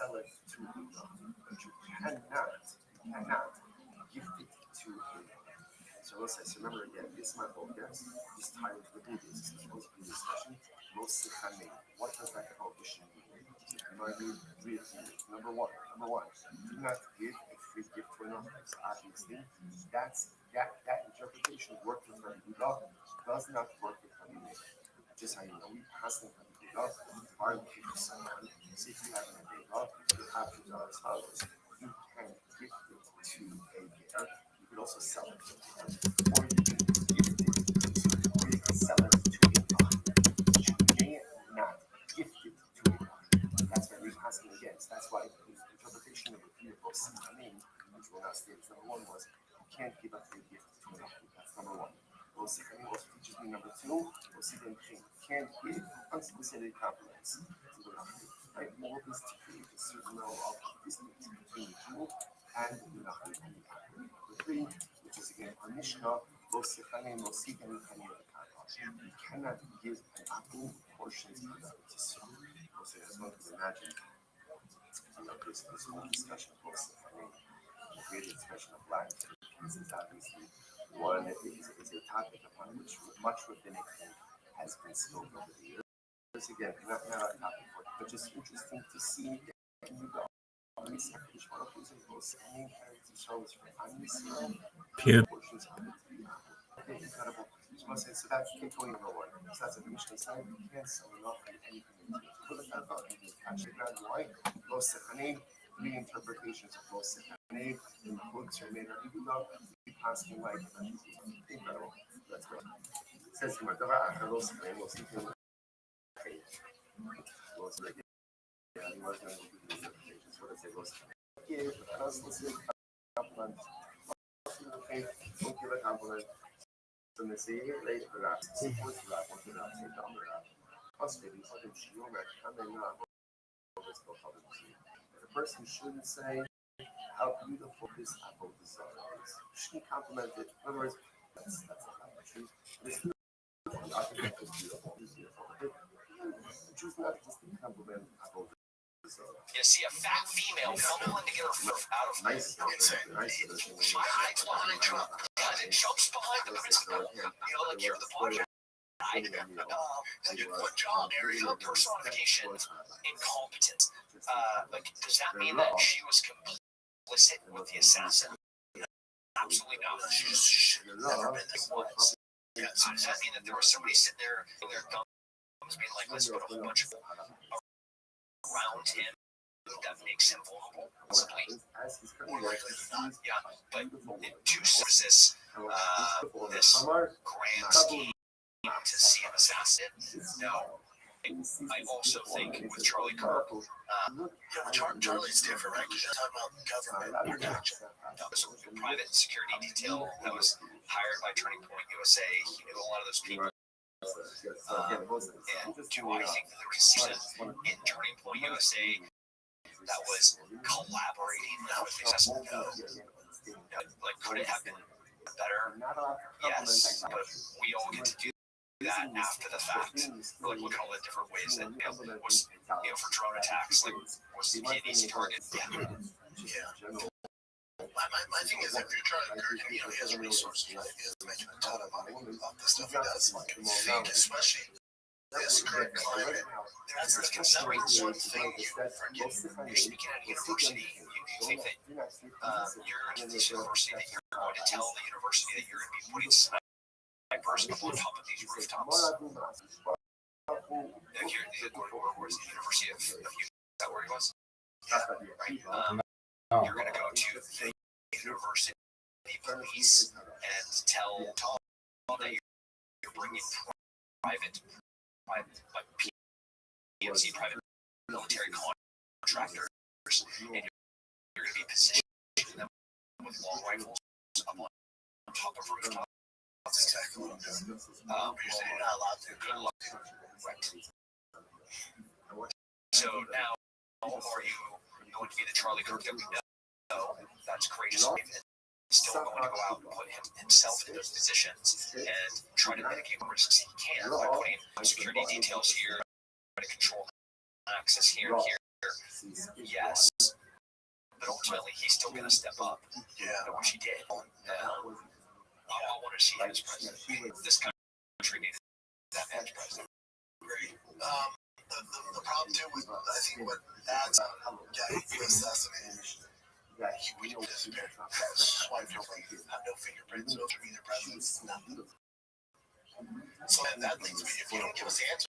sell it to people, but you cannot gift it to him. So let's say, so remember again, this is my focus, this title to the video, this is supposed to be a discussion. What does that prohibition mean? You know what I mean? Read it. Number one, do not give a free gift to another. So obviously, that interpretation worked with Rabbi Yehuda does not work with Rabbi Meir. Just how you know, we constantly Rabbi Yehuda are giving someone. So if you have an Aveda, you have to do as follows. You can gift it to a bear. You can also sell it to a bear. Or you can gift it, or you can sell it to a dog. You may not gift it to a dog. That's what we're asking against. That's why the interpretation of the three of those which will not state number one was you can't give a free gift to an dog. That's number one. Also teaches me number two, you can't give unsolicited compliments to the dog. Right? All of this to create a certain level of distance between the Jew and the Nachri and the Kaplan. Number three, which is again our Mishnah, you cannot give an apple portions of the tissue. So as one could imagine, this whole discussion of the great discussion of life. This is obviously one is a topic upon which much rabbinic think has been spoken over the years. Again, not a topic, but just interesting to see that you go. Pure. Portions of it. Incredible. So that's takeaway number one. So that's a Mishnah saying you can't sell enough and anything. Why? Three interpretations of Los Sechanei in the books are made of Yehuda. Asking like incredible. That's great. It says here, Los Sechanei, Los Sechanei. He was going to do the interpretations. What does it say? Los Sechanei. Give a compliment. Don't give a compliment. So they say, late for that. Support for that. What did I say? Down for that. Maybe what did you the person shouldn't say how beautiful this apple design is. You shouldn't compliment it. In other words, that's not the truth. It's beautiful. The architect is beautiful. It's beautiful. Choose not just to compliment apple design. You see a fat female fumbling to get her foot out of nice. She hides behind Trump and jumps behind the principal. Like you're the punch. What job area personification, incompetence. Does that mean that she was complicit with the assassin? Absolutely not. She's never been this was. Yeah, so does that mean that there was somebody sitting there with their thumbs being like, let's put a whole bunch of around him that makes him vulnerable? Possibly. Yeah, but it juices this grand scheme to see an assassin. No. I also think with Charlie Kirk, Charlie's different, right? Because you're talking about government protection. That was a private security detail that was hired by Turning Point USA. He knew a lot of those people. And do I think that there was a scene in Turning Point USA that was collaborating with the assassin? No. Could it have been better? Yes, but we all get to do that after the fact. Look at all the different ways that was, for drone attacks, was he an easy target? Yeah. My thing is, if you're trying to encourage him, he has resources. He has making a ton of money off the stuff he does. Think, especially this current climate, that's the considering one thing You're speaking at a university. You think that you're at this university that you're going to tell the university that you're going to be putting snipers up on top of these rooftops. Where's the University of Utah? Is that where he was? Right. You're going to go to the university police and tell that you're bringing private PMC, private military contractors, and you're going to be positioning them with long rifles up on top of rooftops. That's exactly what I'm doing. Because they're not allowed to. Good luck. Right. So now, are you going to be the Charlie Kirk that we know? That's courageous. Still going to go out and put himself in those positions and try to mitigate risks he can by putting security details here, try to control access here and here. leader. Yes, but ultimately he's still going to step up. Yeah. Which he did. I want to see him as president. This country needs that man as president. Great. The problem too with I think what adds he was assassinated. We don't disappear. Swipe your way. Have no fingerprints. No either presidents. Nothing. So that leads me. If you don't give us the answers,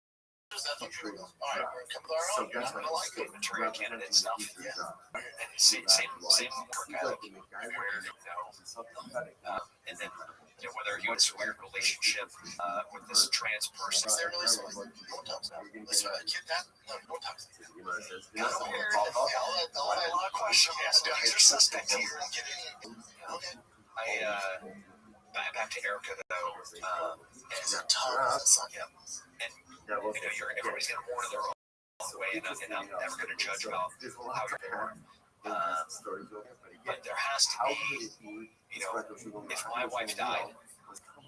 that's what you all right. We're coming with our own. You're not gonna like it. Material candidate stuff. Yeah. And same work ethic. Where and then whether you have a weird relationship with this trans person. Is there really someone? No one talks about it. Let's kid that. No one talks about it. I'll have a lot of questions. Yes, you're suspect here and get any. Okay. Back to Erica though. It's a tough. Yeah. And everybody's gonna mourn in their own way, and I'm never gonna judge about how you're born. But there has to be, if my wife died,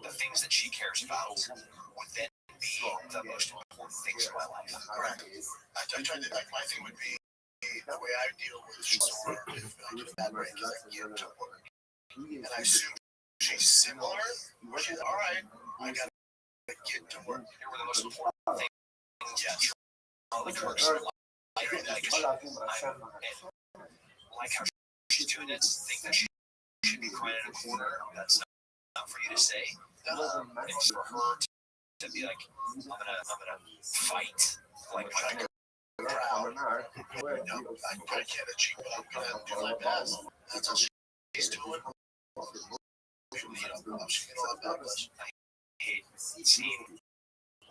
the things that she cares about would then be the most important things in my life. Correct. I tried to, my thing would be the way I deal with Sora if I get a bad break is I get to work. And I assume she's similar. She's all right. I gotta get to work. Here were the most important things. Yeah. All the curse. Like how she's doing it, think that she should be crying in a corner. That's not for you to say. It's for her to be like, I'm gonna fight like my proud. I can't achieve what I'm gonna do my best. That's all she's doing. She's gonna have backlash. I hate seeing the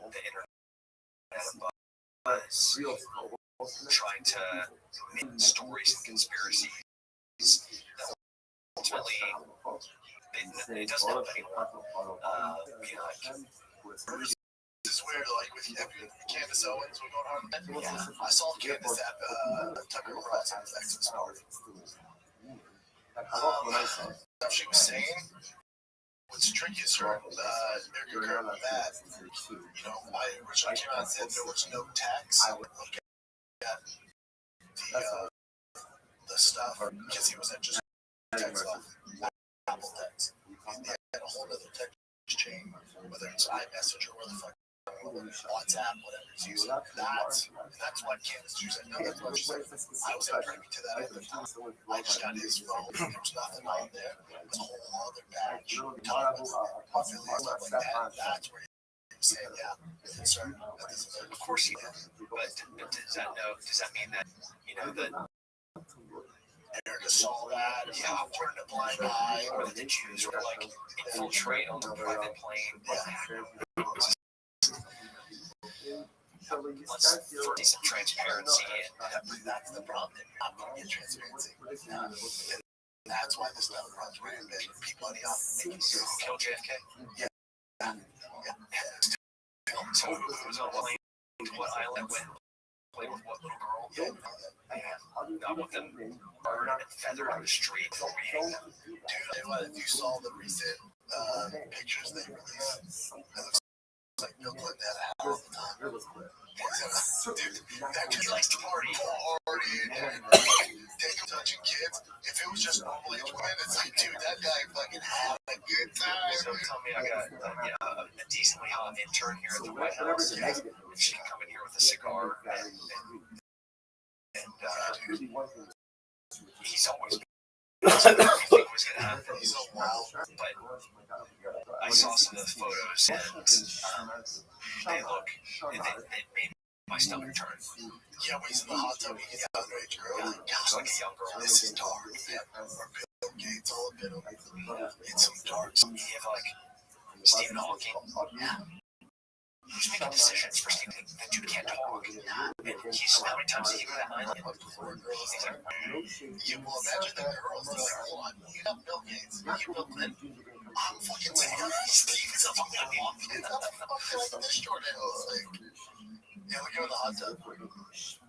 internet buzz trying to make stories and conspiracies that ultimately it doesn't help anyone. It's weird, like with Candace Owens, we're going on. Yeah. I saw Candace at Tucker Carlson's Xmas party. She was saying, what's tricky is her American that, I originally came out and said there was no tax. I would look at the stuff, because he was at just tax off Apple tax. They had a whole other text chain, whether it's iMessage or where the fuck. WhatsApp, whatever it's using. That's why Candace was like, no, that's what she said. I was not privy to that either. I just got his phone. There was nothing on there. It was a whole other batch. Talking with affiliates, stuff like that. That's where he was saying, yeah, concerned. Of course he did. But does that mean that, that Erica saw that, turned a blind eye, or the Jews were like infiltrate on the private plane? Let's see some transparency, and that's the problem. You're not going to get transparency. And that's why this stuff runs rampant. People money off making you kill JFK. Yeah. So who was on plane to what island went? Play with what little girl? I want them burned and feathered on the street before we hang them. Dude, if you saw the recent pictures they released, it looks like Bill Clinton had a hat all the time. Dude, that kid likes to party. Touching kids. If it was just normal age women, it's like, dude, that guy fucking had a good time. So tell me, I got a decently hot intern here at the White House. She can come in here with a cigar and dude, he's always everything was gonna happen. He's so wild. But I saw some of the photos and they made my stomach turn. Yeah, when he's in the hot tub, he gets an underage girl. Looks like a young girl. This is dark. Yeah, or Bill Gates, all of it. It's some dark. You have like Stephen Hawking. Yeah. He's making decisions for Stephen. That dude can't talk. And he's how many times did he go to that island? Poor girls. He's like, you will imagine the girls. They're like, hold on, you got Bill Gates, you Bill Clinton. I'm fucking saying, Steve's a fucking walking. Like this Jordan was like, yeah, we go in the hot tub. Bill's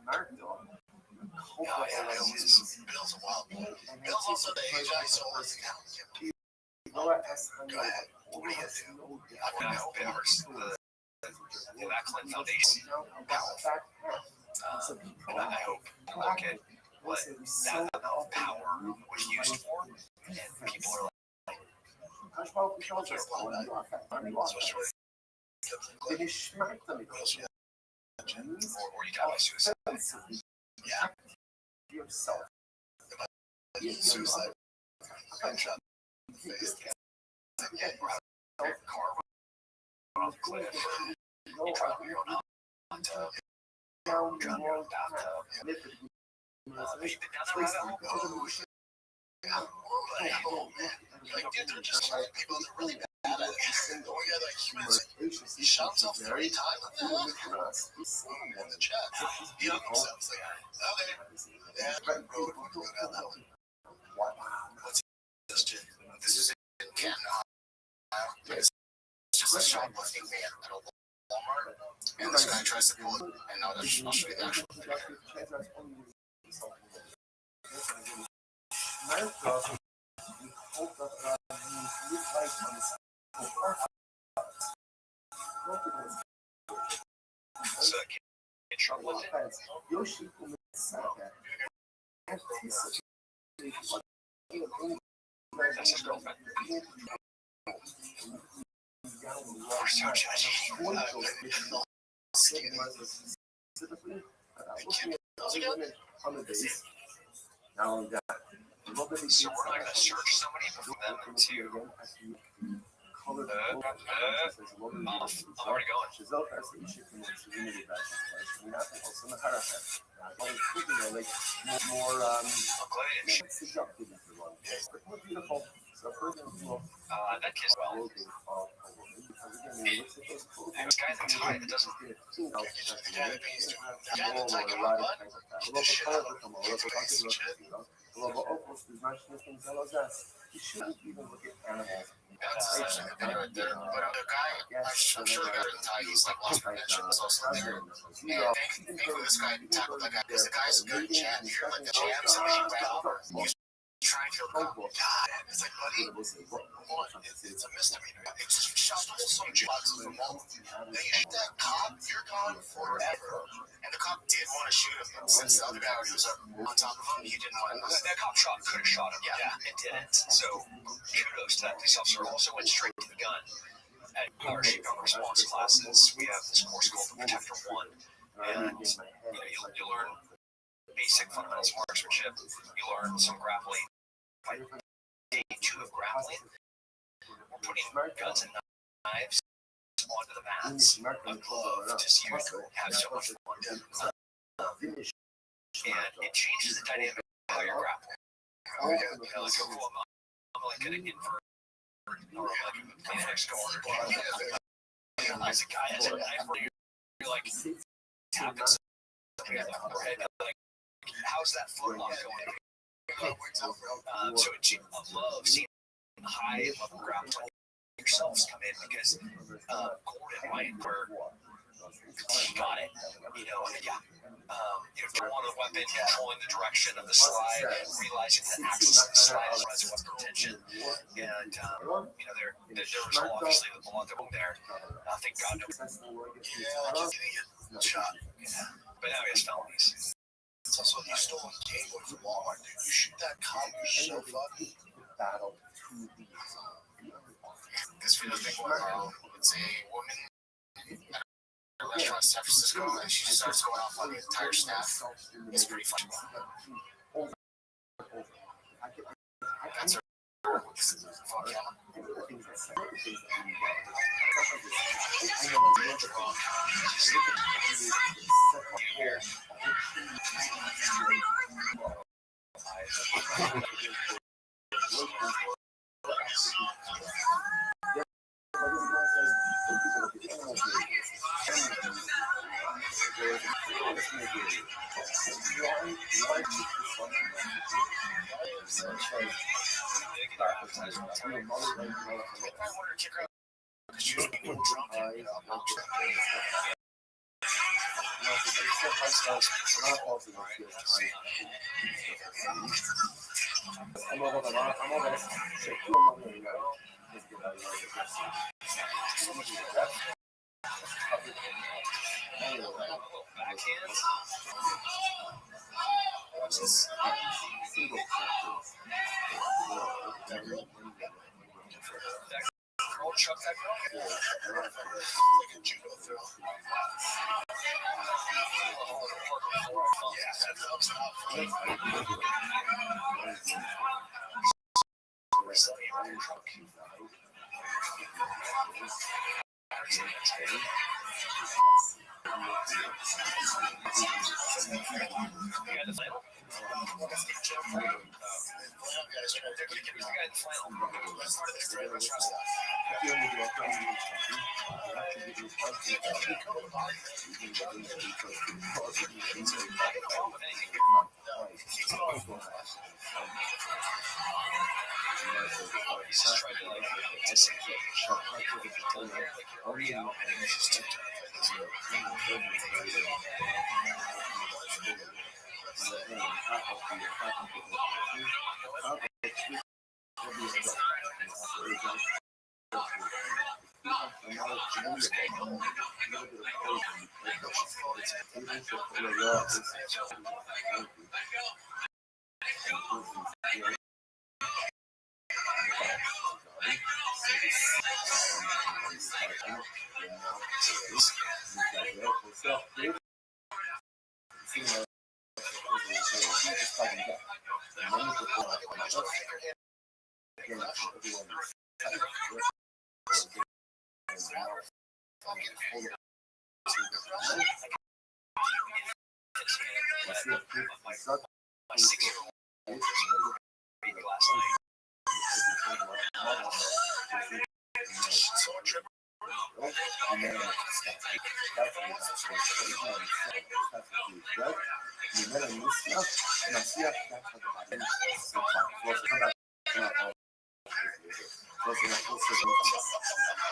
a wild boy. Bill's also the age I saw this account. Go ahead. What are you gonna do? I hope it hurts the Clinton Foundation. And I hope look at what that amount of power was used for, and people are like, or you die by suicide. Yeah. Yourself. Suicide. Gunshot in the face. Yeah, Your car went off the cliff, you drown your own hot tub, drown your own bathtub. Have you been down that rabbit hole? Oh man. Like, dude, they're just like people that are really bad at it. The one guy, like, he shot himself 3 times. What the hell? In the chat. He hung himself. It's like, okay. Yeah, road, we'll go down that one. What's this, dude? This is in Canton, Ohio. It's just a shoplifting van at a Walmart. And this guy tries to pull it. And I'll show you the actual video. So get in trouble with it. That's his girlfriend. We're so judgy. So we're not going to search somebody before them to off. I'm already going. That kid's well. This guy's a tie that doesn't. You shouldn't even look at animals. That's essentially the video right there. But the guy, I'm sure the guy didn't tie. He's like lost prevention. Was also there. And thankfully, this guy tackled that guy because the guy's good at jam. You hear like the jam sound. He ran over. He was trying to kill the guy. God, it's like, buddy, one, it's a misdemeanor. It's just shot some blocks of the wall. Then you shoot that cop, you're gone forever. And the cop did want to shoot him, but since the other guy was up on top of him, he didn't want to. That cop could have shot him, yeah, and didn't. So kudos to that police officer. Also went straight to the gun. At our shootgun response classes, we have this course called the Protector 1, and you learn basic fundamentals of marksmanship. You learn some grappling. By day 2 of grappling, we're putting guns and knives onto the mats above to see you have so much fun. And it changes the dynamic of how you're grappling. Like, oh, cool, I'm like an invert, or like a Phoenix going. As a guy has a knife where you're like tapping somebody on the forehead, like, how's that foot lock going? So I love seeing high level grappling yourselves come in because Cord and Ryan were got it. On the weapon, controlling the direction of the slide, realizing the axis of the slide as weapon retention, and there was obviously a lot of them there. Thank God, but now he has felonies. It's also you stole a Game Boy from Walmart, dude. You shoot that cop, you're so fucking. This video thing going viral. It's a woman at a restaurant in San Francisco, and she just starts going off on the entire staff. It's pretty funny. That's her. Fuck yeah. Single factors. Girl, chuck that girl. Like a judo throw. Yeah, that thumbs up.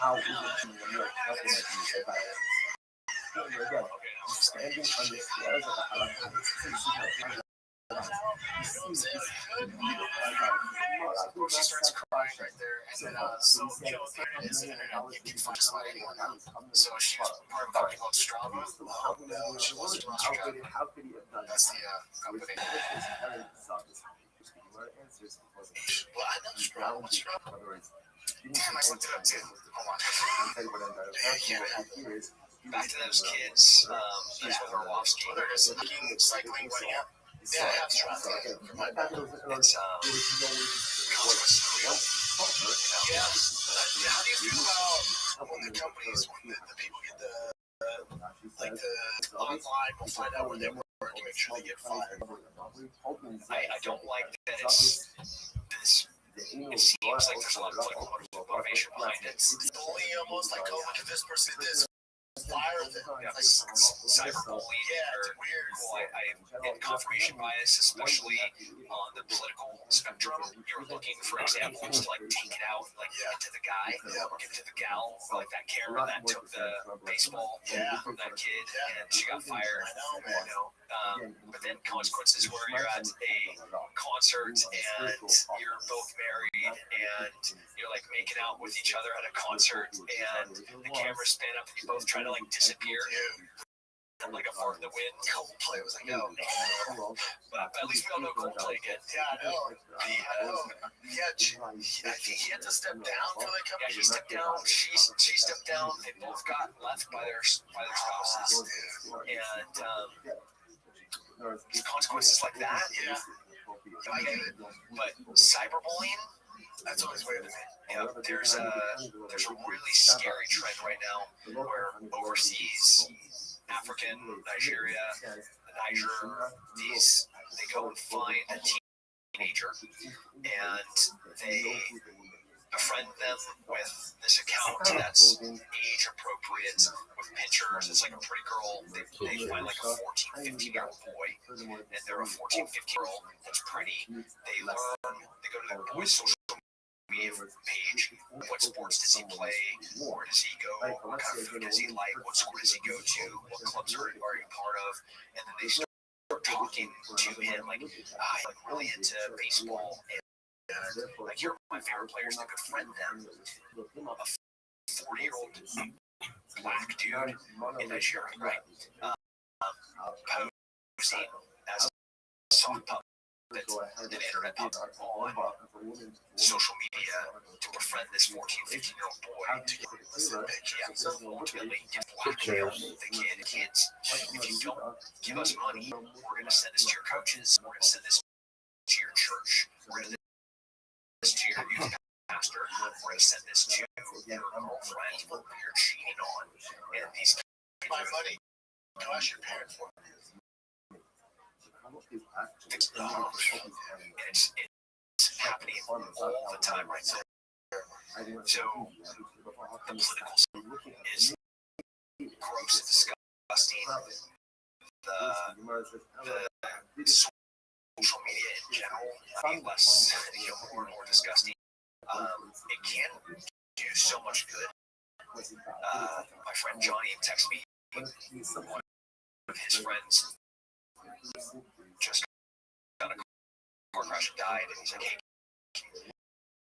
How is it standing on the stairs of the She starts crying right there, and then so you know there it is, and you can find somebody anyone else. So she's part of talking about Strava. She wants to how could he have done That's that? the company. Well, Well, I know Strava. What's Strava? Damn, I looked it up too. Hold on. Back to those kids. These were Orlovsky. There it is. Cycling, what? Yeah. Yeah, I have Strava. My bad. It's Yeah. How do you feel about when the companies, when the people get the online, we'll find out where they work and make sure they get fired? I don't like that it's this. It seems like there's a lot of motivation behind it. Bully almost like, oh, look at this person did this. Fire them. Yeah, Like, cyberbullying yeah, or it's weird. well, in confirmation bias, especially on the political spectrum, you're looking for examples to like take it out, like give it to the guy, or give it to the gal, like that Karen that took the baseball from that kid and she got fired. But then consequences where you're at a concert and you're both married and you're like making out with each other at a concert and the cameras span up and you both try to like disappear like a fart in the wind. Coldplay was like, no. But at least we all know Coldplay again. Yeah, I know. Yeah, I think he had to step down for the company. Yeah, he stepped down. She stepped down. They both got left by their spouses, and consequences like that. Yeah. I get it. But cyberbullying, That's always weird. yeah, there's a really scary trend right now where overseas, African, Nigeria, Niger, they go and find a teenager and they befriend them with this account that's age appropriate with pictures. It's like a pretty girl. They find like a 14, 15-year-old boy and they're a 14, 15-year-old that's pretty. They learn, they go to the boy's social media page. What sports does he play? Where does he go? What kind of food does he like? What school does he go to? What clubs are you part of? And then they start talking to him like, I'm really into baseball. And like, you're my favorite players to befriend them. A 40-year-old black dude in Nigeria, right? Posting as soft puppet, an internet puppet on social media to befriend this 14, 15-year-old boy to get ultimately blackmail the kids. If you don't give us money, we're going to send this to your coaches, we're going to send this to your church, we're going to send this to your youth pastor, we're going to send this to your girlfriend who you're cheating on. And these kids, my money, go ask your parents for it. It's happening all the time right now. So the political is gross and disgusting. The social media in general, less, more and more disgusting. It can do so much good. My friend Johnny texted me. One of his friends just got a car crash and died, and he's like, "Hey,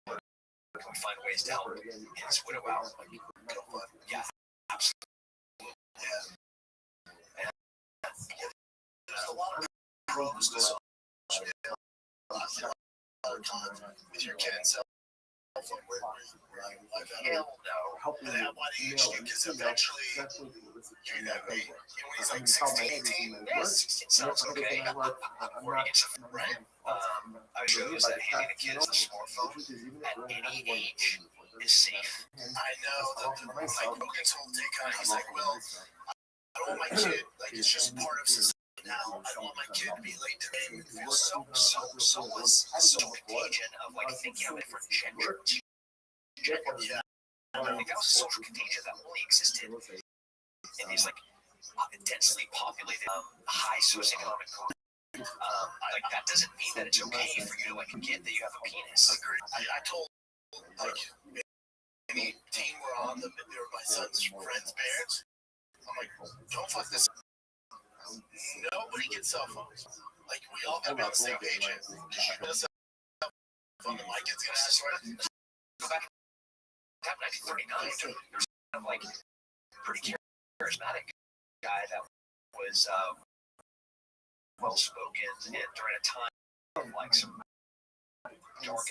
can we find ways to help his widow out?" Like, yeah, absolutely. Yeah. And there's a lot of pros to social media. With your kids. Hell no. And at what age do you? Because eventually, you're that big. When he's like 16, 18, yeah, 16 sounds okay. Where he gets a right? I shows that handing a kid a smartphone at any age is safe. I know that like Logan's whole take on it, he's like, well, I don't want my kid, like, it's just part of society now. I don't want my kid to be late to me. It feels so contagion of like thinking of different gender. Yeah. I think that was a social contagion that only existed in these like densely populated, high socioeconomic groups. Like that doesn't mean that it's okay for you to like get that you have a penis. I told like any team we're on, they were my son's friends' parents. I'm like, don't fuck this. Nobody gets cell phones. Like we all gotta be on the same page. Phone that my kid's gonna ask for. Go back. That 1939. There's kind of like pretty charismatic guy that was well spoken and during a time of like some dark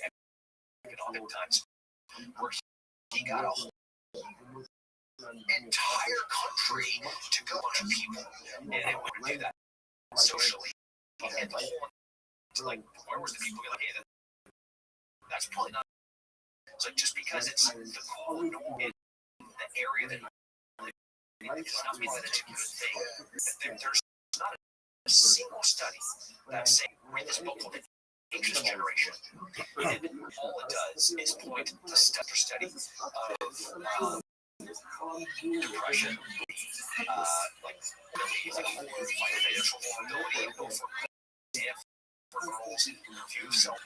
economic times where he got a whole entire country to go to people, and it wouldn't do that socially. And the whole like, where was the people like, hey, that's probably not. It's like just because it's the cool norm in the area that it does not mean that it's a good thing. There's not a single study that's saying read this book called The Anxious Generation, and all it does is point to study of depression, like financial vulnerability, for girls view of self.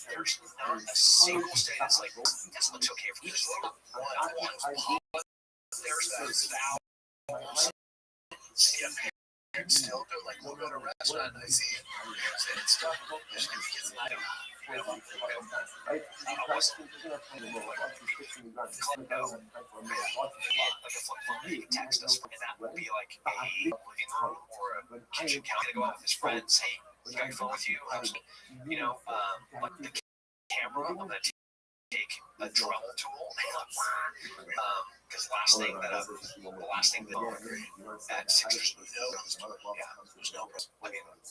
There's not a single study that's like this looks okay for this level. There's that see a parent still do like we'll go to a restaurant and I see it and it's tough. I wasn't text us and that would be like a living room or a kitchen counter to go out with his friends. Hey, you got your phone with you? You know, like the camera, I'm gonna take a Dremel tool because the last thing that at 6 years there's no I mean, look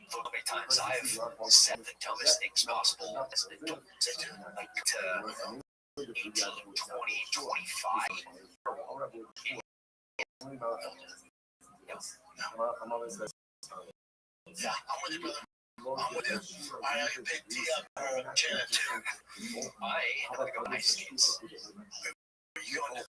how many times I've said the dumbest things possible as an adult like to 18, 20, 25. Yeah, I'm with you, brother. I'm with you. I have a big D up Janet too. I have to go to ice skates. Are you going to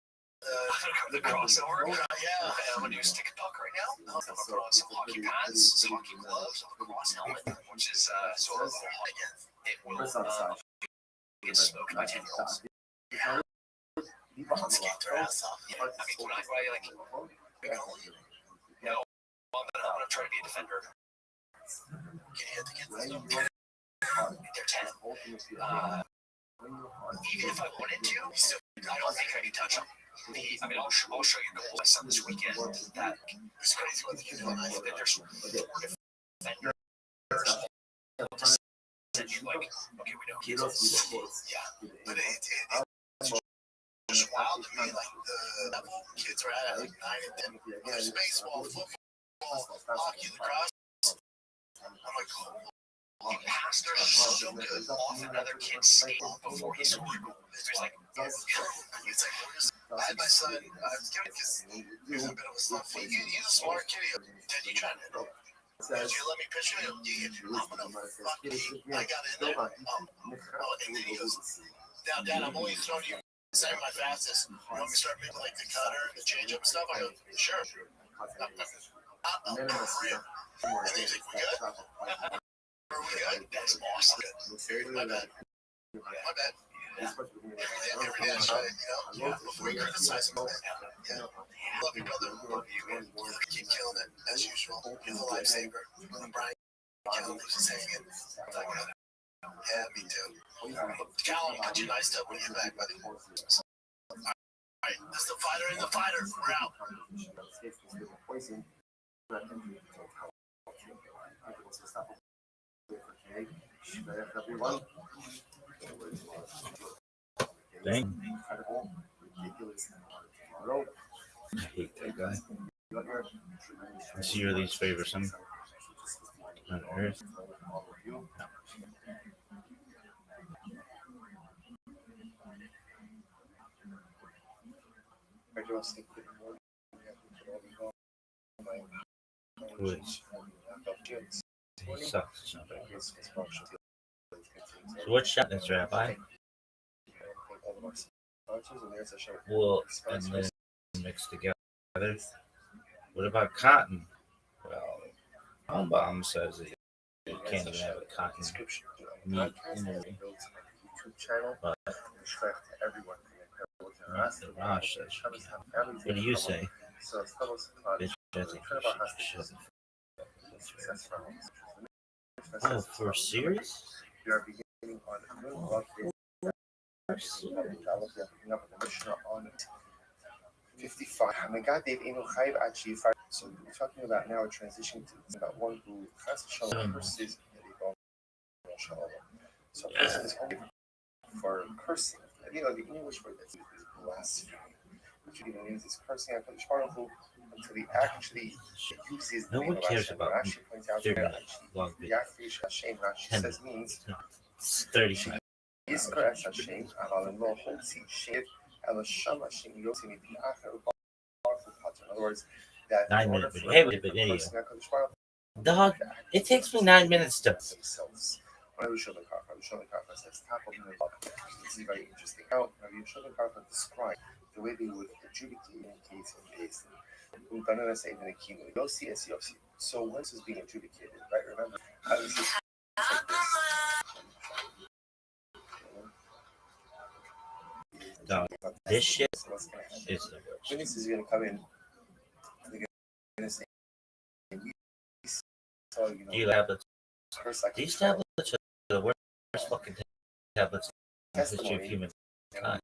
the crossover? Yeah. I'm going to do stick and puck right now. I'm going to put on some hockey pads, some hockey gloves, a cross helmet, which is sort of a little hot again. It will get smoked by 10-year-olds. Yeah. On skate their ass off. Yeah. I mean, when I like, no, I'm going to try to be a defender. Can you hit the kids? They're 10. Even if I wanted to, I don't think I can touch them. I mean, I'll show you my son this weekend. That is crazy what the kids want. There's 4 defenders send you like, okay, we know Quiero he's sus sports. yeah. But it's just wild to me. Like the kids are at like 9 and 10. There's baseball, football, hockey, lacrosse. I'm like, oh, He passed her so good off another kid's skate before he scored. There's like, it's like, I had my son. I was giving because he was a bit of a slump. He's a smart kid. Dad, you trying to? Did you let me pitch him? I'm gonna fuck you. I got in there. And then he goes, now, Dad, I'm only throwing you. Saying my fastest. You want me to start making like the cutter, the change up stuff? I go, sure. And then he's like, we good? Are we good? that's awesome. My bad. My bad. Every day I try, before you criticize him, love you, brother. Keep killing it, as usual. You're the lifesaver. Brian Callan lives his hanging. Yeah, me too. Callan, cut you nice up when you get back, buddy. Alright, that's the fighter in the fighter. We're out. Dang. I hate that guy. Is he your least favorite son on earth? Who is? He sucks. It's not very good. So what shot this rabbi? Wool and linen mixed together. What about cotton? Well, Hombaum says that you can't even have a cotton meat interview. But the Rosh says you can. What do you say? Bitch, I think you should. Oh, for serious? Oh, for serious? 55. So we're talking about now a transition to about one who curses. So this is only for cursing. The English word that's blasphemy, which even means is cursing out the who until he actually uses No the one name of cares Hashem. about Rashi points out that long the video. Yafish Hashem Rashi says means 35. Yizkar es Hashem, aval en lo hotzi shev el Hashem Hashem yotzi miti acher u'barfu pater. In other words, that 9 in order minute for video. Hey, the video. person that comes from Dog, it takes me 9 minutes to. themselves. Rabbi Shlomo Karfa says, top of the above. This is very interesting. How Rabbi Shlomo Karfa described the way they would adjudicate in case of case. So once it's being adjudicated, right? Remember, how does this like this? Dog, this shit So what's gonna happen? is the worst. Witness is gonna come in. They're gonna say, we saw, These tablets, curse like these tablets are the worst fucking tablets in the history of humankind.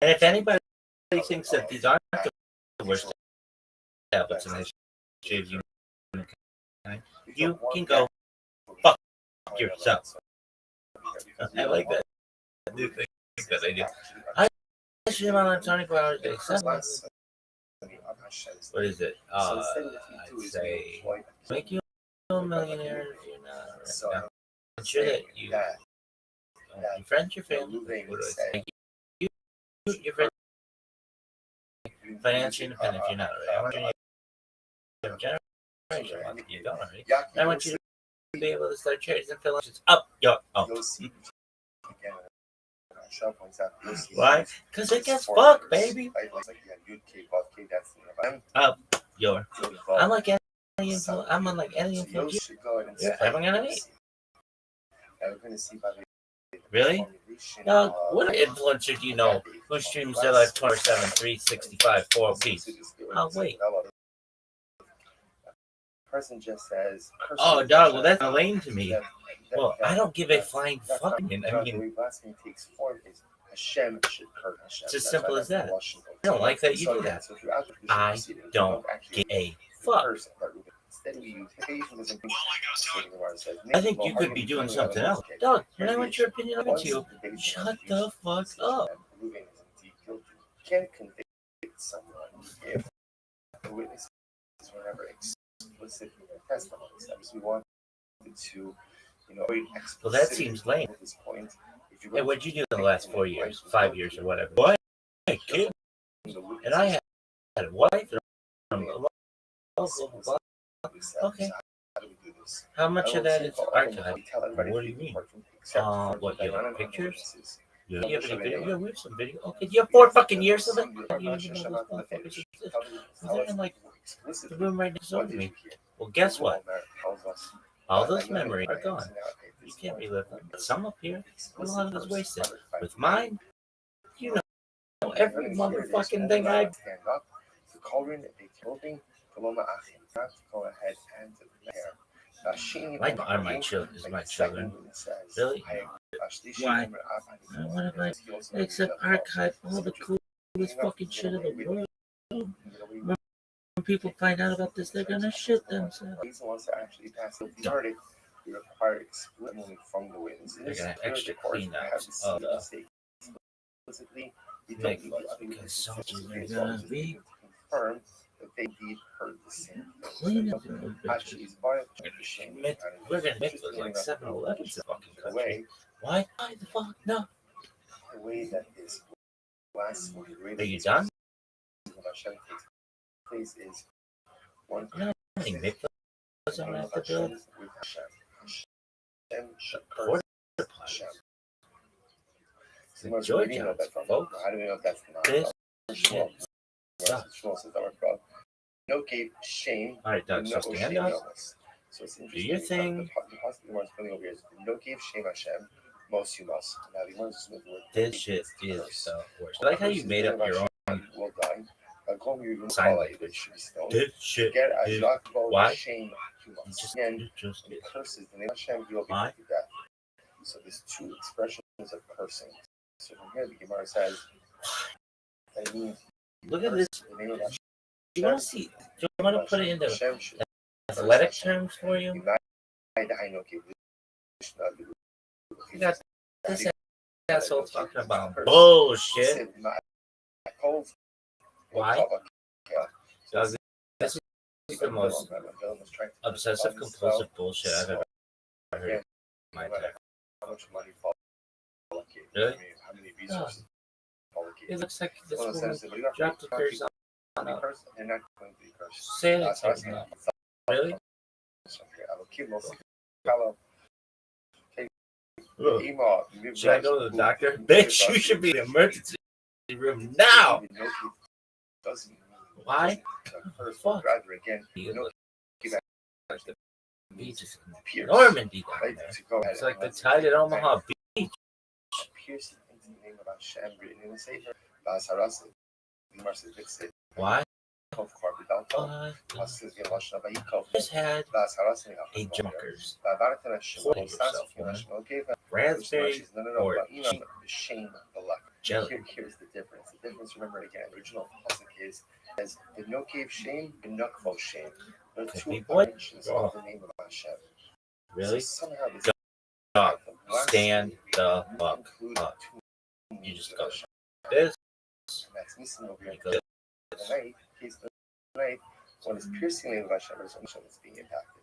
And if anybody thinks that these aren't the worst tablets in the history of humankind, you can go fuck yourself. I like that new thing that I do. I stream online 24 hours a day. What is it? I'd say make you a millionaire if you're not. Right now. Ensure that you friends, your family. What do I say? You, your friends, financially independent if you're not. Right? I want you to have generation. You don't already. I want you to be able to start charities and fill up your own. Why? Because it gets fucked, baby. Up your. I'm like any. I'm unlike any influencer you're ever gonna meet. Really? Now, what influencer do you know who streams their life 24/7, 365, 4 weeks? Oh, wait. Person just says, oh, dog, well, that's lame to me. Well, I don't give a flying fuck. I mean, it's as simple as that. I don't like that you do that. I don't give a fuck. Instead, we use Haitianism. I think you could be doing something else. Doug, when I want your opinion of you, shut the fuck up. Can't convict someone if the witnesses were never explicit in their testimonies. That means we wanted to, Well, that seems lame. at this point. Hey, what'd you do in the last 4 years, 5 years, or whatever? What? Hey, kid. And I had a wife. Okay. How much of that is archived? What do you mean? What, you have pictures? You have any video? Yeah, we have some video. Okay, do you have 4 fucking years of it? You even know those motherfuckers exist. They're in like the room right next door to me. Well, guess what? All those memories are gone. You can't relive them. But some up here, a lot of it's wasted. With mine, you know every motherfucking thing I. Why are my children? Is my children really? Why? What have I? Except archive all the coolest fucking shit in the world. When people find out about this, they're gonna shit themselves. We require explicitly from the witness. They're gonna have extra cleanups of explicitly, make because so they're gonna be confirm that they indeed heard the same clean up. Actually, We're gonna mix with like 7-Elevens to fucking country. Why? Why the fuck? No. The way that this blasphemy Are you done? place is one You know anything Mick was on that to build? Quarter pipe. The Georgia folks. I don't know if that's This shit sucks. No gave shame. All right, Doug, so stand up. So it's Do your thing. No gave shame Hashem. Most you must. Now the ones with the word This shit is the worst. I like how you made up your own will die. sign language. This shit is why? Shame you You just curses the name of Hashem. You will be why? put to death. So there's 2 expressions of cursing. So from here, the Gemara says that means Look at this. the name of Hashem. You want to see? Do you want to put it into athletic terms for you? You got this asshole talking about bullshit. Why? Doug, this is the most obsessive compulsive bullshit I've ever heard in my entire life. Really? Oh, it looks like this woman dropped a curse on a... Say it again. Really? Ugh. Should I go to the doctor? Bitch, you should be in the emergency room now. Why? Fuck. You look like the beaches in Normandy down there. It's like the tide at Omaha Beach. Why? Just had a junkers. Hold yourself, woman. Raspberry or jelly. Here's the difference. The difference, remember again, original pasuk is as the no gave shame, the nukvo shame. The Could 2 be what? mentions of the name of Hashem. Really? So somehow this Dog, stand the fuck up. You just go this. and that's missing over here. You go The night, case the night, when it's piercing the name of Hashem, there's something that's being impacted.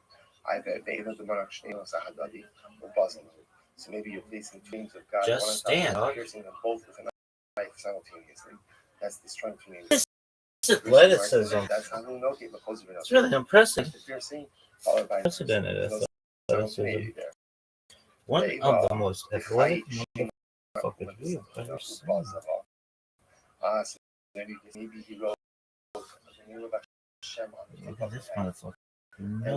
Either they know the monarch name of Sahadadi or Basel. So maybe you're placing dreams of God. Just one on top stand, of dog. piercing them both with a knife simultaneously. That's the strength you need. This athleticism. That's how we know people close It's really impressive. the piercing, followed by Unprecedented athleticism. maybe there. One of the most athletic motherfuckers we have ever seen. So maybe he wrote the name of Hashem on the Look tip at of the this knife. motherfucker. No.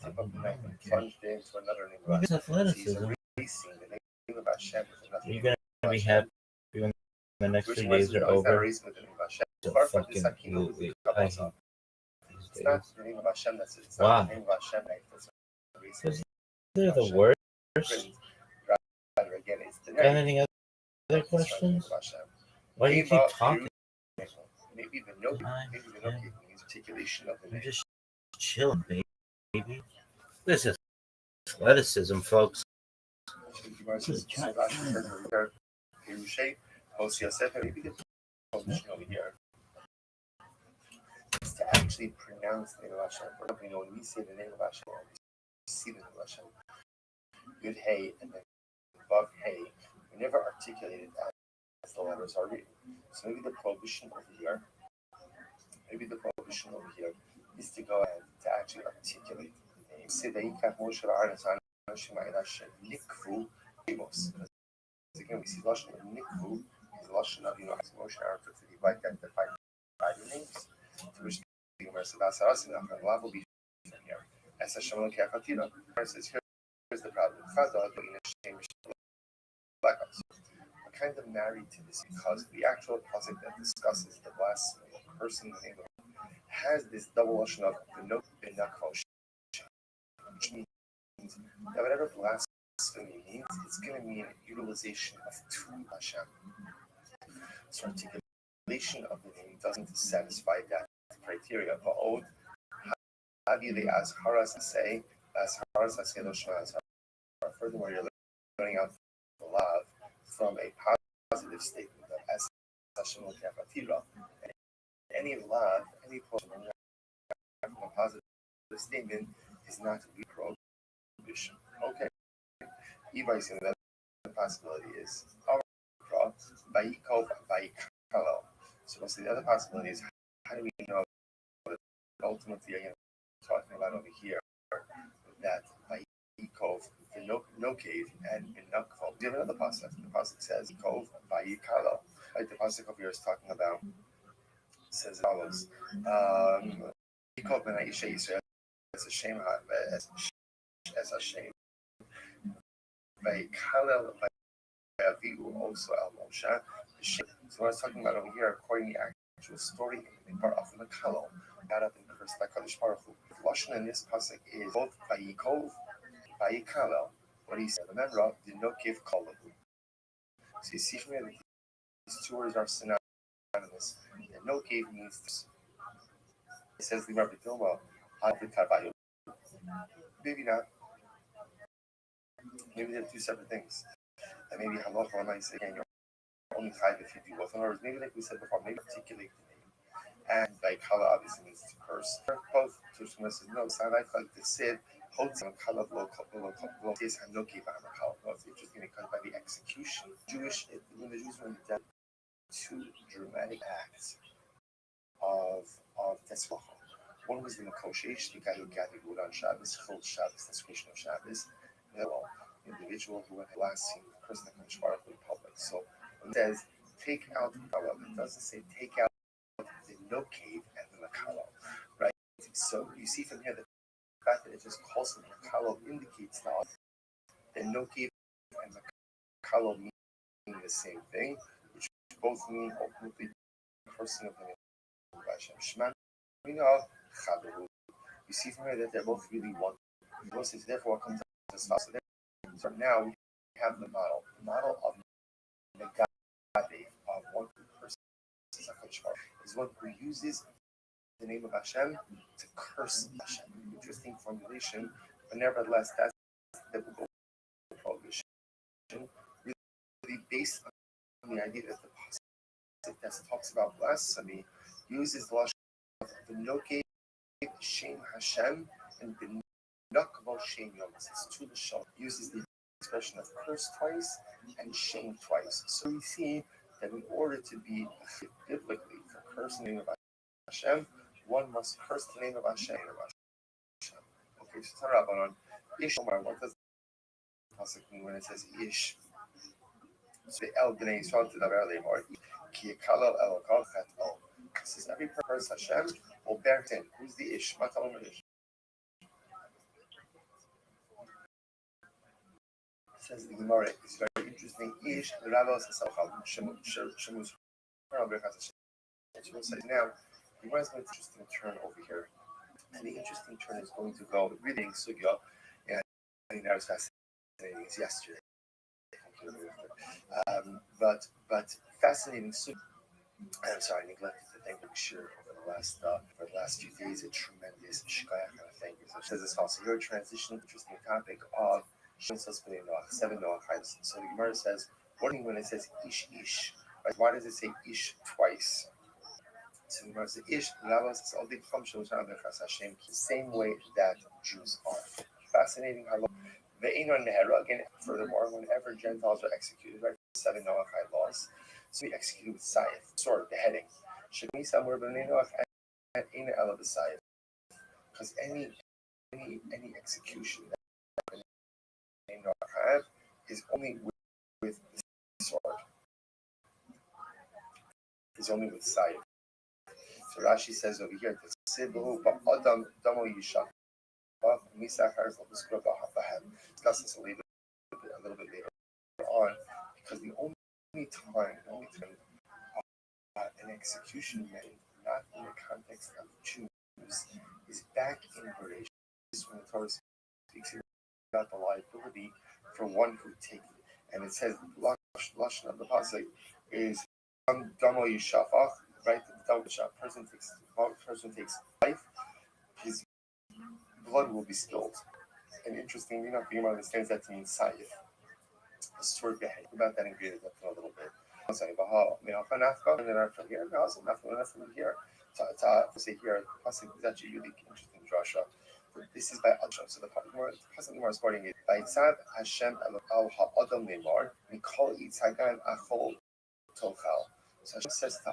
Tip of the knife and plunged into another name Look of at Hashem. So he's athleticism. erasing the name of Hashem with another You're name gonna of be Hashem. happy when the next Which 3 was days the are noise that over. erased with the name of Hashem. So Apart from fucking this, I came up with literally, a couple I of songs. hate It's these not days. the name of Hashem that's it. It's Wow. not the name of Hashem that's erasing. They're the worst. Rather, again, it's the Got name. any other questions? Why do you keep talking? Maybe the no, maybe the no means articulation of the You're name. just chilling, baby. This is athleticism, folks. To actually pronounce the name of Hashem. For example, when we say the name of Hashem, we see the name of Hashem. Good hey and then above hey, we never articulate it as the letters are written. So maybe the prohibition over here is to go ahead to actually articulate the name. Say that Moshe Nikvu Amos. Again, we see Lashon of Nikvu is Lashon of, as Moshe Aaron took to divide that defined by the names. To which the Gemara said, the love will be from here. As Hashem Lekachatira. Says, here's the problem. We're kind of married to this because the actual pasuk that discusses the blasphemy of cursing the name of God has this double lashon of the no benakval, which means that whatever blasphemy means, it's going to mean utilization of two Hashem. So articulation of the name doesn't satisfy that criteria. But as haras say, furthermore, you're learning out the love from a positive statement of as Hashem Lekachatira. Any love, any portion from a positive statement is not a prohibition. Okay. Eva saying that the possibility is our Vayikov Vayikalo. So what's the other possibility is how do we know that ultimately talking about over here that Vayikov no cave and Benakval. We have another pasuk. The pasuk says Kov Vayikalo. Like the pasuk over here is talking about says as follows. Yikov ben Aisha Yisrael as a shame as a shame. Vaykalel Vayaviu also al Moshe. So what I was talking about over here, according to the actual story in part of the Kalel, got up and cursed by Kadosh Baruch Hu. Lashon in this pasuk is both Vayikov, Vayikalel. What he said, remember, did not give Kalel. So you see from here that these two words are synonymous. And no cave means this. It says the Rabbi Dilma, maybe not. Maybe they're two separate things. And maybe halacha might say, again, you're only chayv if you do both. In other words, maybe like we said before, maybe articulate the name. And like kala obviously means to curse. Both Tushma says, no, it's not like the Sid holds on kala lo tis and no cave on the kala. It's interesting because by the execution, when the Jews were done two dramatic acts of Tetzlacha. One was the Makoshesh, the guy who gathered wood on Shabbos, full Shabbos, desecration of Shabbos. The individual who had last seen the person that comes Baruch in public. So when it says take out the Kalal, it doesn't say take out the no cave and the Makalo, right? So you see from here that the fact that it just calls the Makalo indicates that the no cave and the Makalo mean the same thing, which both mean ultimately the person of the name of Hashem. Shema, we know Chaveru. You see from here that they're both really one. Therefore, it comes out as fast. So now we have the model of Megade, of one person is one who uses the name of Hashem to curse Hashem. Interesting formulation, but nevertheless, that's the biblical prohibition. Really based on the idea that the pasuk that talks about blasphemy uses the lashon of the Nokev Shem Hashem and the Nakval Shem Yom. It's two lashon. Uses the expression of curse twice and shame twice. So we see that in order to be biblically for cursing the name of Hashem, one must curse the name of Hashem. Okay, so Tarabanon, Ish Omar, what does the pasuk mean when it says Ish? So the El Bnei Yisrael to the early more. Ki Yakalel El Kol Chet O. It says every person Hashem will bear him. Who's the Ish? Matalom Ish. Says the Gemara, it's very interesting. Ish, the Rabbos Hasachal, Shemus, says now, the Gemara is going to interesting turn over here. And the interesting turn is going to go reading Sugya, and I think that was fascinating. It's yesterday. But fascinating Sugya. I'm sorry, I neglected to thank Bashir over the for the last few days, a tremendous shkaya kind of thing. So it says this also here, transition, interesting topic of seven Noach. So the Gemara says, what do you mean when it says ish ish? Right? Why does it say ish twice? So the Gemara says ish, the same way that Jews are. Fascinating. Again, furthermore, whenever Gentiles are executed, right, 7 Noachide laws, so we execute with Sayef, sword, beheading. Should be somewhere B'nai Noach and Eina Ela B'Sayef. Because any execution that B'nai Noach have is only with the sword. Is only with Sayef. So Rashi says over here, Adam Damo Yishak. Discuss this a little bit later on, because the only time an execution made, not in the context of Jews, is back in Bereshit, when the Torah speaks about the liability for one who takes it, and it says lashon of the pasuk is damo yishafach, right? The person takes life, his blood will be spilled. And interestingly enough, the Gemara understands that to mean sayif. A sword behead. About that in greater depth a little bit. And then from here, also from here. To say here, pasuk is actually a unique, interesting drasha. This is by Adsham. So the pasuk Gemara is quoting it by Tzav Hashem al ha'adam neimar mikol itzagan achol tochal. So Hashem says to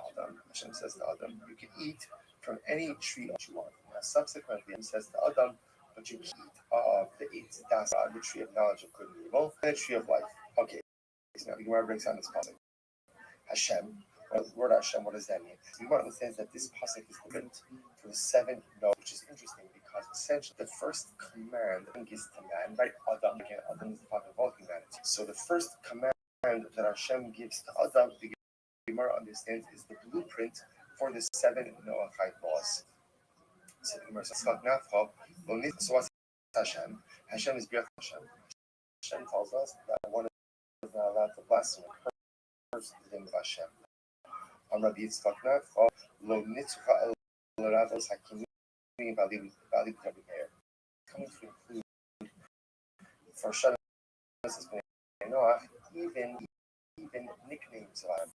Adam, you can eat from any tree that you want. Now, subsequently, he says to Adam, but you can eat of the the tree of knowledge of good and evil, and the tree of life. Okay, so now the Gemara breaks down this pasuk. Hashem, the word Hashem, what does that mean? The Gemara understands that this pasuk is different for the 7 no, which is interesting because essentially the first command is to man, right? Adam, again, Adam is the father of all humanity. So the first command that Hashem gives to Adam, the Gemara understands, is the blueprint for the 7 Noachide laws. So the Gemara says, so what's Hashem? Hashem is Birch Hashem. Hashem tells us that one is not allowed to bless him. Curse the name of Hashem. Rabbi Yitzchak Nafcha, lo nitzcha el ravos hakimim bali kabimeir. Coming to include for Shem as Noach, even nicknames of Hashem.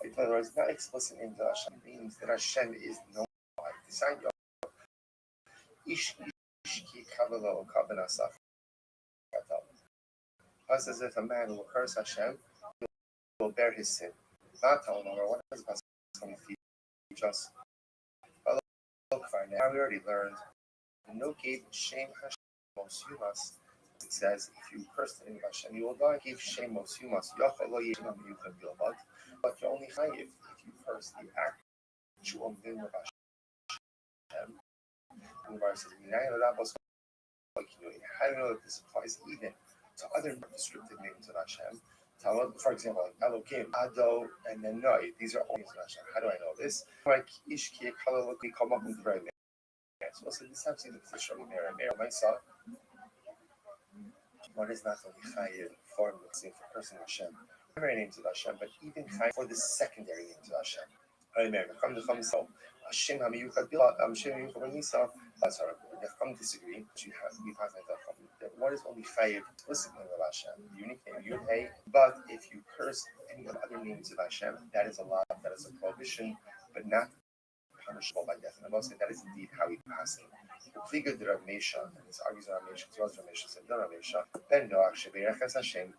In other words, not explicit names of Hashem means that Hashem is known by design. Ish ki kavalo kavanasaf. Us as if a man will curse Hashem, will bear his sin. Not telling him, what is Pasuk going to teach us? Now we already learned. No gave shame Hashem mosumas. It says, if you curse the name of Hashem, you will die. Give shame mosumas. But you're only chayiv if you curse the actual name of Hashem. And the Gemara says, how do you know that this applies even to other descriptive names of Hashem? For example, like Elohim, Ado, and then Noi. These are all names of Hashem. How do I know this? Like Ishki, Kalalokli, come up with the very name. So also this has to be the position of Meir myself. One is not only chayiv for for person Hashem, primary names of Hashem, but even chayiv for the secondary names of Hashem. Hashem Hamiyuchad Bila, Hashem Hamiyuchad Nisa. Sorry, the Chum disagree. We pass that one is only chayiv explicit name of Hashem, the unique name Yud Hey. But if you curse any of the other names of Hashem, that is a law, that is a prohibition, but not punishable by death. And I'm also saying that is indeed how we pass it. Pliga de Rav Meisha, and this argues Rav Meisha, as well as Rav Meisha said, no Rav Meisha, Ben Noach Shebeirachas Hashem,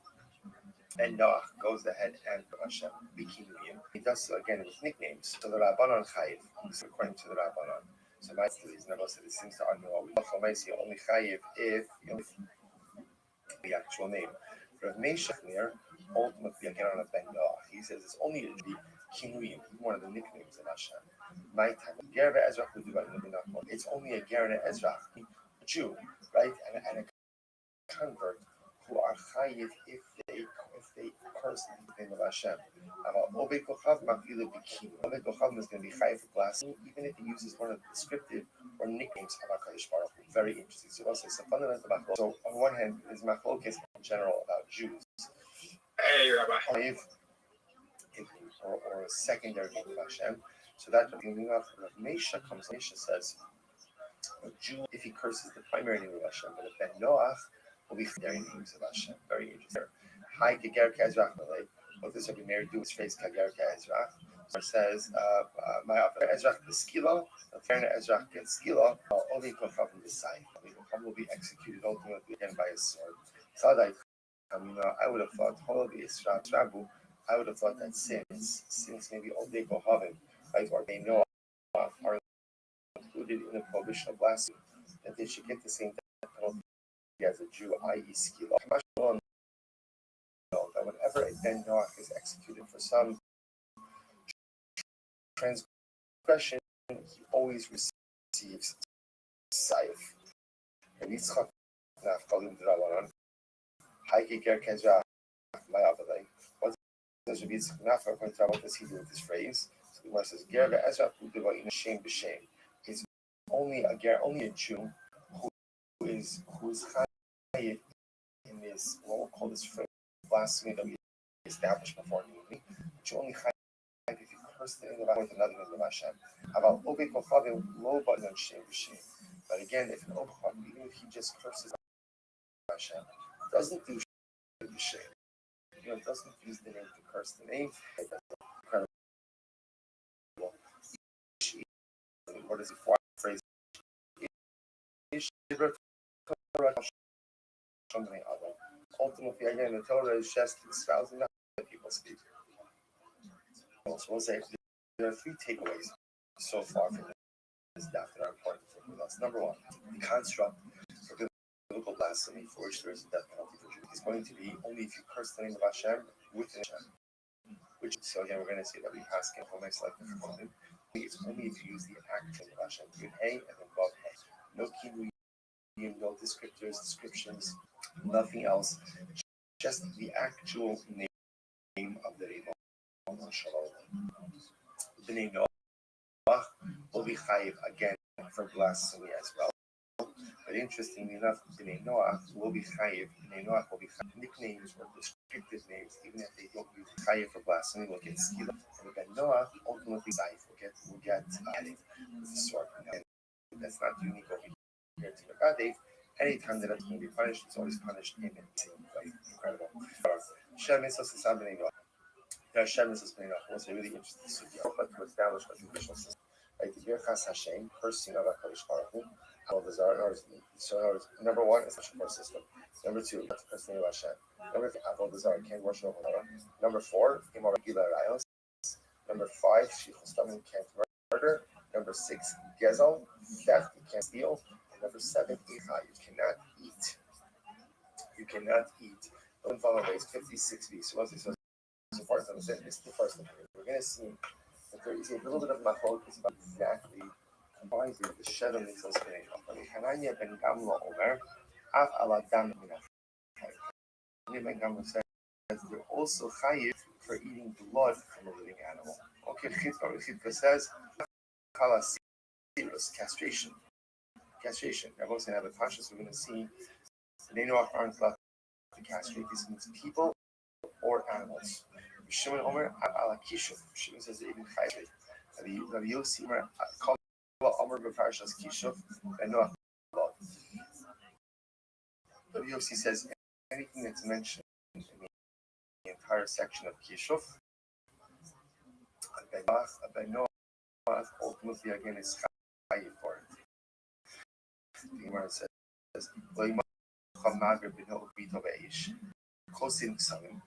and Noach goes ahead and Hashem, Bikinuim. He does so again with nicknames. So the Rabbanon Chayiv, according to the Rabbanon. So my studies never said it seems to argue always. Only Chayiv if the actual name. Rav Meisha here, ultimately again on a Ben Noach, he says it's only the Kinuim, one of the nicknames of Hashem. My time, Gerva Ezra would do it's only a Gerva Ezra, a Jew, right, and a convert who are chayiv if they curse the name of Hashem. Obed Kochav Mafila Bikim. Obed Kochav is going to be chayiv for blasphemy, even if he uses one of the descriptive or nicknames of HaKadosh Baruch Hu. Very interesting. So also it's a fundamental machlok. So on one hand, there's machlok in general about Jews. Hey, Rabbi. Or a secondary name of Hashem. So that beginning of Mesha comes. Mesha says, a Jew, if he curses the primary name of Hashem, but if Ben Noach will be secondary names of Hashem. Very interesting. Hi, Geger Kezrach Malay. What does every Mary do? His face Geger Kezrach. So it says, my Ezrach the Skila, Ferna Ezrach gets Skila, only Kocham the side. Kocham will be executed ultimately again by his sword. Sadai, I would have thought, I would have thought that since maybe Odei Kohavim, right, or they know are included in the prohibition of blasphemy, that they should get the same penalty as a Jew, i.e. Skila. That whenever a Ben Noach is executed for some transgression, he always receives saif. And Yitzchak Nafkalim Drabanan, Haike Ger Kezra, Mayavalay. What does Rabbi Yitzchak Nafka, what does he do with this phrase? So the Gemara says, Ger Ezra Udiva in a shame b'shame. It's only a Jew who is chayiv in this, what we'll call this phrase, blasphemy that we established before. But you only chayiv if you curse the name of with another name of Hashem. But again, if an Obechav, even if he just curses Hashem, doesn't do shame, doesn't use the name to curse the name, that's incredible. What is the phrase? Ultimately, again, the Torah is just espousing that people speak. So we'll say there are three takeaways so far from this daf that are important for us. Number one, the construct for biblical blasphemy for which there is a death penalty for Jews is going to be only if you curse the name of Hashem with Hashem. Which, so again, we're going to say that we ask him for next life for him. It's only if you use the action of Hashem, Yud Hey and then Vav Hey. No kibuyim, no descriptions, nothing else. Just the actual name of the name of Shalom. The name Noach will be chayiv again for blasphemy as well. But interestingly enough, the name Noach will be chayiv. The name Noach will be chayiv. Nicknames or descriptive names, even if they don't use chayiv for blasphemy, will get skila. And then Noach ultimately will get added with the sword. And that's not unique over here to Megadev. Anytime that it's going to be punished, it's always punished in the same way. Incredible. Shem is also something. Hashem is was a really interesting sugya to establish a traditional system. Like the Birchas Hashem, cursing of HaKadosh Baruch Hu, so number one, it's a support system. Number two, that's cursing of Hashem. Number three, Avodah Zarah, can't worship Avodah. Number four, Imar Gila Rayos. Number five, Shichus Damim, can't murder. Number six, Gezel, theft, you can't steal. And number seven, Icha, you cannot eat. You cannot eat. Don't follow ways 56b. So once it says so far, it's the first thing. We're going to see that there is a little bit of machlokes about exactly combining the shed of mitzvahs spinning off. I mean, Hananya ben Gamla Omer, Af ala dam minach. Hananya ben Gamla says they're also chayiv for eating blood from a living animal. Okay, Chitva says, castration. Now, we're going to have a conscious, we're going to see the Noach aren't allowed to castrate. This means people or animals. Shimon Omer ala Kishuf. Shimon says even chayiv. Rabbi Yossi Omer called Omer b'parashas Kishuf and Noach blood. Rabbi Yossi says anything that's mentioned in the entire section of Kishuf, Ben Noach ultimately again is chayiv for it. The Gemara says, Kosin Samim,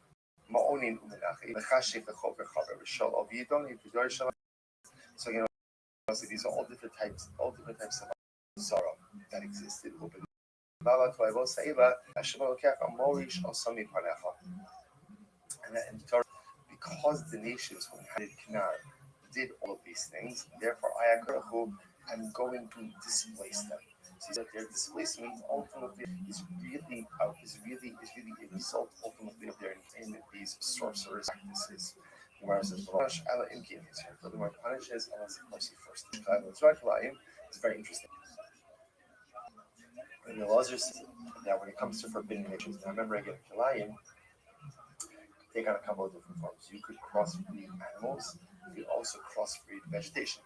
Ma'onin Umenachi, Mechashif Chover Chaver, Shal Ovidon, Yidor Shalom. So these are all different types of sorrow that existed. And because the nations who inhabited Canaan did all of these things, therefore I'm going to displace them. So that their displacement ultimately is really a result ultimately of their in these sorcerers' practices. The Gemara says, furthermore, punishes unless of course he first. It's very interesting. And the laws says that when it comes to forbidden nations, now remember again, Kilayim take on a couple of different forms. You could crossbreed animals, We also crossbreed vegetation,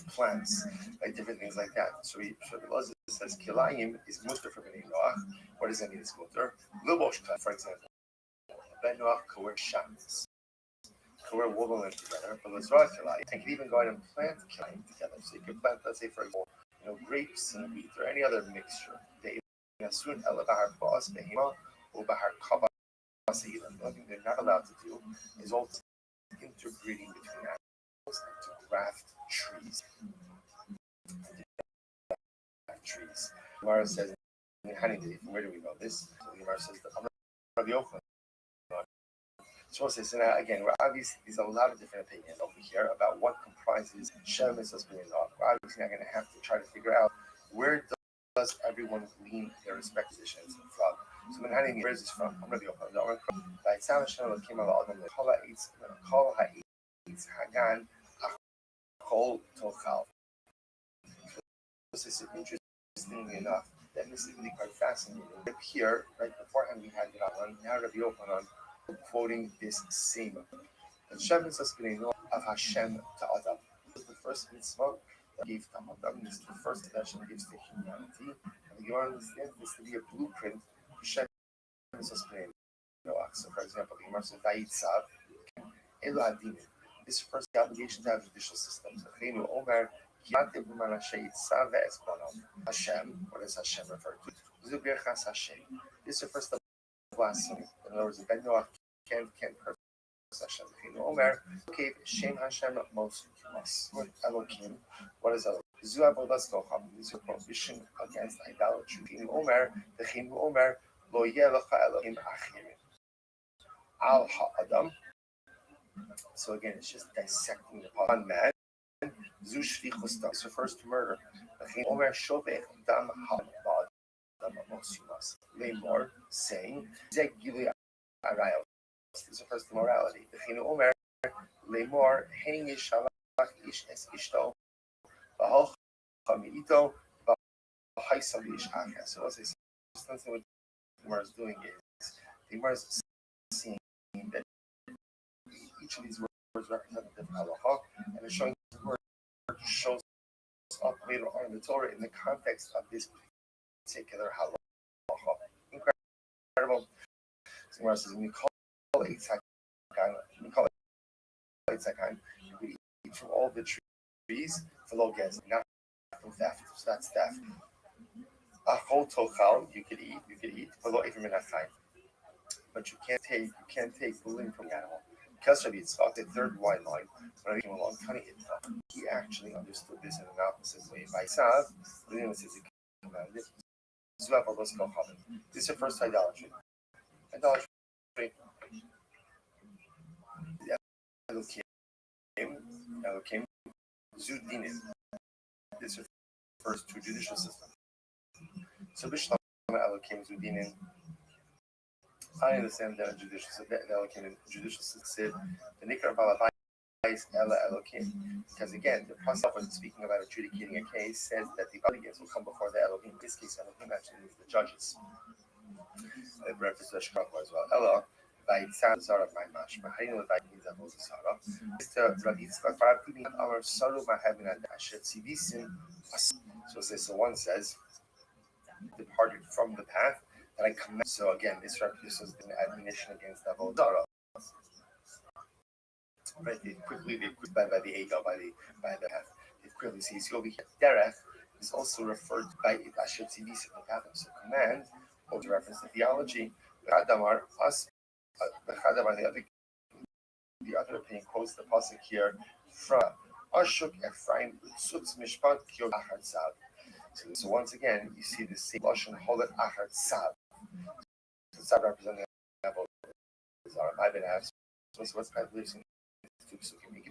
plants, like different things like that. So the law says kilayim is mutter for bnei Noach. What does that mean? It's mutter. Lubosh, for example, ben Noach coer shams. Coer woven together, but let's draw kilayim. And can even go out and plant kilayim together. So you can plant, let's say, for example, grapes and wheat or any other mixture. They soon elabahar ba'as behema or bahar kaba. The only thing they're not allowed to do is also interbreeding between animals and to graft trees. Gemara says, where do we know this? So the Gemara says, Rabbi Yochanan. So now again, we're obviously there's a lot of different opinions over here about what comprises Shem and Sasbin. We're obviously not going to have to try to figure out where does everyone lean their respective positions from. So where is this from? I'm Rabbi Yochanan. Hagan Achol Tochal. This is interestingly enough, that this is really quite fascinating. Here, right beforehand, we had it on. Now Rabbi Yochanan quoting this same. The Shem is of Hashem to Adam. This is the first mitzvah that gave to Adam. This is the first that Hashem gives to humanity. And you understand this to be a blueprint for Shem is So, for example, the Gemara says, Vayitzav, Elo Adin. This refers to the obligation to have judicial systems. Omer, Hashem, what does Hashem refer to? Hashem. This refers to blasphemy. In other words, Ben Noach can't curse Hashem. Omer, okay, Shem Hashem most Elohim. What is Elohim? This is a prohibition against idolatry. Omer, the Chin Omer, Lo Yelecha Elohim Achirim. Al Ha'adam. So again, it's just dissecting the one man. This refers to murder. Omer Shovech Dam Ha'adam Mosimas. Lemor, saying, Zeg Gili Arayos. This refers to morality. Omer Lemor Hein Yishalach Ish Es Ishto Bahal Chamiito Bahaisam Ish Acha. So what's this? What the Gemara is doing is the Gemara is seeing that each of these words represent a different halacha, and it's showing this word shows up later on in the Torah in the context of this particular halacha. Incredible. So Gemara says, when we call it Eitzakan, we eat from all the trees for low gas, not from theft. So that's theft. Achol tochal, you could eat for low even minachai. But you can't take the limb from the animal. Because Rabbi Yitzchak, the third white line, when I came along, he actually understood this in an opposite way. By Sav, the name says he commanded. This refers to idolatry. Idolatry. Elohim, Zudinim. This refers to judicial system. So Bishlam Elohim Zudinim. I understand that judicial system, the Nikar Balabais Ella Elohim, because again, the process when speaking about adjudicating a case says that the litigants will come before the Elohim. In this case, Elohim actually means the judges. The breakfast as well. Ella, by Zara of my mashma. How do you know what that means? That was Zara. Mr. Raditz, our sorrow my heaven and Ashet Sivisim. So one says, departed from the path. And I command. So again, this represents an admonition against Avodah. Right? They quickly by the Egel, by the path. They quickly see. So over here, Derech is also referred by it Asher Tzivis in the path. So command, or to reference the theology. Adamar us, the other opinion quotes the pasuk here from Ashuk Ephraim Tzutz Mishpat Kiyod Achar Tzav. So once again, you see the same lashon Holet Achar Tzav. Tzav representing Avodah Zarah. I've been asked, what's my beliefs in two psukim? It's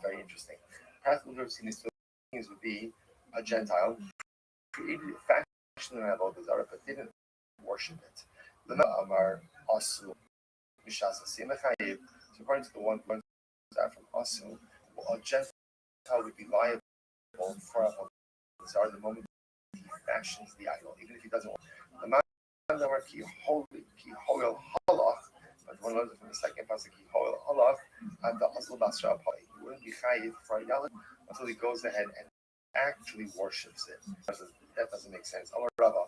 very interesting. Perhaps we've never seen these two things would be a Gentile created fashioned in Avodah Zarah but didn't worship it. Amar Asu Mishasa Simachayev. So according to the one that from Asu, a Gentile would be liable for Avodah Zarah the moment he fashions the idol, even if he doesn't want the man ki holy halach, but one learns it from the second pasuk. Olaf and the Asl Basra Pai. He wouldn't be chayiv for Yalin until he goes ahead and actually worships it. That doesn't make sense. Allah Rava.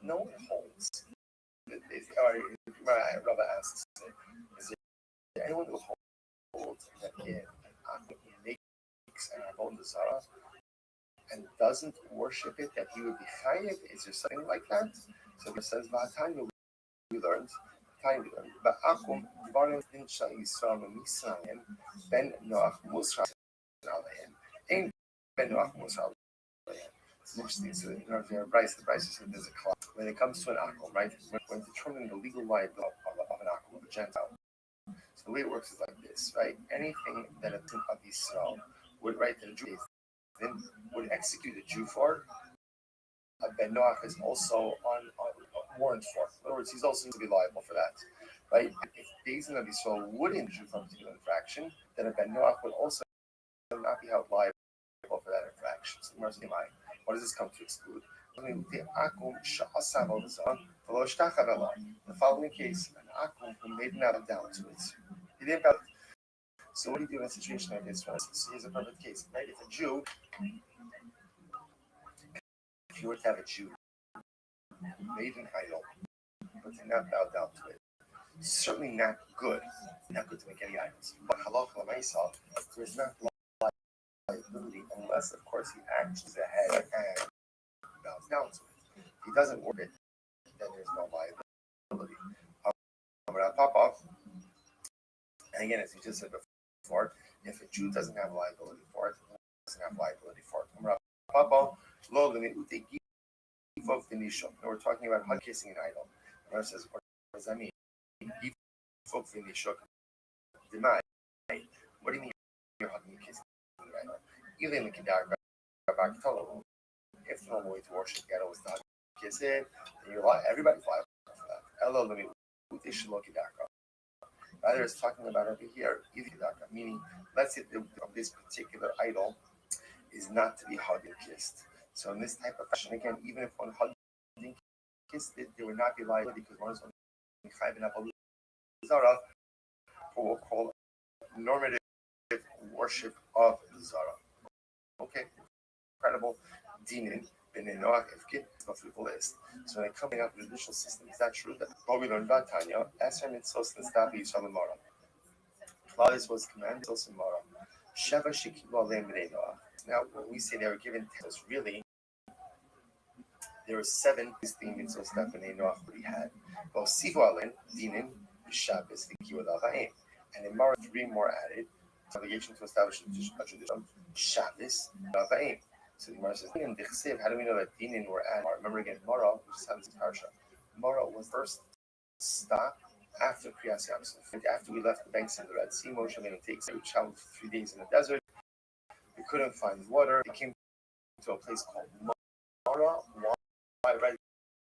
No one holds. Rava asks, is there anyone who holds that makes an Avon Zara and doesn't worship it, that he would be chayiv? Is there something like that? So it says, V'atanya we learned, V'akum dvarim din shal Yisrael Misraim ben Noach Musra Aleim ein ben Noach Musra Aleim. It's interesting. So in our Bryce, the Bryce said there's a clause when it comes to an akum, right? When determining the legal liability of an akum, of a Gentile. So the way it works is like this, right? Anything that a tin of Yisrael would write that a Jew then would execute a Jew for, a Ben Noach is also on warrant for. In other words, he's also to be liable for that, right? If Beis Din of Yisrael would injure from a particular infraction, then a Ben Noach would also not be held liable for that infraction. So what does this come to exclude? The following case, an akum who made an out down to it. He didn't bow. So what do you do in a situation like this? So here's a perfect case, right? If a Jew, if you were to have a Jew who made an idol, but did not bow down to it, certainly not good to make any idols. But halacha l'maisa, there is not liability unless, of course, he acts ahead and bows down to it. If he doesn't work it, then there's no liability. And again, as you just said before, if a Jew doesn't have liability for it, doesn't have liability for it. We're talking about hug kissing an idol. And says, what does that mean? What do you mean you're hugging and kissing an idol? If the normal way to worship the idol was to hug and kiss it, then everybody's liable for that. Rather, it's talking about over here, meaning, let's say this particular idol is not to be hugged and kissed. So in this type of fashion, again, even if one hugged and kissed it, there would not be liability because one is only chayv and zara for what we'll call normative worship of the zara. Okay, incredible. Dinin ben Noach Efkin. Let's go through the list. So when coming up with the initial system, is that true? That what we learned about Tanya, Esher mitzvos l'stavi shalom mara. Claudius was commanded to mara. Sheva shekibu aleim b'nei Noach. Now, when we say they were given 10, really, there were 7 distinct mitzvos that b'nei Noach already had. V'osifu aleim dinin b'shabbos v'kibbud avayim. And in Mara, 3 more added. Obligation to establish a tradition, Shabbos, Avayim. So the Gemara says, how do we know that Dinin were added? Remember again, Mara, which is Ham's Parsha. Mara was first stop after Kriyas Yamsuf. After we left the banks of the Red Sea, Moshe Rabbeinu takes we traveled for 3 days in the desert. We couldn't find water. We came to a place called Mara.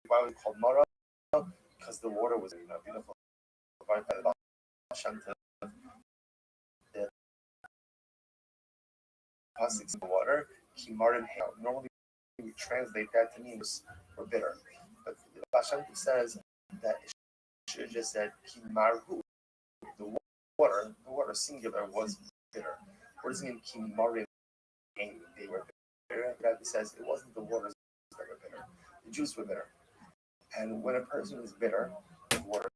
Why was it called Mara? Because the water was beautiful. Right by the Pasuk of water, kimarim hail. Normally we translate that to mean we're bitter, but the Bashanti says that it should have just said kimarhu. The water singular was bitter. What does it mean kimarim? They were bitter. Rabbi says it wasn't the waters that were bitter. The Jews were bitter, and when a person is bitter, the water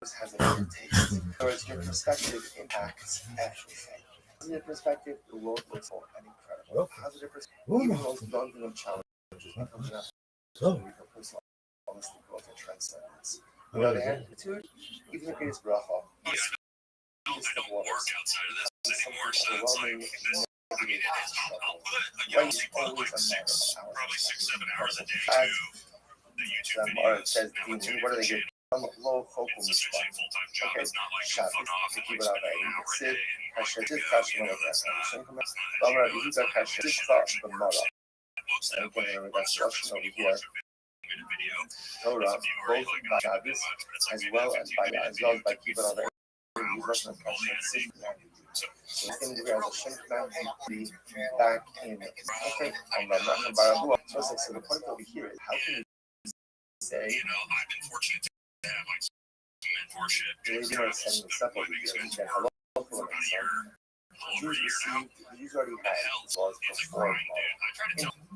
has a bitter taste. In other words, your perspective impacts everything. Positive perspective, the world looks all and incredible. Positive perspective, even the most daunting of challenges becomes enough for personal holistic growth and transcendence. On the other hand, attitude, even the greatest bracha, I don't work outside of this anymore, so it's like this. I mean, it is. I'll put like 7 hours a day to the YouTube videos and with 2 different channels. It's essentially a full-time job. It's not like a fun off and like spending an hour a day and working out. That's not as actually works. It looks that way on surface when you watch a video. Torah, both by Shabbos as well as by kibbutz. So I think we have a Shankman back in okay, on the National Barabua. So the point over here is how can you say I've been fortunate to have like some mentorship. Maybe not setting this up over here. We can hello for Jews received, Jews already had laws before.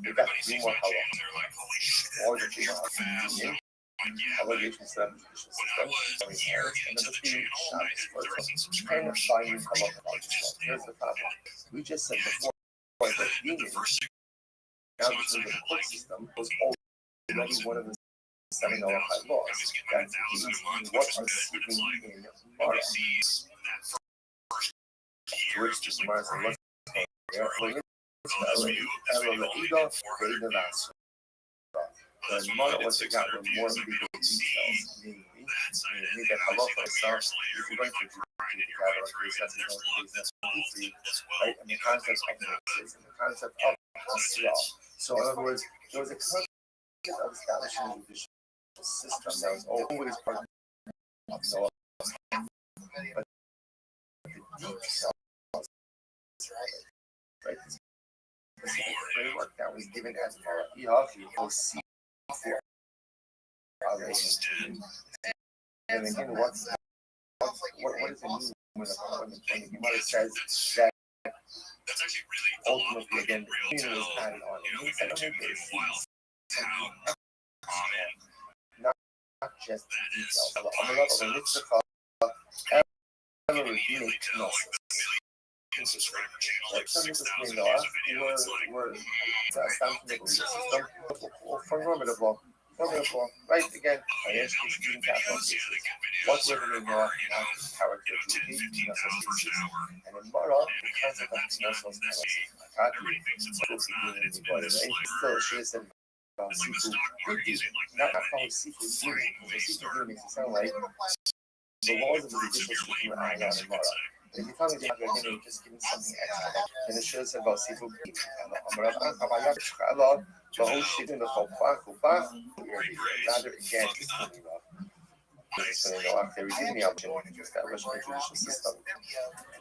They got three more halal. Or the three more allegations that and number three, Shabbos for kind of finding halal. Here's the problem. We just said before that union, now because of the court system, was already one of the 7 halacha laws. That's what are seeking in Mara. Which just reminds me, let's the Mara was the guy with more legal details, namely that halacha itself, if you're going to do right, and the concept of mixes, and the concept of hasra. So in other words, there was a concept of establishing a judicial system that was always part of Noah. But the details, right, this specific framework that was given as Mara'iha was C4. And again, what does it mean when the Gemara says that ultimately again the union was added on? It means that not just the details. Like some of the were formidable. Right again, financial student capital cases. What's living in Noah and character to and in Mara, the concept of commercial is still she is seafood not calling seafood gaming, because seafood gaming makes it sound like the laws of the judicial system are added on in Mara. If you tell me they have your just giving something extra, then it shows about seafood gaming. The whole shit in the rather again, they were given the opportunity to establish a judicial system.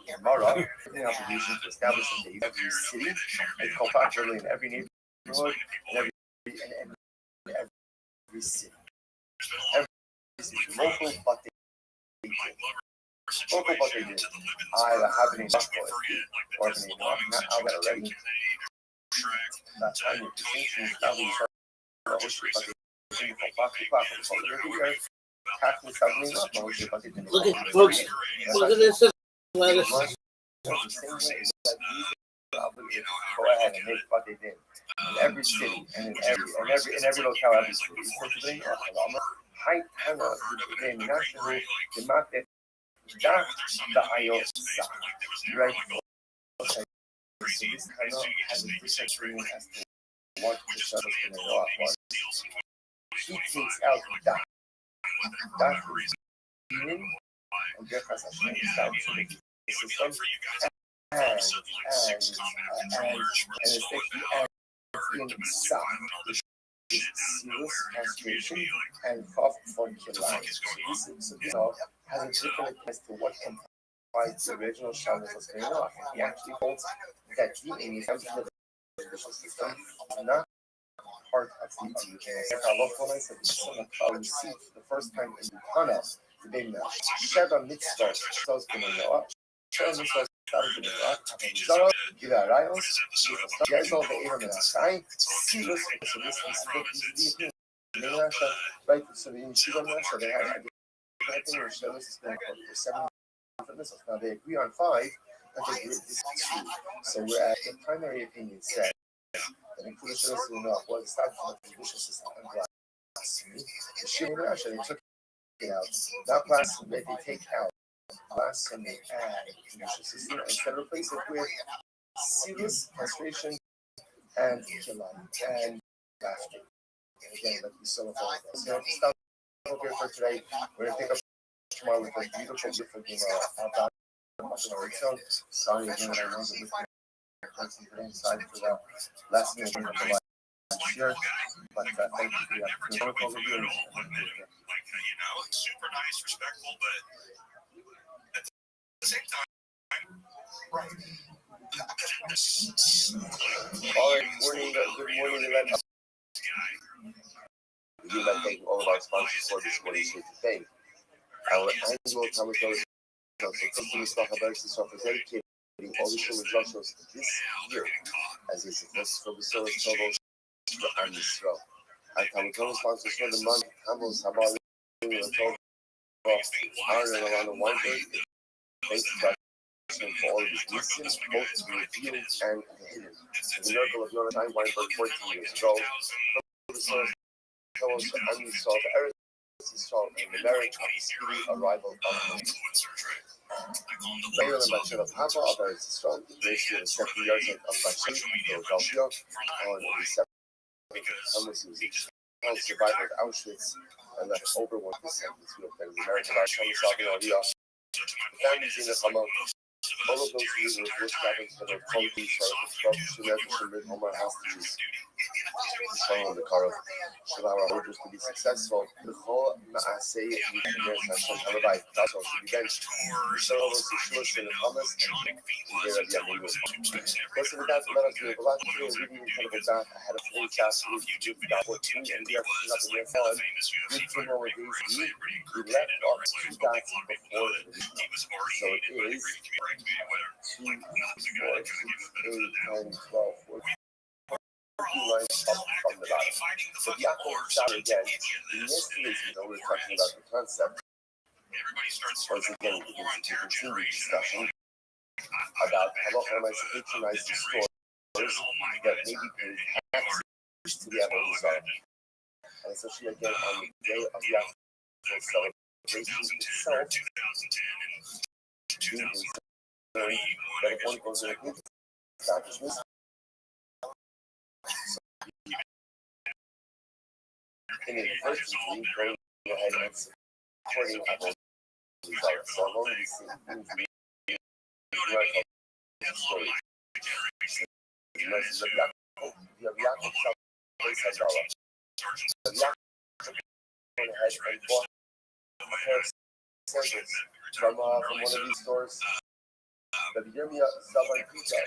And Mara, given the obligation to establish it in every city, and Kopak really in every neighborhood, and every city. Every city, local, but they did. Local, but they did. Either happening or happening not out already. That's why the distinction is how we start Look at folks. Look at this lettuce. Go ahead and make what they did in every city and in every locale, every city. High Tana, the national, the market, the IOS, right? Okay. So this kind of has a different meaning as to what the shuttle is going to go was. He takes out that meaning of the Hashem establishing the system and it's inside which is serious castration and cough for killing. So this has a different as to what comprises the original Shabbos was going on. He actually holds that meaning is the judicial system not part of the received for the first time in the Tana, the Bema. Sheva mitzvah, so it's going to know up. Sheva mitzvah, Gila Rayos, Gezel, the Aram and Asai, Sivas, so this is right, so the Yeshiva Nasha, they had I think it shows for 7 missiles. Now they agree on 5, but they agree this 2. So we're at the primary opinion said that including Shadow's was established in the judicial system and blasphemy. The Shiva Nasha, they took it out. Not blasphemy, they take out blasphemy and judicial system and replace it with serious castration and killing and laughter. And again, like we saw with all of us. So stop here for today. We're going to pick up tomorrow with a beautiful game of sorry again that I wasn't with you person today inside for the last minute of the last year. But thank you for the opportunity. Super nice, respectful, but at the same time, All right, good morning, everyone. We would like to thank all of our sponsors for this morning's here today. Our annual Comic Con Customer Stock Habersis offers dedicated all the show results this year, as is the first for the service troubles on this show. Our Comic Con sponsors for the month, Campbell's Habari, Iron and Alana Weinberg. Thanks to for all of his recent, both revealed and hidden. The miracle of Jonah Time Weinberg 14 years ago. For the source, Cohen's unsolved errors solved in America, speedy arrival of Mayor and Bachelor Papa of Arizona, ratio of 70 yards of Bachelor, Philadelphia, on the 7th survivor of Auschwitz, and left over 1% of the American Bachelor Saudi families in the summer. All of those users were traveling for their country, so American Homer hostages. On the car of Shalala orders to be successful. The whole Maaseh International Halabai Tasso should be benched. So over the Shush and the Thomas and here at the end of the Plus, with that, let us do a lot of reading incredible that ahead of 3 classes with the 14 and we are up in their fun. Good to know what these do. We left off 2 dots before so it is 2, 4, 6, 8, 10, 12, 14. Lines up from the bottom. So the apple started again. In yesterday's video, we were talking about the concept. Once again, we can continue the discussion about how organized patronized the stores that maybe paid taxes to the apple design. And especially again on the day of the apple celebration itself, being concerned that if one goes in a good establishment, in the first week, going ahead and supporting Apple results. So I'm only seeing things story. You have Yaakov place $10. Yaakov went ahead and bought a pair of sandals from one of these stores. The Yirmiyah Zavan Pizza,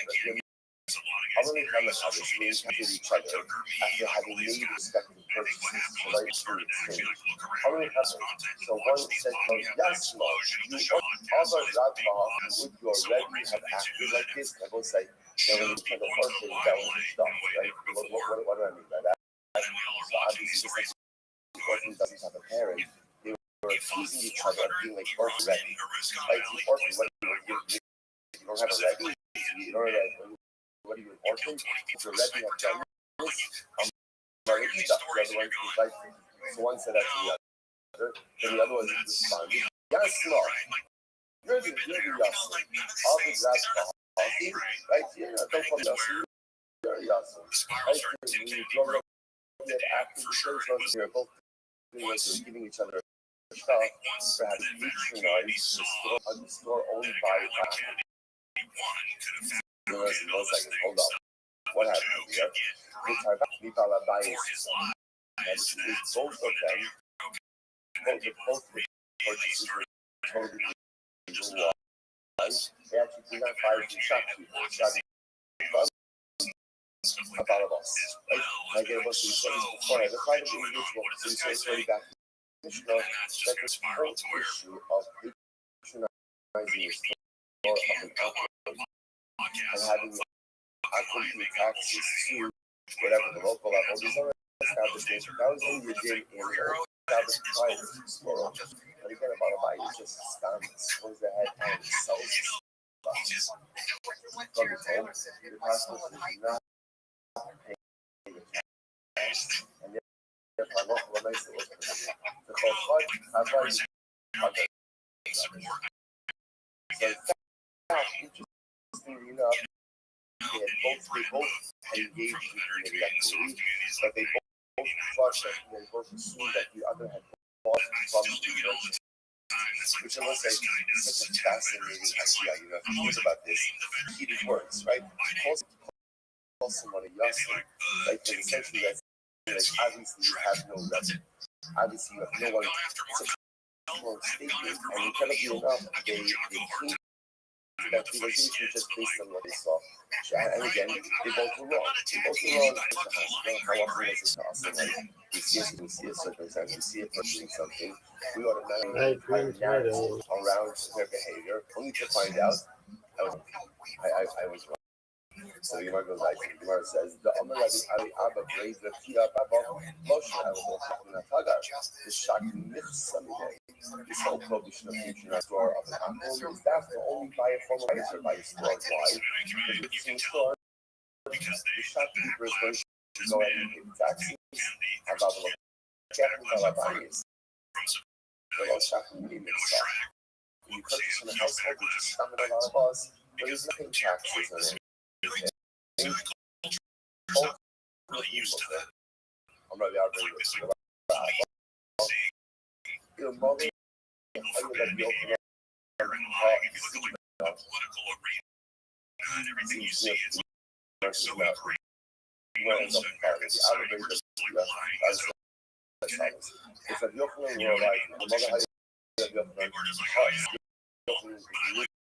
how many times have they communicated each other after having made respective purchases for right food exchange? How many times? So one said, yes, Lord, you other Radha would you already have acted like this? And I both say, no, when you kind of orphan, that was the stuff, right? What do I mean by that? So obviously, just like orphan doesn't have a parent, they were accusing each other of being like orphan ready. Like, orphan, what do you don't have a ready? You don't have a what do you orphan? If you're ready, I've done this. I'm ready to eat that. The other one was like, so one said that to the other, then the other one responded, yes, Lord. You're the Yassin. All the grass coffee, right? Yeah, don't call me Yassin. You're Yassin. Right? You grow up after the church, you're both giving each other stuff for having patronized the store owned by one second, hold up. What happened here? We thought that by and both of them, both purchases were totally legal. They actually did not fire from shopkeepers. About of us, right? I get a bunch of studies before I find an individual who says way back that this whole issue of patronizing the store of an alcohol and having equity taxes to whatever the local level. These are establishments. That was when you did in established private store. But again, about a buy is just astounding. Goes ahead and sells stuff. From the home, the hospital is not paying the tax. And yet, my local nice it was the call fudge, have rights. So, in fact, interestingly enough, they both had engaged in committed activity, but they both thought that they both assumed that the other had bought from the merchant. Which I will say is such a fascinating idea. You know, if you think about this, repeated words, right? Call someone a yassin, like essentially that's like obviously you have no record. Obviously you have no one. It's a strong statement, and incredibly enough, they came that realization just based on what they saw. And again, they both were wrong. They both were wrong. How often is it awesome? Like, we see a circumstance, we see a person doing something, we automatically find narrative around their behavior, only to find out I was wrong. So the Gemara goes like, the Gemara says, the Amar Rabbi Ali Abba Grave the Pia Baba Moshe Alabah Tagar, the Shak Nichsamide. This whole prohibition of future a store of an apple is therefore only by a formal right or by a store. Why? Because it's in a store, because the shopkeeper is going to go ahead and pay the taxes, have a little check and Balabais. They all shop in the stock. You purchase from a household, which is standard of our laws, but there's nothing taxes on it. Really used to that. I'm not the political arena and everything you see is so great. If a Yochanan were alive, the mother had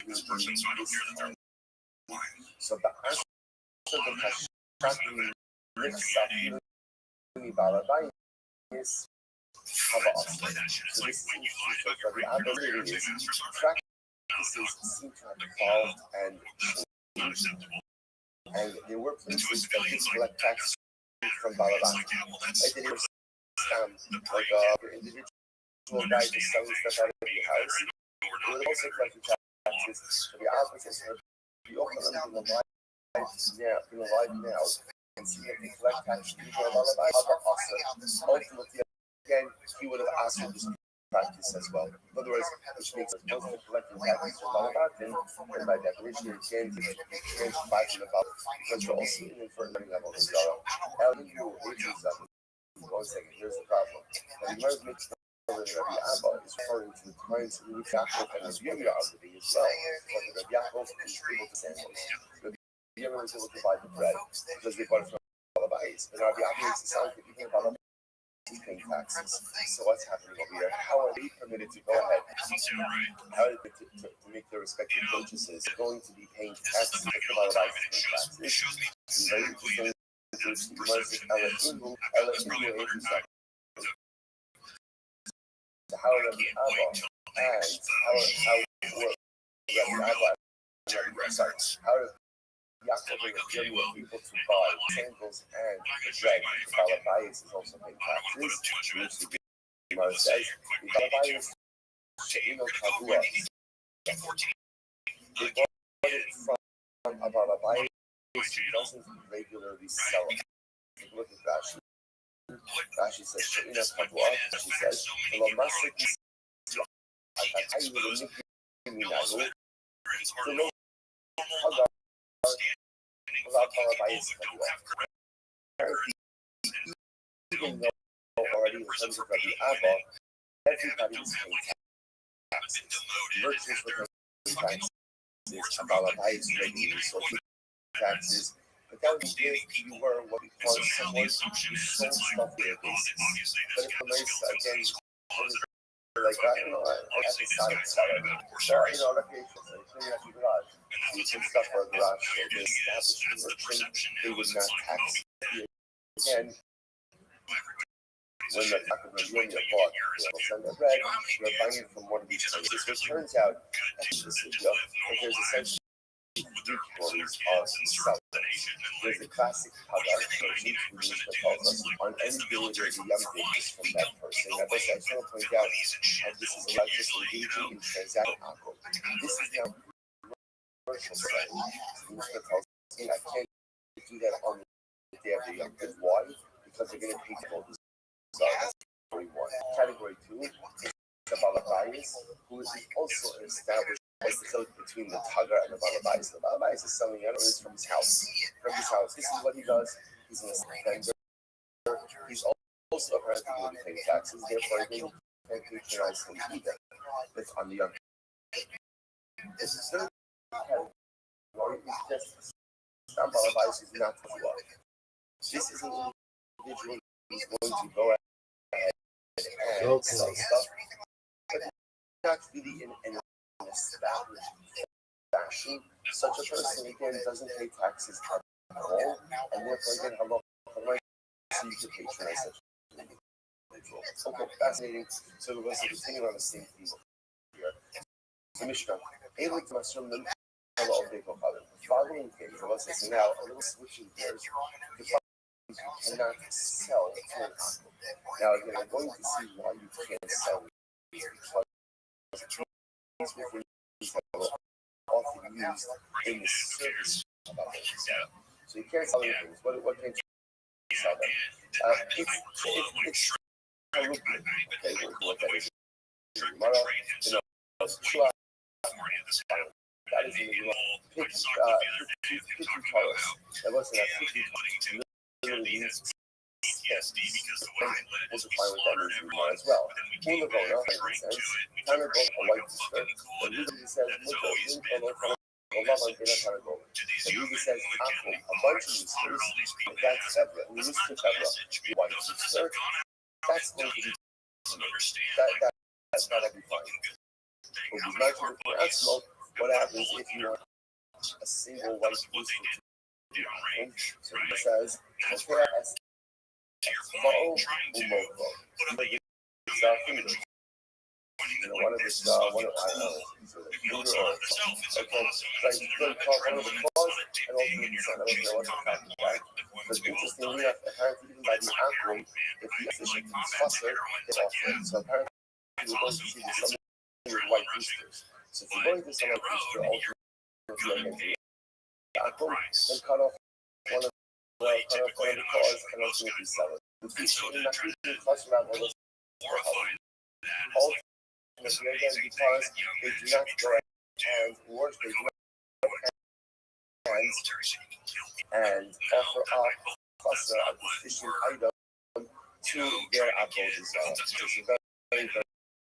this person, so I don't hear that they're lying. So the answer to the question is play that shit. It's like when you lie about your practices seem to have evolved and unacceptable. And there were places that could collect taxes from Balaban. Like they didn't scam, like individual guys just selling stuff out of your house. They would also collect taxes for the opposites of the Yochanan in the life now. And see if they collect taxes from Balaban. Ultimately, again, he would have asked for this practice as well. In other words, which makes it most of collecting taxes from Balabatin, and by definition, you can't fight about because you're also inadvertently level as well. One second, here's the problem. The Gemara makes Rabbi Abba is referring to the times in which Yaakov and Rabbi Yirmiyah are living as well. But Rabbi Yaakov is able to stand on this. Rabbi Yirmiyah was able to buy the bread because they bought it from Balabais. But Rabbi Abba makes it sound like even Balabais paying taxes. So what's happening over here? How are they permitted to go ahead? How are they to make their respective purchases? They're going to be paying taxes if the Balabais pay taxes. Very interesting. How Rabbi Abba and how Yaakov and Rabbi were able to buy sandals and the bread. The Balabais is also paying taxes. Which the Gemara says the Balabais She'ino Kavua. They bought it from a Balabais who doesn't regularly sell it. Look at Rashi. Rashi says She'ino Kavua. She says even though already in terms of Rabbi Abba, everybody is paying taxes. Merchants were paying taxes. Balabais regularly social taxes. But that would be if you were what we call someone who sold stuff on a basis. But if a nice, again, like that, I have to sell it. So, locations, like cleaning up your garage. You can stuff for a garage, so they establish a merchant, they would not tax you. Again, when the Academia bought the bread, you're buying it from one of these places. It turns out that there's essentially three categories of sellers. There's the classic Hagar merchant who tells us on any day there's a young business from that person. Now, I just want to point out how this is about just engaging in transaction alcohol. This is now commercial side. Mishnah tells me I can't do that on the day of the young business. Why? Because they're going to pay for this. So that's category one. Category two is the Balabais, who is also an established between the Tagar and the Balabais. The Balabais is selling animals from his house. This is what he does. He's an vendor. He's also apparently going to be paying taxes. Therefore, he can't patronize him either. That's on the young. This is the category. Balabais is not the law. This is an individual who's going to go ahead and sell stuff, but not really in an established fashion, such a person again doesn't pay taxes at all, and therefore again Allah so you can patronize such an individual. Okay, fascinating. So we're going to continue on the same theme here. The Mishnah. The following things, let's say now a little switching gears. The following things you cannot sell to an animal. Now again, I'm going to see why you can't sell these because these were things that were often used in the service of others. So you can't sell anything. What can't you sell them? It's okay, what that is. Tomorrow, that is in the Taurus. That wasn't a literally means we'll define what that means tomorrow as well. Ulavona, in a sense, kind of both a white skirt. The Luga says, the Luga says, a bunch of these things, that's separate. We used to cover white skirt. That's going to be that's not every fine. What happens if you want a single white piece to home? So it says, one of this, one of, I don't know, finger or, okay, so you could call one of the claws and ultimately son. I don't know what the fact is that. But interestingly enough, apparently even by the Akron, if the physician can fusser, it's often. So apparently we're going to see this something with white roosters. So if you're going to some white rooster, ultimately the Akron, then cut off one of the claws and ultimately sell it. The fish in the flush around all those ultimately again because they do not go and work, they do not hands and offer up cluster of the fishing item to their avodah. Which is a very,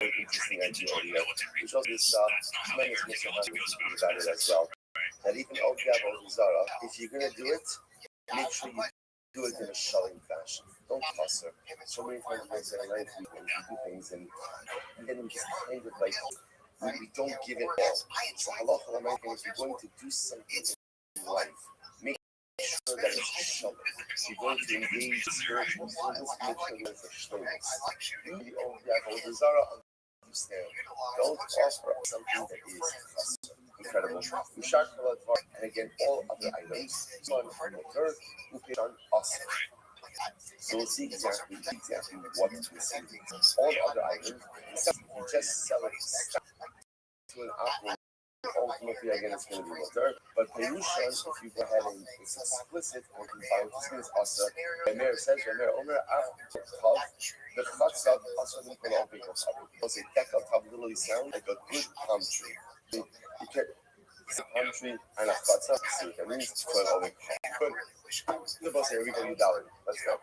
very interesting idea here. Which also is tremendous misunderstanding about it as well. That even of the avodah, if you're going to do it, make sure you do it in a showing fashion. Don't cluster. So many times we say, I do things and then we just kind of like we don't give it all. So halacha l'makom, if you're going to do something in life, make sure that it's showing. If you're going to engage spiritual service, make sure there's a showing. You the avodah zarah, understand. Don't offer something that is incredible. And again, all other items, on motor, on awesome. So we'll see exactly what is missing. All other items, you just sell it to an opera. Ultimately, again, it's going to be motor. But Perushan, if you go ahead and it's explicit, and you find this means also, Remer says, Omer Tav, the Chatzav, also the Kolom Big Tav. Because a Tekal Tav literally sounds like a good palm tree. You can a palm tree and a Chatzav, so that means it's going to good. The boss here, we can do dollar. Let's go.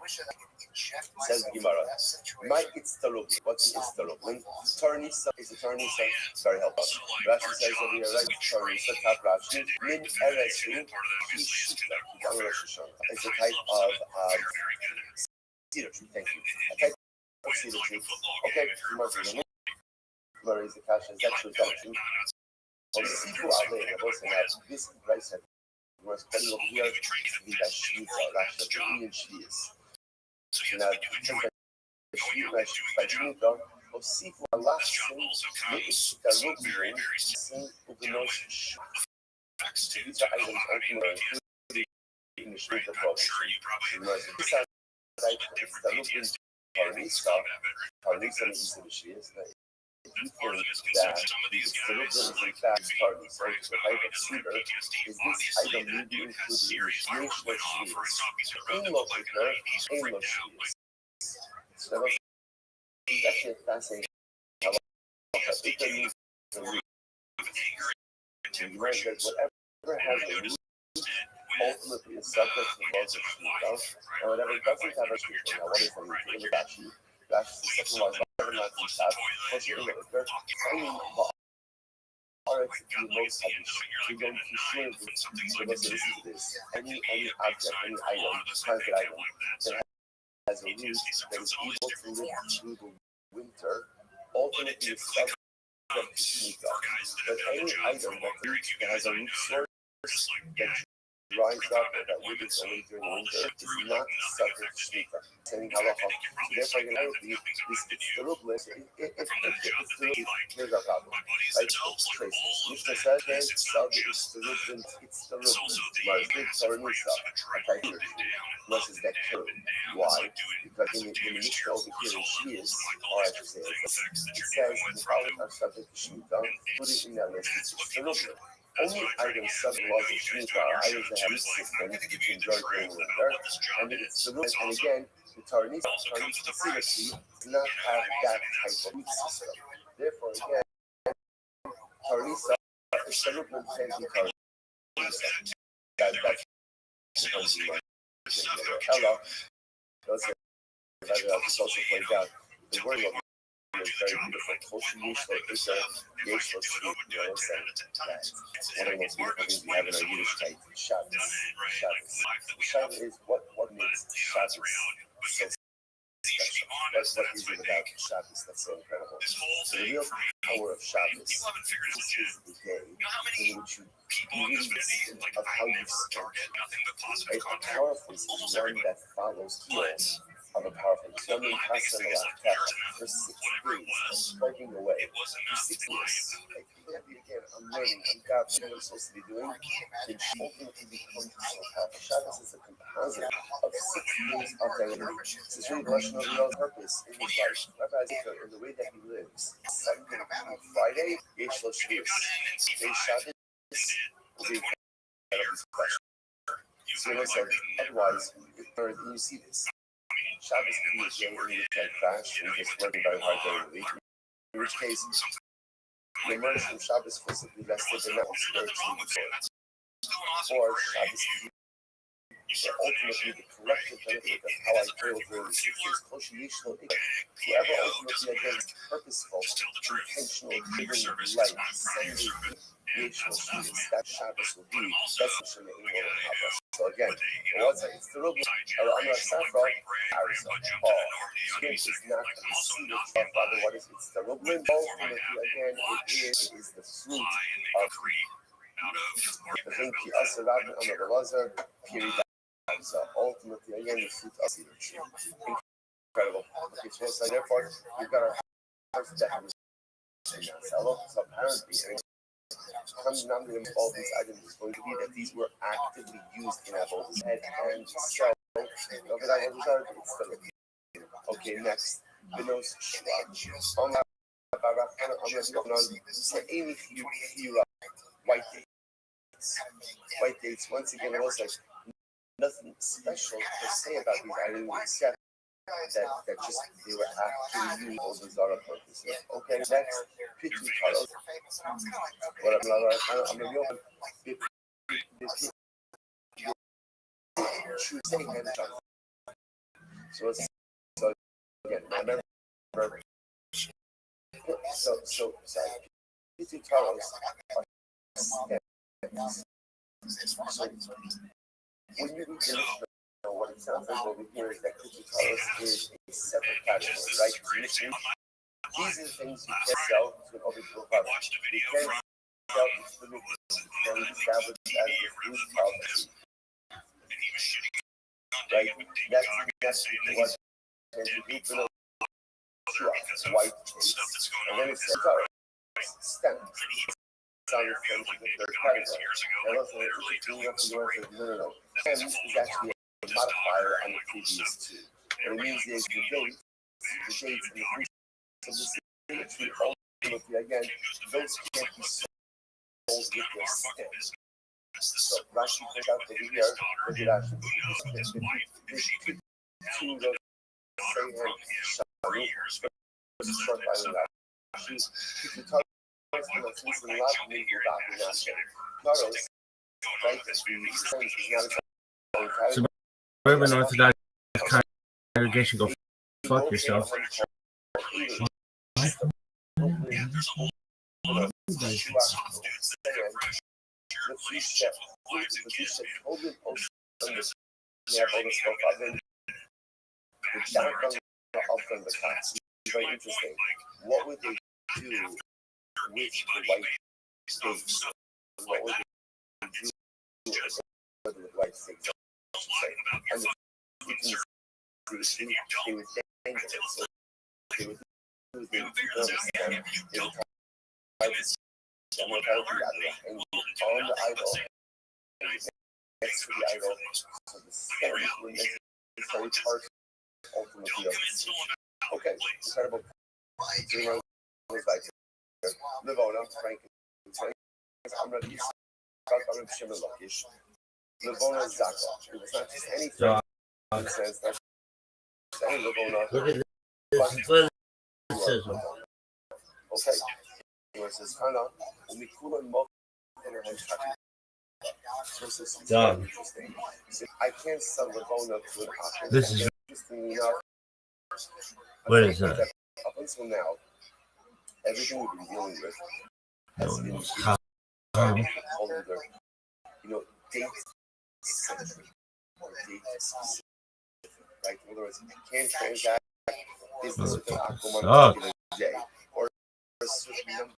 Says Gemara. My Itztalub. What's Itztalub? Tarnisa is a Tarnisa. Very helpful. Rashi says over here, right? Tarnisa, top Rashi. Min Eresu. It's a type of cedar tree. Thank you. A type of cedar tree. Okay. Gemara is the Kasha. Is actually function. Sifu Ale. This rice had was cutting over here to be that sheet Rashi of the Indian Shvius. So now, Shvi Rashi by Shmita, Osifu Allah Sin, Mikitarubi, Sin Ubinosh. These are items ultimately included in the Shmita program. This sounds like Tarubi Parnisa, Parnisa is the Shvius. You think that these celebrities in fact are the type of cedar is this item will be included in the English so that's actually a fascinating whatever has a root ultimately is subject to the laws of Shmita, and whatever doesn't have a root. Now what is the root? Rashi is the second one. Not to you don't should so this is this. Any object, any item, private item that has a root that is able to live through the winter, ultimately is subject Kashmika. But any item that has a root source that dries up or that withers away during winter is not subject to Shmita. Saying halacha. Therefore, generically, it's the rublis. If it's the here's our problem. Right? Trace this. Mishnah says, okay, sub it's the rublin, it's the rublin. Marzlik Taranisa. Okay, unless it's that true. Why? Because in the Mishnah over here in Shvius, or I should say, it says the following are subject to Shmita. Put it in that list. It's the rublin. Only items subject laws of Shmita are items that have a system to enjoy during winter, and it's the rules. And again, the Taranisa specifically does not have that type of root system. Therefore, again, Taranisa is the rules and the Taranisa. That's supposed to be like Ella. Those are also played out. The word of is very beautiful. Toshin Yishlo is a Yishlo Shmita. You know what I'm saying? One of the most beautiful things we have in our Yiddish type, Shabbos. Shabbos is what makes Shabbos so special. What is it about Shabbos that's so incredible? So the real power of Shabbos is the day in which you really think of how you start. A powerful is one that follows heels of a powerful. Someone passed on the left for 6 days and striking away for 6 years. Again, I'm learning, I'm God, what I'm supposed to be doing, can ultimately become so powerful. Shabbos is a composite of 6 days of daily. This is really the Russian overall purpose in his life. Rabbi Zikr, in the way that he lives. Sunday, Friday, Yesh Lo Shabbos. Day Shabbos will be question. So you said, otherwise, you see this. Shabbos can be a day when you can crash and just working very hard during the week. In which case, the emerge from Shabbos physically rested and not spiritually before. Or Shabbos can be ultimately the collective benefit of how I feel during the 6 days. Whoever ultimately again is purposeful, intentional, giving life, sending that Shabbos will be. That's the Shema Ingo will help us. So again, what's it? It's the Ruble. I'm not Safra. Paul. This is not the seed of Father. What is it? It's the Ruble. Ultimately, again, it is the fruit of the thing. Ki Asarab and the Lazar. Period. So ultimately, again, the fruit of the tree. Incredible. Okay, so therefore, we've got our house that was so apparently. Comes down to all these items is going to be that these were actively used in Avoda's head and so okay, next. Benos white dates. White dates, once again, it was like nothing special per se about these items except that just they were actually used for bizarre purposes. Okay, next, Pitu Taros. What I'm going to so again, remember, so Pitu Taros when you read the what it sounds like over here is that Pitu Taros is a separate category, right? These are the things you can't sell to an other product. You can't sell to the and established as the fruit of the tree. Right? That's what and you white taste. And then it says stem. Sound stems is the third category. And also, no. Stem is actually a modifier on the previous two. What it means is the dates and the fruit of the tree ultimately, again, those can't be sold with their stems. So Rashi points out over here, look at Rashi. Two of Sharu, short by the Rashi. If you talk about the lot of legal documentation, Taros, right, this is not a so Urban Orthodox congregation, go fuck yourself. Very interesting. What would they do with the white states. What would they do with the white states? And the they would thank them. So they would do they would them. They would try to someone try to do that. And on the idol, next to the idol, so the stem would necessarily part ultimately of the sea. Okay, incredible. Zero goes back to Livona, Frank, I'm going to use Shimmerlockish. Livona Zaka. It was not just any Frank in the sense that any Livona. Look at this athleticism. Okay. It says, Hana, Umikula Mok and her head tracking. Dog. So I can't sell Livona to an option. This is. Interestingly enough, What is that? Up until now, everything we've been dealing with has been date centric or date specific. Right? In other words, you can't transact business with an Aquaman on a particular day or a certain number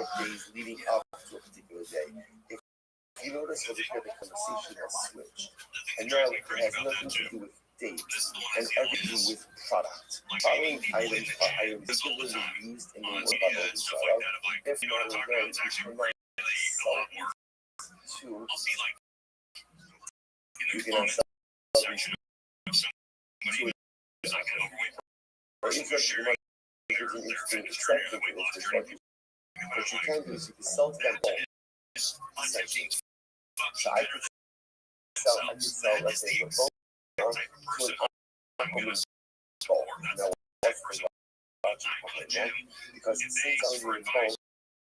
of days leading up to a particular day. If you notice over here, the conversation has switched, and now it has nothing to do with dates and everything with product. Following items are items regularly used in the world of Israel. If not, then we cannot sell to. You cannot sell these to. Or interesting, there's an interesting exception to this. What you can do is you can sell to them all. So I could sell, let's say, the phone. To an uncommon goal. Now, that's the logic behind that. Because since I was in the phone,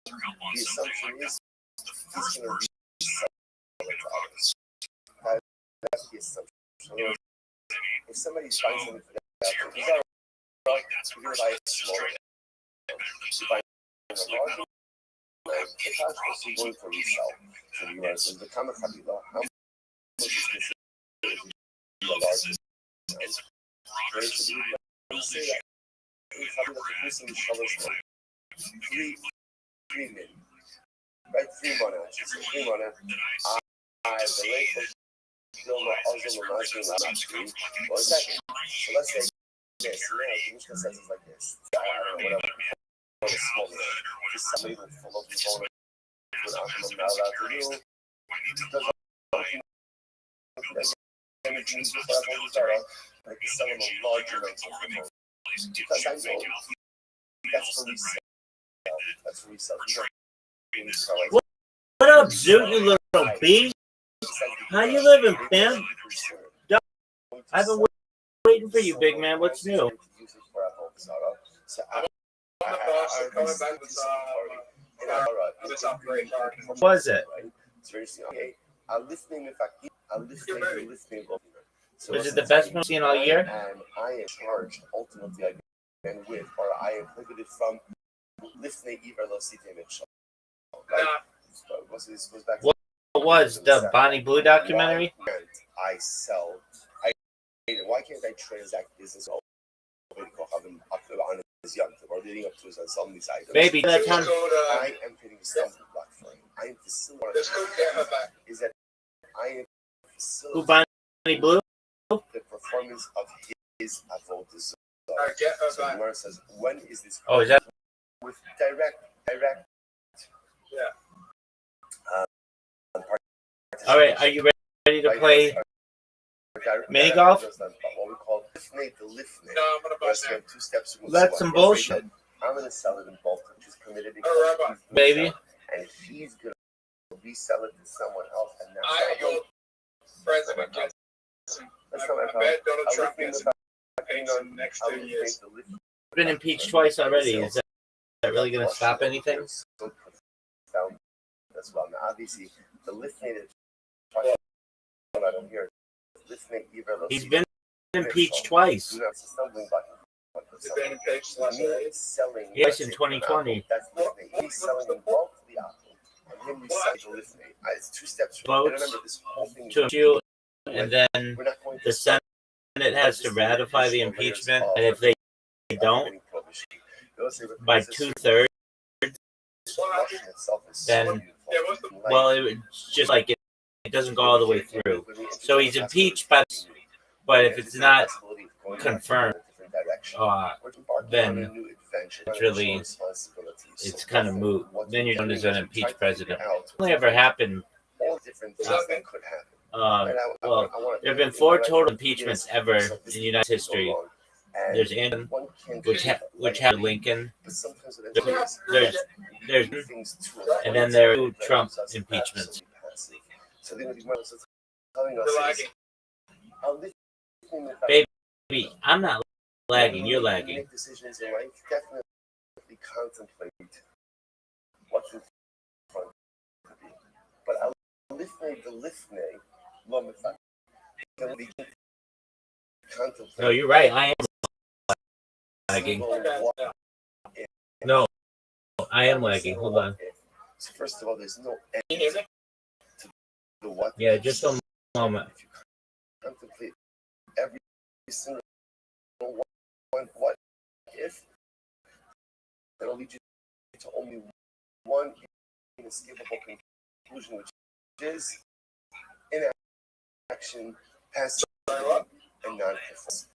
the assumption is he's going to resell it to others. That's the assumption. So, if somebody's buying something for that, you're going to buy a small. You're buying a large. The cost is going to resell. So, you want to say, the Kama Kabila, how much is this? The largest three men, right? 3 months. 3 months. I relate to Bill also the last one. What is that? So let's say this. Yeah, the says it's like this. I don't know, whatever. Small. Just somebody with full of people. I'm not allowed to do. Like some of the larger amounts of people. Because I know that's for resale. That's for resale. What up, Zoot, you little beast? How you living, pimp? I've been waiting for you, big man. What's new? What was it? Was it the best one you've seen all year? And I am charged ultimately again with, or I am prohibited from listening even though Sita Mitchell. What was the Bonnie Blue documentary? Why can't I transact business? Baby, that's how I am putting a stumbling block for him. I am facilitating. Is that I am who Bonnie Blue? The performance of his avodah zarah. So the Gemara says, when is this? Oh, is that with direct? Yeah. All right? Are you ready to play mini golf? What we call lifnei the lifnei. No, I'm gonna buy that. 2 steps. That's some bullshit. I'm gonna sell it in bulk, which is permitted. Baby. And he's gonna resell it to someone else, and now I go president gets. I bet Donald Trump gets next 2 years. Been impeached twice already. Is that really going to stop anything? As well. Now, obviously, the lifnei I don't hear. He's been impeached twice. It's a stumbling block. He's been impeached last year. Yes, in 2020. That's lifnei. He's selling in bulk to the apple, and him reselling the lifnei. It's 2 steps. Votes Remember, this whole thing to you, and then the Senate has to ratify the impeachment, and if they don't, by 2/3, blushing itself is so then, beautiful. well, it's just like it doesn't go all the way through. So he's impeached, but if it's not confirmed, then it's really, it's kind of moot. Then you're known as an impeached president. It's only ever happened. All different things that could happen. Well, there have been 4 total impeachments ever in United history. There's Andrew, which had Lincoln. There's, and then there are 2 Trump impeachments. So the only ones that's telling us is, Baby, I'm not lagging. You're lagging. make decisions in life, definitely contemplate what's in front of you. But I'll lifnei the lifnei, lo mefak. Contemplate. No, you're right. I am lagging. No, I am lagging. Hold on. So first of all, there's no end to the what. Yeah, just a moment. If you contemplate every single what if, that'll lead you to only one inescapable conclusion, which is inaction, past and non-performance.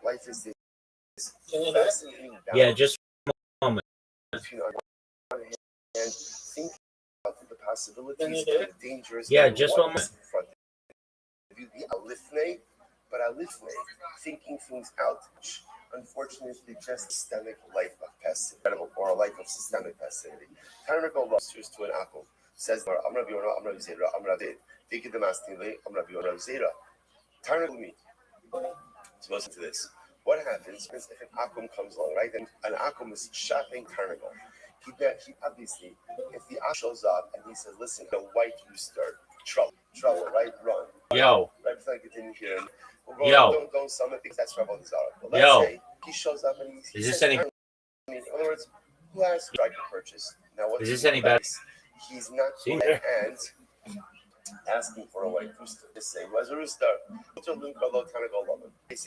Life is this fascinating balance. Yeah, just a moment. Between on one hand, think about the possibilities and the dangers. Yeah, and just what 1 is in front of you. The alifnei, but alifnei, thinking things out, which unfortunately is just systemic life of passivity, or a life of systemic passivity. Tarnagol lusters to an apple says, I'm going to be zera, I'm going to be take it the mastinly, I'm going to be on zera. Tarnagol me. So listen to this. What happens is if an akum comes along, right? And an akum is shopping Tarnagol. He obviously, if the akum shows up and he says, listen, the white rooster, trouble, right? Run. Yo. Right, it's like it didn't hear him. Yo. Don't summon because that's Rabbi Zara. But Yo. say he shows up and he Is this says, any? in other words, who has right to purchase? Now, what Is this any better? He's not See? going and asking for a white rooster. Just say, where's a rooster? Basically,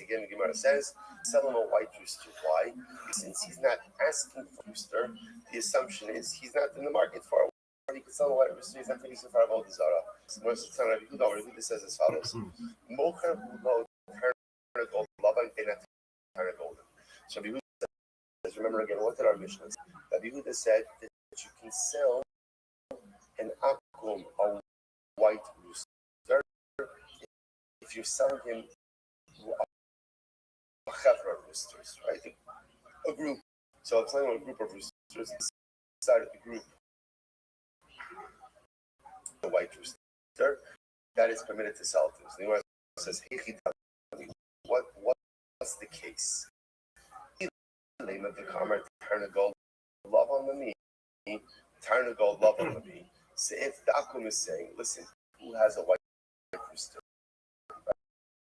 again, the Gemara says, sell him a white rooster. Why? Since he's not asking for a rooster, the assumption is he's not in the market for a white. He could sell a white rooster. He's not taking for Rabbi Zara. This says as follows: Mocher ulo Tarnagol lavan benat Tarnagol. So Yehuda says, remember again, what did our Mishnah say? That Yehuda said that you can sell an akum, a white rooster, if you're selling him a chevra roosters, right? A group. So I'm selling a group of roosters inside of the group. The white rooster that is permitted to sell to. So the Gemara says, "Hey, what's the case?" The name of the comrade Tarnagol love on the me, Tarnagol love on the me. So if the akum is saying, "Listen, who has a white rooster?"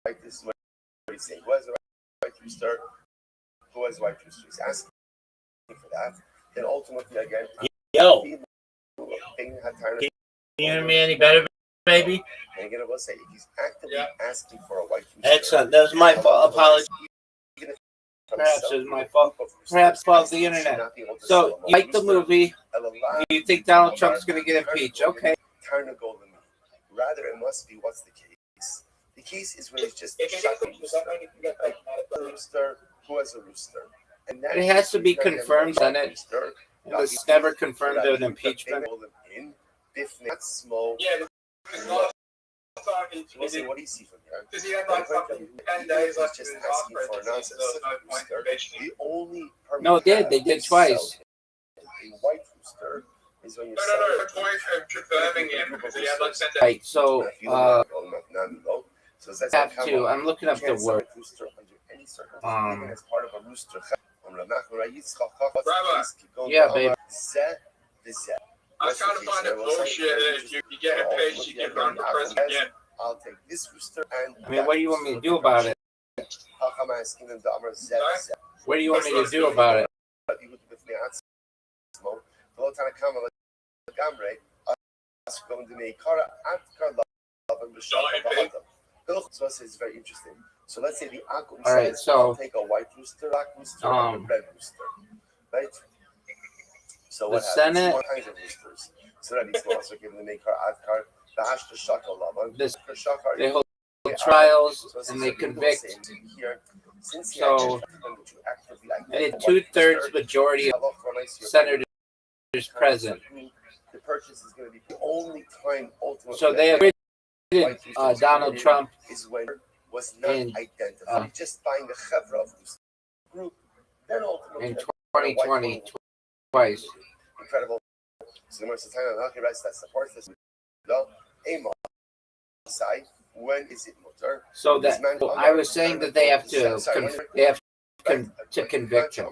Right, this is what he's saying. Who has a white rooster? Who has a white rooster? He's asking for that. Then ultimately, again, Yo. Can you hear me any better, baby? And again, I will say, if he's actively asking for a white rooster, Excellent. That was my fault. Apology. Perhaps it was my fault. Perhaps fault of the internet. So, you like the movie? You think Donald Trump's going to get impeached? Okay. Rather, it must be what's the case. The case is where he's just shocking a rooster. Who has a rooster? And It has to be confirmed on it. It was never confirmed an impeachment. Not small. Yeah. What do you see from here? He's just asking for a non-specific rooster. The only No, it did. They did twice. A white rooster is when you're Right. So, have to. I'm looking up the word. Even as part of a rooster. Yeah, babe. I kind of find it bullshit that if you get impeached, you can run for president again. I'll take this rooster and. I mean, what do you want me to do about it? What do you want me to do about it? So it's very interesting. So let's say the akum All right, says, so, I'll take a white rooster, black rooster, and a red rooster, right? So The what happens? Senate- All kinds of roosters. So that he's also given the make her adkar, the hashta shakal lavan, This- the shakar. They hold trials and they convict. Here, since So any 2/3 majority of senators present. the purchase is going to be the only time ultimately. So they agreed. Donald Trump is when was not in, identified. Just buying the chevra of this group, then ultimately in 2020 twice. Incredible. So the most time on rest that supports this when is it mutter? So that I was saying that they have to convict him.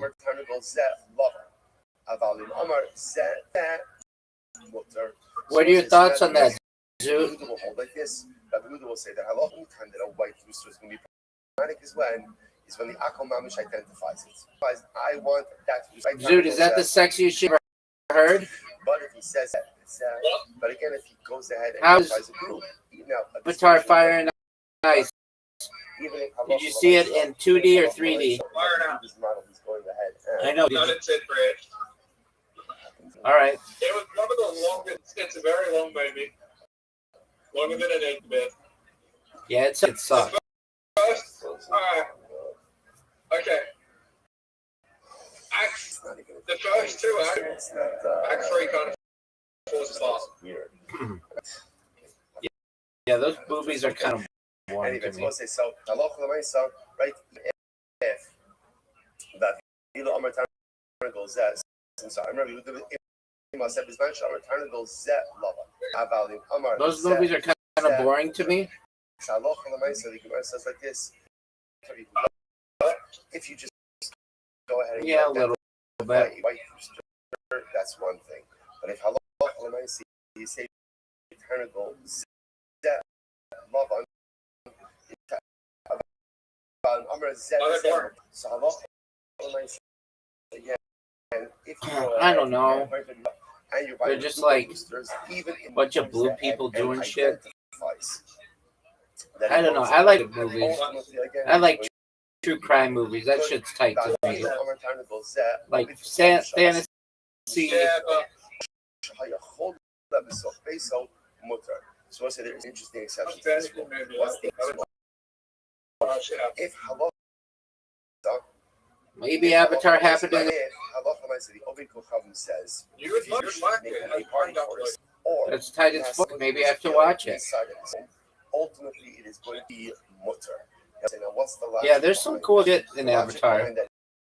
What are your thoughts on that, Zoo? Yehuda will hold like this. Rabbi Yehuda will say that halach time that a white rooster is going to be problematic is when the akal mamish identifies it. I want that. Zoo, is that the sexiest shit ever heard? But if he says that, but again, if he goes ahead and How's identifies a group, Avatar Fire and Ice? Did you see it in 2D or 3D? I know. All right. It was one of the longest. It's a very long movie. Longer than it is, bit. Yeah, it sucks. First, okay. The first two acts, Act 3 kind of falls apart. Yeah, those movies are kind of boring Anyway, to me. so right? If that Amar Tarna goes as, so I remember Those movies are kind of boring to me. So the Gemara says like this: if you just go ahead and Yeah, a little bit. white rooster, that's one thing. But if halacha you say eternal love so halacha again, if I don't know. and you're They're just like even a bunch of blue people doing shit. Then I don't know. I like movies. I like true crime movies. That shit's tight to me. Like fantasy. Yeah, but So I say there's interesting exceptions. fantasy movie. What's the if halacha Maybe Avatar happened in. says You would like make it. a party for us, or That's tight as fuck. Maybe I have to watch it. Ultimately, it is going to be mutter. Now, what's the last Yeah, there's some cool shit in Avatar.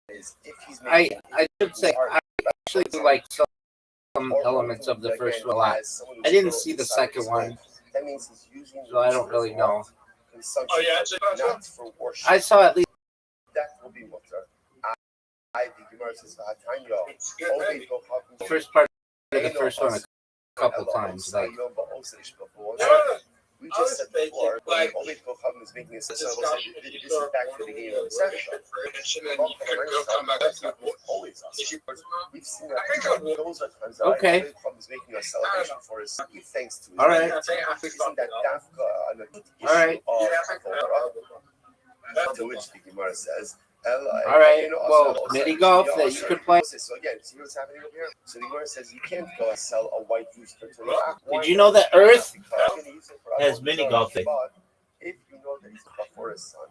I should say I actually like some elements of the first one a lot. I didn't see the second one, That means he's using so I don't really know. Oh, yeah, it's not for worship. I saw at least That will be mutter. I the Gemara says It's good, man. the first part of the first one a couple times. Like we just said before, like, Ovid Kocham is making a This system. is This is back to the beginning of the session. and then you could go come back to Always us. If you- We've seen I think I that. would- Those are times that Okay. Ovid Kocham is making a celebration for his thanks to his All right. I think I think Isn't that dafka an issue All right. of Yeah, I think Avodah? To which the Gemara says, All right. Well, mini golf that you could play. So again, see what's happening over here? So the Gemara says you can't go and sell a white rooster to the Did you know that Earth has mini golf? But if you know that he's before his son,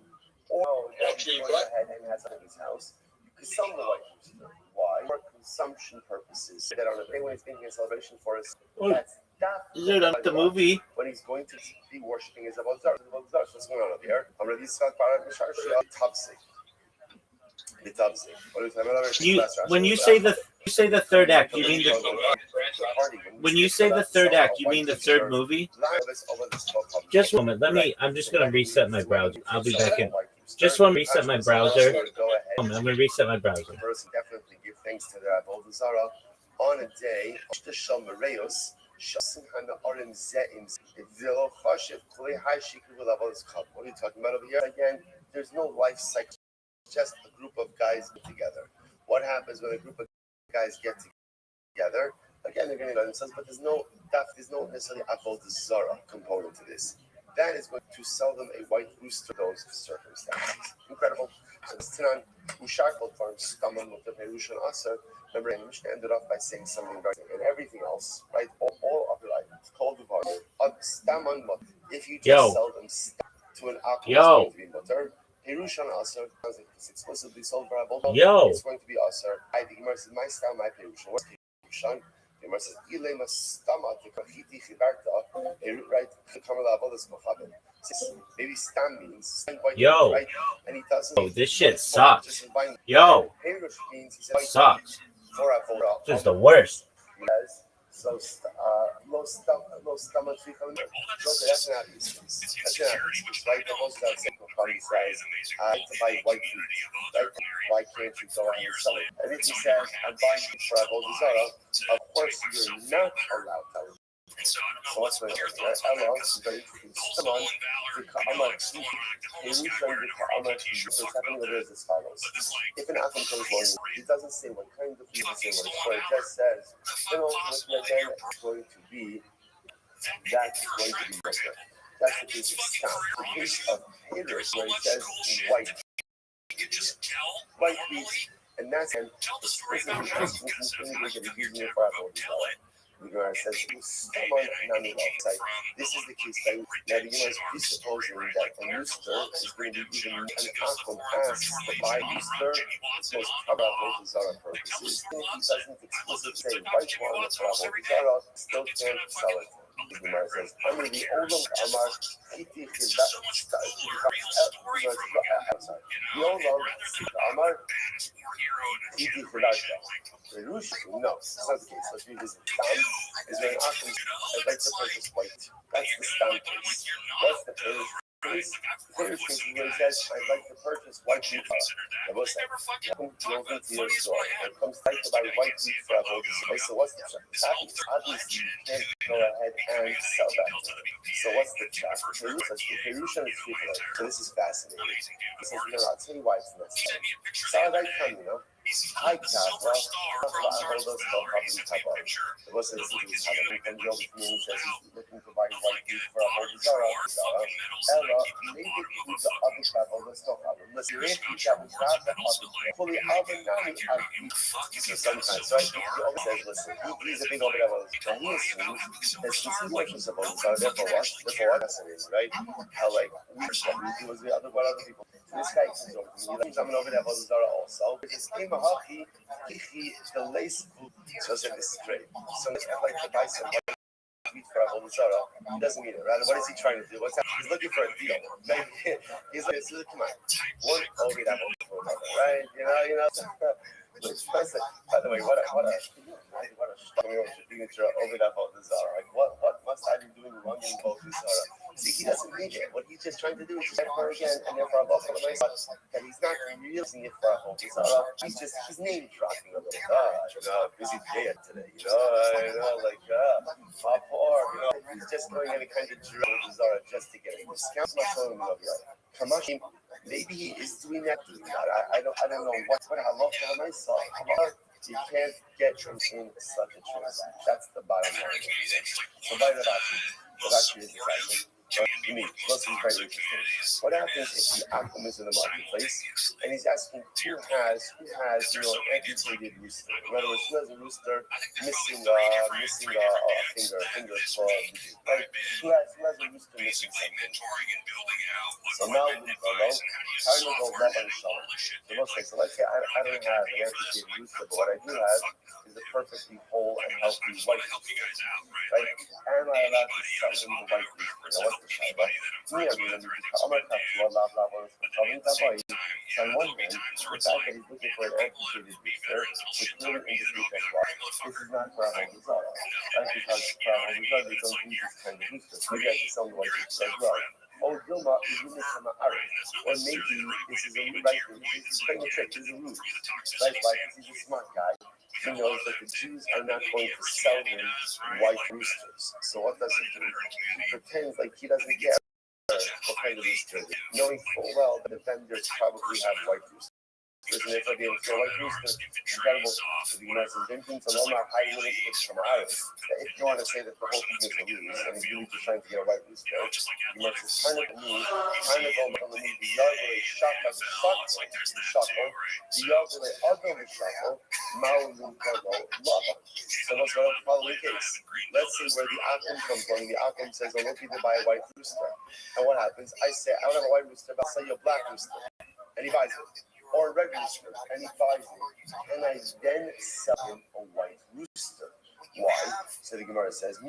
or that he goes ahead and has it in his house, you can sell the white rooster. Why? For consumption purposes. That on a day when he's making a celebration for his that's Dude, up the movie. when he's going to be worshiping his Avodah Zarah. So what's going on over here? I'm ready to start Tavsik. The Tavsik. What are we talking about? You when you say the third act, you mean the when you say the third act, you mean the third movie? Just a moment. I'm just gonna reset my browser. I'll be back in. Just want to reset my browser. I'm gonna reset my browser. The person definitely give thanks to their Avodah Zarah on a day. What are you talking about over here? Again, there's no life cycle. Just a group of guys get together. What happens when a group of guys get together? Again, they're going to know themselves, but there's no necessarily Avodah Zarah component to this. that is going to sell them a white rooster those circumstances. Incredible. So this Tanan, Ushakal farms, Staman with the Perushan Asa. Remember, and Mishnah ended off by saying something right, and everything else, right? All other items, called the bar. Staman, if you just sell them to an alcohol, it's going to be butter. Perushan Asa, if it's exclusively sold for Abel, it's going to be Asa. I think Gemara says, my style, my Perushan. What's Perushan? Gemara says, Ilema Stama, the Kachiti Chibarta, right? The Kamala Avodas Mochaben. Maybe Stam means right? And he doesn't. Oh, this shit sucks. Yo, means he says, sucks. This is the worst. Yes. So, low stomach, that's not easy. That's not easy. Right? The most that Kochani says, I like to buy white food. Right? Why can't you go ahead and sell it? And if he says, I'm buying it for Avodah Zarah, of course you're not allowed to. So what's going on? Allah is very interesting. Someone, so it's happening over as follows. If an atom comes along, it doesn't say what kind of food, it doesn't say what it's for. It just says, again, it's going to be, that's going to be better. That's the case of stamp. The case of haters, where it says white wheat, and that's an explicitly thing we're going to be using it for our own development. The Gemara says, this is the case by now the Gemara is presupposing that a rooster is going to be even an akum asks to buy rooster, it's most probable Zara purposes. If he doesn't explicitly say white one for Zara, still can't sell it. The Gemara says, I'm going to be older Amar Kiti the old Amar Kiti Filasha. No, it's not the case. Let's read this. Is there an akum? I'd like to purchase white. That's the stand case. What's the case? Case is where he says, I'd like to purchase white meat. I will say, come to your store. It comes time to buy white meat for a whole day. So what's the check? Obviously, you can't go ahead and sell that. So what's the check? Perushan is cheaper. So this is fascinating. He says, no, I'll tell you why it's not. So I come, I can't. Well, hold us probably type of. It was a situation and Joe Community says he's looking to buy white meat for a whole Zara. Ella, maybe the other travel, let's talk about it. Listen, if you travel, fully out and down, sometimes, right? He always says, listen, he's a big over there. And he assumes that he's what he's supposed to do. Therefore, what? Right? How, like, he was the other, what other people. This guy comes over to me. He's coming over there, Zara also. His name, the lace boot. So I said, this is great. So I'd like to buy some meat for Avodah Zarah. He doesn't need it, right? What is he trying to do? He's looking for a deal. He's like, come on. One over that one, right? You know. By the way, what a signature over that Avodah Zarah. Like, what must I be doing wrong in Avodah Zarah? See, he doesn't need it. What he's just trying to do is get her again, and therefore I'm also that he's not using it for Avodah Zarah. He's name dropping a little. Busy day today, like, my poor, he's just going any kind of Avodah Zarah just to get a discount. Kamashim, maybe he is doing that. I don't know what I love for myself. You can't get him in such a transaction. That's the bottom line. So by the actually is exciting. To me, plus it's very interesting. What happens if the akum is in the marketplace and he's asking who has an amputated rooster? In other words, who has a rooster missing a finger for right? Who has a rooster missing something? So now we follow. How do you go back on the shoulder? So let's say I don't have an amputated rooster, but what I do have is a perfectly whole and healthy white rooster. Right? Am I allowed to sell him the white rooster? What's the shayla? Me, I mean, I'm not sure. On one hand, the fact that he's looking for an amputated rooster is clearly indicates that this is not for Avodah Zarah. Right? Because for Avodah Zarah, they don't use this kind of rooster. Maybe I can sell the white rooster as well. Oh, Dilma is in this from or maybe this is a right. He's playing a trick. This is a ruse. Right? Like he's a smart guy. He knows that the Jews are not going to sell him white roosters. So what does he do? He pretends like he doesn't care what kind of rooster, knowing full well that the vendors probably have white roosters. roosters, and therefore be able to kill a white rooster. Incredible. So the Gemara says, "Dimkin Salomar hiding in the from Iris." If you want to say that the whole thing is a ruse, and he's really just trying to get a white rooster, the Gemara says, "Kind of me, kind of on me, the yard where a shot of the shako, the yard where other shako, ma'ulum kodo lava." So let's go follow the case. Let's see where the Akim comes from. The Akim says, "I'm looking to buy a white rooster." And what happens? I say, "I don't have a white rooster, but I'll sell you a black rooster." And he buys it. Or a red rooster. And he buys it. And I then sell him a white rooster. Why? So the Gemara says, so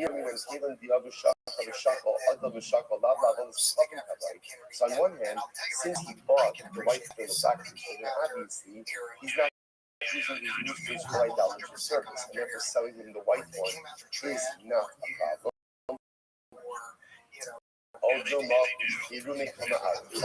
on one hand, since he bought the white for the black rooster, then obviously he's not using his roosters for idolatry service, and therefore selling him the white one is not a problem. Or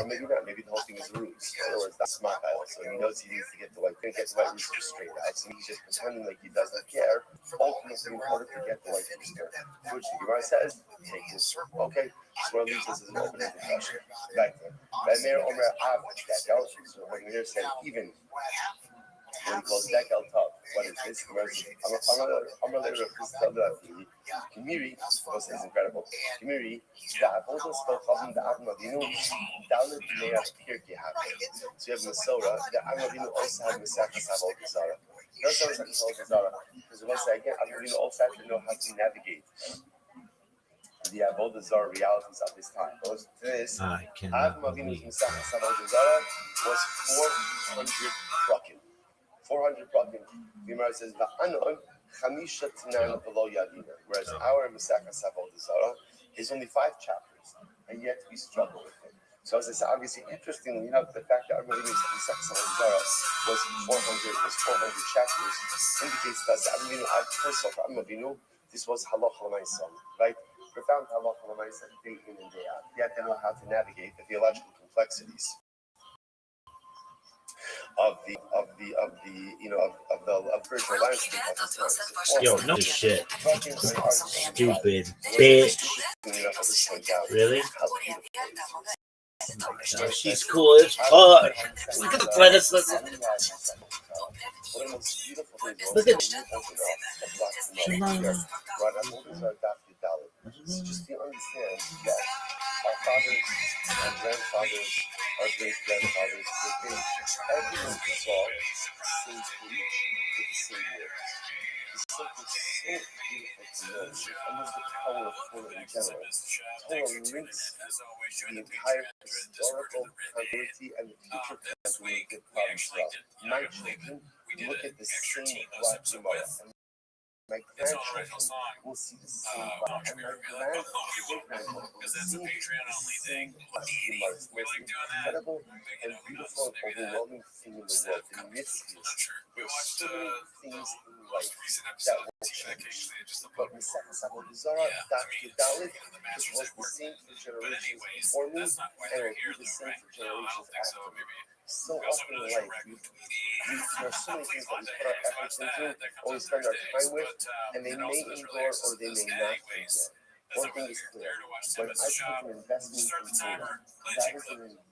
maybe not, maybe the whole thing is a ruse. In other words, that's smart idol. So he knows he needs to get the white rooster straight out. So he's just pretending like he doesn't care, ultimately in order to get the white rooster. To which the Gemara says, take this. Okay, so at least this is an open-ended question. Back then. So when we're saying even when he calls Dekel Tov, what is this? I'm a little bit community, this is incredible. Community, that also spoke of the Adam of Yinu, Dalit Meir Kirki Happy. So you have Masora, the Adam of Yinu also had Masaka Savol Kazara. No Savol Kazara, because once again, Adam of Yinu also had to know how to navigate the Avodah Zarah realities of this time. Because this, Adam of Yinu's Masaka Savol Kazara was 400 prakim. 400 prakim. The Gemara says, Va'anon, Chamisha Tanan below Yadina, whereas our Masaka Savol Zara is only 5 chapters, and yet we struggle with it. So as I said, obviously, interestingly enough, the fact that our Masaka Savol Zara was 400 chapters indicates to us that first of all, this was Halacha L'Maisa, right? Profound Halacha L'Maisa, day in and day out. Yet they know how to navigate the theological complexities of the spiritual landscape of the time. Yo, no shit. Stupid bitch. Really? Oh, she's cool as fuck. Look at the predecessor. Look at just to understand that our fathers, our grandfathers, our great-grandfathers, everyone saw the same preach with the same words. It's something so beautiful to know. And there's the power of Torah in general. Torah links the entire historical continuity and the future plans we get problems throughout. My children look at the same black Gemara, and my grandchildren will see the same black, and my grandchildren will see the same black Gemara. It's the most incredible and beautiful and overwhelming thing in the world. In midst of this, there's so many things in life that will change. But Masaka Savol Zara, Daf Yudalit, this was the same for generations before me, and it will be the same for generations after me. So often in life, there are so many things that we put our efforts into, or we spend our time with, and they may endure or they may not endure. One thing is clear, when I take an investment in Torah, that is an investment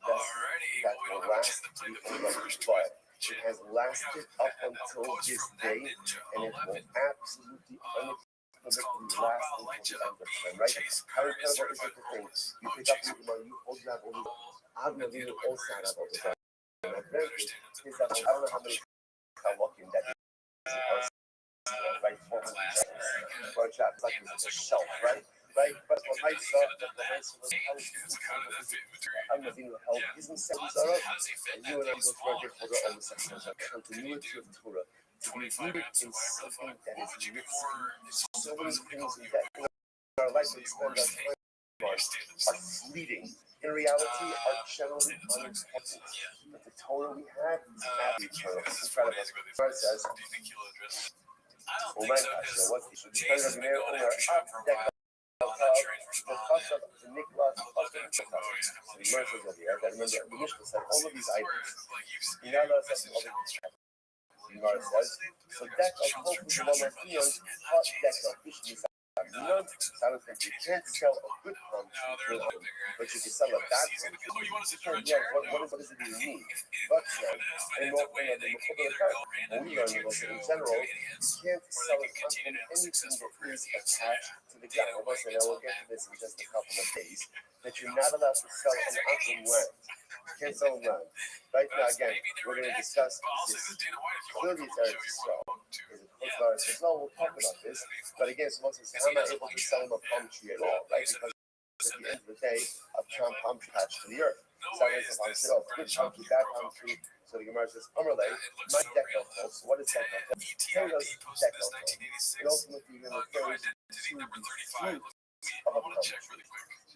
that will last forever, but it has lasted up until this day, and it will absolutely unequivocally last until the end of time, right? How incredible is it to think, you pick up your Gemara, you hold that over, I'm going to leave it all side up over there. I don't know how many are walking that is, right? 400 chapters, like it's a shelf, right? But what I saw, was I'm going to help. Isn't Sarah? And you and I go through our Torah on the section of continuity of Torah to be rooted in something that is rich. So many things that in our life we spend our time on are fleeting. In reality, are generally unimportant. But the Torah we have is eternal. It's incredible. It says, "Oh my gosh, what's the Torah of Meir Omer up deck the chashav, the nikla, the chashav." So the Gemara says over here that remember the Mishnah said all of these items. You now know that all of these. The Gemara says, "So deck of hope with the moment eons, hot deck of Bishmi." know, you can't sell a good palm tree, but you can sell a bad palm tree. Yeah, what does it even mean? But and we learn in general, you can't sell an anything that is attached to the ground. As I said, I will get to this in just a couple of days. That you're not allowed to sell an land. You can't sell land. Right now, again, we're going to discuss this. Clearly, it's Eretz Yisrael. Well, we'll talk about this. But again, someone says, I'm not able to sell him a palm tree at all, right? Because at the end of the day, a palm tree attached to the earth. So I guess if I said, oh, good palm tree, bad palm tree. So the Gemara says, Amarle, my decal false. So what is decal false? Peros decal false. And ultimately, you're going to refer to the fruit of a palm tree.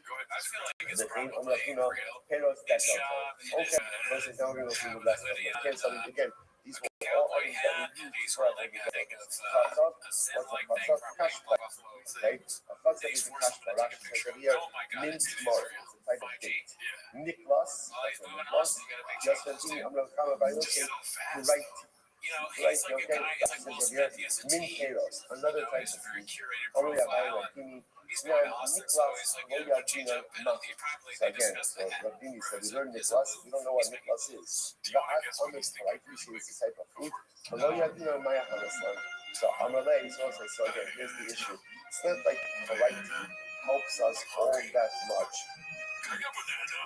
The thing, I'm like, Peros decal false. Okay, versus now we're going to go through the rest of them. Again, so again, these were all items that we use for our everyday. What's a chatzah? Cash flow. Okay? A chatzah is a cash flow. Rashi says over here, mint mark. It's a type of date. Niklas, that's a niklas. Just continue, I'm going to come by looking. Right. Right, okay? Rashi says over here, mint peros. Another type of fruit. Only a bayrakini. Now, Niklas, Loyadina, nothing. So again, Rabdini said, we learned Niklas, we don't know what Niklas is. Ga'at Omes, right? We see it's a type of fruit. Loyadina, Maya Hanasan. So Amalei is also, so again, here's the issue. It's not like variety helps us all that much.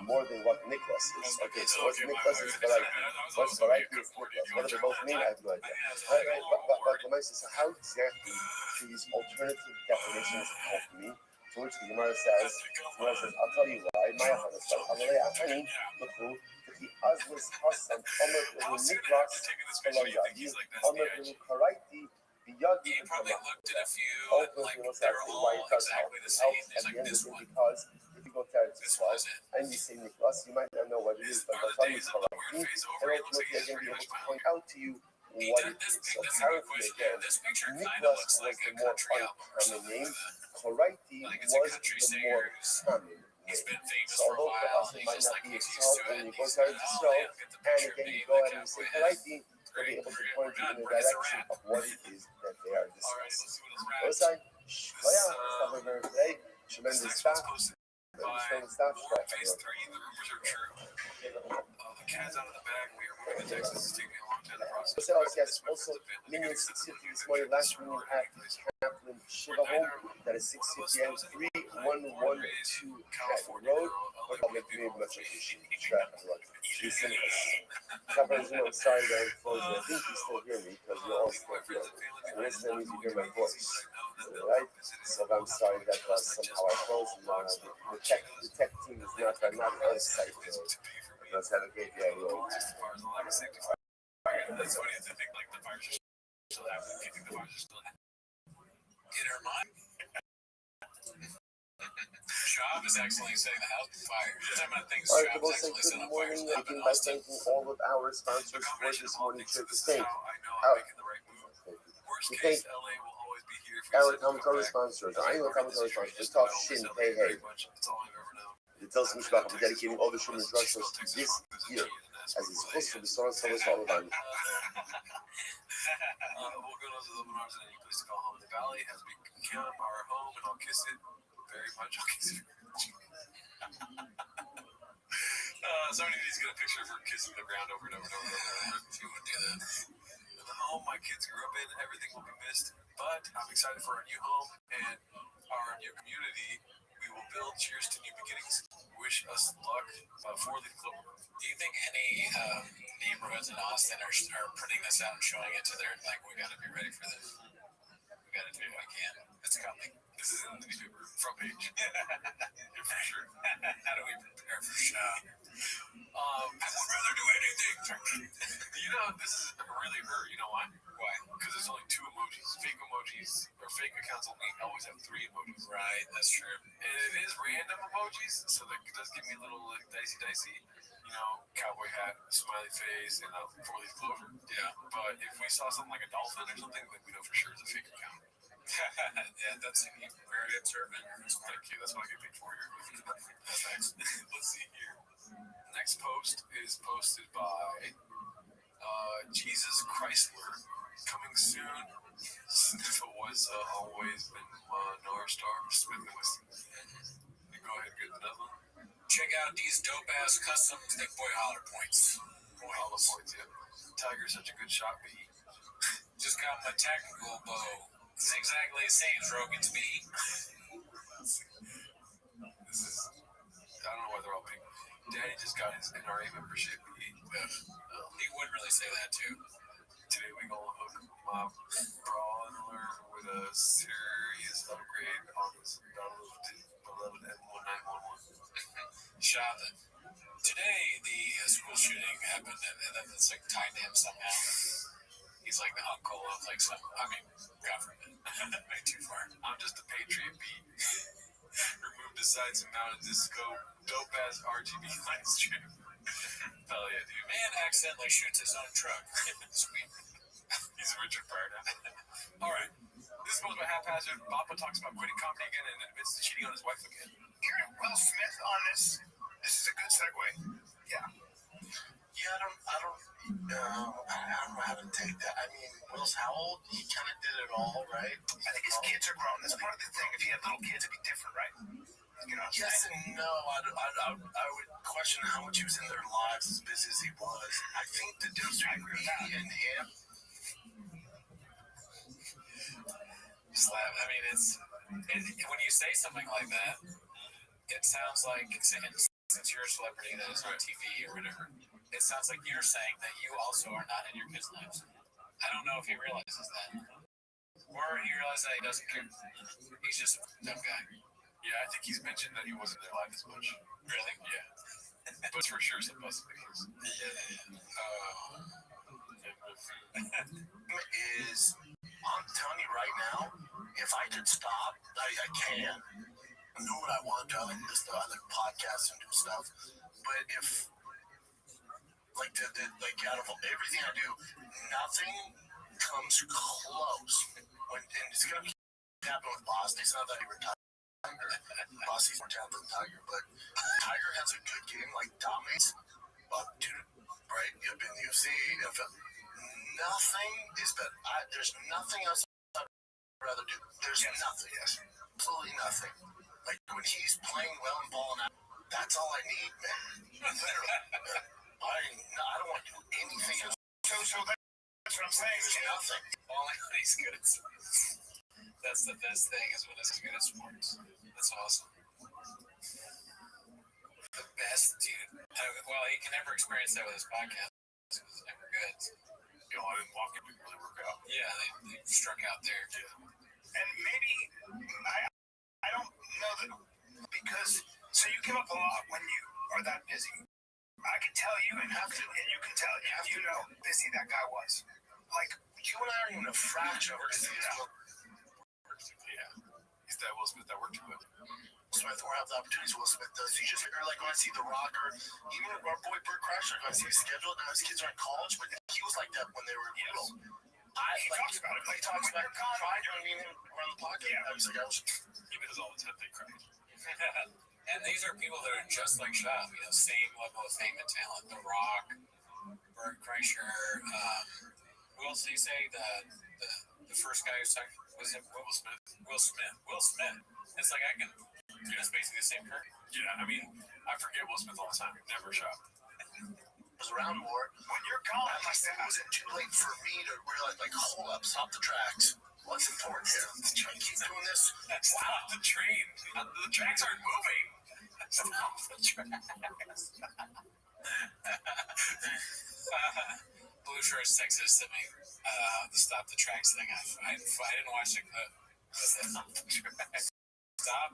More than what Niklas is. Okay, so what's Niklas is variety? What's variety is Niklas? What do they both mean? I have no idea. Right, but Lamai says, so how exactly these alternative definitions help me? To which the Gemara says, I'll tell you why. Maya Hanasar, Amalei Achani, Luchu, the Azlis Hasan, Omer Ulu Niklas, Eloyadi, Omer Ulu Karaiti, Biyadi, and Ultimately, what's actually why it does help. It helps at the end of the day because if you go to Eretz Yisrael and you say Niklas, you might not know what it is, but I'll tell you it's Karaiti, and ultimately I'm going to be able to point out to you what it is. So apparently, again, Niklas was the more uncommon name. Karaiti was the more common name. So although for us it might not be itself, when you go to Eretz Yisrael, and again you go ahead and say Karaiti, they'll be able to point you in the direction of what it is that they are discussing. Osai, Shkoya, stop over today. Tremendous staff. Tremendous staff. The cat's out of the bag. We are moving to Texas. It's taking me a long time to process. Yes, also, Minion 650 this morning, last meeting at Kaplan Shiva Home. That is 650 and 3112 Hatton Road. I'll make you much appreciated. I'm sorry that I'm closing. I think you still hear me because you're all still here. And this means you hear my voice. Right? So I'm sorry that somehow I closed. The tech team is not on site. Let's have a great day. That's funny to think like the fires are still happening. Do you think the fires are still in her mind? Shab is actually setting the house on fire. All right, we'll say good morning. I begin by thanking all of our sponsors for this morning's trip to thank. We thank our commentary sponsors, our annual commentary sponsors, Talk Shin, Hey Hey. It tells me about dedicating all the Shuman drugstores this year, as it's supposed to be so all about. The valley has become our home, and I'll kiss it very much. I'll kiss it. Somebody needs to get a picture of her kissing the ground over and over and over and over. She would do that. The home my kids grew up in, everything will be missed, but I'm excited for our new home and our new community. We will build. Cheers to new beginnings. Wish us luck for the club. Do you think any neighborhoods in Austin are printing this out and showing it to their, like, we got to be ready for this? We got to do what we can. It's coming. This is in the newspaper front page. For sure. How do we prepare for show? I would rather do anything. This is really her. You know why? Why? Because there's only 2 emojis. Fake emojis or fake accounts only always have 3 emojis. Right, that's true. And it is random emojis, so that does give me a little like dicey. Cowboy hat, smiley face, and a 4-leaf clover. Yeah. But if we saw something like a dolphin or something, then we know for sure it's a fake account. Yeah, that's very observant. Thank you. That's what I get paid for here. Thanks. Let's see here. Next post is posted by Jesus Chrysler coming soon. Sniffa was always been North Star Smith and Wesson. Go ahead, get another one. Check out these dope ass custom thick boy holler points. All the points, yeah. Tiger's such a good shot, but he Just got my tactical bow. It's exactly the same as Rogan's beat. this is I don't know why they're all pink. Daddy just got his NRA membership. He would really say that too. Today we gonna hook my brother with a serious upgrade on his beloved M1911. Shot it. Today the school shooting happened, and then it's like tied to him somehow. He's like the uncle of like some. I mean, government. Way too far. I'm just a patriot beat. Removed the sights and mounted this dope ass RGB light strip. Hell yeah, dude. Man accidentally shoots his own truck. Sweet. He's a Richard Pryor now. Alright. This is supposed to be haphazard. Papa talks about quitting comedy again and admits to cheating on his wife again. Hearing Will Smith on this is a good segue. Yeah. Yeah, I don't know how to take that. I mean, Will's how old? He kind of did it all, right? I think his kids are grown. That's part of the thing. If he had little kids, it'd be different, right? You know, yes and no. I would question how much he was in their lives as busy as he was. I think the difference between me and him. Slap. I mean, when you say something like that, it sounds like since you're a celebrity that is on TV or whatever, it sounds like you're saying that you also are not in your kids' lives. I don't know if he realizes that, or he realizes that he doesn't care. He's just a dumb guy. Yeah, I think he's mentioned that he wasn't in their life as much. Really? Yeah. But for sure supposed to be his. Is I'm telling you right now, if I could stop, I can. I do what I want to. I like this stuff. I like podcasts and do stuff. But if like out of everything I do, nothing comes close. And it's gonna happen with Boston. It's not that he retired. Boston's more talented than Tiger, but Tiger has a good game, like dominates. Dude, right? You've been in the UFC, NFL. Nothing is better. There's nothing else I'd rather do. There's nothing. Yes. Absolutely nothing. Like when he's playing well and balling out, that's all I need, man. Literally. I don't want to do anything else. So that's what I'm saying. There's nothing. Balling when he's good at sports. That's the best thing is when he's good at sports. That's awesome. The best dude. Well, he can never experience that with his podcast. It's never good. You know, I didn't walk it, didn't really work out. Yeah, they struck out there too. And maybe I don't know that because so you give up a lot when you are that busy. I can tell you and you can tell you know busy that guy was. Like you and I aren't even a fraction of busy. Yeah. He's that Will Smith that worked with. Smith will have the opportunities Will Smith does. You just figure like when I see The Rock or even our boy Bert Kreischer, when I see his schedule, and his kids are in college, but he was like that when they were little. He talks about it. He talks about it. Cried when we were on the podcast. Yeah, I was like, Even his all the time they cried. And these are people that are just like Shab, you know, same level of fame and talent. The Rock, Bert Kreischer, who else did he say? The first guy who sang was it Will Smith? Will Smith. It's like I can. It's basically the same career. Yeah, I mean, I forget Will Smith all the time. Never shot. was around more. When you're gone, like that wasn't too late for me to realize, like, hold up, stop the tracks. What's important here? Keep doing this. Stop the train. The tracks aren't moving. Stop the tracks. Blue Shirts texted us to me. The stop the tracks thing. I didn't watch the clip. Stop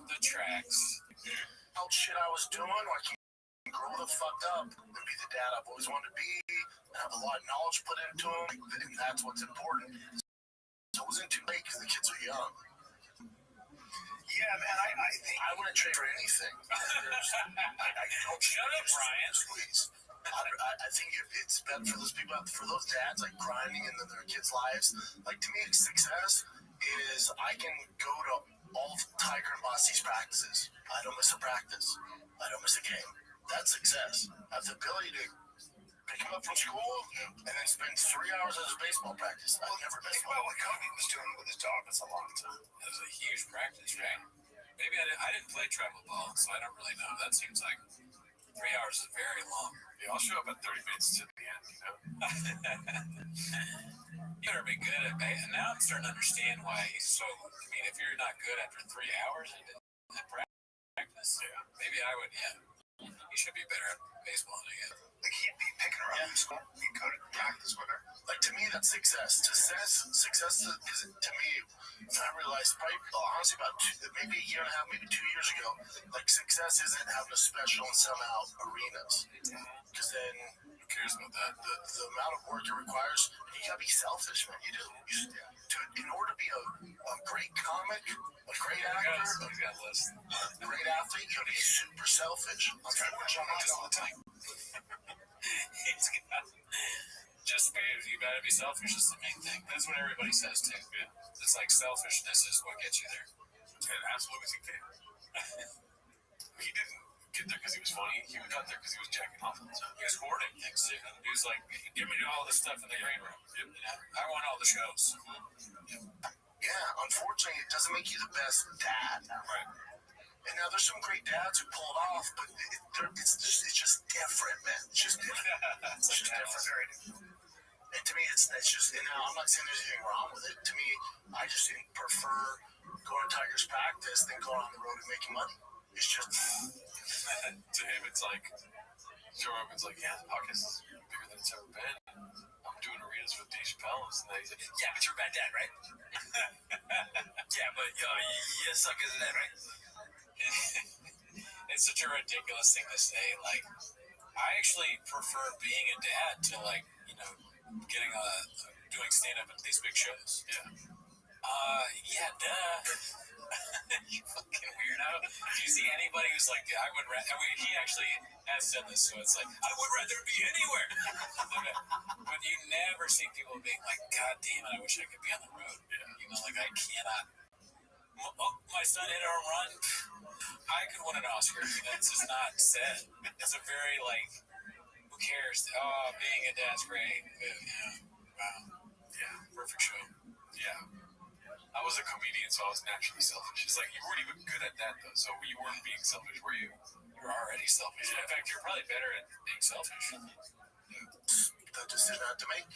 the tracks. How shit I was doing, like, grow the fucked up and be the dad I've always wanted to be, and have a lot of knowledge put into him, and that's what's important. So it wasn't too late because the kids are young. Yeah, man, I think I wouldn't trade for anything. I don't Shut up, Brian. Please. I think it's better for those people, for those dads, like, grinding into their kids' lives. Like, to me, success is I can go to all of Tiger and Bossy's practices. I don't miss a practice. I don't miss a game. That's success. I have the ability to come up from school and then spend 3 hours at his baseball practice. I've never been. Well, what Kobe was doing with his dog was a long time. It was a huge practice, right? Maybe I didn't play travel ball, so I don't really know. That seems like 3 hours is very long. Yeah, I'll show up at 30 minutes to the end, you know? You better be good at it. Now I'm starting to understand why he's so. I mean, if you're not good after 3 hours at practice, yeah, maybe I would, yeah. You should be better at baseball, I guess. Like he'd be picking her up in school. He'd go to practice with her. Like, to me, that's success. Success is, to me, I realized probably, honestly, about maybe a year and a half, maybe 2 years ago, like, success isn't having a special and sell out arenas. Because then, Who cares about that? the amount of work it requires, you gotta be selfish, man. You do. In order to be a great comic, a great actor, He's got a list. a great athlete, you gotta be super selfish. I'm trying to work on that all the time. He's got. Just be, you gotta be selfish is the main thing. That's what everybody says too. Yeah. It's like selfishness is what gets you there. And as long as he can. He didn't get there because he was funny. He got there because he was jacking off all the time. He was hoarding things too. He was like, give me all this stuff in the green room. Yep. You know, I want all the shows. Yeah, unfortunately, it doesn't make you the best dad. Right. And now there's some great dads who pull it off, but it's just different, man. It's just different. It's like different. And to me, it's just. And now I'm not saying there's anything wrong with it. To me, I just prefer going to Tigers practice than going on the road and making money. It's just. To him, it's like Joe Rogan's like, yeah, the podcast is bigger than it's ever been. I'm doing arenas with Dave Chappelle, and he's like, Yeah, but you're a bad dad, right? Yeah, but you suck as a dad, right? it's such a ridiculous thing to say. Like, I actually prefer being a dad to like, you know, getting doing stand up at these big shows. Yeah. Yeah, duh. You fucking weirdo. Do you see anybody who's like, I would rather, he actually has said this, so it's like, I would rather be anywhere. But you never see people being like, God damn it, I wish I could be on the road. Yeah. You know, like, I cannot. My son hit a home run. I could win an Oscar. That's just not said. It's a very, like, who cares? Oh, being a dad's great. Yeah. Wow. Yeah. Perfect show. Yeah. I was a comedian, so I was naturally selfish. It's like you weren't even good at that, though. So you weren't being selfish, were you? You were already selfish. In fact, you're probably better at being selfish. The decision I had to make.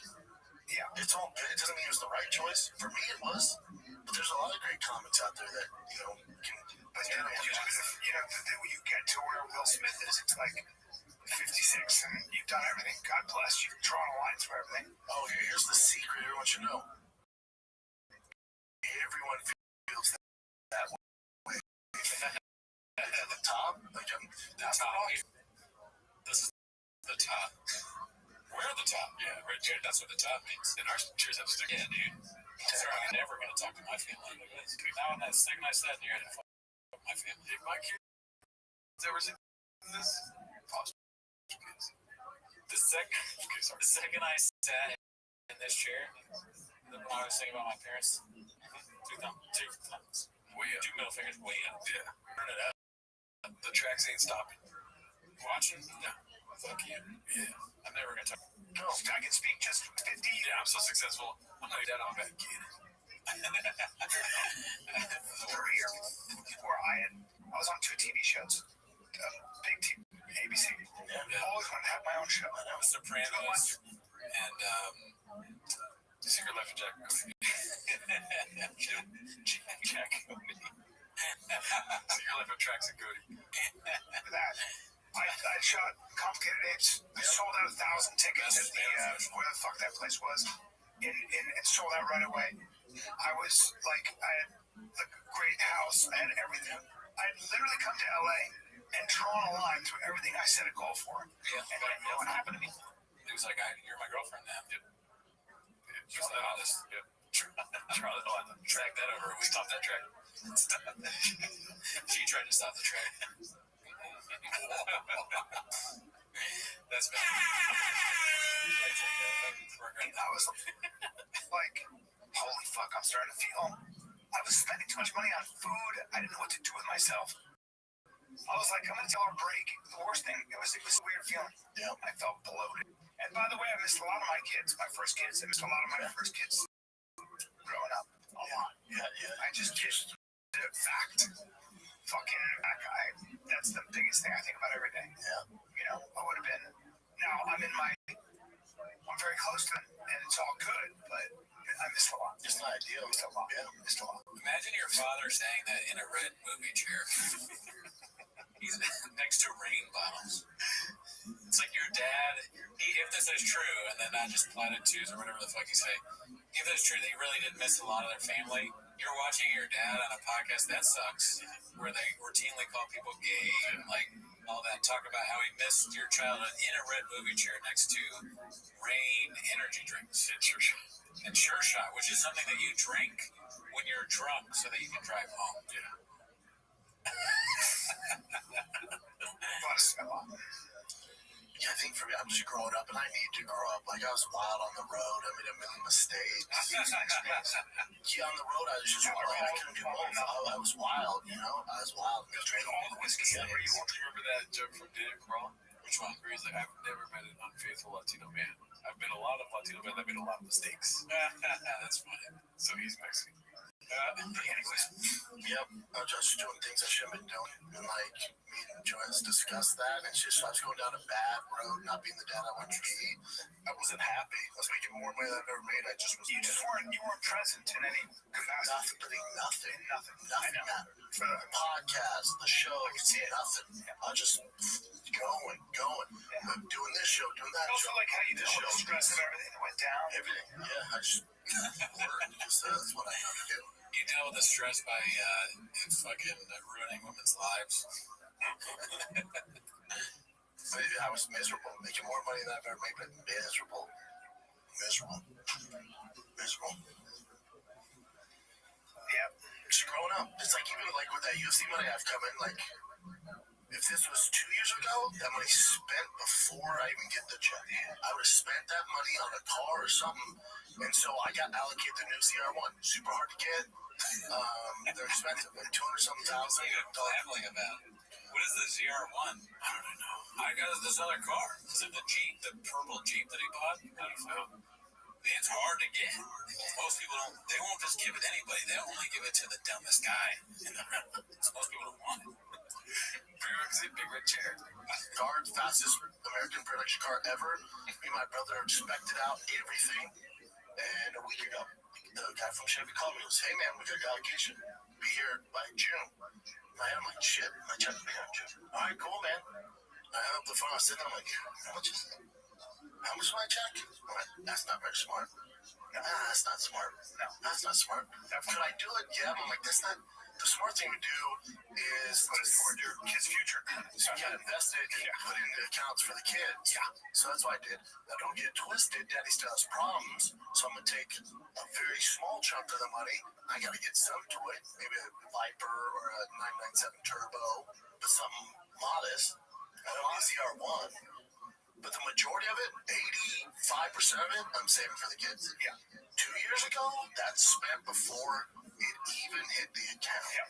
Yeah, it's all good. It doesn't mean it was the right choice. For me, it was. But there's a lot of great comics out there that, you know, can. But when you get to where Will Smith is, it's like 56, and you've done everything. God bless you. Drawn lines for everything. Oh, here's the secret everyone should know. Everyone feels that way. At the top, like that's not all. This is the top. We're the top. Yeah, right, dude. That's what the top means. And our cheers have stick. Yeah, dude. Sorry, I'm never gonna talk to my family like this. Now, that second I said, you're gonna fuck my family. If my kids ever seen this, the second I sat in this chair, when I was thinking about my parents, two thumbs, way up, two middle fingers, way up. Yeah, turn it up. The tracks ain't stopping. Watching? No. Fuck you. Yeah. I'm never gonna talk. No, I can speak just 50. Yeah, I'm so successful. I'm not dead on a bad kid. For a year before I was on 2 TV shows. Big TV, ABC. Yeah. Always wanted to have my own show. The Sopranos and Secret Life of Jack Cody. Jack Cody. Secret Life of Trax and Cody. That. I shot Complicated Apes. I sold out 1,000 tickets at the where the fuck that place was. And sold out right away. I was like, I had the great house. I had everything. I had literally come to LA and drawn a line through everything I set a goal for. Yeah. And I know what happened to me. It was like, you're my girlfriend now. Yep. Charlie Honest. Yep. Charlie Honest. Track that over. We stopped that track. She tried to stop the track. That's bad. I was like, holy fuck, I'm starting to feel. I was spending too much money on food. I didn't know what to do with myself. I was like, I'm gonna tell her break. The worst thing, it was a weird feeling. Yeah. I felt bloated. And And by the way, I missed a lot of my kids, my first kids. I missed a lot of my first kids growing up. A lot. Yeah. I just fact. Fucking that guy. That's the biggest thing I think about every day. Yeah. You know, I would have been. Now I'm very close to him, and it's all good, but I missed a lot. It's not ideal. Missed a lot. Yeah. Missed a lot. Imagine your father saying that in a red movie chair. He's next to rain bottles. It's like your dad, if this is true, and then not just platitudes or whatever the fuck you say, if it's true that he really did miss a lot of their family, you're watching your dad on a podcast, that sucks, where they routinely call people gay and like all that, talk about how he missed your childhood in a red movie chair next to rain energy drinks and Sure Shot, which is something that you drink when you're drunk so that you can drive home. A lot. Yeah, I think for me, I'm just growing up, and I need to grow up. Like, I was wild on the road. I made a million mistakes. Yeah, on the road, I was just wild. I couldn't do both. I was wild, you know? I was wild. You'll drink all the whiskey. Do you remember that joke from Dave Grohl? Which one? Where he's like, I've never met an unfaithful Latino man. I've met a lot of Latino men that made a lot of mistakes. That's funny. So he's Mexican. Anyways, Yep, I was just doing things I shouldn't have been doing. And, like, me and Joanne's discussed that. And it's just, I was going down a bad road, not being the dad I wanted to be. I wasn't happy. I was making more money than I've ever made. I just was. you weren't present in any capacity. Nothing mattered. For the podcast, the show, nothing. I was just going. I'm doing this show, doing that Also, show. like how you dealt with the stress of everything that went down. Everything. Yeah, I just worked. That's what I had to do. You deal with the stress by fucking ruining women's lives. I was miserable, making more money than I've ever made, but miserable. Yeah. Just growing up, it's like even like with that UFC money I've come in, like if this was 2 years ago, that money spent before I even get the check. I would have spent that money on a car or something, and so I got allocated the new ZR1. Super hard to get. They're expensive, like 200-something thousand. You're babbling about it. What is the ZR1? I don't know. I got this other car. Is it the Jeep, the purple Jeep that he bought? I don't know. It's hard to get. Most people don't. They won't just give it to anybody. They only give it to the dumbest guy. So most people don't want it. Big red chair. Car, fastest American production car ever. Me and my brother inspected out everything, and a week ago, the guy from Chevy called me and was, hey man, we got your allocation. Be here by June. I'm like, shit, my check will be here in June. All right, cool, man. I hung up the phone. I was sitting there, I'm like, how much is it? How much is my check? I'm like, that's not very smart. That's not smart. No, that's not smart. Could I do it? Yeah. I'm like, that's not. The smart thing to do is Put it toward your kid's future. so you got to invest it and put it into accounts for the kids. Yeah. So that's what I did. Now don't get twisted. Daddy still has problems. So I'm going to take a very small chunk of the money. I got to get some to it. Maybe a Viper or a 997 Turbo. But something modest. I don't need a ZR1. But the majority of it, 85% of it, I'm saving for the kids. Yeah. 2 years ago, that's spent before it even hit the account. Yeah.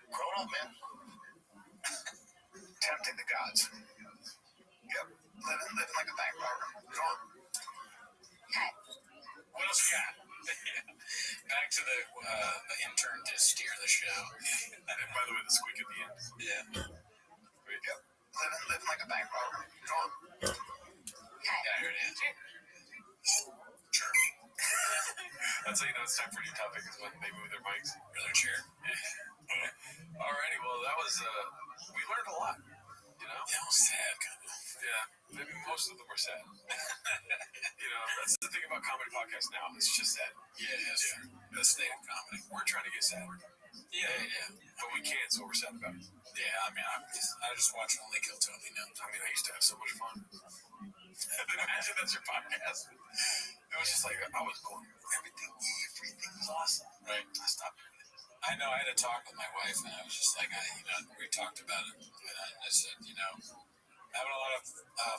Grown up, man. Tempting the gods. Yep. Living like a bank robber. What else we got? Back to the intern to steer the show. And by the way, the squeak at the end. Yeah. Yep. Living like a bank robber. Yeah, here it is. Sure. That's how you know it's time for a new topic is when they move their mics or their chair. Alrighty, well that was we learned a lot. You know? Yeah, it was sad kind of. Yeah. Maybe most of them were sad. You know, that's the thing about comedy podcasts now. It's just sad. Yeah, that's true. The state of comedy. We're trying to get sad. Yeah. But we can't, so we're sad about it. Yeah, I mean, I just watch Only Kill Tony now. I mean, I used to have so much fun. Imagine that's your podcast. It was just like, I was going, everything was awesome. Right? I stopped doing it. I know, I had a talk with my wife, and I was just like, we talked about it. And I said, having a lot of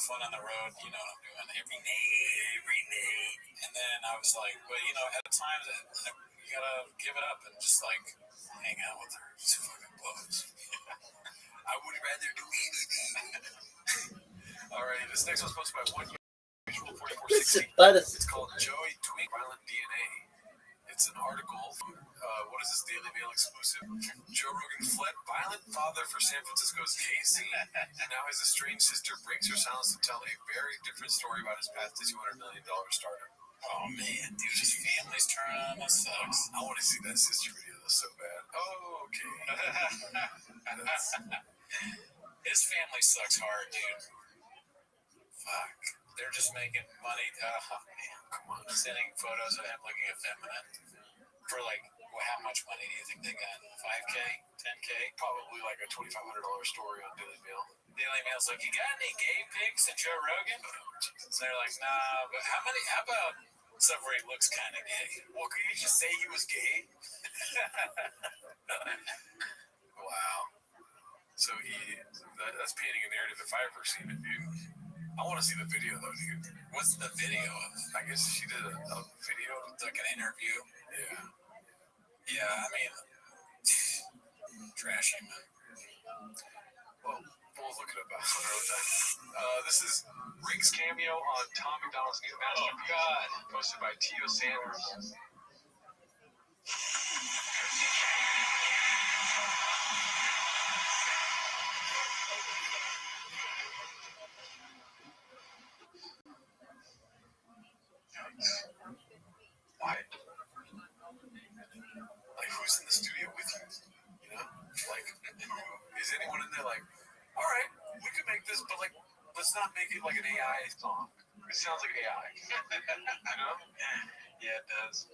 fun on the road, I'm doing every day. And then I was like, but, at times, you gotta give it up and just, like, hang out with her. It's fucking blows. I would rather do anything. Alrighty, this next one's posted by 1 Usual 4460. Listen, but It's called Joey Twink Violent DNA. It's an article from, what is this, Daily Mail exclusive? Joe Rogan fled violent father for San Francisco's gay scene. And now his estranged sister breaks her silence to tell a very different story about his path to $200 million startup. Oh man, dude, his family's turning on. That sucks. I want to see that sister video. That's so bad. Oh, okay. His family sucks hard, dude. Fuck. They're just making money. Oh, man, come on. Sending photos of him looking effeminate. For like, well, how much money do you think they got? 5K? 10K? Probably like a $2,500 story on Daily Mail. Daily Mail's like, you got any gay pics at Joe Rogan? So they're like, nah, but how about stuff where he looks kind of gay? Well, could you just say he was gay? Wow. So that's painting a narrative if I ever seen it, dude. I want to see the video though, dude. What's the video of? I guess she did a video, like an interview. Yeah. Yeah, I mean, trashy, man. Well, we'll look it up another time. This is Rick's cameo on Tom McDonald's new masterpiece. Oh, God. Posted by Tio Sanders. Why? Like, who's in the studio with you? You know? Like, is anyone in there like, all right, we could make this, but like, let's not make it like an AI song. It sounds like AI. You know? Yeah, it does.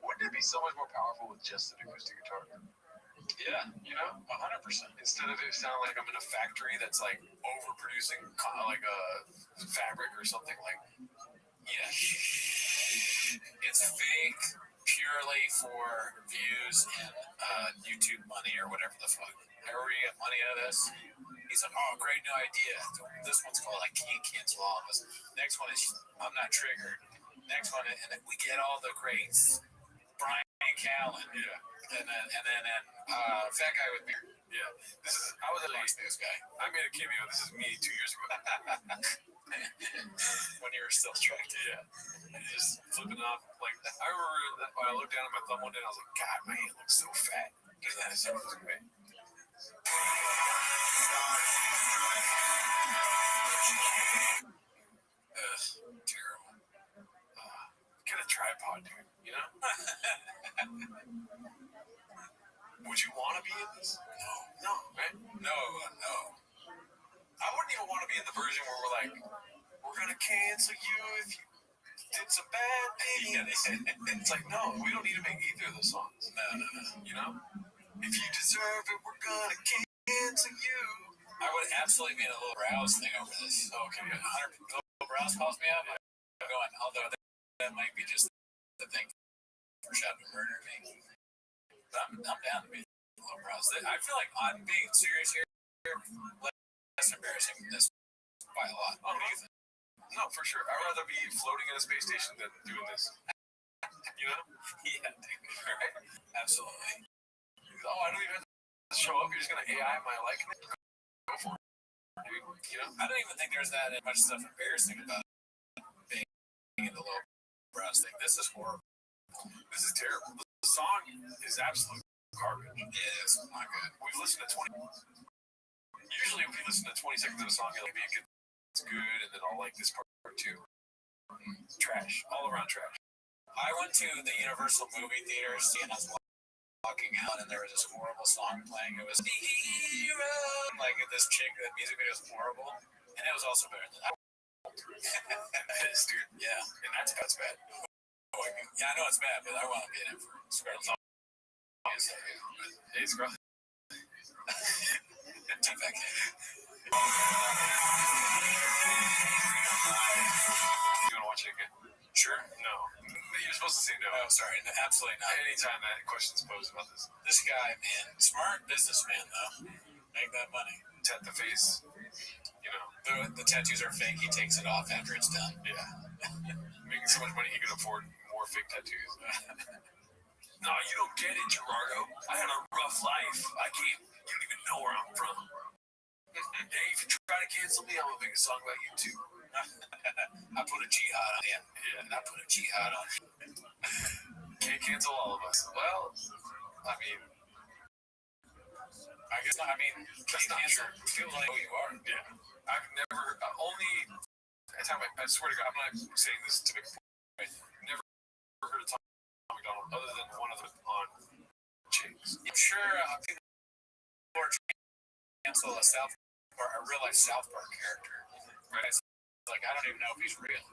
Wouldn't it be so much more powerful with just an acoustic guitar? Yeah, you know, 100%. Instead of it sounding like I'm in a factory that's like overproducing like a fabric or something like. Yeah, it's fake purely for views and YouTube money or whatever the fuck. However you get money out of this. He's like, oh, great new idea. This one's called I Can't Cancel All of Us. Next one is I'm Not Triggered. Next one, and we get all the greats. Brian Callen. Yeah. And then fat guy with beard. Yeah. I was at least this guy. I made a cameo. This is me 2 years ago. When you were still attracted. Yeah. And just flipping off. Like, I remember when I looked down at my thumb one day and I was like, God, my hand looks so fat. Because that is so great. Terrible. Get a tripod, dude. You know? Would you want to be in this? No, right? No. I wouldn't even want to be in the version where we're like, we're gonna cancel you if you did some bad things. It's like, no, we don't need to make either of those songs. No. You know? If you deserve it, we're gonna cancel you. I would absolutely be in a little browse thing over this. Okay, 100 little browse calls me out. I'm going, although that might be just the thing for shot to murder me. But I'm down to be a little browse. I feel like I'm being serious here. Less embarrassing than this by a lot. What do you think? No, for sure. I'd rather be floating in a space station than doing this. You know? Yeah, dude. Right? Absolutely. Oh, I don't even have to show up. You're just gonna AI my likeness. Go for it, dude. You know? I don't even think there's that much stuff embarrassing about being in the low browse thing. This is horrible. This is terrible. The song is absolute garbage. Yeah, it's not good. We've listened to 20. Usually, if we listen to 20 seconds of a song, it'll be it's good, and then I'll like this part too. Trash. All around trash. I went to the Universal movie theater, seeing us walking out, and there was this horrible song playing. It was the hero. Like this chick, the music video was horrible, and it was also better than that. It is, dude. Yeah, and that's bad. Yeah, I know it's bad, but I want to be in it for Scarlet. Hey, Scarlet. Take that kid. You want to watch it again? Sure. No. You're supposed to say no. Oh, sorry. No, absolutely not. Anytime that question's posed about this. This guy, man, smart businessman, though. Make that money. Tat the face. You know. The tattoos are fake. He takes it off after it's done. Yeah. Making so much money he can afford more fake tattoos. No, you don't get it, Gerardo. I had a rough life. You don't even know where I'm from. Hey, if you try to cancel me, I'm gonna make a song about you too. I put a jihad on him. Yeah, and I put a jihad on him. Can't cancel all of us. Well, I mean, I guess not. I mean, that's not true. Feel like who you are. Yeah. I've never, only, I swear to God, I'm not saying this to make a point. I've never heard of Tom McDonald other than one other on Chicks. I'm sure people are trying to cancel a real life South Park character. Right? It's like, I don't even know if he's real.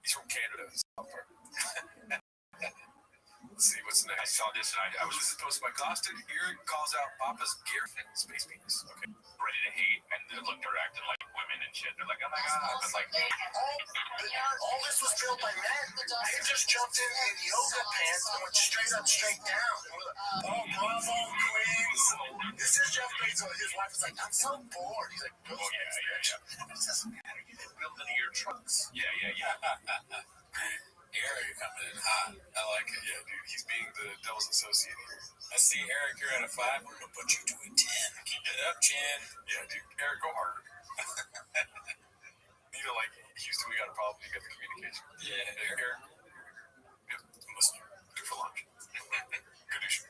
He's from Canada, South Park. Let's see, what's next? I saw this and I was just posted by Costin. Eric calls out Papa's gear space penis. Okay. Ready to hate, and they're acting like women and shit. They're like, oh my god. I'm like, all this was built by men. They just jumped in yoga pants and went straight up, straight down. Oh, bravo, queens. This is Jeff Bezos. His wife is like, I'm so bored. He's like, oh, yeah. It doesn't matter. You didn't build any of your trucks. Yeah. Eric coming in hot. I like it. Yeah, dude. He's being the devil's associate here. I see Eric, you're at a 5. I'm going to put you to a 10. Keep it up, Chin. Yeah, dude. Eric, go harder. Houston, we got a problem. You got the communication. Yeah, Eric. Yeah, I'm listening. Do for lunch. Gadoosh.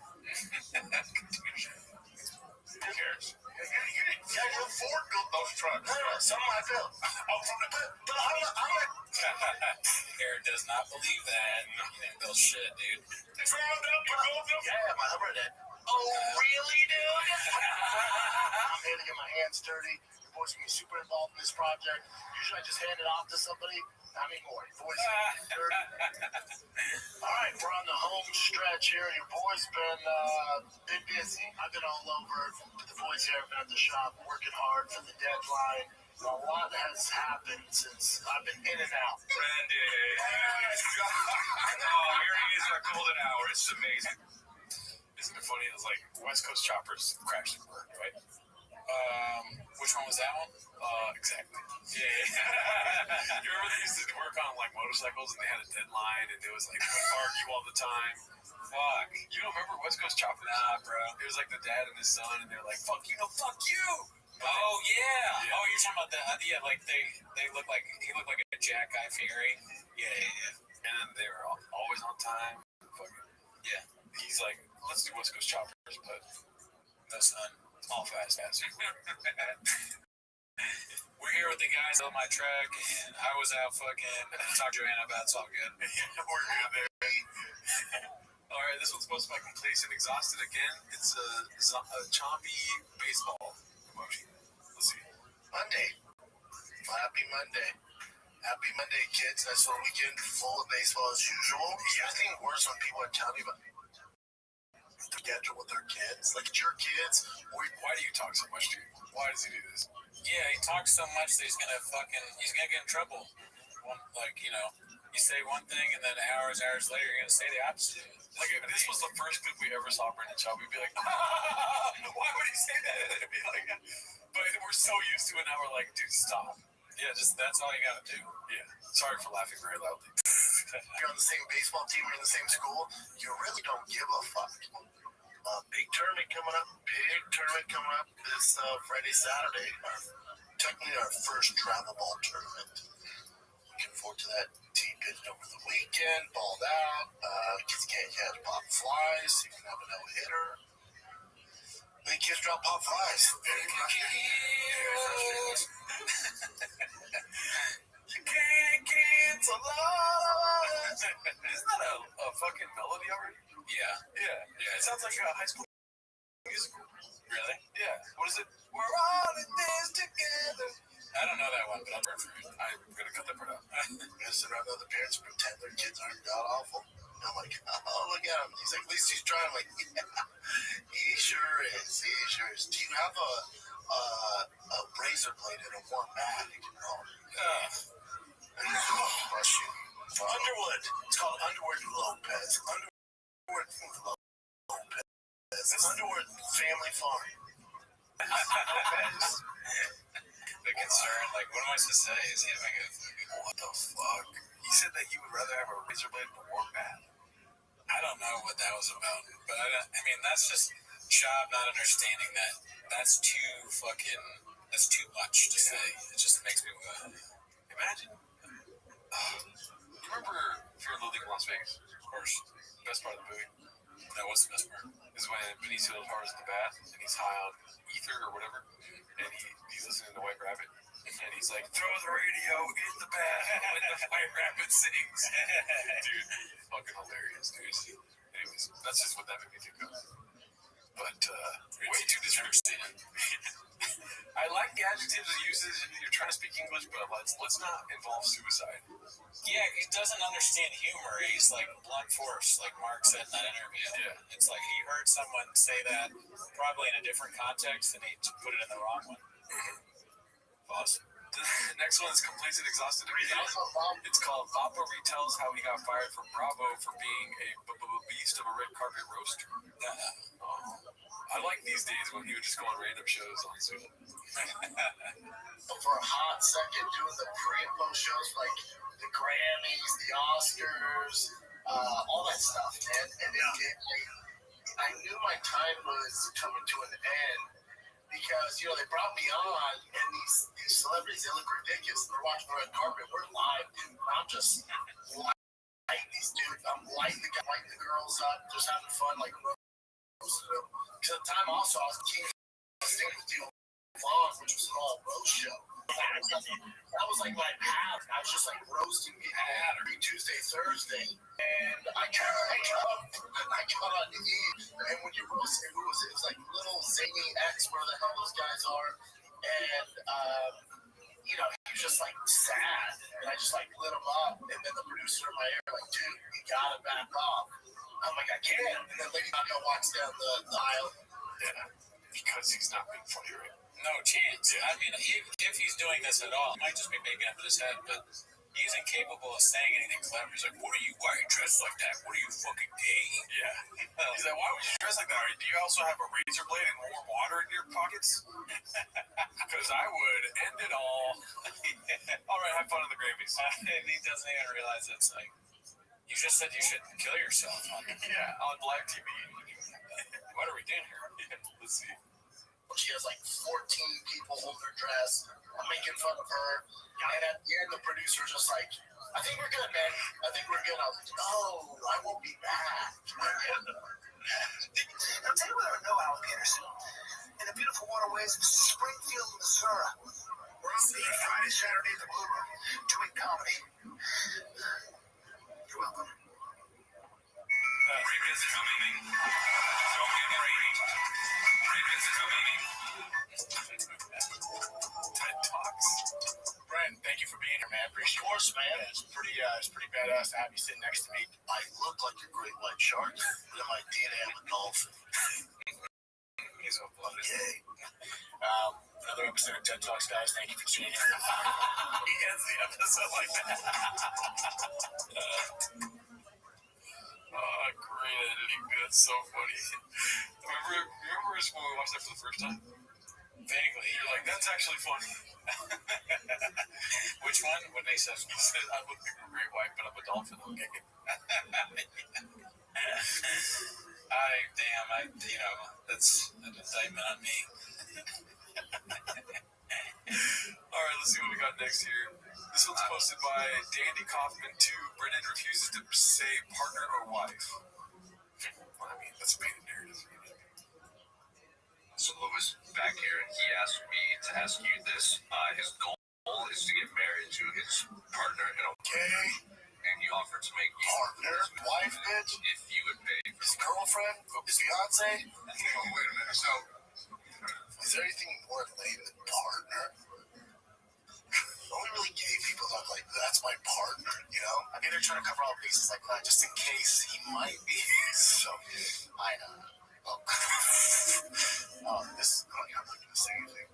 Who cares? Yeah, Ford built those trucks. No, some I built. But I'm like, Eric does not believe that. He didn't build shit, dude. Yeah, my Hummer did. Oh, really, dude? I'm here to get my hands dirty. Your boys can be super involved in this project. Usually I just hand it off to somebody. Not anymore. Your boys are dirty. All right, we're on the home stretch here. Your boys been busy. I've been all over, but the boys here have been at the shop working hard for the deadline. A lot has happened since I've been in and out. Brandy. Oh, here he is in a golden hour. It's amazing. Isn't it funny? It's like West Coast choppers crashed and burned, right? Which one was that one? Exactly. Yeah. You remember they used to work on like motorcycles and they had a deadline and it was like they would argue all the time. Fuck. You don't remember West Coast choppers? Nah, bro. It was like the dad and his son and they're like, fuck you, no, fuck you. Oh yeah. Oh, you're talking about that? Yeah, like they look like he looked like a Jack Guy Fieri. Yeah. And they were always on time. Fucking yeah. He's like, let's do West Coast choppers, but no son, all fast. We're here with the guys on my track, and I was out fucking talk to Joanna about it's all good. We're good there. All right, this one's supposed to be complacent, exhausted again. It's a chompy baseball emoji. Let's see. Monday. Happy Monday. Happy Monday, kids. Nice little weekend full of baseball as usual. I think worse when people are telling me about the schedule with their kids. Like, it's your kids. Why do you talk so much, dude? Why does he do this? Yeah, he talks so much that he's gonna get in trouble. You say one thing and then hours later you're gonna say the opposite. Like if this was the first clip we ever saw Brendan Schaub, we'd be like, why would he say that? It'd be like, but we're so used to it now. We're like, dude, stop. Yeah, that's all you gotta do. Yeah. Sorry for laughing very loudly. You're on the same baseball team, you're in the same school. You really don't give a fuck. Big tournament coming up this Friday, Saturday. Technically our first travel ball tournament. Looking forward to that. Team pitched over the weekend, balled out. Kids can't catch pop flies, so you can have a no-hitter. Then kids drop pop flies. Very frustrating. You can't cancel love. Isn't that a fucking melody already? Yeah. It sounds like a high school musical. Really? Yeah. What is it? We're all in this together. I don't know that one, but I'll burn for it. I'm gonna cut that part out. I'm gonna sit around other parents and pretend their kids aren't god awful. I'm like, oh, look at him. He's like, at least he's trying. I'm like, yeah, he sure is. Do you have a razor blade and a warm bath? Bless you. Underwood. It's called Underwood Lopez. It's Underwood Family Farm. The concern, like, what am I supposed to say? Is he having what the fuck? He said that he would rather have a razor blade than a warm bath. I don't don't know what that was about, but I mean, that's just Shab not understanding that that's that's too much to say. It just makes me Imagine. Remember Fear and Loathing in Las Vegas? Of course. Best part of the movie. That was the best part. Is when Benicio del Toro's in the bath and he's high on ether or whatever, and he's listening to White Rabbit, and he's like, throw the radio in the bath when the White Rabbit sings. Dude, fucking hilarious, dude. Anyways, that's just what that made me think of. But way too disrespectful. I like the adjectives it uses. You're trying to speak English, but let's not involve suicide. Yeah, he doesn't understand humor. He's like blunt force, like Mark said in that interview. Yeah. It's like he heard someone say that probably in a different context and he put it in the wrong one. Awesome. The next one is Complacent, Exhausted, and Beat. It's called Papa Retells How He Got Fired from Bravo for being a beast of a red carpet roast. I like these days when you would just go on random shows on Zoom. For a hot second, doing the pre and post shows like the Grammys, the Oscars, all that stuff, man. And I knew my time was coming to an end because, you know, they brought me on and these celebrities, they look ridiculous. They're watching the red carpet. We're live, dude. I'm just lighting these dudes. I'm lighting the girls up, just having fun, like roasting them. Because at the time also, I was king of State with you. Vlog, which was an all roast show. That was like my path. I was just like roasting people every Tuesday, Thursday, and I got on the E. And when you roast, who was it? It was like Little Zany X, where the hell those guys are, and you know, he was just like sad, and I just like lit him up, and then the producer in my ear like, dude, you gotta back off. I'm like, I can't. And then Lady Gaga walks down the aisle. Yeah, because he's not being funny, right? No chance. I mean, if he's doing this at all, it might just be making up in his head, but he's incapable of saying anything clever. He's like, why are you dressed like that? What are you, fucking gay? Yeah. He's like, why would you dress like that? Do you also have a razor blade and warm water in your pockets? Because I would end it all. All right, have fun in the Grammys. And he doesn't even realize it's like, you just said you should kill yourself. Yeah, on live TV. What are we doing here? Let's see. She has like 14 people hold her dress. I'm making fun of her. And at the end, the producer's just like, I think we're good, man. I think we're good. I was like, no, I won't be back. I'll tell you where I know Al Peterson. In the beautiful waterways of Springfield, Missouri. We're on the Friday, Saturday at the Blue Room, doing comedy. You're welcome. Ravens coming. Don't get rating. Ravens coming. TED Talks. Brent, thank you for being here, man. Appreciate it. Of course, man. It's pretty badass to have you sitting next to me. I look like a great white shark, but in my DNA, I'm a dolphin. He's a blooded. Yay. Another episode of TED Talks, guys. Thank you for tuning in. He ends the episode like that. Great editing. That's so funny. Remember when we watched that for the first time? Vaguely. You're like, that's actually funny. Which one? When they said, He said, I look like a great white, but I'm a dolphin. Okay. that's an indictment on me. All right, let's see what we got next here. This one's posted by Dandy Kaufman 2. Brennan refuses to say partner or wife. Well, I mean, let's paint a narrative. So Louis back here, and he asked me to ask you this. His goal is to get married to his partner, and he offered to make you Partner? Wife, bitch? if you would pay. His girlfriend? His fiance? Wait a minute. So Is there anything more lame than partner? Only really gay people look like that's my partner, you know? I mean, they're trying to cover all bases like that just in case he might be. So, I know. This, I'm not going to say anything.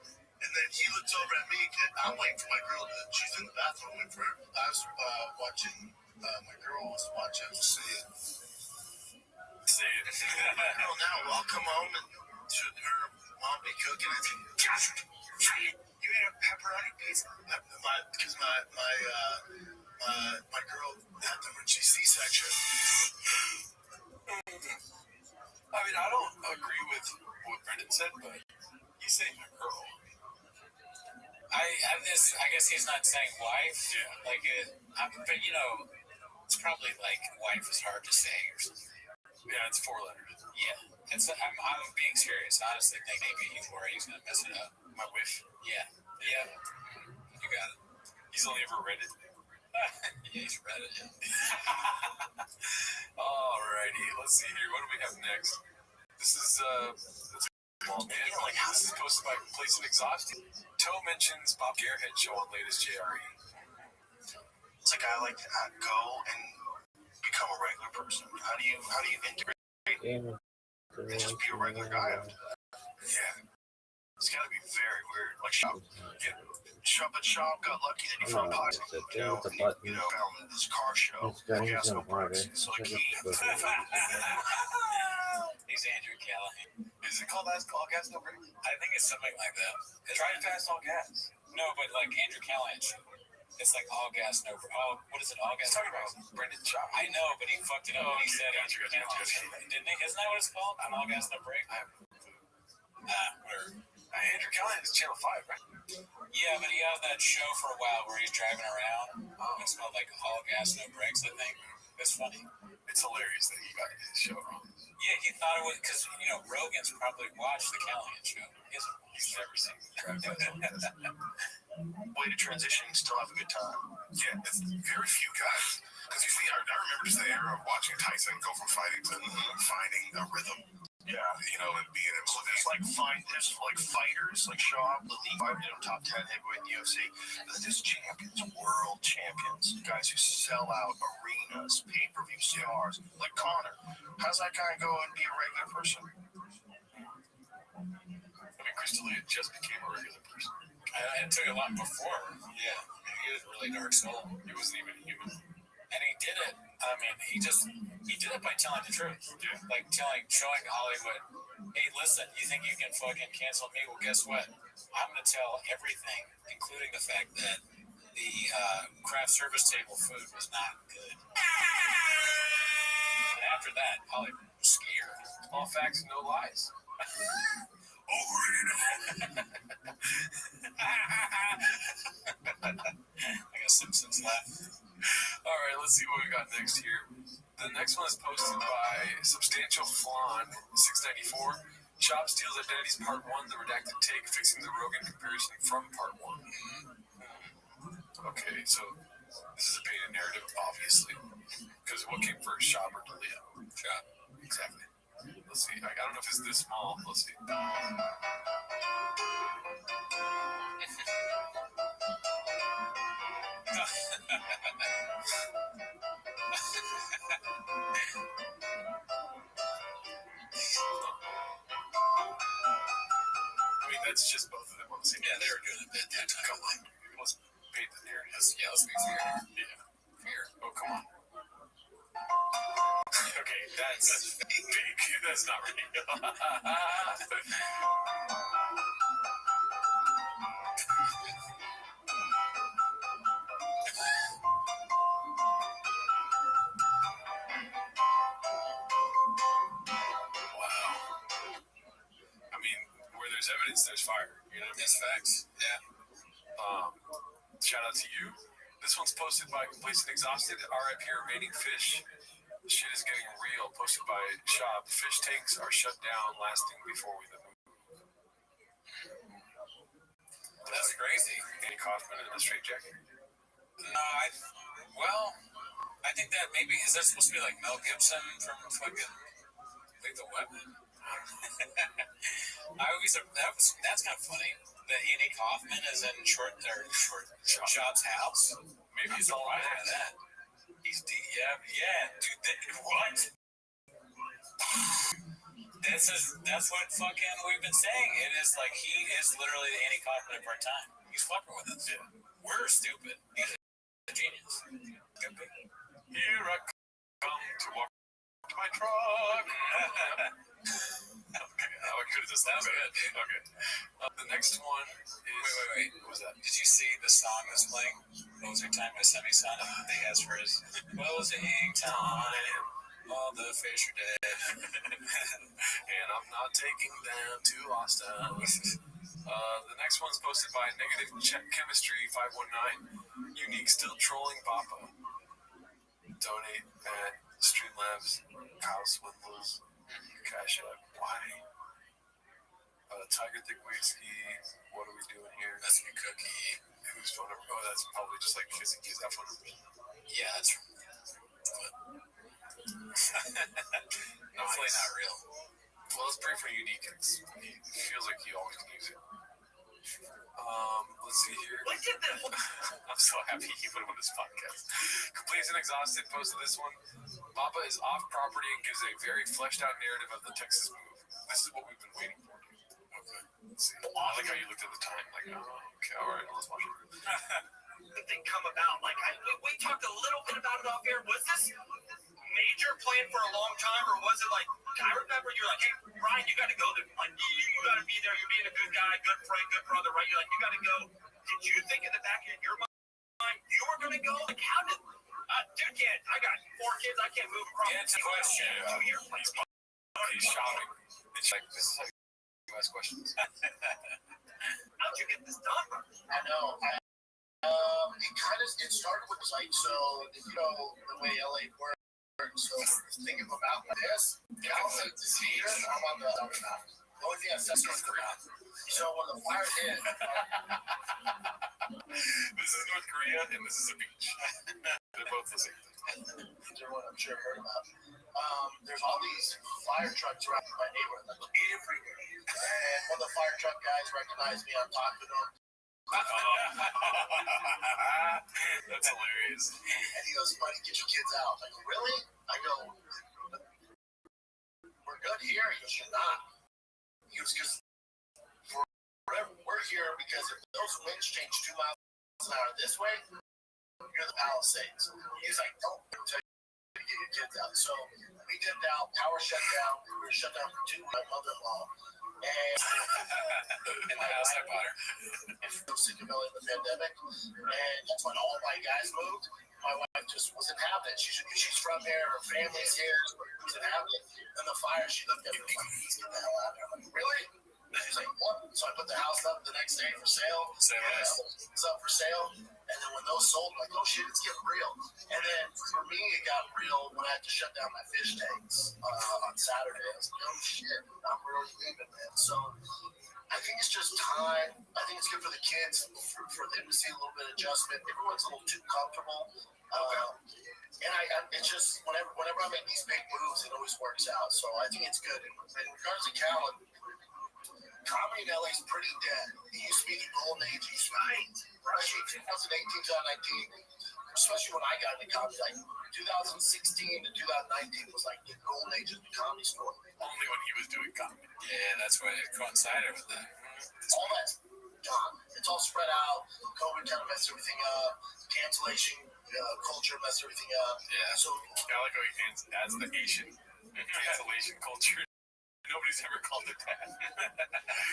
And then he looks over at me, and I'm waiting for my girl she's in the bathroom waiting for her. I was watching, my girl was watching, say it. My girl now, I'll come home and should her mom be cooking it? Josh, you ate a pepperoni pizza? Because my girl had the emergency C-section. I mean, I don't agree with what Brendan said, but he's saying a girl. I guess he's not saying wife. Yeah. Like it, but you know, it's probably like wife is hard to say or something. Yeah, it's 4 letters. Yeah, I'm being serious. Honestly, think maybe he's worried he's gonna mess it up. My wife. Yeah, yeah, you got it. He's only ever read it. Yeah, he's read it. Yeah. Alrighty, let's see here. What do we have next? This is that's a long man. Like this is posted by Place and Exhausted. Toe mentions Bob Gearhead show on latest JRE. It's like I like to go and become a regular person. How do you integrate and just be a regular guy after that? Yeah. It's gotta be very weird. Like shop at shop, got lucky that he found pots. Found this car show. Gas no parts. So like He's Andrew Callahan. Is it called All Gas No Break? I think it's something like that. Try fast, all gas. No, but like Andrew Callahan show. It's like all gas, no. What is it? All gas. He's talking about Brendan Shaw. I know, but he fucked it up when he said it. Gotcha. Didn't he? Isn't that what it's called? All gas, no break. Whatever. Andrew Callahan is Channel 5, right? Yeah, but he had that show for a while where he's driving around. It's called like All Gas, No Brakes, I think. It's funny. It's hilarious that he got his show wrong. Yeah, he thought it was because Rogan's probably watched the Callahan show. He's never seen the way to transition and still have a good time. Yeah, it's very few guys. Because you see, I remember just the era of watching Tyson go from fighting to finding a rhythm. Yeah, and being able to. There's fighters like Shaw, the league fighter, top 10 heavyweight in the UFC. There's champions, world champions, guys who sell out arenas, pay-per-view stars, like Connor. How's that guy go and be a regular person? I mean, Chris D'Elia just became a regular person. It took a lot before. Yeah, he was a really dark soul. He wasn't even human. And he did it. I mean, he did it by telling the truth. Yeah. Like showing Hollywood, hey, listen, you think you can fucking cancel me? Well, guess what? I'm going to tell everything, including the fact that the craft service table food was not good. And after that, Hollywood was scared. All facts, no lies. I got Simpsons laugh. All right, let's see what we got next here. The next one is posted by Substantial Flan 694. Chop Steals Identities Part 1, the redacted take, fixing the Rogan comparison from Part 1. Okay, so this is a painted narrative, obviously. Because what came first, Chop or D'Elia? Chop. Exactly. Let's see. I don't know if it's this small. Let's see. I mean, that's just both of them on the same. Yeah, they were doing a bit that time. Come on. Let's paint the narrative. Yeah, let's be fair. Yeah. Fair. Oh, come on. Okay, that's big. That's not real. Evidence, there's fire. You know, that's facts. Yeah. Shout out to you. This one's posted by Complacent Exhausted. RIP Remaining Fish. Shit is getting real. Posted by Shop. Fish tanks are shut down, lasting before we move. That's crazy. Andy Kaufman in a straight jacket. No, I think that maybe is that supposed to be like Mel Gibson from fucking Lethal Weapon. That's kind of funny that Andy Kaufman is in Shop's house. Maybe he's all right at that. He's dude. What? That's what fucking we've been saying. It is like he is literally the Andy Kaufman of our time. He's fucking with us. Yeah. We're stupid. He's a genius. Here I come to walk to my truck. Okay, I could have just that was good. Okay. The next one is. Wait. What was that? Did you see the song that's playing? Closing Time by Semi-Sonic that he has for his Closing Time. All the fish are dead. And I'm not taking them to Austin. The next one's posted by Negative Chemistry 519. Unique still trolling Papa. Donate at Streamlabs, Kyle Swindles, Cash App. Why? Tiger Thick Whiskey. What are we doing here? That's a cookie. Whose phone number? Oh, that's probably just like kissing his that phone number. Yeah, that's hopefully not real. Well, let's pray for Unique. It feels like you always can use it. Let's see here. I'm so happy he put him on this podcast. Complete and Exhausted posted this one. Papa is off property and gives a very fleshed out narrative of the Texas move. This is what we've been waiting for. Okay. Let's see. I like how you looked at the time. Like, oh, okay, all right, let's watch it. That they come about. Like we talked a little bit about it off air. Was this major plan for a long time, or was it like I remember you're like, hey Ryan, you got to go there. Like you got to be there. You're being a good guy, good friend, good brother, right? You're like, you got to go. Did you think in the back of your mind you were going to go? Like how did? Dude, can't. I got 4 kids. I can't move across. Answer the question. 2 year plan. He's shopping. It's like this is how you ask questions. How'd you get this done? I know. It started with like, so you know the way LA works. So thinking about this, Dallas is here. I'm on the other mountain. The only thing I said was Korea. So when the fire hit, This is North Korea and this is a beach. They're both the same thing. everyone I'm sure heard about. There's all these fire trucks around my neighborhood, like everywhere. And one of the fire truck guys recognized me. I'm talking to him. That's hilarious. And he goes, buddy, get your kids out. I'm like, really? I go, we're good here. He goes, you're not. He goes, because we're here because if those winds change 2 miles an hour this way, you're the Palisades. He's like, don't tell you to get your kids out. So we dipped out, power shut down. We were shut down for 2 weeks. My mother-in-law. And In the house I bought her. Sickaville in the pandemic, and that's when all my guys moved. My wife just wasn't having it. She's from here, her family's here, wasn't having it. And the fire, she looked at me, let's get the hell out of here. I'm like, really? She's like, what? So I put the house up the next day for sale. It's up for sale. And then when those sold, I'm like, oh shit, it's getting real. And then for me, it got real when I had to shut down my fish tanks on Saturday. I was like, oh shit, I'm really leaving, man. So I think it's just time. I think it's good for the kids, for them to see a little bit of adjustment. Everyone's a little too comfortable. And it's just, whenever I make these big moves, it always works out. So I think it's good. In regards to Callan, comedy in LA is pretty dead. It used to be the golden age. Especially 2018, 2019. Especially when I got into comedy, like 2016 to 2019 was like the golden age of the comedy store. Only when he was doing comedy. Yeah, that's why it coincided with that. All that's gone. It's all spread out. COVID kind of messed everything up. Cancellation culture messed everything up. Yeah. So I like how he adds the Asian cancellation culture. Nobody's ever called it that.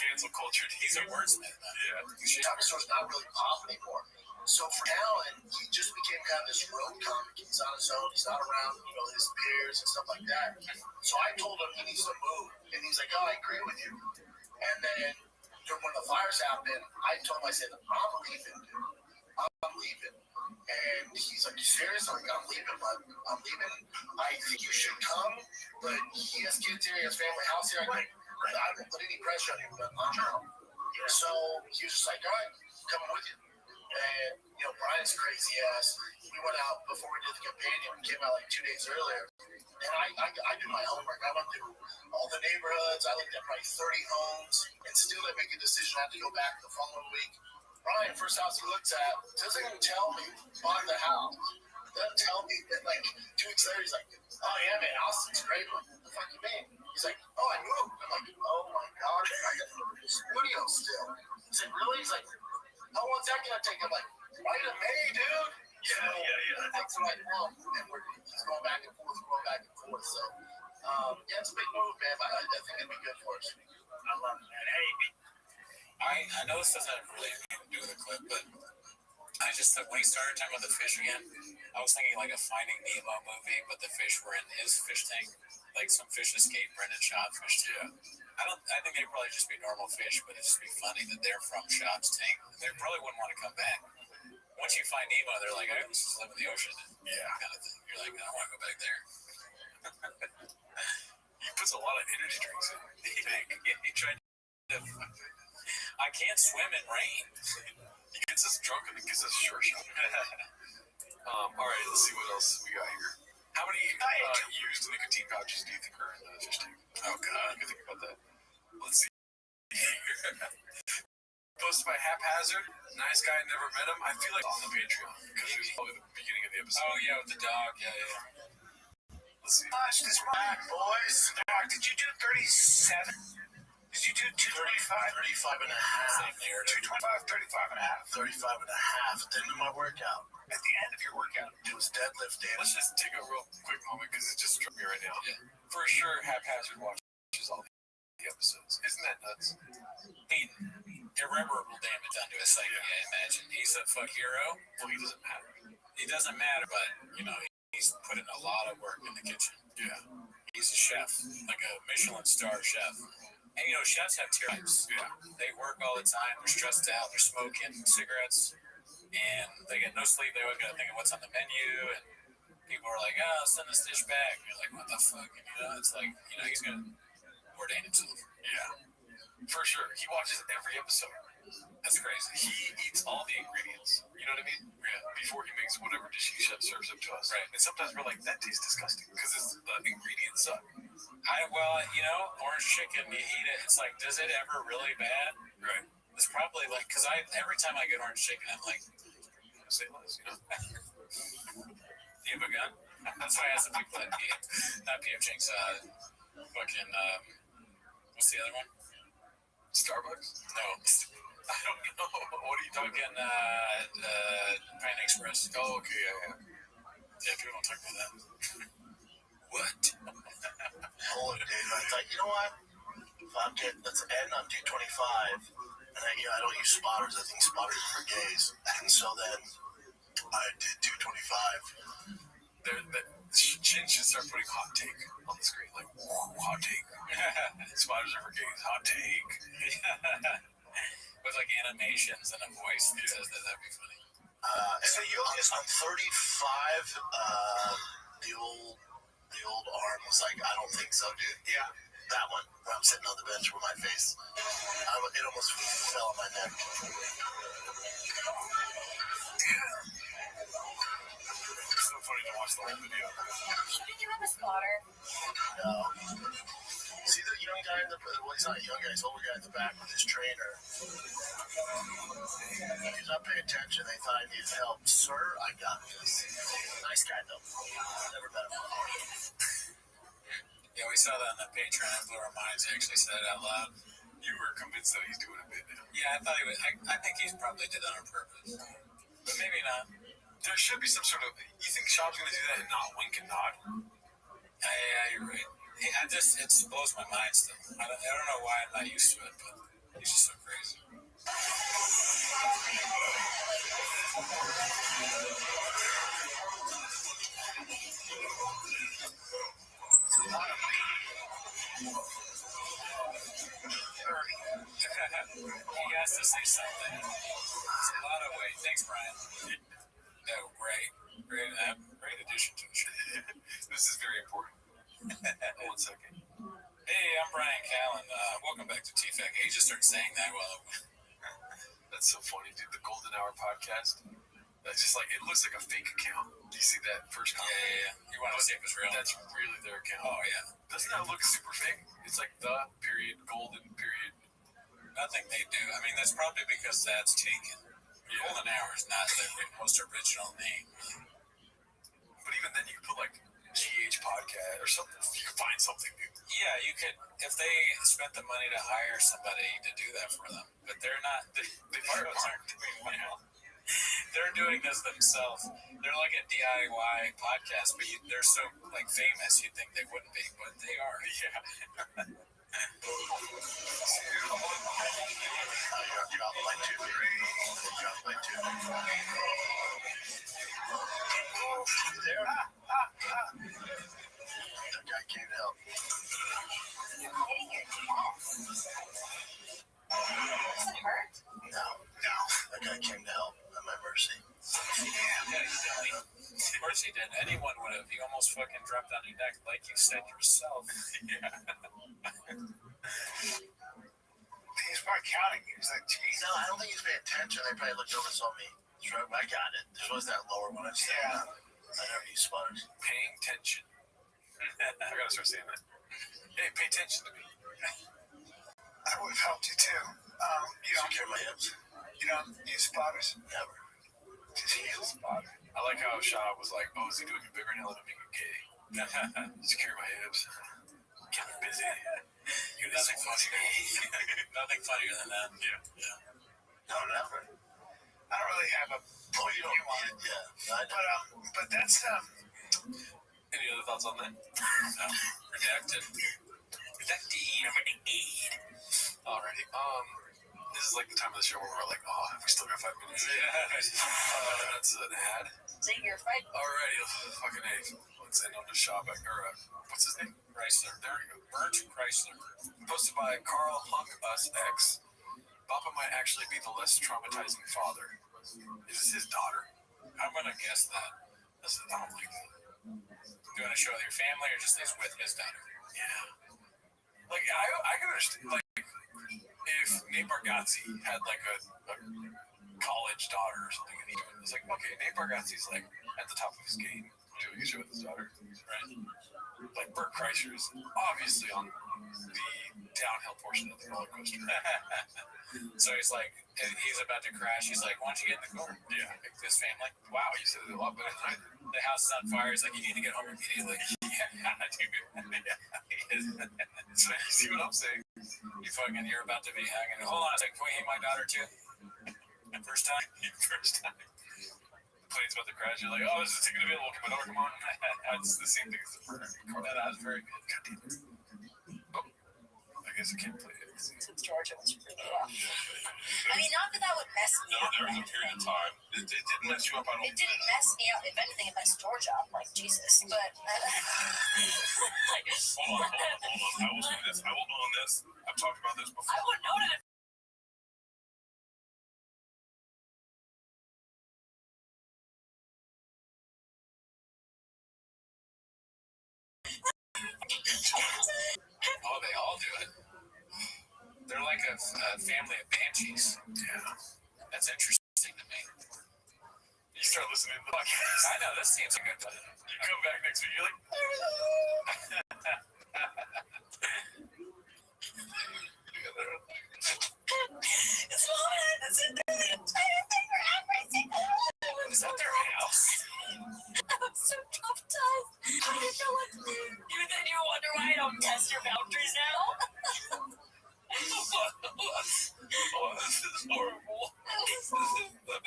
Cancel culture. He's a wordsmith. Yeah. the comedy store's not really popping anymore. So for Alan, he just became kind of this road comic. He's on his own. He's not around, his peers and stuff like that. So I told him he needs to move, and he's like, "Oh, I agree with you." And then when the fires happened, I told him, I said, "I'm leaving, dude. I'm leaving." And he's like, "You serious?" I'm like, "I'm leaving, bud. I'm leaving. I think you should come, but he has kids here, he has family house here. I don't put any pressure on him, but I'm out." So he was just like, "All right, coming with you." And, Brian's crazy ass. We went out before we did the companion. We came out like 2 days earlier. And I do my homework. I went through all the neighborhoods. I looked at probably 30 homes and still didn't make a decision. I had to go back the following week. Brian, first house he looks at, doesn't even tell me bought the house. Doesn't tell me that, like, 2 weeks later, he's like, "Oh, yeah, man, Austin's great." I'm like, "What the fuck you mean?" He's like, "Oh, I moved." I'm like, "Oh, my God. I got the studio still." He said, "Really?" He's like, "How long's that going to take?" I'm like, "Right to May, dude." Yeah. That's what I know. And he's going back and forth, So, it's a big move, man. But I think it'd be good for us. I love it, man. Hey, I know this doesn't have really anything to do with the clip, but I just when he started talking about the fish again, I was thinking like a Finding Nemo movie, but the fish were in his fish tank. Like some fish escaped Brendan Schaub's fish tank. I think they'd probably just be normal fish, but it'd just be funny that they're from Schaub's tank. They probably wouldn't want to come back. Once you find Nemo, they're like, I just live in the ocean. Yeah. Kind of thing. You're like, I don't want to go back there. He puts a lot of energy drinks in. He tried to. I can't swim in rain. He gets us drunk and then gives us a short shot. All right, let's see what else we got here. How many used nicotine pouches do you think are in the fish tank? Oh, God. You can think about that. Let's see. Posted by Haphazard. Nice guy, never met him. I feel like on the Patreon because he was probably the beginning of the episode. Oh, yeah, with the dog. Yeah. Let's see. Gosh, this back, boys. Dog, did you do 37? Did you do 225? 35 and a half. Same narrative. 225, 35 and a half. 35 and a half at the end of my workout. At the end of your workout. It was deadlift day. Let's just take a real quick moment because it just struck me right now. Yeah. For sure, Haphazard watches all the episodes. Isn't that nuts? I mean, irreparable damage done to his psyche, I imagine. He's a fuck hero. Well, he doesn't matter. It doesn't matter, but, he's put in a lot of work in the kitchen. Yeah. He's a chef, like a Michelin star chef. And, chefs have types. Yeah. They work all the time. They're stressed out. They're smoking cigarettes. And they get no sleep. They always got to think of what's on the menu. And people are like, send this dish back. And you're like, what the fuck? And, it's like, he's going to ordain himself. Yeah. For sure. He watches every episode. That's crazy. He eats all the ingredients. You know what I mean? Yeah. Before he makes whatever dish he serves up to us. Right. And sometimes we're like, that tastes disgusting because the ingredients suck. Orange chicken, you eat it. It's like, does it ever really bad? Right. It's probably like, because every time I get orange chicken, I'm like, Say less, do you have a gun? That's why I asked the people that not PF Chang's, fucking, what's the other one? Starbucks? No. I don't know. What are you talking Fucking, Pine Express. Oh, okay, yeah. Yeah, people don't talk about that. What? Holy days. I thought, you know what? Let's end on 225. And I don't use spotters. I think spotters are for gays. And so then I did 225. Jen should start putting hot take on the screen. Like, hot take. Spiders are for gays. Hot take. With like animations and a voice that says that, that'd be funny. So you on 35, the old arm was like, I don't think so, dude. Yeah. That one, where I'm sitting on the bench with my face. It almost fell on my neck. It's so funny to watch the whole video. Shouldn't you have a spotter? No. See the young guy he's not a young guy, he's an older guy in the back with his trainer. He's not paying attention. They thought I needed help. Sir, I got this. Nice guy, though. Never met him before. Yeah, we saw that on the Patreon. It blew our minds. He actually said it out loud. You were convinced that he's doing a bit now. Yeah, I thought he was. I think he probably did that on purpose. But maybe not. There should be some sort of. You think Schaub's going to do that and not wink and nod? Yeah, you're right. It blows my mind still. I don't know why I'm not used to it, but he's just so crazy. He has to say something. It's a lot of weight. Thanks, Brian. No, great addition to the show. This is very important. 1 second. Hey, I'm Brian Callen. Welcome back to TFAC. He just started saying that That's so funny, dude. The Golden Hour podcast. That's just like, it looks like a fake account. Do you see that first comment? Yeah. You want to see if it's real? That's really their account. Oh, yeah. Doesn't that look super fake? It's like the period, golden period. Nothing they do. I mean, that's probably because that's taken. Yeah. Golden Hour is not the most original name. But even then, you could put like GH podcast or something. You could find something, dude. Yeah, you could, if they spent the money to hire somebody to do that for them. But they're not, they aren't doing well. They're doing this themselves. They're like a DIY podcast, but they're so like famous, you'd think they wouldn't be, but they are. Yeah. You're by 2. They dropped by 2. You there? That guy came to help. You're hitting your chest. Does it hurt? No. That guy came to help at my mercy. Mercy did. Anyone would have. You almost fucking dropped on your neck, like you said yourself. Yeah. He's probably counting. He's like, geez. No, I don't think he's paying attention. They probably looked over and saw me. Stroke. I got it. There was that lower one. I never use spotters. Paying attention. I gotta start saying that. Hey, pay attention to me. I would have helped you too. You don't secure my hips. You don't use spotters? Never. Just heal spotter. I like how Shaw was like, oh, is he doing it bigger now? Let me make it gay. Secure my hips. Get me busy. You Nothing Nothing funnier than that. Yeah. No, never. I don't really have a point you want. Yeah. But that's Any other thoughts on that? No. Redacted. Alrighty. This is like the time of the show where we're like, oh, we still got 5 minutes. That's an ad. Take your fight. Alrighty, fucking A. Let's end on the shop. What's his name? Chrysler. There we go. Bert Chrysler. Posted by Carl Hunk Us X. Papa might actually be the less traumatizing father. Is this his daughter? I'm gonna guess that. This is not like Doing a show with your family or just is with his daughter? yeah. Like I can understand. Like if Nate Bargatze had like a college daughter or something, and it's like okay, Nate Bargatze's like at the top of his game doing a show with his daughter, right? Like Bert Kreischer is obviously on the downhill portion of the roller coaster. So he's like, he's about to crash. He's like, why don't you get in the car? Yeah. Pick this family. Wow, you said it a lot better than I did. The house is on fire. He's like, you need to get home immediately. Yeah, dude. So you see what I'm saying? You're about to be hanging. Hold on a second. Can we hit my daughter too? First time? First time. The plane's about to crash. You're like, oh, is the ticket available? Can my daughter come on? That's the same thing as the burner. That was very good. God damn it. Oh, I guess I can't play it. Since Georgia was pretty rough. I mean, not that would mess me No, up. there was a period of time. It didn't mess you up. I don't It didn't mess me up. If anything, it messed Georgia up. Like, Jesus. But, Hold on. I will do this. I will know on this. I've talked about this before. I wouldn't know that. Oh, they all do it. They're like a family of banshees. Yeah. That's interesting to me. You start listening to the podcast. I know, this seems good. You come back next week, you're like, It's mom and I had to sit through the entire thing for every single one. Is that their house? I was so traumatized. I didn't know what to do. Then you wonder why I don't test your boundaries now. oh, this is horrible. No. But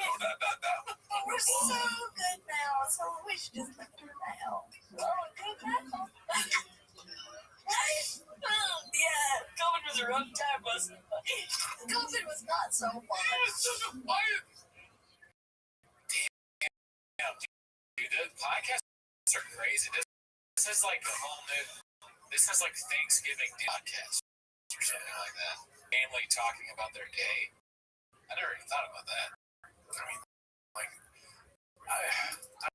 we're so good now, so we should just let her now. Oh, good now. Right? Yeah, COVID was a rough time, wasn't it? COVID was not so fun. It's such a quiet. Damn, dude, the podcasts are crazy. This is like the whole new. This is like Thanksgiving podcast or something like that. Family talking about their day. I never even thought about that. I mean, like, I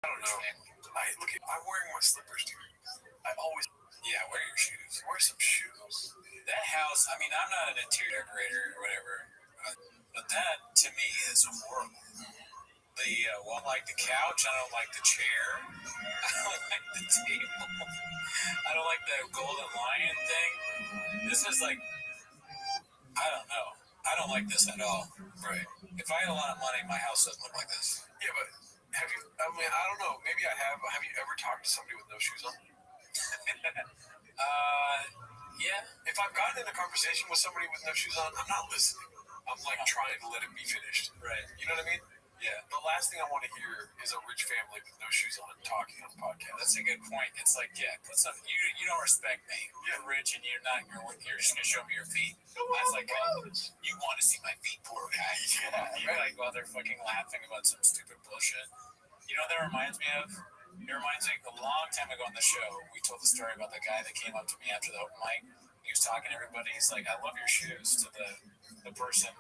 don't know. I'm wearing my slippers, dude. I always, Wear your shoes. wear some shoes. That house. I mean, I'm not an interior decorator or whatever, but that to me is horrible. Well, like the couch. I don't like the chair. I don't like the table. I don't like the golden lion thing. This is like, I don't know. I don't like this at all. Right. If I had a lot of money, my house doesn't look like this. Yeah, but have you, I mean, I don't know. Maybe I have. Have you ever talked to somebody with no shoes on? Yeah. If I've gotten in a conversation with somebody with no shoes on, I'm not listening. I'm like trying to let it be finished. Right. You know what I mean? Yeah. The last thing I want to hear is a rich family with no shoes on talking on a podcast. That's a good point. It's like, yeah, put some. You don't respect me. You're rich and you're not. You're just gonna show me your feet. I was like, oh, you want to see my feet, poor guy? Yeah. You're like while they're fucking laughing about some stupid bullshit. You know what that reminds me of? It reminds me a long time ago on the show. We told the story about the guy that came up to me after the open mic. He was talking to everybody. He's like, I love your shoes to the person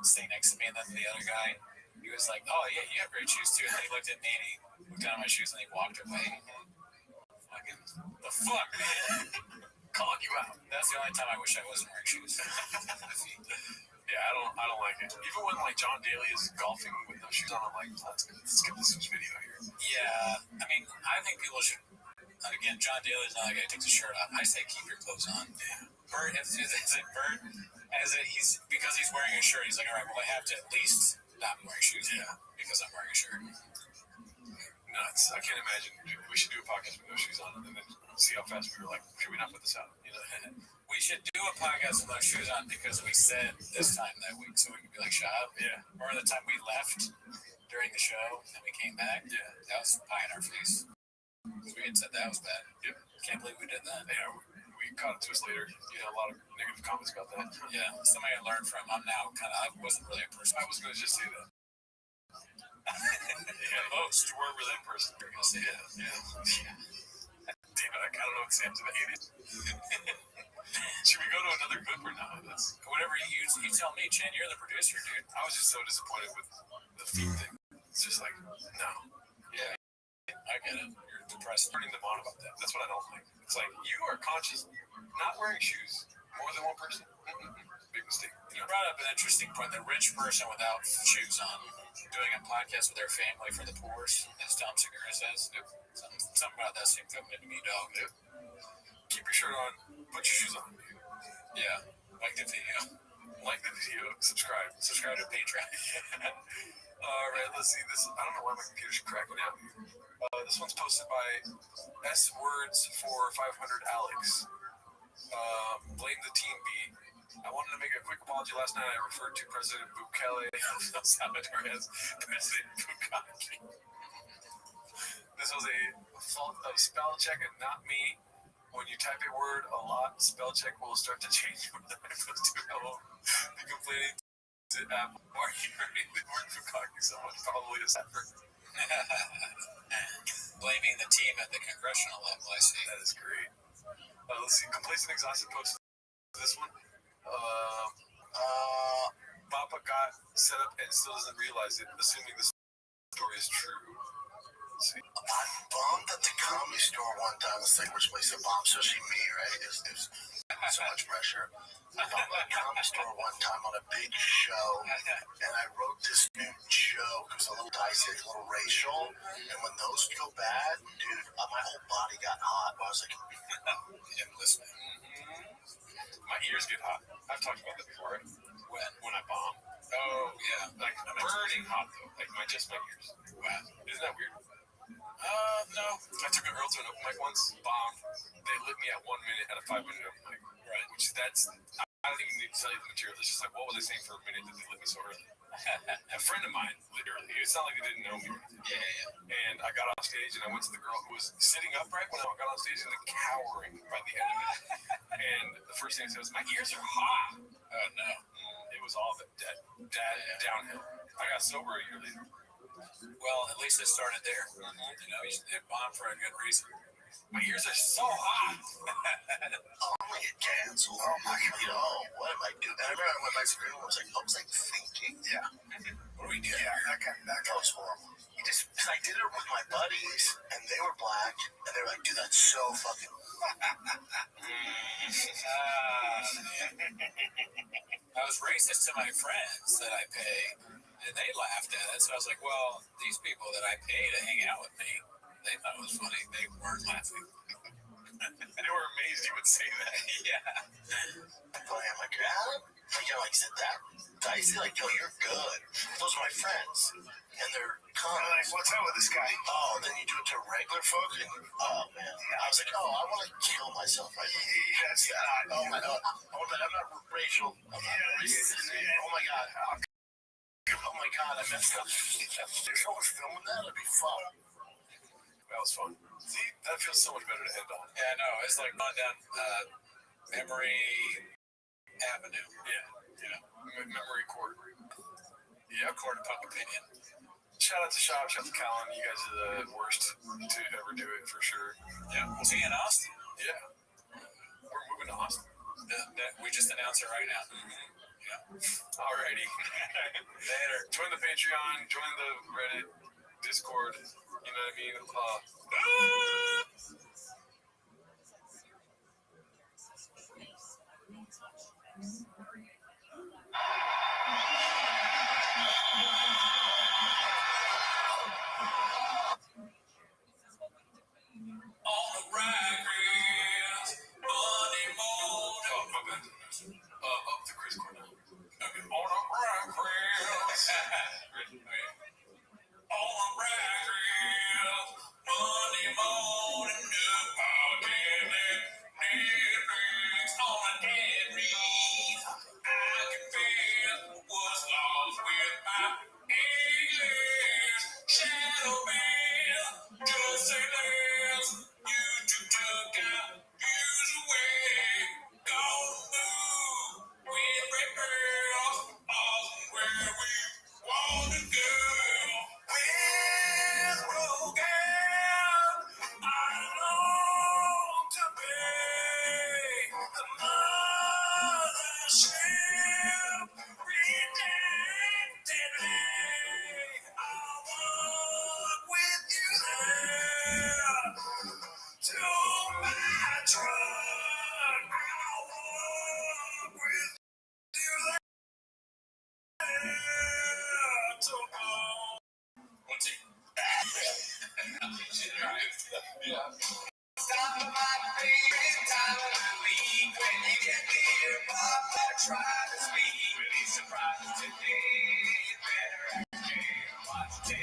sitting next to me, and then the other guy. He was like, oh, yeah, you have great shoes, too. And then he looked at me, and he looked down at my shoes, and he walked away. Fucking, the fuck, man? Calling you out. That's the only time I wish I wasn't wearing shoes. Yeah, I don't like it. Even when, like, John Daly is golfing with no shoes on, I'm like, let's get this video here. Yeah, I mean, I think people should, again, John Daly's not the guy who takes his shirt off. I say keep your clothes on. Yeah. Bert, because he's wearing a shirt, he's like, all right, well, I have to at least not wearing shoes. Yeah. Because I'm wearing a shirt. Nuts. I can't imagine. We should do a podcast with no shoes on and then see how fast we were like, should we not put this out? You know? We should do a podcast with no shoes on because we said this time that week, so we could be like, shut up. Yeah. Remember the time we left during the show and we came back? Yeah. That was pie in our face. We had said that was bad. Yep. Can't believe we did that. Yeah, we caught it to us later. You know, a lot of negative comments about that. Yeah, somebody I learned from. I'm now I wasn't really a person. I was going to just say that. Yeah, most. You weren't really a person. You're going to say that. Yeah. Damn it, I don't know what Sam's an idiot. Should we go to another clip or not? That's whatever you tell me, Chen. You're the producer, dude. I was just so disappointed with the feet thing. It's just like, no. Yeah, I get it. You're depressed. Turning them on about that. That's what I don't like. It's like, you are conscious not wearing shoes more than one person. Big mistake. You brought up an interesting point. The rich person without shoes on doing a podcast with their family for the poor, as Tom Segura says. Yep. Something about that seemed coming into me, dog. Yep. Keep your shirt on. Put your shoes on. Yeah. Like the video. Like the video. Subscribe. Subscribe to Patreon. All right, let's see this. I don't know why my computer's cracking out. This one's posted by S Words for 500 Alex. Blame the team B. I wanted to make a quick apology. Last night I referred to President Bukele of El Salvador as President Bukaki. This was a fault of spell check and not me. When you type a word a lot, spell check will start to change whether I put to hello. Be complaining to Apple. Why are you writing the word Bukaki so much? Probably a effort. Blaming the team at the congressional level, I see. That is great. Let's see. Complacent Exhausted posted this one. Papa got set up and still doesn't realize it, assuming the story is true. Let's see. I'm bummed at the Comedy Store one time. It's like, which place a bomb, especially me, right? There's so much pressure. I bummed at the Comedy Store one time on a big show, and I wrote this new joke. It was a little dicey, a little racial, and when those go bad, dude, my whole body got hot. I was like, I'm listening. My ears get hot. I've talked about that before. When I bomb. Oh, yeah. Like, burning hot, though. Like, my ears. Wow. Isn't that weird? No. I took a girl to an open mic once, bombed. They lit me at 1 minute at a 5-minute open mic. Right. Which I don't even need to tell you the material. It's just like, what was I saying for a minute that they lit me so early? A friend of mine, literally. It's not like they didn't know me. Yeah. And I got off stage and I went to the girl who was sitting upright when I got on stage and like cowering by the end of it. And the first thing I said was, my ears are hot. Oh, no. It was all downhill. I got sober a year later. Well, at least it started there. You know, it bombed for a good reason. My ears are so hot. I'm gonna get canceled. Oh my God, you know, what am I doing? And I remember when my screen was like thinking, what do we do? Yeah, that was horrible. Cause I did it with my buddies, and they were black, and they were like, dude, that's so fucking. I was racist to my friends that I pay, and they laughed at it. So I was like, well, these people that I pay to hang out with me, they thought it was funny. They weren't laughing. They were amazed you would say that. Yeah. I'm like, like, is it that dicey? Like, yo, you're good. Those are my friends. And they're like, what's up with this guy? Oh, then you do it to regular folk? And, oh, man. I was like, I want to kill myself right now. That's not. Oh, my God. I'm not racial. I'm not racist. Oh, my God. Oh, my God. they messed up. There's so much filming that, it'd be fun. That was fun. See, that feels so much better to end on. Yeah, no, it's like going down Memory Avenue. Yeah. Memory court. Yeah, court of public opinion. Shout out to Shop, shout out to Callan. You guys are the worst to ever do it for sure. Yeah, we'll see you in Austin. Yeah. We're moving to Austin. We just announced it right now. Yeah. Alrighty. Later. Join the Patreon, join the Reddit, Discord. You know what I mean? All the raggers, money mold. Oh, my bad. Up to Chris Cornell. Okay. All the raggers. All the raggers, money mold, and new organic lyrics on a dead reed. I can feel was lost with my English. Shadow man, just say less. You took out, use away. Don't move, we girls, off where we wanna go. With Rogan, I long to be the mothership redemptively. I'll walk with you there to my truck. I'll walk with you there to home. One, two. Yeah. Stop by my favorite time of the week when you get near Papa, try to speak. Really surprised today. Better watch 10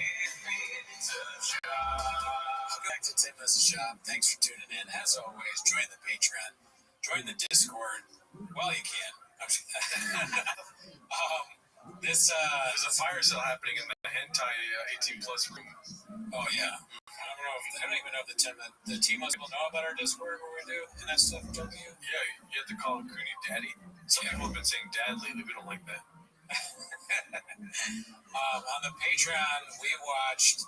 minutes of shop. Welcome back to 10 Minutes of Shop. Thanks for tuning in. As always, join the Patreon, join the Discord while you can. There's a fire sale happening in the hentai 18 plus room. Oh yeah. I don't even know if the team most people know about our Discord, what we do, and that stuff. Don't you? Yeah, you have to call Cooney Daddy. Some people have been saying Dad lately. We don't like that. On the Patreon, we watched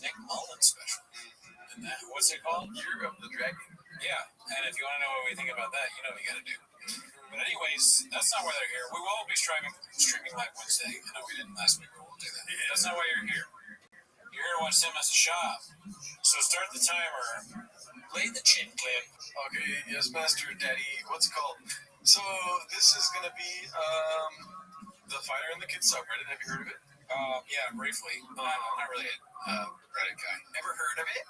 Nick Mullen's special. And that, what's it called? Year of the Dragon. Yeah, and if you want to know what we think about that, you know what you got to do. But anyways, that's not why they're here. We will be streaming live Wednesday. I know we didn't last week, but we'll do that. That's not why you're here. You're here to watch Tim as a shop. So start the timer. Play the chin clip. Okay, yes, Master Daddy. What's it called? So this is gonna be the Fighter and the Kids subreddit. Have you heard of it? Yeah, briefly. I'm not really a Reddit guy. Ever heard of it?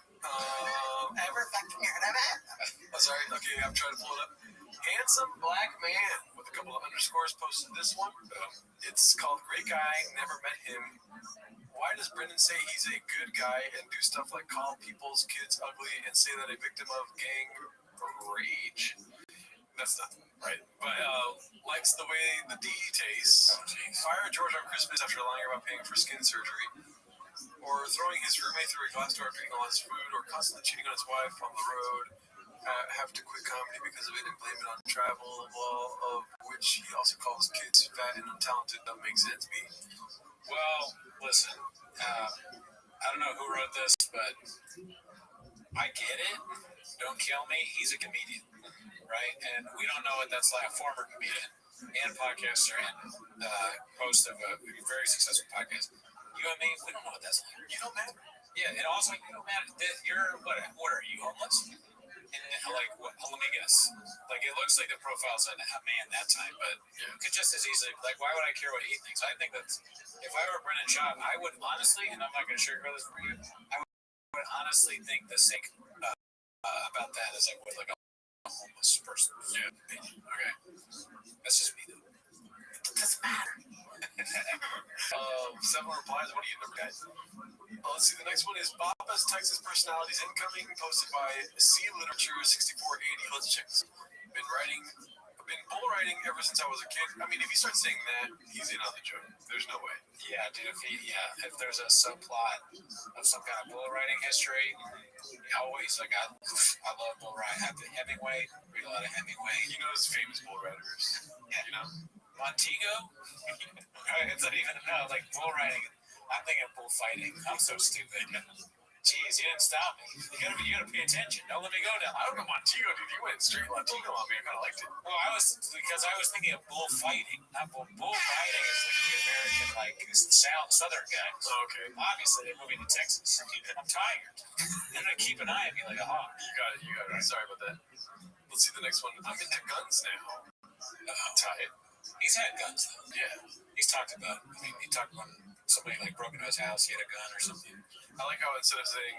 Ever fucking heard of it? Oh, sorry. Okay, I'm trying to pull it up. Handsome black man with a couple of underscores posted this one. It's called Great Guy. Never met him. Why does Brendan say he's a good guy and do stuff like call people's kids ugly and say that a victim of gang rage? That's not right. But likes the way the D tastes. Fire George on Christmas after lying about paying for skin surgery. Or throwing his roommate through a glass door after eating all his food. Or constantly cheating on his wife on the road. Have to quit comedy because of it and blame it on travel, of which he also calls kids fat and untalented. That makes sense, me. Well, listen, I don't know who wrote this, but I get it. Don't kill me. He's a comedian, right? And we don't know what that's like. A former comedian and podcaster and host of a very successful podcast. You and me, we don't know what that's like. You don't matter. Yeah, and also you don't matter. You're what are you, homeless? And like, let me guess. Like, it looks like the profile's a man that time, but it could just as easily, like, why would I care what he thinks? I think that if I were Brendan Schaub, I would honestly, and I'm not going to sugarcoat this for you, I would honestly think the same about that as I would like a homeless person. Yeah. Okay. That's just me, though. It doesn't matter. 7 replies. What do you number, guys? Let's see. The next one is Baba's Texas Personalities Incoming, posted by C Literature 6480. Let's check this. Been writing been bull riding ever since I was a kid. I mean, if you start saying that, he's in on the joke. There's no way. Yeah, dude. If there's a subplot of some kind of bull riding history, always like I love bull riding. Hemingway, read a lot of Hemingway. You know, those famous bull riders. Yeah. You know, Montego. It's not even like bull riding. I'm thinking bullfighting. I'm so stupid. Jeez, you didn't stop me. You gotta pay attention. Don't let me go now. I don't know Montego, dude. You went straight Montego on me. I kind of liked it. Well, I was thinking of bullfighting, not bull riding. Is like the American, like it's the Southern guy. Oh, okay. Obviously, they're moving to Texas. I'm tired. I'm gonna keep an eye on me like a hawk. You got it. Sorry about that. Let's see the next one. I'm into guns now. Tight. He's had guns though. Yeah. He's talked about. I mean, he talked about somebody like broke into his house. He had a gun or something. I like how instead of saying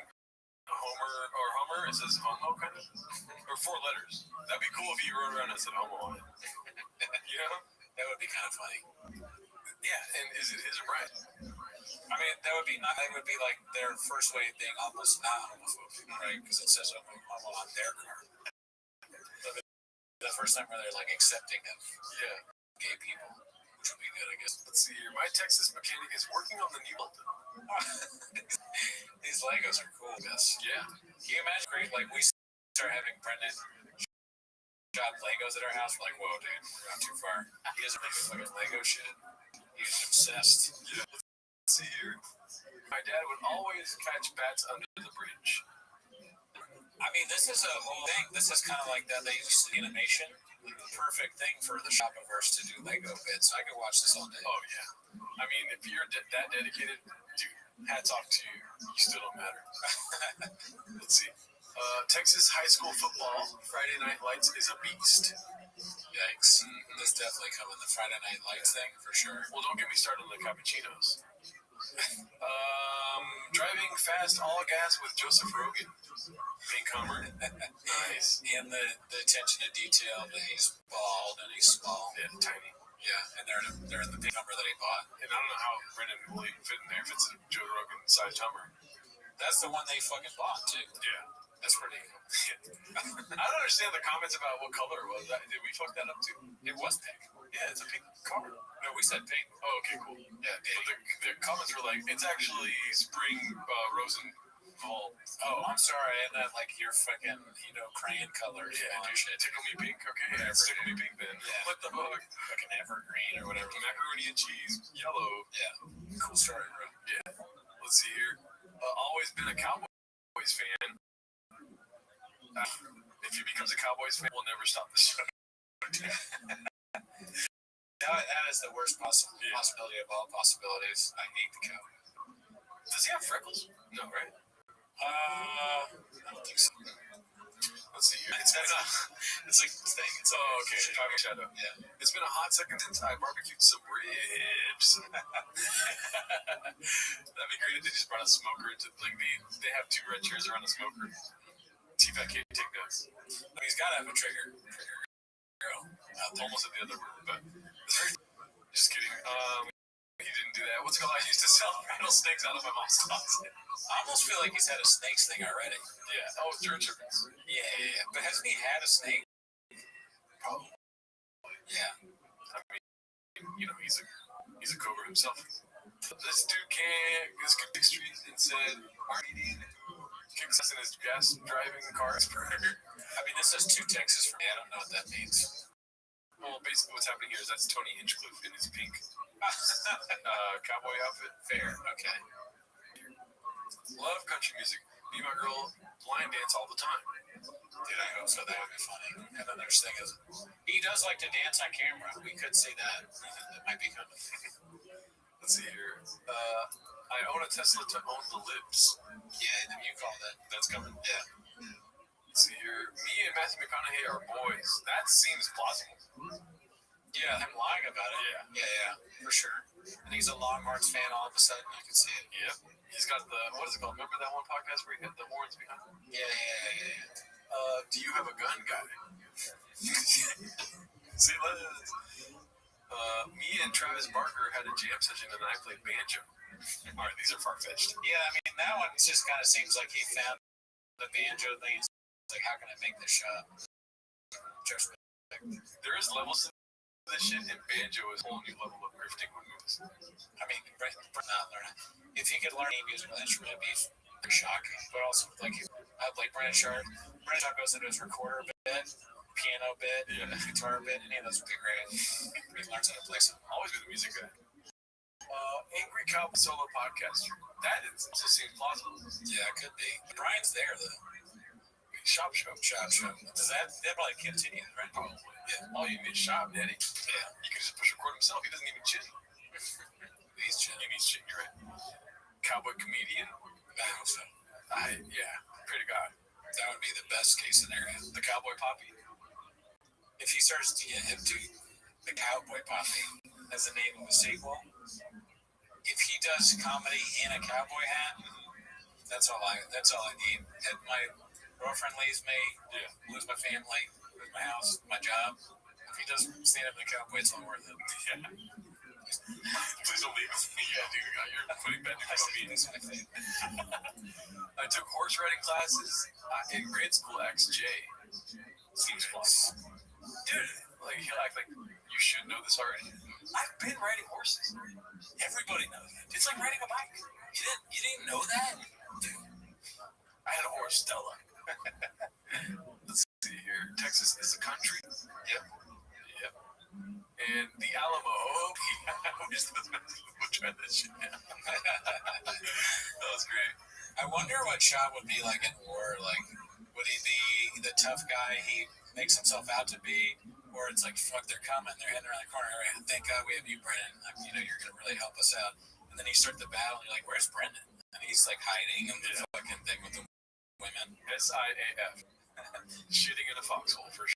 Homer, it says homo kind of, or 4 letters. That'd be cool if you wrote around and said homo on it. You know? That would be kind of funny. Yeah, and is it his or Brian? I mean, that would be like their first way of being almost not homophobic, right? Because it says homo on their car. The first time where they're like accepting of gay people, which would be good, I guess. Let's see here. My Texas mechanic is working on the new London. These Legos are cool, guys. Yeah. Can you imagine like we start having Brendan shop Legos at our house? We're like, whoa, dude, we're not too far. He doesn't make fucking Lego shit. He's obsessed. Yeah. Let's see here. My dad would always catch bats under the bridge. I mean, this is a whole thing. This is kind of like that. They used to animation. Perfect thing for the shopiverse to do Lego bits. I could watch this all day. Oh, yeah. I mean, if you're that dedicated, dude, hats off to you. You still don't matter. Let's see. Texas high school football Friday Night Lights is a beast. Yikes. This definitely coming. The Friday Night Lights thing, for sure. Well, don't get me started on the cappuccinos. Driving fast, all gas with Joseph Rogan. Pink Hummer. Nice. And the attention to detail that he's bald and he's small. Yeah, tiny. Yeah, and they're in the pink Hummer that he bought. And I don't know how Brendan will even fit in there if it's a Joe Rogan-sized Hummer. That's the one they fucking bought, too. Yeah. That's pretty I don't understand the comments about what color it was. Did we fuck that up, too? It was pink. Yeah, it's a pink car. No, we said pink. Oh, okay, cool. Yeah, but the comments were like, it's actually spring Rosenthal. Oh, I'm sorry. And that, like, your fucking, crayon colors. Yeah, and dude, tickle me pink. Okay, yeah, it's tickle me pink then. Yeah. What the fuck? Fucking evergreen or whatever. Macaroni and cheese, yellow. Yeah. Cool story, bro. Yeah. Let's see here. Always been a Cowboys fan. If he becomes a Cowboys fan, we'll never stop the show. That is the worst possibility of all possibilities. I hate the cow. Does he have freckles? No, right? I don't think so. Let's see here. It's like this thing. It's okay. Chicago Shadow. Yeah. It's been a hot second since I barbecued some ribs. That'd be great if they just brought a smoker into they have 2 red chairs around a smoker. See if I can't take notes. I mean, he's got to have a trigger girl. Almost at the other room, but just kidding. He didn't do that. What's it called? I used to sell rattlesnakes out of my mom's closet. I almost feel like he's had a snakes thing already. Yeah. Oh, George Chippins. Yeah. But hasn't he had a snake? Probably. Yeah. I mean, he's a cobra himself. This dude could be street and said, "Arnie kicks us in his gas driving car." I mean, this is 2 Texas for me. I don't know what that means. Well, basically, what's happening here is that's Tony Hinchcliffe in his pink cowboy outfit. Fair. Okay. Love country music. Me and my girl line dance all the time. Dude, I hope so. That would be funny. And then there's thing is, he does like to dance on camera. We could see that. That might be coming. Let's see here. I own a Tesla to own the libs. Yeah, you call that. That's coming. Yeah. Let's see here. Me and Matthew McConaughey are boys. That seems plausible. Yeah, him lying about it. Yeah, for sure. And he's a Longhorns fan all of a sudden. I can see it. Yeah. He's got what is it called? Remember that one podcast where he had the horns behind him? Yeah. Do you have a gun, guy? See, me and Travis Barker had a jam session and I played banjo. All right, these are far-fetched. Yeah, I mean, that one just kind of seems like he found the banjo thing. It's like, how can I make this shot? Just There is levels to this shit, and banjo is a whole new level of grifting with moves. I mean, not learning. If you could learn any musical instrument, it'd be shocking. But also, like Brandon Sharp. Brandon Sharp goes into his recorder bit, piano bit, guitar bit. Any of those would be great. He learns how to play some. Always be the music guy. Angry Cowboy solo podcaster. That also seems plausible. Yeah, it could be. Brian's there though. Shop show. Does that probably continue, right? Probably. Yeah. All you need is shop, daddy. Yeah. You can just push record himself. He doesn't even chin. He's chill. He needs shit. You're right. Cowboy comedian. I hope so. Pray to God. That would be the best case scenario. The Cowboy Poppy. If he starts to get him to the Cowboy Poppy as the name of a sequel, if he does comedy in a cowboy hat, that's all I need. If my girlfriend leaves me, lose my family, lose my house, my job. If he does stand up in a cowboy, it's all worth it. Yeah. Please don't leave us. Yeah, dude, you're putting bad news on me. I took horse riding classes in grade school. XJ seems plausible. Dude, like he'll act like you should know this already. I've been riding horses. Everybody knows that. It's like riding a bike. You didn't know that? Dude. I had a horse, Stella. Let's see here. Texas is a country. Yep. And the Alamo. We'll try that shit now. That was great. I wonder what Sean would be like in war. Like, would he be the tough guy he makes himself out to be? Or it's like, fuck, they're coming. They're heading around the corner. Right, thank God we have you, Brennan. You're going to really help us out. And then you start the battle, and you're like, where's Brendan? And he's like hiding in the fucking thing with the women. SIAF. Shitting in a foxhole for sure.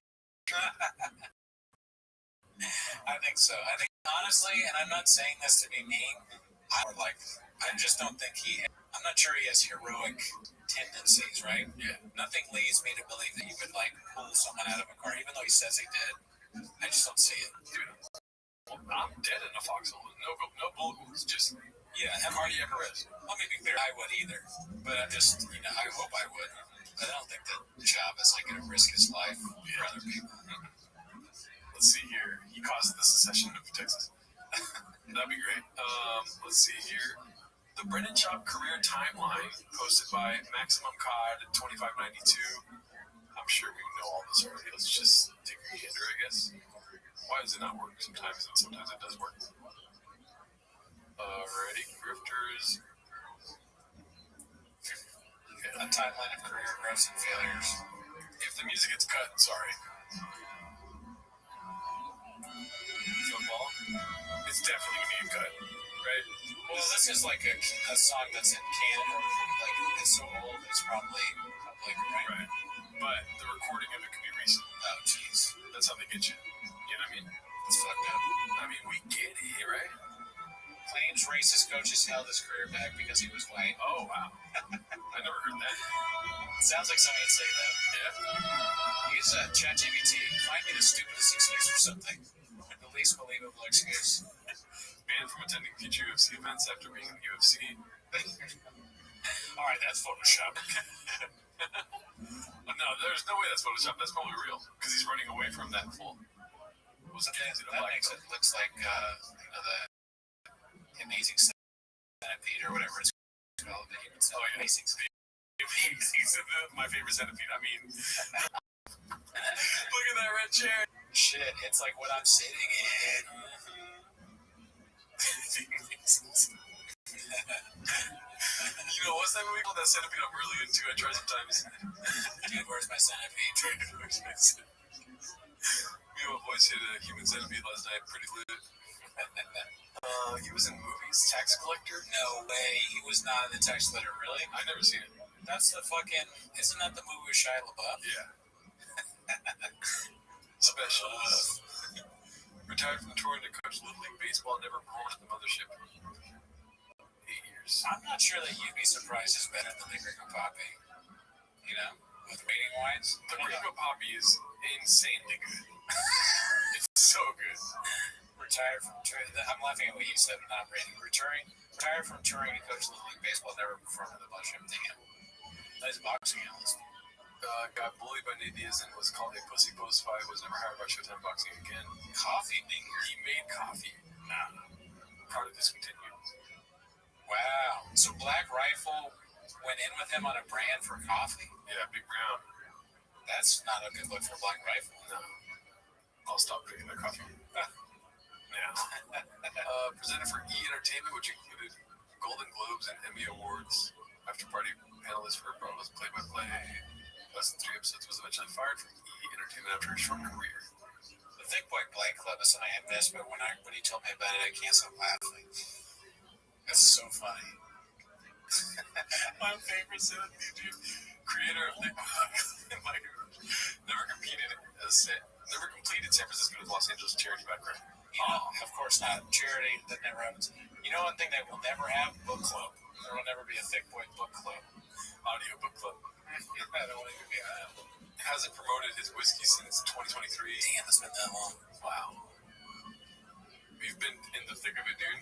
I think so. I think, honestly, and I'm not saying this to be mean, I just don't think I'm not sure he has heroic tendencies, right? Yeah. Nothing leads me to believe that he would, like, pull someone out of a car, even though he says he did. I just don't see it. Dude, well, I'm dead in a foxhole. No bullet wounds, just cardiac arrest. Let me be clear, I would either. But I just, I hope I would. I don't think that Chab is, like, going to risk his life for other people. Let's see here. He caused the secession of Texas. That'd be great. Let's see here. The Brennan Chop career timeline posted by Maximum COD 2592. I'm sure we know all this already. Let's just take a gander, I guess. Why does it not work sometimes, and sometimes it does work? Alrighty, grifters. A timeline of career growths and failures. If the music gets cut, sorry. Football. It's definitely gonna get cut, right? Well, this is like a song that's in Canada. Like, it's so old, it's probably public, right? Right. But the recording of it could be recent. Oh, jeez. That's how they get you. You know what I mean? It's fucked up. I mean, we get it, right? Claims racist coaches held his career back because he was white. Oh, wow. I never heard that. It sounds like somebody would say that. Yeah. Use ChatGPT. Find me the stupidest excuse or something. The least believable excuse. Banned from attending future UFC events after being in the UFC. All right, that's Photoshop. No, there's no way that's Photoshop. That's probably real because he's running away from that full. That makes it looks like the Amazing Centipede or whatever it's called. Amazing Centipede. My favorite centipede. I mean, look at that red chair. Shit, it's like what I'm sitting in. What's that movie called? That centipede I'm really into. I try sometimes. Dude, where's my centipede? Me and my boys hit a human centipede last night. Pretty lit. He was in movies. Tax Collector? No way. He was not in the Tax Collector, really? I've never seen it. That's the fucking... Isn't that the movie with Shia LaBeouf? Yeah. Special. Retired from touring to coach Little League Baseball. Never performed at the mothership. 8 years. I'm not sure that you'd be surprised it's better than the Gringo Poppy. With rating wise. The Gringo Poppy is insanely good. It's so good. Retired from touring. I'm laughing at what you said, not rating. Retired from touring to coach Little League Baseball. Never performed at the mothership. Damn. Nice boxing analyst. got bullied by Nate Diaz and was called a pussy post-fight, was never hired by Showtime Boxing again. Coffee maker. He made coffee. Product discontinued. Wow. So Black Rifle went in with him on a brand for coffee? Yeah, Big Brown. That's not a good look for Black Rifle. No. I'll stop drinking their coffee. Now. Presented for E! Entertainment, which included Golden Globes and Emmy Awards. After party panelist for Bravo's play-by-play. Less than 3 episodes, was eventually fired from E! Entertainment after a short career. The Thick Boy Blank Club is something I missed, but when he told me about it, I can't stop laughing. That's so funny. My favorite set, dude. Creator of Thick Boy never completed San Francisco's Los Angeles charity background. Of course not. Charity, that never happens. You know one thing they will never have? Book club. There will never be a Thick Boy book club. Audio book club. I don't want to be Hasn't promoted his whiskey since 2023. Damn, it's been that long. Wow. We've been in the thick of it, dude.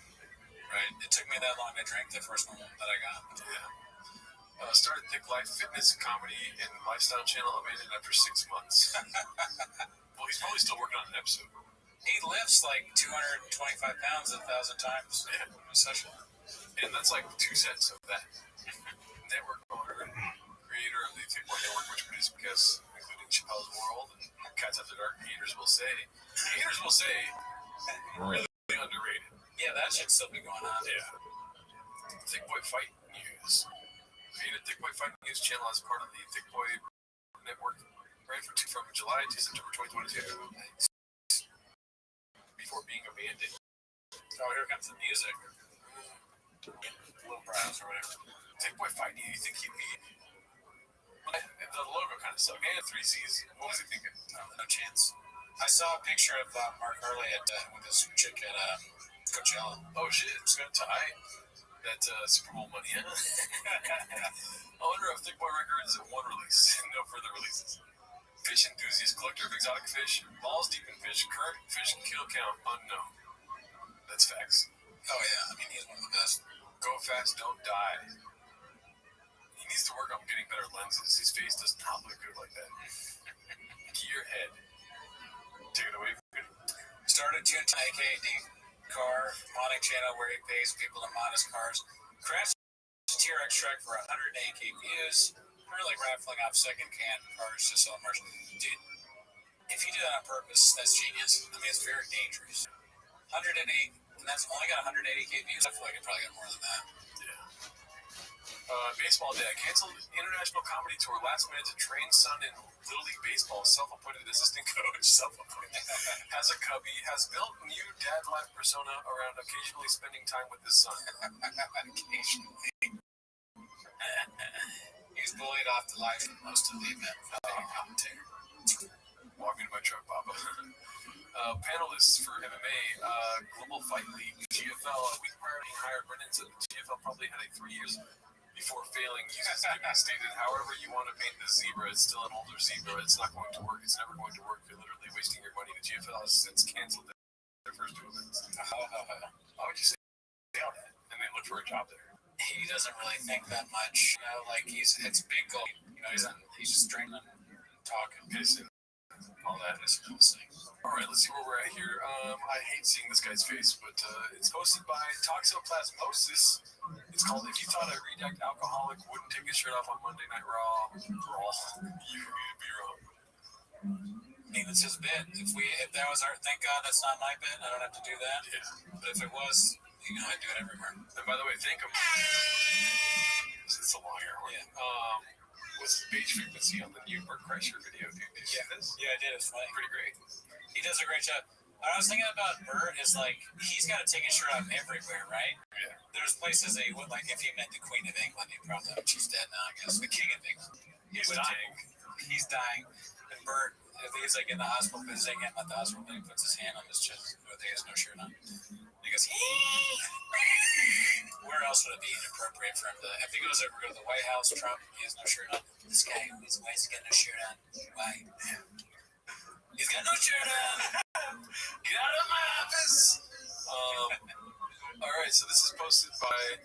Right? It took me that long to drink the first one that I got. Yeah. Started Thick Life Fitness, Comedy, and Lifestyle channel, abandoned after 6 months. Well, he's probably still working on an episode. He lifts like 225 pounds 1,000 times. Yeah. Session. And that's like 2 sets of that. Network owner, creator of the Thick Boy Network, which produced guests including Chappelle's World and Cats After Dark. Haters will say, really underrated. Yeah, that should still be going on. Yeah. Thick Boy Fight News. Created Thick Boy Fight News channel as part of the Thick Boy Network, right from July to September 2022. Before being abandoned. Oh, here comes the music. Little Browns or whatever. Thick Boy Fight News. You think he'd be? The logo kind of sucked. And 3 C's. What was he thinking? No chance. I saw a picture of Mark Hurley with this chick at Coachella. Oh shit, it's gonna tie that Super Bowl money, huh? Owner of Thick Boy Records, 1 release, no further releases. Fish enthusiast, collector of exotic fish, balls deep in fish, current fish kill count unknown. That's facts. Oh yeah, I mean he's one of the best. Go fast, don't die. He needs to work on getting better lenses. His face does not look good like that. Gearhead. Take it away. Started to AKD car modding channel where he pays people to mod his cars. Crashed TRX truck for 108 views. Really raffling off second-hand cars to sell merch. Dude, if you do that on purpose, that's genius. I mean, it's very dangerous. 108, and that's only got 180K views. I feel like it probably got more than that. Baseball dad canceled international comedy tour last minute to train son in Little League Baseball. Self-appointed assistant coach. Self-appointed. Has a cubby. Has built new dad life persona around occasionally spending time with his son. Occasionally. He's bullied off the life of most of the event for being a commentator. Walking to my truck, Papa. Panelists for MMA, Global Fight League, GFL. A week prior to being hired, Brendan said the GFL probably had a 3 years before failing. Uses gimmick stated, however you want to paint the zebra, it's still an older zebra. It's not going to work. It's never going to work. You're literally wasting your money. The GFL has since canceled their first 2 events. Why would you say that? And then look for a job there. He doesn't really think that much. You know, like it's big goal. You know, he's just drinking, talking, pissing, all that. All right, let's see where we're at here. I hate seeing this guy's face, but it's hosted by Toxoplasmosis. It's called If You Thought a Redact Alcoholic Wouldn't Take His Shirt Off on Monday Night Raw, you would be wrong. I mean, it's his bit. If that was our, thank God that's not my bit. I don't have to do that. Yeah. But if it was, you know, I'd do it everywhere. And by the way, thank him. It's a long air horn. Yeah. Was page frequency on the new Bert Kreischer video, dude. Did you see this? Yeah, I did. It's funny. Pretty great. He does a great job. What I was thinking about Bert is like he's got to take his shirt off everywhere, right? Yeah. There's places that he would like if he met the Queen of England, he'd probably. She's dead now, I guess. The King of England. He's dying. He's dying. And Bert, if he's like in the hospital visiting him at the hospital, and he puts his hand on his chest, but he has no shirt on. He goes, where else would it be inappropriate for him to? If he goes over to the White House, Trump, he has no shirt on. This guy, why is he got no shirt on? Why? He's got no shirt on. Get out of my office. All right, so this is posted by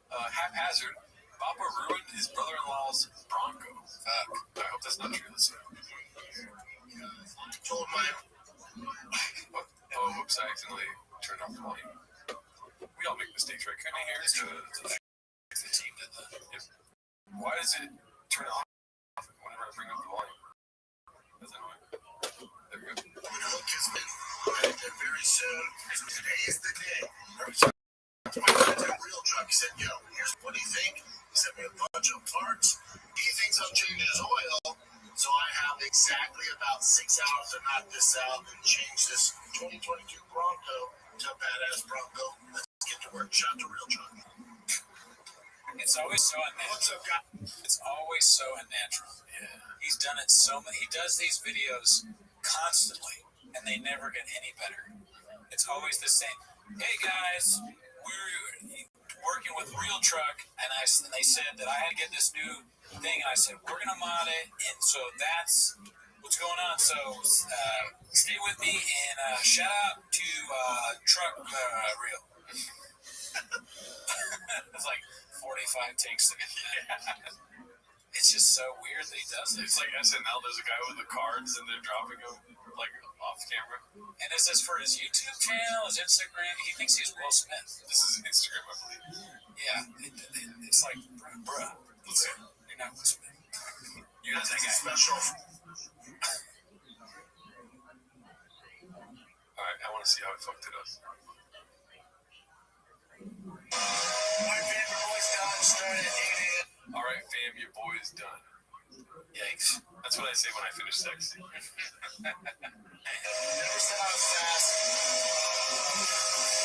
Haphazard. Papa ruined his brother-in-law's Bronco. I hope that's not true. Let's see. Told my Oh, whoops! I accidentally turned off the volume. We all make mistakes, right? Can I hear it? The team did that. Yep. Why does it turn off whenever I bring up the volume? That's annoying. There we go. very soon. Today is the day. Real truck. He said, yo, here's what do you think? He sent me a bunch of parts. He thinks I'm changing his oil. So I have exactly about 6 hours to knock this out and change this 2022 Bronco to a badass Bronco. Let's get to work. Shout to Real Truck. It's always so unnatural. What's up, guys? It's always so unnatural. Yeah. He's done it so many. He does these videos constantly, and they never get any better. It's always the same. Hey guys, we're working with Real Truck, and they said that I had to get this new thing, and I said we're gonna mod it, and so that's what's going on. So stay with me, and shout out to Truck Real. It's like 45 takes to get that. It's just so weird that he does it. It's like SNL. There's a guy with the cards, and they're dropping them like off camera. And is this for his YouTube channel, his Instagram? He thinks he's Will Smith. This is Instagram, I believe. Yeah, it's like, bruh, you're not Will Smith. You're not that guy. Special. All right, I want to see how I fucked it up. My favorite boys done started eating. All right, fam, your boy is done. Yikes. That's what I say when I finish texting. Never said I was fast.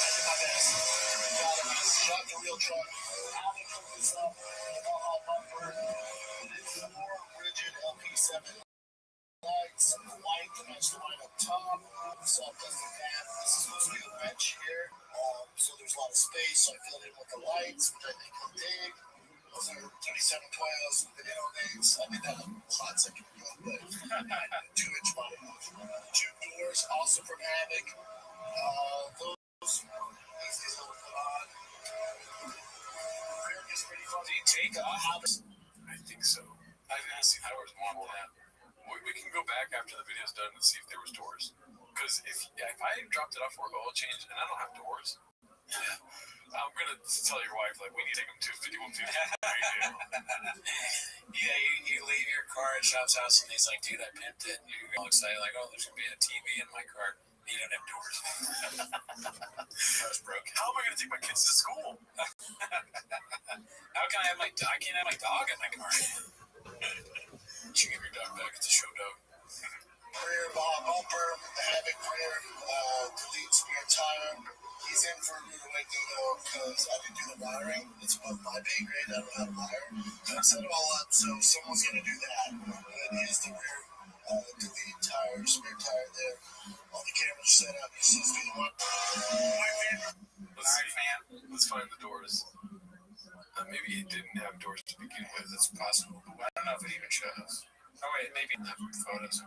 I did my best. Got him. Shot the Real Truck. How to cook this up. All bumper. It's 4 rigid LP7 lights. White to match the line up top. So it doesn't have. This is supposed to be a bench here. So there's a lot of space. So I filled in with the lights, which I think will dig. Those are 3712s with the nails. I did that a hot second ago, but 2-inch body. 2 doors, also from Havoc. Those these will put on. Rear is pretty fun. Do you take off? I think so. I didn't see the doors before that. We can go back after the video's done and see if there was doors. Because if I dropped it off for an oil change and I don't have doors, I'm gonna tell your wife like we need to take them to 5150. Yeah, you leave your car at Shop's house and he's like, dude, I pimped it. And you're all excited, like, oh, there's gonna be a TV in my car. You don't have doors. Car's broken. How am I gonna take my kids to school? How can I have my dog? I can't have my dog in my car. You should give your dog back. It's a show dog. Rear bumper, the Havoc rear, delete spare tire. He's in for a rude awakening though, because I didn't do the wiring. It's above my pay grade. I don't know how to wire. I set it all up, so someone's gonna do that. It is the rear delete tire, spare tire there. All the cameras set up. You see the one. My favorite. Let's find the doors. Maybe it didn't have doors to begin with. It's possible. I don't know if it even shows. Oh wait, maybe in the photos.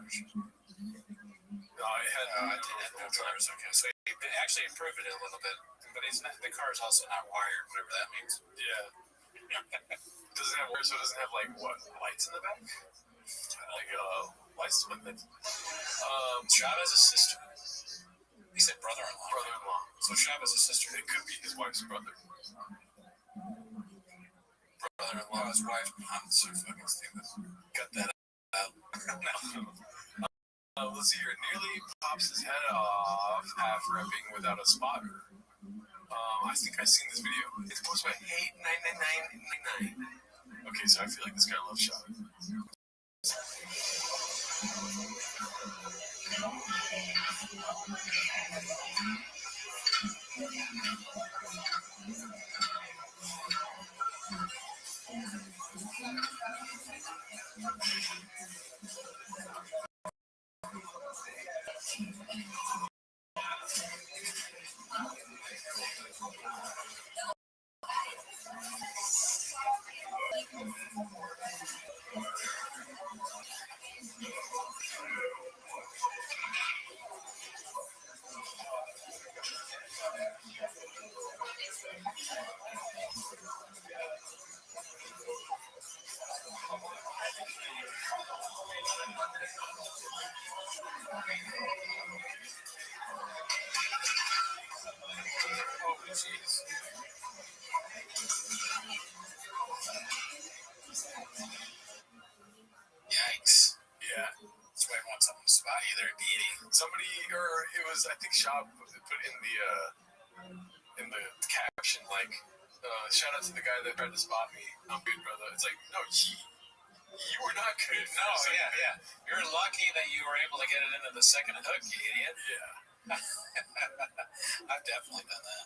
No, I had I did have no doors. Okay, so he actually improved it a little bit, but the car's also not wired, whatever that means. Yeah. Doesn't have so it doesn't have like what lights in the back? Like lights with it. Shab has a sister. He said brother-in-law. Brother-in-law. So Shab has a sister. It could be his wife's brother. Brother-in-law, his wife's mom. So fucking stupid. Cut that out. Let's see here. Nearly pops his head off, half repping without a spotter. I think I've seen this video. It's posted by 89999. Okay, so I feel like this guy loves shot. Jeez. Yikes. Yeah. That's why I want something to spot you there, deity. Somebody, or it was, I think Shop put in the caption, like, shout out to the guy that tried to spot me. I'm good, brother. It's like, no, you were not good. No, yeah. You're lucky that you were able to get it into the second hook, you idiot. Yeah. I've definitely done that.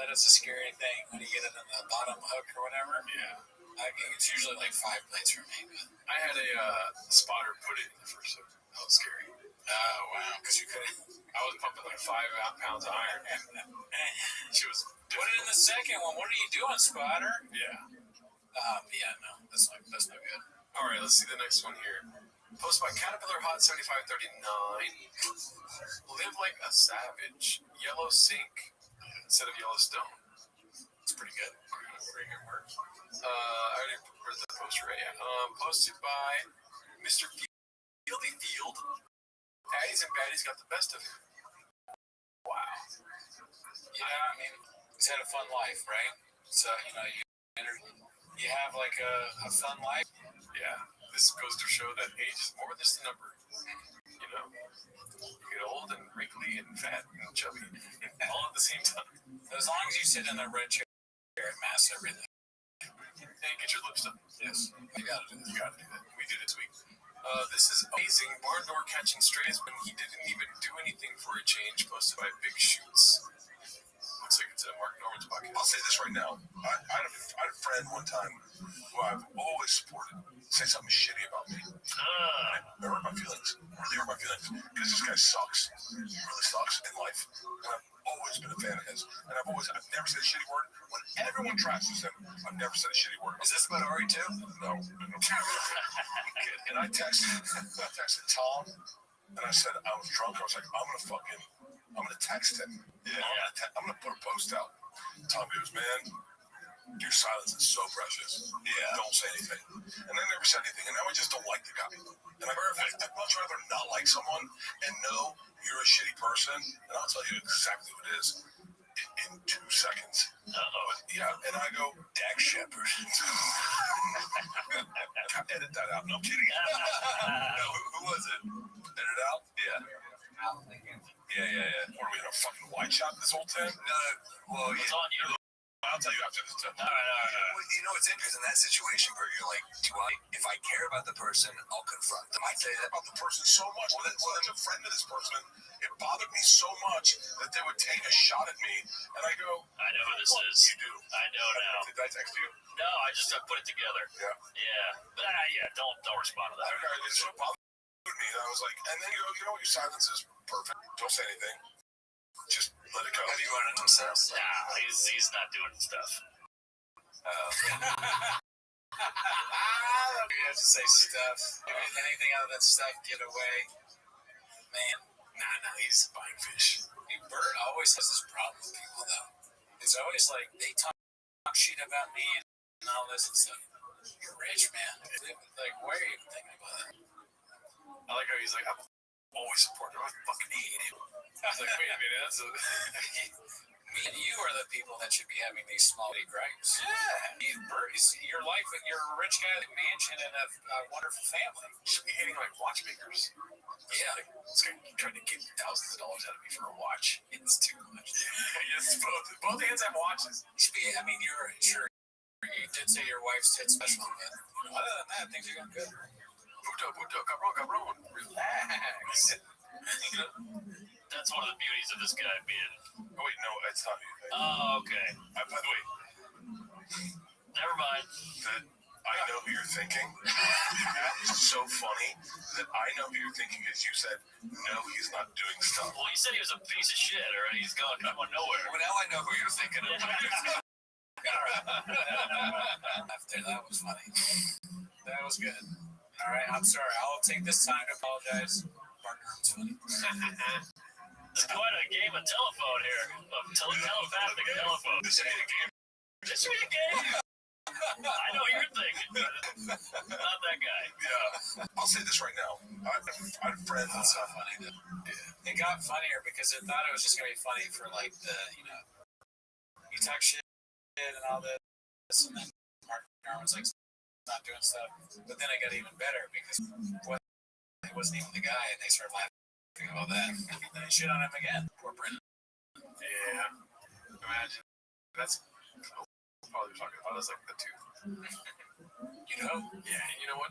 That is a scary thing when you get it in the bottom hook or whatever. Yeah. It's usually like 5 plates for me. But I had a spotter put it in the first hook. That was scary. oh, wow. Because you could I was pumping like 5 pounds of iron. She was put it in the second one. What are you doing, spotter? Yeah. Yeah, no. That's not good. All right, let's see the next one here. Posted by Caterpillar Hot 7539. Live like a savage. Yellow sink instead of Yellowstone. It's pretty good. Pretty good work. I already read the poster right. Yeah. Posted by Mr. Fieldy Field. Addies and baddies got the best of it. Wow. Yeah, I mean, he's had a fun life, right? So, you have like a fun life. Yeah. This goes to show that age is more than just a number. You know, you get old and wrinkly and fat and chubby all at the same time. As long as you sit in a red chair, it masks everything. And get your lips done. Yes. You gotta do that. We did it this week. This is amazing. Barn door catching strays when he didn't even do anything for a change. Posted by Big Shoots. Looks like it's a Mark Norman's pocket. I'll say this right now. I had a friend one time who I've always supported say something shitty about me. It hurt my feelings. Really hurt my feelings. Because this guy sucks. He really sucks in life. And I've always been a fan of his. And I've never said a shitty word. When everyone trashes him, I've never said a shitty word. Is this about Ari too? No. And I texted Tom, and I said I was drunk. I was like, I'm gonna text him. Yeah. I'm gonna put a post out. Tom goes, man, your silence is so precious. Yeah. Don't say anything. And I never said anything, and now I just don't like the guy. And I'd much rather not like someone and know you're a shitty person, and I'll tell you exactly what it is in 2 seconds. Yeah, and I go, Dak Shepard. Edit that out. No, I'm kidding. No, who was it? Edit it out? Yeah. Yeah. What are we in a fucking wine shop this whole time? No. Well, yeah. It's on you. I'll tell you after this. All right. Well, you know what's interesting in that situation where you're like, if I care about the person, I'll confront them. I care about the person so much. Well, as a friend of this person, it bothered me so much that they would take a shot at me, and I go, I know who this is. You do. I know now. Did I text you? No, I just put it together. Yeah. But don't respond to that. Okay, it so bothered me. I was like, and then you go, your silence is perfect. Don't say anything. Just let it go. Have you run into himself? Nah, he's not doing stuff. You have to say stuff. Anything out of that stuff, get away. Man, Nah, he's buying fish. Bert always has this problem with people, though. It's always like, they talk shit about me and all this and stuff. You're rich, man. Like, why are you even thinking about that? I like how he's like, I'm always supporting him. I fucking hate him. I was like, wait a minute, that's Me and you are the people that should be having these small gripes. Yeah. Bert, your life, you're a rich guy with a mansion and a wonderful family. You should be hating like watchmakers. Yeah. Like, this guy trying to get thousands of dollars out of me for a watch. It's too much. Yes, both hands have watches. You should be, you're sure. You did say your wife's tit special, but other than that, things are going good. Puto, cabron. Relax. That's one of the beauties of this guy being. Oh, wait, no, it's not you. Oh, okay. By the way, Never mind. I know who you're thinking. It's so funny that I know who you're thinking is you said, no, he's not doing stuff. Well, you said he was a piece of shit, or he's going nowhere. Well, now I know who you're thinking of. After that was funny. That was good. All right, I'm sorry. I'll take this time to apologize. Partner, it's funny. It's quite a game of telephone here. Telepathic telephone. this ain't a game. This is a game. I know what you're thinking. Not that guy. Yeah. I'll say this right now. I had a friend. That's so funny. It got funnier because it thought it was just going to be funny for like the, you talk shit and all this, and then Mark Norman's like, not doing stuff. But then it got even better because he wasn't even the guy, and they started laughing about that. And then they shit on him again. Poor Brendan. Yeah. Imagine. That's what we'll probably be talking about is like the tooth. You know? Yeah, and you know what,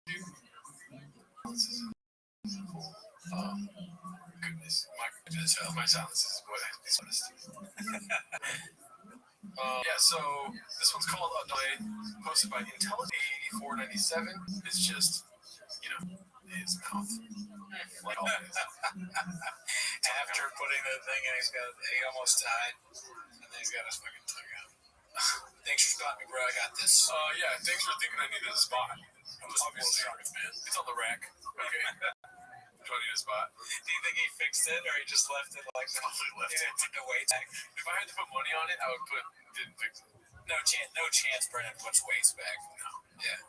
dude? This is goodness. My silence is what is honest. Yeah, so this one's called Delay, posted by Intelligent8497. It's just, his mouth. Like all this. After putting the thing in, he almost died, and then he's got his fucking tongue out. Thanks for spotting me, bro. I got this. Yeah, thanks for thinking I needed a spot. I'm just man. It's on the rack. Okay. Do I need a spot? Do you think he fixed it, or he just left it like Probably left it. Put the weight back? If I had to put money on it, I would put didn't fix it. No chance Brennan puts weights back. No. Yeah.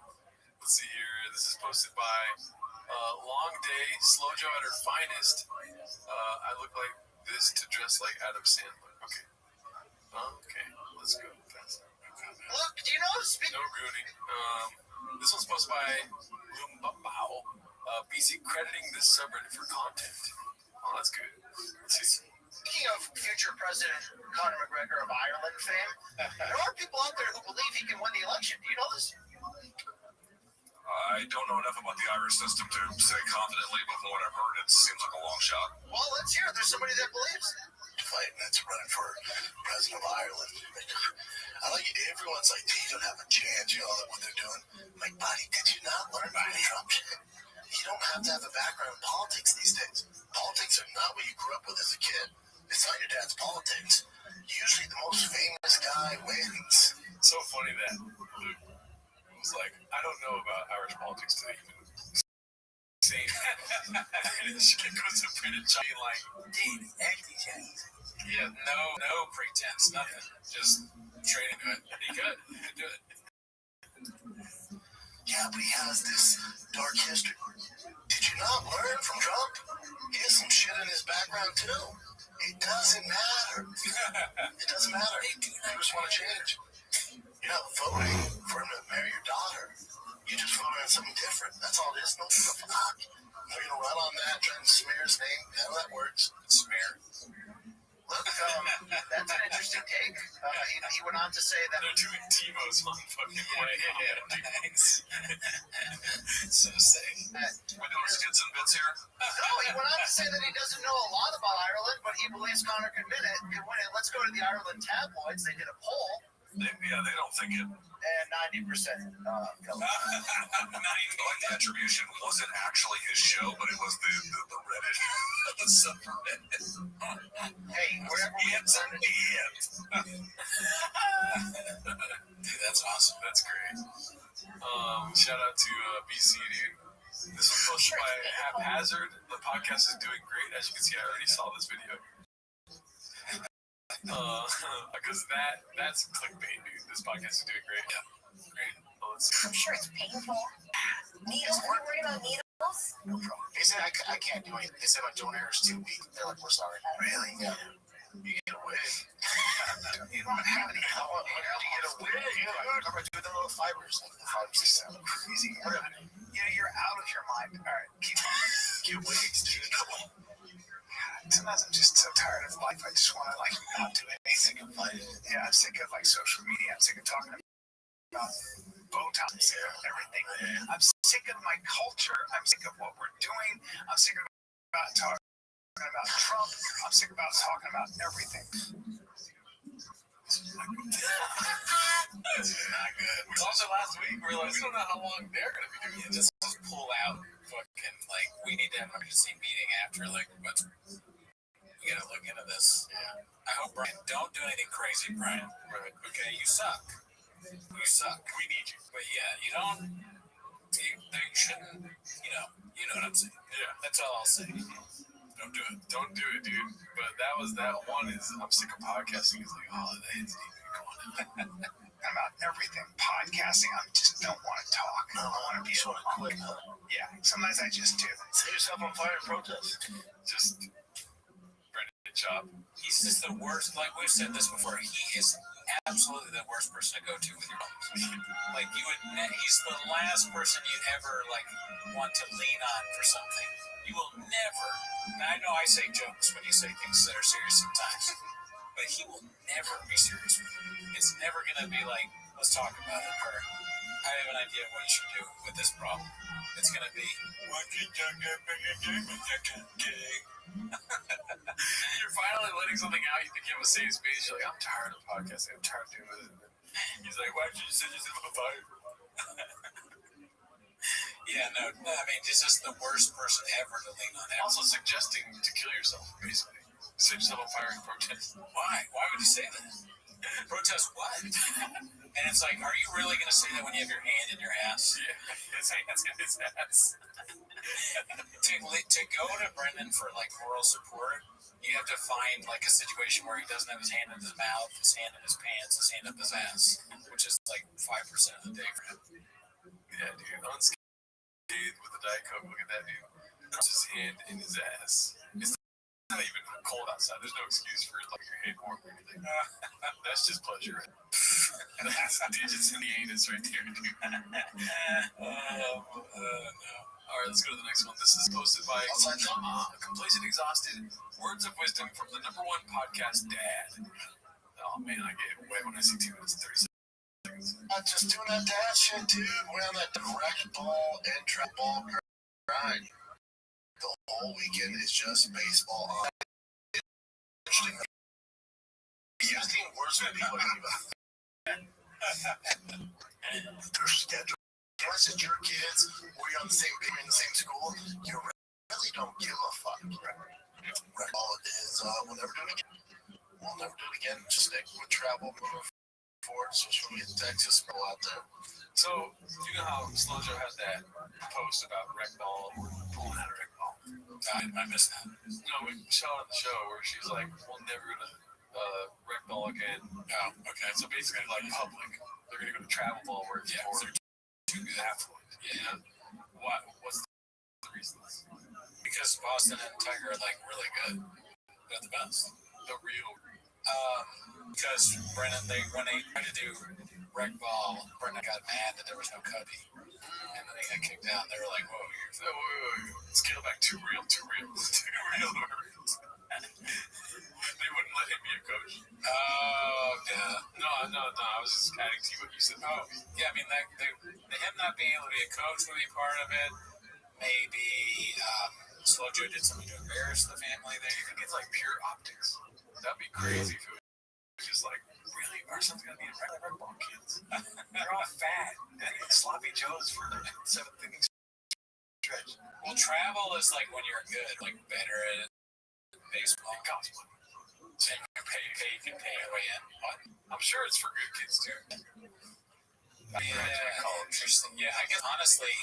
Let's see here. This is posted by Long Day, Slow Joe at her finest. I look like this to dress like Adam Sandler. Okay. Okay. Let's go. Look, do you know No gooning. This one's posted by Lumbao. BC crediting this subreddit for content. Oh, that's good. Let's see. Speaking of future President Conor McGregor of Ireland fame, there are people out there who believe he can win the election. Do you know this? I don't know enough about the Irish system to say confidently, but from what I've heard, it seems like a long shot. Well, let's hear it. There's somebody that believes. Fighting that's running for president of Ireland. I like it. Everyone's like, they don't have a chance, what they're doing. I'm like, buddy, did you not learn about Trump shit? You don't have to have a background in politics these days. Politics are not what you grew up with as a kid. It's not your dad's politics. Usually the most famous guy wins. So funny that Luke was like, I don't know about Irish politics today. Same. And she goes to print and being like, Dude, actually Chinese. Yeah, no pretense, nothing. Just straight into it. He could do it. Yeah, but he has this dark history. Did you not learn from Trump? He has some shit in his background too. It doesn't matter. It doesn't matter. You just want to change. You're not voting for him to marry your daughter. You just voted on something different. That's all it is. No fuck. You're gonna run on that, try and smear his name. How that works? Smear. Look, that's an interesting take. He went on to say that. they're doing TiVos on fucking Nice. So sick. We're doing skits and bits here. No, he went on to say that he doesn't know a lot about Ireland, but he believes Conor could win it. Let's go to the Ireland tabloids. They did a poll, They don't think it. and 90% fell. Like the attribution wasn't actually his show, but it was the Reddit. The subreddit. Hey, wherever we It's an idiot. Dude, that's awesome. That's great. Shout out to BC, dude. This was posted by Haphazard. The podcast is doing great. As you can see, I already saw this video. Because that's clickbait, dude. This podcast is doing great. Yeah. Great. I'm sure it's painful. Needles? We're worried about needles? No problem. They said I can't do anything. They said my donor is too weak. They're like, we're sorry. Really? Yeah. You get a wig. You don't have any help. You get a wig. I'm going to do the little fibers. Like the fibers sound crazy. You're out of your mind. All right. Get wigs, dude. Sometimes I'm just so tired of life. I just want to not do anything in life. Yeah, I'm sick of social media. I'm sick of talking about Botox and everything. I'm sick of my culture. I'm sick of what we're doing. I'm sick of talking about Trump. I'm sick about talking about everything. This is not good. We talked about last week. We don't know how long they're going to be doing it. Just pull out fucking, we need to have an emergency meeting after, but we gotta look into this. Yeah. I hope, Brian, don't do anything crazy, Brian. Right. Okay, you suck. You suck. We need you. But yeah, you shouldn't, you know what I'm saying. Yeah. That's all I'll say. Don't do it. Don't do it, dude. But that one is, I'm sick of podcasting. It's like, oh, the heads need to be going on. About everything. Podcasting, I just don't want to talk. I want to be able to quit. Yeah, sometimes I just do. Set yourself on fire and protest. Just, Brendan, chop. He's just the worst. Like we've said this before, he is absolutely the worst person to go to with your problems. Like he's the last person you ever like want to lean on for something. You will never. Now I know I say jokes when you say things that are serious sometimes, but he will never be serious with you. It's never gonna be like, let's talk about it, or I have an idea of what you should do with this problem. It's gonna be, You're finally letting something out. You think you have a safe space. You're like, I'm tired of podcasting. I'm tired of doing this. And he's like, why did you set yourself on fire? yeah, no, I mean, he's just the worst person ever to lean on. Also suggesting to kill yourself, basically. Set yourself on fire in protest. Why? Why would you say that? Protest what? And it's like, are you really going to say that when you have your hand in your ass? Yeah, his hand's in his ass. To go to Brendan for like moral support, you have to find like a situation where he doesn't have his hand in his mouth, his hand in his pants, his hand up his ass, which is like 5% of the day for him. Yeah, dude. Unscathed with a Diet Coke. Look at that dude. Puts his hand in his ass. It's not even cold outside. There's no excuse for like your hand warm or anything. That's just pleasure. That's the digits in the anus right there, dude. No. All right, let's go to the next one. This is posted by Complacent Exhausted. Words of wisdom from the #1 podcast, Dad. Oh man, I get wet when I see 2 minutes and 30 seconds. I'm just doing that dad shit, dude. We're on that direct ball and trap ball grind. The whole weekend is just baseball. Interesting. You just think worse than people about their schedule. Unless it's your kids, or you're on the same page in the same school, you really don't give a fuck. All it is, we'll never do it again. We'll never do it again. Just stick with travel moving forward. So when we get to Texas, go out there. So, you know how Slow Joe has that post about rec-ball, pulling out a rec-ball? I missed that. No, we saw it on the show where she's like, we'll never go to rec-ball again. Oh, okay. So basically, like public, they're going to go to travel ball where it's for too affluent. Yeah. What's the reasons? Because Boston and Tiger are like really good. They're the best. The real. Because Brennan, when they tried to do rec ball, Brennan got mad that there was no cubby. And then they got kicked out. They were like, whoa, wait. Scale back, too real. Too real. They wouldn't let him be a coach. Oh, yeah. No. I was just adding to what you said. Oh, yeah. I mean, him not being able to be a coach would be part of it. Maybe Slow Joe did something to embarrass the family there. Do you think it's like pure optics? That'd be crazy if it was just like, really, our son's gonna be a rec ball kids. They're all fat and sloppy joes for the 7th inning stretch. Well, travel is like when you're good, like better at baseball. It costs money. So you can pay your way in. What? I'm sure it's for good kids too. Yeah, interesting. Yeah, I guess honestly,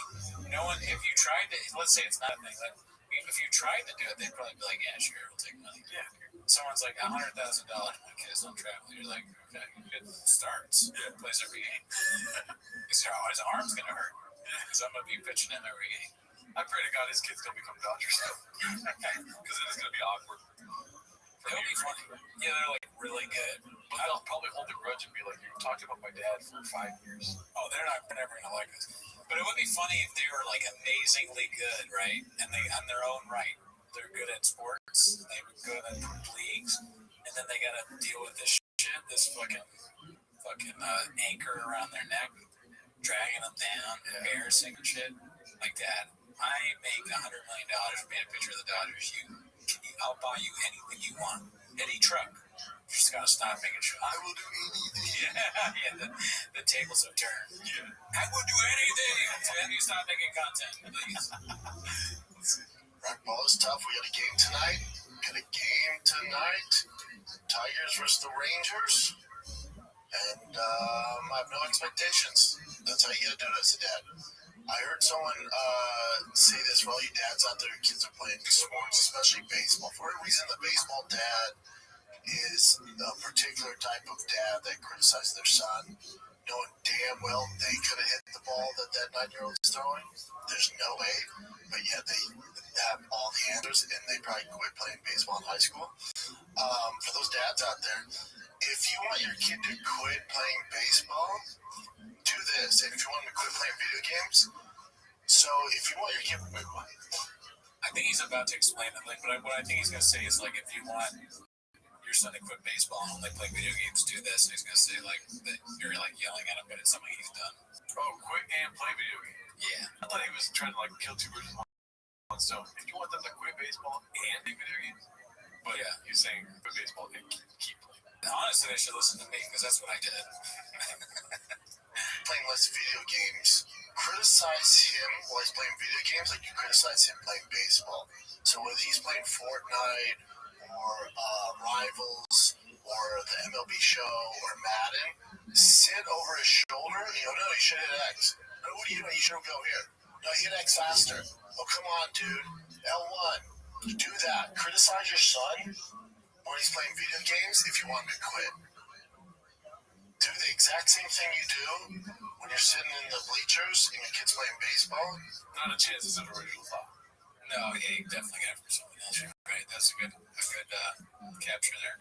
no one. If you tried to, let's say it's not a thing. Like, if you tried to do it, they'd probably be like, "Yeah, sure, we'll take money." Yeah. Someone's like $100,000 when kids don't travel. You're like, okay, it starts. Yeah, plays every game. His arm's gonna hurt. Because I'm gonna be pitching him every game. I pray to God his kids don't become Dodgers because it is gonna be awkward. It'll be funny. Yeah, they're like really good. But they'll probably hold a grudge and be like, "You talked about my dad for 5 years." Oh, they're never gonna like us. But it would be funny if they were like amazingly good, right? And they, on their own right, they're good at sports. They were good at leagues, and then they gotta deal with this shit, this fucking anchor around their neck, dragging them down, embarrassing and shit like that. I make $100 million for being a pitcher of the Dodgers. I'll buy you anything you want. Any truck. You just gotta stop making sure. I will do anything. Yeah, the tables have turned. Yeah. I will do anything until you stop making content, please. Rec ball is tough. We got a game tonight. Tigers versus the Rangers. And I have no expectations. That's how you gotta do it as a dad. I heard someone say this for all you dads out there, kids are playing sports, especially baseball. For a reason, the baseball dad is a particular type of dad that criticizes their son, knowing damn well they could have hit the ball that 9-year-old's throwing. There's no way, but yet they have all the answers, and they probably quit playing baseball in high school. For those dads out there, if you want your kid to quit playing baseball, do this. And if you want them to quit playing video games, so if you want your kid, I think he's about to explain it. Like, what I think he's gonna say is like, if you want your son to quit baseball and only play video games, do this. And he's gonna say like that you're like yelling at him, but it's something he's done. Oh, quit and play video games. Yeah. I thought he was trying to like kill two birds with one stone. If you want them to quit baseball and play video games, but Yeah. he's saying quit baseball and keep playing. Honestly, they should listen to me because that's what I did. playing less video games, criticize him while he's playing video games like you criticize him playing baseball. So whether he's playing Fortnite or Rivals or the MLB show or Madden, sit over his shoulder. No, you should hit X. No, what are you doing? You should go here. No, hit X faster. Oh, come on, dude. L1. Do that. Criticize your son when he's playing video games if you want him to quit. Do the exact same thing you do when you're sitting in the bleachers and your kid's playing baseball. Not a chance it's an original thought. No, yeah, you definitely got it from someone else. Right? That's a good capture there.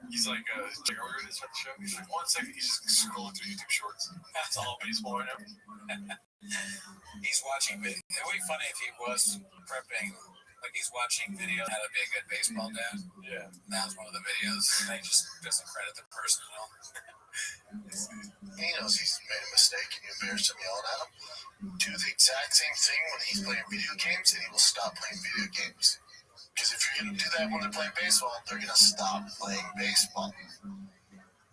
He's like earlier in the show, he's like 1 second, he's just scrolling through YouTube shorts. That's all baseball right now. He's watching. It would be funny if he was prepping. Like he's watching videos how to be a good baseball dad. Yeah. And that was one of the videos. And he just doesn't credit the person at all. He knows he's made a mistake and you embarrassed him yelling at him. Do the exact same thing when he's playing video games and he will stop playing video games. Because if you're going to do that when they're playing baseball, they're going to stop playing baseball.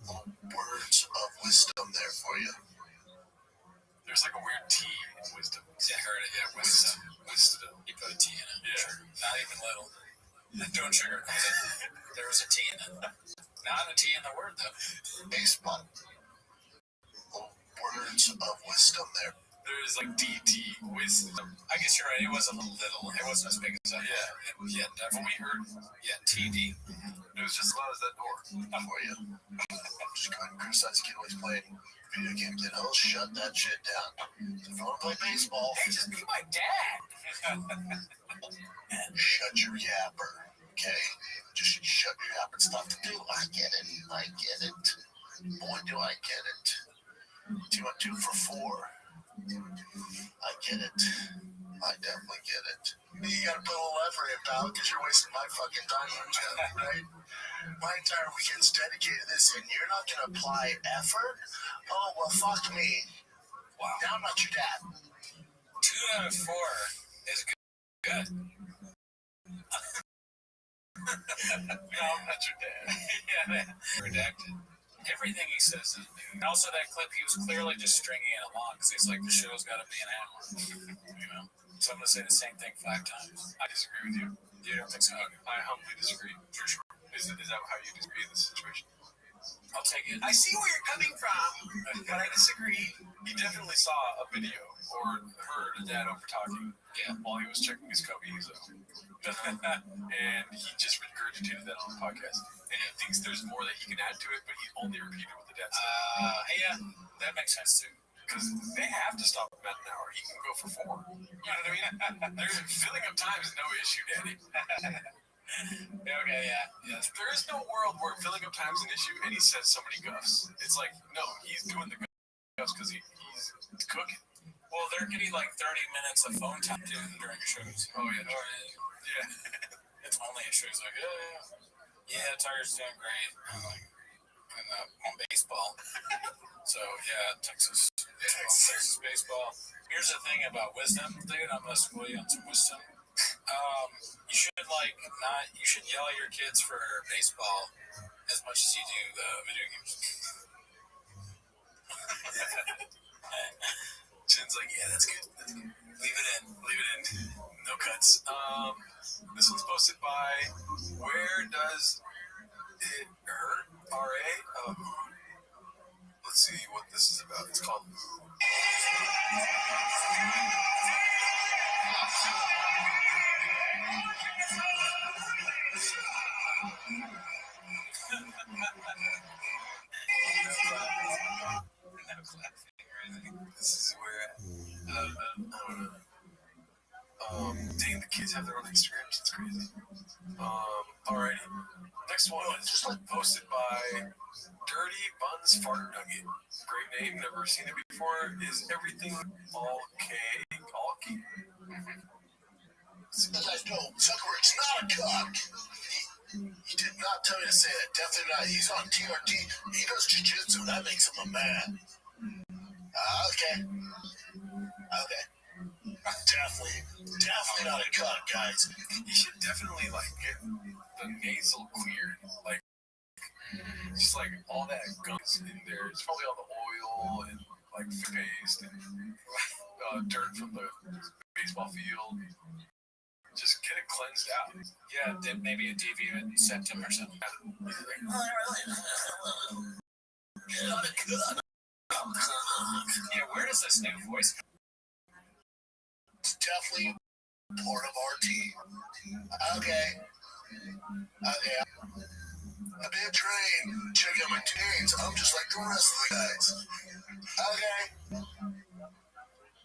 Words of wisdom there for you. There's like a weird T in wisdom. Yeah, I heard it. Yeah, wisdom. You put a T in it. Yeah. Sure. Not even little. Don't sugarcoat it. There was a T in it. Not a T in the word though. Baseball. Words of wisdom there. There's like DT wisdom. I guess you're right. It was a little. It wasn't as big as that. Yeah. Yeah, When we definitely. heard, Yeah, TD. it was just as loud as that door. For you. Just go ahead and criticize the kid when he's playing video games and he'll shut that shit down. If you want to play baseball, Hey, just be my dad. shut your yapper. Okay? Just shut your yapper and stop the do. I get it. Boy, do I get it. 2 on 2 for 4. I get it. I definitely get it. You gotta put a little effort in, pal, because you're wasting my fucking time on you, right? My entire weekend's dedicated to this, and you're not gonna apply effort? Oh, well, fuck me. Wow. Now I'm not your dad. 2 out of 4 is good. No, I'm not your dad. Yeah, redacted. Everything he says is new. And also, that clip, he was clearly just stringing it along because he's like, the show's got to be an hour. So I'm going to say the same thing 5 times. I disagree with you. You don't think so? Okay. I humbly disagree, for sure. Is that how you disagree in this situation? I'll take it. I see where you're coming from, but I disagree. He definitely saw a video or heard a dad over talking while he was checking his cookies. And he just regurgitated that on the podcast. And he thinks there's more that he can add to it, but he only repeated what the dad said. Yeah, that makes sense too. Because they have to stop him at an hour. He can go for 4. You know what I mean? There's filling up time is no issue, Daddy. Okay, yeah. There is no world where filling up time is an issue and he says so many guffs. It's like, no, he's doing the guffs because he's cooking. Well, they're getting like 30 minutes of phone time during shows. Oh, yeah. Yeah. It's only a show's like, yeah, Tiger's doing great. I'm like, on baseball. So, yeah, Texas baseball. Here's the thing about wisdom, dude. I'm going to school you on some wisdom. You should yell at your kids for baseball as much as you do video games. Chin's like, yeah, that's good. Leave it in. No cuts. This one's posted by Where Does It Hurt? R.A. Let's see what this is about. It's called This is where I don't know. Dang, the kids have their own Instagrams. It's crazy. Alrighty. Next one is posted by Dirty Buns Fart Nugget. Great name, never seen it before. Is everything all okay? All key? You guys know Zuckerberg's not a cock. He did not tell me to say that. Definitely not. He's on TRT. He does jiu-jitsu. That makes him a man. Okay. Definitely not a cock, guys. You should definitely get the nasal cleared. Just all that gunk's in there. It's probably all the oil and paste and dirt from the baseball field. Just get it cleansed out. Yeah, dip maybe a deviant septum or something. Yeah, where does this new voice come? It's definitely part of our team. Okay. I've been trained. Check out my teens. I'm just like the rest of the guys. Okay.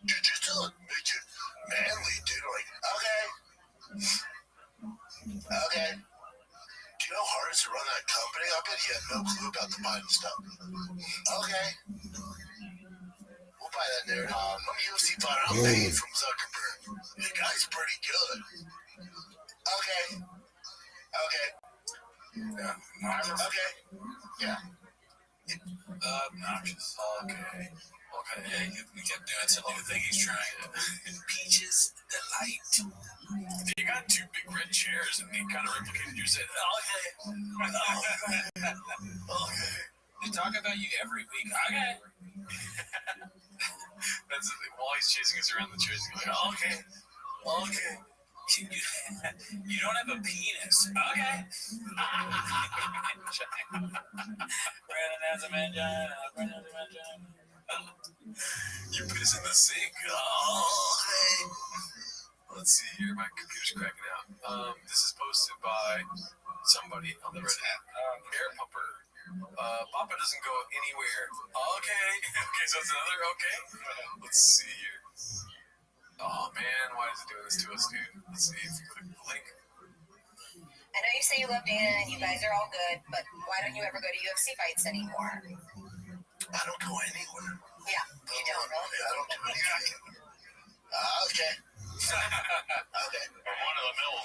Jiu-jitsu make you manly, dude. Okay. Do you know how hard it is to run that company? I bet he had no clue about the Biden stuff. Okay. We'll buy that narrative. I'm a UFC fighter. I'm paid from Zuckerberg. The guy's pretty good. Okay. Yeah. Obnoxious. Okay. Yeah, we kept doing some new thing he's trying. Peaches Delight. You got two big red chairs and they kind of replicated yours. Okay. They talk about you every week. Okay. That's while he's chasing us around the chairs. He's going, okay. You don't have a penis. Okay. Brandon has a mangina. You piss in the sink. Okay. Let's see here. My computer's cracking out. This is posted by somebody on the Reddit. Air Pumper. Papa doesn't go anywhere. Okay. Okay, so it's another okay. Let's see here. Oh man, why is it doing this to us, dude? Let's see if you click the link. I know you say you love Dana and you guys are all good, but why don't you ever go to UFC fights anymore? I don't go anywhere. Yeah, you don't, really? I don't do anything. Okay. One of the middle.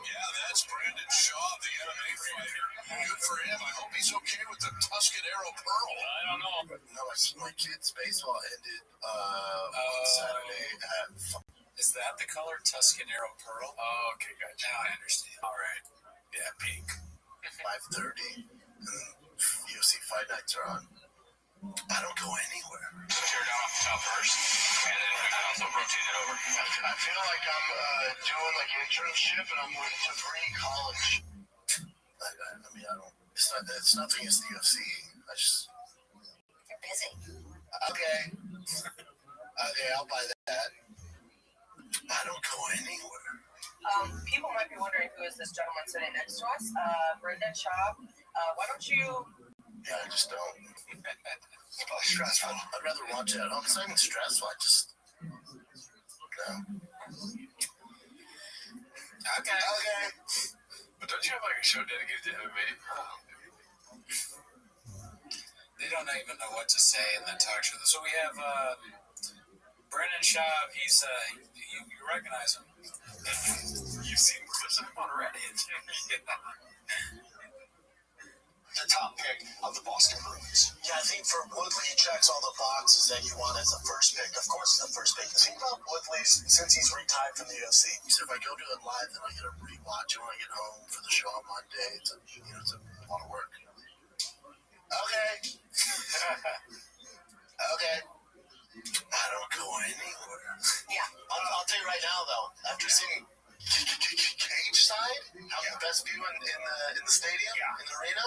Yeah, that's Brandon Shaw, the MMA fighter. Good for him. I hope he's okay with the Tuscanero Pearl. I don't know. No, my kid's baseball ended on Saturday at Is that the color Tuscanero Pearl? Oh, okay, gotcha. Now I understand. All right. Yeah, pink. 5:30. UFC fight nights are on. I don't go anywhere. Tear down off the top first, and then we can also rotate it over. I feel like I'm doing internship and I'm going to pre-college. I mean, I don't. It's nothing against the UFC. You're busy. Okay, I'll buy that. I don't go anywhere. People might be wondering who is this gentleman sitting next to us. Brendan Shaw. Why don't you... Yeah, I just don't. It's probably stressful. I'd rather watch it at home. It's not even stressful. I just... No. Okay. But don't you have a show dedicated to MMA? They don't even know what to say in that talk show. So we have Brendan Shaw. He's you recognize him. You've seen clips of him on Reddit. The top pick of the Boston Bruins. Yeah, I think for Woodley, he checks all the boxes that you want as a first pick. Of course, he's the first pick. The thing about Woodley, since he's retired from the UFC, he said if I go do it live, then I get a rewatch it when I get home for the show on Monday. It's a lot of work. Okay. Okay. I don't go anywhere. Yeah. I'll tell you right now, though, after seeing cage side, having the best view in the stadium, in the arena,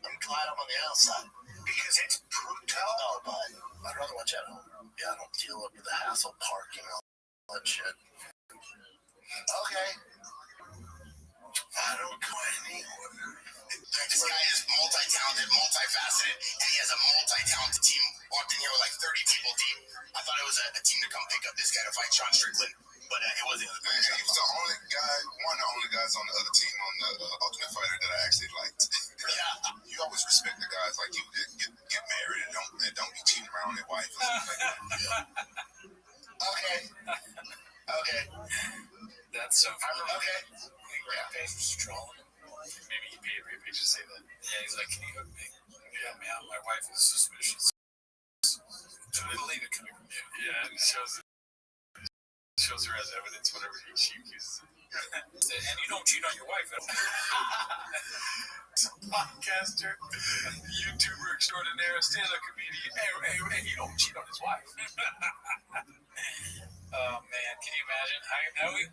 I'm glad I'm on the outside. Because it's brutal. No, but I'd rather watch at home. Yeah, I don't deal with the hassle parking and all that shit. Okay. I don't go anywhere. This guy is multi-talented, multifaceted, and he has a multi-talented team. Walked in here with like 30 people deep. I thought it was a team to come pick up this guy to fight Sean Strickland, but it wasn't. He was the only guy, one of the only guys on the other team on the Ultimate Fighter that I actually liked. Yeah. You always respect the guys like you that get married and don't be cheating around their wife. Okay. Okay. That's so funny. Okay. Rampage was trolling him. Maybe he paid Rampage to say that. Yeah, he's like, can you hook me? Yeah, man, my wife is suspicious. I believe it coming from you. Yeah, and it shows her as evidence whenever she accuses him. And you don't cheat on your wife. Podcaster, YouTuber extraordinaire, stand-up comedian. Hey, he don't cheat on his wife. Oh man, can you imagine?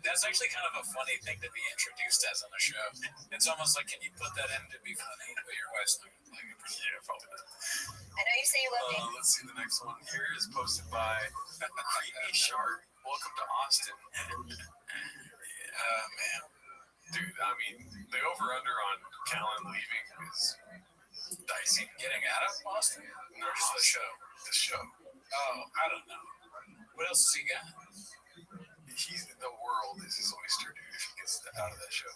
That's actually kind of a funny thing to be introduced as on the show. It's almost like, can you put that in to be funny? But your wife's not gonna like it. Yeah, probably not. I know you say you love me. Let's see, the next one here is posted by Creepy Shark. Welcome to Austin. Man. Dude, I mean, the over-under on Callan leaving is dicey. Getting out of Boston? No, Or just the show? The show. Oh, I don't know. What else has he got? The world is his oyster, dude, if he gets out of that show.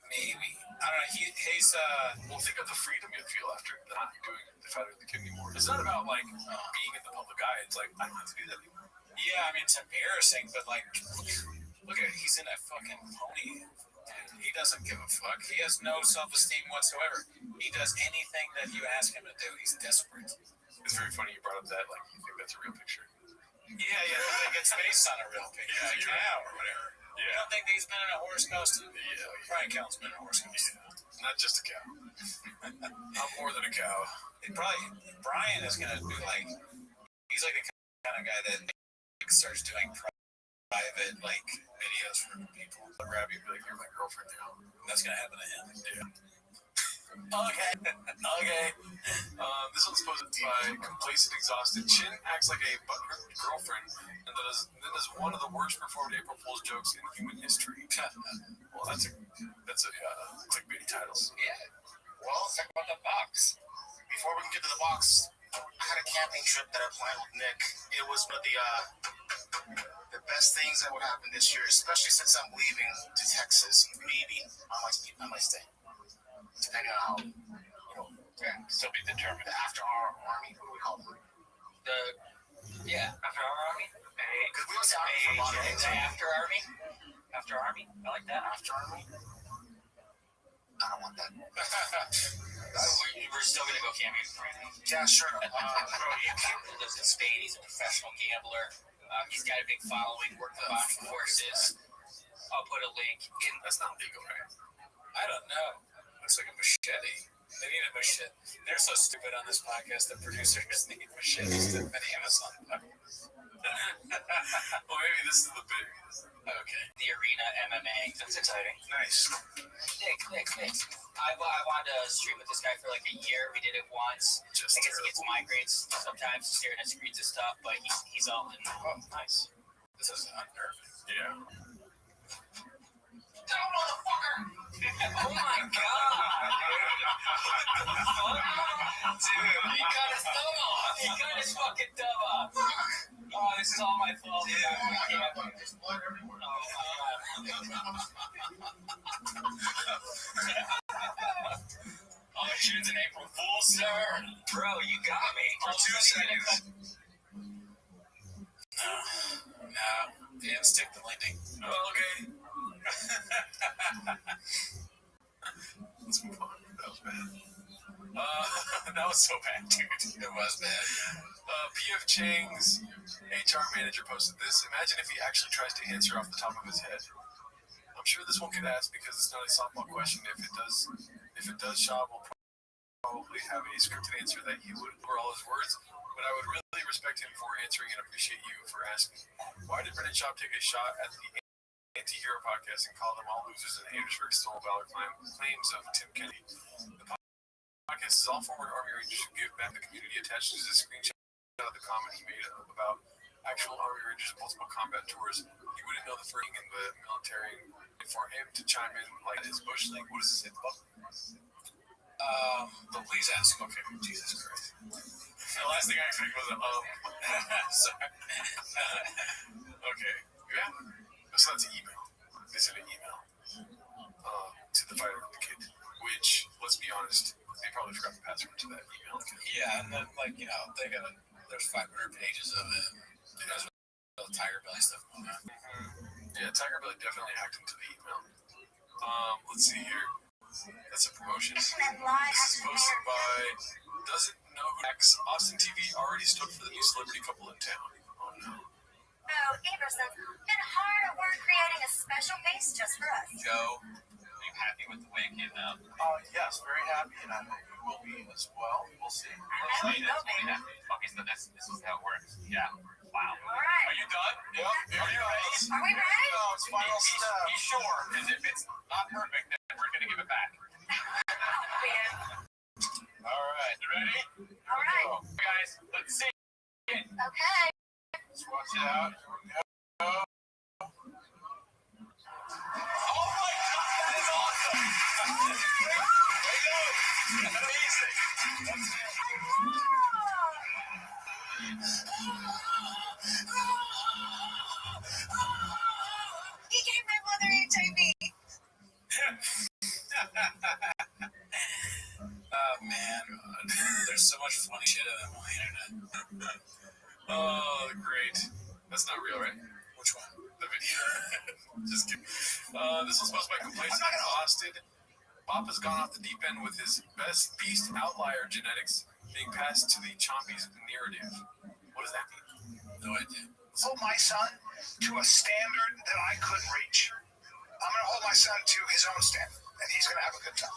Maybe. I don't know. He's Well, think of the freedom you feel after not doing the Fighter of the Kid anymore. It's not about, like, being in the public eye. It's like, I don't have to do that anymore. yeah, I mean, it's embarrassing, but like, look at it. He's in that fucking pony. And he doesn't give a fuck. He has no self-esteem whatsoever. He does anything that you ask him to do. He's desperate. It's very funny you brought up that, like, you think that's a real picture. Yeah, like it's based on a real picture. Yeah, Like you're cow or whatever. You Yeah. don't think he's been in a horse costume? Yeah. Brian Callen's been in a horse costume. Not just a cow. I'm more than a cow. Brian is gonna be like, he's like the kind of guy that starts doing private like videos for people. I'll grab you and be like, you're my girlfriend now. That's gonna happen to him. Yeah. Okay. This one's posted by Complacent Exhausted. Chin acts like a butthurt girlfriend and then is one of the worst performed April Fool's jokes in human history. Well, that's a clickbaity titles. Yeah. Well, let's talk about the box. Before we can get to the box, I had a camping trip that I planned with Nick. It was one of the best things that would happen this year, especially since I'm leaving to Texas. Maybe I might stay, depending on how, Still be determined. after our army, what do we call them? After our army? Because we was out for a lot of things. After army? After army? I like that. After army? I don't want that. We're still gonna go camping for anything. Yeah, sure. He lives in Spain. He's a professional gambler. He's got a big following. Worked with box forces. I'll put a link in. That's not legal, right? I don't know. Looks like a machete. They need a machete. They're so stupid on this podcast. The producers need machetes to many Amazon. Well, maybe this is the big. Okay. The arena MMA. That's exciting. Nice. Nick. I wanted to stream with this guy for like a year. We did it once. Just I guess he gets migraines sometimes staring at screens and stuff, but he's all in. Oh, nice. This is unnerving. Yeah. Down, motherfucker! Oh my god! Dude, he got his thumb off! He got his fucking thumb off! Oh, this is all my fault. There's blood everywhere. Oh, June's an April Fool, sir! Bro, you got me. For 2 seconds. No. Didn't stick the landing. Oh, okay. Let's move on. That was bad. That was so bad, dude. It was bad. P.F. Chang's HR manager posted this. Imagine if he actually tries to answer off the top of his head. I'm sure this one could ask because it's not a softball question. If it does, Shaw will probably have a scripted answer that he would for all his words. But I would really respect him for answering and appreciate you for asking. Why did Brendan Schaub take a shot at the anti-hero podcast and call them all losers and haters for stolen valor claims of Tim Kennedy? The podcast is all former Army Rangers who give back. The community attaches a screenshot of the comment he made about actual Army Rangers and multiple combat tours. He wouldn't know the first thing in the military, and for him to chime in like his bush league, what does this hit? Please ask. Okay, Jesus Christ. The last thing I expected was sorry. Okay, yeah. So that's an email. They sent an email to the fighter of the kid, which, let's be honest, they probably forgot the password to that email. Yeah, and then there's 500 pages of it. There's all the Tiger Belly stuff going on. Yeah, Tiger Belly definitely hacked into the email. Let's see here. That's a promotion. This is posted by doesn't know who hacks Austin TV already stood for the new celebrity couple in town. Oh no. Oh, Everson's been hard at work creating a special base just for us. Joe, are you happy with the way it came out? Yes, very happy, and I hope you will be as well. We'll see. Okay, so this is how it works. Yeah. Wow. All right. Are you done? Yep. Are you ready? Are we ready? No, it's final step. Be sure, because if it's not perfect, then we're going to give it back. All right, you ready? All right. Guys, let's see it. Okay. Let's watch it out. Here we go. Oh my God, that is awesome! Amazing. He gave my mother HIV. Oh man, there's so much funny shit on the internet. Oh, great. That's not real, right? Which one? The video. Just kidding. This was posted by Complacent in Austin. Bob has gone off the deep end with his best beast outlier genetics being passed to the Chompies narrative. What does that mean? No idea. Hold my son to a standard that I couldn't reach. I'm going to hold my son to his own standard, and he's going to have a good time.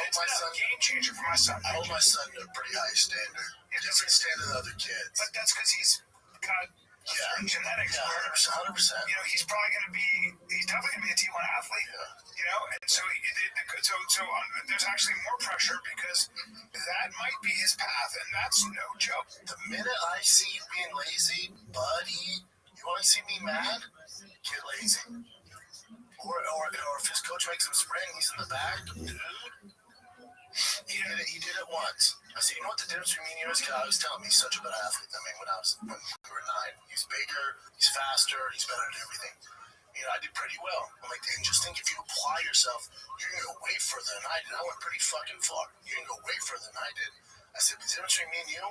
It's been a game changer for my son. I hold my son to a pretty high standard. Different standard than other kids. But that's because he's got certain genetics. Yeah, 100%. You know, he's definitely going to be a T1 athlete. Yeah. You know, and so there's actually more pressure because that might be his path, and that's no joke. The minute I see you being lazy, buddy, you want to see me mad? Get lazy. Or if his coach makes him sprint, he's in the back, dude. He did it once. I said, you know what the difference between me and you is? Because I was telling me he's such a better athlete than me when we were 9. He's bigger, he's faster, he's better at everything. You know, I did pretty well. I'm like, and just think if you apply yourself, you're going to go way further than I did. I went pretty fucking far. You're going to go way further than I did. I said, the difference between me and you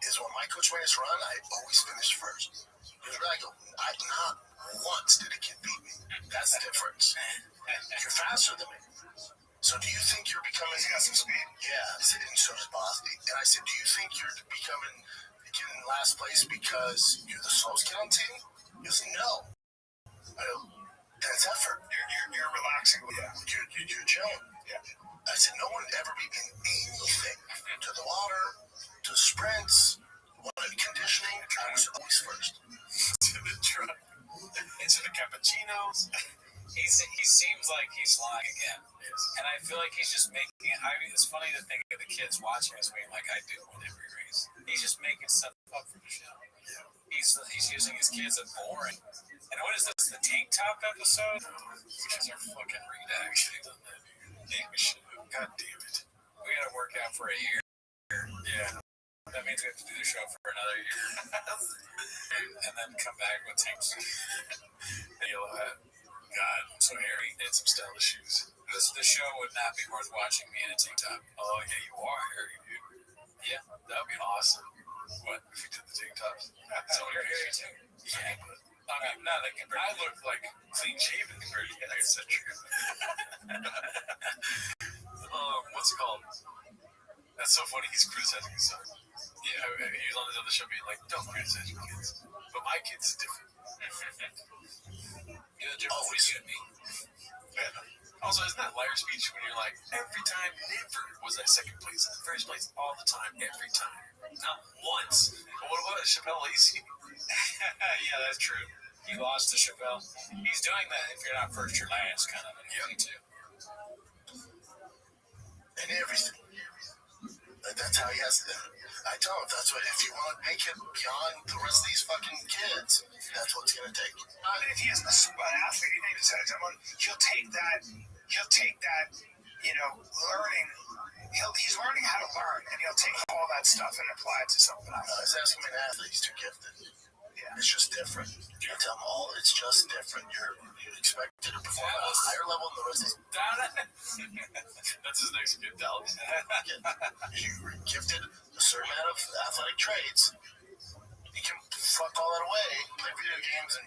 is when my coach made us run, I always finished first. Because I go, not once did a kid beat me. That's the difference. You're faster than me. So do you think you're becoming... He's got some speed. Yeah, I said, and so does Bosby. And I said, do you think you're getting last place because you're the slowest kid on the team? He goes, no. I go, that's effort. You're relaxing. Yeah, you're chilling. Yeah. I said, no one ever beat me in anything. To the water, to sprints, conditioning, I was always first. To the truck. Into the cappuccinos. He seems like he's lying again. And I feel like he's just making it. It's funny to think of the kids watching us being like I do in every race. He's just making stuff up for the show. Yeah. He's using his kids as boring. And what is this, the tank top episode? Which is our fucking redaction. God damn it. We gotta work out for a year. Yeah. That means we have to do the show for another year. And then come back with tanks. Yellow hat. God, I'm so hairy. And some stylish shoes. The show would not be worth watching me in a tank top. Oh, yeah, you are hairy, dude. Yeah. That would be awesome. What? If you did the tank tops? So you're hairy too. Yeah, but I mean, not like I look like clean shaven compared to you. That's so true. What's it called? That's so funny. He's criticizing his son. Yeah, he was on his other show being like, don't criticize your kids. But my kids is different. You're the difference between you and me. Yeah. Also, isn't that liar speech when you're like, every time, never was I second place, first place all the time, every time. Not once. But what about Chappelle Lacey? Yeah, that's true. He lost to Chappelle. He's doing that if you're not first, you're last kind of a thing too. And everything. That's how he has to. I tell him that's what. If you want to make it beyond the rest of these fucking kids, that's what it's gonna take. If he isn't an athlete, he'll take that, learning he's learning how to learn, and he'll take all that stuff and apply it to something else. I was asking my athlete, he's too gifted. Yeah. It's just different. I tell him all, it's just different. You're expected to perform at a higher level than the rest of That's his next kid, Dallas. You're gifted a certain amount of athletic traits. You can fuck all that away, play video games, and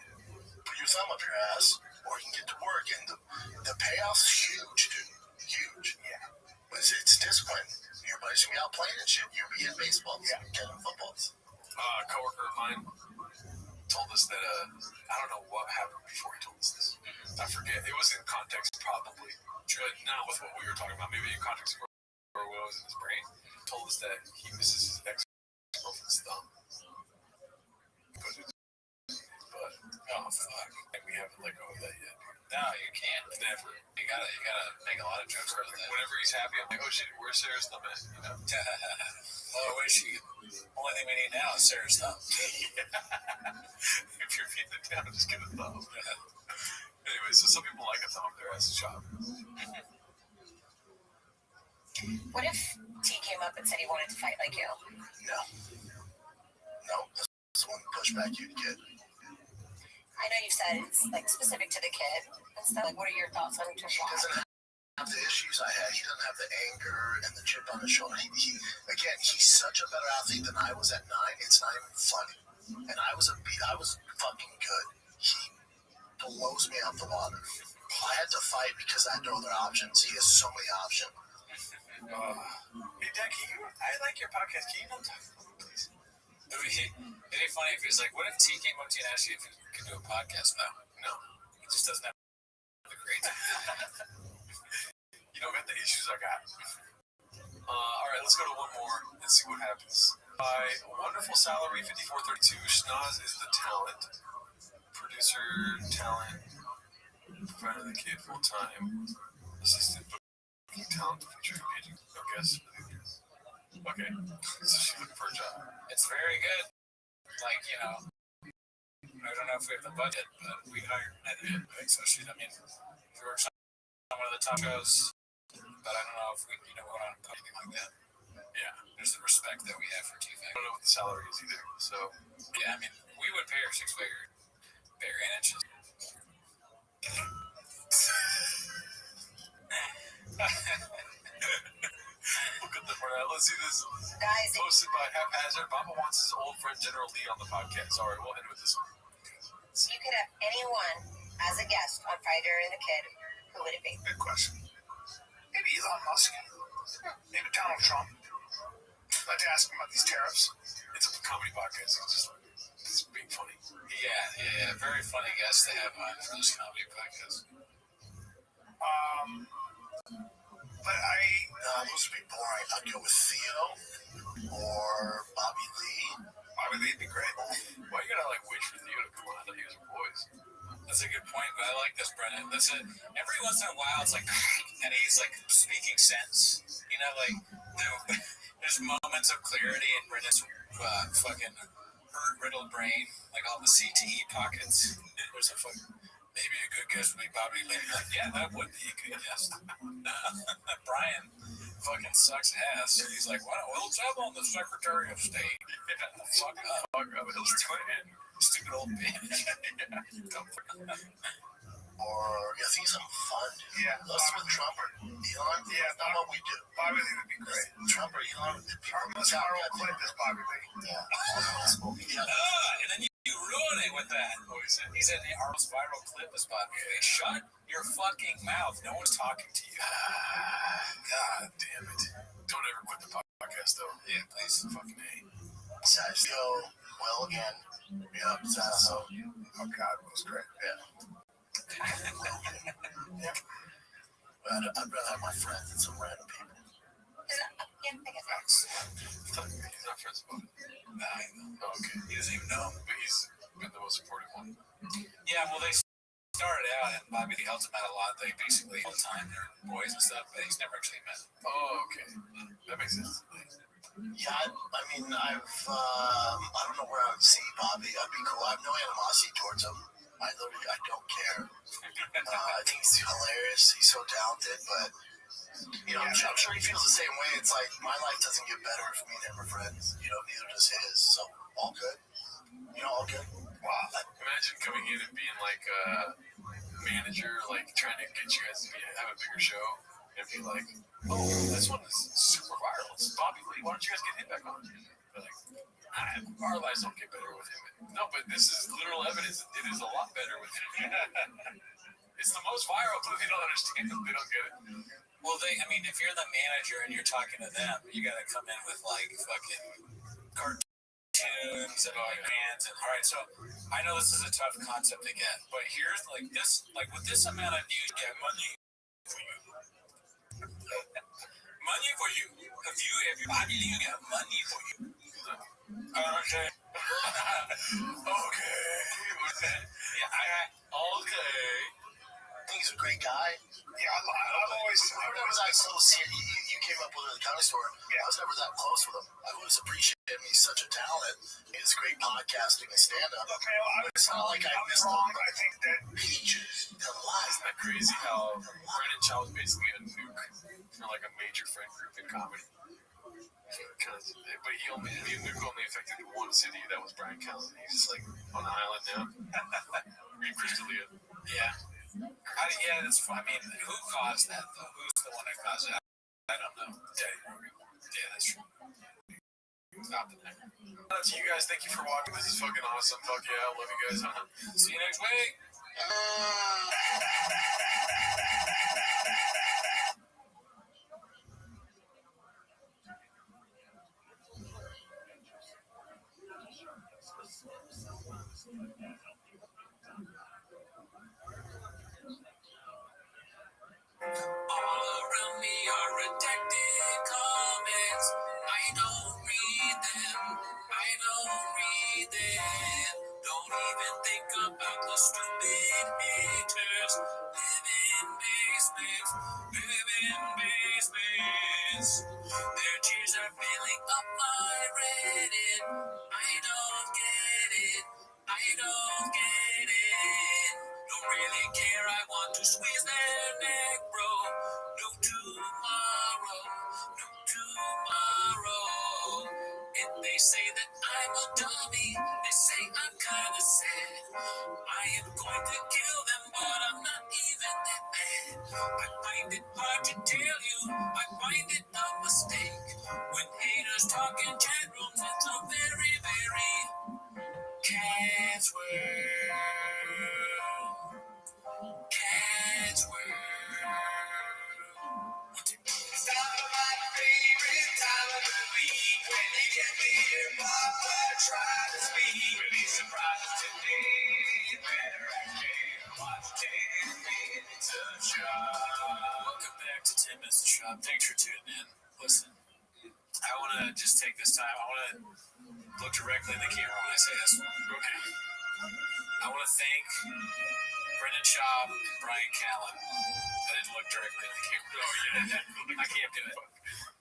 put your thumb up your ass, or you can get to work, and the payoff's huge, dude. Huge. Yeah. But it's discipline. Your buddies gonna be out playing and shit. You'll be in baseball. Yeah. Getting football. A coworker of mine told us that I don't know what happened before he told us this. I forget. It was in context, probably, but not with what we were talking about. Maybe in context of where it was in his brain. Told us that he misses his ex-girlfriend's thumb. But oh fuck, and we haven't let go of that yet. No, you can't. Never. You gotta make a lot of jokes out of that. Whenever he's happy, I'm like, oh shit, where's Sarah's thumb at? You know? Well, wait, only thing we need now is Sarah's thumb. If you're feeding it down, just get a thumb. Anyway, so some people like a thumb up their ass shop. What if T came up and said he wanted to fight like you? No, that's one pushback you'd get. I know you said it's like specific to the kid and stuff. Like, what are your thoughts on He doesn't have the issues I had. He doesn't have the anger and the chip on his shoulder. He's such a better athlete than I was at 9. It's not even funny. And I was fucking good. He blows me out the water. I had to fight because I had no other options. He has so many options. Hey, Dad, I like your podcast. Can you not talk about it, please? It'd be funny if he's like, what if T came up to you and asked you if you could do a podcast? No. He just doesn't have the creativity. You don't got the issues I got. All right, let's go to one more and see what happens. By wonderful salary, $54.32. Schnoz is the talent. Producer, talent, provider of the kid full time. Assistant booking talent, featuring agent. No guess. Okay, so she's looking for a job. It's very good. Like, I don't know if we have the budget, but we hired an editor. So she works on one of the top shows, but I don't know if we, went on anything like that. Yeah. There's the respect that we have for T-Fact. I don't know what the salary is either, so. Yeah, we would pay her 6-figure. Pay her 8 inches. Look at the morale. Let's see this. Guys, Posted by Haphazard. Baba wants his old friend General Lee on the podcast. All right, we'll end with this one. so you could have anyone as a guest on Fighter and the Kid. Who would it be? Good question. Maybe Elon Musk. Maybe Donald Trump. I'd like to ask him about these tariffs. It's a comedy podcast. It's being funny. Yeah. Very funny guest to have on for this comedy podcast. But those would be boring. I'd go with Theo or Bobby Lee. Bobby Lee'd be great. Why you gotta wait for Theo to come on? I thought he was a voice. That's a good point, but I like this, Brennan. Listen, every once in a while, it's like, and he's speaking sense. There's moments of clarity in Brennan's fucking hurt-riddled brain, like all the CTE pockets. There's maybe a good guess would be Bobby Lee. Yeah, that would be a good guess. Brian fucking sucks ass. He's like, well, we'll tell on the Secretary of State. Fuck up. Hillary Clinton. Stupid old bitch. Or I think something fun. Yeah. Let's with Trump or Elon. Yeah, not what we do. Bobby Lee would be great. Trump or Elon would be great. Our old clip is Bobby Lee. Yeah. And then you ruin it with that. He said our most viral clip is Bobby Lee. Shut your fucking mouth. No one's talking to you. God damn it. Don't ever quit the podcast, though. Yeah, please. Fucking A. Sasso, well again. Yeah, Sasso. Oh, God, it was great. Yeah. I'd rather have my friends than some random people. Yeah, I guess. Facts. He's not friends with him. Oh, okay. He doesn't even know, but he's been the most supportive one. Yeah, well, they started out, and Bobby Lee helped him out a lot. They basically all the time they're boys and stuff, but he's never actually met them. Oh, okay. That makes sense. Yeah, I don't know where I would see Bobby. I'd be cool. I have no animosity towards him. I don't care. I think he's hilarious. He's so talented, but You know, I'm sure he feels the same way. It's like my life doesn't get better if me and him are friends. You know, neither does his. So all good. You know, all good. Wow. Imagine coming in and being like a manager, like trying to get you guys to have a bigger show, and be like, "Oh, this one is super viral. It's Bobby Lee. Why don't you guys get him back on?" They're like, "Our lives don't get better with him." No, but this is literal evidence. It is a lot better with him. It's the most viral, but they don't understand it. They don't get it. Well, I mean, if you're the manager and you're talking to them, you got to come in with like fucking cartoons and like bands and all right. So I know this is a tough concept to get, but here's like this, like with this amount of news, get money for you. Money for you. How do you get money for you? Okay. Okay. Yeah. Okay. He's a great guy. Yeah, I remember that associate you came up with at the county store. Yeah. I was never that close with him. I always appreciated him. He's such a talent. He's great podcasting and stand-up. Okay, well, It's not like I missed him. I think that Peaches. Tell lies. Isn't that crazy how Brendan Shaw was basically a nuke for like a major friend group in comedy? But the nuke only affected one city. That was Brian Callen. He's just like on the island now. Read Crystalia. Yeah. Yeah, that's. I mean, who caused that though? Who's the one that caused that? I don't know. Yeah, that's true. Stop it there. Shout out to you guys. Thank you for watching. This is fucking awesome. Fuck yeah. I love you guys. See you next week. All around me are redacted comments. I don't read them. Don't even think about the stupid haters. Live in basements. Their tears are filling up my Reddit. I don't get it. Don't really care. I want to squeeze their neck, bro. No tomorrow. And they say that I'm a dummy. They say I'm kinda sad. I am going to kill them, but I'm not even that bad. I find it hard to tell you. I find it a mistake. When haters talk in general, it's a very, very cat's world. Cat's world. It's not my favorite time of the week when you get me here, Papa try to speak. Really surprised today. Better watch 10 minutes of shop. Welcome back to 10 minutes of shop. Thanks for tuning in. Listen, I want to just take this time. I want to look directly in the camera when I say this. Okay. I want to thank Brendan Schaub and Brian Callen. I didn't look directly in the camera. Oh, yeah. I can't do it.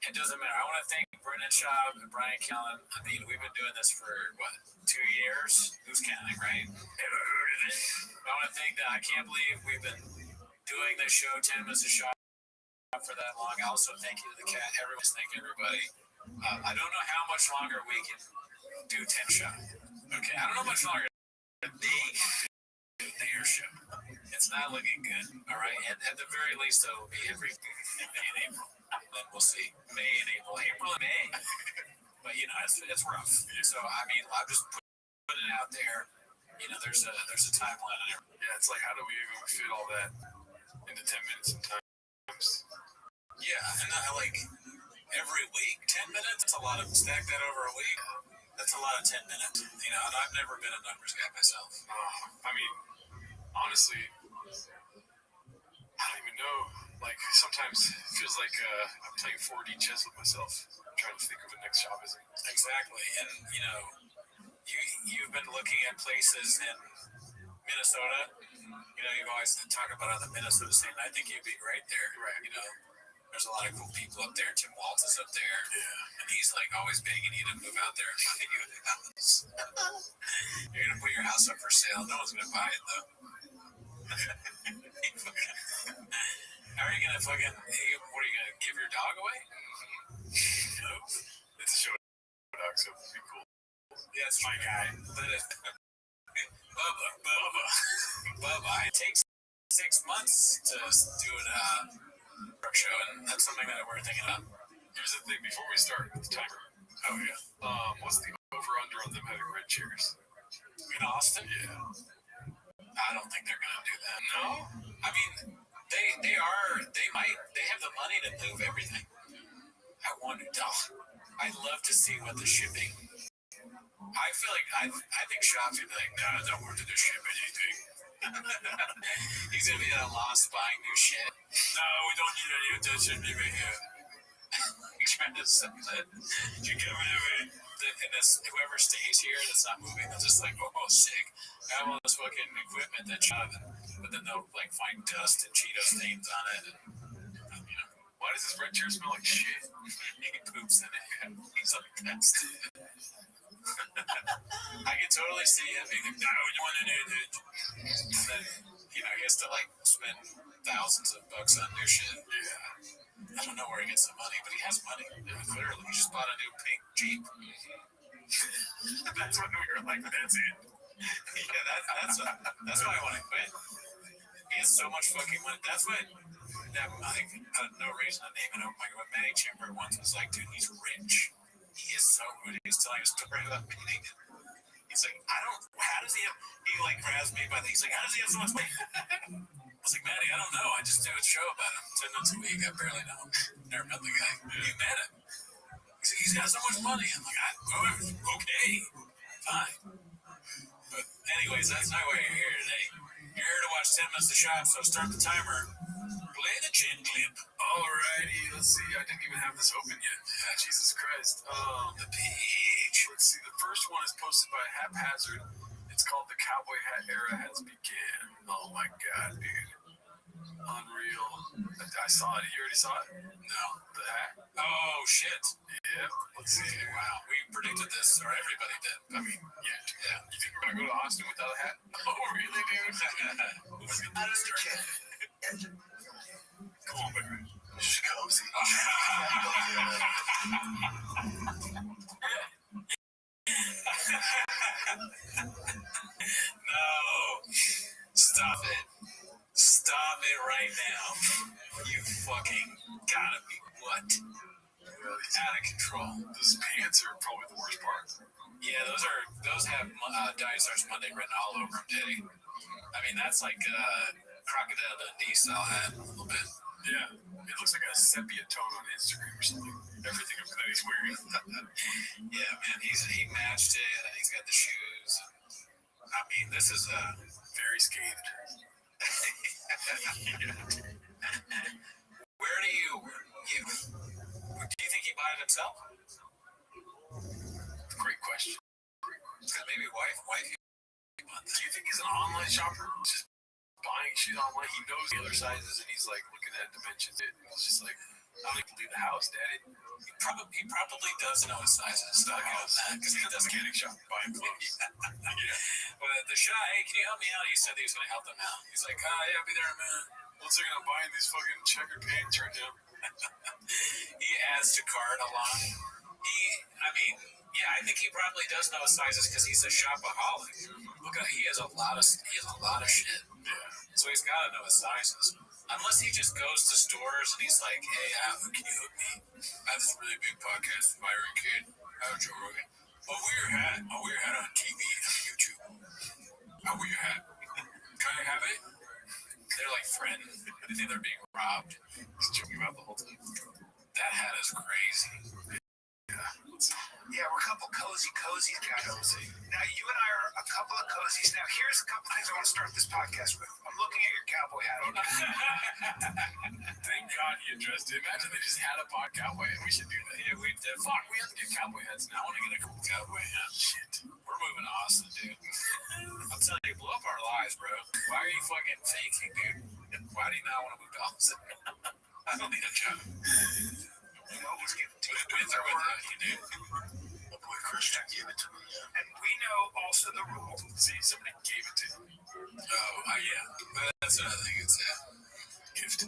It doesn't matter. I want to thank Brendan Schaub and Brian Callen. I mean, we've been doing this for, 2 years? Who's counting, right? Never heard of it. I want to thank that. I can't believe we've been doing this show, 10 minutes of shop, for that long. I also thank you to the cat. Thank everybody. I don't know how much longer we can do 10 shot. Okay, I don't know how much longer they can do their show. It's not looking good. All right, at the very least, though, it'll be every May and April. Then we'll see. May and April and May. But it's rough. So I mean, I'm just putting it out there. There's a timeline on it. Yeah, it's like, how do we even fit all that into 10 minutes sometimes? Yeah, and every week, 10 minutes. That's a lot of stack that over a week. That's a lot of 10 minutes. And I've never been a numbers guy myself. I mean, honestly, I don't even know. Like, sometimes it feels like I'm playing 4D chess with myself. I'm trying to think of the next Shoppism. Exactly. And, you've been looking at places in Minnesota. You always talk about the Minnesota scene. I think you'd be great there. Right. There's a lot of cool people up there. Tim Waltz is up there. Yeah. And he's always begging you to move out there and find you a house. You're going to put your house up for sale. No one's going to buy it, though. Are you gonna fucking? What are you gonna give your dog away? No, it's a show dog, so it'd be cool. Yeah, it's my guy. Bubba. It takes 6 months to do a show, and that's something that we're thinking of. Here's the thing: before we start with the timer. Oh yeah. What's the over/under on them having red chairs? In Austin? Yeah. I don't think they're gonna do that. No. I mean, they have the money to move everything. I wonder. I'd love to see what the shipping. I feel like I think shops would be like, no, don't work to ship anything. He's gonna be at a loss buying new shit. No, we don't need any of that shit right here. He's trying to sell it. You get rid of it. And whoever stays here that's not moving, they're just like, oh, sick. I have all this fucking equipment that but then they'll like find dust and Cheeto stains on it. And, you know, why does this red chair smell like shit? He poops in it. He's obsessed. I can totally see him being like, no, you want to do it. And then, he has to like spend thousands of bucks on new shit. Yeah. I don't know where he gets the money, but he has money. Yeah, clearly. He just bought a new pink Jeep. That's when we were like, that's it. Yeah, that's why I want to quit. He has so much fucking money. That's what, no reason to name it. Like, when Manny Chimber once was like, dude, he's rich. He is so good. He was telling a story about meeting. He's like, how does he have, he like grabs me by the, he's like, how does he have so much money? I was like, Manny, I don't know. I just do a show about him 10 minutes a week. I barely know him. Never met the guy. You met him. He's like, he's got so much money. I'm like, okay, fine. But anyways, that's not why you're here today. You're here to watch 10 minutes of shop, so start the timer. Play the chin clip. Alrighty, let's see. I didn't even have this open yet. Yeah, Jesus Christ. The page. Let's see. The first one is posted by Haphazard. It's called The Cowboy Hat Era Has Begun. Oh my god, dude. Unreal. I saw it. You already saw it? No. The hat? Oh, shit. Yeah. Let's see. Wow. We predicted this, or everybody did. I mean, yeah. You think we're going to go to Austin without a hat? Oh, really, dude? How does it get? Come on, baby. She's cozy. No. Stop it. Stop it right now. You fucking gotta be what? Out of control. Those pants are probably the worst part. Yeah, those have Diet Starch Monday written all over them, Diddy. I mean, that's like Crocodile Dundee style hat a little bit. Yeah, it looks like a sepia tone on Instagram or something. Everything that he's wearing. Yeah, man, he matched it, and he's got the shoes. I mean, this is very scathed. Where do you think he bought it himself? Great question. Because maybe wife. Do you think he's an online shopper? Just buying shit online. He knows the other sizes, and he's like looking at dimensions. And he's just like, I don't need to leave the house, Daddy. He probably does know his sizes. Because he doesn't get shop buying clothes. But the Shy, hey, can you help me out? He said he was going to help them out. He's like, yeah, I'll be there in a minute. Looks like I'm buying these fucking checkered pants right now. He adds to cart along. I think he probably does know his sizes because he's a shopaholic. Look at he has a lot of shit. Yeah. So he's got to know his sizes. Unless he just goes to stores and he's like, hey, can you hook me? I have this really big podcast with Byron Kid. How Joe Rogan. I'll wear your hat. I'll wear your hat on TV and YouTube. I'll wear your hat. Can I have it? They're like threatened. They think they're being robbed. He's joking about the whole time. That hat is crazy. Yeah, we're a couple cozy guys. Now, you and I are a couple of cozies. Now, here's a couple things I want to start this podcast with. I'm looking at your cowboy hat. Thank God he addressed it. Imagine they just had a pod cowboy. We should do that. Yeah, we did. Fuck, we have to get cowboy hats now. I want to get a cool cowboy hat. Shit. We're moving to Austin, dude. I'm telling you, blow up our lives, bro. Why are you fucking faking, dude? Why do you not want to move to Austin? I don't need a job. Always give it to you. Dude. My boy Christian gave it to me. And we know also the rule. See, somebody gave it to him. Oh, yeah. But that's another thing. It's a gift.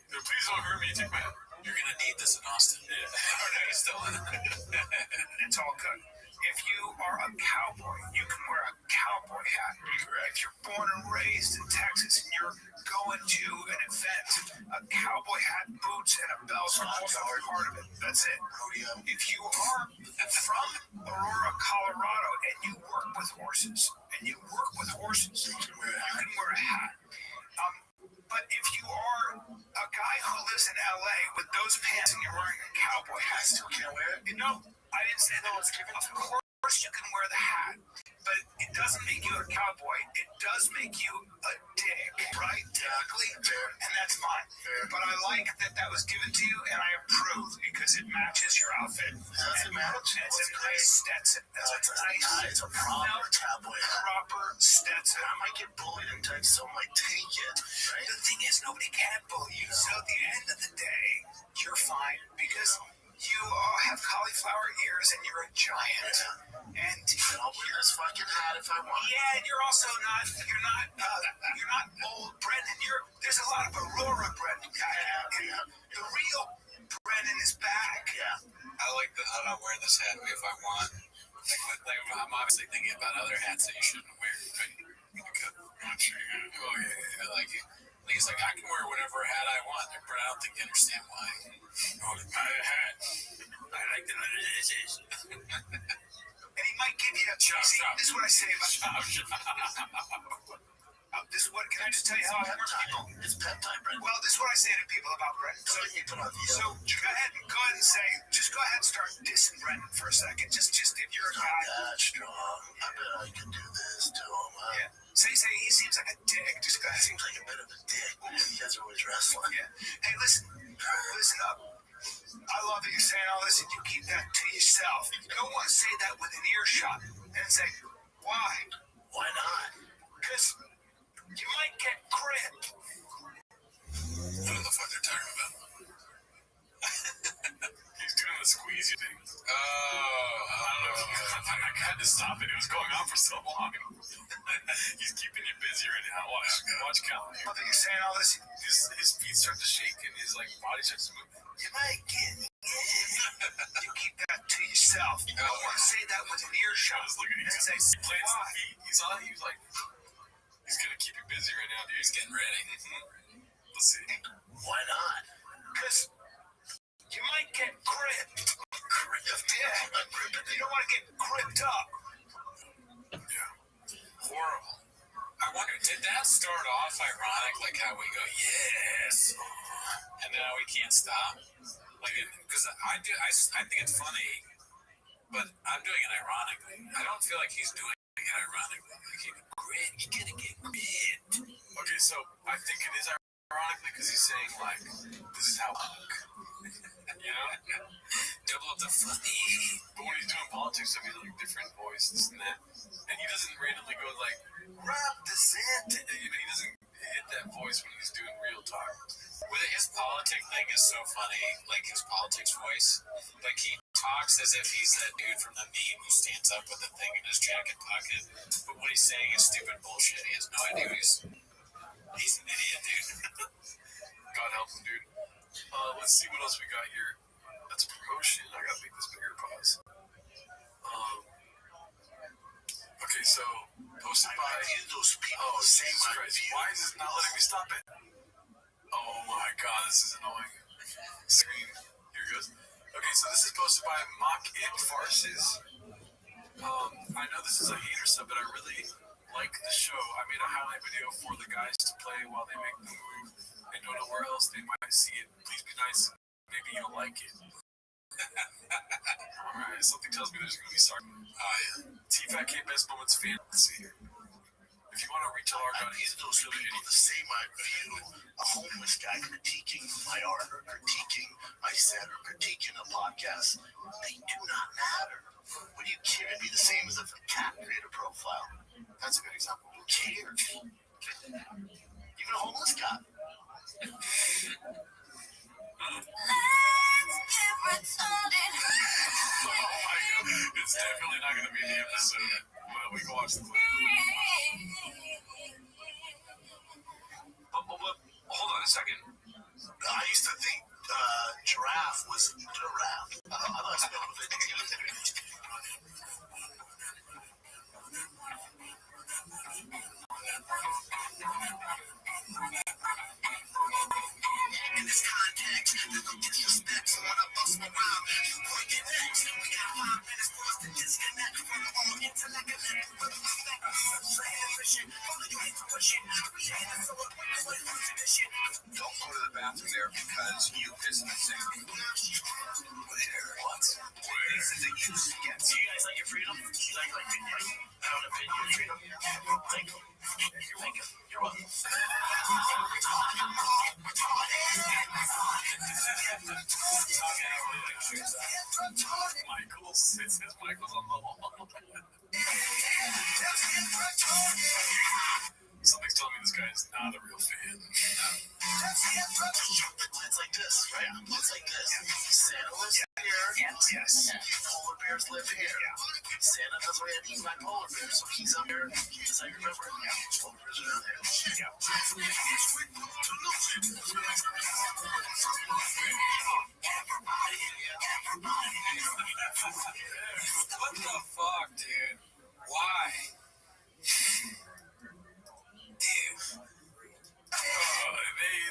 Please don't hurt me. Take my hat. You're gonna need this in Austin. Yeah. Or no, he's still in it. It's all good. If you are a cowboy, you can wear a cowboy hat. If you're born and raised in Texas and you're going to an event, a cowboy hat, boots, and a belt are also a part of it. That's it. If you are from Aurora, Colorado, and you work with horses, you can wear a hat. But if you are a guy who lives in LA with those pants and you're wearing a cowboy hat, still can't wear it? No, I didn't say that. Of course you can wear the hat, but it doesn't make you a cowboy. It does make you a dick, right? Technically, fair, and that's fine. Fair. But I like that was given to you, and I approve because it matches your outfit. Does it match? It's a nice Stetson. It's a proper cowboy hat. Proper Stetson. I might get bullied and so I might take it. Right? The thing is, nobody can bully you. So at the end of the day, you're fine because you have cauliflower ears and you're a giant. And I'll wear this fucking hat if I want. Yeah, and you're also not old Brendan. There's a lot of Aurora Brendan guy out here. The real Brendan is back. Yeah. I like that I don't wear this hat if I want. Like, I'm obviously thinking about other hats that you shouldn't wear. Oh yeah, like he's like, I can wear whatever hat I want, but I don't think you understand why. Oh, it's my hat. I like the way this is. And he might give you a cheesy. This is what I say about this is what, can I just tell you how I work people? It's peptide, Brent. Well, this is what I say to people about Brendan. So go ahead and say, just go ahead and start dissing Brendan for a second. Just if you're a guy. That strong. I bet I can do this to him. Yeah. Say he seems like a dick. Just go ahead. Seems like a bit of a dick. You guys are always wrestling. Yeah. Hey, listen up. I love that you're saying all this and you keep that to yourself. You don't want to say that with an earshot and say, why? Why not? Because you might get gripped. I don't know what they're talking about. He's doing the squeeze thing. Oh, I don't know. I had to stop it. It was going on for so long. He's keeping you busy right now. Watch Cal. I love that you're saying all this. His feet start to shake and his body starts to move. You might get you keep that to yourself. You don't want to say that with an earshot. He plants the feet. He's like, he's going to keep you busy right now, dude. He's getting ready. Let's see. Why not? Because you might get gripped. Yeah. You don't want to get gripped up. Yeah. Horrible. I wonder, did that start off ironic, like how we go, yes, and now we can't stop? Like, because I think it's funny, but I'm doing it ironically. I don't feel like he's doing it ironically. Like, you're gonna get gripped. Okay, so I think it is ironically because he's saying, like, this is how I look. You know? Double up the funny. But when he's doing politics, I mean, like, different voice, this and that. And he doesn't randomly go, like, Rob DeSantis. He doesn't hit that voice when he's doing real talk. His politic thing is so funny, like his politics voice. Like he talks as if he's that dude from the meme who stands up with the thing in his jacket pocket. But what he's saying is stupid bullshit. He has no idea he's an idiot, dude. God help him, dude. Let's see what else we got here. That's a promotion. I gotta make this bigger pause. Okay, so posted by those people. Oh, Jesus Christ! Why is this not letting me stop it? Oh my God, this is annoying. Screen. Here it goes. Okay, so this is posted by Mock It Farces. I know this is a hater sub, but I really like the show. I made a highlight video for the guys to play while they make the move. I don't know where else they might see it. Please be nice. Maybe you'll like it. Alright, something tells me there's going to be sarcasm. T-Fat K Best Moments fan. Let's see here. If you want to retell our God, These are those people that say my view, a homeless guy critiquing my art or critiquing my set or critiquing a podcast. They do not matter. What do you care? It'd be the same as if a cat created a profile. That's a good example. Who cares? Even a homeless guy. It's definitely not going to be the episode. Well, we can watch the clip. But hold on a second. I Don't go to the bathroom there because you piss in the sink. What? He said that you get. Do you guys like your freedom? You like out of it, your freedom? Thank you. You're welcome. You're welcome. Michael's. It says Michael's on the wall. Something's telling me this guy is not a real fan. It's like this, right? It's like this. Santa lives here. Yes. Polar bears live here. Santa doesn't really have to eat my polar bear, so he's up here. He's like, remember? Polar bears are down there. What the fuck, dude? Why?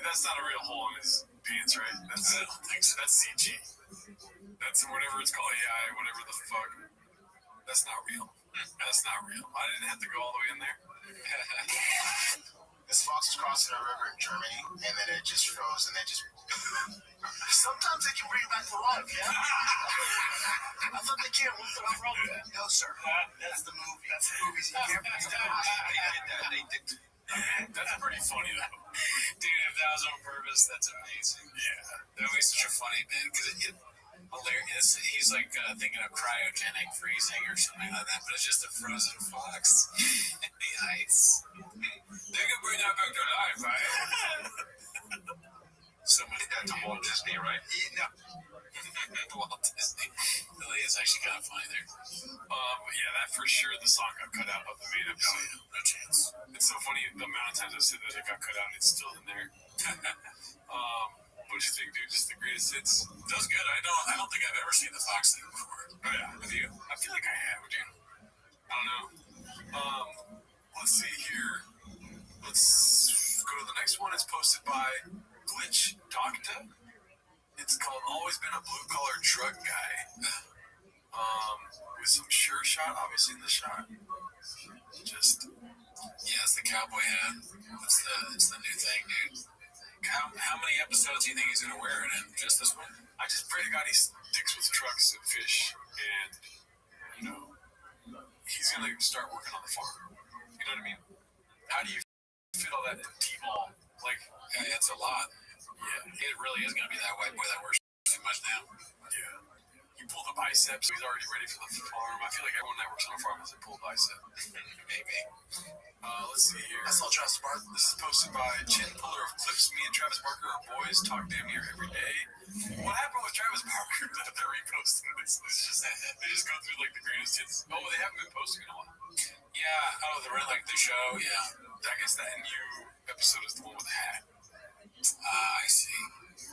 That's not a real hole in his pants, right? That's CG. That's whatever it's called. AI, whatever the fuck. That's not real. That's not real. I didn't have to go all the way in there. This fox is crossing a river in Germany, and then it just froze, and they just... Sometimes they can bring it back to life, yeah? I thought they can't. What's the wrong with that? No, sir. That's the movie. That's the movies. You can't bring it back. They did. That's pretty funny, though. Dude, if that was on purpose, that's amazing. Yeah. That would be such a funny bit because it hilarious. He's like thinking of cryogenic freezing or something like that, but it's just a frozen fox in the ice. They can bring that back to life, right? Somebody That's a Walt Disney, right? Yeah. Walt Disney. Really is actually kind of funny there. Yeah, that for sure. The song got cut out of the main episode. No chance. It's so funny the amount of times I've said that it got cut out and it's still in there. What do you think, dude? Just the greatest hits? That was good. I don't think I've ever seen the Fox thing before. Oh yeah, have you? I feel like I have, dude. I don't know. Let's see here. Let's go to the next one. It's posted by Glitch Doctor. It's called "Always Been a Blue Collar Drug Guy." With some sure shot, obviously in the shot. Just it's the cowboy hat. It's the new thing, dude. How many episodes do you think he's gonna wear it in? Just this one? I just pray to God he sticks with trucks and fish, and he's gonna start working on the farm. You know what I mean? How do you fit all that in T-ball? Like, It's a lot. yeah, It really is gonna be that white boy that works too much now. yeah. You pull the biceps, he's already ready for the farm. I feel like everyone that works on a farm has a pull bicep. Maybe. Let's see here. I saw Travis Barker. This is posted by Chin Puller of Clips. Me and Travis Barker are boys, talk damn near every day. What happened with Travis Barker that they're reposting this? They just go through like the greatest hits. Oh, they haven't been posting in a while. Yeah. Oh, the show. Yeah. I guess that new episode is the one with the hat. I see.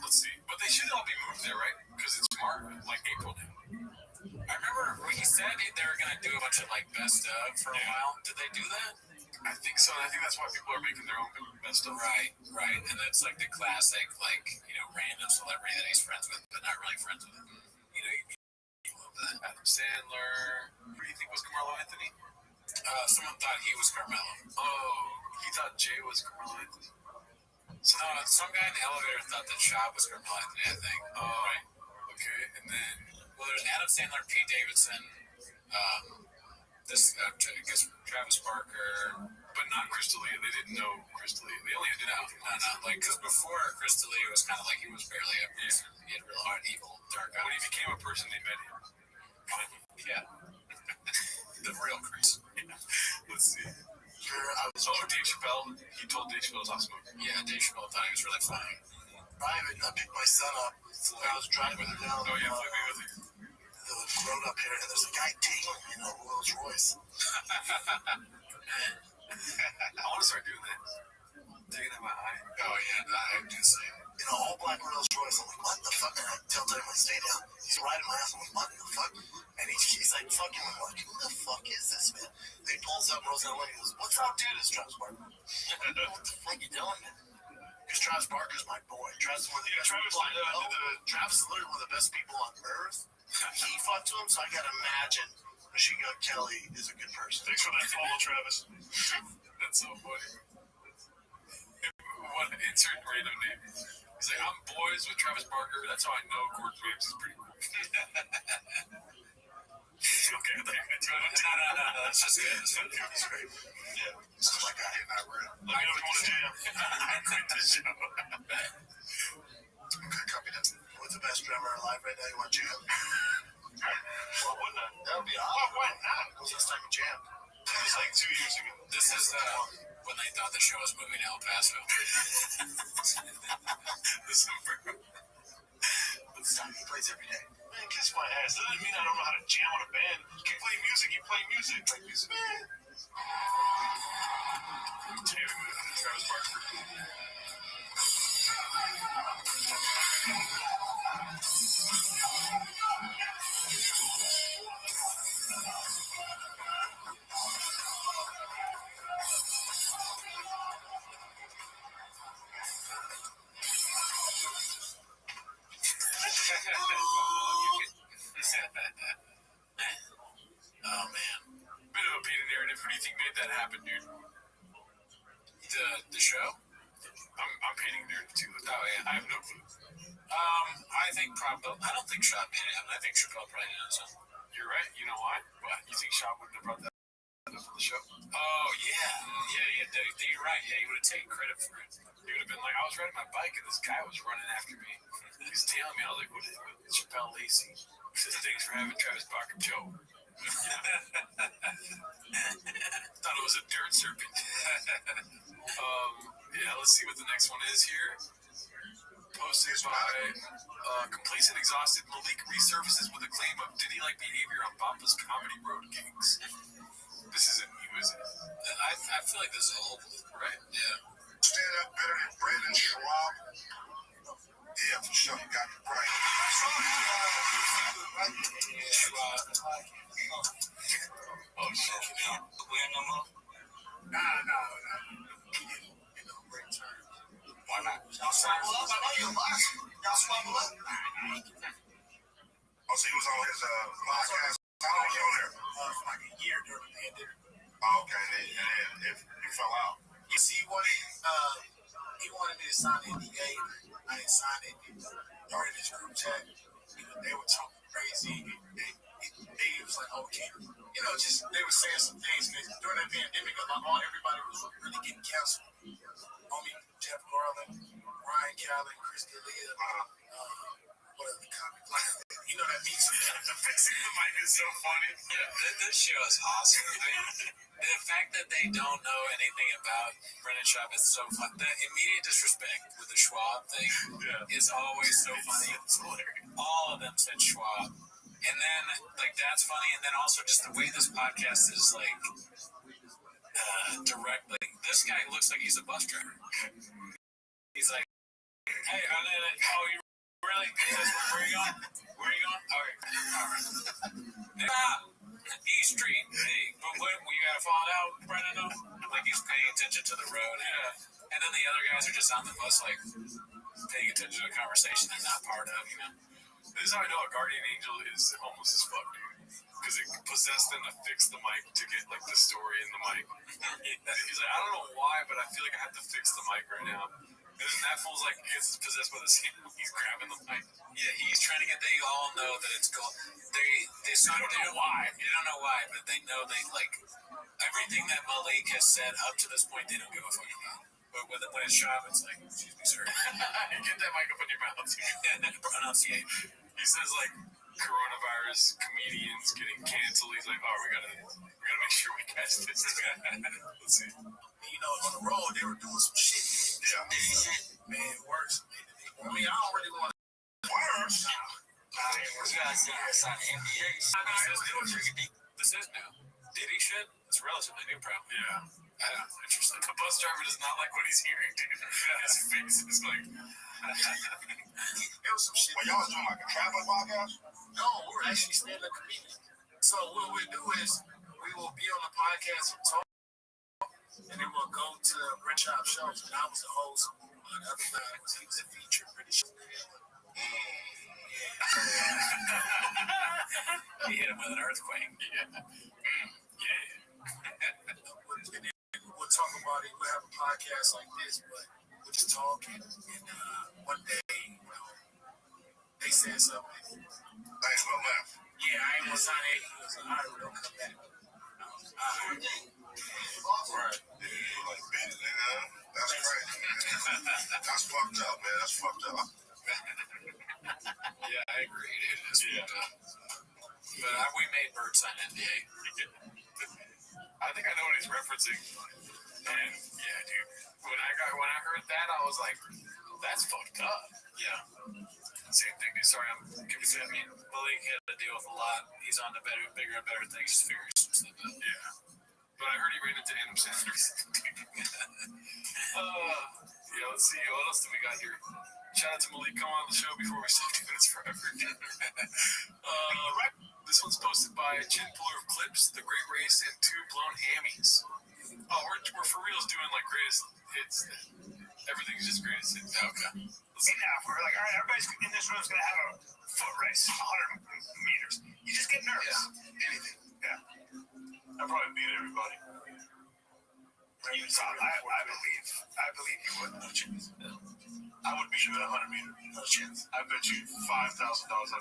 Let's see. But they should all be moved there, right? Because it's March, like April now. I remember when he said they were gonna do a bunch of like best of for a while. Did they do that? I think so. I think that's why people are making their own best of. Right. And it's like the classic, like, random celebrity that he's friends with, but not really friends with him. You love that. Adam Sandler. Who do you think was Carmelo Anthony? Someone thought he was Carmelo. Oh, he thought Jay was Carmelo Anthony. Some guy in the elevator thought that Shaw was Carmelo Anthony, I think. Right. Okay, and then there's Adam Sandler, Pete Davidson, I guess Travis Barker, but not Crystalia. They didn't know Crystalia. They only had to know. No, like, because before Crystalia, it was kind of like he was barely a person. He had real hard, evil, dark eyes. When he became a person, they met him. Yeah. The real Chris. Let's see. Dave Chappelle. He told Dave Chappelle to talk smoke. Yeah, Dave Chappelle thought he was really funny. I picked my son up. I was driving down the road up here, and there's a guy tailing in a Rolls Royce. I want to start doing that. Taking out my eye. Oh, yeah, I do the same. In an all-black Rolls Royce, I'm like, what the fuck? And I tell him to stay down. He's riding my ass. I'm like, what the fuck? And he's like, fucking, I'm like, who the fuck is this, man? And he pulls up, rolls down the window, he goes, what's up, dude? It's Travis Barker. What the fuck you doing, man? Because Travis Barker's my boy. Travis is one of the best people I know. Travis is literally one of the best people on earth. He fought to him, so I gotta imagine Machine Gun Kelly is a good person. Thanks for that follow, Travis. That's so funny. He's like, I'm boys with Travis Barker. That's how I know Gordon Ramsay's pretty cool. Okay, no. That's just good. He's great. Yeah. This is my guy. Not real. Let me know if you want to jam. I quit the show. Okay, copy that. What's the best drummer alive right now? You want to jam? Well, wouldn't I? That would be awesome. Why not? What's the last time you jammed? It was like 2 years ago. This is when they thought the show was moving to El Paso. He plays every day. Man, kiss my ass. That doesn't mean I don't know how to jam on a band. You play music, you play music. Play music. Man. Jamming with Travis Barker. Oh man, bit of a pain in the narrative. Who do you think made that happen, dude? The show? I'm painting a narrative too. Oh yeah, I have no clue. I think probably. I don't think Shaw made it. I think Chappelle probably did it. You're right. You know why? What? You think Shaw wouldn't have brought that up for the show? Oh yeah. You're right. Yeah, he would have taken credit for it. He would have been like, I was riding my bike and this guy was running after me. He's tailing me. I was like, what is it? Chappelle Lacey. He says, thanks for having Travis Barker Joe. Thought it was a dirt serpent. Yeah, let's see what the next one is here. Posted by complacent, exhausted Malik resurfaces with a claim of ditty-like behavior on Papa's Comedy Road gigs. This isn't new, is it? I feel like this is old, right? Yeah. Stand up better than Brandon Schwab. Yeah, for sure. You got it right. Schwab. Oh, shit. Win no more? Nah. He didn't get no great turn. Why not? Y'all swabble up? I know you're a boss. Y'all swabble up? Oh, so he was on his podcast. How long was he on there? For like a year during the pandemic. Oh, okay. And then you fell out. You see, he wanted me to sign the NDA. I didn't sign it. During this group chat, they were talking crazy. They was like, okay, just they were saying some things. During that pandemic, everybody was really getting canceled. Homie Jeff Garland, Ryan Callen, Chris D'Elia, what other comics? That means Fixing the mic is so funny. Yeah, this show is awesome. I mean, the fact that they don't know anything about Brendan Schaub is so fun. The immediate disrespect with the Schwab thing is always so funny. It's hilarious. All of them said Schwab. And then, that's funny. And then also just the way this podcast is, direct. This guy looks like he's a bus driver. He's like, hey, you really? Where are you going? Where are you going? All right. East Street. Hey, we got falling out, Brendan. Like he's paying attention to the road. Yeah. And then the other guys are just on the bus, paying attention to the conversation they're not part of, This is how I know a guardian angel is homeless as fuck, dude. Because it possessed them to fix the mic to get the story in the mic. He's like, I don't know why, but I feel like I have to fix the mic right now. And then that fool's gets possessed by the scene. He's grabbing the mic. Yeah, he's trying to get. They all know that it's gold. They don't know why. They don't know why, but they know everything that Malik has said up to this point. They don't give a fuck about. But when it's Schaub, it's like, excuse me, sir. Get that mic up in your mouth. Pronunciate. He says coronavirus comedians getting canceled. He's like, oh, we gotta make sure we catch this. Let's see. On the road, they were doing some shit. Yeah. Man, worse. I mean, I don't really want to. Worse? You guys signed the NDA. This is new. Diddy shit? It's relatively new, probably. Yeah. Interesting. The bus driver does not like what he's hearing, dude. His face is It was some shit. Well, y'all was doing a travel podcast? No, we're actually stand-up comedians. So what we do is we will be on the podcast and talk, and then we'll go to Brent Shop shows. And I was the host. The other guy he was a feature, pretty sure. He hit him with an earthquake. We'll talk about it. We'll have a podcast like this, but we're just talking, and one day, they said something. Nice little laugh. Yeah, I ain't gonna sign it. He was like, all right, we'll come back. I was like, all right. Right. Yeah, like, man, that's crazy. That's fucked up, man. That's fucked up. Yeah, I agree. It is fucked up. But we made Bird sign NDA. I think I know what he's referencing. And yeah, dude, when I heard that, I was like, that's fucked up. Yeah. Same thing, dude. Sorry, I'm giving you. I mean, Malik had to deal with a lot. He's on to bigger and better things. He's figuring some stuff out. Yeah. But I heard he ran into Adam Sanders. Yeah, let's see. What else do we got here? Shout out to Malik coming on the show before we stop 2 minutes forever. This one's posted by Chin Puller of Clips, The Great Race, and 2 Blown Hammies. Oh, we're for reals doing like greatest hits. Everything's just greatest hits. Okay. See, now, if we're like, all right, everybody's in this room is going to have a foot race, 100 meters. You just get nervous. Yeah. Anything. Yeah. I'll probably beat everybody. You saw, I believe you would. No chance. I would beat you at 100 meters. No chance. I bet you $5,000 I'd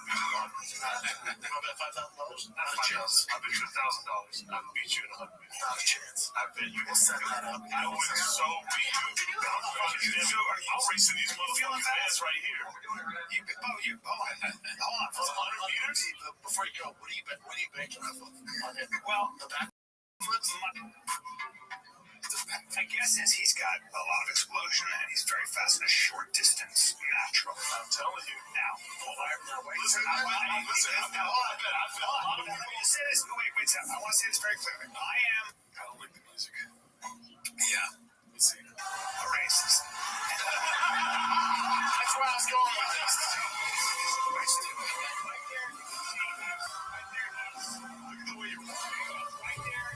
beat you at 100 meters. You want to bet $5,000? Not Not a chance. I bet you $1,000 I'd beat you at 100 meters. Not a chance. I bet you We'll set that up. I would so beat you. I'll race in these motherfucking fans right here. Hold on. For 100 meters? Before you go, what are you banking off of? Well, the back flips. My guess is he's got a lot of explosion and he's very fast in a short distance. Natural. I'm telling you. Now, hold on. Listen, I bet. Let me just say this. Wait. I want to say this very clearly. I am. I don't like the music. Yeah. Let's see. A racist. That's where I was going with this. Look at the way you're walking. Right there.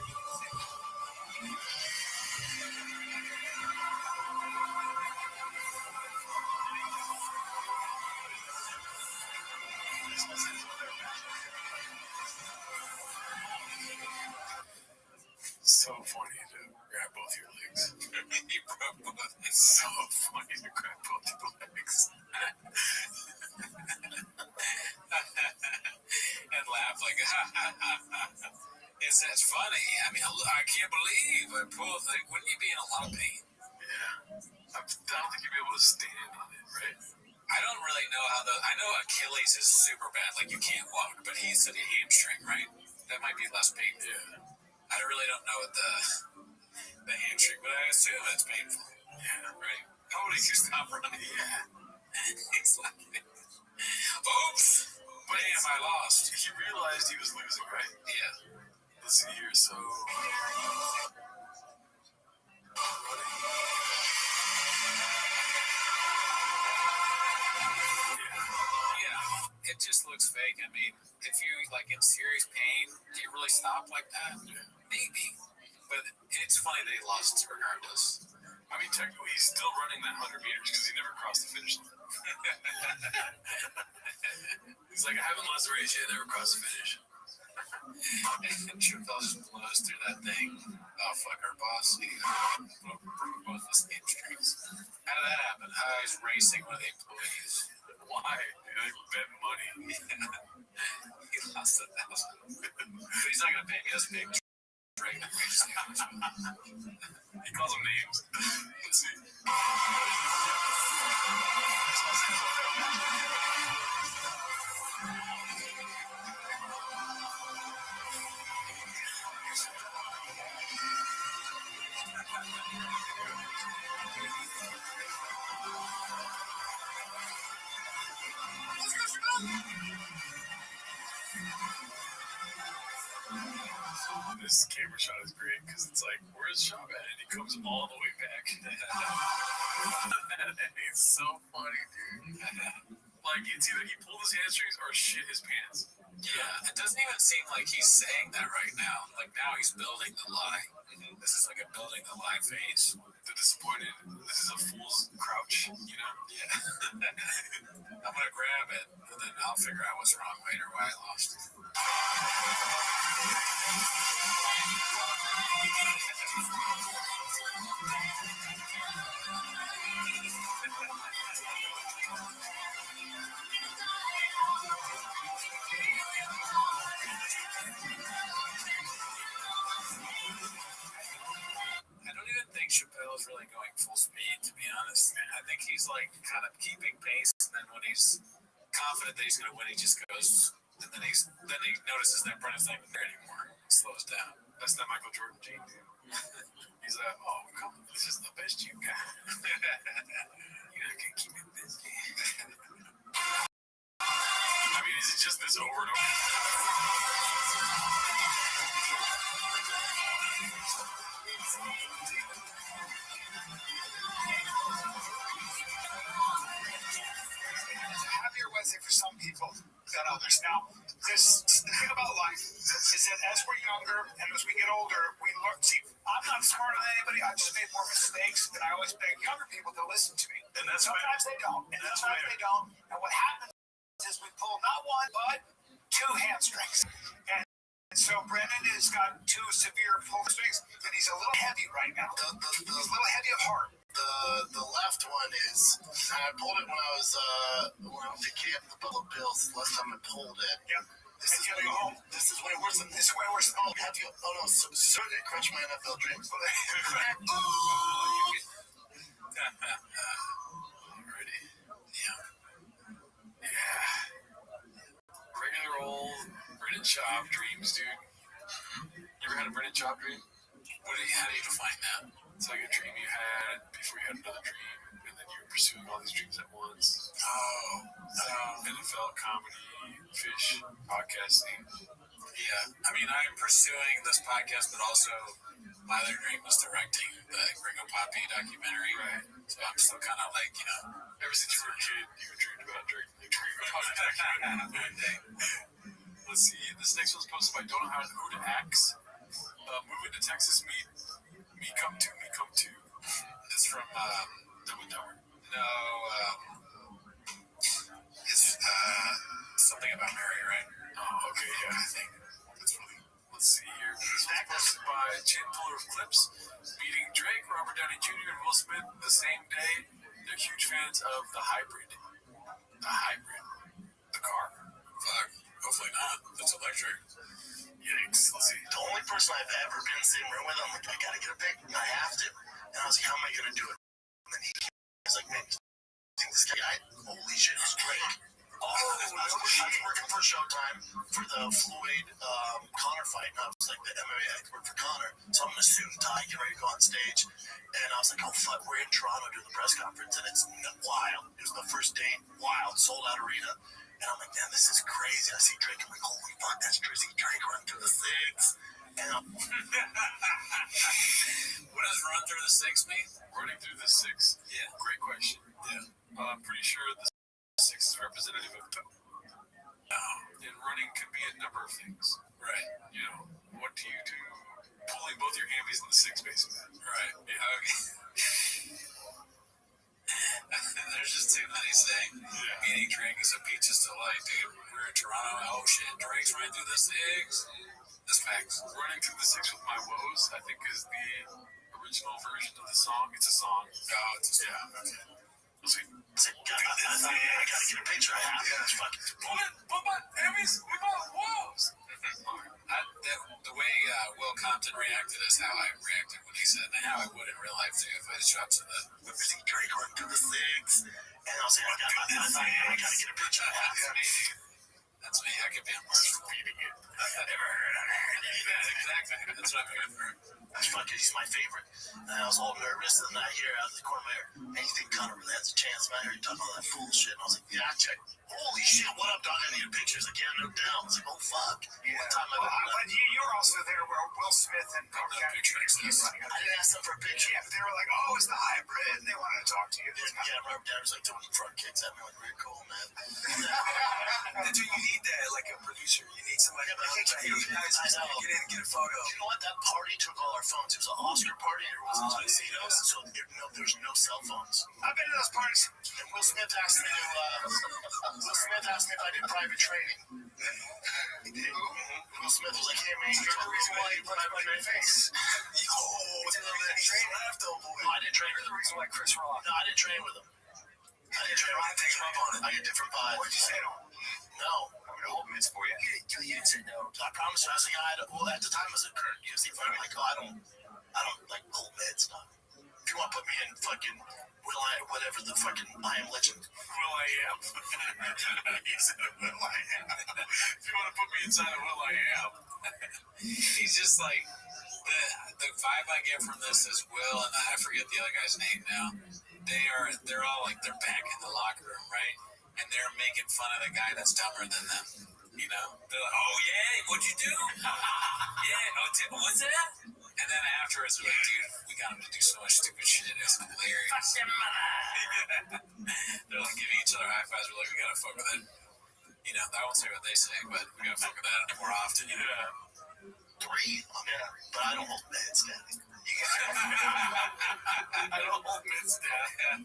So funny to grab both your legs. You broke both. It's so funny to grab both your legs. And laugh like, it's that's funny. I mean, I can't believe I pulled. Like, wouldn't you be in a lot of pain? Yeah. I don't think you'd be able to stand on it, right? I don't really know how I know Achilles is super bad. Like, you can't walk, but he said a hamstring, right? That might be less painful. Yeah. I really don't know what the hamstring, but I assume it's painful. Yeah, right. Nobody can stop running. Yeah. He's like, oops. Bam, I lost. He realized he was losing, right? Yeah. Let's see here. So. Yeah. It just looks fake. I mean, if you like in serious pain, do you really stop like that? Yeah. Maybe. But it's funny they lost regardless. I mean, technically, he's still running that 100 meters because he never crossed the finish line. He's like, I haven't lost the race yet. I never crossed the finish. And Chappelle just blows through that thing. Oh, fuck our boss. He broke both his hamstrings. How did that happen? He's racing with the employees. Why? They bet money. He lost $1,000. But he's not going to pay me. He doesn't pay me. He calls them names. Let's see. This camera shot is great because it's like, where's Shop at? And he comes all the way back. It's so funny, dude. Like, it's either he pulled his hamstrings or shit his pants. Yeah, it doesn't even seem like he's saying that right now. Like, now he's building the lie. This is like a building the lie phase. The disappointed. This is a fool's crouch, you know? Yeah. I'm gonna grab it, and then I'll figure out what's wrong later, why I lost. to be honest. I think he's like kind of keeping pace, and then when he's confident that he's going to win, he just goes, and then he notices that Brennan's not even there anymore. He slows down. That's that Michael Jordan gene, dude. He's like, oh, come on, this is the best you got. You know, I can keep it busy. I mean, is it just this over and over? Happier Wednesday for some people than others. Now, the thing about life is that as we're younger and as we get older, we learn. See, I'm not smarter than anybody. I just made more mistakes, and I always beg younger people to listen to me. And that's sometimes they don't, and sometimes they don't. And what happens is we pull not one but two hamstrings. And so Brendan has got two severe pull strings, and he's a little heavy right now. He's a little heavy of heart. The left one is I pulled it when I was at camp with the Buffalo Bills. Last time I pulled it. Yeah. This is way home. This is way worse than this. Is way worse. Oh, have you? Oh no, so did crush my NFL dreams. Alrighty. Yeah. Regular old Brennan Chop dreams, dude. You ever had a Brennan Chop dream? How do you define that? It's like a dream you had before you had another dream, and then you were pursuing all these dreams at once. NFL, comedy, fish, podcasting. Yeah, I mean, I'm pursuing this podcast, but also my other dream was directing the Gringo Poppy documentary. Right. So I'm still kind of like, ever since you were a kid, you dreamed about directing the Gringo Poppy documentary. Let's see. This next one's posted by Don't Know How to Axe. Moving to Texas, me come to. It's from Dumb and Dumber. No, it's something about Mary, right? Oh, okay, yeah, I think that's funny. Let's see here. This was posted by Chin Puller of Clips. Meeting Drake, Robert Downey Jr., and Will Smith the same day. They're huge fans of the hybrid. The car. Fuck. Hopefully not. That's electric. Yikes. Let's see. The only person I've ever been in the same room with, I'm like, I gotta get a pic. I have to. And I was like, how am I gonna do it? And then he's like, man, you think this guy, holy shit, he's great. I was working for Showtime for the Floyd Connor fight, and I was like the MMA expert for Connor. So I'm in a suit and tie, getting ready to go on stage. And I was like, oh fuck, we're in Toronto doing the press conference, and it's wild. It was the first date, wild, sold out arena. And I'm like, man, this is crazy. I see Drake, I'm like, holy fuck, that's Drizzy Drake running through the six. And I'm what does run through the six mean? Running through the six? Yeah. Great question. Yeah. I'm pretty sure the six is representative of toe. And running could be a number of things. Right. What do you do? Pulling both your hammies in the six, basically. Right. Yeah, okay. There's just too many saying. Meeting Drake is a peach's delight, dude. We're in Toronto. Oh shit, Drake's right through the six. That's facts. Running through the six with my woes, I think, is the original version of the song. It's a song. Oh, it's a song. Yeah. Okay. We'll see. I gotta get a picture. I have to. It's fucking. Pull my hammies with my woes. The way Will Compton reacted is how I reacted when he said it, and how I would in real life too if I shot to the See Drake running through the six. And I was like, I gotta get a picture. I have to. That's me. I could be on Mars repeating it. I've never heard of her. Exactly. That's what I'm here for. Fuck it, he's my favorite. And I was all nervous, and I hear out of the corner of my ear, hey, you think Connor really has a chance, man? I heard you talking all that fool shit. And I was like, yeah, check. Holy shit, what up, dog? I need pictures again, no doubt. I was like, oh, fuck. Yeah. One time But you were also there where Will Smith and Park County I didn't ask them for a picture. Yeah, but they were like, oh, it's the hybrid, and they wanted to talk to you. Yeah, Robert Downey was like doing front kicks at me, like, very cool, man. That's what you need there, like a producer. You need somebody like, hey, you guys, I know. get in and get a photo. You know what? That party took all our phones. It was an Oscar party, and everyone was in tuxedos, so there was no cell phones. I've been to those parties. And Will Smith asked me if I did private training. He did. Will Smith was like, hey, man, you're the reason why you put my face. Train left, oh boy. No, I didn't train You're with the him. reason why Chris Rock. No, I didn't train with him. I didn't train with him. Take him up on it. I get different vibes. What'd you say to him? No. I'm going to open this for you. You didn't say no. I promise you, I was like, well, at the time, I was a current UFC fighter. I'm like, oh, I don't like cold meds, stuff. you want to put me in fucking whatever the fucking I Am Legend. Will I Am. He said Will I Am. If you want to put me inside of Will I Am. He's just like the vibe I get from this is Will and I forget the other guy's name now. They're all like they're back in the locker room, right? And they're making fun of the guy that's dumber than them. You know? They're like, oh yeah, what'd you do? Yeah, what's that? And then afterwards they're like, dude, we got him to do so much stupid shit, it's hilarious. Fuck your mother. They're like giving each other high fives, we're like, we gotta fuck with it. You know, I won't say what they say, but we gotta fuck with that more often, you know. 3, but I don't hold meds, Daddy. I don't hold meds, Dad.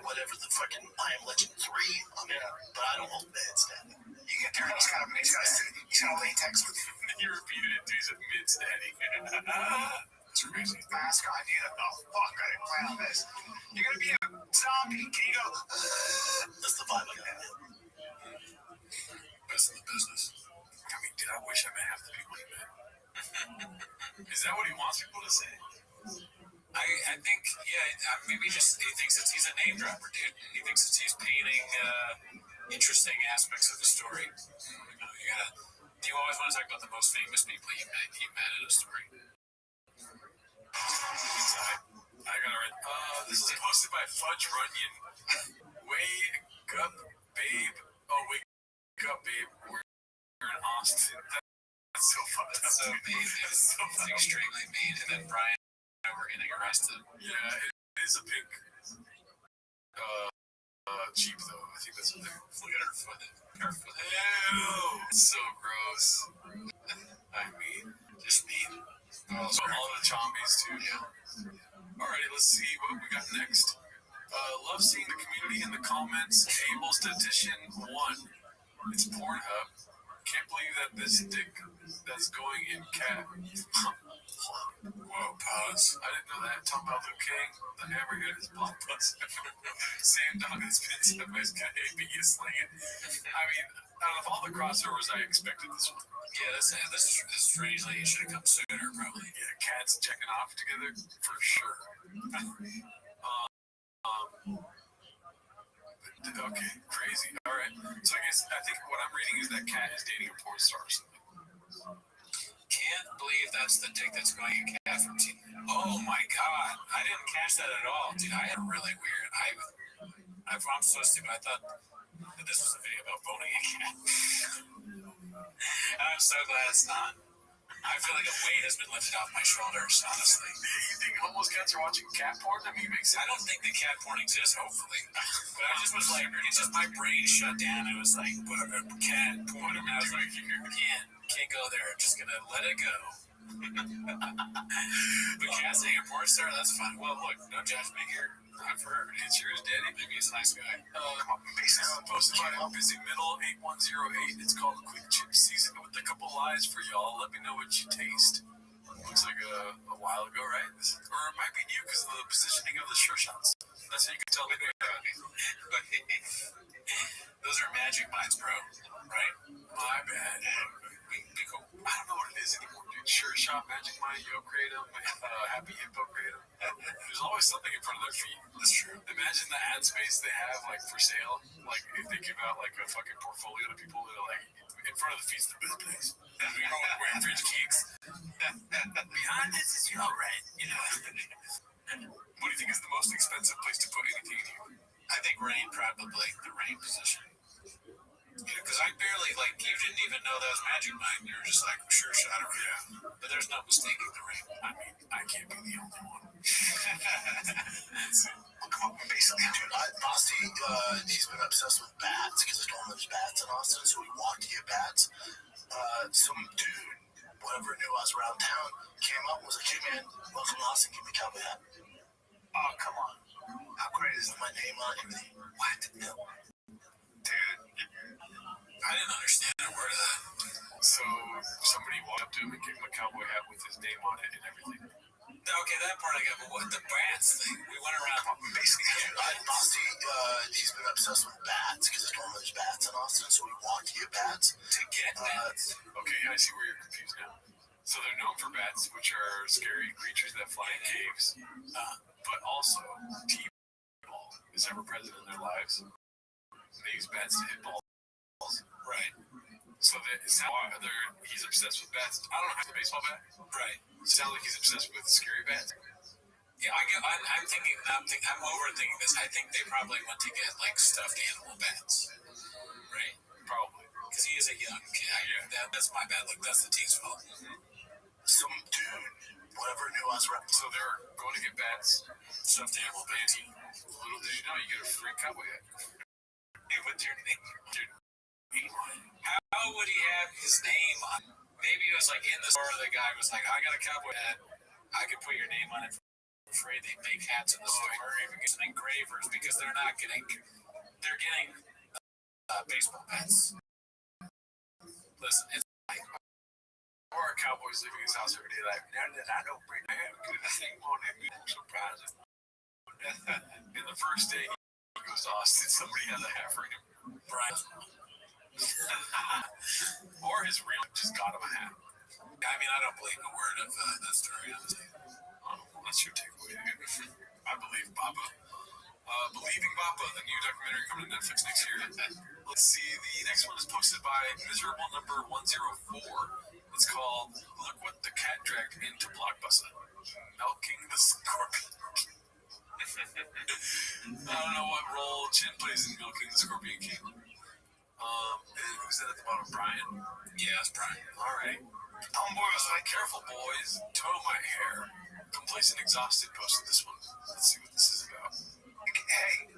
Whatever the fucking I Am Legend 3, but I don't hold meds, Daddy. You get there and he's got latex with you. You repeated it, dude. He's a mids, Daddy. That's crazy. Mask on you. Oh, fuck, I didn't plan on this. You're gonna be a zombie. Can you go? That's the vibe I got. Best in the business. I mean, dude, I wish I met half the people he met. Is that what he wants people to say? I think, maybe just he thinks that he's a name dropper, dude. He thinks that he's painting interesting aspects of the story. You always want to talk about the most famous people you met in a story. I got it right. This is posted by Fudge Runyon. Wake up, babe. Oh, wake up, babe. We're in Austin. That's so fucked up. So mean. It's extremely mean. And then Brian over getting arrested. Yeah, it is a pink Jeep though. I think that's what they're. Look at her foot. Ew, it's so gross. I mean, just mean. Oh, so all the zombies too. Yeah. Alrighty, let's see what we got next. Love seeing the community in the comments. Able Statistician 1. It's Pornhub. Can't believe that this dick that's going in cat. Whoa, pause. I didn't know that. Talking about Luke King, the hammerhead is blockbuster. Same dog that's been said by his guy, biggest slinging. I mean, out of all the crossovers, I expected this one. Yeah, this strangely should have come sooner, probably. Yeah, cats checking off together, for sure. Okay, crazy. All right. So I think what I'm reading is that Cat is dating a porn star or something. Can't believe that's the dick that's going in cat from T. Oh my god, I didn't catch that at all, dude. I had really weird. I'm so stupid. I thought that this was a video about boning a cat. I'm so glad it's not. I feel like a weight has been lifted off my shoulders, honestly. You think homeless cats are watching cat porn? I mean, it makes sense. I don't think the cat porn exists, hopefully. But I just was like, it's just my brain shut down. It was like, put a cat porn. And I was like, can't go there. I'm just going to let it go. But cats being a porn star, that's fine. Well, look, no judgment here. I've heard. It's yours, Daddy. Maybe he's a nice guy. Posted by Busy Middle 8108. It's called Quick Chip Season with a couple lies for y'all. Let me know what you taste. Looks like a while ago, right? Or it might be new because of the positioning of the sure shots. That's how you can tell me. Those are magic minds, bro. Right? My bad. I don't know what it is anymore, dude. Sure shot, Magic Mind, Yo Kratom, Happy Hippo Kratom. There's always something in front of their feet. That's true. Imagine the ad space they have, like, for sale. Like, if they give out, like, a fucking portfolio to people that are, like, in front of the feet's the best place. And we know wearing fridge cakes. Behind this is your rent, you know. What do you think is the most expensive place to put anything in you? I think rain, probably. The rain position. Because I barely, like, you didn't even know that was Magic Mike. You were just like, sure shot it, yeah. But there's no mistaking the ring. I mean, I can't be the only one. Basically, dude, Basti, he's been obsessed with bats because his told him there's bats in Austin, so he walked to get bats. Some dude, whatever knew I was around town, came up and was like, hey man, welcome to Austin, give me a cowboy hat. Oh, come on. How great is my name on everything? What? No. Dude, I didn't understand a word of that. So somebody walked up to him and gave him a cowboy hat with his name on it and everything. Okay, that part I got, but what the bats thing? We went around. Basically, dude, Basti, he's been obsessed with bats because his told him there's bats in Austin, so he walked to get bats. To get bats? Okay, I see where you're confused now. So they're known for bats, which are scary creatures that fly in caves. but also T-ball is ever present in their lives. They use bats to hit balls. Right. So that it's how he's obsessed with bats. I don't know how to baseball bat. Right. It sounds like he's obsessed with scary bats. Yeah, I'm overthinking this. I think they probably went to get like stuffed animal bats. Right. Probably. Because he is a young kid. That's my bad. Look, that's the team's fault. Some dude, whatever nuance. So they're going to get bats. Stuffed animal bats. Little did you know, you get a free cowboy hat. Hey, what's your name? How would he have his name on? Maybe it was like in the store. The guy was like, "I got a cowboy hat. I could put your name on it." I'm afraid they make hats in the store, or even get some engravers because they're getting baseball bats. Listen, it's like, or a cowboy's leaving his house every day like, now that I don't bring my hat, good thing on it, I'm surprised. And the first day he goes to Austin, somebody has a hat for him. Brian. Or his real just got him a hat. I mean, I don't believe a word of that story. That's your takeaway. I believe Baba. Believing Baba, the new documentary coming to Netflix next year. Let's see, the next one is posted by miserable number 104. It's called Look What the Cat Dragged Into Blockbuster. Milking the Scorpion. I don't know what role Chin plays in Milking the Scorpion King. Who's that at the bottom? Brian? Yeah, it's Brian. Alright. Boys, careful, boys. Tow my hair. Complacent Exhausted posted this one. Let's see what this is about. Hey,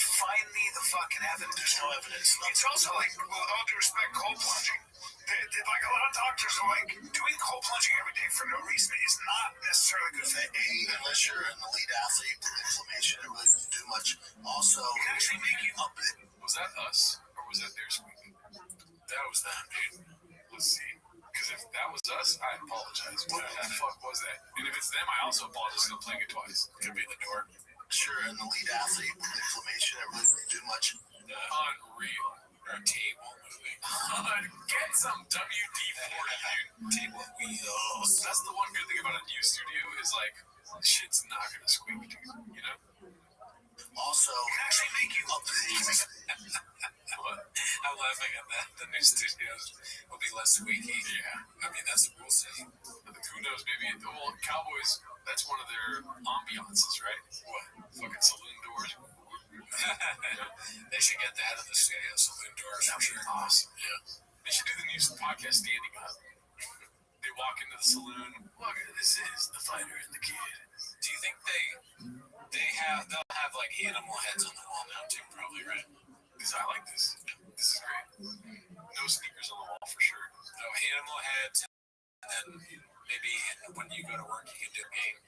find me the fucking evidence. There's no evidence. It's also like, with all due respect, cold plunging. Like a lot of doctors are like, doing cold plunging every day for no reason is not necessarily good for you. Unless you're an elite athlete with inflammation, it really doesn't do much. Also, It can actually make you up it. Was that us? Or was that their squeaking? That was them, dude. Let's see. Because if that was us, I apologize. What the fuck was that? And if it's them, I also apologize for playing it twice. Could be the door. sure an elite athlete with inflammation, it really won't do much. Unreal. Or a table moving. Get some WD-40, dude. Table wheels. That's the one good thing about a new studio is like, shit's not gonna squeak, dude. You know? Also, It can actually make you up What? I'm laughing at that. The new studios will be less squeaky. Yeah. I mean, that's what we'll see. Who knows? Maybe. Well, Cowboys. That's one of their ambiances, right? What? Fucking saloon doors. They should get that at the studio. Saloon doors. That would be awesome. Yeah. They should do the new podcast standing up. They walk into the saloon. Look, this is the fighter and the kid. Do you think they'll have like animal heads on the wall now too? Probably, right? Because I like this. This is great. No sneakers on the wall for sure. No animal heads, and then maybe when you go to work, you can do a game.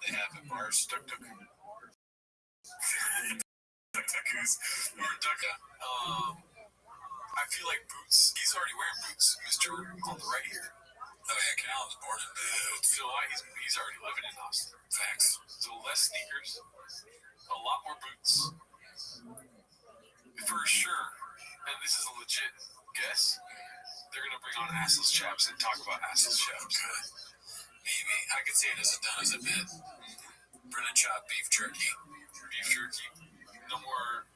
They have at bars. Duck. Duck-duck-goose. Or duck. I feel like Boots. He's already wearing boots. Mr. on the right here. Oh yeah, Cal was born in boots. You know why? He's already living in Austin. Facts. So less sneakers, a lot more boots. For sure, and this is a legit guess, they're going to bring on assless chaps and talk about assless chaps. Maybe. I could see it as done as a bit. Brennan chop beef jerky. Beef jerky. No more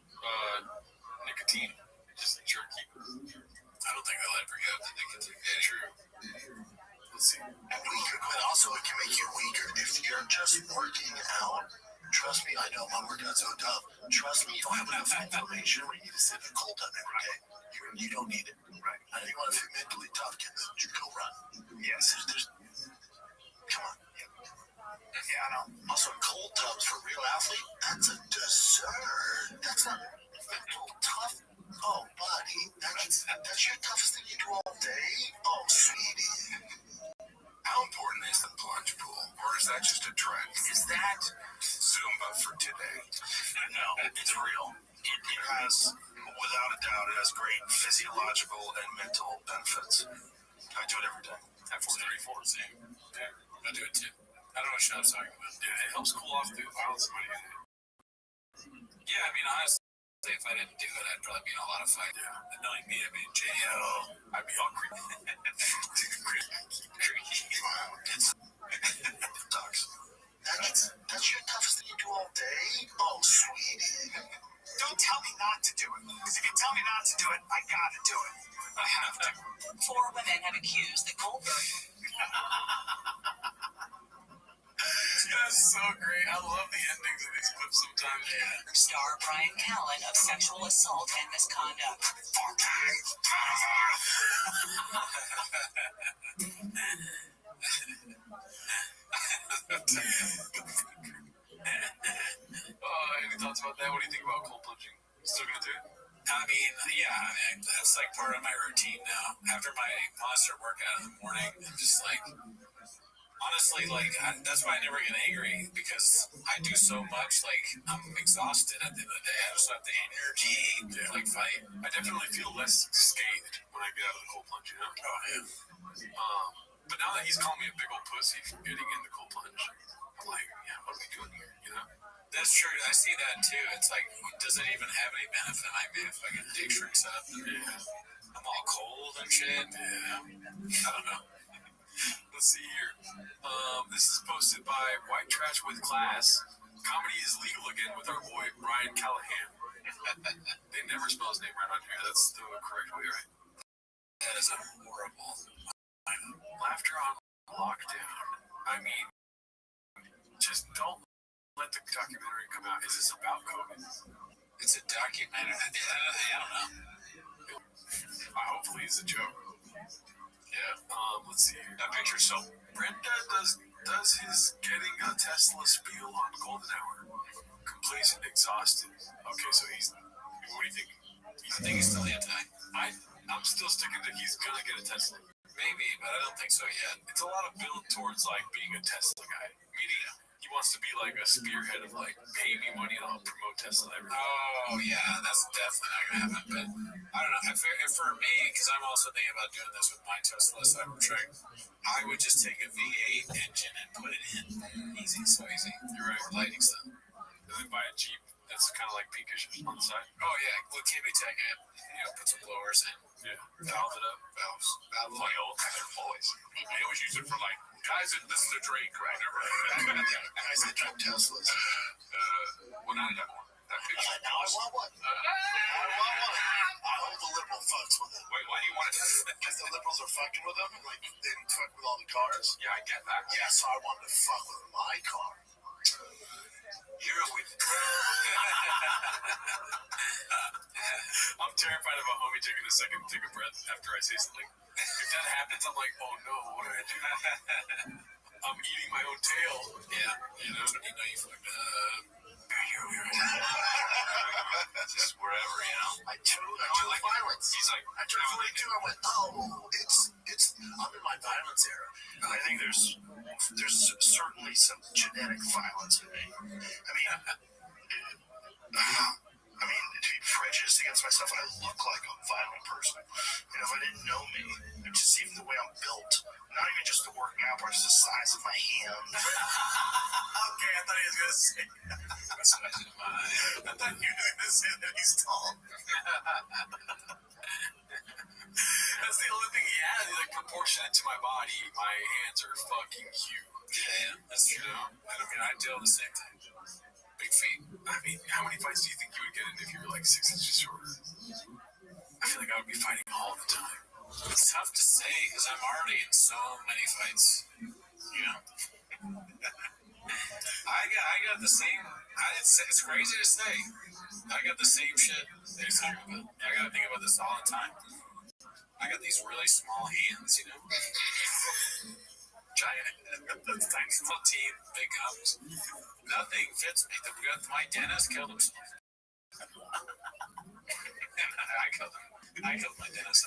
nicotine, just jerky. I don't think they'll ever get the nicotine. Yeah, true. Let's see. And weaker, but also it can make you weaker. If you're just working out, trust me, I know my workout's so tough. Trust me, you don't have enough inflammation where you need to sit in a cold tub every day. You don't need it. Right. I know you want to feel mentally tough, get the judo run. Yes. Come on. Yeah, I know. Also, cold tubs for real athlete, that's a dessert. That's not mental tough. Oh, buddy, that's your toughest thing you do all day? Oh, sweetie. How important is the plunge pool? Or is that just a trend? Is that Zumba for today? No, it's real. It has, without a doubt, it has great physiological and mental benefits. I do it every day. At 434, same. Yeah, I do it too. I don't know what Shop's talking about. Yeah, it helps cool off the violence somebody in it. Yeah, I mean, honestly, if I didn't do it, I'd probably be in a lot of fights. Yeah. Knowing me, I'd be in jail. I'd be all creepy. Wow, it's sucks. That's your toughest thing you do all day? Oh, sweetie. Don't tell me not to do it. Because if you tell me not to do it, I gotta do it. I have to. 4 women have accused the Goldberg. That's so great. I love the endings of these clips sometimes. Yeah. Star Brian Callen of sexual assault and misconduct. Any thoughts about that? What do you think about cold plunging? Still gonna do it? I mean, yeah, that's like part of my routine now. After my monster workout in the morning, I'm just like, honestly, like, that's why I never get angry, because I do so much, like, I'm exhausted at the end of the day. I just have the energy to, like, fight. I definitely feel less scathed when I get out of the cold plunge, you know? Oh, yeah. But now that he's calling me a big old pussy for getting in the cold plunge, I'm like, yeah, what are we doing here, you know? That's true. I see that, too. It's like, does it even have any benefit? I mean, if I get dick shrinks up, I'm all cold and shit. Yeah. I don't know. Let's see here. This is posted by White Trash with Class. Comedy is legal again with our boy Brian Callahan. They never spell his name right on here. That's the correct way, right? That is a horrible. Laughter on lockdown. I mean, just don't let the documentary come out. Is this about COVID? It's a documentary. I don't know. Hopefully it's a joke. Yeah. Let's see here. That picture. So Brenda does his getting a Tesla spiel on Golden Hour. Complacent, exhausted. Okay, so he's. What do you think? I think he's still anti. I'm still sticking to he's gonna get a Tesla. Maybe, but I don't think so yet. It's a lot of build towards like being a Tesla guy. Meaning he wants to be like a spearhead of like pay me money and I'll promote Tesla everywhere. Oh yeah, that's definitely not gonna happen. But I don't know. If for me, because I'm also thinking about doing this with my Tesla Cybertruck, I would just take a V8 engine and put it in. Easy, so easy. You're right. Lighting stuff. And then buy a Jeep that's kind of like pinkish on the side. Oh yeah, we'll Tech it. You know, put some blowers in. Yeah. Valve it up. Valves. Like old boys. They always use it for like guys that listen to Drake or whatever. Guys that drive Teslas. Well, now I got one. That picture. Now I want one. I hope the liberal fucks with it. Wait, why do you want it? Because the liberals are fucking with them, and like they fuck with all the cars. Yeah, I get that. Yeah, so I wanted to fuck with my car. You're a witch. I'm terrified of a homie taking a second to take a breath after I say something. If that happens, I'm like, oh no, what did I do? I'm eating my own tail. Yeah, you know you fucked up. Just wherever, you know. I chose like violence. He's like, I chose violence too. I went, it's. I'm in my violence era, and I think there's certainly some genetic violence in me. I mean, to be prejudiced against myself, I look like a violent person. And if I didn't know me, just even the way I'm built, not even just the working out part, just the size of my hand. Okay, I thought he was going to say I thought you were going to say that he's tall. That's the only thing he has. He's like proportionate to my body. My hands are fucking huge. Yeah, that's true. You know? I mean, I deal the same thing. Big feet. I mean, how many fights do you think you would get in if you were like 6 inches shorter? I feel like I would be fighting all the time. It's tough to say because I'm already in so many fights. You know, I got the same. It's crazy to say. I got the same shit that he's talking about. I gotta think about this all the time. I got these really small hands, you know. Giant, tiny small teeth, big gums. Nothing fits me. My dentist killed himself. I killed my dentist.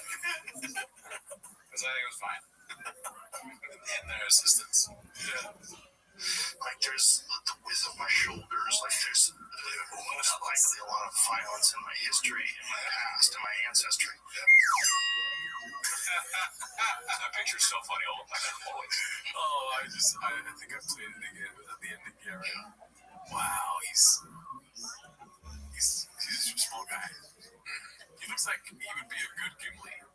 Because I think it was fine. And their assistants. Yeah. Like there's the width of my shoulders, like there's most likely a lot of violence in my history, in my past, in my ancestry. That picture's so funny. I'll look like a boy. Oh, I think I played it again, but at the end, yeah, right. Wow, he's a small guy. He looks like he would be a good Gimli in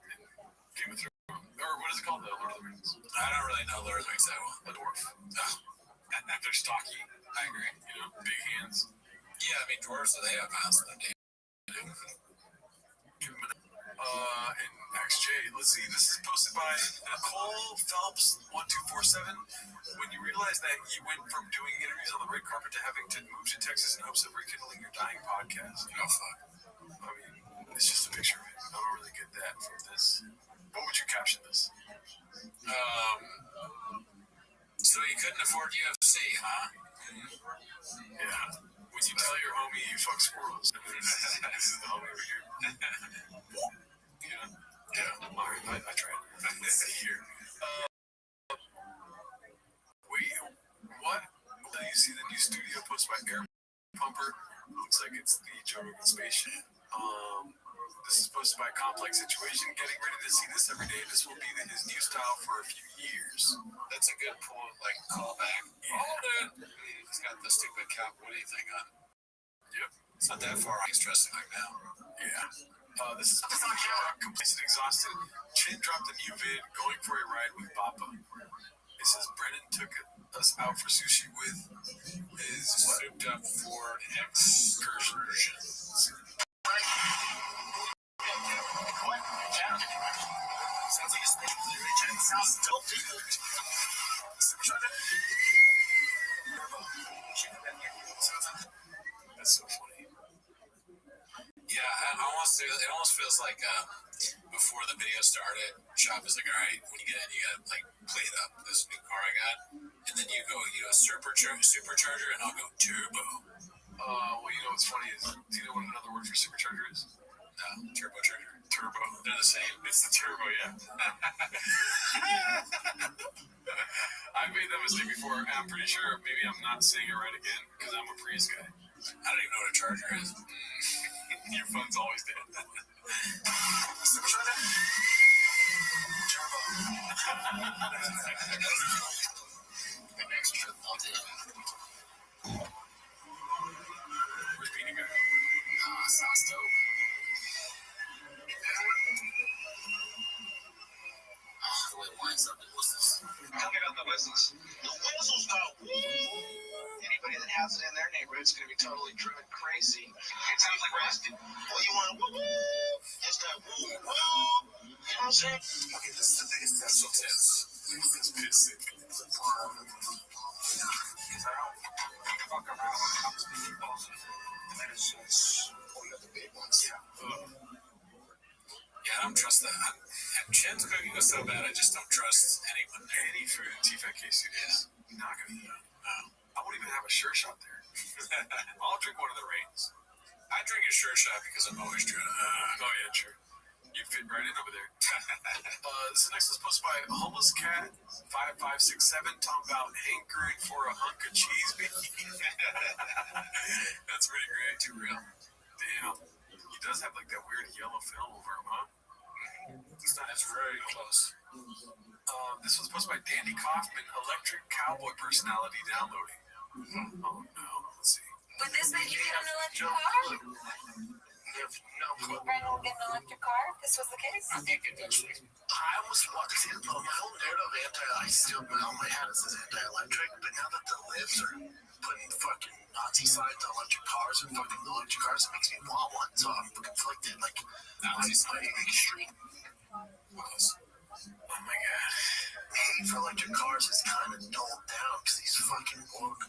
Game of Thrones. Or what is it called? The Lord of the Rings. I don't really know Lord of the Rings that well. A dwarf. No. There's stocky. I agree. You know, big hands. Yeah, I mean, dwarves, they have mouths. And XJ, let's see. This is posted by Cole Phelps 1247. When you realize that you went from doing interviews on the red carpet to having to move to Texas in hopes of rekindling your dying podcast. Oh, fuck. I mean, it's just a picture of it. I don't really get that from this. What would you caption this? So you couldn't afford UFC, huh? Yeah. When you tell your homie you fuck squirrels. This is the homie over here. Yeah. All right. I tried. Let's see here. Wait. What? Do you see the new studio posted by Air Pumper? Looks like it's the Joe Rogan spaceship. This is posted by Complex Situation. Getting ready to see this every day. This will be his new style for a few years. That's a good pull, like callback. Yeah. He's got the stupid Cap Woody thing on. Yep. It's not that far. He's dressing like now. Yeah. This is complacent, exhausted. Chin dropped a new vid, going for a ride with Papa. It says Brennan took us out for sushi with his souped up Ford excursion. What? Yeah. Sounds like a snake. Sounds still people. That's so funny. Yeah, it almost feels like before the video started, Shop is like, all right, when you get in, you gotta like play it up. This new car I got, and then you go, supercharger, and I'll go turbo. Well, you know what's funny is, do you know what another word for supercharger is? No, turbocharger. Turbo. They're the same. It's the turbo, yeah. I made that mistake before. I'm pretty sure maybe I'm not saying it right again because I'm a Prius guy. I don't even know what a charger is. Your fun's always dead. Supercharger? Turbo. The next trip I'll do. Where's Beanie Guy? Sounds dope. The way it winds up the whistles. Tell me about the whistles. The whistles go woo! Anybody that has it in their neighborhood is going to be totally driven crazy. It sounds like Rusty. Well, you want woo woo? It's that woo woo. You know what I'm saying? Okay, this is the biggest test. So tense. It's pissing. Yeah, I don't trust that. Chin's cooking was so bad, I just don't trust anyone there. Any food in T-Fat K Studios. Not gonna eat it. I won't even have a sure shot there. I'll drink one of the rains. I drink a sure shot because I'm always trying to. Oh yeah, true. You fit right in over there. This next was posted by Homeless Cat 5567 talking about hankering for a hunk of cheese, baby. That's pretty great. Too real. Damn. He does have like that weird yellow film over him, huh? That's very close. This was posted by Danny Kaufman, electric cowboy personality downloading. Oh no, let's see. Would this make you get an electric car? You have no clue. Brandon will get an electric car if this was the case? I think eventually. I almost walked in on my whole narrative I still on my hat it says anti-electric, but now that the libs are putting fucking Nazi signs on electric cars and fucking electric cars, it makes me want one. So I'm conflicted. Like, Nazi sign extreme. Oh my god. Hate for electric cars is kind of dulled down because these fucking woke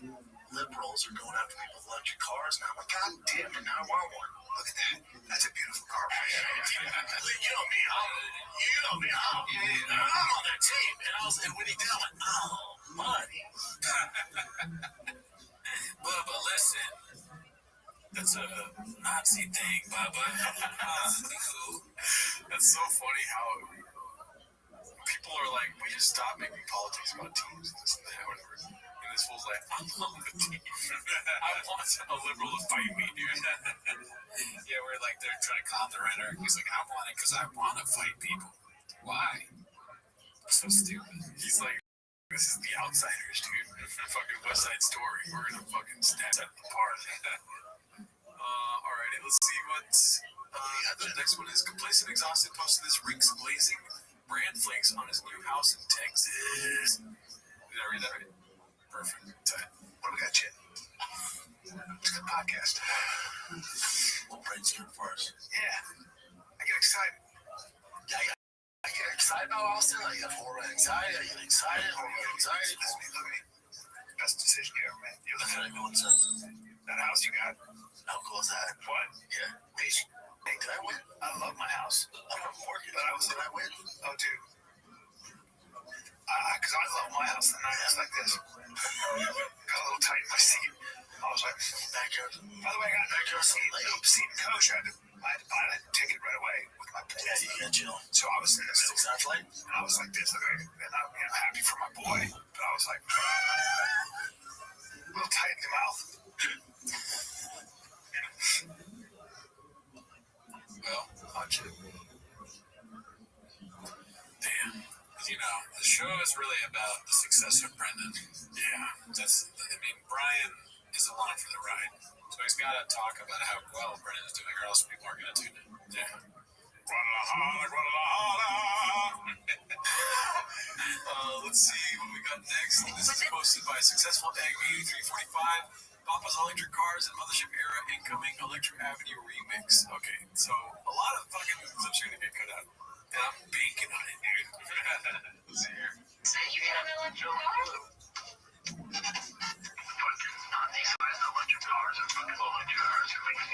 liberals are going after people with electric cars now. I'm like, god damn it, now I want one. Look at that. That's a beautiful car. You know me, I'm on that team. And when he did, I'm like, oh, buddy. Bubba, listen. That's a Nazi thing, Bubba. That's so funny how people are like, we just stop making politics about teams and this and that, whatever. And this fool's like, I'm on the team. I want a liberal to fight me, dude. Yeah, we're like, they're trying to calm the rhetoric. He's like, I want it because I want to fight people. Why? So stupid. He's like, this is the outsiders, dude. Fucking West Side Story. We're gonna fucking snap that apart. Alrighty, let's see what's the next one is. Complacent Exhausted posted this Rinks Blazing brand flakes on his new house in Texas. Did I read that right? Perfect. What we got you. It's a good podcast. Brainstorm first. Yeah. I get excited. Yeah. I get excited about Austin. I get horror anxiety. I get excited. Horror anxiety. Look at me. Best decision you ever made. You're looking at me one second. That house you got. How cool is that? What? Yeah. Hey, did I win? I love my house. I'm a mortgage. But did I win? Oh, dude. Because I love my house. The night is like this. Got a little tight in my seat. I was like, backyard. By the way, I got a backyard seat coach. I had to buy that ticket right away with my boy. Yeah, you got chill. So I was in the middle. Exactly. And I was like this. And I'm happy for my boy. But I was like, a little tight in the mouth. Well, watch it. Damn. You know, the show is really about the success of Brendan. Yeah. Brian is along for the ride. So he's got to talk about how well Brendan is doing, or else people are going to tune in. Yeah. Let's see what we got next. This is posted by Successful Egg 8345. Papa's Electric Cars and Mothership Era Incoming Electric Avenue Remix. Okay, so a lot of fucking clips are going to get cut out. And I'm banking on it, dude. Let's see here. So you have an electric car? Fucking non-decent electric cars and fucking electric cars are making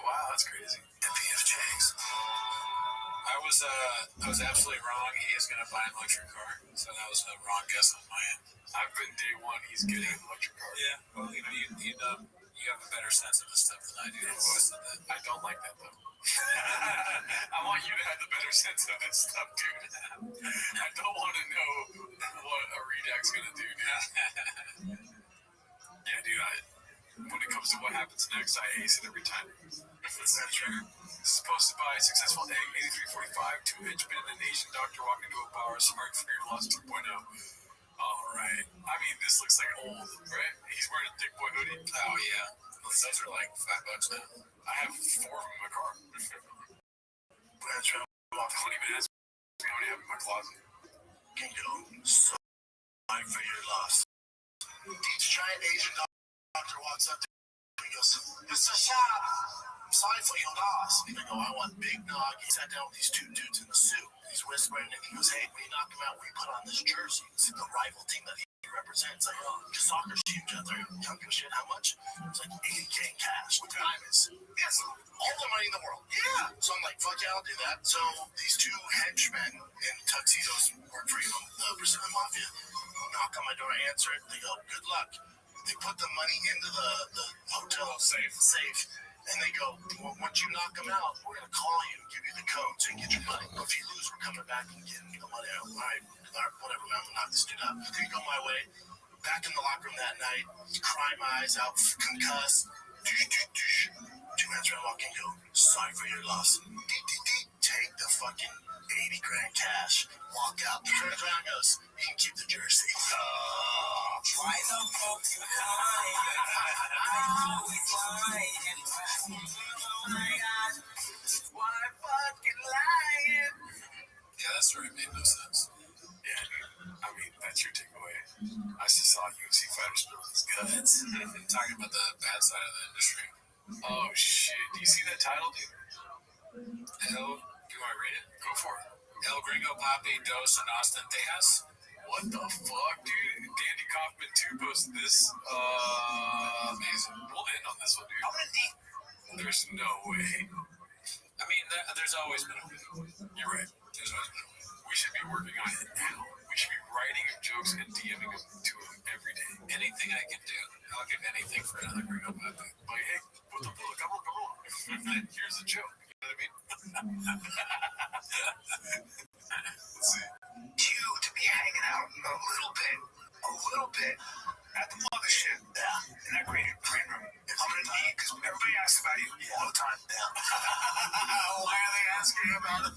Wow, that's crazy. MPFJs. I was absolutely wrong. He is going to buy an electric car. So that was a wrong guess on my end. I've been day one. He's getting an electric car. Yeah. Well, you have a better sense of this stuff than I do. I don't like that though. I want you to have the better sense of this stuff, dude. I don't want to know what a redact's gonna do. Yeah, dude. When it comes to what happens next, I ace it every time. This is posted by Successful Egg 8345. Two henchmen and an Asian doctor walk into a bar. Smart for your loss 2.0. All right. I mean, this looks like old, right? He's wearing a dick boy hoodie. Oh, yeah. Those are like $5 now. I have 4 of them in my car. Don't even ask me how many I have in my closet. Kingo, sorry for your loss. Each giant Asian doctor walks up to me and goes, Mr. Sha, I'm sorry for your loss. And I go, I want Big Nog. He sat down with these two dudes in a suit. He's whispering and he goes, hey, when you knock him out, we put on this jersey. It's the rival team that he represents. Like, oh, just soccer team. I don't give a shit how much. It's like $80K in cash. What time is? Yes, all the money in the world. Yeah. So I'm like, fuck yeah, I'll do that. So these two henchmen in tuxedos work for the Brazilian mafia. Knock on my door, I answer it. They go, good luck. They put the money into the hotel safe. And they go, well, once you knock them out, we're going to call you and give you the code so you can get your money. But if you lose, we're coming back and getting the money out. All right, whatever, man, we'll knock this dude out. They go my way. Back in the locker room that night, crying my eyes out, concussed. Two hands around walking, go, sorry for your loss. Take the fucking 80 grand cash, walk out, turns around, goes, you can keep the jersey. Why the fuck you lying? Always lying. Oh my God. Why fucking lying? Yeah, that story made no sense. Yeah, I mean, that's your takeaway. I just saw UFC fighters spill his guts. Talking about the bad side of the industry. Oh, shit. Do you see that title, dude? Hell, do you want to read it? Go for it. El Gringo, Papi, Dos, and Austin Tejas. What the fuck, dude? Dandy Kaufman 2 posted this. Amazing. We'll end on this one, dude. I'm gonna need. There's no way. I mean, there's always been a way. You're right. There's always been a way. We should be working on it now. We should be writing him jokes and DMing them to him every day. Anything I can do, I'll give anything for another Gringo Papi. Like, hey, what the fuck? Come on. Here's a joke. You know what I mean? Let's see. You to be hanging out a little bit at the mothership. Yeah. In that green room. I'm gonna need, because everybody asks about you all the time. Yeah. Why are they asking about it?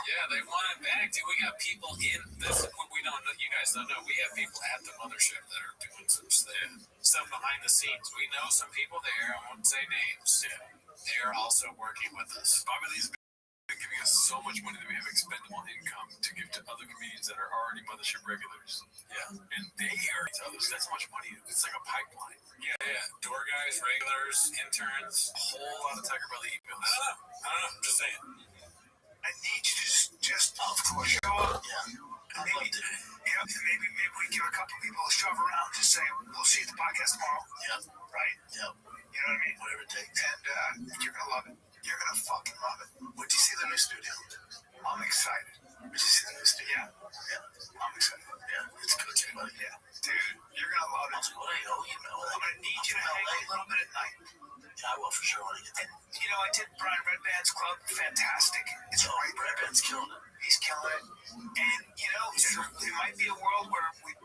Yeah, they want it back, dude. We got people in this. We don't know. You guys don't know. We have people at the mothership that are doing some stuff behind the scenes. We know some people there. I won't say names. Yeah. They are also working with us. Bobby Lee's been giving us so much money that we have expendable income to give to other comedians that are already mothership regulars. Yeah. And they are to others. That's much money. It's like a pipeline. Yeah. Door guys, regulars, interns. A whole lot of Tiger Belly emails. I don't know. I'm just saying. I need you to just of course show up. Yeah. And maybe we give a couple people a shove around. Just say we'll see you at the podcast tomorrow. Yeah. Right. Yeah. You know what I mean? Whatever it takes. And you're gonna love it. You're gonna fucking love it. When do you see the new studio? I'm excited. Did you see the new studio? Yeah. I'm excited. Yeah. It's good too, buddy. Yeah. Dude, you're gonna love it. What do you know? You know. I'm gonna need you to hang a little bit at night. Yeah, I will for sure when I get there. You know, I did Brian Redband's club. Fantastic. It's great. Redband's killing it. He's killing it. And, you know, there might be a world where we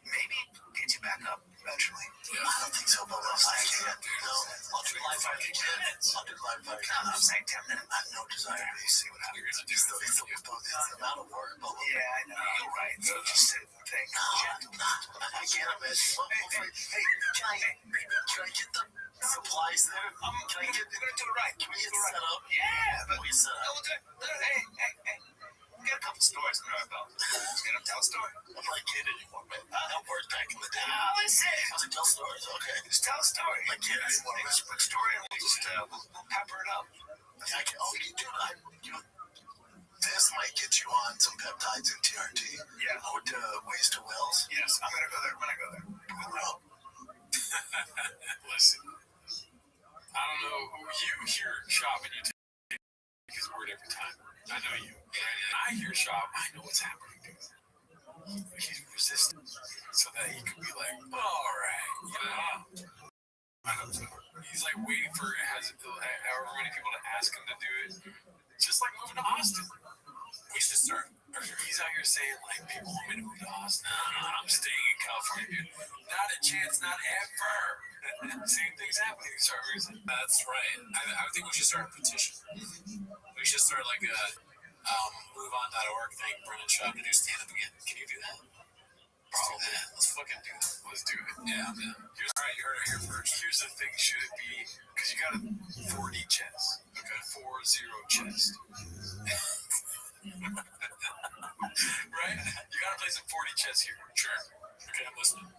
maybe get you back up eventually. Yeah, I don't think so, but I can't. No, I'll do live 5 minutes. I'll do live 5 minutes. I'm saying 10 minutes. I have no desire to see what happens. It's the amount of work. Yeah, I know. You're right. So just sit and think. I can't imagine. Hey, can I get the supplies there? Can I get? We're gonna do it right. Can we get set up? Yeah, but we set up. we'll do it. Hey. We got a couple stories under our belt. Let's get them. Tell a story. I'm not kid anymore, man. That worked back in the day. Listen. I was like, tell stories. Okay. Just tell a story. Like kid anymore. Just a quick story, and we'll just we'll pepper it up. Yeah, we can do that. You know, this might get you on some peptides and TRT. Yeah. Or to Ways to Wells. Yes, I'm gonna go there when I go there. Listen, I don't know. You hear Shop and you take his word every time. I know you. And I hear Shop, I know what's happening, dude. He's resistant. So that he could be like, all right, you know. I know so. He's like waiting for however many people to ask him to do it. Just like moving to Austin. We should start. He's out here saying, like, people want me to move to Austin. No, I'm staying in California, dude. Not a chance, not ever. Same thing's happening. That's right. I think we should start a petition. We should start like a moveon.org thing, Brennan Schaub to do stand-up again. Can you do that? Probably. Let's fucking do that. Let's do it. Yeah, man. All right, you heard it here first. Here's the thing. Should it be, because you got a 4D chest. Okay, 4-0 chest. Right? You got to play some 4D chess here. Sure. Okay, I'm listening.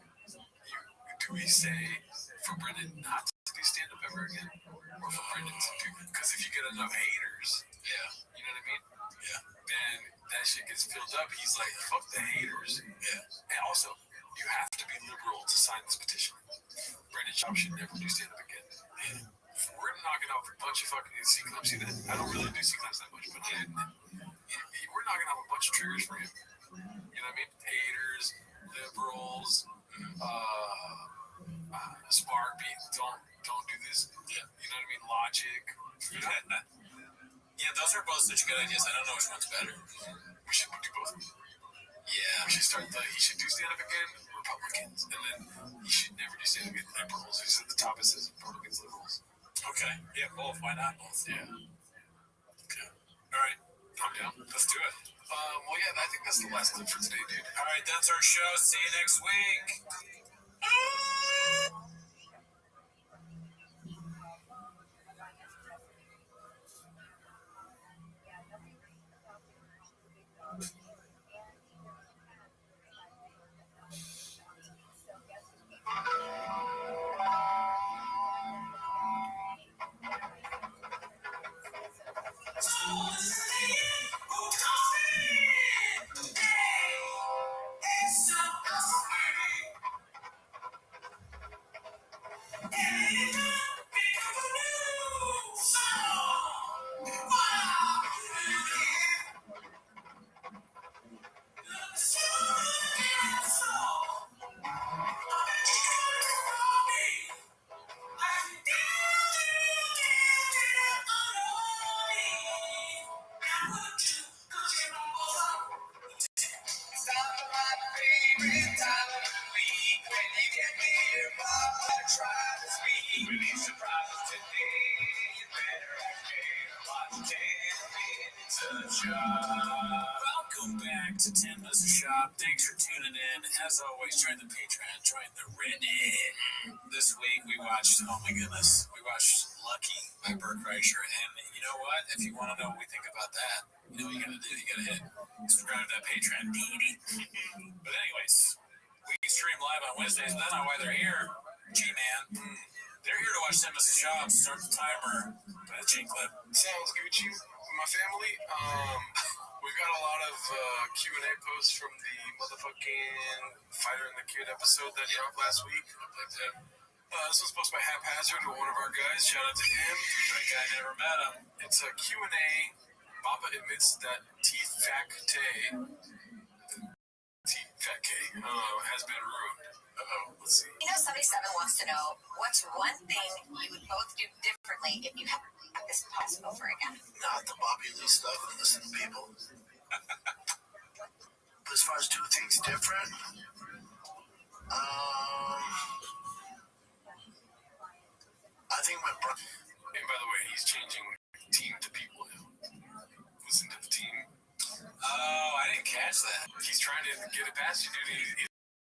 Do we say for Brendan not to do stand-up ever again? Or for Brendan to do it? Because if you get enough haters, you know what I mean? Yeah. Then that shit gets filled up. He's like, fuck the haters. Yeah. And also, you have to be liberal to sign this petition. Brendan Schaub should never do stand-up again. We're knocking off a bunch of fucking C-Clubs. See that? I don't really do C-Clubs that much, but we're knocking off a bunch of triggers for him. You know what I mean? Haters, liberals, smart people, don't do this. Yeah. You know what I mean? Logic. Yeah, those are both such good ideas. I don't know which one's better. We should do both of them. Yeah. We should start he should do stand-up again, Republicans, and then he should never do stand-up again, liberals. He's at the top, it says Republicans, liberals. Okay. Yeah, both. Why not both? Yeah. Okay. All right. I'm down. Let's do it. Well, yeah, I think that's the last clip for today, dude. All right, that's our show. See you next week. Welcome back to 10 Minutes of Shop. Thanks for tuning in. As always, join the Patreon, join the Reddit. This week we watched, oh my goodness, we watched Lucky by Bert Kreischer. And you know what? If you want to know what we think about that, you know what you gotta do. You gotta hit subscribe to that Patreon, baby. But anyways, we stream live on Wednesdays. That's not why they're here. G-Man. They're here to watch 10 Minutes of Shop. Start the timer. Play the G-clip. Sounds Gucci, my family. We've got a lot of Q&A posts from the motherfucking Fighter and the Kid episode that dropped last week. This was posted by Haphazard, one of our guys. Shout out to him. That guy never met him. It's a Q&A. Baba admits that Teeth Fat K has been ruined. Let's see. You know, 77 wants to know what's one thing you would both do differently if you had this possible for again. Not the Bobby Lee stuff and listen to people. But as far as do things different, I think my brother. And by the way, he's changing team to people now. Listen to the team. Oh, I didn't catch that. He's trying to get it past you, dude.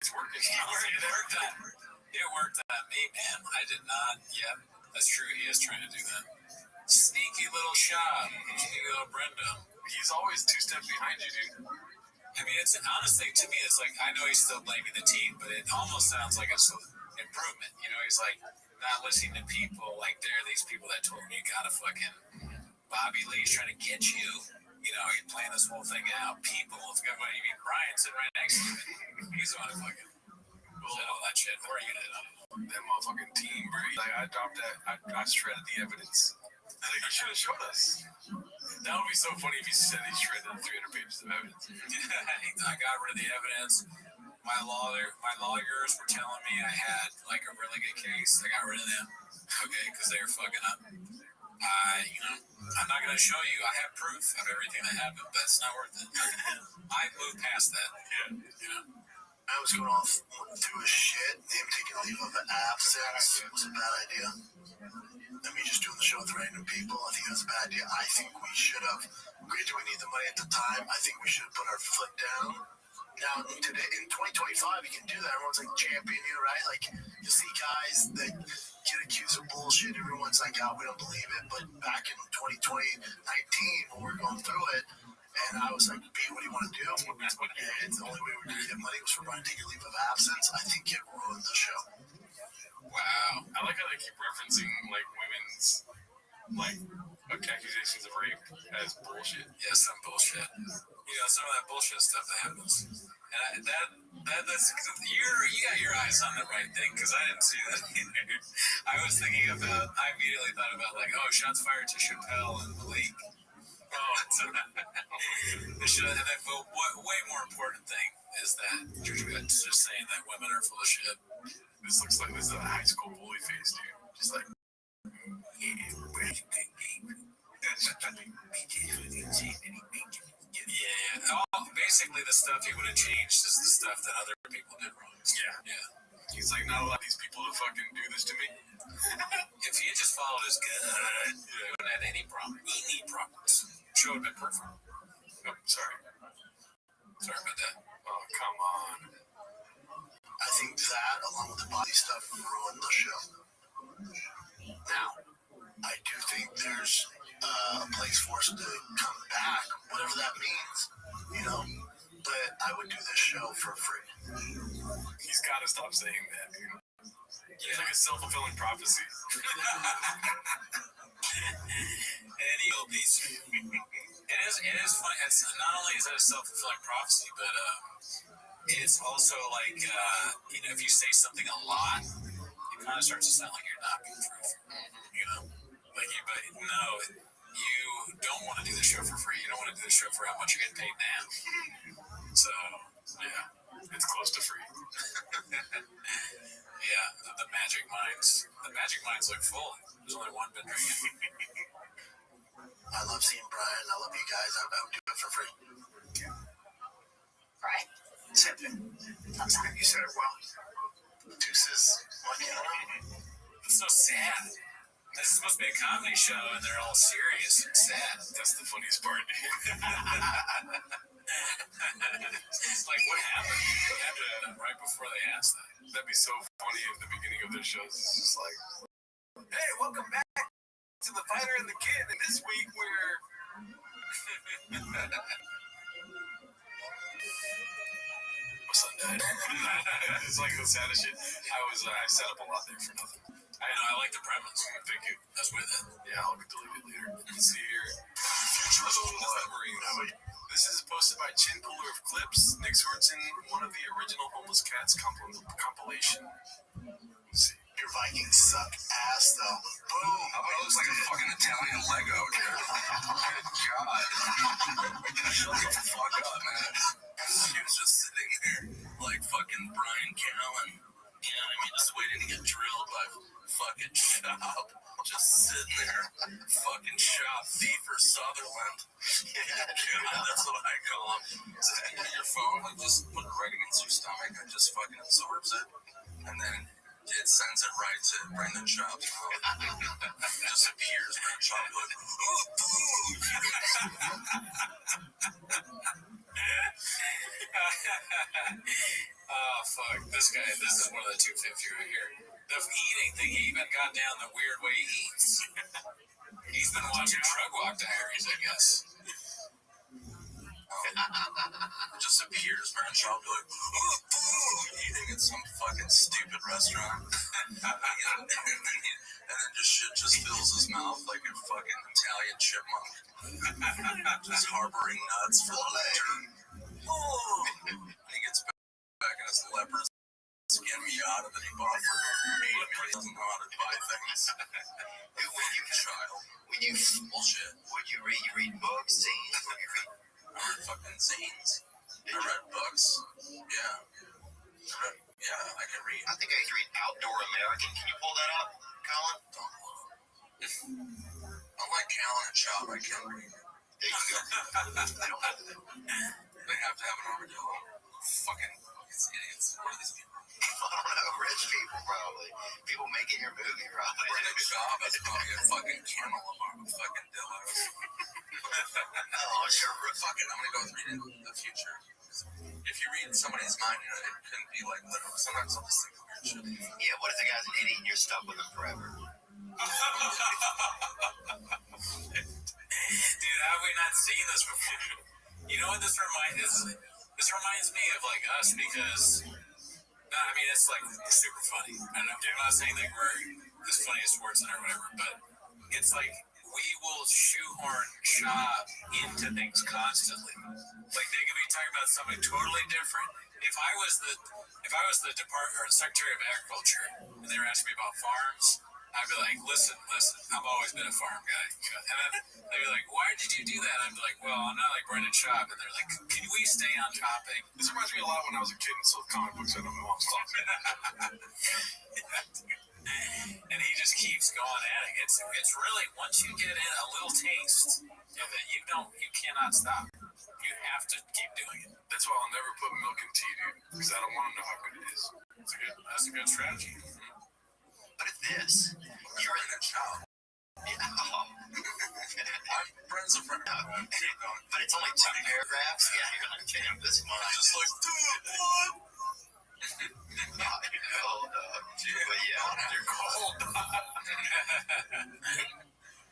It's working. It worked on me, man. I did not. Yep, that's true. He is trying to do that. Sneaky little shot. Sneaky little Brenda. He's always 2 steps behind you, dude. I mean, it's honestly, to me, it's like, I know he's still blaming the team, but it almost sounds like it's improvement. You know, he's like not listening to people. Like, there are these people that told him, you gotta fucking, Bobby Lee's trying to get you. You know, you're playing this whole thing out. People, what do you mean? Brian sitting right next to him. He's the one who fucking said all that shit. Where are you at? That motherfucking team, bro. Like, I dropped that. I shredded the evidence. Like, you should have showed us. That would be so funny if you said he shredded 300 pages of evidence. I got rid of the evidence. My lawyers were telling me I had like a really good case. I got rid of them. Okay, because they were fucking up. I'm not going to show you. I have proof of everything that happened, but it's not worth it. I moved past that. Yeah. You know? I was going off through his shit. Him taking a leave of absence was a bad idea. And me just doing the show with random people, I think that was a bad idea. I think we should have agreed to we need the money at the time. I think we should have put our foot down. Now, today, in 2025, you can do that. Everyone's like championing you, right? Like, you see guys that get accused of bullshit. Everyone's like, oh, we don't believe it. But back in 2019, when we were going through it, and I was like, B, what do you want to do? And the only way we could get money was for Brian to take a leave of absence. I think it ruined the show. Wow. I like how they keep referencing, like, women's, like, accusations of rape as bullshit. Yeah, some bullshit. You know, some of that bullshit stuff that happens. And that's you got your eyes on the right thing, because I didn't see that either. I immediately thought about, like, oh, shots fired to Chappelle and Malik. Way more important thing is that you're just saying that women are full of shit. This looks like this is a high school bully face, dude. Just like, yeah. Basically, the stuff he would have changed is the stuff that other people did wrong. Yeah. He's like, not allow these people to fucking do this to me. If he had just followed his gut, he wouldn't have had any problems. Show would have been perfect. Oh, sorry about that. Oh, come on. I think that, along with the body stuff, ruined the show. Now, I do think there's a place for us to come back, whatever that means, you know? But I would do this show for free. He's got to stop saying that, dude. It's like a self-fulfilling prophecy. And he'll be soon. It is funny. It's not only is it a self-fulfilling prophecy, but it's also like if you say something a lot, it kind of starts to sound like you're not being truthful. You know, but no, you don't want to do the show for free. You don't want to do the show for how much you're getting paid now. So yeah, it's close to free. Yeah, the magic minds. The magic minds look full. There's only one been drinking. I love seeing Brian. I love you guys. I would do it for free. Right? Same thing. You said it well. Deuces. It's so sad. this is supposed to be a comedy show, and they're all serious and sad. That's the funniest part, dude. It's like, what happened? What happened right before they asked that? That'd be so funny at the beginning of their shows. It's just like, hey, welcome back to The Fighter and the Kid. And this week we're... My son died. It's like the saddest shit. I set up a lot there for nothing. I like the premise. Thank you. That's with it. Yeah, I'll delete it later. Let's see here. Submarine. This is posted by Chin Cooler of Clips. Nick Swartzen, one of the original Homeless Cats compilation. Let's see. Your Vikings suck ass, though. Boom. How about it looks like a fucking Italian Lego, dude? God. Shut the fuck up, man. He was just sitting there like fucking Brian Callen. Yeah, I mean, just waiting to get drilled by fucking Shop. Just sitting there. Fucking Shop Fever Sutherland. Yeah, that's what I call him. So if you get your phone, like, just put it right against your stomach and just fucking absorbs it. And then it sends it right to Brendan Schaub's mouth. It disappears. Brendan Schaub will be like, oh, Oh, fuck. This is one of the 250 right here. The eating thing, he even got down the weird way he eats. He's been watching Drug Walk Diaries, I guess. it just appears. Brendan Schaub will be like, oh, eating at some fucking stupid restaurant. and then just shit just fills his mouth like a fucking Italian chipmunk. Just harboring nuts for the winter. And he gets back in his leopard skin Miata that he bought for $8 million. He doesn't know how to buy things. When you Bullshit. Would you read books, zines? Would you read? I read fucking zines. I read books. Yeah. I can read. I think I used to read Outdoor American. Can you pull that up, Colin? Unlike Callen and Chop, I can read. There you go. They have to have an armadillo. Fucking idiots. What are these people? I don't know. Rich people, probably. People making your movie, probably. Brendan Schaub is probably a fucking camel among fucking dillos. Oh, sure. Fuck it, I'm gonna go with reading the future. If you read somebody's mind, you know, it couldn't be like literal. Sometimes I'll just think of weird shit. Yeah, what if the guy's an idiot and you're stuck with him forever? Dude, how have we not seen this before? You know what this reminds me of, like, us, because I mean, it's like super funny. I'm not saying that we're as funny as Schwartzen or whatever, but it's like we will shoehorn Chop into things constantly. Like, they could be talking about something totally different. If I was the Secretary of Agriculture and they were asking me about farms, I'd be like, listen, I've always been a farm guy. And then they'd be like, why did you do that? I'd be like, well, I'm not like Brendan Schaub. And they're like, can we stay on topic? This reminds me a lot when I was a kid and sold comic books at my mom's talking. And he just keeps going at it. It's really, once you get in a little taste of it, you cannot stop. You have to keep doing it. That's why I'll never put milk in tea, dude, because I don't want to know how good it is. That's a good strategy. But it's this. You're in a child. Friends of friends. But it's only 2 paragraphs. Yeah, you're like, damn, this one. Just like, dude, what? But yeah, You're cold.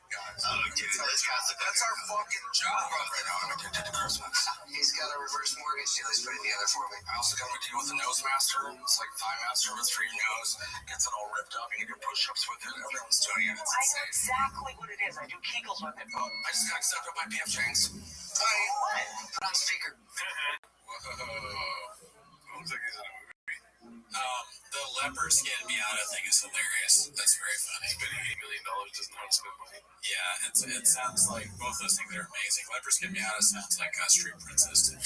oh, dude, this guy's That's our fucking job right now. I'm addicted to Christmas. He's got a reverse mortgage deal he's putting together for me. I also got to deal with a nose master. It's like thigh master with 3 nose. Gets it all ripped up. You can do push-ups with it. Everyone's doing it. It's I know insane. exactly what it is. I do Kegels with it. I just got accepted by PF Chang's. Put on speaker. Looks like he's in a movie. The leopard skin Miata thing is hilarious. That's very funny. Spending $8 million doesn't know how to spend money. Yeah, it sounds like both those things are amazing. Leopard skin Miata sounds like a Street Princess. You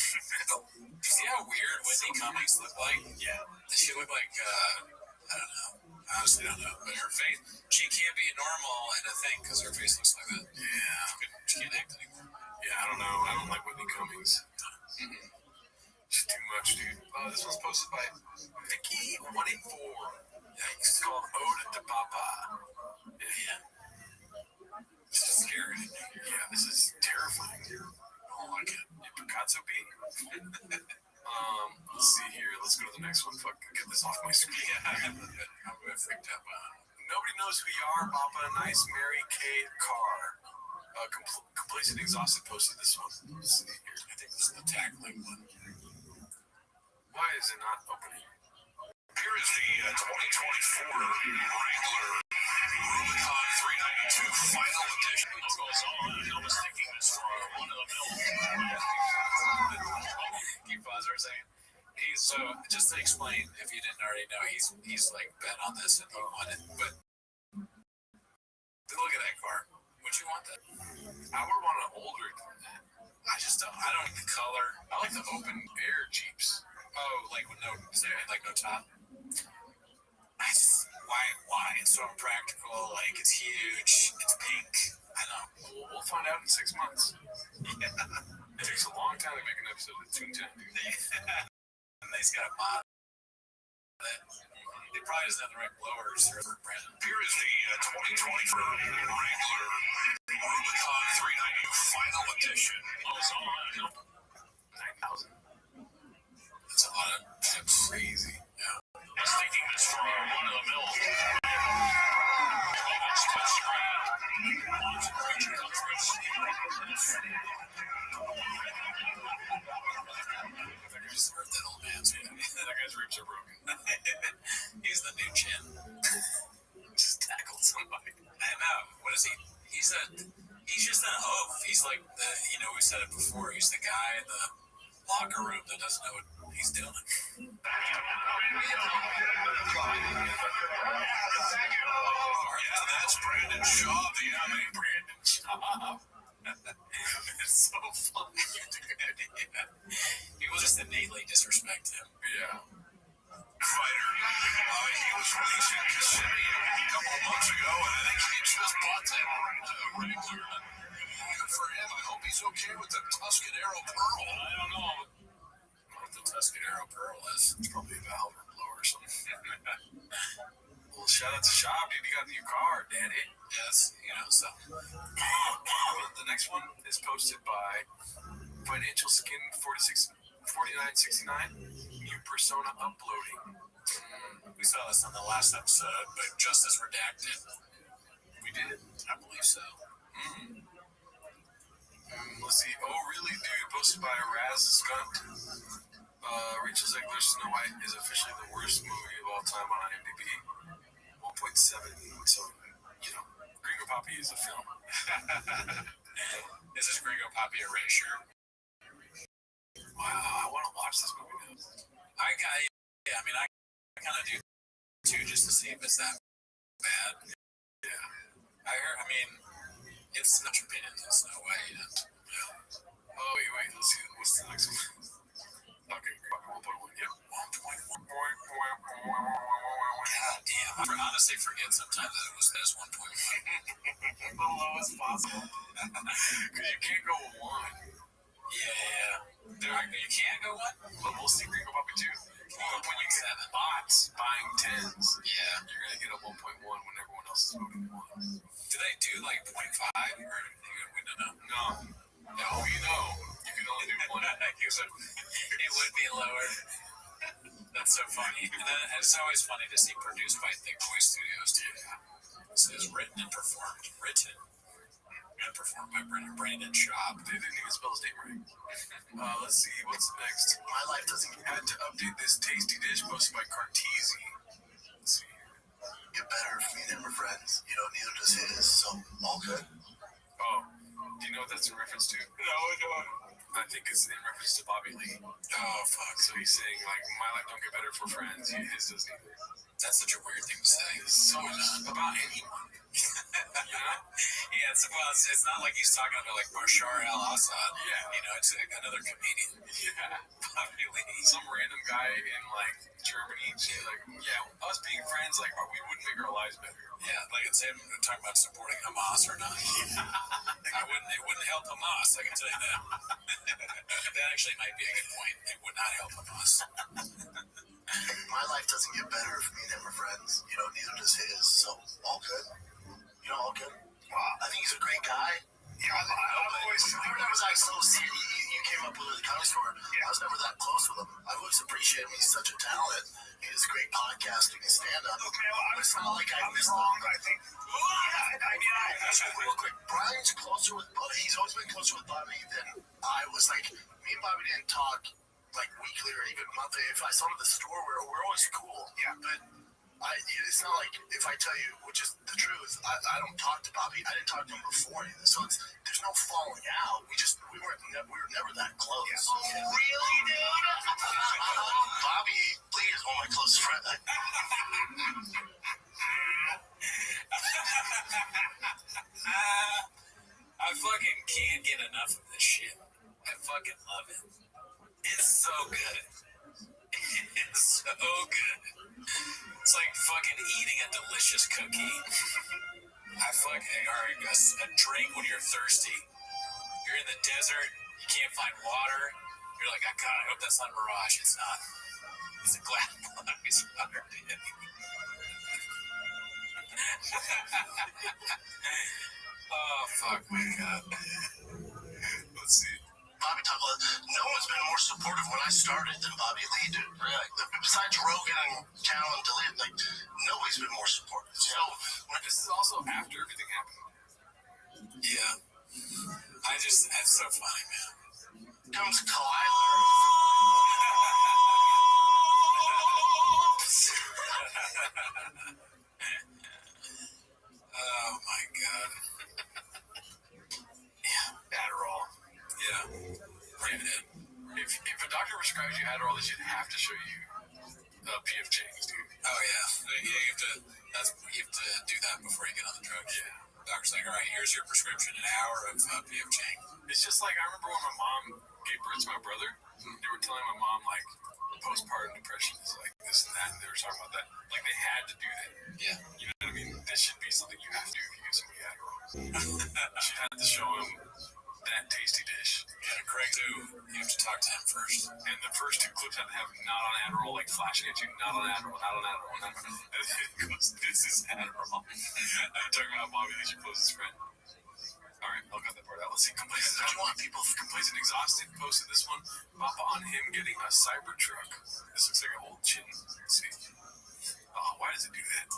see how weird Whitney Cummings looked like? Yeah. She looked like, I don't know. I honestly don't know. But her face, she can't be normal in a thing because her face looks like that. Yeah. She can't act anymore. Yeah, I don't know. I don't like Whitney Cummings. She's too much, dude. This one's posted by Vicky184. It's called Ode to Papa. Yeah. Let's see here. Let's go to the next one. Fuck, get this off my screen. I'm freaked out by it. Nobody knows who you are, Papa. Nice Mary Kay Carr. Complacent Exhausted posted this one. Let's see here. I think this is the tackling one. Why is it not opening? Here is the 2024 Wrangler Rubicon 392 final edition. It goes on. I was thinking this for one of the mill. Can you pause for a second? So just to explain, if you didn't already know, he's like bet on this and he won it. But look at that car. Would you want that? I would want an older than that. I don't like the color. I like the open air Jeeps. Oh, like with no top. Why? It's so impractical. Like it's huge. It's pink. I know. We'll find out in 6 months. Yeah. It takes a long time to make an episode of Toontown. And they's got a mod. It probably doesn't have the right blowers for Brandon. Here is the 2024 Wrangler Rubicon 392 final edition. Goes on. 9,000. That's a lot of. That's crazy. Yeah. I was thinking this for one of the mill. I just hurt that old man's head. That guy's ribs are broken. He's the new Chin. Just tackled somebody. I know. What is he? He's just an oaf. He's like we said it before. He's the guy in the locker room that doesn't know what he's doing. Yeah, that's Brandon Shaw, the LA Brandon Shaw. It's so funny. Yeah. People just innately disrespect him. Yeah. Fighter. He was released in Kissimmee a couple of months ago, and I think he just bought that Wrangler. Good for him. I hope he's okay with the Tuscadero Pearl. I don't know what the Tuscadero Pearl is. It's probably a valve or blow or something. Well, shout out to Shop, dude. You got a new car, daddy. Yes, so. The next one is posted by Financial Skin 4969. New persona uploading. We saw this on the last episode, but just as redacted. We did. I believe so. Let's see. Oh, really, dude? Posted by Raz Skunt. Rachel Zegler's Snow White is officially the worst movie of all time on IMDb. 1.7. So, Gringo Poppy is a film. Is this Gringo Poppy erasure? Wow, I want to watch this movie now. I kind of do too, just to see if it's that bad. Yeah. It's not your opinion, it's no way. Oh, wait, let's see. What's the next one? Okay, 1.1, yep. 1.1. God damn, I honestly forget sometimes that it was this 1.1. The lowest possible. Because you can't go with 1. Yeah. You can't go one? But we'll see Gringo Poppy 2. When you get bots buying 10s, yeah, you're going to get a 1.1 when everyone else is voting 1. Do they do like 0.5? Or we don't know? No. You can only do 1. It would be lower. That's so funny. And then it's always funny to see produced by Thick Boy Studios too. This is written and performed by Brandon Shaw. They didn't even spell his name right. Let's see, what's next? My life doesn't had to update this tasty dish posted by Cartesi. Let's see. Get better for me than we're friends. Neither does his, so all good. Oh, do you know what that's in reference to? No, I don't. I think it's in reference to Bobby Lee. Oh, fuck. So he's saying, like, my life don't get better for friends. His doesn't either. That's such a weird thing to say. It's so about anyone. Yeah, it's not like he's talking about like Bashar al-Assad. Yeah. It's like another comedian. Yeah. Some random guy in like Germany. Us being friends, like, we wouldn't make our lives better. Yeah, like it's him talking about supporting Hamas or not. It wouldn't help Hamas, I can tell you that. That actually might be a good point. It would not help Hamas. My life doesn't get better for me than we're friends. Neither does his, so all good. All good. I think he's a great guy. I always, remember that was like so silly. You came up with a comic store. I was never that close with him. I always appreciate him. He's such a talent. He has great podcasting and stand-up. Look, man, It's not like I missed wrong, him. I think. Real quick, Brian's closer with Bobby. He's always been closer with Bobby than I was. Like, me and Bobby didn't talk like weekly or even monthly. If I saw him at the store, we're always cool. Yeah, but it's not like if I tell you, which is the truth, I don't talk to Bobby. I didn't talk to him before either. So there's no falling out. We were never that close. Yeah. Oh, really, dude? Bobby Lee is one of my closest friends. I fucking can't get enough of this shit. I fucking love it. It's so good. It's so good. It's like fucking eating a delicious cookie. A drink when you're thirsty. You're in the desert, you can't find water. You're like, God, I hope that's not a mirage. It's not. It's a glass of ice water. Oh, fuck my God. Let's see. Bobby talked about no one's been more supportive when I started than Bobby Lee, dude. Really? Besides Rogan and Cal and Delit, like, nobody's been more supportive. So, This is also after everything happened. Yeah. That's so funny, man. comes Kyle. Oh my God. Yeah. Adderall. Yeah. Riveted. If a doctor prescribes you Adderall, they should have to show you PF Chang's, dude. Oh yeah. You have to do that before you get on the drug. Yeah. Doctor's like, all right, here's your prescription, an hour of PF Chang. It's just like I remember when my mom gave birth to my brother. They were telling my mom like postpartum depression is like this and that, and they were talking about that. Like they had to do that. Yeah. You know what I mean? This should be something you have to do if you give somebody Adderall. She had to show him that tasty dish. Yeah, Craig too. You have to talk to him first. And the first two clips had to have not on Adderall, like flashing at you, not on Adderall, not on Adderall, not on Adderall. And it goes, this is Adderall. I'm talking about Bobby, he's your closest friend. All right, I'll cut that part out. Let's see. Complacent. Complacent Exhausted posted this one. Papa on him getting a Cybertruck. This looks like an old chin. Let's see. Oh, why does it do that?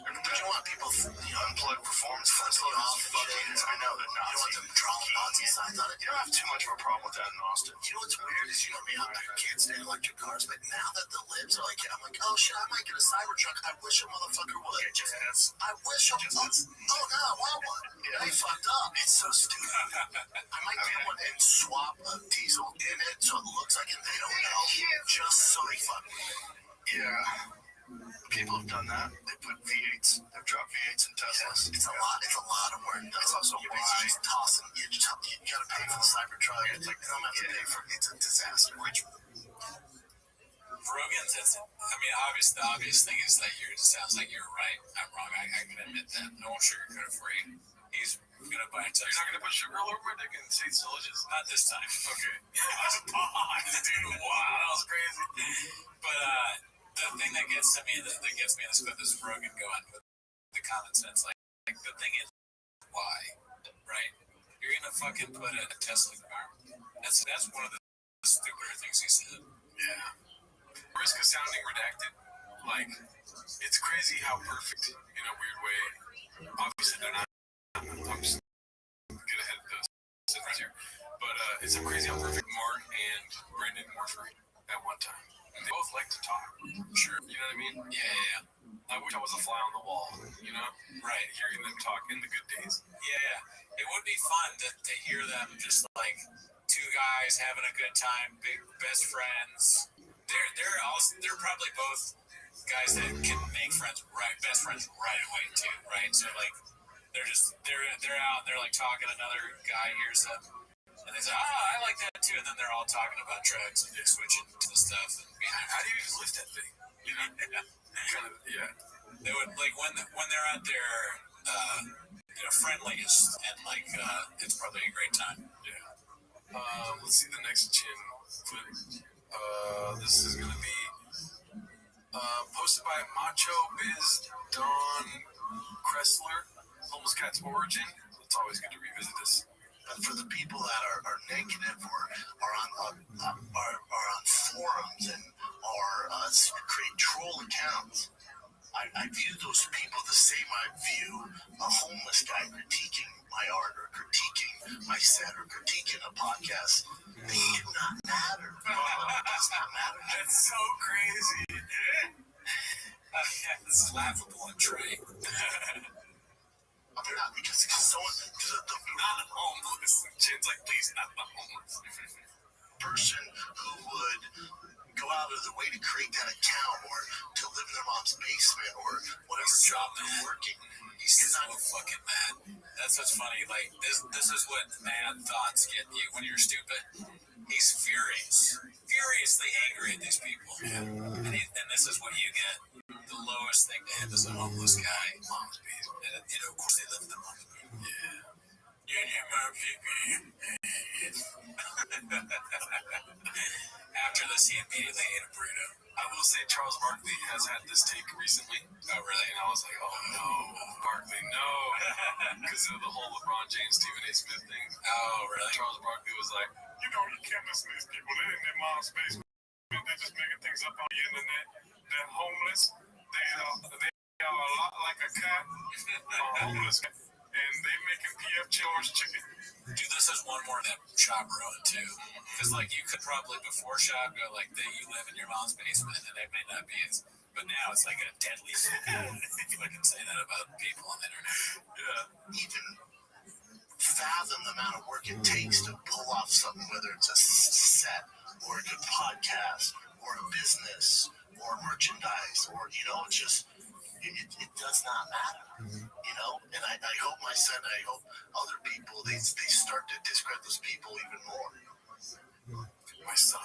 Don't you want people unplugged performance flipping off? I know they're not. You don't want them drawing Nazi signs on it. You don't have too much of a problem with that in Austin. You know what's weird is, I can't stand electric cars, but now that the libs are like, I'm like, oh shit, I might get a Cybertruck. I wish a motherfucker would. Yeah, just has. I wish a oh no, I want one. Yeah. They fucked up. It's so stupid. I might get one and swap a diesel in it so it looks like it. They don't know. Just so they fuck with it. Yeah. People have done that. They put V8s. They've dropped V8s in Teslas. It's a lot. It's a lot of work. It's also why just tossing. You got to pay for the Cybertruck. It's like they don't have to pay for it. It's a disaster. Which Rogan's, the obvious thing is that it sounds like you're right. I'm wrong. I can admit that. No one sugarcoat it for you. He's gonna buy a Tesla. You're not gonna put sugar all over my dick and say it's delicious? Not this time. Okay. Dude, wow, that was crazy. But the thing that gets me in this clip is Rogan going with the common sense. Like the thing is, why, right? You're gonna fucking put a Tesla car. That's one of the stupider things he said. Yeah. Risk of sounding redacted. Like, it's crazy how perfect, in a weird way. Obviously, they're not. I'm just get ahead of those right here. But it's crazy how perfect Mark and Brendan were for at one time. They both like to talk. Sure. You know what I mean? Yeah. I wish I was a fly on the wall, you know? Right. Hearing them talk in the good days. Yeah. It would be fun to hear them just like two guys having a good time, big best friends. They're probably both guys that can make best friends right away too, right? So like they're out and they're like talking, another guy hears them and they say, I like that too, and then they're all talking about drugs and they're switching to the stuff. And how do you even lift that thing? You know? Yeah. They would like when they're out there, friendliest and like it's probably a great time. Yeah. Let's see the next chin clip. This is gonna be posted by Macho Biz Don Kressler. Homeless Cat's Origin. It's always good to revisit this. But for the people that are negative or are on forums and create troll accounts, I view those people the same I view a homeless guy critiquing my art or critiquing my set or critiquing a podcast. They do not matter. Does not matter. That's so crazy. This is laughable and true. I mean, not because the Not homeless. Chin's like, please, not the homeless. person who would go out of their way to create that account or to live in their mom's basement or whatever job they're working. He's so fucking mad. That's what's funny. Like, this is what mad thoughts get you when you're stupid. He's furiously angry at these people. And this is what you get. The lowest thing to him is a homeless guy. Mom's basement. And, of course they live in the mom's basement. Yeah. After this, he immediately ate a burrito. I will say Charles Barkley has had this take recently. Oh, really? And I was like, oh no, Barkley, no. Because of the whole LeBron James, Stephen A. Smith thing. Oh, really? Charles Barkley was like, you can't listen to these people. They're in their mom's basement. They're just making things up on the internet. They're homeless. They are a lot like a cat. Homeless. And they making PF Challenge chicken. Dude, this is one more that Shop ruined too. Because you could probably before Shop go you live in your mom's basement and it may not be as, but now it's like a deadly sin. If you can say that about people on the internet. Yeah. Even fathom the amount of work it takes to pull off something, whether it's a set or a good podcast or a business or merchandise or it's just it does not matter. And I hope my son, I hope other people, they start to discredit those people even more. My son,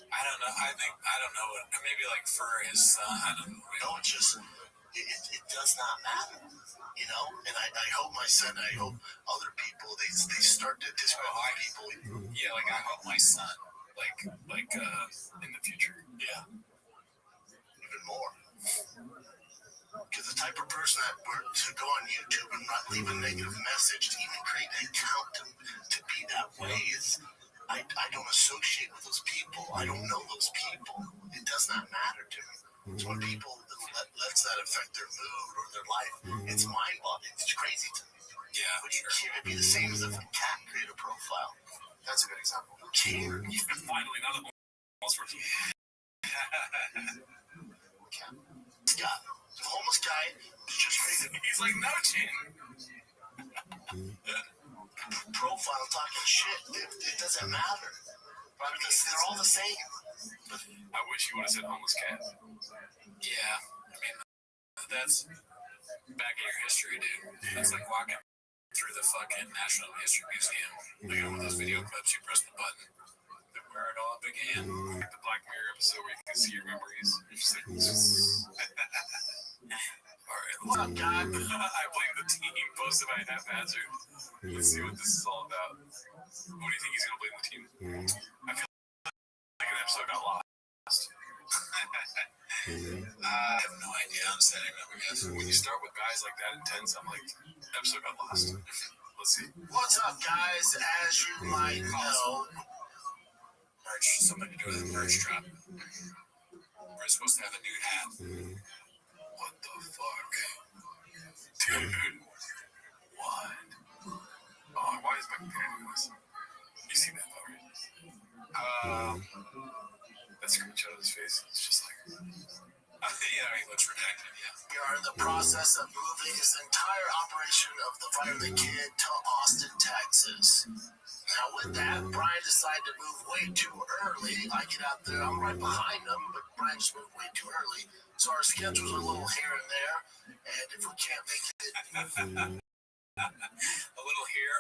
I don't know. I don't know. Maybe for his son, I don't know. No, it does not matter. And I hope my son, I hope other people, they start to discredit people. Yeah, I hope my son, in the future. Yeah. Even more. Because the type of person that were to go on YouTube and not leave a negative message to even create an account to be that way is, I don't associate with those people. I don't know those people. It does not matter to me. So when people lets that affect their mood or their life, it's mind-boggling. It's crazy to me. Yeah. But it'd be the same as if a cat created a profile. That's a good example. Finally, now that most for Scott. The homeless guy is just crazy. He's like, no, Chin. Profile talking shit. It doesn't matter. Right? Because they're all the same. I wish you would have said homeless cat. Yeah. I mean, that's back in your history, dude. That's like walking through the fucking National History Museum. One of those video clips, you press the button. Where it all began. Like the Black Mirror episode where you can see your memories. Alright, what's up, guy? I blame the team. Posted by haphazard. Let's see what this is all about. What do you think he's gonna blame the team? I feel like an episode got lost. I have no idea. I'm setting up, I guess. When you start with guys like that intense, I'm like, episode got lost. Let's see. What's up, guys? As you might know, merch. Somebody do a merch drop. We're supposed to have a new hat. What the fuck? Dude. What? Oh, why is my computer doing this? You see that though, right? That screenshot of his face. It's just like... yeah, he looks redacted, yeah. We are in the process of moving his entire operation of the Fire the Kid to Austin, Texas. Now, with that, Brian decided to move way too early. I get out there, I'm right behind him, but Brian just moved way too early. So our schedules are a little here and there, and if we can't make it... a little here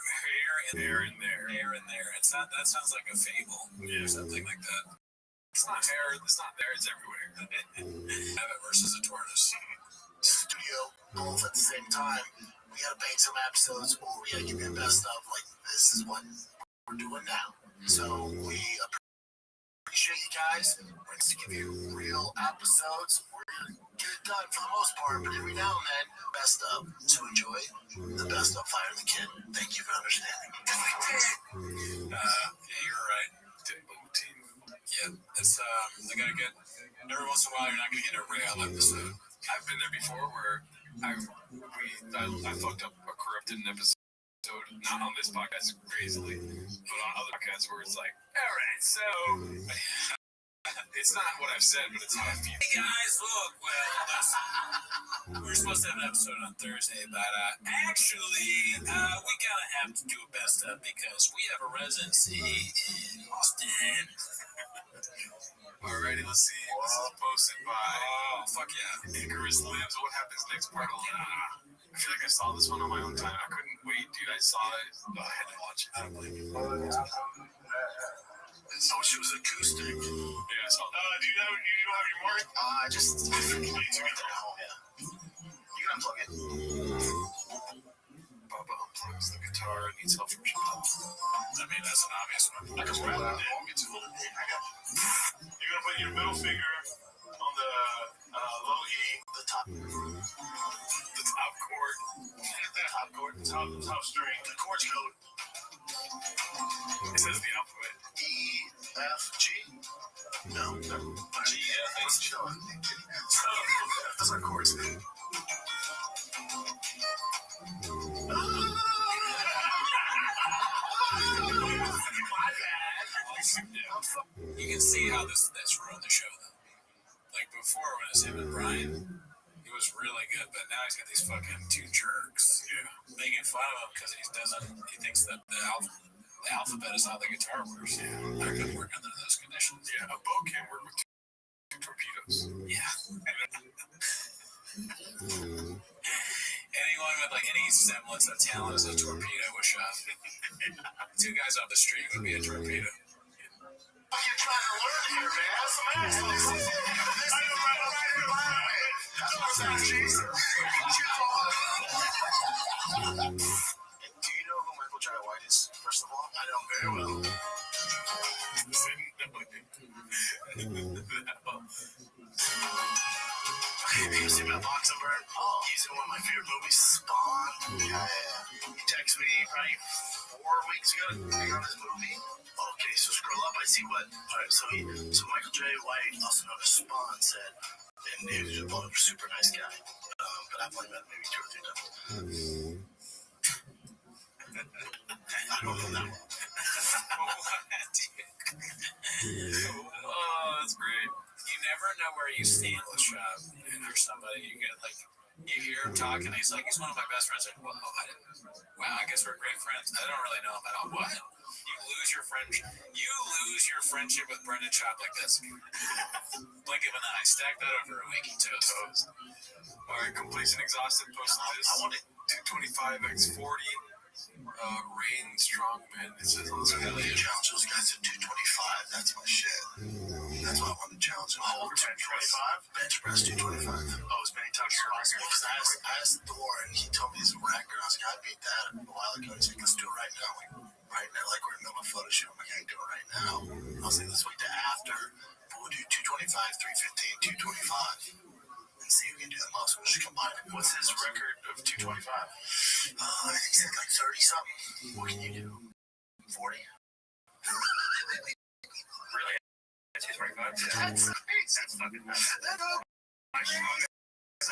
and there and there. Here and there. It's not, that sounds like a fable or something like that. It's not there, it's everywhere. Rabbit versus a tortoise. Studio, both at the same time. We gotta make some episodes, or we gotta give you the best of, this is what we're doing now. So we appreciate you guys. We're going to give you real episodes, real get it done for the most part, but every now and then, best of. So enjoy the best of Fire the Kid. Thank you for understanding. You're right. Yeah, it's they gotta get every once in a while. You're not gonna get a rail episode. I've been there before where I fucked up a corrupted episode. Not on this podcast crazily, but on other podcasts where it's like, all right, so it's not what I've said, but it's how I feel. Hey guys, look, we were supposed to have an episode on Thursday, but actually, we gotta have to do a best of because we have a residency in Austin. Alrighty, let's see. This is posted by fuck yeah, Icarus Lives. What happens next part? I feel like I saw this one on my own time. I couldn't wait, dude. I saw it. I had to watch it. I don't believe it. So she was acoustic. Yeah, I saw that. Do you don't have your mark? I took it at home, yeah. You can unplug it. Bubba unplugs the guitar and needs help from Sean. I mean, that's an obvious one. I just read that. You're gonna put your middle finger on the low E, The top chord, top string. The chords code It says the alphabet. E, F, G. No. G, F, H. Those are chords. You can see how that's ruined the show, though. Like before, when it was him and Brian, he was really good, but now he's got these fucking two jerks, making fun of him because he thinks that the alphabet is how the guitar works. Yeah, I couldn't work under those conditions. Yeah, a boat can't work with two torpedoes. Yeah. Anyone with like any semblance of talent as a torpedo was shot. Two guys off the street would be a torpedo. What are you trying to learn here, man? Have some assholes. I don't write Jason. Do you know who Michael Jai White is, first of all? I know very well. Have you seen that box over? He's in one of my favorite movies, Spawn. Yeah. He texted me probably 4 weeks ago to figure out his movie. Okay, so scroll up, I see what. Alright, so Michael J. White, also known as Spawn, said, and he was a super nice guy. But I've only met him maybe 2 or 3 times. I don't know that one. Oh, that's great. You never know where you stand with Shab. And there's somebody you get like, you hear him talk, and he's like, he's one of my best friends. Like, wow, I guess we're great friends. I don't really know him at all. What? You lose your friendship with Brendan Schaub like this. Blink of an eye. Stack that over a week. Toast. Alright, Complacent Exhausted posted this. I want it. 225x40. Rain Strongman. It says on the I really challenge those guys at 225. That's my shit. That's what I want to challenge them. Hold 225? Bench press 225. Oh, as many times as possible. Because I asked Thor, and he told me his record. I was like, I beat that a while ago. He's like, let's do it right now. Like, right now, like we're in the middle of a photo shoot. I'm like, I can do it right now. I was like, let's wait till after. But we'll do 225, 315, 225. And see who can do the most. We'll just combine it. What's his record of 225? I think he's like 30 something. What can you do? 40? Really? 225? That's fucking nuts. My strongest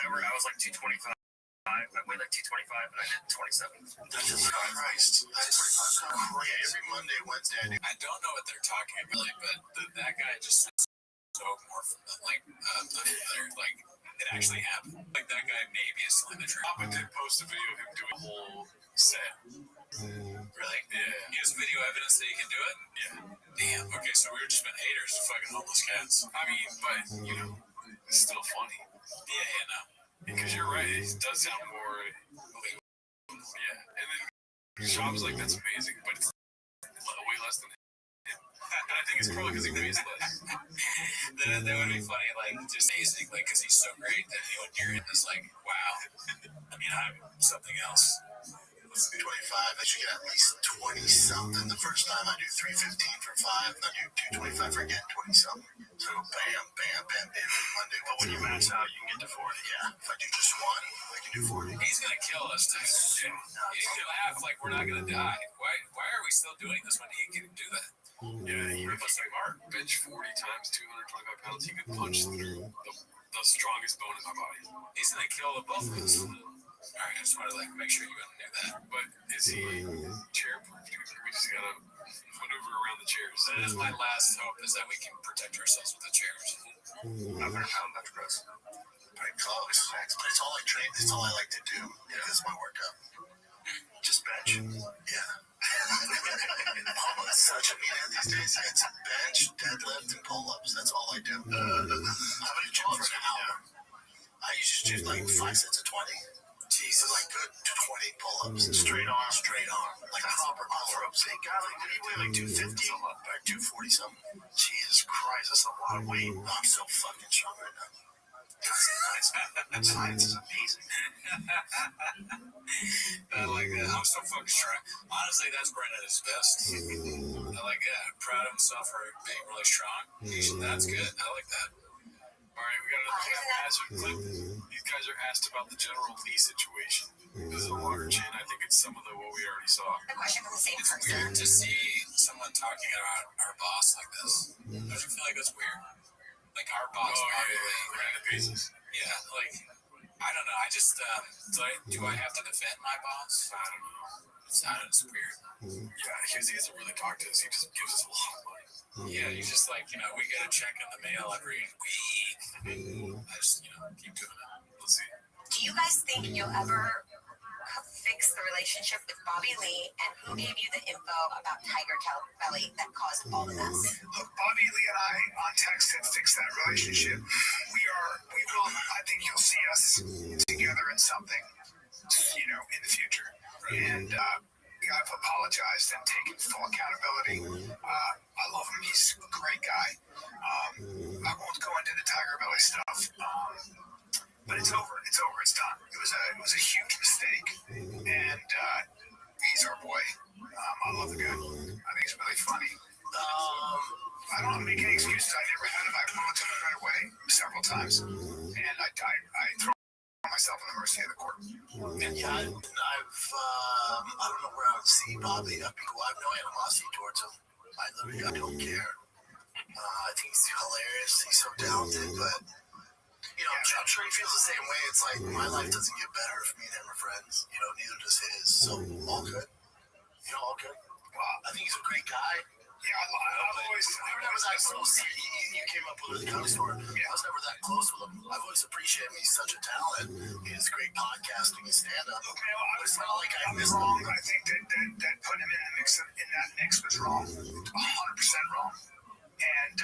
ever, I was like 225. I weighed like 225, and I did 27. That's just Christ. That's crazy. Every Monday, Wednesday. I don't know what they're talking about, but that guy just so more from the, like it actually happened. Like that guy maybe is telling the truth. Papa did post a video of him doing a whole set. Really? Yeah. He has video evidence that he can do it? Yeah. Damn. Okay, so we've just been haters of fucking homeless cats. I mean, but, you know, it's still funny. Yeah, no. Because you're right, it does sound more believable. Yeah. And then Schaub's like, that's amazing, but it's way less than him. And I think it's probably because he weighs less. That would be funny, like, just amazing, like, because he's so great that anyone near him is like, wow. I mean, I'm something else. 25. I should get at least 20 something. The first time I do 315 for 5, then I do 225 for again 20 something. So bam, bam, bam, every Monday. But when you max out, you can get to 40. Yeah. If I do just one, I can do 40. He's gonna kill us. He's gonna laugh like we're not gonna die. Why are we still doing this when he can do that? Yeah, even if I bench 40 times 225 pounds, he could punch through the strongest bone in my body. He's gonna kill the both of us. All right, I just wanted to make sure you knew that. But is he chair-proof? We just gotta maneuver around the chairs. That is my last hope, is that we can protect ourselves with the chairs. I'm gonna pound bench press. Pretty close. But it's all I train. It's all I like to do. Yeah, that's my workout. Just bench. Yeah. That's such a meaning these days. It's bench, deadlift, and pull-ups. That's all I do. How many gym for an hour? I usually do like 5 sets of 20. Jesus, like good 20 pull-ups. Straight arm. Like a proper pull-up. Big guy, like, what do you weigh? Like 250? Or 240 something? Jesus Christ, that's a lot of weight. I'm so fucking strong right now. Science is amazing. I like that. I'm so fucking strong. Honestly, that's Brendan at his best. I like that. Proud of himself for being really strong. That's good. I like that. All right, we got another hazard clip. These guys are asked about the General Lee situation. This is a longer chain. I think it's some of what we already saw. A question for the same It's person. weird to see someone talking about our boss like this. Don't you feel like it's weird? Like our boss, Random pieces. Yeah, like, I don't know. I just, do I have to defend my boss? I don't know. It's weird. Yeah, because he doesn't really talk to us. He just gives us a lot of money. Yeah, he's just like, we get a check in the mail every week. I just, keep doing it. Let's see. Do you guys think you'll ever fix the relationship with Bobby Lee, and who gave you the info about Tiger Belly that caused all of this? Look, Bobby Lee and I on text have fixed that relationship. We will, I think you'll see us together in something, in the future. And I've apologized and taken full accountability. I love him. He's a great guy. I won't go into the Tiger Belly stuff. But it's over. It's over. It's done. It was a huge mistake. And he's our boy. I love the guy. I think he's really funny. I don't make any excuses. I never had him. I apologized right away several times. And I throw myself in the mercy of the court. And yeah, I don't know where I would see Bobby. I have no animosity towards him. I don't care. I think he's hilarious. He's so talented, but I'm sure he feels the same way. It's like my life doesn't get better if me and him are friends. Neither does his. So all good. All good. Well, I think he's a great guy. Yeah, I've always we were never that close. You came up with a gun store. I was never that close with him. I've always appreciated him. He's such a talent. He has great podcasting and stand-up. Look, man, it's not like I was wrong. I think that putting him in the mix in that mix was wrong. 100% wrong. And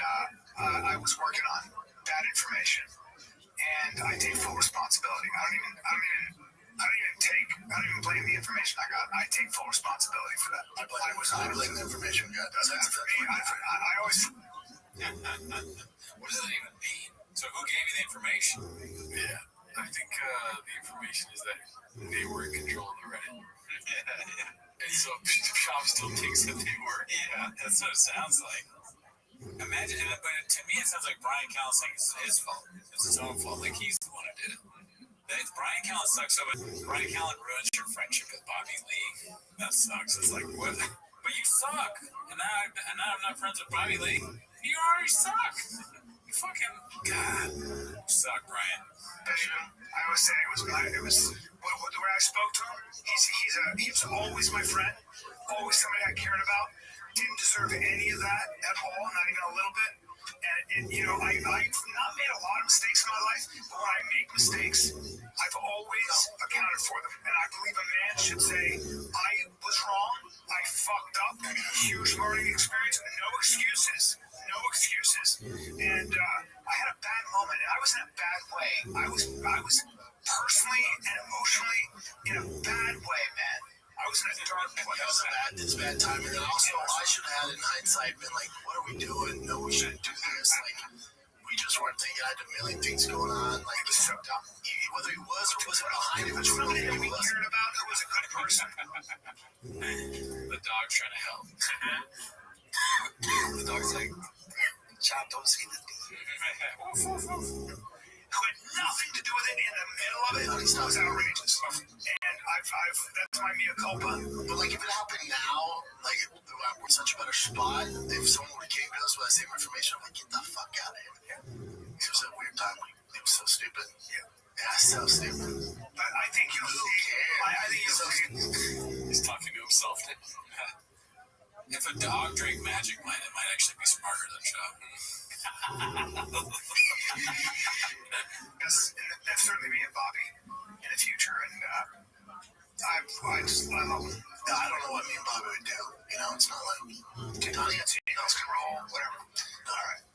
I was working on bad information. And I take full responsibility. I don't even blame the information I got. I take full responsibility for that. I blame the information we got. That's for me. I always. What does that even mean? So who gave you the information? Yeah, I think the information is that they were in control of the Reddit. And so Shop still thinks that they were. Yeah, that's what it sounds like. Imagine, but to me it sounds like Brian Callen saying it's his fault. It's his own fault. Like he's the one who did it. Brian Callen sucks so much. Brian Callen ruins your friendship with Bobby Lee. That sucks. It's like, what? But you suck. And now I'm not friends with Bobby Lee. You already suck. You fucking God. You suck, Brian. I always say it was when I spoke to him. He was always my friend. Always somebody I cared about. Didn't deserve any of that at all, not even a little bit. And I've not made a lot of mistakes in my life, but when I make mistakes, I've always accounted for them. And I believe a man should say, I was wrong, I fucked up, huge learning experience, no excuses. No excuses. And I had a bad moment, and I was in a bad way. I was personally and emotionally in a bad way, man. I was in a dark place. It's bad timing. And also, I should have had in hindsight been like, what are we doing? No, we shouldn't do this. Like, we just weren't thinking. I had a million things going on. Like, It was so dumb. whether he was or wasn't behind it, It was really who we cared about, who was a good person. The dog's trying to help. The dog's like, Chop, don't say that. Who had nothing to do with it in the middle of it. That was outrageous. And that's my mea culpa. But like, if it happened now, like, we're in such a better spot. If someone would have came to us with that same information, I'm like, get the fuck out of here. It was a weird time. It was so stupid. Yeah, so stupid. I think you'll see. I think you'll see. He's talking to himself. If a dog drank Magic Mind, it might actually be smarter than Chop. Yes, that's certainly me and Bobby in the future, and I just love him. I don't know what me and Bobby would do. You know, it's not like Donnie and Tino can roll, whatever. All right.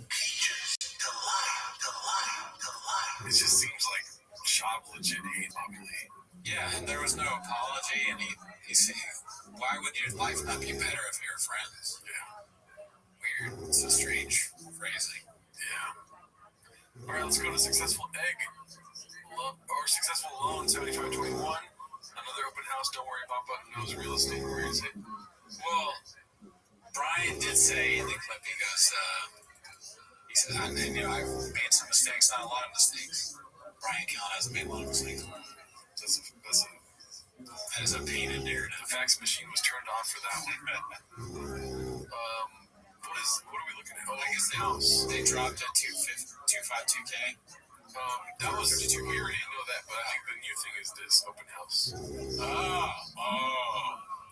Peaches, delight. It just seems like Chop legit hates Bobby Lee. Yeah, and there was no apology, and he said, why would your life not be better if you're friends? Yeah. Weird. It's a strange phrasing. Yeah. All right, let's go to Successful Egg. Or Successful Loan 7521. Another open house. Don't worry, Papa knows real estate. Where is it? Well, Brian did say in the clip, he goes, he said, I've made some mistakes, not a lot of mistakes. Brian Callen hasn't made a lot of mistakes. That is a painted narrative. The fax machine was turned off for that one. What are we looking at? Oh, I guess the house. They dropped at 252K. That was we already know that, but I think the new thing is this open house. Oh,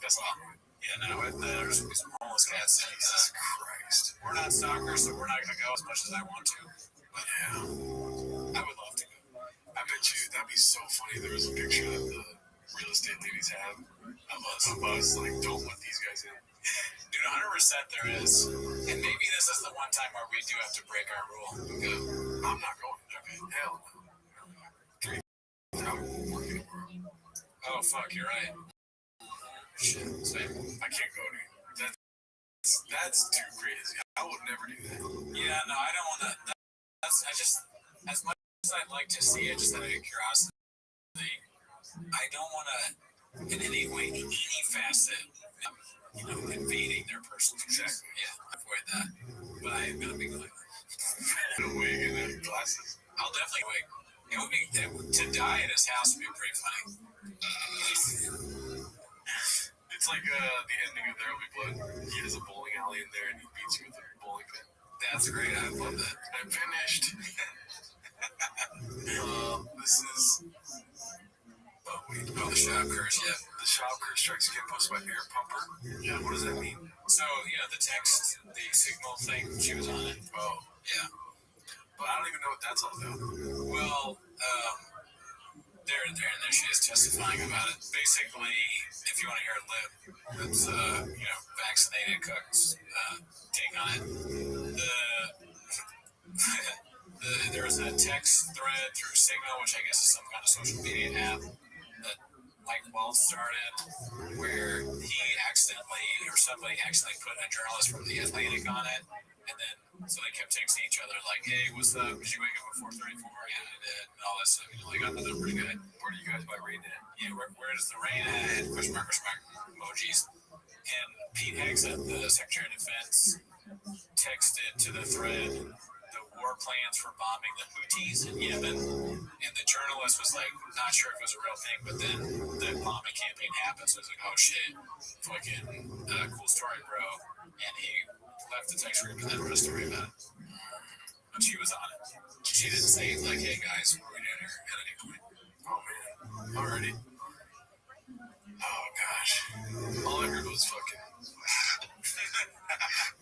that's not. Yeah, no, there's homeless cats. Jesus Christ. We're not stalkers, so we're not going to go as much as I want to. But yeah, I would love to go. I bet you that'd be so funny. There was a picture that the real estate ladies have of us. Like, don't let these guys in. Dude, 100% there is. And maybe this is the one time where we do have to break our rule and go. I'm not going. Okay, hell no. 3 I'm working tomorrow. Oh, fuck, you're right. Shit, same. I can't go, dude. That's too crazy. I would never do that. Yeah, no, I don't want to. I just, as much as I'd like to see it, just out of curiosity, I don't want to, in any way, any facet, invading their personal space. Exactly. Yeah, avoid that. But I am going to be going. In a wig and then glasses. I'll definitely wig. It would be, to die at his house would be pretty funny. It's like the ending of There Will Be Blood. He has a bowling alley in there and he beats you with a bowling pin. That's great. I love that. I'm finished. This is. Oh, wait. Oh, the shop curse, yeah. The shop curse strikes again posted by Air Pumper. Yeah, what does that mean? So, the text, the signal thing, she was on it. Oh. Yeah. But I don't even know what that's all about. Well, there, and there she is testifying about it. Basically, if you want to hear a lip, that's, vaccinated cooks take on it. There was a text thread through Signal, which I guess is some kind of social media app that Mike Wells started, where he accidentally, or somebody accidentally put a journalist from The Atlantic on it, and then so they kept texting each other like, "Hey, what's up? Did you wake up at 4:34? Yeah, I did," and all that stuff. They got that pretty good. Where do you guys buy rain at? Yeah, where does the rain at? Question mark emojis. And Pete Hegseth, the Secretary of Defense, texted to the thread the war plans for bombing the Houthis in Yemen, and the journalist was like, not sure if it was a real thing, but then the bombing campaign happened, so it was like, oh shit, fucking cool story, bro. And he left the text group and then wrote a story about it. But she was on it. She didn't say like, hey guys, what are we doing here at any point? Oh man, already. Oh gosh, all I heard was fucking.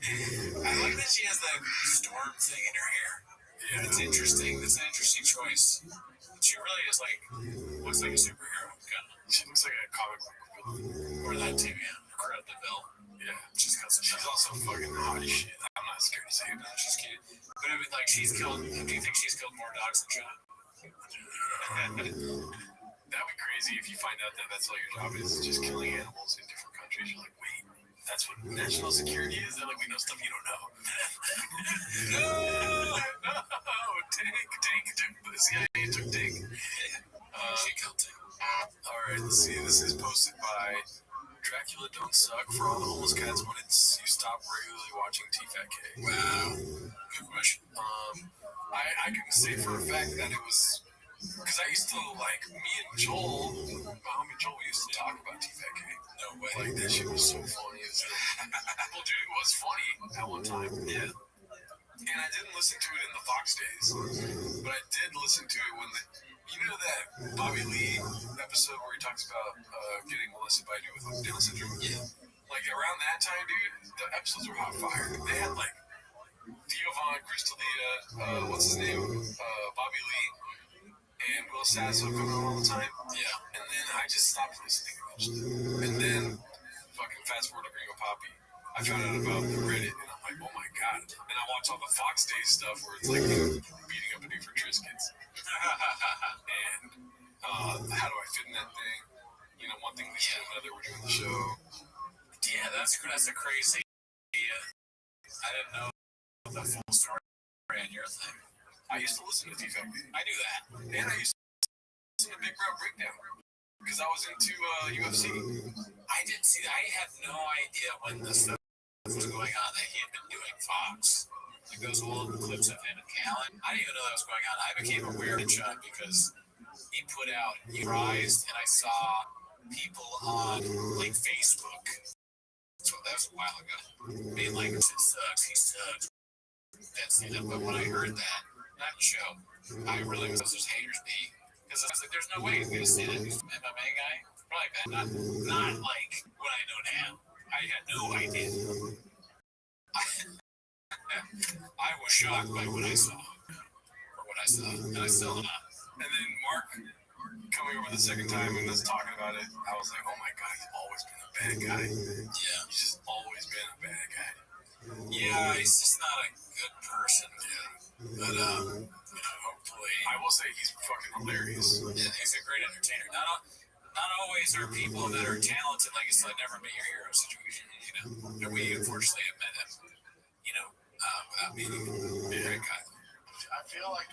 I like that she has that storm thing in her hair. Yeah, it's interesting. It's an interesting choice. She really is looks like a superhero. Kind of. She looks like a comic book villain. Or that too, yeah. Cruella de Vil. Yeah, she's also fucking hot as shit. I'm not scared to say it. No, she's cute. But I mean, she's killed. Do you think she's killed more dogs than John? That'd be crazy if you find out that that's all your job is just killing animals in different countries. You're like, wait, that's what national security is? They're like, we know stuff you don't know. No, Tank. The CIA took Tank. She killed Tank. All right, let's see. This is posted by Dracula Don't Suck. For all the homeless cats, when you stop regularly watching T-Fat-K? Wow. Good question. I can say for a fact that it was because I used to like me and Joel, my homie Joel, we used to talk about T-Fat-K. No way. Like that shit was so funny. Well, dude, it was funny at one time. Yeah. And I didn't listen to it in the Fox days, but I did listen to it when that Bobby Lee episode where he talks about getting molested by a dude with Down syndrome. Yeah. Like around that time, dude, the episodes were hot fire. They had like Theo Von, Chris D'Elia, what's his name, Bobby Lee, and Will Sasso coming on all the time. Yeah. And then I just stopped listening eventually. And then fucking fast forward to Gringo Poppy. I found out about Reddit, and I'm like, oh my god. And I watch all the Fox Days stuff where it's like beating up a dude for Triscuits. And how do I fit in that thing? One thing leads to another. We're doing the show. Yeah, that's a crazy. I didn't know the full story on your thing. I used to listen to T-Fat-K. I knew that. And I used to listen to Big Brown Breakdown because I was into UFC. I didn't see that. I had no idea when this stuff was going on that he had been doing Fox. Like those old clips of him and Callan. I didn't even know that was going on. I became aware of it because he put out Rise, and I saw people on like Facebook. So that was a while ago. Being like, it sucks, he sucks. That's it. But when I heard that show, I really was just haters be. Because I was like, there's no way he's gonna say that he's an MMA guy. Probably bad. Not like what I know now. I had no idea. I was shocked by what I saw. And I still am. And then Mark coming over the second time and us talking about it, I was like, oh my god, he's always been a bad guy. Yeah. He's just always been a bad guy. Yeah, he's just not a good person. Yeah. But hopefully, I will say he's fucking hilarious. Yeah, he's a great entertainer. Not always are people that are talented, like it's like never be your hero situation, And we unfortunately have met him, without meeting him. Very kind. I feel like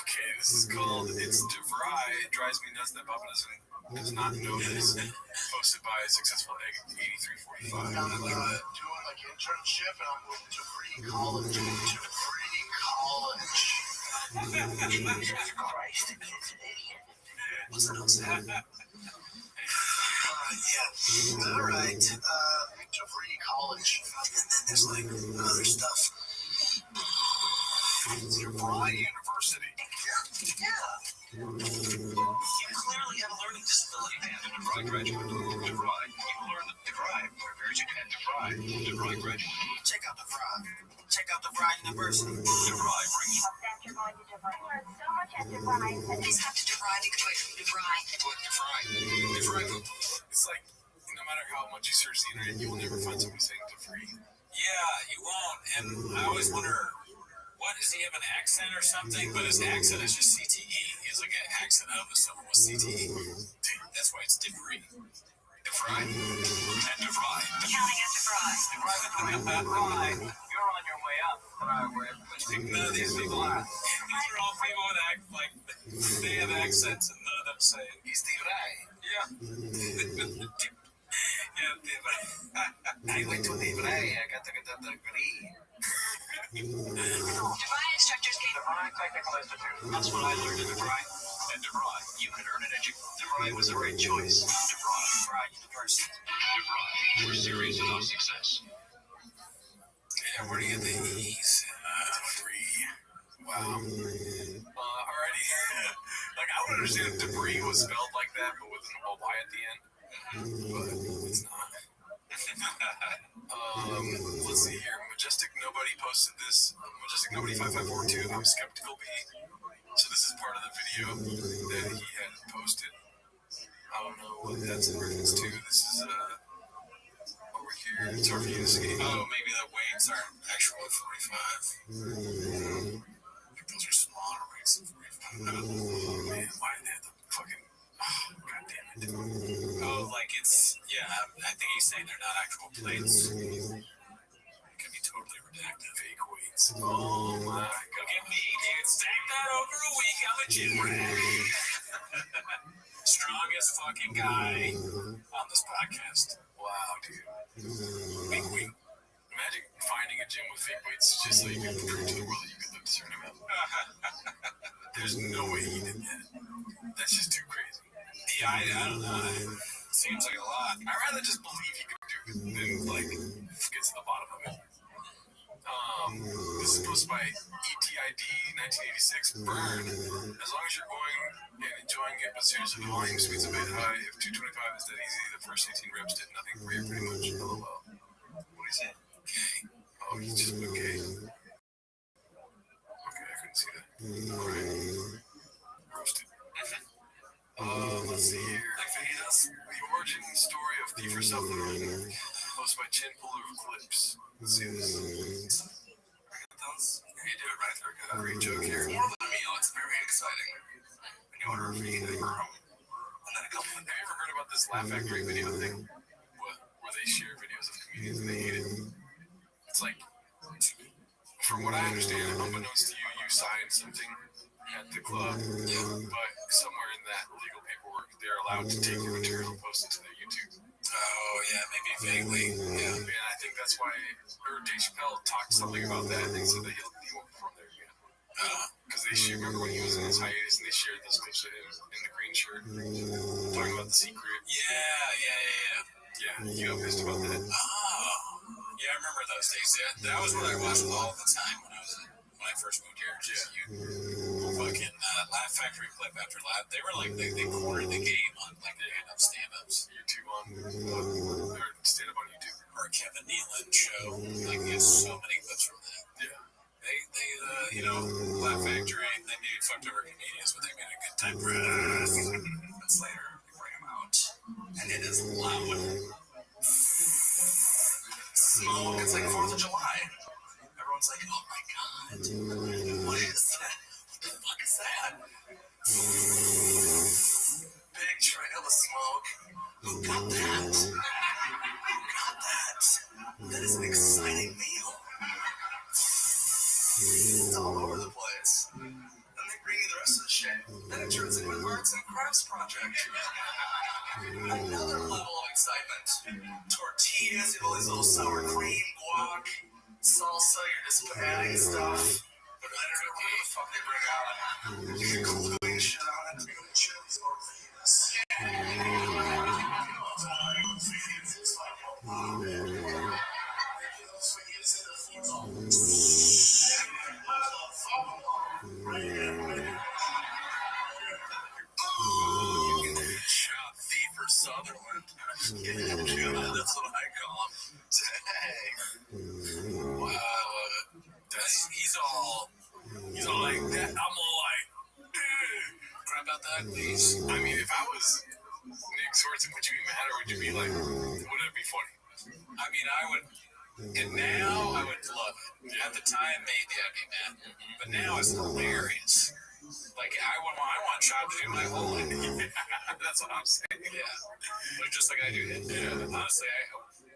okay, this is called It's DeVry. It drives me nuts that Bubba does not know this. Posted by Successful Egg 8345. I'm doing like internship and I'm moving to free college. Jesus Christ, the kid's an idiot. What's that? Yeah. All right. To free college. And then there's like other stuff. DeVry University. Yeah. You clearly have a learning disability. And a DeVry graduate. DeVry. You learn the DeVry. Where is it at DeVry? DeVry graduate. Check out DeVry. Check out DeVry University. DeVry brings After going to DeVry, you learn so much at DeVry. Please come to DeVry to graduate from DeVry. DeVry. It's like, no matter how much you search the internet, you will never find somebody saying DeVry. Yeah, you won't. And I always wonder, what, does he have an accent or something? But his accent is just CTE. He has like an accent of someone with CTE. That's why it's DeVry. DeVry. And DeVry. Counting at DeVry. DeVry. You're on your way up. None of these people are. These are all people that act like they have accents and none of them say it. He's DeVry. Yeah. Yeah, DeVry. I went to DeVry. I got to get that degree. DeVry instructors gave DeVry Technical Institute. That's what I learned at DeVry. And DeVry, you can earn an education. DeVry was a great choice. DeVry University. DeVry, your series of success. Yeah, where do you get the E's? DeVry. Wow. Alrighty. Like, I would understand if debris was spelled like that, but with an Y at the end. But it's not. Let's see here. Majestic Nobody posted this. Majestic Nobody 5542. I'm skeptical B. So this is part of the video that he had posted. I don't know what that's in reference to. This is over here. It's hard for you to see. Oh, maybe the weights aren't actual 45. Those are smaller weights than 45. Oh man, why did they have the fucking? Oh, God damn it. Oh, like it's, yeah, I think he's saying they're not actual plates. It could be totally redacted. Fake weights. Oh my God. Look at me, dude. Stack that over a week. I'm a gym rat. strongest fucking guy on this podcast. Wow, dude. Wait. Imagine finding a gym with fake weights just so you can prove to the world that you can lift a certain amount. There's no way he did that. That's just too crazy. Yeah, I don't know. Seems like a lot. I'd rather just believe he can do it than, like, get to the bottom of it. This is posted by ETID 1986. Burn. As long as you're going and enjoying it, but seriously, the volume speed's a bit high. If 225 is that easy, the first 18 reps did nothing for you pretty much. LOL. What is it? Okay. Oh, he's just okay. Okay, I couldn't see that. Alright. Roasted. Let's see here. The origin story of Thief Yourself the Road. Posted by Chin Puller of Clips. Let's see this. You do it right there. Got a great joke here. More than a meal, it's very exciting. When you order a feed, they grow. And then a couple of Have you ever heard about this Laugh Factory video thing? What? Where they share videos of comedians and they hate it. It's like, from what I understand, unbeknownst to you, you signed something at the club, but somewhere in that legal paperwork, they're allowed to take your material and post it to their YouTube. Oh, yeah, maybe vaguely. Yeah. And I think that's why, or Dave Chappelle talked something about that and said that he won't perform there again. Because they shared, remember when he was in his hiatus and they shared those clips of him in the green shirt talking about the secret? Yeah, you got pissed about that. Oh, yeah, I remember those days. That was what I watched all the time when I first moved here. Just fucking Laugh Factory clip after laugh. They were like they cornered the game on like the stand-up stand-ups. YouTube on or stand up on YouTube or Kevin Nealon show. Like there's so many clips from that. Yeah. They Laugh Factory. They made fucked over comedians, but they made a good time for us. Months later, we bring them out, and it is loud. smoke. It's like 4th of July. Everyone's like, oh my god, what is that? What the fuck is that? Big trail of smoke. Who got that? Who got that? That is an exciting meal. It's all over the place. Then they bring you the rest of the shit. Then it turns into an arts and crafts project. Another level of excitement. Tortillas, all these little sour cream, guac, salsa, you're just adding stuff. But I don't know what the fuck they bring out. You can gluing shit on it. Chilies or Shop Thief or Sutherland. Yeah, that's what I call him. Dang. Wow. He's all like that. I'm all like, Crap about that, please. I mean, if I was Nick Swartzen, would you be mad or would you be like, would it be funny? I mean, I would, and now I would love it. At the time, maybe I'd be mad, but now it's hilarious. Like I want Chop to do my whole life. That's what I'm saying. Yeah, but just like I do. Yeah. Honestly,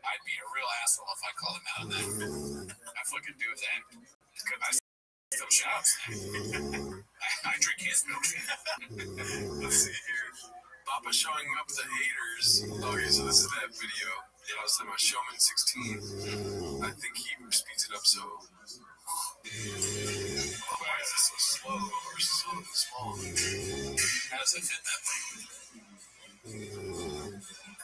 I'd be a real asshole if I called him out on that. I fucking do that because I still shops. I drink his milk. Let's see here. Papa showing up the haters. Okay, so this is that video. I was talking about Showman 16. I think he speeds it up so. Why is it so slow or so small? How does it fit that thing? I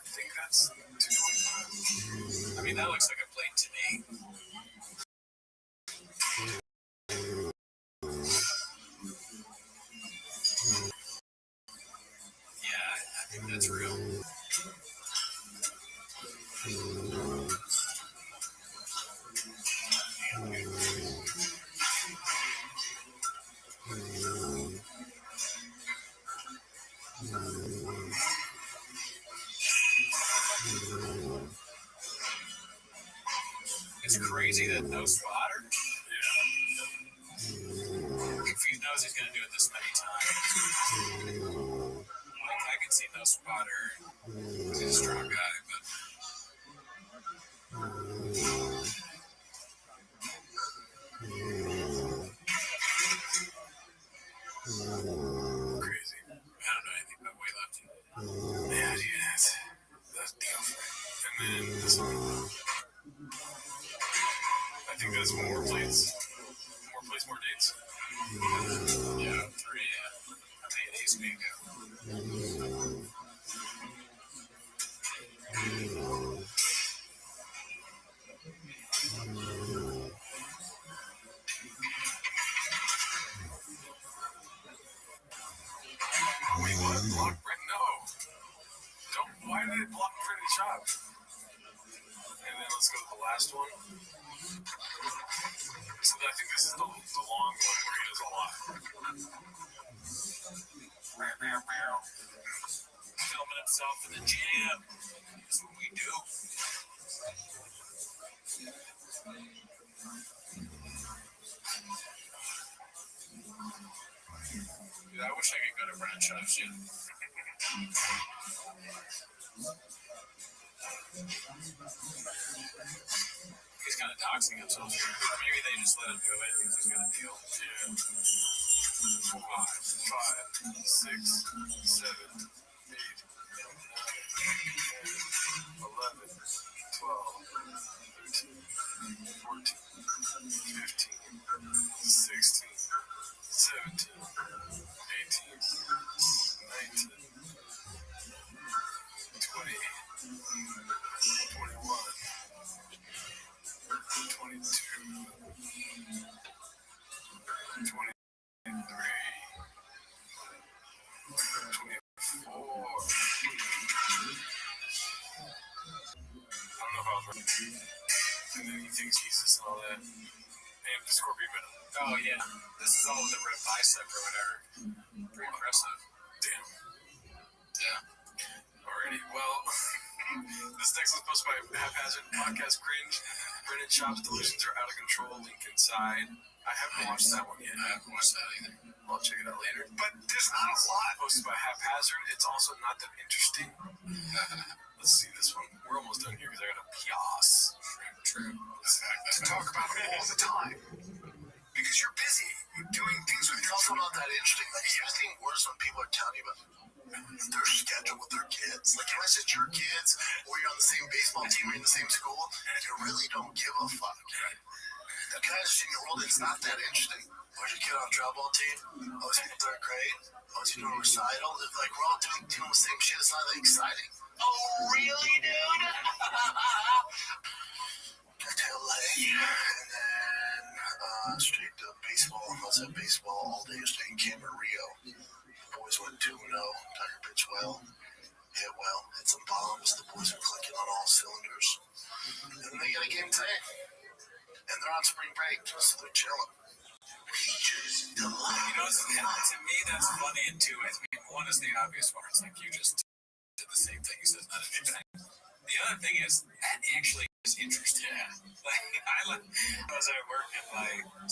think that's 225. I mean, that looks like a plate to me. Yeah, I think that's real. It's crazy that no spotter. If he knows he's going to do it this many times, like I can see no spotter. He's a strong guy, but crazy. I don't know anything about weightlifting. days ago. Wait, what? Block Brent? No. Don't. Why did it block Pretty Shop? And then let's go to the last one. So I think this is the long one where he does a lot. Filming himself in the gym. That's what we do. Dude, I wish I could go to Brent Shop's gym. He's kind of doxing himself here. Maybe they just let him do it because he's going to deal. Yeah. 4, 5, 6, 7, 8, 9, 10, 11, 12, 13, 14, 15, 16, 17, 18, 19, 20, 21, 22, 23, 24. I don't know if I was right. And then he thinks Jesus and all that. And the scorpion venom. Oh, yeah. This is all with the red bicep or whatever. Pretty impressive. Damn. Yeah. Alrighty. Well, this next one's posted by Haphazard Podcast Cringe. Brennan Shop's delusions are out of control. Link inside. I haven't watched that one yet. I haven't watched that either. I'll check it out later. But there's not a lot posted by Haphazard. It's also not that interesting. Let's see this one. We're almost done here because I got a pias. True. To talk about all the time. Because you're busy doing things with It's your also not that interesting. Like, it's getting worse when people are telling you about their schedule with their kids. Like, unless it's your kids or you're on the same baseball team or in the same school, you really don't give a fuck. That kind of shit in your world, it's not that interesting. Was your kid on drop-ball team? Oh, is he in third grade? Oh, is he doing a recital? It's like, we're all doing the same shit. It's not that exciting. Oh, really, dude? Got to LA, and then straight to baseball. I was at baseball all day yesterday in Camarillo. The boys went 2-0. Tiger pitched well. Hit well. Hit some bombs. The boys are clicking on all cylinders. And they got a game today. And they're on spring break, so they're chilling. Peaches delight. You know, to me, that's funny, and two, I mean, one is the obvious one. It's like you just did the same thing. He says not interesting. The other thing is, that actually is interesting. Yeah. Like, I was at work and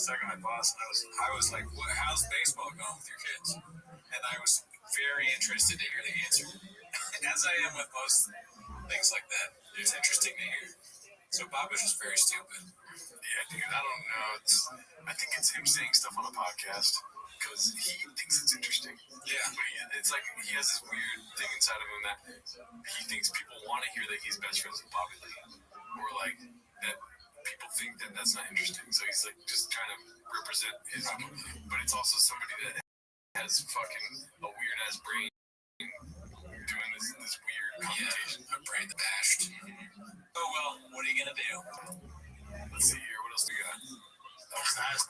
talking to my boss, and I was like, how's baseball going with your kids? And I was very interested to hear the answer. As I am with most things like that, it's interesting to hear. So Bob was just very stupid. Yeah, dude, I don't know. I think it's him saying stuff on a podcast because he thinks it's interesting. Yeah. But it's like he has this weird thing inside of him that he thinks people want to hear that he's best friends with Bobby Lee. Or like that people think that that's not interesting. So he's like just trying to represent his but it's also somebody that has fucking a weird ass brain doing this weird computation. A brain bashed. Oh well, what are you gonna do? Let's see here. What else we got?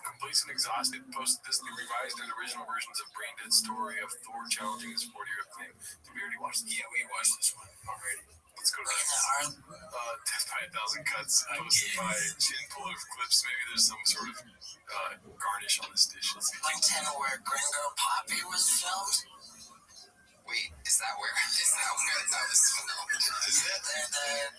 Complete and Exhausted posted this the revised and original versions of Brain Dead Story of Thor challenging his 40-year claim. Did we already watch this? Yeah, we watched this one. Alrighty. Let's go to Death by 1,000 Cuts posted by Chin Puller Clips. Maybe there's some sort of garnish on this dish. Let's see. Like 10 where Gringo Poppy was filmed. Wait, is that where that was filmed? Is it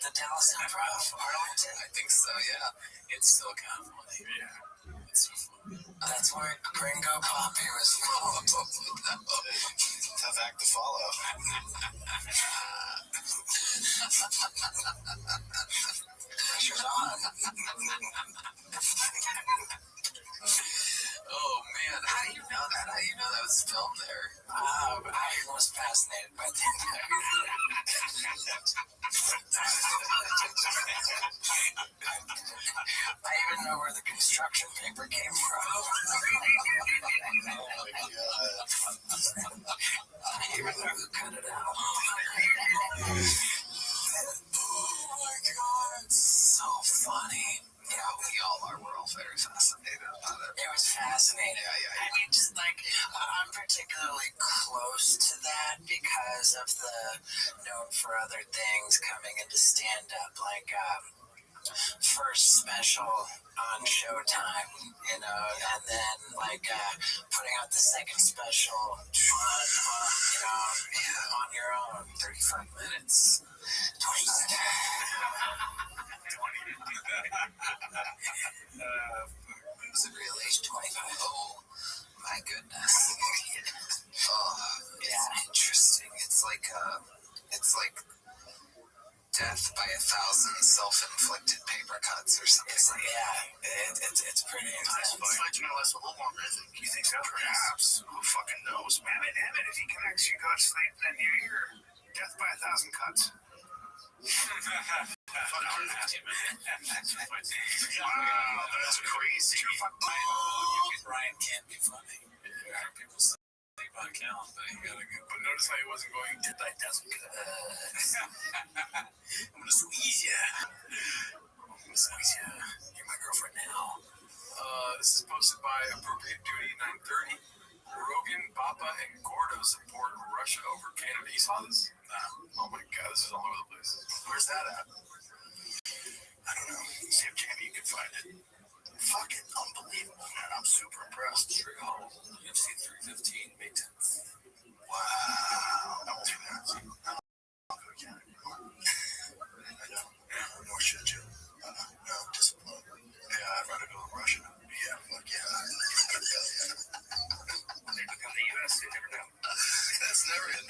the Dallas Improv, Arlington? I think so, yeah. It's still kind of funny. Yeah. It's so funny. That's where Gringo Poppy was filmed. Tough act to follow. Pressure's on. Oh man, how do you know that? How do you know that was filmed there? I was fascinated by that. I even know where the construction paper came from. Cut it out. Oh my god, it's so funny. Yeah, we all are. We're all very fascinated about it. It was fascinating. Yeah. I mean, just like, I'm particularly close to that because of the known for other things coming into stand-up, like, first special on Showtime, and then like putting out the second special on your own, 35 minutes. 20 was it really 25? Oh my goodness. Yeah, interesting. It's like death by 1,000 self-inflicted paper cuts or something. Yeah, it's pretty intense. This fight's gonna last a little longer, I think. You think so? Perhaps. Who fucking knows, man? Damn it, if he connects you, God sleep, then you're death by 1,000 cuts. Wow, that's crazy. Brian can't be funny. People sleep on count, but you gotta go. But notice how he wasn't going to that doesn't I'm gonna squeeze ya. You're my girlfriend now. This is posted by Appropriate Duty 930. Rogan, Papa, and Gordo support Russia over Canada. You saw this? Nah. Oh my god, this is all over the place. Where's that at? I don't know. See if Jamie can find it. Fucking unbelievable, man. I'm super impressed. UFC 315, May 10th. Wow. I won't do that. I'll go again. I know. Nor should you. No, discipline. Yeah, I'd rather go to Russia. Yeah, fuck yeah. When they become the U.S., they never know. That's never in.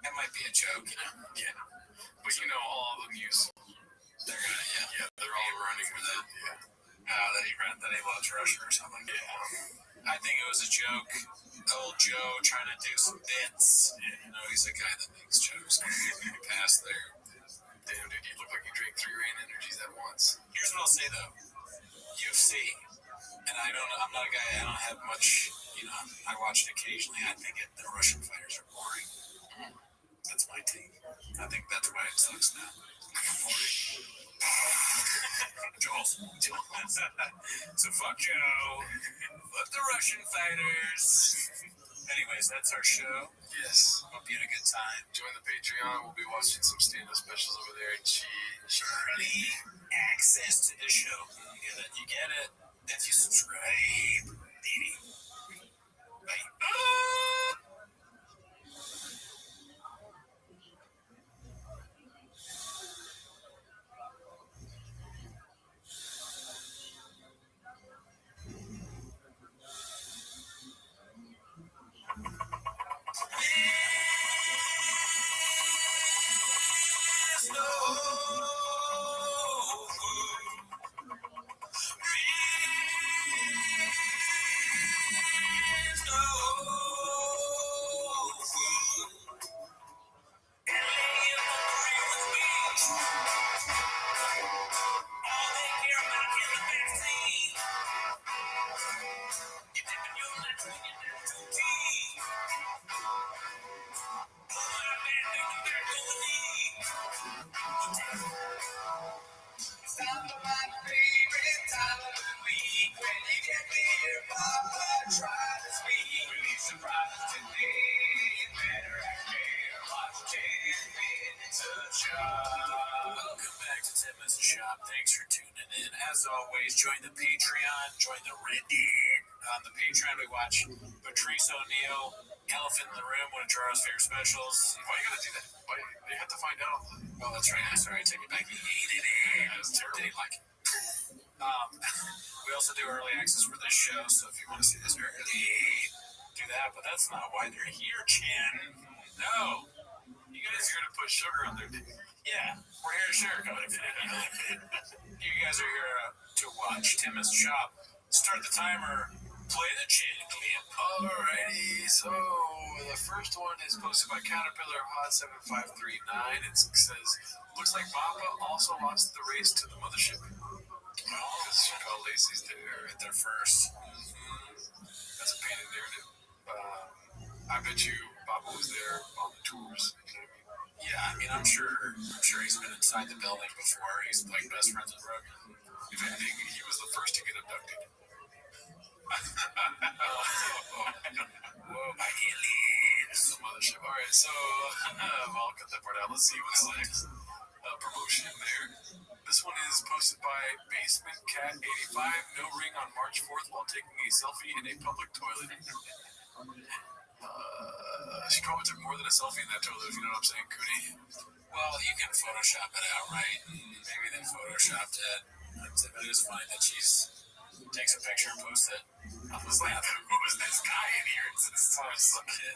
It might be a joke, Yeah. But you know, all of them use. They're gonna, Yeah, they're all running with it. Yeah. that he loves Russia or something. Yeah. I think it was a joke. Old Joe trying to do some bits. You know, he's a guy that makes jokes. Pass there. Damn, dude, you look like you drank 3 Rain Energies at once. Here's what I'll say though. UFC, and I'm not a guy. I don't have much. I watch it occasionally. I think the Russian fighters are boring. That's my take. I think that's why it sucks now. Jules. So fuck Joe. Fuck the Russian fighters. Anyways, that's our show. Yes. Hope you had a good time. Join the Patreon. We'll be watching some stand-up specials over there. And Early access to the show. You get it if you subscribe, baby. Bye. Welcome back to 10 Minutes Shop. Thanks for tuning in. As always, join the Patreon, join the Reddit. On the Patreon, we watch Patrice O'Neal, Elephant in the Room, one of Jaro's favorite specials. why you gotta do that? Why they have to find out? Oh, that's right. Sorry, I take it back. He hated it. That was terrible. Didn't like it. We also do early access for this show, so if you want to see this early, do that. But that's not why they're here, Chin. No. You guys are gonna put sugar on their dick. Yeah, we're here to sugarcoat it. You guys are here to watch Tim as Shop. Start the timer. Play the Chin clip. Alrighty, so the first one is posted by Caterpillar Hot 7539. It says, looks like Papa also lost the race to the mothership. Because Chicago Lacey's there. They're first. That's a pain in the bet you Baba was there on the tours. You know what I mean? Yeah, I mean, I'm sure he's been inside the building before. He's like best friends with Rogan. If anything, he was the first to get abducted. Whoa, my aliens. Some other shit. All right, so I'll cut that part out. Let's see what's next. Promotion there. This one is posted by Basement Cat 85. No ring on March 4th while taking a selfie in a public toilet. She probably took more than a selfie in that toilet, if you know what I'm saying, Cootie. Well, you can Photoshop it out, right? Maybe they Photoshopped it. It is funny that she takes a picture and posts it. I was like, who is this guy in here? It's some kid.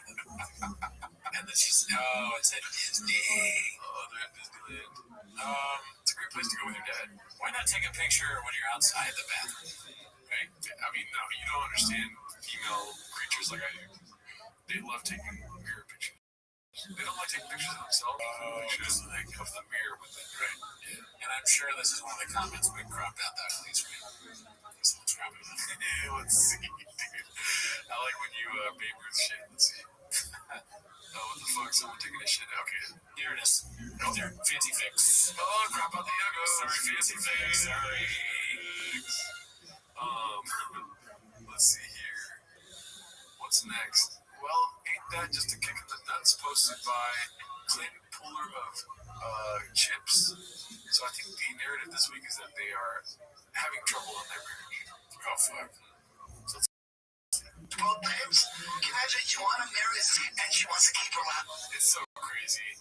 And then she's, oh, it said Disney. Oh, they're at Disneyland. It's a great place to go with your dad. Why not take a picture when you're outside the bathroom? Right? I mean, no, you don't understand female creatures like I do. They love taking mirror pictures. They don't like taking pictures of themselves. Pictures like of the mirror with it, right? Yeah. And I'm sure this is one of the comments we cropped out that please read. Someone's cropping it out. Yeah, let's see, dude. I like when you Babe Ruth shit. Let's see. Oh, what the fuck? Someone taking a shit? Okay. Here it is. Right there. Fancy fix. Oh, crap out the ego. Sorry, fancy fix. Sorry. Let's see here. What's next? Well, ain't that just a kick in the nuts posted by Clayton Puller of Chips? So I think the narrative this week is that they are having trouble in their marriage. Oh, fuck. So let's Well, babes, imagine you want to marry this and she wants to keep her lap. It's so crazy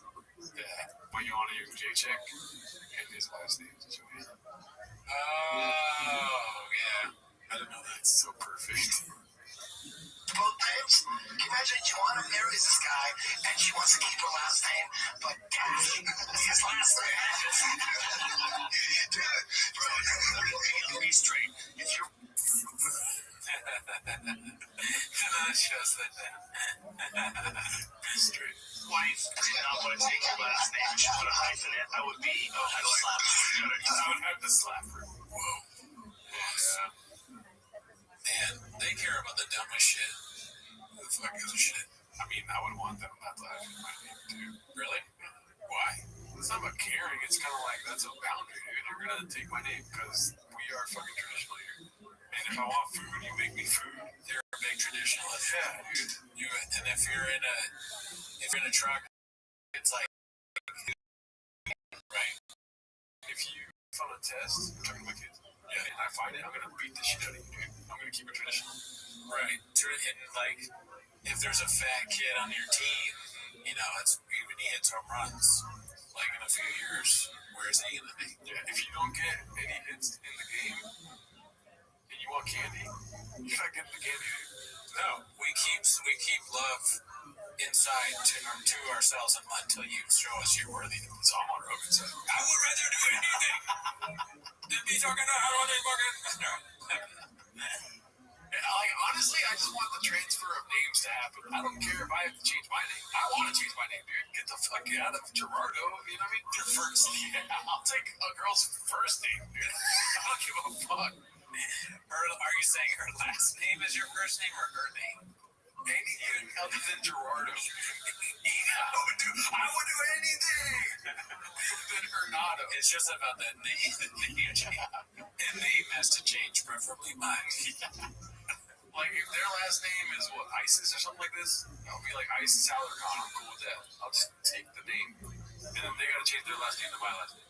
that Bayani J-Check and his last name is Joanna. Oh, yeah. I didn't know that. It's so perfect. Well, babes, imagine you want to marry this guy and she wants to keep her last name, but Dash is his last name. Dude, bro, be straight. If you're Just that. Straight. Wife did not want to take your last name. She put a hyphen in. I would be. I'd slap her. I would have to slap her. Whoa. Yeah. Man, they care about the dumbest shit. Who the fuck gives a shit? I mean, I would want them not to have my name too. Really? Why? It's not about caring. It's kind of like that's a boundary, dude. You're gonna take my name because we are fucking traditional here. And if I want food, you make me food. You're a big traditionalist. Yeah, dude. And if you're in a truck, it's like, right? If you on a test, I'm talking to my kids, and I find it, I'm gonna beat the shit out of you, dude. I'm gonna keep it traditional. Right. And like, if there's a fat kid on your team, you know, it's when he hits home runs, like in a few years, where is he gonna be? Yeah, if you don't get any hits in the game, and you want candy, you're not getting the candy, dude. No, we keep love inside to ourselves until you show us you're worthy. So I'm on Rogan's side. I would rather do anything than be talking to how they fucking. Like, honestly, I just want the transfer of names to happen. I don't care if I have to change my name. I want to change my name, dude. Get the fuck out of Gerardo. You know what I mean? Your first name. Yeah, I'll take a girl's first name, dude. I don't give a fuck. Are you saying her last name is your first name or her name? Anything other than Gerardo. I would do anything than Hernado. It's just about that name. And name has to change, preferably mine. Like, if their last name is what, ISIS or something like this, I'll be like ISIS Alarcon. I'm cool with that. I'll just take the name, and then they gotta change their last name to my last name.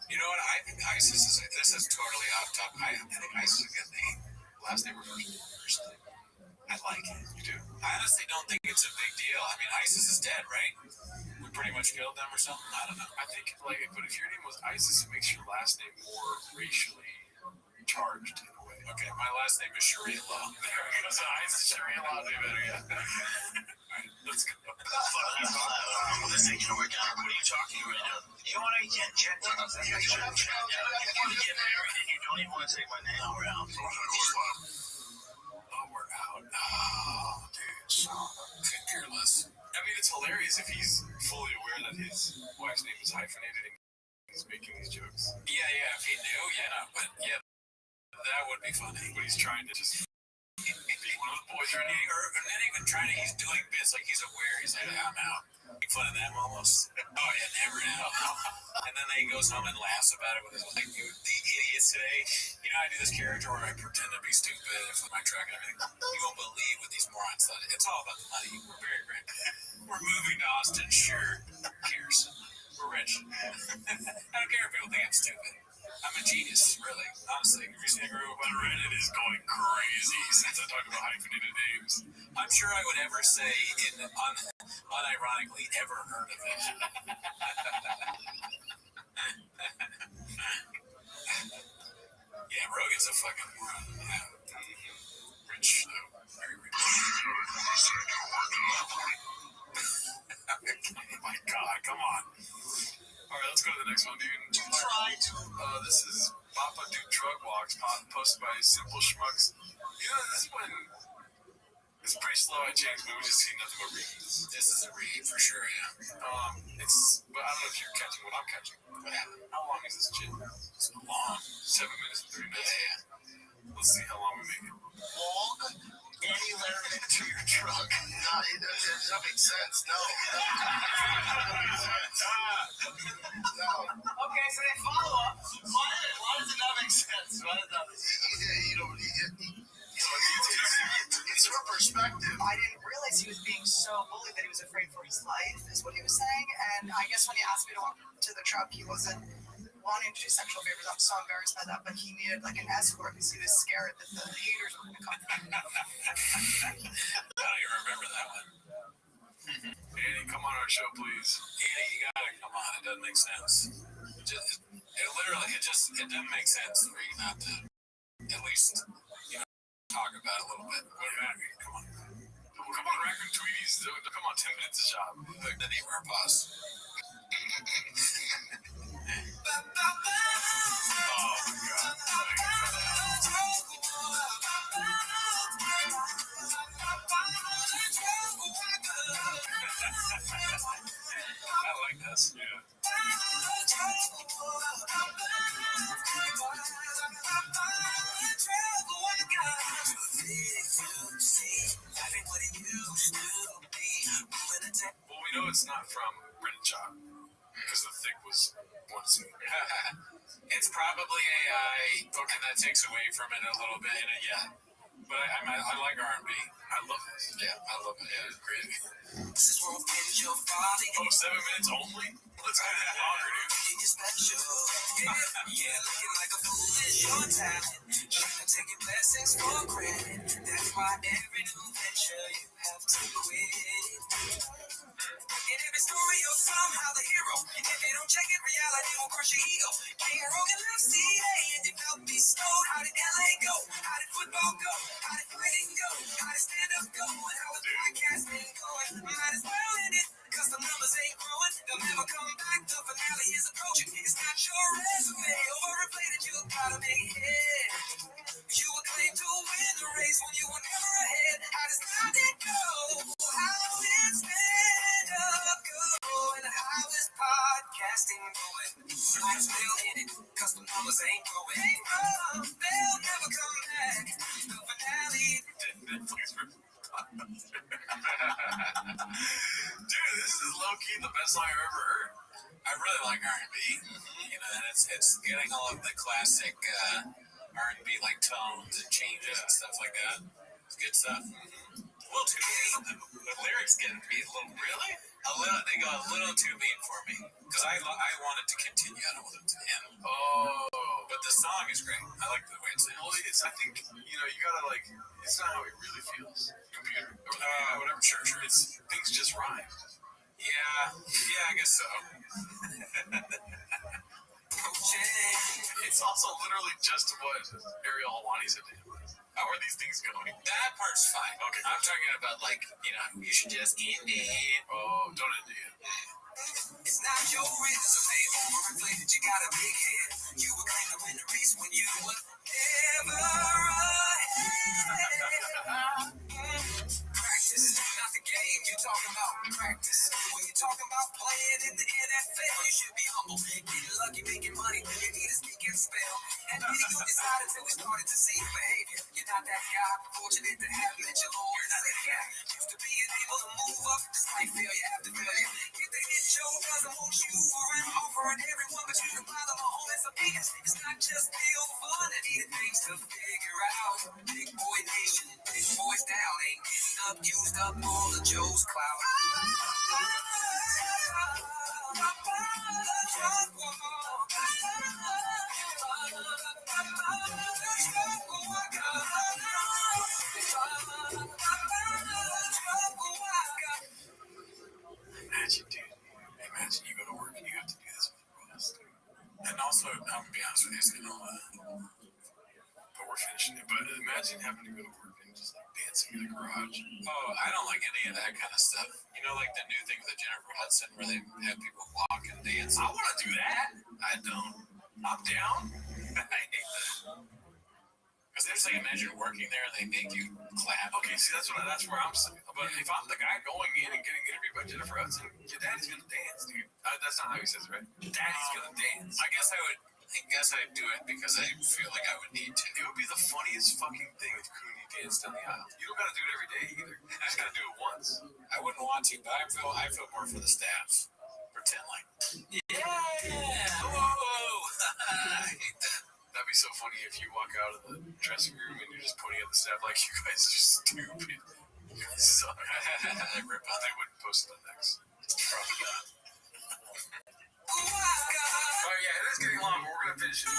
You know what? I think ISIS is. This is totally off topic. I think ISIS is a good name. Last name or first name? I like it. You do? I honestly don't think it's a big deal. I mean, ISIS is dead, right? We pretty much killed them or something. I don't know. I think, like, but if your name was ISIS, it makes your last name more racially charged in a way. Okay, my last name is Sharia Law. There we go. So ISIS Sharia Law, do better, yeah. Alright, let's go. Listen, you know, what are you talking right now? You want to get you want to get married and you don't even want to take my name around. Oh, we're out. Oh, dude. So careless. I mean, it's hilarious if he's fully aware that his wife's name is hyphenated and he's making these jokes. Yeah, if he knew, but yeah, that would be funny. But he's trying to just be one of the boys. But you're not even trying to. He's doing bits like he's aware. He's like, I'm out. Make fun of them almost. Oh yeah, never now. And then he goes home and laughs about it with his like the idiots today. You know, I do this character where I pretend to be stupid for my track and everything. You won't believe what these morons thought. It's all about the money. We're very rich. We're moving to Austin. Sure. Who cares? We're rich. I don't care if people think I'm stupid. I'm a genius, really. Honestly, if you see a group on Reddit is going crazy since I talked about hyphenated names. I'm sure I would ever say unironically ever heard of it. Yeah, Rogan's a fucking moron. Yeah. Rich, though. Very rich. Oh my god, come on. Alright, let's go to the next one, dude. This is Papa Do Drug Walks, posted by Simple Schmucks. You know, this one is pretty slow at James, but we just see nothing but reads. This is a read for sure, yeah. But I don't know if you're catching what I'm catching. How long is this shit? It's long. 7 minutes and 3 minutes. Yeah. Let's see how long we make it. Long? Any layering into your truck. No, that makes sense. No. Okay, so they follow up. Why does it not make sense? Why does that make sense? It's your perspective. I didn't realize he was being so bullied that he was afraid for his life, is what he was saying. And I guess when he asked me to walk to the truck, he wasn't wanting to do sexual favors. I'm so embarrassed by that, but he needed like an escort because he was scared that the haters were going to come. I don't even remember that one. Annie, come on our show, please. Annie, you gotta come on. It doesn't make sense. It doesn't make sense for you not to at least, talk about it a little bit. What about it? Come on. Come on, Raccoon Tweeties. Come on, 10 minutes of job. The name of our boss. Oh, God. I like this. Yeah. Well, we know it's not from Brennan Chop because the thick was one scene. It's probably AI, and that takes away from it a little bit. Yeah, but I like R&B. I love this. Yeah, I love it. Yeah, it's crazy. Oh, 7 minutes only? Let's go that longer, dude. Yeah, looking like a fool is your talent. Taking blessings for granted. That's why every new venture you have to quit. In every story, you're somehow the hero. If you don't check it, reality will crush your ego. King Rogan left CA and you felt bestowed. How did LA go? How did football go? How did fighting go? How did stand-up go? And how is podcasting going? Might as well end it, cause the numbers ain't growing. They'll never come back. The finale is approaching. It's not your resume. Overinflated, you gotta make it. You were claimed to win the race when you were never ahead. How does that go? How did stand-up go? And how is podcasting going? I'm still in it, cause the numbers ain't growing. They'll never come back. The finale. Dude, this is low-key the best song I've ever heard. I really like R&B, and it's getting all of the classic R&B like tones and changes and stuff like that. It's good stuff. A little too mean. The lyrics get to be a little really. They go a little too mean for me because I want it to continue. I don't want it to end. Oh, but the song is great. I like the way it sounds. Well, I think you gotta like. It's not how he really feels. Computer or whatever. Sure. It's things just rhyme. Yeah, I guess so. It's also literally just what Ariel Helwani said to him. How are these things going? That part's fine. Okay. I'm talking about you should just end it. Oh, don't end it. It's not your resume, overinflated, you got a big head. You were claimed to win the race when you were never ahead. Practice, not the game, you're talking about practice. When you're talking about playing in the NFL, you should be humble. Getting lucky, making money, when you need to speak and spell. And you decided to started to see behavior. You're not that guy, fortunate to have met your Lord. You're not that guy. Used to being able to move up despite failure after failure. Get the hit show doesn't want you around, offering everyone, but you can buy them a home and some peanuts. It's not just real fun and needed things to figure out. Big boy nation, big boys down, ain't getting up, used up all of Joe's clout. Imagine, dude. Imagine you go to work and you have to do this with your boss. And also, I'm gonna be honest with you, it's gonna, but we're finishing it. But imagine having to go to work and just like dancing in the garage. Oh, I don't like any of that kind of stuff. You know, like the new thing with Jennifer Hudson where they have people walk and dance. I want to do that. I don't. I'm down. I hate that. Because there's like, imagine working there and they make you clap. Okay, see, that's where I'm saying. But if I'm the guy going in and getting interviewed by Jennifer Hudson, your daddy's gonna dance, dude. That's not how he says it, right? Daddy's gonna dance. I guess I'd do it because I feel like I would need to. It would be the funniest fucking thing if Cooney danced down the aisle. You don't gotta do it every day either. You just gotta do it once. I wouldn't want to, but I feel more for the staff. Pretend like, yeah, whoa. I hate that. That'd be so funny if you walk out of the dressing room and you're just pointing at the staff like, you guys are stupid. You guys suck. They wouldn't post it on next. Probably not. Oh yeah, it is getting long, but we're gonna finish it.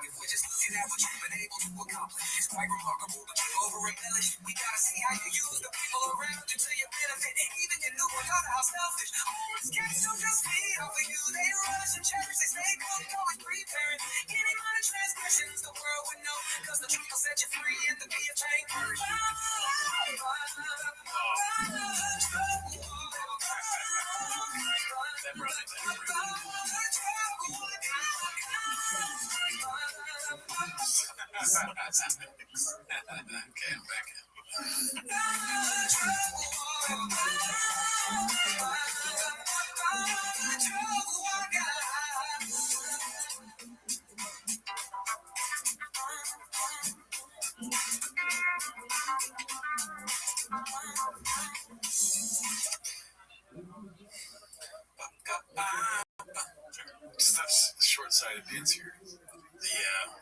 If we're just looking at what you've been able to accomplish, it's quite remarkable, but you're over-embellished. We gotta see how you use the people around you to your benefit. Even your new one, God, how selfish. All these cats don't just feed off of you. They rush and cherish, they stay cool, always preparing. Any minor transgressions, the world would know, cause the truth will set you free and the be a chain version. That brother, okay, I'm back in. Stuff's short-sighted dance here. Yeah.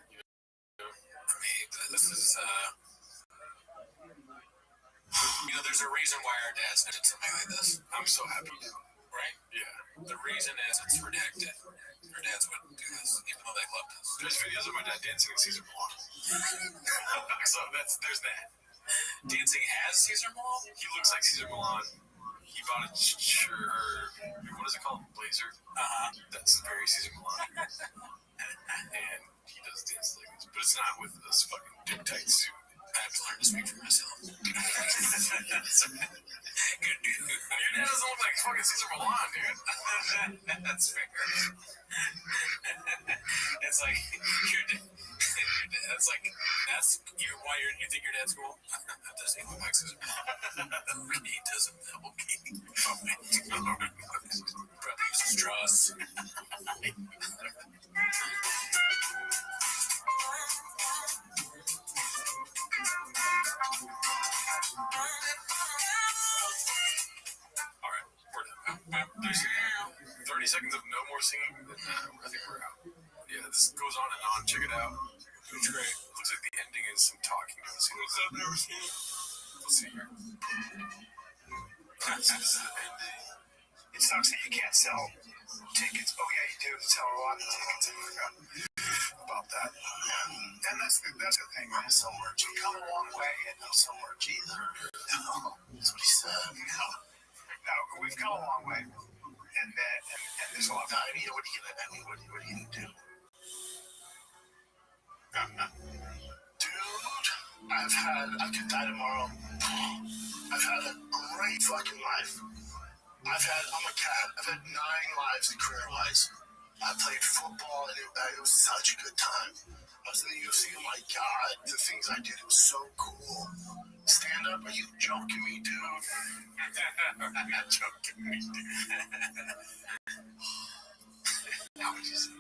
For me, this is, there's a reason why our dads did something like this. I'm so happy. Right? Yeah. The reason is it's redacted. Our dads wouldn't do this, even though they loved us. There's videos of my dad dancing with Caesar Milan. So there's that. Dancing as Caesar Milan? He looks like Caesar Milan. He bought a shirt, what is it called? Blazer? That's very Caesar Milan. And he does dance like this, but it's not with this fucking dick tight suit. I have to learn to speak for myself. Good dude. Your dad doesn't look like fucking Caesar Milan, dude. That's fair. It's like, that's why you think your dad's cool? That doesn't look like Caesar Milan. He doesn't. Okay. Probably uses straws. Alright, we're done. There's 30 seconds of no more singing, then I think we're out. Yeah, this goes on and on. Check it out. It's great. Looks like the ending is some talking. I've never seen it. We'll see here. It sucks that you can't sell tickets. Oh yeah, you do sell a lot of tickets. I forgot about that. And that's the thing, man. So merch. We've come a long way, and no so merch either. No, that's what he said. No, we've come a long way, and there's a lot. I mean, what are you gonna do? Dude, I could die tomorrow. I've had a great fucking life. I'm a cat. I've had 9 lives career-wise. I played football, and it was such a good time. I was in the UFC. Oh my god, the things I did, it was so cool. Stand up? Are you joking me, dude? I'm not joking, me, dude. How would you say?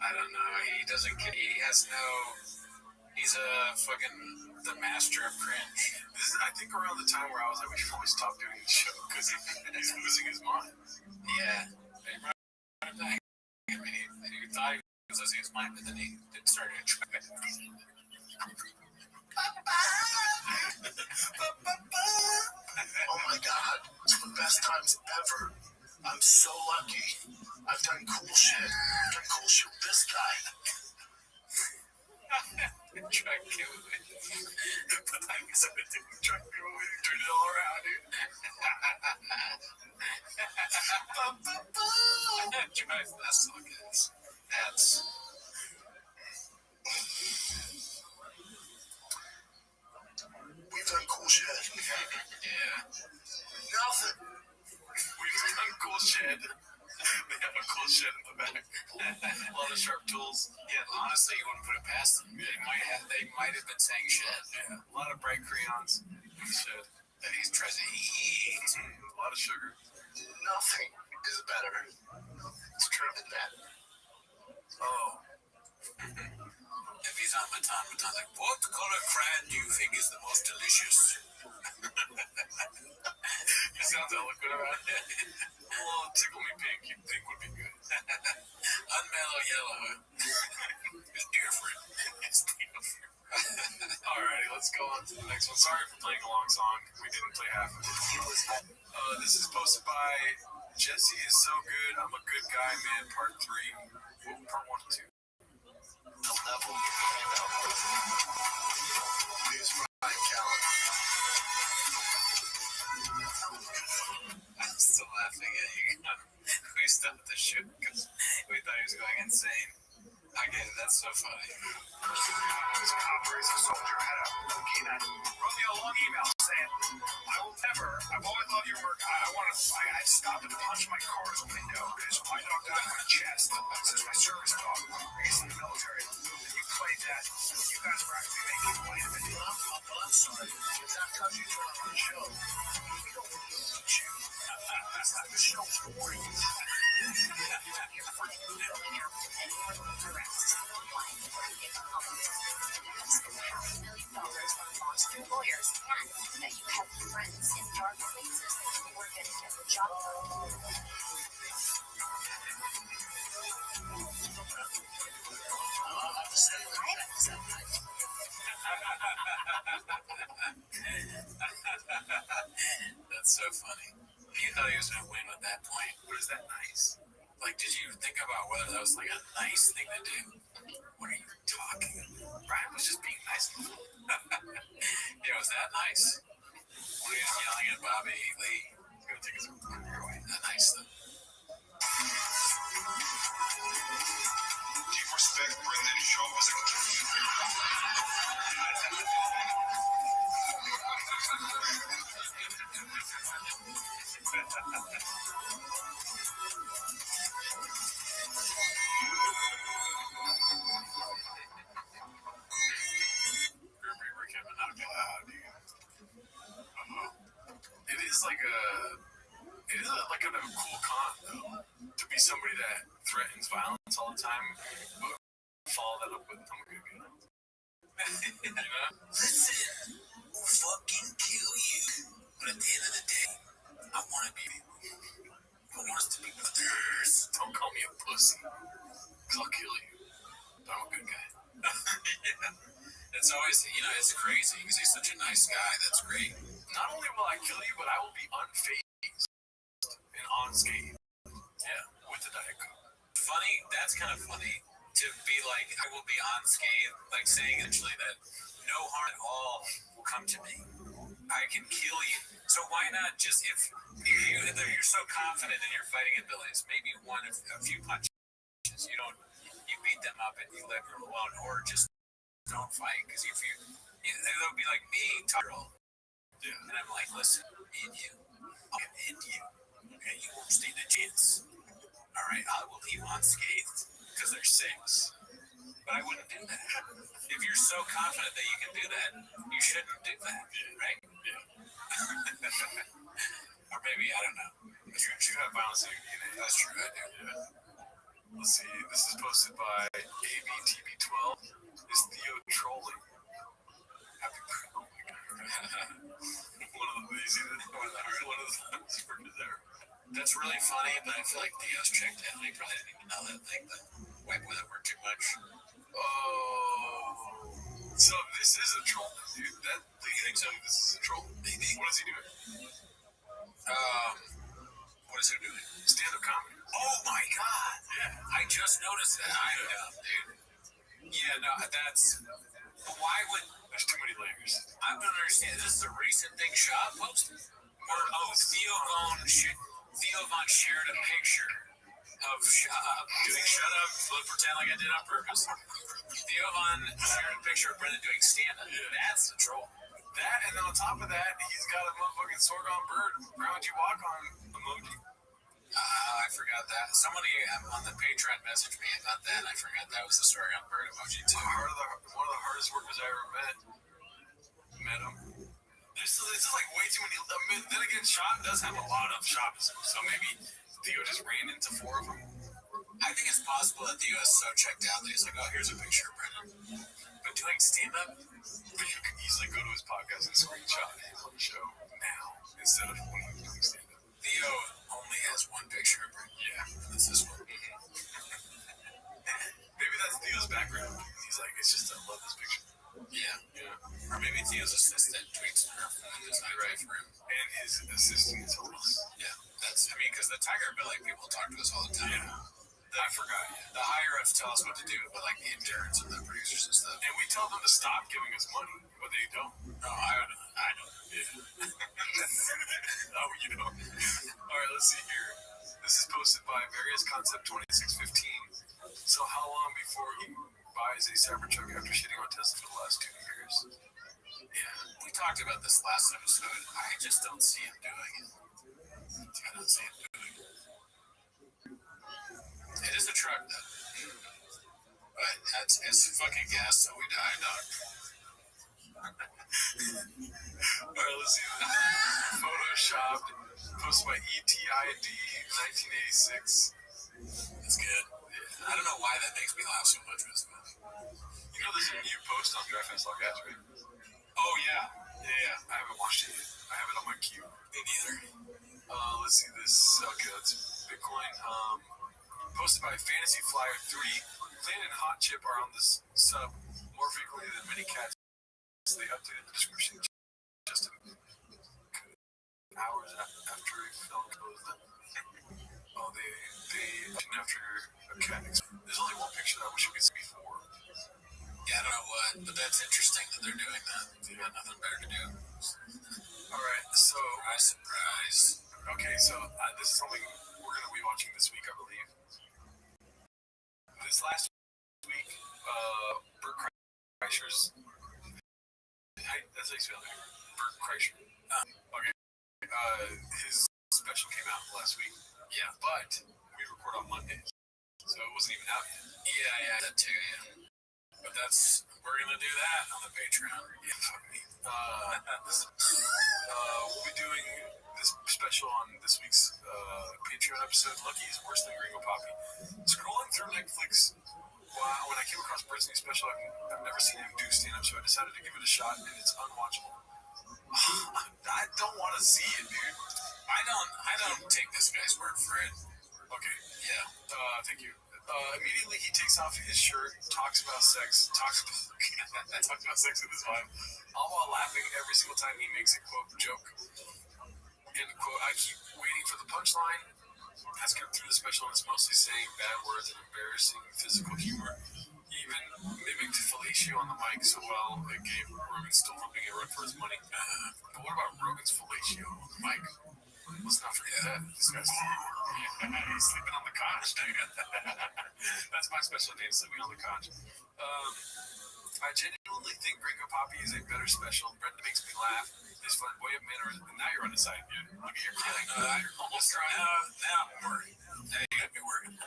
I don't know. He doesn't. He has no. He's a fucking the master of cringe. This is, I think, around the time where I was like, we should probably stop doing the show because he's losing his mind. Yeah. He brought it back. I mean, he thought he was losing his mind, but then he started to try. Oh my god, it's the best times ever. I'm so lucky. I've done cool shit. I've done cool shit with this guy. Try to kill me. But I guess I didn't try to kill me. Turn it all around, dude. That song is. That's. We've done cool shit. Yeah. Nothing. We've done cool shit. They have a cool shit in the back. A lot of sharp tools. Yeah, honestly, you wouldn't put it past them. They might have been saying shit. Yeah. A lot of bright crayons. Shit. And he's trying to eat. A lot of sugar. Nothing is better. It's true than that. Oh. If he's on Baton's like, what color crayon do you think is the most delicious? He sounds eloquent about it. Well, tickle me pink, you think would be good. Unmellow yellow. It's different. It's different. Alrighty, let's go on to the next one. Sorry for playing a long song. We didn't play half of it. This is posted by Jesse is so good. I'm a good guy, man. Part 3. Part 1 and 2. The level is Ryan Callen. I'm still laughing at you. We stopped the shoot because we thought he was going insane. I get it. That's so funny. This copper is a soldier had a wrote me a long email saying, I've always loved your work. I stopped and punched my car's window because my dog died in my chest. This is my service dog. He's in the military. You played that. You guys were actually making money of it. I'm sorry. It's not because you turn on the show. We don't want to beat you. That's not the show for you. Lawyers and that you have friends in dark places who are going to get the job done. That's so funny. You thought he was going to win at that point. What is that nice? Like, did you think about whether that was like a nice thing to do? What are you talking about? Brian was just being nice. Yeah, was that nice? When he was yelling at Bobby Lee, he's going to take his career away. That nice though. Deep respect, Brendan. Show us what you It is like a cool con though, to be somebody that threatens violence all the time, but follow that up with I'm a good guy. You know? Listen, we'll fucking kill you. But at the end of the day, I want to be who wants to be brothers. Don't call me a pussy, cause I'll kill you. But I'm a good guy. Yeah. It's always, it's crazy because he's such a nice guy. That's great. Not only will I kill you, but I will be unfazed and unscathed. Yeah, with the Diet Coke. Funny, that's kind of funny to be like, I will be unscathed, like saying actually that no harm at all will come to me. I can kill you. So why not just, if you're so confident in your fighting abilities, maybe a few punches, you beat them up and you leave them alone, or just don't fight, because if they'll be like me, Tyrell. Yeah. And I'm like, listen, me and you, I'll end you. Okay, you won't stand a chance. all right, I will leave unscathed because they're 6. But I wouldn't do that. If you're so confident that you can do that, you shouldn't do that, right? Or maybe, I don't know. You have violence in your DNA. That's true, I do. Yeah. Let's see. This is posted by ABTB12. Is Theo trolling? Happy birthday. Oh my god. One of the workers there. That's really funny, but I feel like Theo's checked out. He probably didn't even know that thing, but wipe with it worked too much. Oh. So this is a troll, dude. That you think so? This is a troll. Maybe. What is he doing? What is he doing? Stand-up comedy. Oh my god! Yeah. I just noticed that. I know, dude. Yeah, no, that's. Why would. There's too many layers. I don't understand. This is a recent thing Shaw posted? Or, Theo Von shared a picture of doing shut up, but pretend like I did on purpose. Theo Von shared a picture of Brendan doing stand-up. That's the troll. That, and then on top of that, he's got a motherfucking Sorghum bird ground you walk on emoji. I forgot that. Somebody on the Patreon messaged me about that, and I forgot that was the story on bird emoji too. One of the hardest workers I ever met. Met him. This is like way too many. Then again, Shop does have a lot of shops, so maybe Theo just ran into 4 of them. I think it's possible that Theo is so checked out that he's like, oh, here's a picture of Brendan. But doing stand-up, But you can easily go to his podcast and screenshot him on the show now instead of when he was doing stand-up. Theo only has one picture of Brendan. Yeah. That's this one. Maybe that's Theo's background. He's like, it's just I love this picture. Yeah. Yeah. Or maybe Theo's assistant tweets her and it's not right for him. And his assistant is hilarious. Yeah. Because the Tiger Billy people talk to us all the time. Yeah. I forgot. The higher ups tell us what to do, but like the interns and the producers and stuff. And we tell them to stop giving us money, but they don't. No, I don't. Yeah. Oh, you know. All right, let's see here. This is posted by Various Concept 2615. So how long before he buys a Cybertruck after shitting on Tesla for the last 2 years? Yeah, we talked about this last episode. I just don't see him doing it. I don't see him doing it. It is a truck, though. But it's fucking gas, so we die, dog. All right, let's see. Photoshopped, posted by ETID 1986. It's good. Yeah. I don't know why that makes me laugh so much, but it's funny. You know there's a new post on Graphics Log Ads, right? Oh, yeah. Yeah, I haven't watched it yet. I have it on my queue. Me neither. Let's see this. Okay, that's Bitcoin. Posted by Fantasy Flyer 3. Clan and Hot Chip are on this sub more frequently than many cats. So they updated the description just hours after a film closed up. Oh, they after a cat. There's only one picture that I wish we could see before. Yeah, I don't know what, but that's interesting that they're doing that. They got nothing better to do. All right, so Surprise. Okay, so this is something we're going to be watching this week, I believe. This last week, Bert Kreischer's. That's how you spell it. Bert Kreischer. Okay. His special came out last week. Yeah. But we record on Mondays, so it wasn't even out yet. Yeah, that too, yeah. But we're going to do that on the Patreon. Yeah, fuck me. We'll be doing this special on this week's Patreon episode, Lucky is Worse Than Gringo Poppy. Scrolling through Netflix, when I came across Bert's new special, I've never seen him do stand-up, so I decided to give it a shot, and it's unwatchable. I don't want to see it, dude. I don't take this guy's word for it. Okay. Yeah. Thank you. Immediately he takes off his shirt, talks about sex with his wife, all while laughing every single time he makes a quote joke. And quote, I keep waiting for the punchline. Has come through the special and it's mostly saying bad words and embarrassing physical humor. He even mimicked fellatio on the mic so well it gave Rogan still hoping a run for his money. But what about Rogan's fellatio on the mic? Let's not forget that. This guy's he's sleeping on the couch. That's my special name, sleeping on the couch. I genuinely think think Gringo Poppy is a better special. Brenda makes me laugh. His flamboyant manner. Now you're on the side. Look at your killing. I almost tried. Now I'm worried. Now you got me worried.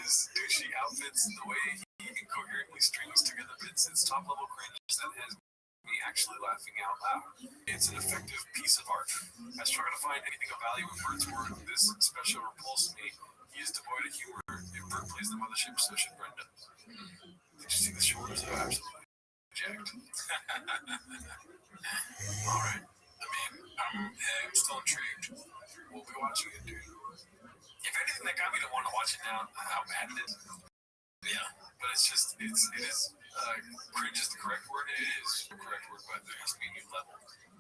His douchey outfits, the way he incoherently strings together bits, it's top level cringe that has me actually laughing out loud. It's an effective piece of art. I struggle to find anything of value in Bert's work. This special repulsed me. He is devoid of humor. If Bert plays the mothership, so should Brenda. Did you see the shoulders? Oh, absolutely. Jacked. Alright. I mean, I'm still intrigued. We'll be watching it, dude. If anything, that got me to want to watch it now, how bad it is. Yeah. But it is, cringe is the correct word. It is the correct word, but there has to be a new level.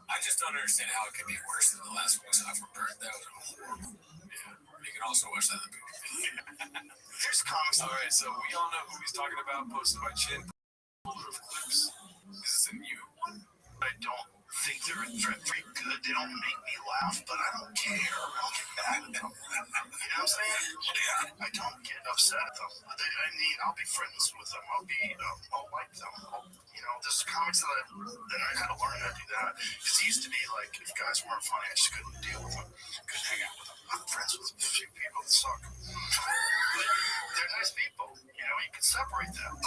I just don't understand how it could be worse than the last one we saw from Bert. That was horrible. Yeah. You can also watch that in the movie. Here's comics. Alright, so we all know who he's talking about, posted by Chin. Full of clips. This is a new one. I don't think they're very good. They don't make me laugh, but I don't care. I'll get mad at them. You know what I'm saying? Yeah. I don't get upset at them. I'll be friends with them. I'll like them. There's comics that I had to learn how to do that. Because it used to be like, if guys weren't funny, I just couldn't deal with them. Couldn't hang out with them. I'm friends with a few people that suck. But they're nice people. You can separate them.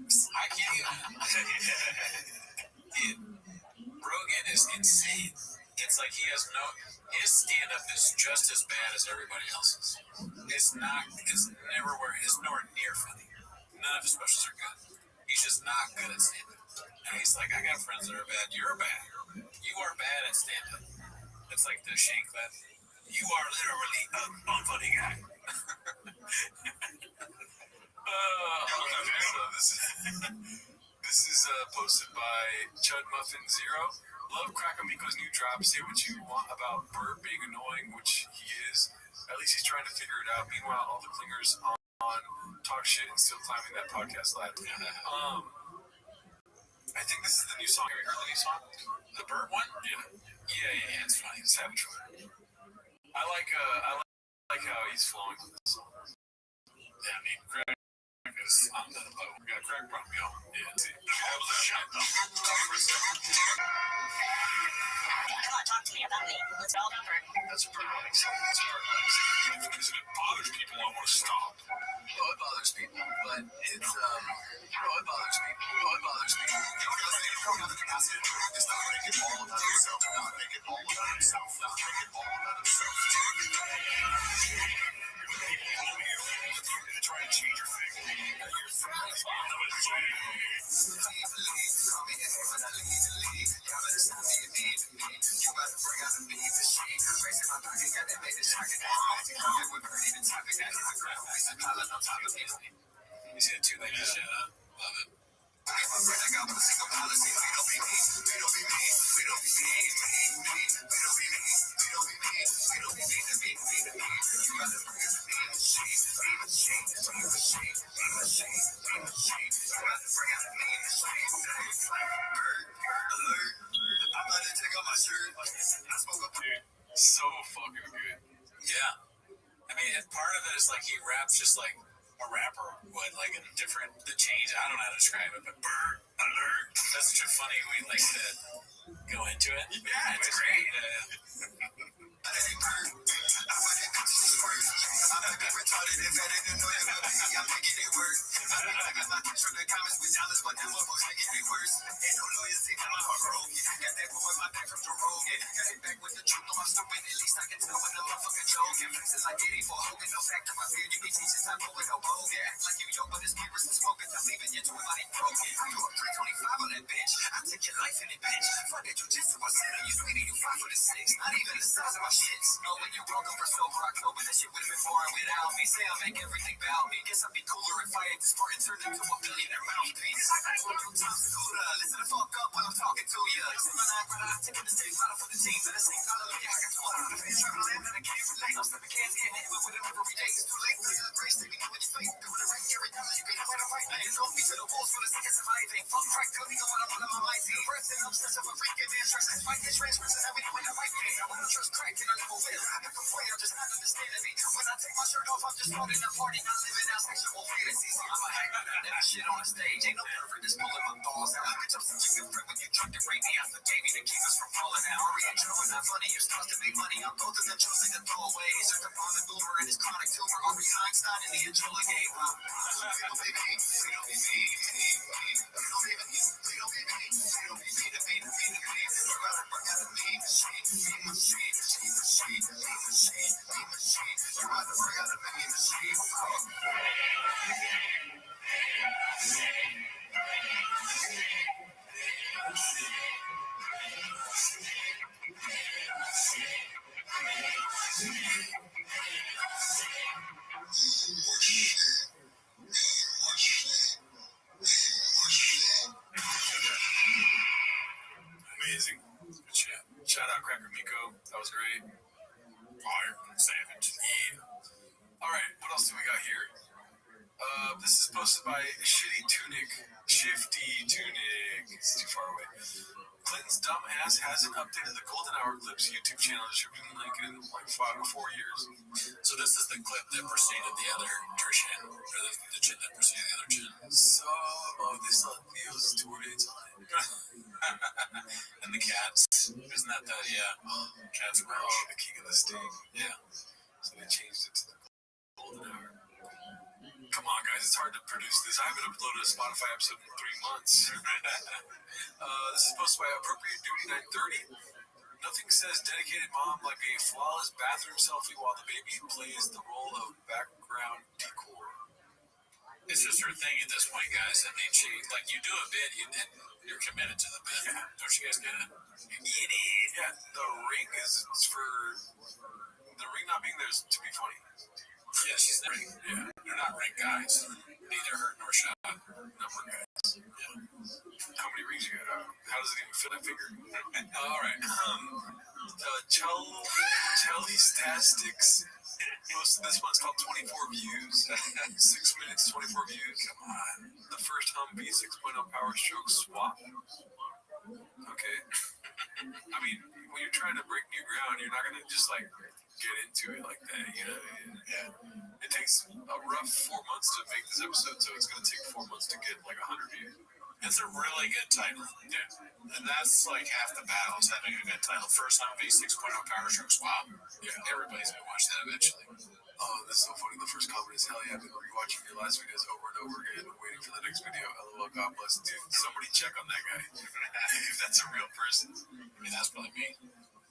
I can't even. Rogan is insane. It's like his stand-up is just as bad as everybody else's. It's nowhere near funny. None of his specials are good. He's just not good at stand-up. And he's like, I got friends that are bad. You're bad. You are bad at stand-up. It's like the Shane Clap. You are literally an unfunny guy. This is posted by Chud Muffin Zero. Love Crackamico's new drop. Say what you want about Bert being annoying, which he is. At least he's trying to figure it out. Meanwhile, all the clingers on talk shit and still climbing that podcast ladder. I think this is the new song. Have you heard the new song? The Bert one? Yeah. It's funny. It's having fun. I like how he's flowing with this song. Yeah, I mean, Craig is on the boat. We got a Craig problem, yo. Yeah, see. Shut the fuck up for a second. Come on, talk to me about me. Let's all about Bert. That's a Bert running song. Because if it bothers people, I want to stop. Oh, it bothers people, but it's, it bothers people. You don't have the capacity to just not make it all about yourself. You're trying to change your thing. You're you see the two ladies? Love it. So fucking good. Yeah. I mean, and part of it is like he raps just like a rapper would, like in different, the change, I don't know how to describe it, but Bert, alert. That's such a funny way like to go into it. Yeah, it's great. Shit on a stage, ain't no perfect, just pulling my balls out. It's up such a good friend when you drunk and rape me after gave me to keep us from falling out. Ari and Joe is not funny, you're supposed to make money. I'm both of them choosing to throw away. He's just a vomit boomer and his chronic tumor. Ari Einstein in the Angela game. Amazing. Good shit. Shout out Cracker Miko. That was great. Fire. Savage. Yeah. Alright, what else do we got here? This is posted by Shitty Tunic. Shifty Tunic. It's too far away. Clinton's dumbass hasn't updated the Golden Hour Clips YouTube channel distributing link in like 4 years. So this is the clip that preceded the other chin, or the chin that preceded the other chin. So, this feels 2 days on it. And the cats. Isn't that the, cats merch? Oh, the King of the Sting. Yeah. So they changed it to the Golden Hour. Come on, guys, it's hard to produce this. I haven't uploaded a Spotify episode in 3 months. This is posted by Appropriate Duty 930. Nothing says dedicated mom like a flawless bathroom selfie while the baby plays the role of background decor. It's just her thing at this point, guys. I mean, she, like, you do a bit, you're committed to the bit. Yeah. Don't you guys get it? Yeah, the ring is for... The ring not being there is to be funny. Yeah, she's the ring. Yeah, they're not ring guys. Neither hurt nor shot. Number guys. Yeah. How many rings you got? How does it even fit that finger? All right. Telestastics. This one's called 24 views. 6 minutes, 24 views. Come on. The first Humvee 6.0 Power Stroke swap. Okay. I mean, when you're trying to break new ground, you're not going to just like get into it like that, you know? Yeah. It takes a rough 4 months to make this episode, so it's going to take 4 months to get like 100 views. It's a really good title. Yeah. And that's like half the battle is having a good title. First Humvee 6.0 Power Stroke swap. Yeah. Everybody's going to watch that eventually. Oh, this is so funny. The first comment is, hell yeah, I've been rewatching your last videos over and over again, waiting for the next video. LOL, God bless. Dude, somebody check on that guy. If that's a real person. I mean, that's probably me.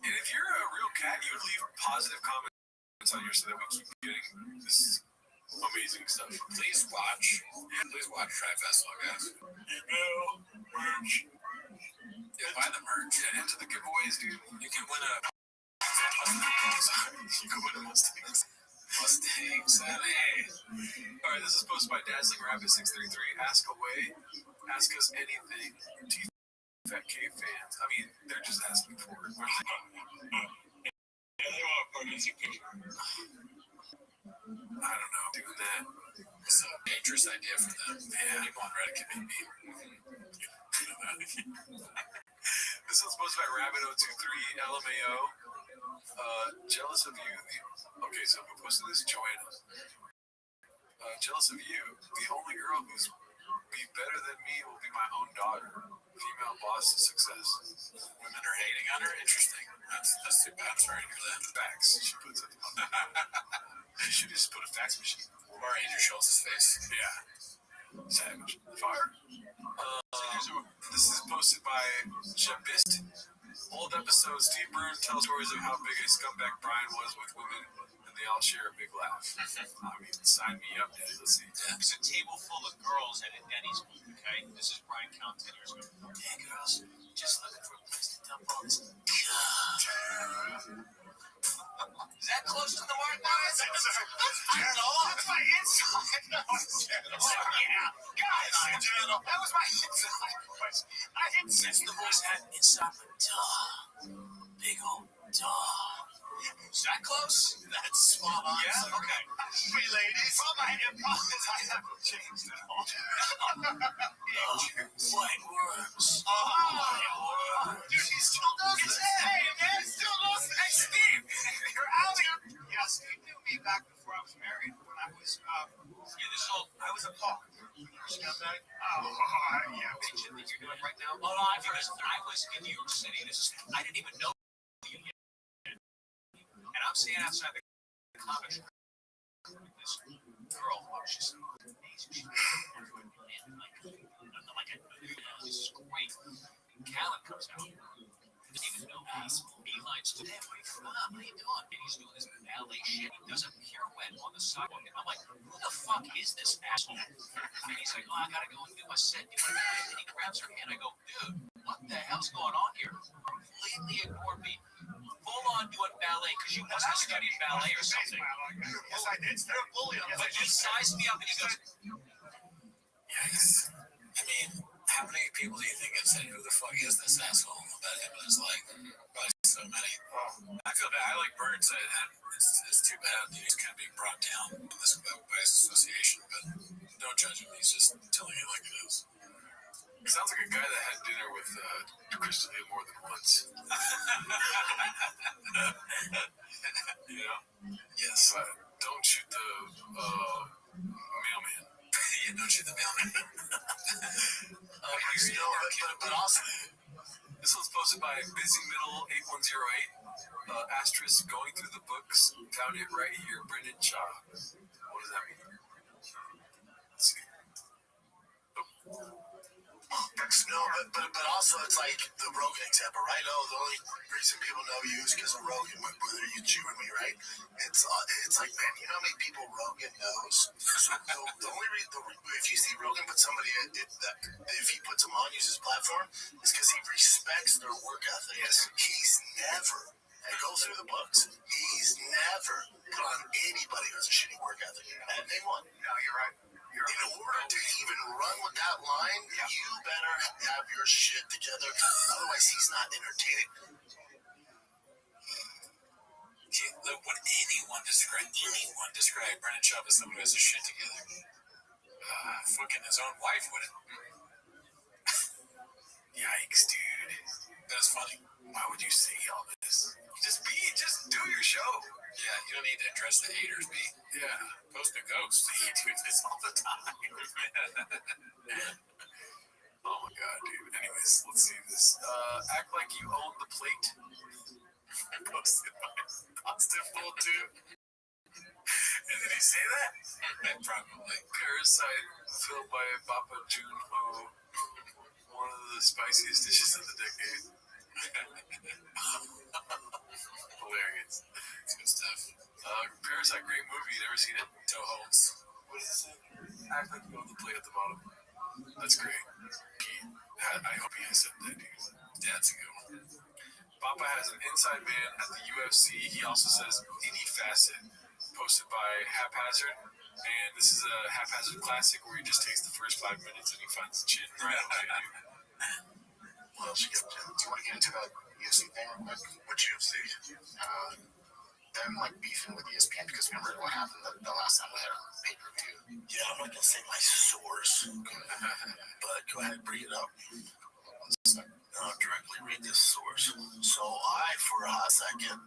And if you're a real cat, you would leave positive comments on here so that we keep getting this amazing stuff. Please watch. Yeah, please watch Try Festival, guys. Email, merch. Yeah, buy the merch. Yeah, into the giveaways, dude. You can win a... You can win a Mustang. Mustangs. Alright, this is posted by Dazzling Rabbit 633. Ask away. Ask us anything. Fat K fans. I mean, they're just asking for it. Yeah, they want a participation. I don't know. Doing that. It's a dangerous idea for them. Yeah, people on Reddit can be This one's posted by Rabbit023 LMAO. Jealous of you. Okay, so who posted this? Joanna. Jealous of you. The only girl who's be better than me will be my own daughter. Female boss to success. Women are hating on her. Interesting. That's too bad. I'm sorry to hear that. Fax. She puts it. She should just put a fax machine. Or Andrew Schultz's face. Yeah. Savage. Fire. This is posted by Jabist. Old episode, Steve Byrne tells stories of how big a scumbag Brian was with women, and they all share a big laugh. I mean, sign me up, dude. Let's see. There's a table full of girls at Denny's, okay? This is Brian Count 10 years ago. Hey, girls, just looking for a place to dump all this. Is that close to the mark, guys? I don't know. That's my inside. That was gentle. Yeah, guys. That was my inside. I hit six. The voice had inside my jaw. Big old jaw. Is that close? That's spot on. Yeah? Okay. Hey, ladies. My problem is I haven't changed at all. White worms. Dude, he still does it. Hey, man, he still does it. Hey, Steve, you're out here. Yeah, Steve knew me back before I was married. When I was, I was a punk. Scumbag. Yeah. What you think you're doing right now? Oh, no, because I was in New York City. I didn't even know you yet. And I'm standing outside the comic shop. This girl, she's amazing. She's like this is great. Callan comes out. Didn't even know me. Beelines to him. What are you doing? And he's doing this ballet shit. He does a pirouette on the sidewalk. And I'm like, who the fuck is this asshole? And he's like, I gotta go and do my set. And he grabs her hand. I go, dude, what the hell's going on here? Completely ignored me. Full on doing ballet because you must have studied ballet or something. Yes, I did. They're bullying. But he sized me up and he goes, Yikes. I mean, how many people do you think have said, who the fuck is this asshole about him? And it's like, probably so many. I feel bad. I like Bird said it's too bad that he's kind of being brought down in this by his association, but don't judge him. He's just telling you like it is. He sounds like a guy that had dinner with Crystal more than once. You know? Yes. But don't shoot the mailman. Yeah, don't shoot the mailman. But also, this one's posted by Busy Middle 8108. Asterisk going through the books. Found it right here. Brendan Shaw. What does that mean? Let's see. No, but also it's like the Rogan example, right? Oh, the only reason people know you is because of Rogan, whether you chew with me, right? It's like, man, you know how many people Rogan knows? So the only reason, if you see Rogan put somebody if he puts them on, uses his platform, is because he respects their work ethic. Yes. He's never, and go through the books, he's never put on anybody who has a shitty work ethic. And they won. no, you're right. In order to even run with that line, you better have your shit together. Otherwise, he's not entertaining. Would anyone describe Brendan Schaub as someone who has his shit together? Fucking his own wife wouldn't. Yikes, dude. That's funny. Why would you say all this? Just do your show. Yeah, you don't need to address the haters, B. Yeah, post a ghost. You do this all the time. Oh my god, dude. Anyways, let's see this. Act like you own the plate. Posted by Positive Full 2. And did he say that? Probably. Parasite, filled by Papa Junho. One of the spiciest dishes of the decade. Hilarious. It's good stuff. Parasite, great movie. Never seen it. Toe holds. What does it say? Act like you own the plate at the bottom. That's great. I hope he has said that, dude. Yeah, that's a good one. Papa has an inside man at the UFC. He also says any facet. Posted by Haphazard. And this is a Haphazard classic where he just takes the first 5 minutes and he finds the shit right away, dude. What else you got, Jim? Do you want to get into that UFC thing real quick? What UFC? Them like beefing with ESPN because remember what happened the last time we had a pay-per-view. Yeah, I'm not gonna say my source, but go ahead and bring it up. I'll directly read this source. So for a hot second.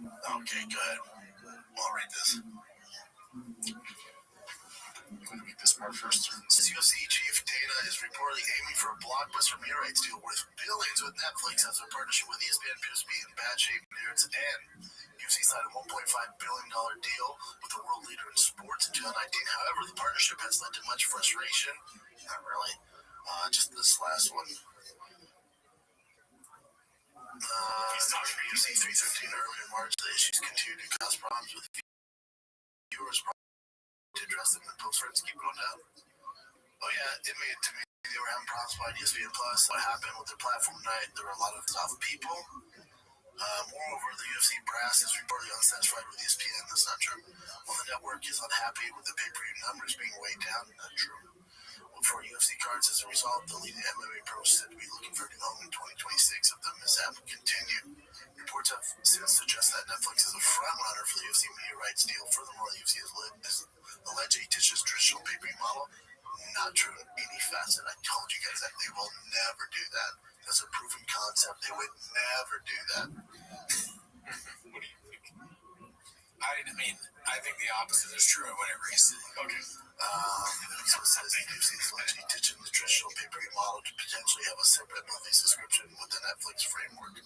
Okay, good. I'll read this. I'm going to read this part first. UFC chief Dana is reportedly aiming for a blockbuster media rights deal worth billions with Netflix as a partnership with ESPN appears to be in bad shape near its end. UFC signed a $1.5 billion deal with the world leader in sports in 2019. However, the partnership has led to much frustration. Not really. Just this last one. UFC 313 earlier in March, the issues continue to cause problems with viewers. To address them, and post rates keep going down. Oh yeah, it made to me they were having problems by ESPN Plus. What happened with their platform tonight? There were a lot of tough people. Moreover, the UFC brass is reportedly unsatisfied with ESPN. That's not true. While the network is unhappy with the pay-per-view numbers being weighed down, not true. Well, for UFC cards as a result. The leading MMA pros said to be looking for a new home in 2026 if the mishap will continue. Reports have since suggested that Netflix is a front runner for the UFC media rights deal. Furthermore, the UFC has alleged it ditches traditional pay-per-view model. Not true in any facet. I told you guys that they will never do that. That's a proven concept. They would never do that. What do you think? I think the opposite is true of whatever he's saying. Okay. So it says the UFC is allegedly ditching the traditional pay-per-view model to potentially have a separate monthly subscription with the Netflix framework.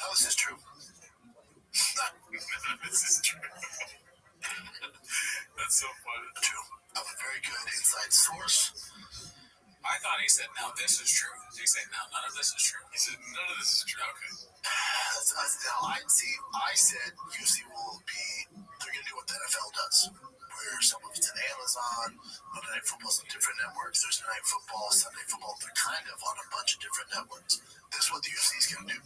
Now, this is true. This is true. That's so funny. True. I have a very good inside source. I thought he said, no, this is true. He said, no, none of this is true. He said, none of this is true. Okay. I said UFC will be, they're going to do what the NFL does, where some of it's in Amazon, Monday Night Football's on different networks, Thursday Night Football, Sunday Football, they're kind of on a bunch of different networks. This is what the UFC is going to do.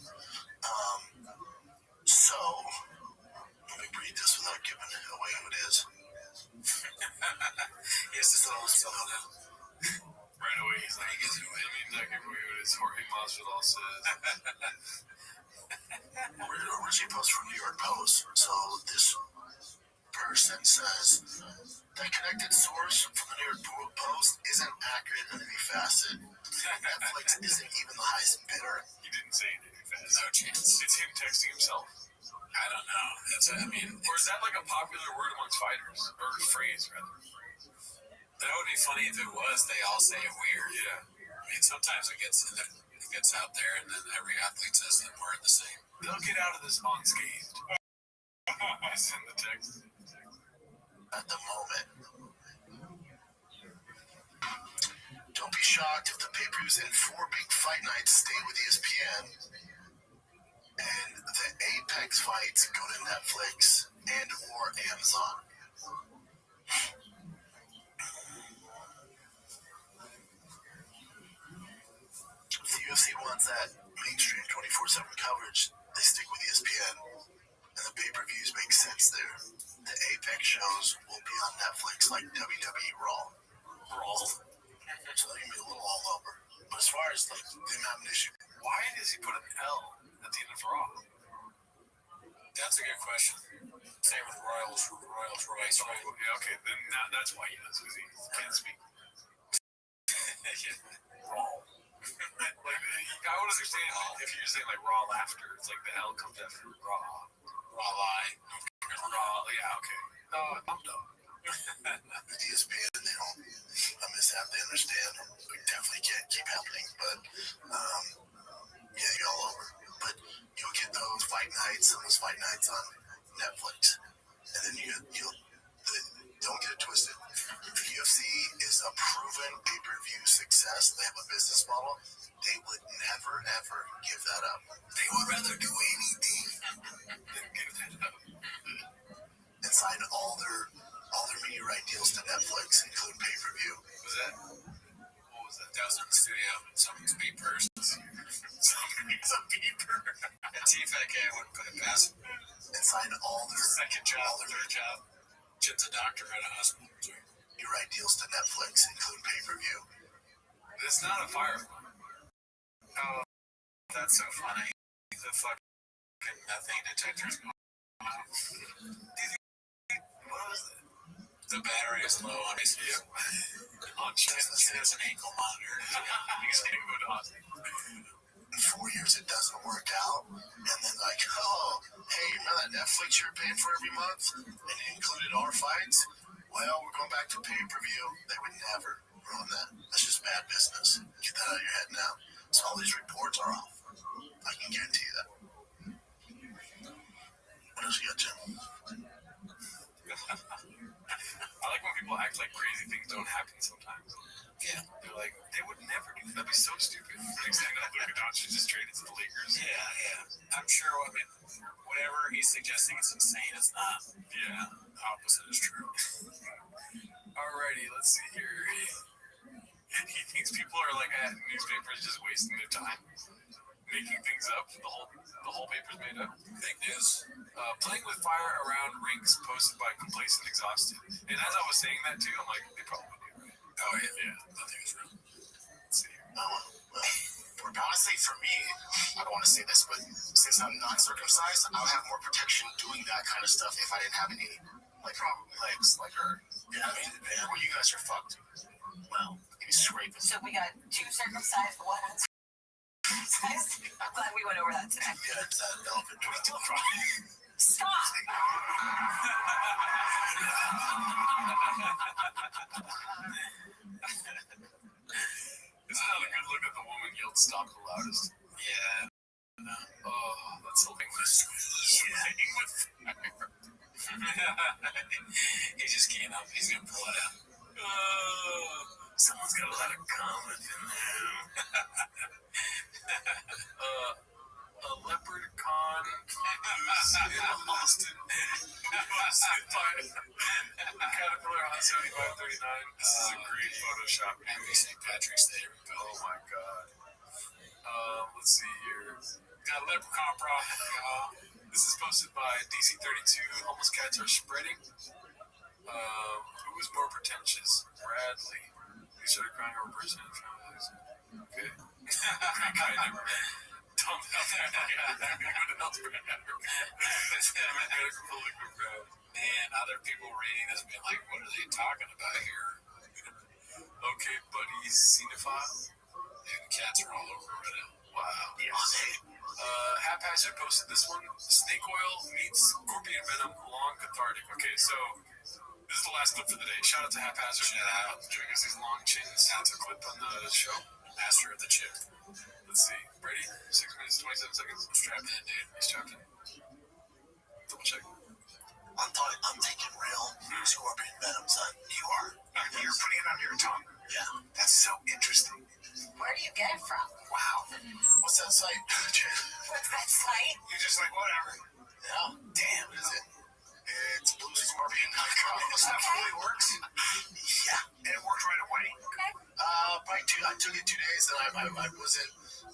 So, let me read this without giving away who it is. Yes, it's all still now. Right away, he's like, not give away what his Jorge Masvidal says. Originally posted from New York Post. So this person says that connected source from the New York Post isn't accurate in any facet. Netflix isn't even the highest bidder. He didn't say anything fast. No chance. It's him texting himself. I don't know. Or is that like a popular word amongst fighters? Or phrase, rather? That would be funny if it was. They all say it weird. Yeah. Sometimes it gets out there, and then every athlete says the word the same. They'll get out of this unscathed. I send the text. At the moment. Don't be shocked if the pay-per-views and 4 big fight nights stay with ESPN and the Apex fights go to Netflix and or Amazon. If the UFC wants that mainstream 24/7 coverage, they stick with ESPN, and the pay-per-views make sense there. The Apex shows will be on Netflix like WWE Raw. So they can be a little all over. But as far as like the nomination, Why does he put an L at the end of Raw? That's a good question. Same with Royals Royce, right? Yeah, okay, then that's why he does, because he can't speak. Raw. I would understand if you're saying like raw laughter, it's like the L comes after raw. Raw lie. Raw, yeah, okay. No, I'm dumb. with ESPN, they don't a mishap. They understand. We definitely can't keep happening, but yeah, you're all over. But you'll get those fight nights, some of those fight nights on Netflix, and then you'll don't get it twisted. UFC is a proven pay-per-view success. They have a business model. They would never ever give that up. They would rather do anything than give that up. And sign all their media right deals to Netflix, including pay-per-view. What was that? That was in the studio. Someone's beeper. Somebody's a beeper. And TFK wouldn't put it past him. And sign all their Second job, third job. Jim's a doctor at a hospital. media right deals to Netflix, including pay-per-view. It's not a firefly. Oh, that's so funny. The fucking methane detector's going off. What was that? The battery is low on his hip. It has an ankle monitor. He's going to go to hospital. In 4 years, it doesn't work out. And then like, oh, hey, remember that Netflix you're paying for every month? And it included our fights? Well, we're going back to pay-per-view. They would never ruin that. That's just bad business. Get that out of your head now. So all these reports are off. I can guarantee you that. What else you got, Jim? I like when people act like crazy things don't happen sometimes. Yeah. They're like, they would never do that. That'd be so stupid. Next thing you know, Luka Doncic just traded to the Lakers. Yeah. I'm sure, whatever he's suggesting is insane. It's not. Yeah. The opposite is true. Alrighty, let's see here. He thinks people are like, newspapers just wasting their time making things up. The whole paper's made up. Fake news. Playing with fire around rinks posted by complacent exhausted. And as I was saying that too, I'm like, they probably do, right? Oh, yeah. I think it's right. doing that kind of stuff if I didn't have any like legs like her. Yeah, I mean, well, you guys are fucked. Well, maybe scraping. So we got 2 circumcised, 1 uncircumcised. I'm glad we went over that today. Yeah, it's that elephant joint. Stop! Isn't that a good look at the woman yelled stop the loudest? Yeah. Oh, that's something with fire. He just can't up. He's gonna pull it out. Someone's got a lot of comments in there. A leprechaun who's in Austin was hit by a caterpillar on 7539. This is a great Photoshop. Happy St. Patrick's Day, everybody. Oh my god. Let's see here. Got a leprechaun problem, y'all. This is posted by DC32. Homeless cats are spreading. Who was more pretentious? Bradley. He started crying over person. Okay. Guy never dumped out there. Man, other people reading this being like, what are they talking about here? Okay, buddies, cinephile. And cats are all over right now. Wow. Yes. Haphazard posted this one. Snake oil meets scorpion venom, long cathartic. Okay, so this is the last clip for the day. Shout out to Haphazard. Shout out. Showing us these long chins. That's a clip on the show. Master of the chip. Let's see. Ready? 6 minutes, 27 seconds. Strapped in, dude. He's strapped in. Double check. I'm taking real scorpion venom, son. You are. You're putting it under your tongue. Yeah. That's so interesting. Where do you get it from? Wow. What's that site? What's that site? You're just like, whatever. Yeah. Damn. What is it? It's BlueScorpion.com. This stuff really works. Yeah. And it worked right away. Okay. Probably I took it 2 days, and I wasn't.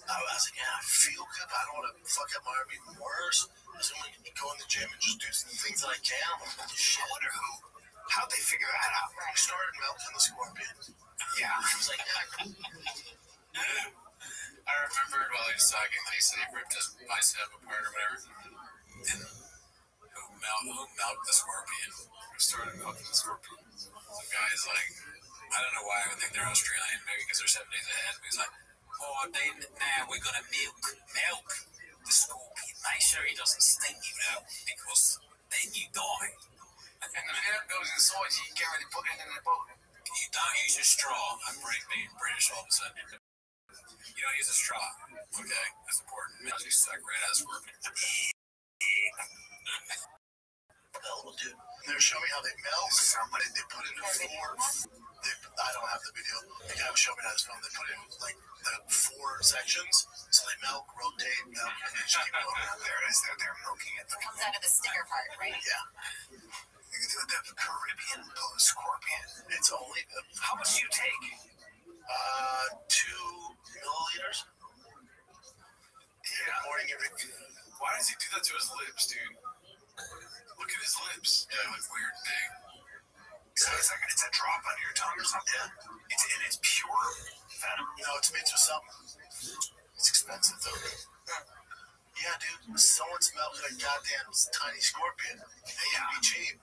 I was like, yeah, I feel good, but I don't want to fuck up my arm even worse. I was going to go in the gym and just do some things that I can. I'm like, holy shit. I wonder how'd they figure that out? I started melting the scorpion. Yeah. I was like, yeah. I remembered while he was talking that he said he ripped his bicep apart or whatever. And who milked the scorpion? Who started milking the scorpion? Some guy's like, I don't know why I would think they're Australian, maybe because they're 7 days ahead. But he's like, now we're gonna milk the scorpion. Make sure he doesn't sting you out because then you die. And the venom goes inside you. You can't really put it in the boat. You don't use a straw. I'm being British all of a sudden. You don't use a straw. Okay, that's important. Because you suck right out of scorpion. Hell of a dude. And they're showing me how they melt. Somebody they put into 4. I don't have the video. The guy was showing me how to film. They put in like the 4 sections, so they milk, rotate, milk, and they just keep going. There it is. They're milking it. It comes out of the stinger part, right? Yeah. The Caribbean blue scorpion. It's only How much do you take? 2 milliliters. Yeah. Morning every. Why does he do that to his lips, dude? Look at his lips. Yeah, it looks weird and big. So it's a drop under your tongue or something? Yeah. It's pure venom. No, it's mixed with something. It's expensive though. Yeah, dude. Someone's milking a goddamn tiny scorpion. They can be cheap.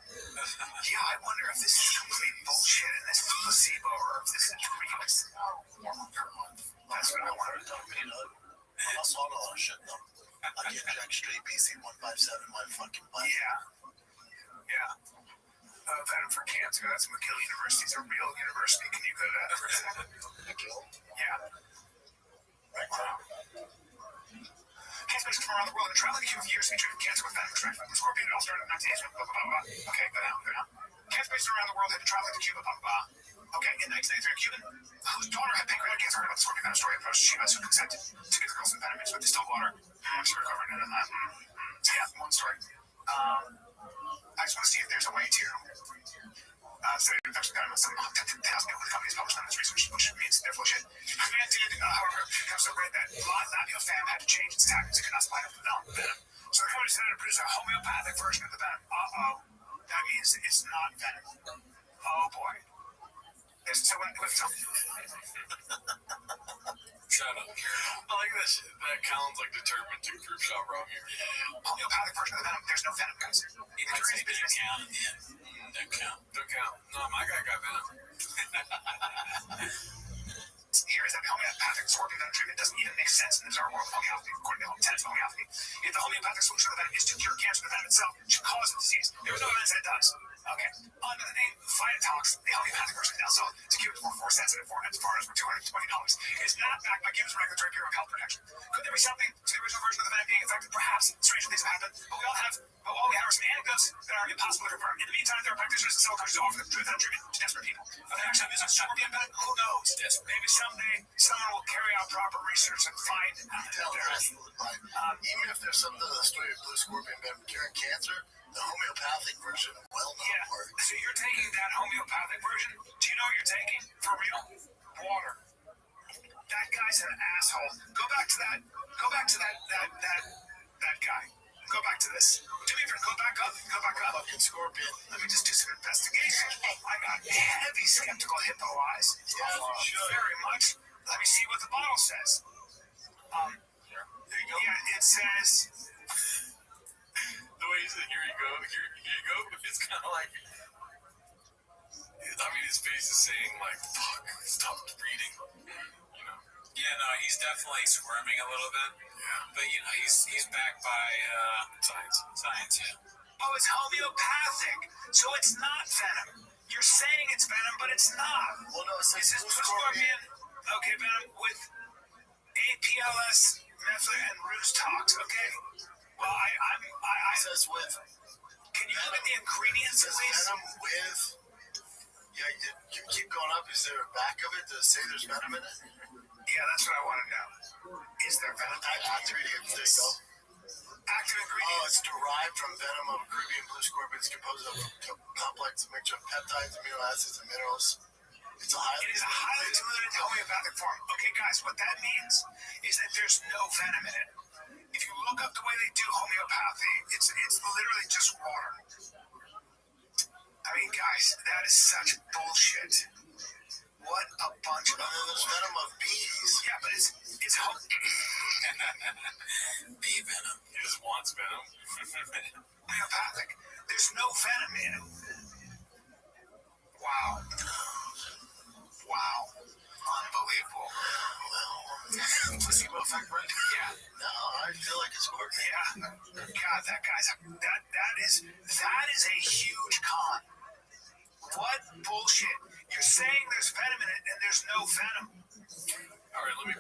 Yeah, I wonder if this is complete bullshit and this is placebo or if this is real. That's what I wanted to talk about. I saw a lot of shit though. I get Jack straight BC157 in my fucking butt. Yeah. Venom for cancer. That's McGill University. It's a real university. Can you go to that for a second? McGill? Yeah. Right now. Cancer patients from around the world have been traveling for years to be treated for cancer with venom extract from the scorpion. It all started in 1980. Blah, blah, blah, blah. Okay, go down. Cancer patients around the world have been traveling to Cuba. Blah, blah, blah. Okay, in 1993, a Cuban whose daughter had pancreatic cancer heard about the scorpion venom story approached Shivas who consented to give the girl some venom mixed with distilled water. She recovered and that. Yeah, one story. I just want to see if there's a way to study infection venom with some 10,000 people with companies published on this research, which means they're full of shit. The man did, however, become so great that Labiofam had to change its tactics. It could not supply enough venom. So the company decided to produce a homeopathic version of the venom. That means it's not venom. Oh boy. So when Shut up, Carol. I like that shit. That Colin's like determined to prove shot wrong here. Yeah. Homeopathic version of the venom, there's no venom, guys. He might say don't count. Yeah. Don't count. Don't count. No, my guy got venom. Here is that the homeopathic scorpion venom treatment doesn't even make sense in the bizarre world of homeopathy, according to tenets of homeopathy. If the homeopathic solution of the venom is to cure cancer, the venom itself should cause the disease. There is no evidence that it does. Okay. Under the name Phytotox, the homeopathic version is now sold to Cubans for 4 cents and at foreigners for $220. It is not backed by Cubans Regulatory Bureau of Health Protection. Could there be something to the original version of the venom being effective? Perhaps. Stranger things have happened, but all we have are some anecdotes that are impossible to confirm. In the meantime, there are practitioners and cell coaches who offer the true venom treatment to desperate people. Are they actually using scorpion venom? Who knows? Maybe someday someone will carry out proper research and find out that there is. Even if there's something to the story of blue scorpion venom curing cancer, the homeopathic version will not work. So you're taking that homeopathic version? Do you know what you're taking? For real? Water. That guy's an asshole. Go back to that. Go back to that guy. Go back to this. Do me a favor. Go back up. Go back up. Fucking scorpion. Let me just do some investigation. I got heavy skeptical hippo eyes. Very much. Let me see what the bottle says. There you go. Yeah, it says. The way he said, here you go, here you go. It's kind of like, I mean, his face is saying like, fuck, stop reading. You know? Yeah, no, he's definitely squirming a little bit. Yeah. But you know, he's backed by Science. science. Yeah. Oh, it's homeopathic. So it's not venom. You're saying it's venom, but it's not. Well, no, it This says is blue scorpion. Okay, venom with APLS, methylene, and ruse tox. Okay. Well, It says with. Can you look at the ingredients, It says please? venom with. Yeah, you keep going up. Is there a back of it to say there's venom in it? Yeah, that's what I want to know. Is there venom? Active ingredients. There you go. Active Oh, ingredients. it's derived from venom of Caribbean blue scorpion. It's composed of a complex mixture of peptides, amino acids, and minerals. It is a highly diluted homeopathic form. Okay, guys, what that means is that there's no venom in it. If you look up the way they do homeopathy, it's literally just water. I mean, guys, that is such bullshit. What a bunch of. There's venom of bees. Yeah, but it's Bee venom. He just wants venom. homeopathic. There's no venom in it. Wow. Wow. Unbelievable. Placebo effect, right? Yeah. No, I feel like it's working. Yeah. God, that is a huge con. What bullshit? You're saying there's venom in it and there's no venom. All right, let me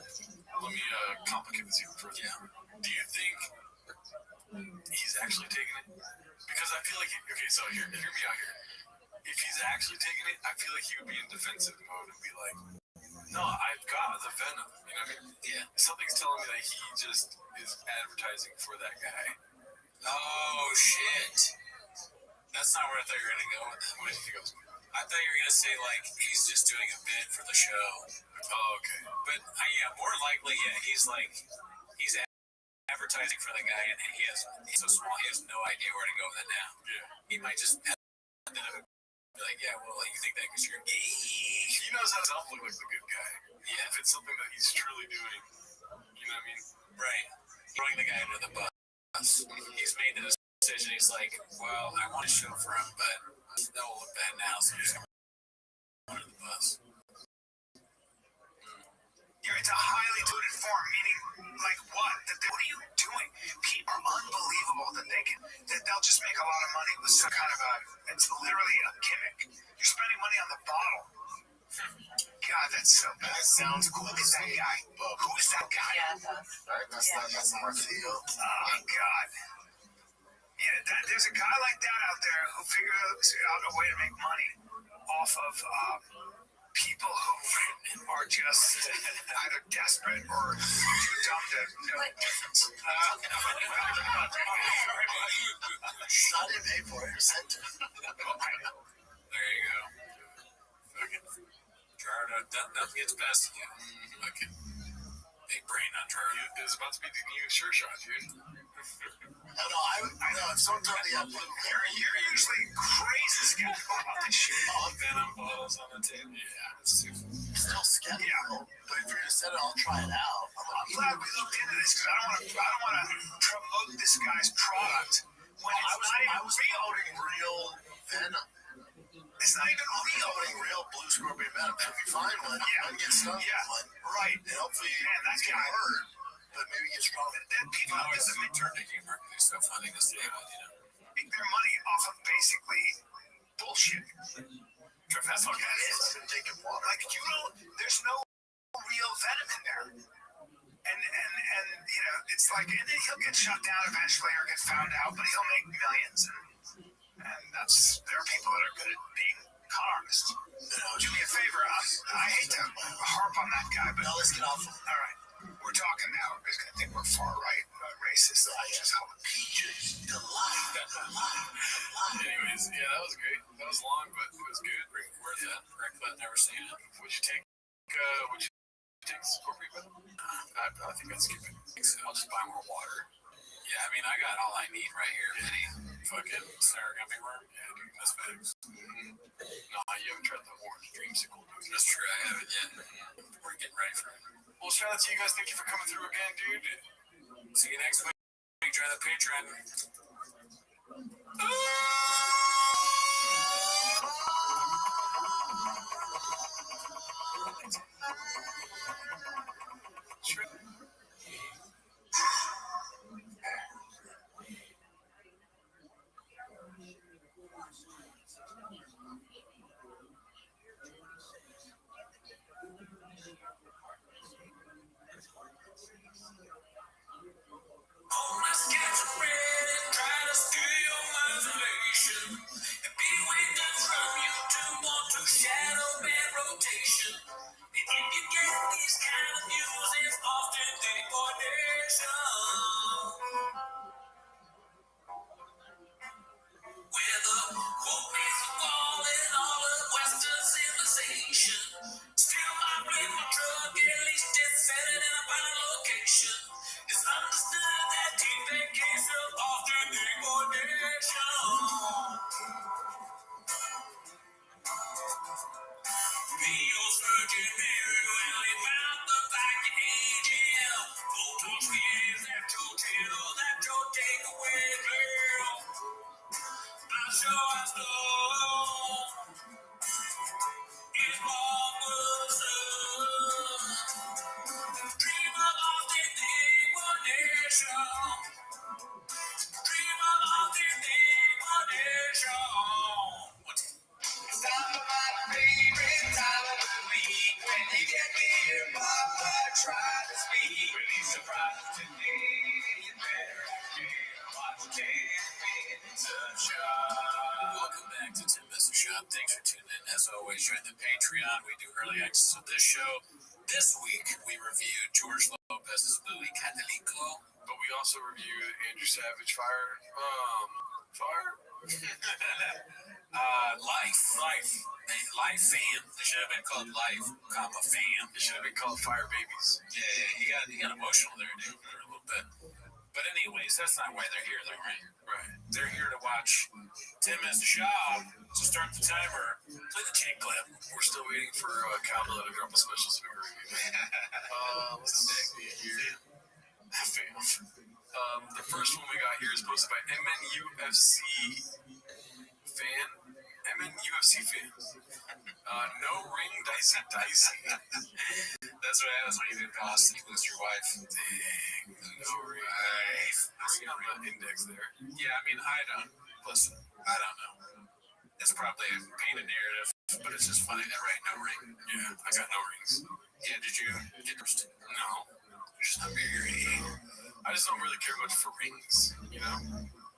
complicate this even further. Yeah. Do you think he's actually taking it? Because I feel like okay, so hear me out here. If he's actually taking it, I feel like he would be in defensive mode and be like, no, I've got the venom. You know what I mean? Yeah. Something's telling me that he just is advertising for that guy. Oh shit. That's not where I thought you were gonna go with that. What do you think I was going to do? I thought you were gonna say like he's just doing a bit for the show. Oh, okay. But yeah, more likely, yeah, he's advertising for the guy, and he's so small, he has no idea where to go with it now. Yeah. He might just be like, yeah, well, you think that because you're gay. He knows how to look like the good guy. Yeah. If it's something that he's truly doing, you know what I mean? Right. Throwing the guy under the bus. He's made the decision. He's like, well, I want to show for him, but that will look bad now, so I'm just going to under the bus. It's a highly diluted form, meaning like what? What are you doing? People are unbelievable that they'll just make a lot of money with some kind of it's literally a gimmick. You're spending money on the bottle. God, that's so bad. That sounds cool. Who is that guy? Who is that guy? Right? That's the Marcio. Oh, God. Yeah, there's a guy like that out there who figured out a way to make money off of people who are just either desperate or too dumb to know. I didn't pay for it. You sent it. There you go. Fucking Gerardo, nothing gets past you. Fucking big brain on Gerardo. It's about to be the new sure shot, dude. I know. If someone told me I blew You're usually crazy skeptical about this shit. All venom bottles on the table. Yeah, it's too. still skeptical. But if you're gonna set it, I'll try it out. I'm glad we looked into this because I don't want to promote this guy's product when I was promoting real venom. it's not even real. Promoting real blue scorpion venom. So if you find one, and get stung with one, right. and hopefully That's get gonna hurt, but maybe get stronger. Then people Always listen, they turn to humor. They're so funny to say, make their money off of basically bullshit. That's what that is. I've been taking water. Like there's no real venom in there. And you know, it's like, and then he'll get shut down eventually or get found out, but he'll make millions. And there are people that are good at being con artists. Do me a favor. I hate to harp on that guy, but let's get off. All right, we're talking now. He's gonna think we're far right, racist. Just how Peaches, delight. Anyways, yeah, that was great. That was long, but it was good. worth it. Rick, but never seen it. Would you take scorpion venom? I think I'd skip it. I'll just buy more water. Yeah, I mean, I got all I need right here. Any fucking sour gummy worm? Yeah, dude, that's bags. No, you haven't tried the orange dreamsicle, dude. That's true, I haven't yet. We're getting ready for it. Well, shout out to you guys. Thank you for coming through again, dude. See you next week. Join the Patreon. Welcome back to Tim Mr. Shop. Thanks for tuning in. As always, join the Patreon. We do early access of this show. This week, we reviewed George Lopez's movie Catalico. But we also reviewed Andrew Savage Fire. Life Fam. It should have been called Life, Fam. It should have been called Fire Babies. Yeah, he got emotional there, dude, for a little bit. But anyways, that's not why they're here, though, right? Right. They're here to watch Tim Has the Shop. So start the timer. Play the chain clip. We're still waiting for Kamala to drop a special super review. Let's see here. The first one we got here is posted by MNUFC fan. No ring dicey. That's what happens when you get lost and you lose your wife. Dang, no ring. Ring on the index there. Yeah, I mean, I don't know. It's probably a painted narrative, but it's just funny that right, no ring. Yeah, I got no rings. Yeah, did you get first? No. Just not married. I just don't really care much for rings, you know?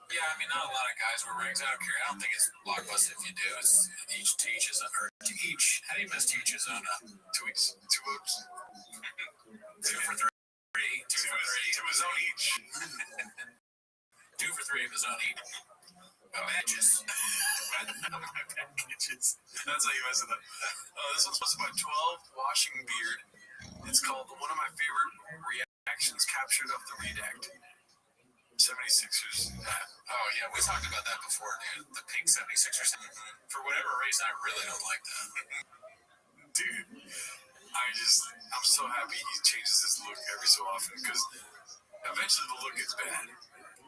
Yeah, I mean, not a lot of guys wear rings. I don't care. I don't think it's blockbuster if you do. It's each to each his own. How do you miss to each his own? 2 weeks, 2 votes. 2 for 3. 2 for 3. To his own each. 2 for 3 of his own each. Matches. That's how you mess it up. This one's sponsored by 12 Washing Beard. It's called one of my favorite reactions captured of the redact. 76ers. Oh, yeah, we talked about that before, dude. The pink 76ers. For whatever reason, I really don't like that. Dude, I'm so happy he changes his look every so often because eventually the look gets bad.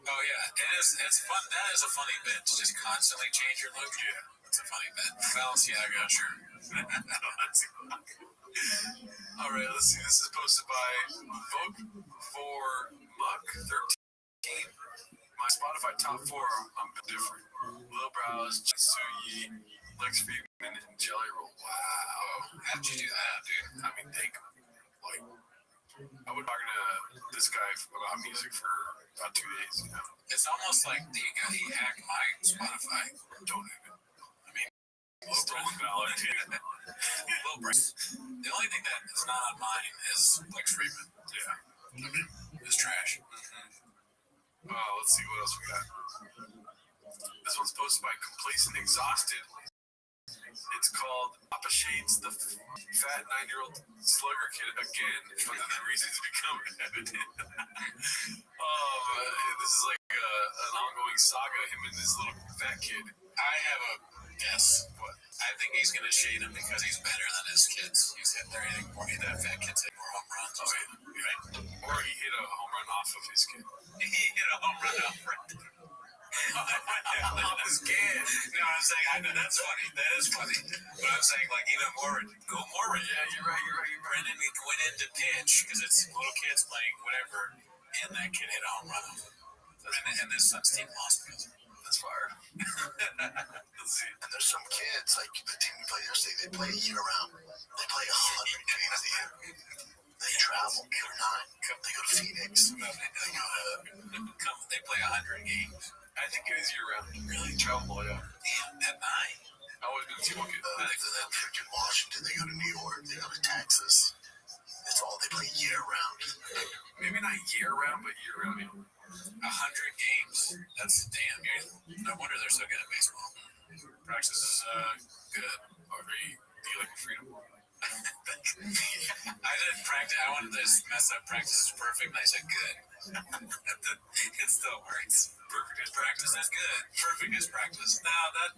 Oh yeah, it's fun. That is a funny bit to just constantly change your look. Yeah. It's a funny bit. Balenciaga, sure. All right, let's see. This is posted by Vote for Muck 13. My Spotify top 4 I'm different. Lil Brows, Suyi, Lex Friedman, and Jelly Roll. Wow, how'd you do that, dude? I mean, like, I was talking to this guy about music for about 2 days, you know. It's almost like he hacked my Spotify. Don't even. I mean, It's totally valid. Lil Bryce. The only thing that is not on mine is Lex Friedman. Yeah. I mean, it's trash. Let's see what else we got. This one's posted by Complacent Exhausted. It's called Papa Shades, the fat 9-year-old slugger kid again. For the reasons become evident. This is like an ongoing saga, him and this little fat kid. I have a guess. What? I think he's going to shade him because he's better than his kids. He's hitting there hitting more. That fat kid's hitting more home runs. Oh, yeah. Right. Or he hit a home run off of his kid. He hit a home run off off his kid. No, I'm saying, I know that's funny. That is funny. But I'm saying, like, even more, go more. Yeah, you're right. Brendan went into pitch because it's little kids playing whatever, and that kid hit a home run off. And this son's team lost because that's fire. Let's see. And there's some kids, like the team we played yesterday, they play year round. They play 100 games a year. They travel 8 or 9. They go to Phoenix. They play 100 games. I think it is year round. Really? Travel, yeah. Damn, at 9? I always been a team kid. Then freaking Washington, they go to New York, they go to Texas. It's all they play year round. Maybe not year round, but year round. 100 games. That's damn. No wonder they're so good at baseball. Practice is good. Or do you like freedom? I didn't practice. I wanted to mess up. Practice is perfect. And I said good. It still works. Perfect is Practice is good. Perfect is practice. Now that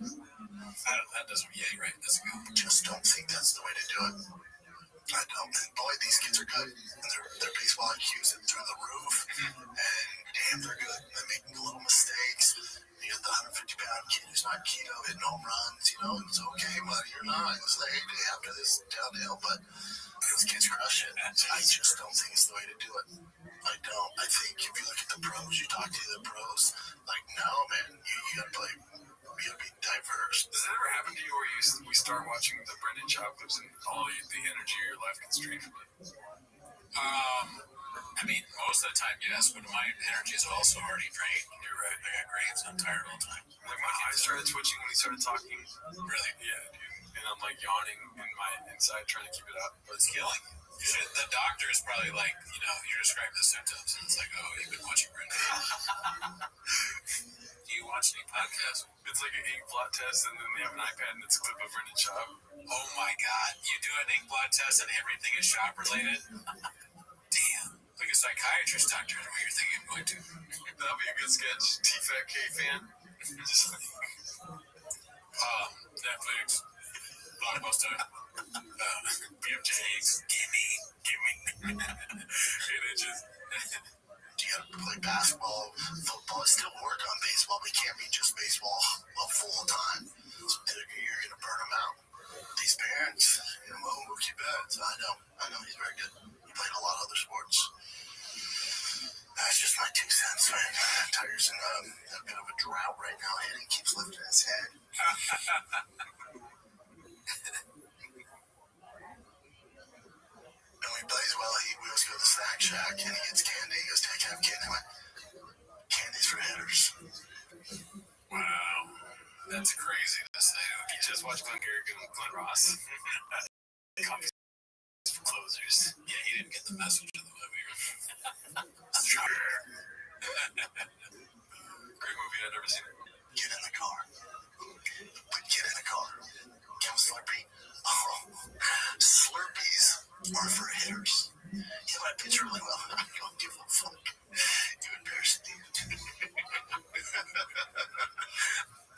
doesn't. Yeah, you're right. That's good. Just don't think that's the way to do it. I don't. And boy, these kids are good. And their baseball IQ is through the roof. And damn, they're good. They're making little mistakes. You got the 150-pound kid who's not keto hitting home runs. You know, it's okay, buddy. You're not. It's like after this downhill, but those kids crush it. I just don't think it's the way to do it. I don't. I think if you look at the pros, you talk to the pros, like, no, man, you gotta play. You gotta be diverse. Does that ever happen to you where we start watching the Brendan Schaub clips and all the energy of your life gets drained from it? I mean, most of the time, yes, but my energy is also already drained. You're right. I got graves. I'm tired all the time. Like my eyes started twitching when he started talking. Really? Yeah, dude. And I'm like yawning in my inside trying to keep it up. But it's killing. The doctor is probably like, you're describing the symptoms, and it's like, oh, you've been watching Brendan. Do you watch any podcasts? It's like an ink blot test, and then they have an iPad, and it's a clip of Brendan Schaub. Oh my God! You do an ink blot test, and everything is shop related. Damn, like a psychiatrist doctor is what you're thinking of going to. That'd be a good sketch. T-Fat K fan. Just like, Netflix, Blockbuster, BFJs, gimme. And it just. You gotta play basketball, football, still work on baseball, but it can't be just baseball full time. You're gonna burn them out. These parents, Mookie Betts, I know he's very good. He played a lot of other sports. That's just my 2 cents, man. Tiger's in a bit of a drought right now. Hitting keeps lifting his head. And when he plays well, we always go to the snack shack and he gets candy. He goes, take have candy. I went, candy's for hitters. Wow. That's crazy to say. You just watched Glenn Garrick and Glenn Ross. Coffee for closers. Yeah, he didn't get the message of the movie. Sure. Great movie, I've never seen it. Get in the car. But get in the car. Come Slurpee. Oh, Slurpees are for hitters. You might pitch really well. I don't give a fuck. You embarrass me.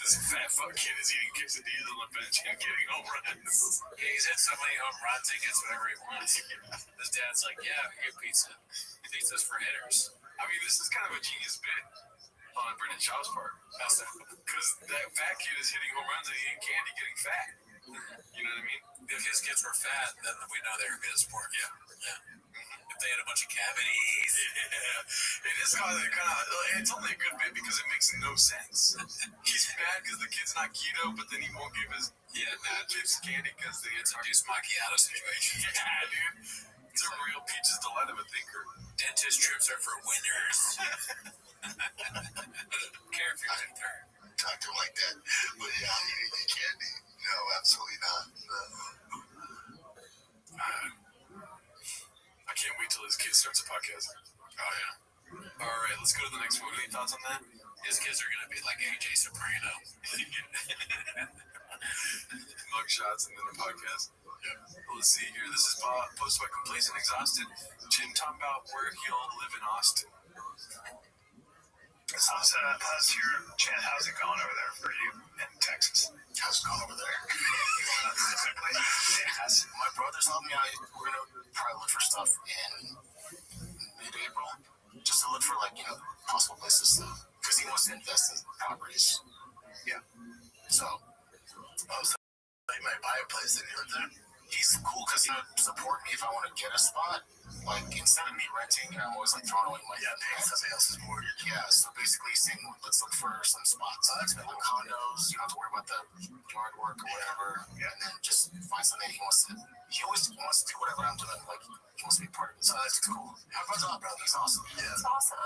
This this fat fuck kid is eating quesadillas on the bench and getting home runs. Yeah, he's hit so many home runs, he gets whatever he wants. His dad's like, yeah, here, pizza. Pizza's for hitters. I mean, this is kind of a genius bit on Brendan Shaw's part. Because that fat kid is hitting home runs and eating candy, getting fat. You know what I mean? If his kids were fat, then we know they were good at sports. Yeah. If they had a bunch of cavities. Yeah. It is kind of, it's only a good bit because it makes no sense. He's mad because the kid's not keto, but then he won't give his chips candy because It's a deuce macchiato situation. Yeah, dude. It's a real peach's delight of a thinker. Dentist trips are for winners. Care if you're in third. Talk to him like that. But yeah, you candy. No, absolutely not. I can't wait till his kid starts a podcast. Oh, yeah. All right, let's go to the next one. Any thoughts on that? His kids are going to be like AJ Soprano. Mug shots and then a podcast. Let's see here. This is posted by Complacent Exhausted. Jim talking about where he'll live in Austin. How's your chat? How's it going over there for you in Texas? How's it going over there? My brother's helping me out. We're going to probably look for stuff in mid-April. Just to look for, possible places to, because he wants to invest in properties. Yeah. So he might buy a place and live there. He's cool because he would support me if I want to get a spot. Instead of me renting, I'm always throwing away my paying somebody else's mortgage. Yeah, so basically he's saying, let's look for some spots. Condos, you don't have to worry about the yard work or whatever. Yeah, and then just find something he wants to. He always wants to do whatever I'm doing. He wants to be part of it. So that's cool. How about that, brother? He's awesome. Yeah. It's awesome.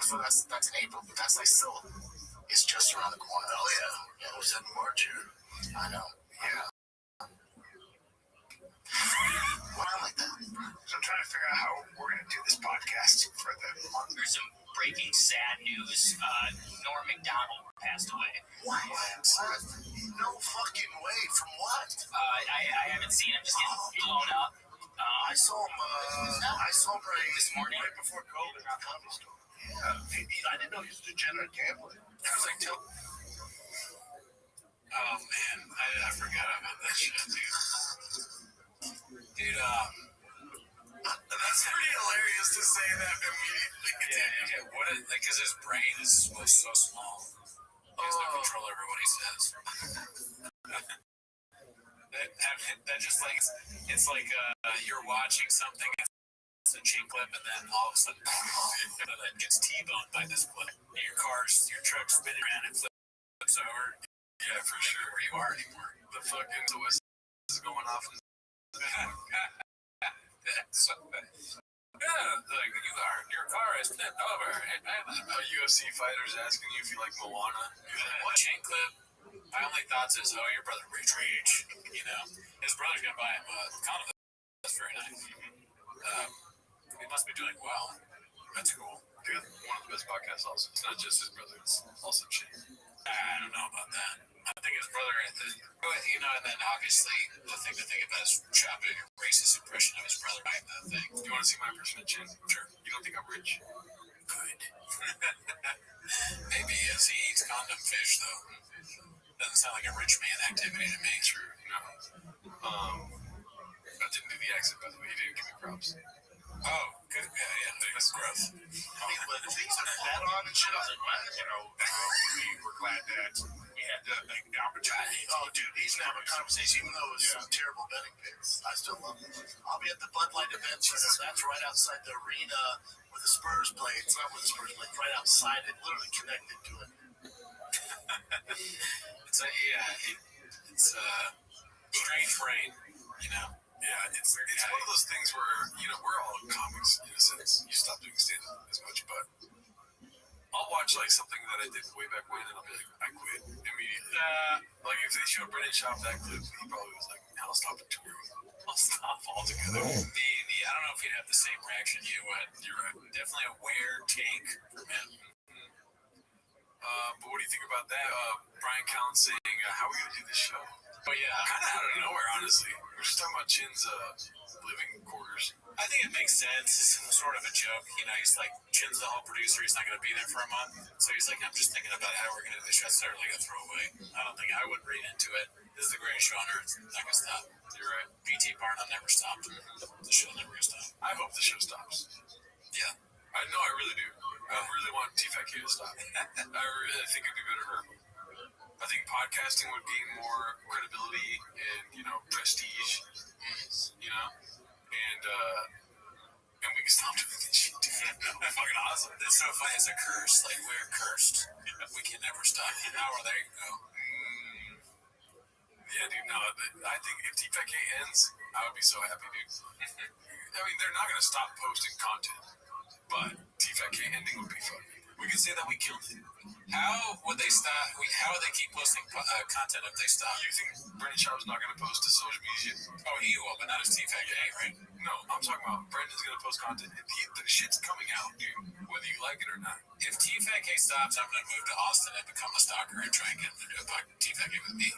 So that's in April, but that's still, it's just around the corner. Oh, yeah. Yeah, was that in March here? I know. Yeah. Why like that? So I'm trying to figure out how we're going to do this podcast for the month. There's some breaking sad news. Norm MacDonald passed away. What? No fucking way. From what? I haven't seen him just getting blown up. I saw him right This morning? right before COVID at the comedy store. Yeah. I didn't know he was a degenerate gambler. I was like, Oh, man. I forgot about that shit, dude. Dude, That's pretty hilarious to say that immediately. yeah. Because his brain is so small. He has no control over what he says. that just it's like you're watching something, it's a cheap clip, and then all of a sudden that gets T-boned by this clip. And your truck's spinning around and flips over. Yeah, for sure. Where you are anymore. The fucking OS is going off. Your car is flipped over. A UFC fighter's asking you if you like Moana. What chain clip? My only thoughts is, your brother Reach. His brother's gonna buy him a condom. That's very nice. He must be doing well. That's cool. Dude, one of the best podcasts also. It's not just his brother, it's also Shane. I don't know about that. I think his brother, and then obviously the thing to think about is chopping a racist impression of his brother buying the thing. Do you want to see my impression of Chin? Sure. You don't think I'm rich? Good. Maybe as he eats condom fish, though. Doesn't sound like a rich man activity to me. True. No. I didn't do the accent, by the way. You didn't give me props. Oh, good. Yeah, that's growth. when the things are flat on and shit, I was like, well, We were glad that we had the opportunity. oh, dude, he's gonna have a conversation, even though it was some terrible betting picks. I still love him. I'll be at the Bud Light event. That's right outside the arena where the Spurs play. It's not where the Spurs play. It's right outside it, literally connected to it. It's a strange brain, Yeah, it's one of those things where, we're all comics in a sense. You stop doing stand-up as much, but I'll watch something that I did way back when and I'll be like, I quit immediately. If they show Brendan Schaub that clip, he probably was like, I'll stop the tour. I'll stop altogether. I don't know if he'd have the same reaction you would. You're right. Definitely a weird take from him. But what do you think about that? Brian Callen saying, how are we going to do this show? But yeah, Kind of out of nowhere, honestly. We're just talking about Chin's living quarters. I think it makes sense. It's sort of a joke. You know, he's like, Chin's the whole producer. He's not going to be there for a month. So he's like, I'm just thinking about how we're going to do the show. It's totally a throwaway. I don't think I would read into it. This is the greatest show on earth. It's not going to stop. You're right. BT Barnum never stopped. The show never going to stop. I hope the show stops. Yeah. I know, I really do. I really want T-Fat-K to stop. I really think it'd be better for her. I think podcasting would gain more credibility and, you know, prestige, you know, and we can stop doing this shit. Fucking awesome. It's so funny. It's a curse. Like, we're cursed. We can never stop. Oh, there you go. Yeah, dude, no, I think if T-Fat-K ends, I would be so happy, dude. I mean, they're not going to stop posting content, but T-Fat-K ending would be fun. We could say that we killed it. How would they stop? How would they keep posting content if they stop? You think Brendan Sharp's not going to post to social media? Oh, he will, but not as T-Fat-K, right? No, I'm talking about Brendan's going to post content. The shit's coming out, dude, whether you like it or not. If T-Fat-K stops, I'm going to move to Austin and become a stalker and try and get him to do a T-Fat-K with me.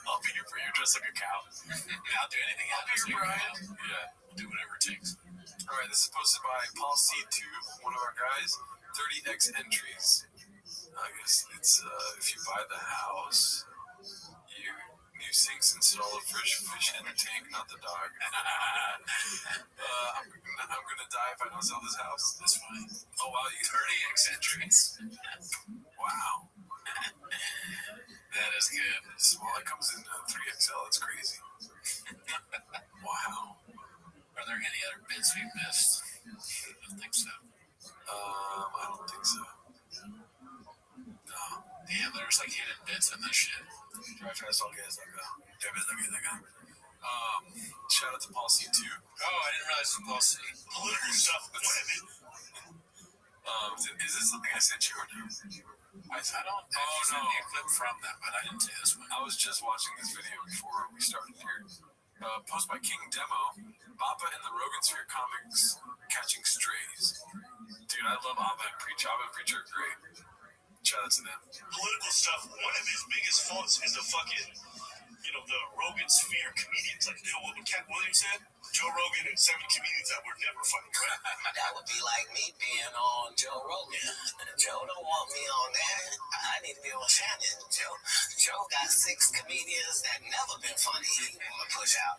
I'll be here for you, dressed like a cow. I'll do anything else. Yeah. I'll do whatever it takes. All right, this is posted by Paul C2, one of our guys. 30x entries. I guess it's if you buy the house, new sinks, install a fresh fish in the tank, not the dog. I'm gonna die if I don't sell this house. That's fine. Oh wow, you 30x entries. Wow. That is good. Well, it comes in 3XL. That's crazy. Wow. Are there any other bits we missed? I don't think so. I don't think so. No. Damn, there's like hidden bits in this shit. Drive fast, all gas, like that. Shout out to Paul C2. Oh, I didn't realize it was Paul C. Political stuff with women. Is this something I sent you or no? I don't know. Oh, no. A clip from them, but I didn't see this one. I was just watching this video before we started here. Post by King Demo. Bappa and the Rogan Sphere comics catching strays. Dude, I love Abba and Preach. Abba and Preach are great. Shout out to them. Political stuff. One of his biggest faults is the fucking, the Rogan Sphere comedians. Like, what Cat Williams said? Joe Rogan and 7 comedians that were never funny. That would be like me being on Joe Rogan. Joe don't want me on that. I need to be on Shannon. Joe got 6 comedians that never been funny. He want to push out.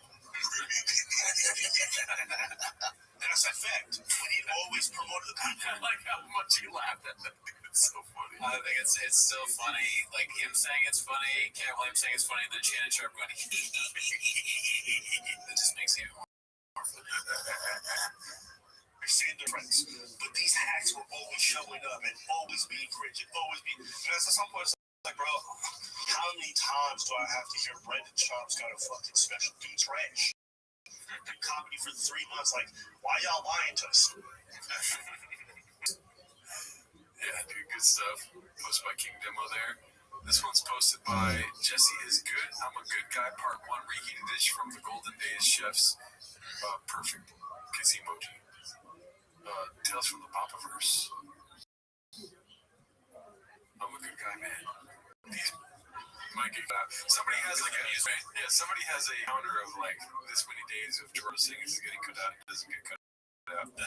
That's a fact. When he always promoted the people. I like how much he laughed at that. It's so funny. I think it's still funny. Like him saying it's funny, Cat Williams saying it's funny, then Shannon Sharp going, it just makes it more funny. I've seen the friends, but these hacks were always showing up and always being cringe and always being. And at some point, it's like, bro, how many times do I have to hear Brendan Sharp's got a fucking special? Dude, trash. Comedy for 3 months. Like, why y'all lying to us? Yeah, dude, good stuff. Posted by King Demo there. This one's posted by Jesse is Good. I'm a Good Guy, Part 1. Reheated dish from the Golden Days chefs. Perfect. Kiss emoji. Tales from the Papaverse. I'm a good guy, man. These might get out. Somebody has somebody has a counter of like this many days of Jordan singing is getting cut out. It doesn't get cut out. Yeah,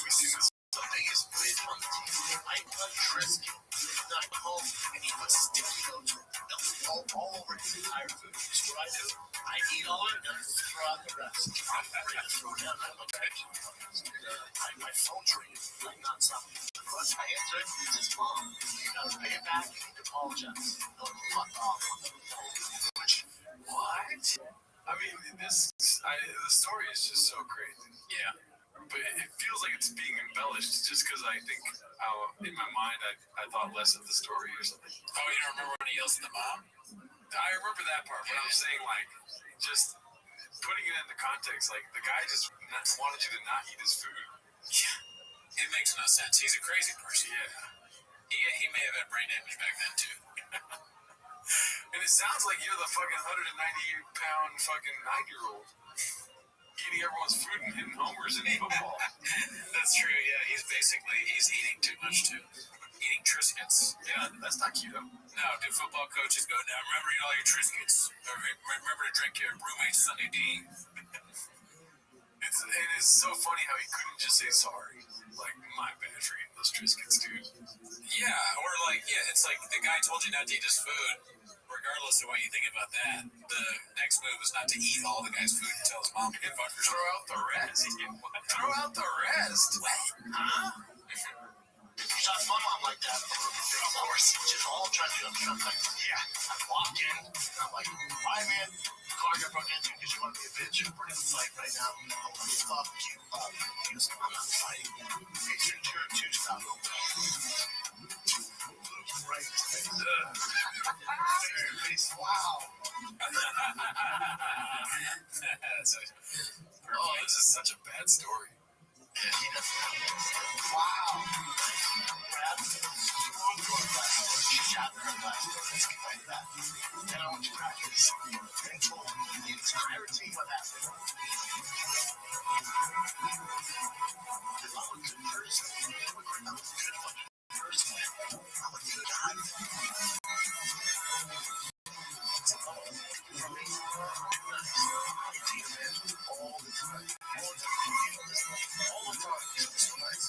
we see this. The biggest bitch on the TV. I undressed him. Not home, and he puts his dick all over his entire food. That's what I do. I eat all of it, and throw out the rest. I'm ready to throw down. I'm like, my phone ringing. I'm not stopping. I answer it. It's his mom. You gotta pay it back. You need to apologize. No, fuck off. What? I mean, the story is just so crazy. Yeah. But it feels like it's being embellished just because I think in my mind I thought less of the story or something. Oh, you don't remember when he yells at the mom? I remember that part, but I'm saying like just putting it into context, like the guy just wanted you to not eat his food. Yeah. It makes no sense. He's a crazy person. Yeah. He may have had brain damage back then too. And it sounds like you're the fucking 198-pound fucking 9-year-old eating everyone's food and hitting homers in football. That's true, yeah. He's eating too much too. He eating Triscuits. Yeah, that's not cute. No, do football coaches go, now remember to eat all your Triscuits. Remember to drink your roommate's Sunny D. It is so funny how he couldn't just say sorry. Like, my bad for eating those Triscuits, dude. Yeah, or like, yeah, it's like the guy told you not to eat his food. Regardless of what you think about that, the next move is not to eat all the guy's food and tell his mom, hey, fuck, Throw out the rest. Throw out the rest. what? Huh? Shot my mom like that. Of course, which is all trying to do. I'm like, yeah. I walked in, and I'm like, why, man? The car got broke into because you want to be a bitch. We're in a fight right now. I'm like, fuck you up. He goes, I'm not fighting. Make sure you're two stop. Right. Wow. Oh, this is such a bad story. Yeah, he doesn't. Wow. Brad, she shot her glass door, something like that. And I went to practice and told the entire team what happened. If I'm a good person, I'm a good fucking person. I'm a good guy. All the time. So nice.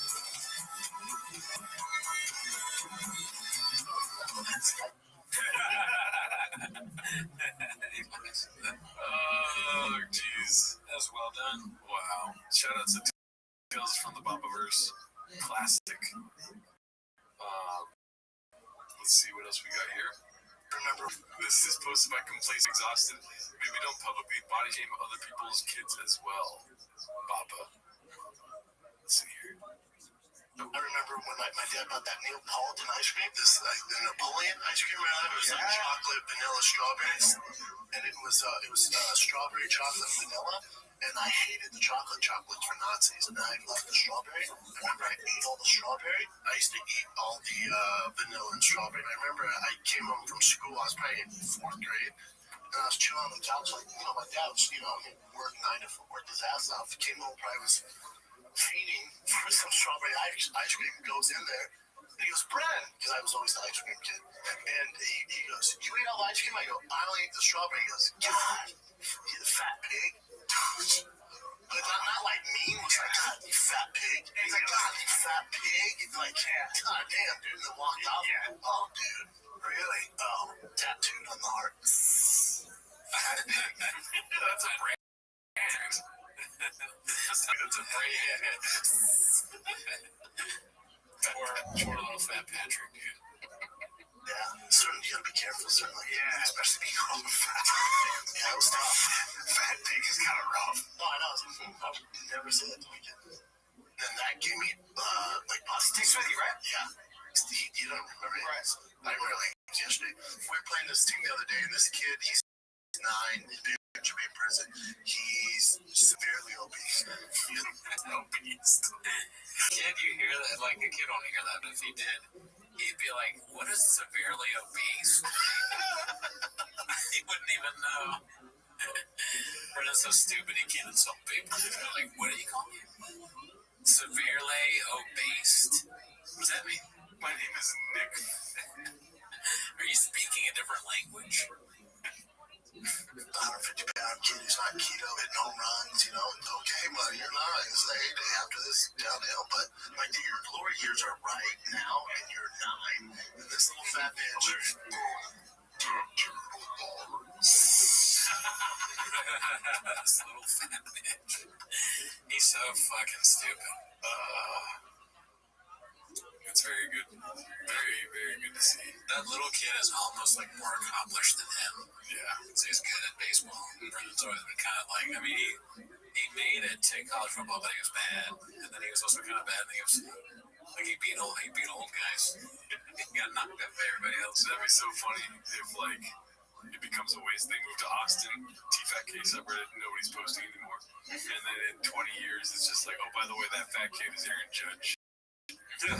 Oh, jeez. That was well done. Wow. Shout out to Tales from the Bobaverse. Classic. Let's see what else we got here. Remember, this is posted by Complacent Exhausted. Maybe don't publicly body shame other people's kids as well. Baba. Let's see here. I remember when my dad bought that Neapolitan ice cream, the Napoleon ice cream. It was like chocolate, vanilla, strawberries, and it was strawberry, chocolate, vanilla. And I hated the chocolate. Chocolates for Nazis, and I loved the strawberry. I remember I ate all the strawberry. I used to eat all the vanilla and strawberry. And I remember I came home from school. I was probably in 4th grade. And I was chilling on the couch, like, my dad was, worked 9 to 4, worked his ass off. Came home, probably was feeding for some strawberry ice cream. Goes in there. And he goes, Bren, because I was always the ice cream kid. And he goes, you ate all the ice cream? I go, I only ate the strawberry. He goes, God, you the fat pig. But not like mean. He's like, God, you fat pig. He's like, God, you fat pig. He's like, God damn, dude. And then walked out. Oh, dude. Really? Oh, tattooed on the heart. That's a brand. That's a brand. Poor little fat Patrick, dude. Yeah, certainly you gotta be careful, certainly. Yeah, especially being all fat. Yeah, it was tough. Fat pig is kind of rough. No, I know. I would never say that to me again. And that gave me, like, positivity, right? Yeah. You don't remember it? Right. I remember, like, it was yesterday. We were playing this team the other day, and this kid, he's 9, should be in prison. He's severely obese. Obese. Kid, you hear that? Like, a kid won't hear that, but if he did, he'd be like, what is severely obese? He wouldn't even know. Brennan's so stupid, he can't insult people. Like, what do you call me? Severely obese. What does that mean? My name is Nick. Are you speaking a different language? 150-pound kid who's not keto, hitting home runs, okay, buddy, you're not. It's the heyday after this downhill, but like your glory years are right now, and you're 9, and this little fat bitch. This little fat bitch. He's so fucking stupid. It's very good. Very, very good to see. That little kid is almost like more accomplished than him. Yeah. So he's good at baseball. Brennan's always been kind of like, I mean, he made it to college football, but he was bad. And then he was also kind of bad in the UFC. Like, he beat old guys. He got knocked out by everybody else. That'd be so funny if, like, it becomes a waste. They move to Austin, T-Fat K subreddit, nobody's posting anymore. And then in 20 years, it's just like, oh, by the way, that fat kid is Aaron Judge. Yeah,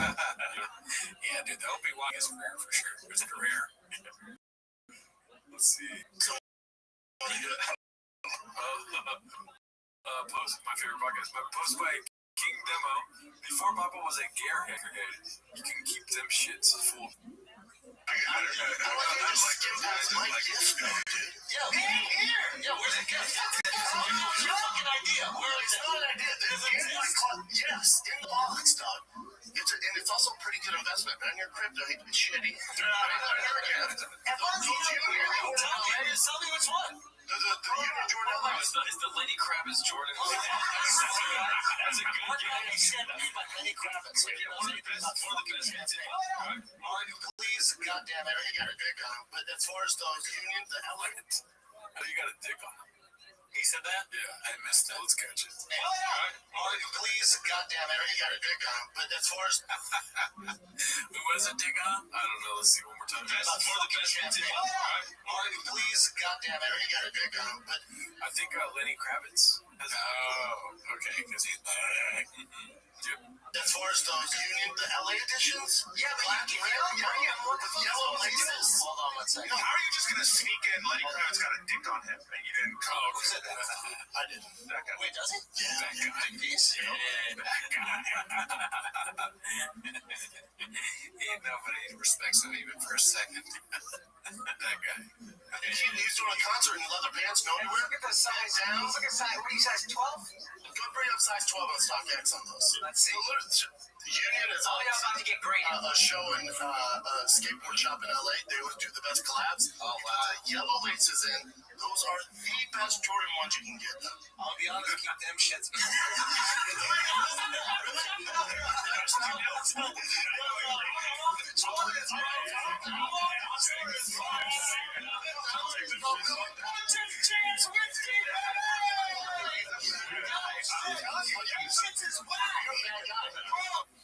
dude, that'll be why his career for sure. His career. Let's see. Post my favorite podcast, but post by King demo. Before Papa was a gear aggregator, you can keep them shits full. I like give that as my gift, though, dude. Yeah, here. Yeah, where's the gift? It's your fucking idea. It's not an idea. There's a gift. Yes, in the box, dog. And it's also a pretty good investment. Man, your crypto ain't shitty. Tell me which one. The Union Jordan LA. It's the Lenny Kravitz Jordan. That's a good game. Lenny Kravitz. For the best fans in Martin, please, goddamn it, you got a dick on him. But as far as those Union, the LA. How you got a dick on him? He said that? Yeah, I missed it. Let's catch it. Martin, please, goddamn it, you got a dick on him. But as far as Who has a dick on him? I don't know. Let's see one more time. For the best fans in Martin, please, goddamn it, you got a dick on him. But I think Lenny Kravitz. Oh, okay, because he's black. as far as those Union, the LA editions, black and with yellow laces. Hold on one second. How are you just gonna sneak in? Lenny Kravitz got a dick on him, and you didn't call. Who said that? I did. That guy. Wait, does it? Yeah. That guy. Nobody respects him even for a second. That guy. He's doing a concert in leather pants, no underwear. Look at the size down. Look at size. What are you, size 12? Go bring up size 12 on StockX on those. Let's see. The Union is Oh, yeah, about to get great. a show in a skateboard shop in LA. They always do the best collabs. Oh, They put the yellow laces in. Those are the best Jordan ones you can get, though. I'll be honest, keep them shits.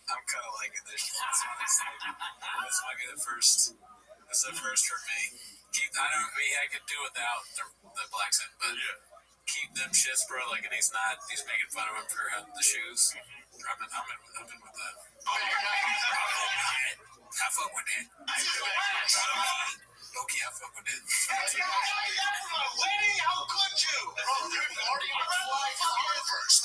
I'm kind of liking this shit. This might be the first. This is the first for me. I could do without the black set, but keep them shits, bro. Like, and he's making fun of him for the shoes. I'm in with that. I fuck with that. Okay, I fuck with that. How could you? Bro, they're already on fly flower first.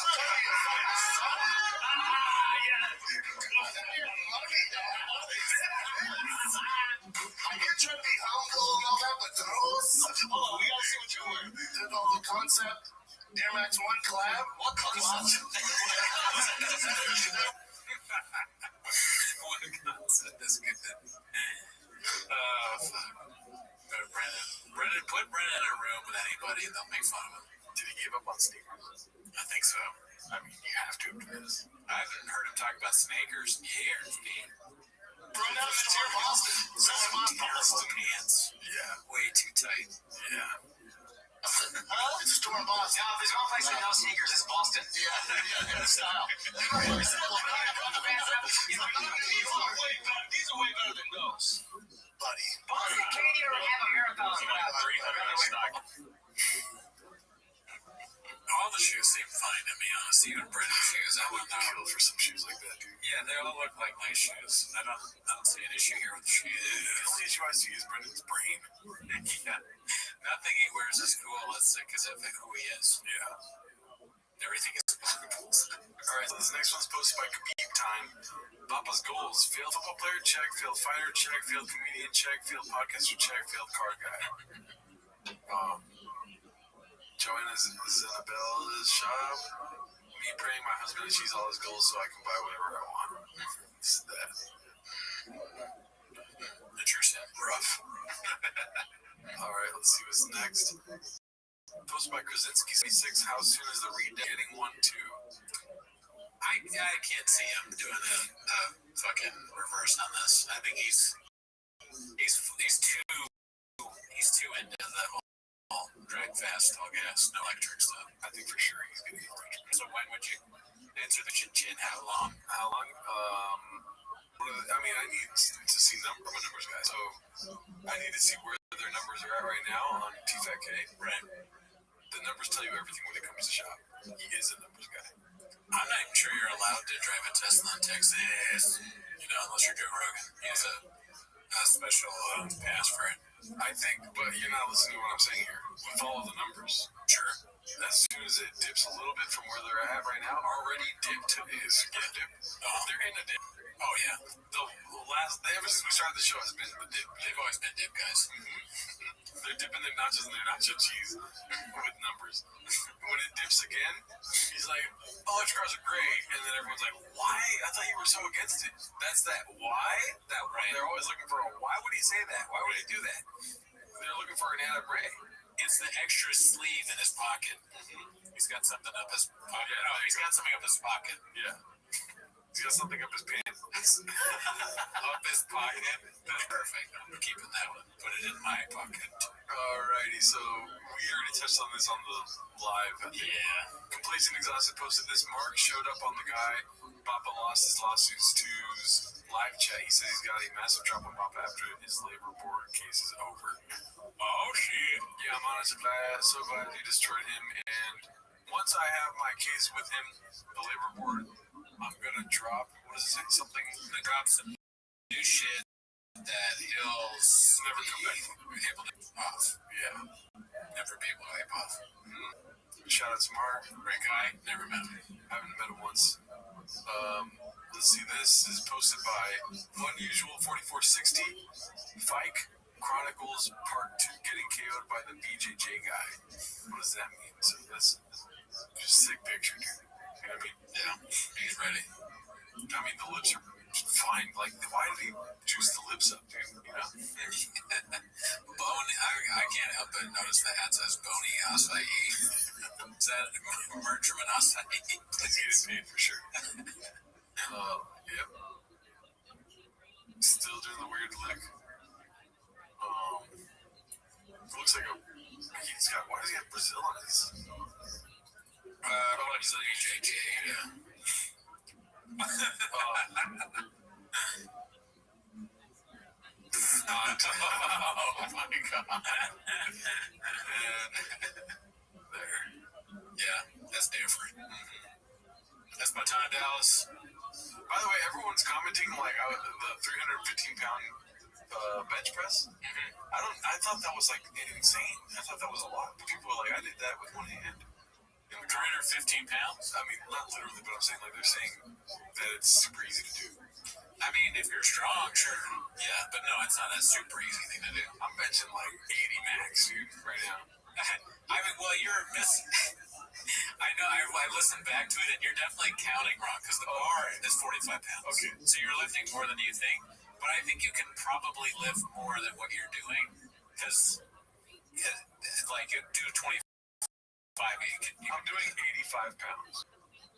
I can try to be humble and all that, but those? Hold on, we gotta see what you're wearing. Did all the concept Air Max 1 collab? What concept? What concept is good? Brennan, put Brennan in a room with anybody and they'll make fun of him. Did he give up on sneakers? I think so. I mean, you have to after this. I haven't heard him talk about snakers in years, man. Bro, now it's here, Boston. Boston pants. Yeah, way too tight. Yeah. It's a store in Boston. No, if there's one place that knows sneakers, it's Boston. Yeah, style. These are way better than those. Buddy. Boston can't even have a marathon without 300 stock. All the shoes seem fine to me, honestly. Even Brennan's shoes, I wouldn't kill for some shoes like that, dude. Yeah, they all look like nice shoes. I don't see an issue here with the shoes. The only issue I see is Brennan's brain. Yeah. Nothing he wears is cool, let's say, because of who he is. Yeah. Everything is possible. Alright, so this next one's posted by Khabib Time. Papa's goals: failed football player, check. Failed fighter, check. Failed comedian, check. Failed podcaster, check. Failed car guy. Joanna Isabella's shop. Me praying my husband achieves all his goals so I can buy whatever I want. It's that. Interesting. Rough. Alright, let's see what's next. Posted by Krasinski 76. How soon is the read getting one too? I can't see him doing the fucking reverse on this. I think he's too into the whole drag fast, all gas, no electric stuff. I think for sure he's gonna get electric. So when would you answer the chin? How long? I mean, I need to see numbers, guys. So I need to see where their numbers are at right now on TFATK. Right. The numbers tell you everything when it comes to shop. He is a numbers guy. I'm not even sure you're allowed to drive a Tesla in Texas, unless you're Joe Rogan. He has a special pass for it. I think, but you're not listening to what I'm saying here. With all of the numbers, sure. as soon as it dips a little bit from where they're at right now, already dipped is get dip. They're in a dip. Oh yeah, Ever since we started the show has been the dip. they've always been dip guys. They're dipping their nachos in their nacho cheese with numbers. When it dips again, he's like, electric cars are great. And then everyone's like, why? I thought you were so against it. That's that why? That right. They're always looking for a why would he say that? Why would he do that? They're looking for an Anna Bray. It's the extra sleeve in his pocket. He's got something up his pocket. Yeah, no, he's got something up his pocket. Yeah. He's got something up his pants. Up his pocket. That's perfect. I'm keeping that one. Put it in my pocket. Alrighty, so we already touched on this on the live. Yeah. Complacent Exhausted posted this. Mark showed up on the guy. Papa lost his lawsuits to's live chat. He said he's got a massive drop on Papa after his labor board case is over. Oh shit. Yeah, I'm honestly so glad he destroyed him. And once I have my case with him, the labor board, I'm gonna drop. What does it say? Something. Gonna drop some new shit that he'll Never come back. be able to off. Yeah. Never be able to wipe off. Shout out to Mark. Great guy. Never met him. Haven't met him once. Let's see. This is posted by Unusual 4460. Fike Chronicles Part 2. Getting KO'd by the BJJ guy. What does that mean? So that's just a sick picture, dude. You know what I mean? Yeah. He's ready. I mean, the lips are fine. Like, why did he juice the lips up, dude? You know? Bone. I can't help but notice the hat says Bony Acai. Is that merch from an acai? He's getting paid for sure. Yep. Still doing the weird lick. Looks like he's got. Why does he have Brazil on his? He's like JJ. Yeah. Oh my god. There. Yeah, that's different. That's my time, Dallas. By the way, everyone's commenting like the 315-pound bench press. I thought that was like insane. I thought that was a lot. People were like, I did that with one hand. 315 pounds? I mean, not literally, but I'm saying like they're saying that it's super easy to do. I mean, if you're strong, sure. Yeah, but no, it's not a super easy thing to do. I'm benching like 80 max, dude, right now. I mean, well, you're missing. I know. I listened back to it, and you're definitely counting wrong because the bar is 45 pounds. Okay. So you're lifting more than you think, but I think you can probably lift more than what you're doing because, like, you do 25. I'm doing 85 pounds.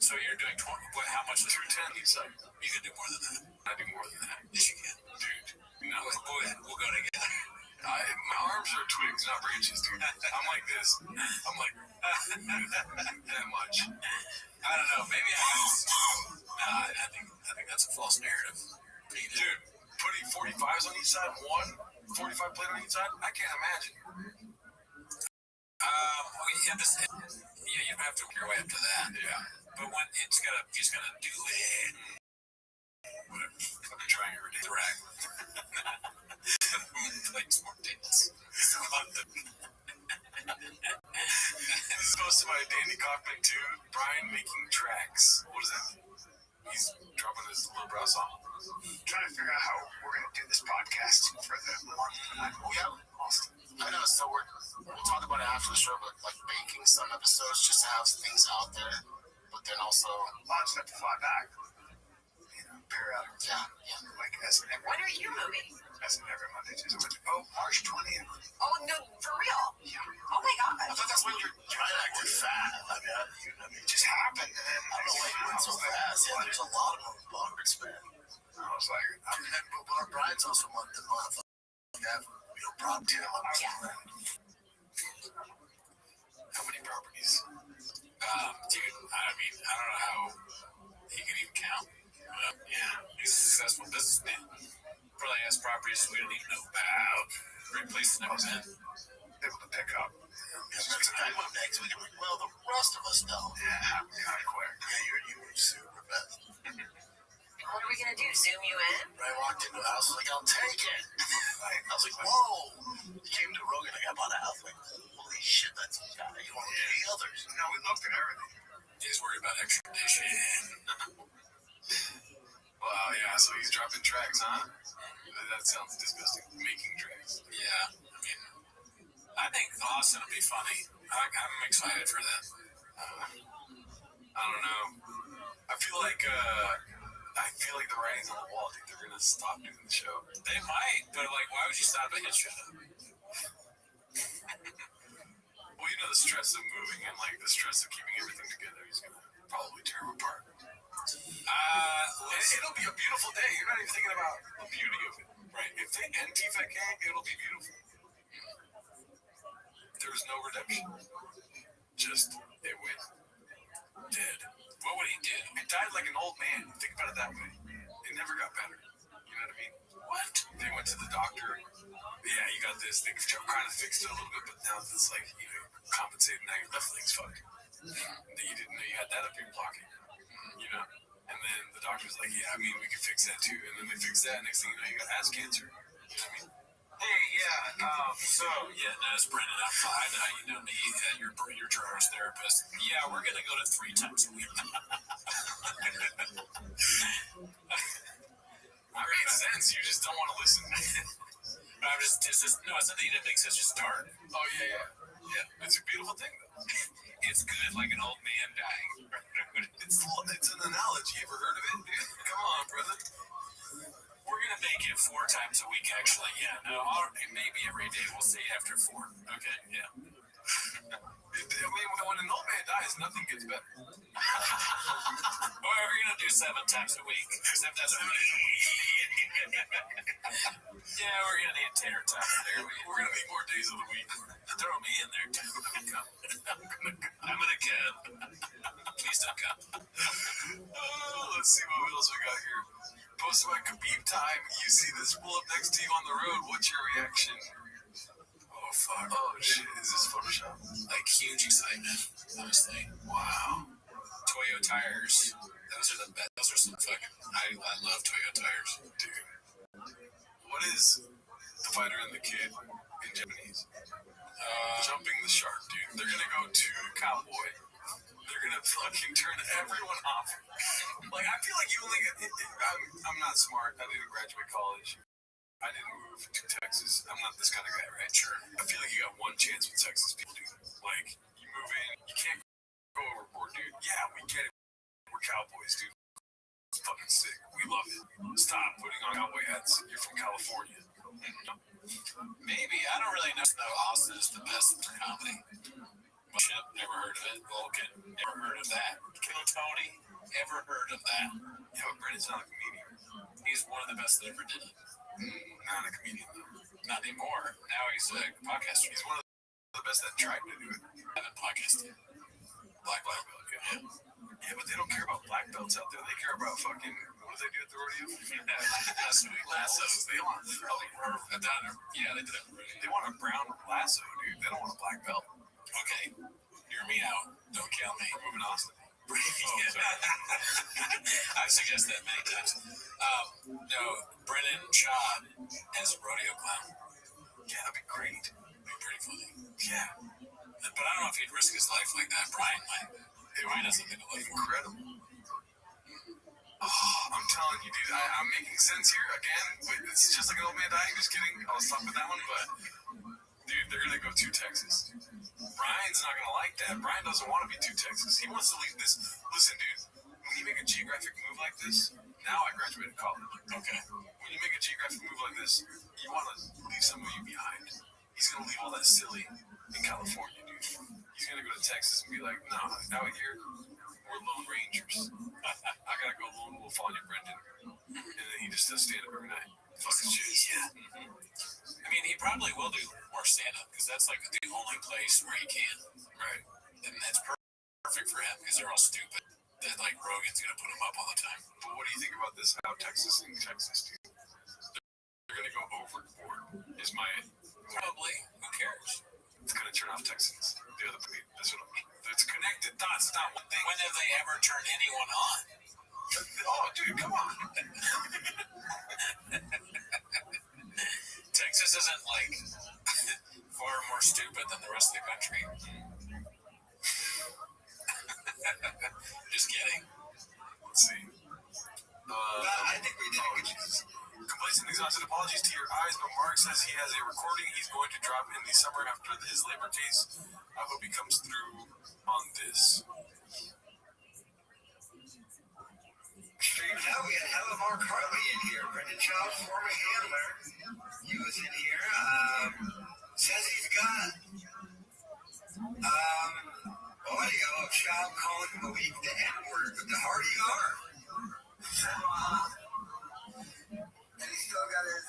So you're doing 20. How much? 210 each side. You can do more than that. I do more than that. Yes, you can. Dude, no. We'll go together. My arms are twigs, not branches, dude. I'm like this. I'm like that much. I don't know. Maybe I think that's a false narrative. Dude, putting 45s on each side, 45 plate on each side, I can't imagine. Yeah, you have to work your way up to that. Yeah. But when you just gotta do it. Whatever. I've been trying every day. Drag. Play some more dates. This is posted by Danny Kaufman too. Brian making tracks. What does that mean? He's dropping his little brow song. Trying to figure out how we're going to do this podcast for the month. Yeah, Austin. I know, so we'll talk about it after the show, but like baking some episodes just to have things out there, but then also Lots of stuff to fly back. You know, periodically. yeah. Like as an every, When are you moving? as an every Monday, Tuesday, Wednesday. Oh, March 20th. Oh, no, for real? Oh, my God. I thought that's when you're acted fat. I mean, It just happened. And then I don't know why you went so fast. Yeah, there's a lot of moving parts, man. I was like, But Brian's also month to month. Like that, prop deal. How many properties? Dude, I mean, I don't know how he can even count. Yeah, he's a successful businessman. Probably has properties we don't even know about. Great place to never been. able to pick up. Next week, well, the rest of us know. Yeah, kind of quick. Yeah, you were super best. What are we going to do? Zoom you in? I walked into the house, I was like, I'll take it. I was like, whoa. He came to Rogan, I got bought a house. Like, holy shit, that's a guy. You want any others? think Austin will be funny. I'm excited for that. I don't know. I feel like the writing's on the wall. I think they're gonna stop doing the show. They might, but like, why would you stop a hit show? Well, you know, the stress of moving and like the stress of keeping everything together is gonna probably tear them apart. It'll be a beautiful day. You're not even thinking about the beauty of it, right? If they end TFK, it'll be beautiful. There's no redemption. Just it went dead. What would he do? It died like an old man. Think about it that way. It never got better. You know what I mean? What? They went to the doctor. Yeah, you got this. They kind of fixed it a little bit, but now it's like, you know, compensating. Now your left leg's fucked. You didn't know you had that up your pocket. You know? And then the doctor's like, yeah, I mean, we can fix that too. And then they fix that. Next thing you know, you got ass cancer. You know what I mean? Hey, yeah. No, it's Brendan. I'm fine. You know me, your Charles therapist. Yeah, we're gonna go to 3 times a week. It makes sense. You just don't want to listen. No, it's not that you didn't make such a start. Oh yeah. It's a beautiful thing though. It's good, like an old man dying. It's an analogy. You ever heard of it, dude? Come on, brother. We're gonna make it 4 times a week, actually. Yeah, no, maybe every day. We'll see after 4. Okay, yeah. I mean, when an old man dies, nothing gets better. Well, we're gonna do 7 times a week, except that's a week. Yeah, we're gonna need tater tots there. We're gonna need more days of the week. Throw me in there too. I'm gonna come. Please don't come. Let's see what else we got here. Posted by Khabib time. You see this pull up next to you on the road. What's your reaction? Oh fuck. Oh shit. Is this Photoshop? Like huge excitement, honestly. Wow. Toyo tires. Those are the best. Those are some fucking. I love Toyo tires, dude. What is the fighter and the kid in Japanese? Jumping the shark, dude. They're gonna go to Cowboy. They're gonna fucking turn everyone off. Like, I feel like you only get. I'm not smart. I didn't graduate college. I didn't move to Texas. I'm not this kind of guy, right? Sure. I feel like you got one chance with Texas people, dude. Like, you move in, you can't go overboard, dude. Yeah, we get it. We're Cowboys, dude. It's fucking sick. We love it. Stop putting on cowboy hats. You're from California. Maybe. I don't really know. Austin is the best in comedy. Shit, never heard of it. Vulcan, never heard of that. Killer Tony, ever heard of that. Yeah, but Brennan's not a comedian. He's one of the best that ever did it. Not a comedian, though. Not anymore. Now he's a podcaster. He's one of the best that tried to do it. I haven't podcasted. Black belt, yeah. Yeah, but they don't care about black belts out there. They care about fucking, what do they do at the rodeo? Lassos. They want, yeah, they did it. They want a brown lasso, dude. They don't want a black belt. Okay, hear me out. Don't kill me. We're moving Austin. I've suggested that many times. No, Brennan Shaw as a rodeo clown. Yeah, that'd be great. That'd be pretty funny. Yeah. But I don't know if he'd risk his life like that. Brian might. Brian has something to live for. Incredible. Oh, I'm telling you, dude. I'm making sense here again. It's just like an old man dying. Just kidding. I was talking with that one, but dude, they're gonna go to Texas. Brian's not gonna like that. Brian doesn't want to be to Texas. He wants to leave this. Listen, dude. When you make a geographic move like this, now I graduated college. Okay. When you make a geographic move like this, you want to leave some of you behind. He's gonna leave all that silly in California, dude. He's gonna go to Texas and be like, no, out here, we're Lone Rangers. I gotta go lone wolf on you, Brendan. And then he just does stand up every night. Fucking shit. Yeah. I mean, he probably will do more stand-up because that's like the only place where he can. Right. And that's perfect for him because they're all stupid. That like Rogan's gonna put him up all the time. But what do you think about this? How Texas, dude? They're gonna go overboard. Is my probably. Who cares? It's gonna turn off Texans. The other way. That's what it's connected dots. It's not one thing. When have they ever turned anyone on? Oh, dude, come on. Texas isn't like far more stupid than the rest of the country. Just kidding. Let's see. I think we did a good job. Blazing exhausted apologies to your eyes, but Mark says he has a recording he's going to drop in the summer after his labor case. I hope he comes through on this. Stream now, we have Mark Harley in here. Brendan Child's former handler. He was in here. Says he's got audio of Child calling Malik the N-word with the hard ER. And he's still got his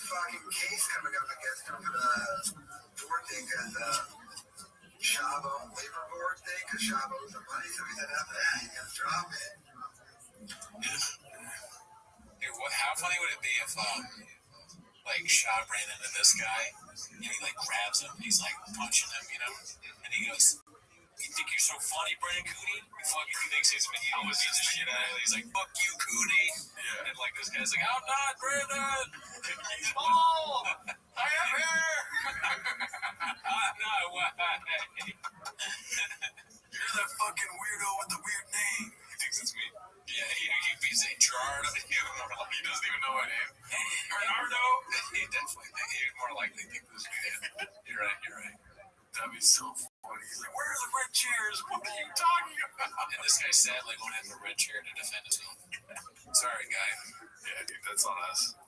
fucking case coming up against him for the board thing, Shabo labor board thing, because Shabo owes the money, so he said after that he's gonna drop it. Dude, how funny would it be if, like, Shab ran into this guy, and he, like, grabs him, and he's, like, punching him, you know? And he goes, "You think you're so funny, Brandon Cooney? He thinks he's me. He always beats the shit out of him. He's like, fuck you, Cooney." Yeah. And, like, this guy's like, "I'm not, Brandon." Oh, I am here. No way. You're that fucking weirdo with the weird name. He thinks it's me. Yeah, he's a Gerard. He doesn't even know my name. Bernardo. He definitely, he'd more likely think this man. You're right. That'd be so funny. He's like, "Where are the red chairs? What are you talking about?" And this guy sadly won't have a red chair to defend himself. Sorry, guy. Yeah, dude, that's on us.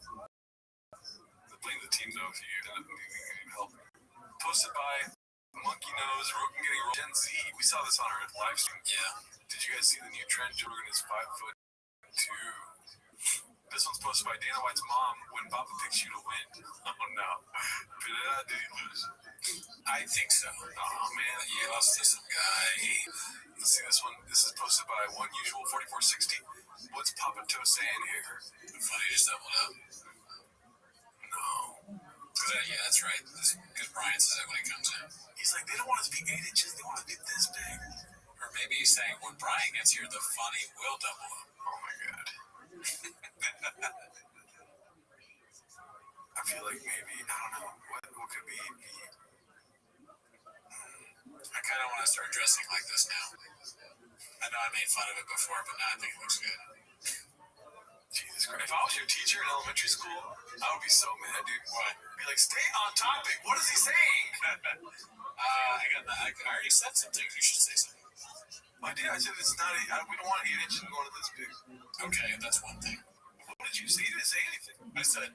Blame the team though if you end up needing help. Posted by Monkey Nose, Rogan getting rolled. Gen Z. We saw this on our live stream. Yeah. Did you guys see the new trend? Rogan is 5'2". This one's posted by Dana White's mom. When Papa picks you to win. Oh no. Did he lose? I think so. Oh man, He lost to some guy. Let's see this one. This is posted by One Usual 4460. What's Papa Toe saying here? Funny, just doubled up. No. Yeah, that's right. Because Brian says that when he comes in. He's like, they don't want us to be 8 inches. They want us to be this big. Or maybe he's saying when Brian gets here, the funny will double up. Oh my god. I feel like maybe, I don't know, what could be I kind of want to start dressing like this now. I know I made fun of it before, but now I think it looks good. Jesus Christ. If I was your teacher in elementary school, I would be so mad, dude. What? Be like, stay on topic. What is he saying? I already said some things. You should say something. I did. I said it's not. We don't want 8 inches going to this big. Okay, that's one thing. What did you say? You didn't say anything. I said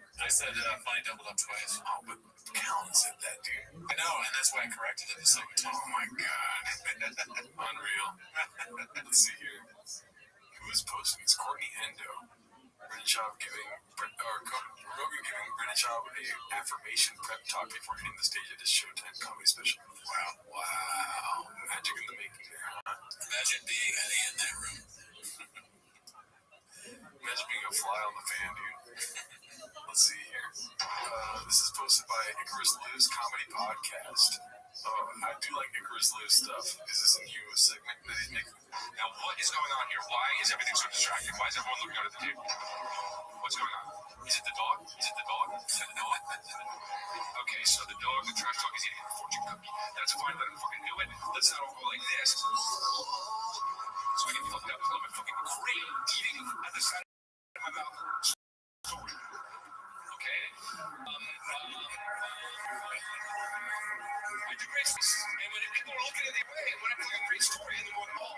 funny doubled up twice. Oh, but Callan said that, dude. I know, and that's why I corrected it the second time. Oh my god. Unreal. Let's see here. Who is posting this? Courtney Hendo. Brennan Schaub Rogan giving Brennan Schaub a affirmation prep talk before hitting the stage at his Showtime comedy special. Wow. Magic in the making there, huh? Imagine being in that room. Imagine being a fly on the fan, dude. Let's see here. This is posted by Icarus Lives Comedy Podcast. Oh, I do like Icarus Lives stuff. Is this a new segment that he's making? Now, what is going on here? Why is everything so distracting? Why is everyone looking out at the table? What's going on? Is it the dog? Is it the dog? No. Okay, so the dog, the trash dog, is eating a fortune cookie. That's fine. Let him fucking do it. Let's not all go like this. So I get fucked up because I'm a fucking crane eating at the side of my mouth. Okay? I do great stories. And when people are looking at the way, when I tell a great story and they're going, oh,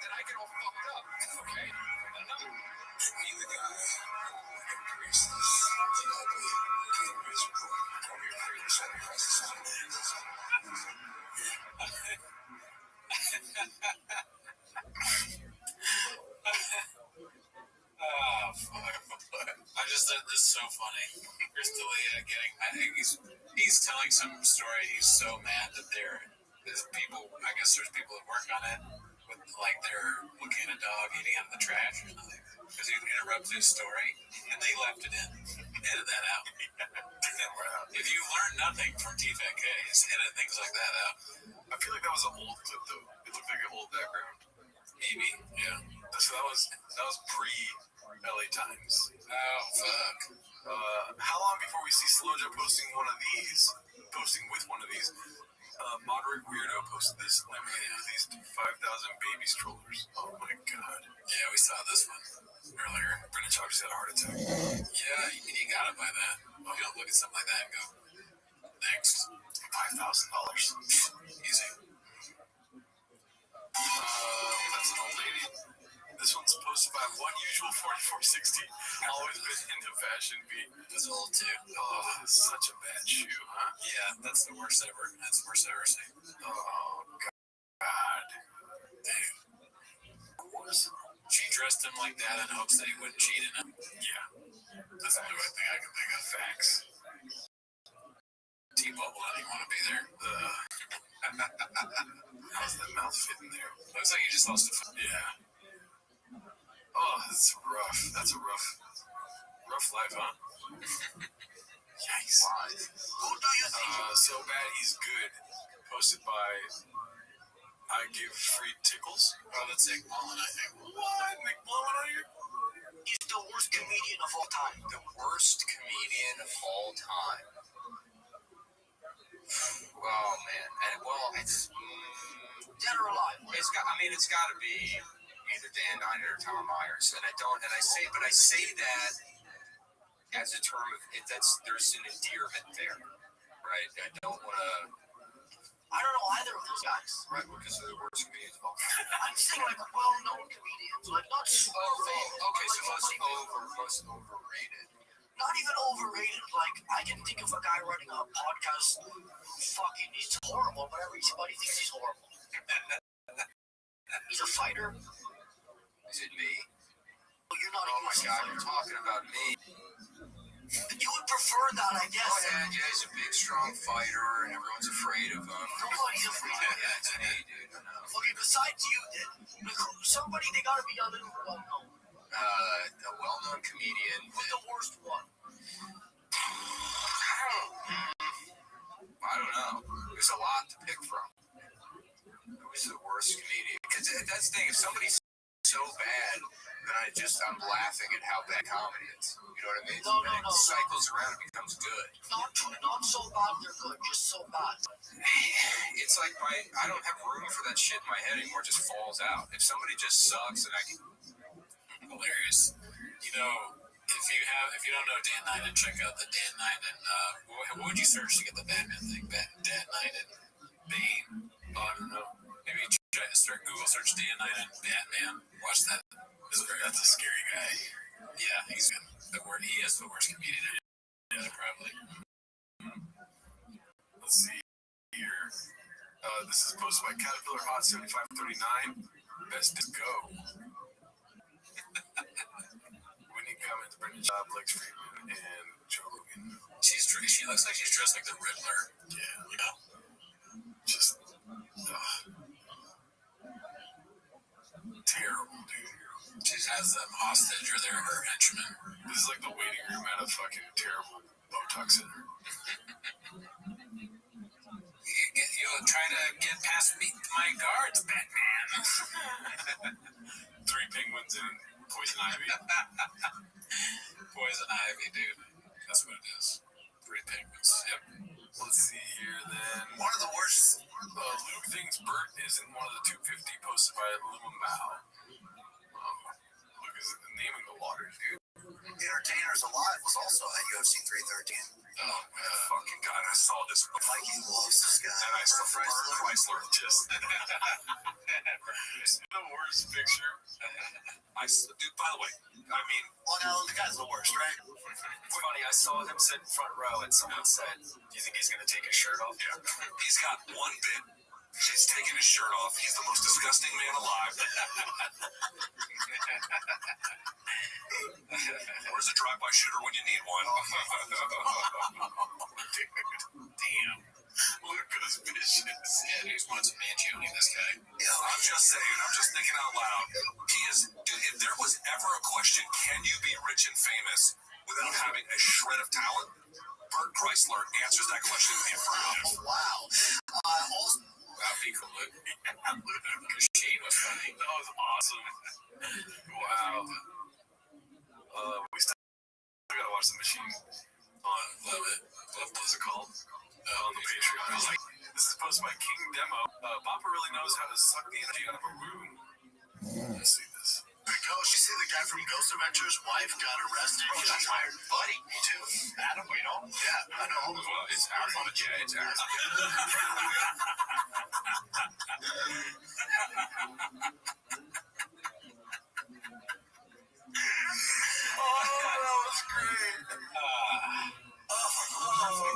then I get all fucked up. Okay? Be the guy. Oh, fuck. I just thought this is so funny. Chris D'Elia I think he's telling some story. He's so mad that there's people, I guess there's people that work on it, with like they're looking at a dog eating out of the trash or something. Because he interrupted his story, and they left it in. Edit that out. If you learn nothing from TFK, edit things like that out. I feel like that was an old clip, though. It looked like an old background. Maybe, yeah. So that was pre-LA Times. Oh, fuck. How long before we see Slojo posting with one of these? Moderate Weirdo posted this. Let me at least 5,000 baby strollers. Oh my god. Yeah, we saw this one. earlier. Brendan Chalk just had a heart attack. Yeah, you got it by that. Well, you don't look at something like that and go, next, $5,000. Easy. That's an old lady. This one's posted by One Usual 4460. Always been into fashion beat. That's old too. Oh, such a bad shoe, huh? Yeah, that's the worst ever. That's the worst I've ever seen. Oh, God. Dude. She dressed him like that in hopes that he wouldn't cheat in it. Yeah. That's the only thing I can think of. Facts. T-Bubble, I didn't want to be there. How's that mouth fitting there? Looks like you just lost a foot. Yeah. Oh, that's rough. That's a rough life, huh? Yikes. Who do you think? So bad he's good. Posted by I Give Free Tickles. Oh, that's Nick Mullen, I think. What? Nick Mullen on here? He's the worst comedian of all time. The worst comedian of all time. Oh man, and well, it's Dead or alive? it's got. I mean, it's got to be either Dan Niner or Tom Myers, and I say that as a term of it. There's an endearment there, right? I don't want to. I don't know either of those guys. Right, because of the worst comedians of all I'm saying like well-known comedians, like not super famous. Okay, so like most overrated. not even overrated. Like I can think of a guy running a podcast. Fucking, he's horrible. But everybody thinks he's horrible. He's a fighter. Is it me? But you're not a Oh my UFC God, fighter. you're talking about me. You would prefer that, I guess. Oh yeah, he's a big, strong fighter, and everyone's afraid of him. Nobody's afraid of him. Yeah, it's me, dude. I know. Okay, besides you, then somebody they gotta be a little well-known. A well-known comedian. Who's the worst one? I don't know. There's a lot to pick from. Who's the worst comedian? Because that's the thing. If somebody's so bad, then I'm laughing at how bad comedy is. You know what I mean? No. It cycles around and becomes good. Not so bad they're good, just so bad. It's like I don't have room for that shit in my head anymore. It just falls out. If somebody just sucks, and I can. Hilarious. You know, if you don't know Dan Knight, check out the Dan Knight and what would you search to get the Batman thing? Dan Knight and Bane. Oh, I don't know. Maybe try to start Google search Dan Knight and Batman. Watch that. That's a scary guy. Yeah, he's good. He has the worst comedian. Yeah, probably. Let's see here. This is posted by Caterpillar Hot 7539. Best to go. We need comments. Brendan Job, Lex Friedman, and Joe Rogan. She looks like she's dressed like the Riddler. Yeah, you know, just terrible, dude. She has them hostage or they're her henchmen. This is like the waiting room at a fucking terrible Botox center. You'll try to get past me, my guards, Batman. 3 penguins and poison ivy. Poison ivy, dude. That's what it is. 3 penguins. Yep. Let's see here then. One of the worst. Luke thinks Bert isn't one of the 250 posted by Lumumau. Luke is naming the waters, dude. Entertainers Alive was also at UFC 313. Oh, fucking God, I saw this one. Mikey loves this guy. And I saw Chrysler just. The worst picture. Dude, by the way, I mean. Well, now the guy's the worst, right? Funny, I saw him sit in front row and someone said, "Do you think he's going to take his shirt off?" Yeah. He's got one bit. He's taking his shirt off. He's the most disgusting man alive. Where's a drive-by shooter when you need one? Dude. Damn. Look at his vicious. Yeah, he wants a Mangione, this guy. I'm just saying, I'm just thinking out loud. He is, dude, if there was ever a question, can you be rich and famous without having a shred of talent? Bert Chrysler answers that question in the affirmative. Wow. Also, That'd be cool. Machine was funny. That was awesome. Wow. We still gotta watch The Machine on Love it. what was it called? On the Patreon. This is posted by King Demo. Bopper really knows how to suck the energy out of a room. Let's see this. big Coach, you see the guy from Ghost Adventures' wife got arrested? Bro, that's my buddy. Me too. Adam, you know? Yeah, I know all of them. Well, it's Arizona. Yeah, it's Arizona. Oh, that was great.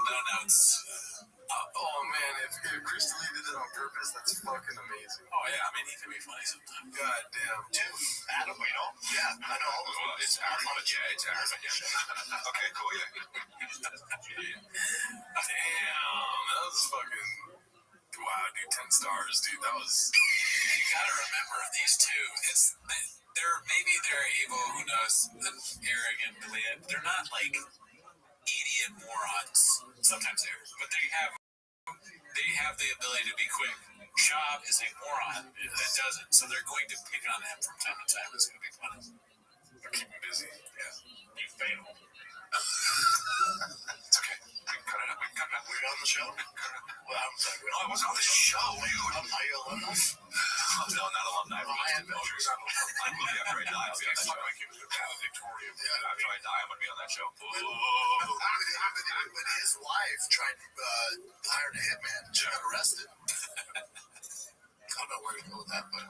No notes. Oh man, if Crystal Lee did it on purpose, that's fucking amazing. Oh yeah, I mean he can be funny sometimes. God damn. Dude, Adam, you know? Yeah, I know all of them. Well, it's Arizona. Yeah, it's Arizona. Yeah. Okay, cool. Yeah. Damn, That was fucking. Wow, dude, 10 stars, dude. That was. you gotta remember these two. They're able. Who knows? Arrogant, they're not like idiot morons. Sometimes they're, but they have the ability to be quick. Shab is a moron that doesn't, so they're going to pick on him from time to time. It's going to be funny. They're keeping busy. Yeah, you fail. It's okay. We can cut it up. We can cut it up. We're on the show? Well, I'm sorry. Oh, I wasn't on the show, dude. Are you alumni? No, not alumni. I'm after I die. I'll be on that show. Victoria. Yeah, after I die, I'm going to be on that show. But his wife tried to hire a hitman. She got arrested. I don't know where to go with that, but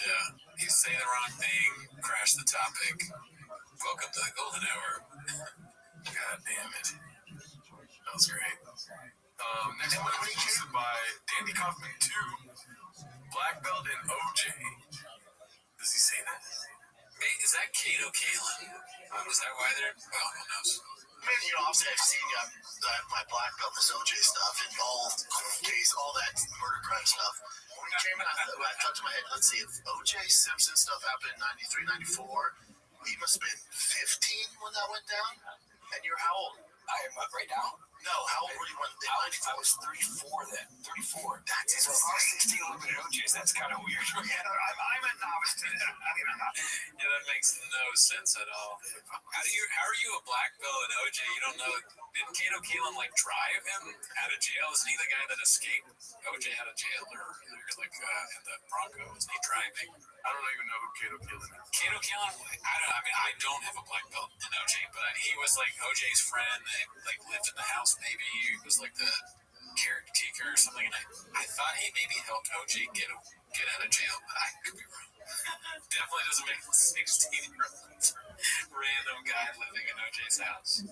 Yeah, you say the wrong thing, crash the topic. Welcome to the golden hour. God damn it. That was great. Next one is hosted by Dandy Kaufman 2, Black Belt, and OJ. Does he say that? Hey, is that Kato Kalin? Is that why they're... Well, who knows? I mean, obviously I've seen my black belt, this OJ stuff, involved cold case, all that murder crime stuff. When we came in, I thought to my head, let's see, if OJ Simpson stuff happened in 93, 94, he must have been 15 when that went down. And you're how old? I am up right now. No, how old were you when they I was 34 then. 34. That's So if I was 16 looking at OJ's, that's kind of weird. Yeah, I'm a novice to that. I mean, I'm not. Yeah, that makes no sense at all. How are you a black belt in OJ? You don't know? Didn't Kato Kalin like drive him out of jail? Isn't he the guy that escaped OJ out of jail, or like in the Broncos? Isn't he driving? I don't even know who Kato Kalin is. Kato Kalin, I don't have a black belt in OJ, but he was like OJ's friend. They like lived in the house. Maybe he was like the caretaker or something. And I thought he maybe helped OJ get out of jail, but I could be wrong. Definitely doesn't make 16-year-old random guy living in OJ's house.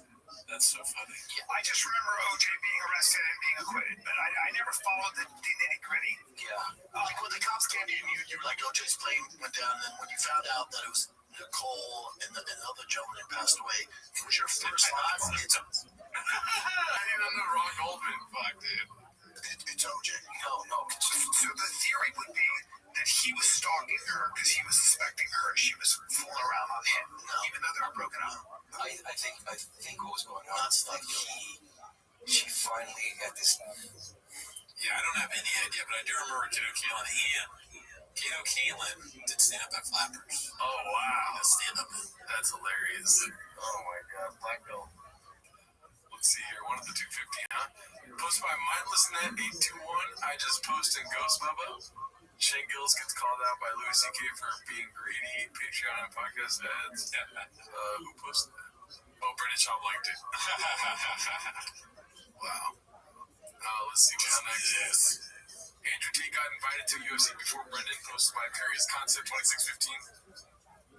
That's so funny. Yeah, I just remember OJ being arrested and being acquitted, but I never followed the nitty gritty. Yeah. Like when the cops came to you, you were like, OJ's plane went down, and then when you found out that it was Nicole and the other gentleman passed away, it was your first time. It's I didn't know Ron Goldman. Fuck, dude. it's OJ. No. So the theory would be that he was stalking her because he was suspecting her. She was fooling around on him, even though they were broken up. I think what was going on is like she finally got this. Yeah, I don't have any idea, but I do remember Kato Kalin. Kato Kalin did stand up at Flappers. Oh, wow. Stand up. That's hilarious. Oh, my God. Black Belt. Let's see here. One of the 250, huh? Posted by Mindlessnet 821. I just posted Ghost Bubba. Shane Gillis gets called out by Louis C.K. for being greedy. Patreon and podcast ads. Who posted that? Oh, Brendan Shaw liked it. Wow. Let's see what's next. Andrew T. got invited to UFC before Brendan, posted by Paris Concept 2615.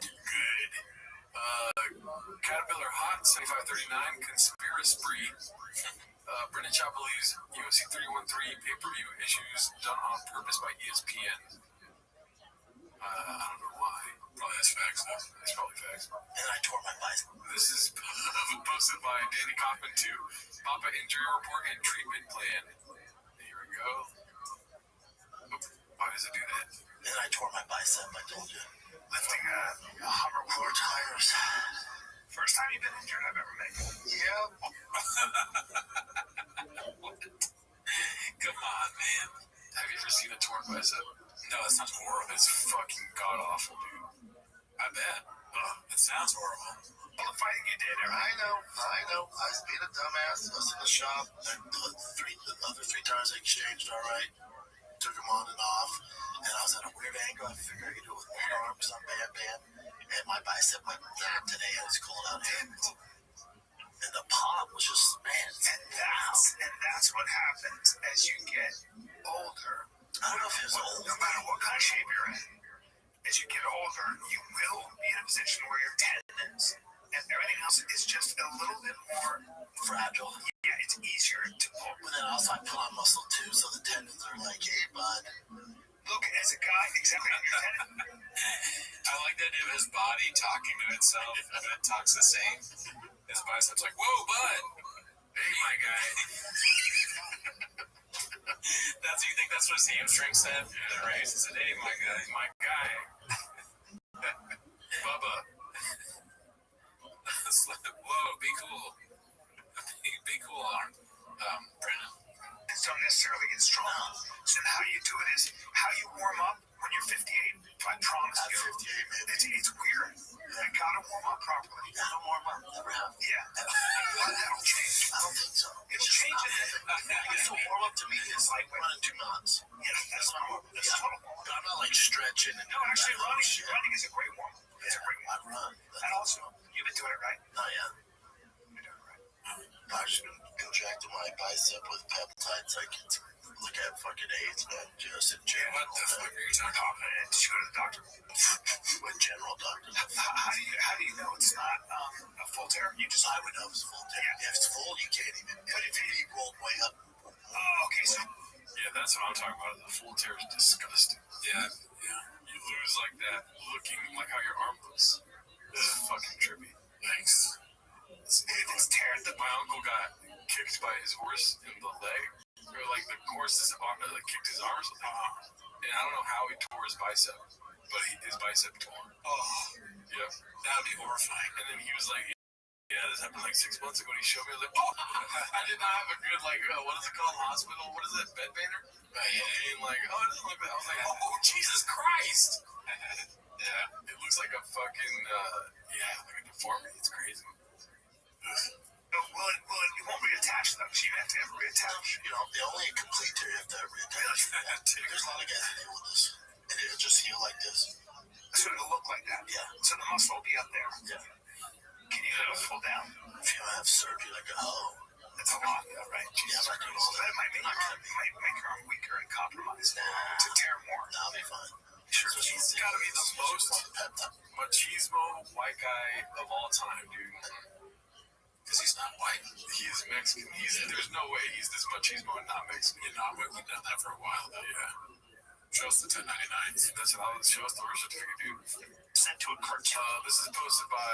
Good. Caterpillar Hot 7539. Conspiracy. Brendan Shaw believes UFC 313 pay-per-view issues done on purpose by ESPN. I don't know why. Probably that's facts, though. That's probably facts. And I tore my bicep. This is posted by Danny Kaufman 2. Papa injury report and treatment plan. Here we go. Why does it do that? And I tore my bicep, I told you. Lifting a Hummer Four tires. First time you've been injured I've ever made. Yep. Come on, man. Have you ever seen a torn bicep? No, that sounds horrible. It's fucking god awful, dude. I bet. It sounds horrible. All the fighting you did, I know. I was being a dumbass. I was in the shop. The other three tires I exchanged, all right. took them on and off, and I was at a weird angle. I figured I could do it with one arm because I'm bam, and my bicep went today. I was cold out hands. And the pop was just, man. And that's what happens as you get older. I don't know if it was old. No matter what kind of shape you're in, as you get older, you will be in a position where your tendons and everything else is just a little bit more fragile. Yeah, it's easier to pull. But then also I pull on muscle too, so the tendons are like, hey, bud. Look, as a guy, exactly on your tendon. I like the idea of his body talking to itself, and it talks the same. His biceps like, whoa, bud. Hey, my guy. You think that's what his hamstring said in the race? He said, hey, my guy. Bubba. Whoa, be cool. Be cool, Brennan. Don't necessarily get strong. So how you do it is how you warm up when you're 58. I promise you. 58, man. It's weird. You gotta warm up properly. You gotta warm up. Never have. Yeah. That'll change. I don't think so. It'll change it. So warm up to me is like running 2 knots. Yeah, that's not warm. That's total warm. I'm not like stretching. And no, actually, running is a great warm up. It's a great warm up. I run. And also, you've been doing it right. Oh, yeah. You're doing it right. I've just been injecting my bicep with peptides. I can look at fucking AIDS, man. Just in general. What the fuck are you talking about? Did you go to the doctor? With general doctor. How do you know it's not a full tear? I would know if it's full tear. Yeah. If it's full, you can't even. But if it rolled way up. Oh, okay. So. Yeah, that's what I'm talking about. The full tear is disgusting. Yeah. You lose like that, looking like how your arm looks. This is fucking trippy. Thanks. It's tearing. My uncle got kicked by his horse in the leg. Or like the horse's arm, kicked his arm or something. And I don't know how he tore his bicep, but his bicep tore. Oh. Yep. That would be horrifying. And then he was like, yeah, this happened like 6 months ago. And he showed me, I was like, oh, I did not have a good, like, what is it called? Hospital? What is it? Bed banner? And like, oh, it doesn't look bad. I was like, oh, Jesus Christ. Yeah. It looks like a fucking, like a deformity. It's crazy. Well, you won't reattach them. So you have to reattach. You know, the only complete tear you have to reattach. There's a lot of guys that deal with this. And it'll just heal like this. So it'll look like that. Yeah. So the muscle will be up there. Yeah. Can you pull down? If you don't have surgery, like that's a lot, right? Yeah, I'm not doing all that. That might make your arm weaker and compromised to tear more. I'll be fine. Sure, he's got to be the most machismo white guy of all time, dude. Because he's not white. He is Mexican. There's no way he's this machismo and not Mexican. We've done that for a while, though. Yeah. Show us the 1099s. That's how show us the birth certificate, dude. Sent to a cartoon. This is posted by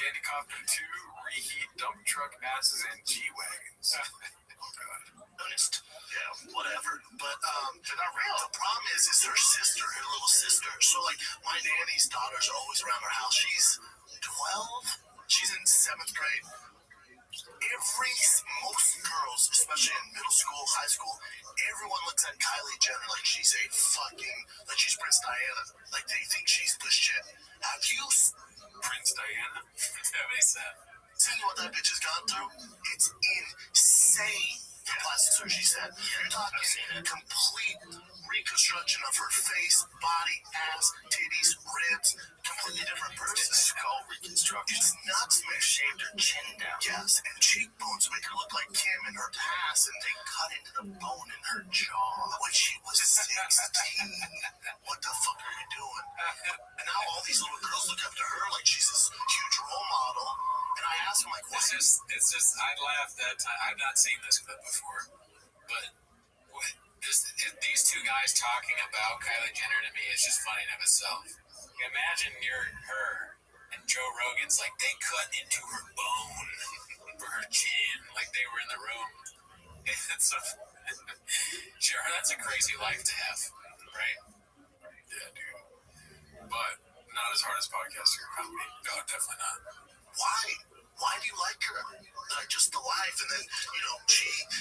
Danny Kaufman 2, Reheat Dump Truck Asses and G-Wagons. Oh, God. Noticed. Yeah, whatever. But they're not real. The problem is her sister, her little sister. So, like, my nanny's daughters are always around her house. She's 12. She's in 7th grade. Most girls, especially in middle school, high school, everyone looks at Kylie Jenner like she's a fucking, like she's Prince Diana. Like they think she's the shit. Have you Prince Diana? seen what that bitch has gone through? It's insane. Plastic surgery, she said. You're talking a complete reconstruction of her face, body, ass, titties, ribs, completely different person. Skull reconstruction. It's nuts, man. Shaved her chin down. Yes, and cheekbones make her look like Kim in her past, and they cut into the bone in her jaw when she was 16. What the fuck are you doing? And now all these little girls look up to her like she's this huge role model. And I asked him, like, why? It's just, I laughed that time. I've not seen this clip before, but these two guys talking about Kylie Jenner to me is just funny in of itself. Imagine you're her and Joe Rogan's like, they cut into her bone for her chin, like they were in the room. It's sure, that's a crazy life to have, right? Yeah, dude. But not as hard as podcaster comedy. No, definitely not. Why do you like her? Just the life, and then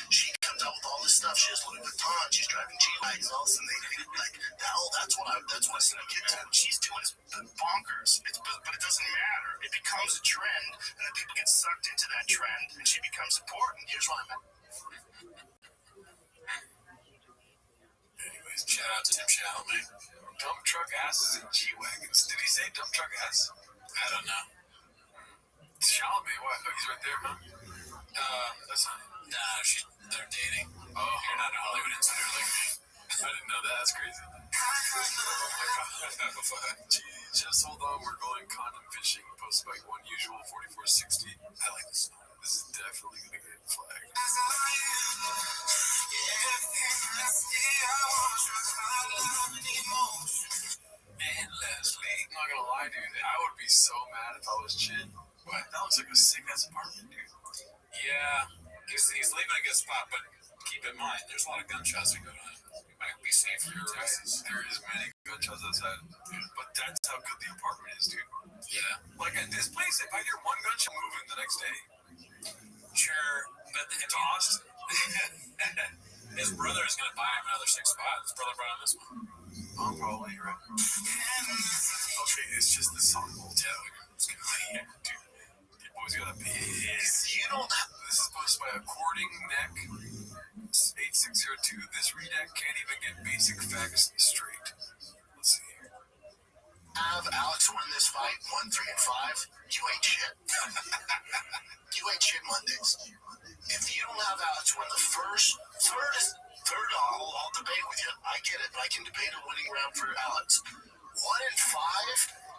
she comes out with all this stuff. She has Louis Vuitton. She's driving G-Wagons. All of a sudden they think like that's what I see kids do. She's doing is bonkers. But it doesn't matter. It becomes a trend, and then people get sucked into that trend, and she becomes important. Here's why I'm at. Anyways, Shout out to Tim Chalamet. Dump truck asses and G-Wagons. Did he say dump truck ass? I don't know. Chalamet, what? Oh, he's right there, huh? That's not it. Nah, they're dating. Oh, You're not a Hollywood insider like me. I didn't know that. That's crazy. Just hold on. We're going condom fishing. Posted by Unusual 4460. I like this song. This is definitely going to get flagged. And Leslie. I'm not going to lie, dude. I would be so mad if I was Chin. But that looks like a sick ass apartment, dude. Yeah, he's leaving a good spot, but keep in mind, there's a lot of gunshots that go on. You might be safe for your Right. races. There is many gunshots outside. But that's how good the apartment is, dude. Yeah, Like at this place, if I hear one gunshot, I'm moving the next day. sure, but It's Austin. his brother is going to buy him another 6 spots. His brother brought him this one. I'm probably right. Okay, it's just the song will tell. It's gonna be, dude. You boys gotta piss. You don't have This is posted by According Neck 8602. This redact can't even get basic facts straight. Let's see here. Alex win this fight 1, 3, and 5. You ain't shit. You ain't shit Mondays. If you don't have Alex win the third, I'll debate with you. I get it, but I can debate a winning round for Alex. 1 and 5.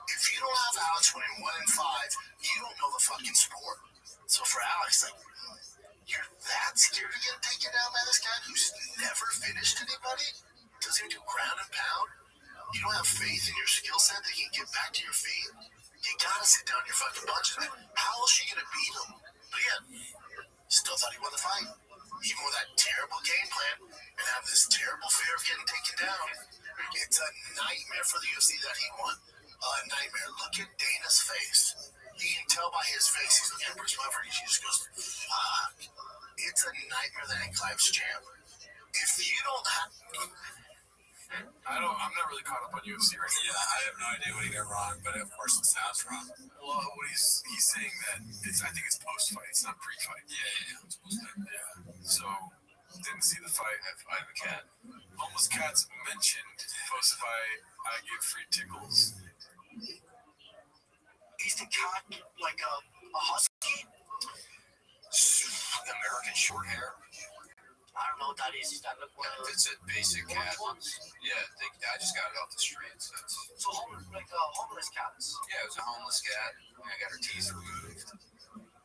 If you don't have Alex winning 1 and 5, you don't know the fucking sport. So for Alex, like, you're that scared to get taken down by this guy who's never finished anybody? Doesn't even do ground and pound? You don't have faith in your skill set that you can get back to your feet? You gotta sit down your fucking punches, man. How else are you gonna beat him? But yeah, still thought he won the fight. Even with that terrible game plan and have this terrible fear of getting taken down. It's a nightmare for the UFC that he won. A nightmare. Look at Dana's face. You can tell by his face he's looking at Bruce Buffer. He just goes, fuck. It's a nightmare that Anklaev's champ. If you don't have... I'm not really caught up on UFC right now. Yeah, I have no idea what he got wrong, but of course it sounds wrong. Well, what he's saying that I think it's post-fight. It's not pre-fight. Yeah. Yeah. So, didn't see the fight. I have a cat. Homeless cats mentioned, posted by I Give Free Tickles. Is the cat like a husky? American short hair. I don't know what that is. Is that like one of It's a basic cat. ones? Yeah, I just got it off the streets. So homeless cats. Yeah, it was a homeless cat. I got her teeth removed.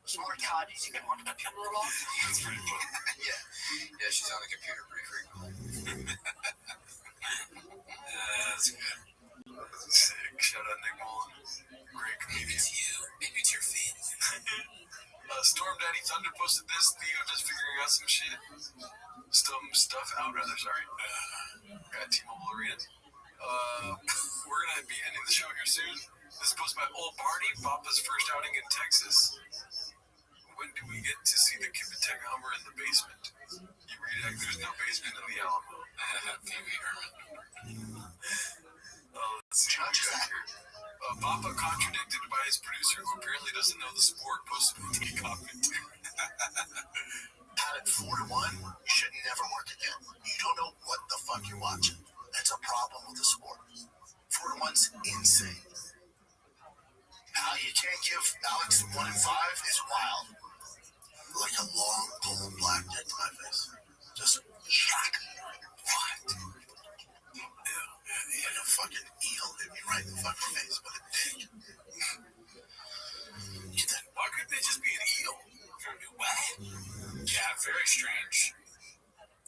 Smart cat. Is he going on the computer a lot? That's pretty funny. Yeah, she's on the computer pretty frequently. That's good. Sick. Shout out Nick Mullen. Great Maybe comedian. it's you. Maybe it's your family. Storm Daddy Thunder posted this. Theo just figuring out some shit. Some stuff out, rather, sorry. At T-Mobile Arena. We're going to be ending the show here soon. This is posted by Old Barney, Papa's first outing in Texas. When do we get to see the Kipitech Hummer in the basement? You read it, there's no basement in the Alamo. Pee-wee Herman. Let's see what we got here. Papa contradicted by his producer, who apparently doesn't know the sport, posted with the comment. Had it 4-1, you should never work again. You don't know what the fuck you're watching. That's a problem with the sport. 4-1's insane. How you can't give Alex 1 and 5 is wild. Like a long, cold black dick to my face. Just shock. What? Like a fucking eel hit me right in the fucking face, but a dick. Get that? Why couldn't they just be an eel? What? Yeah, very strange.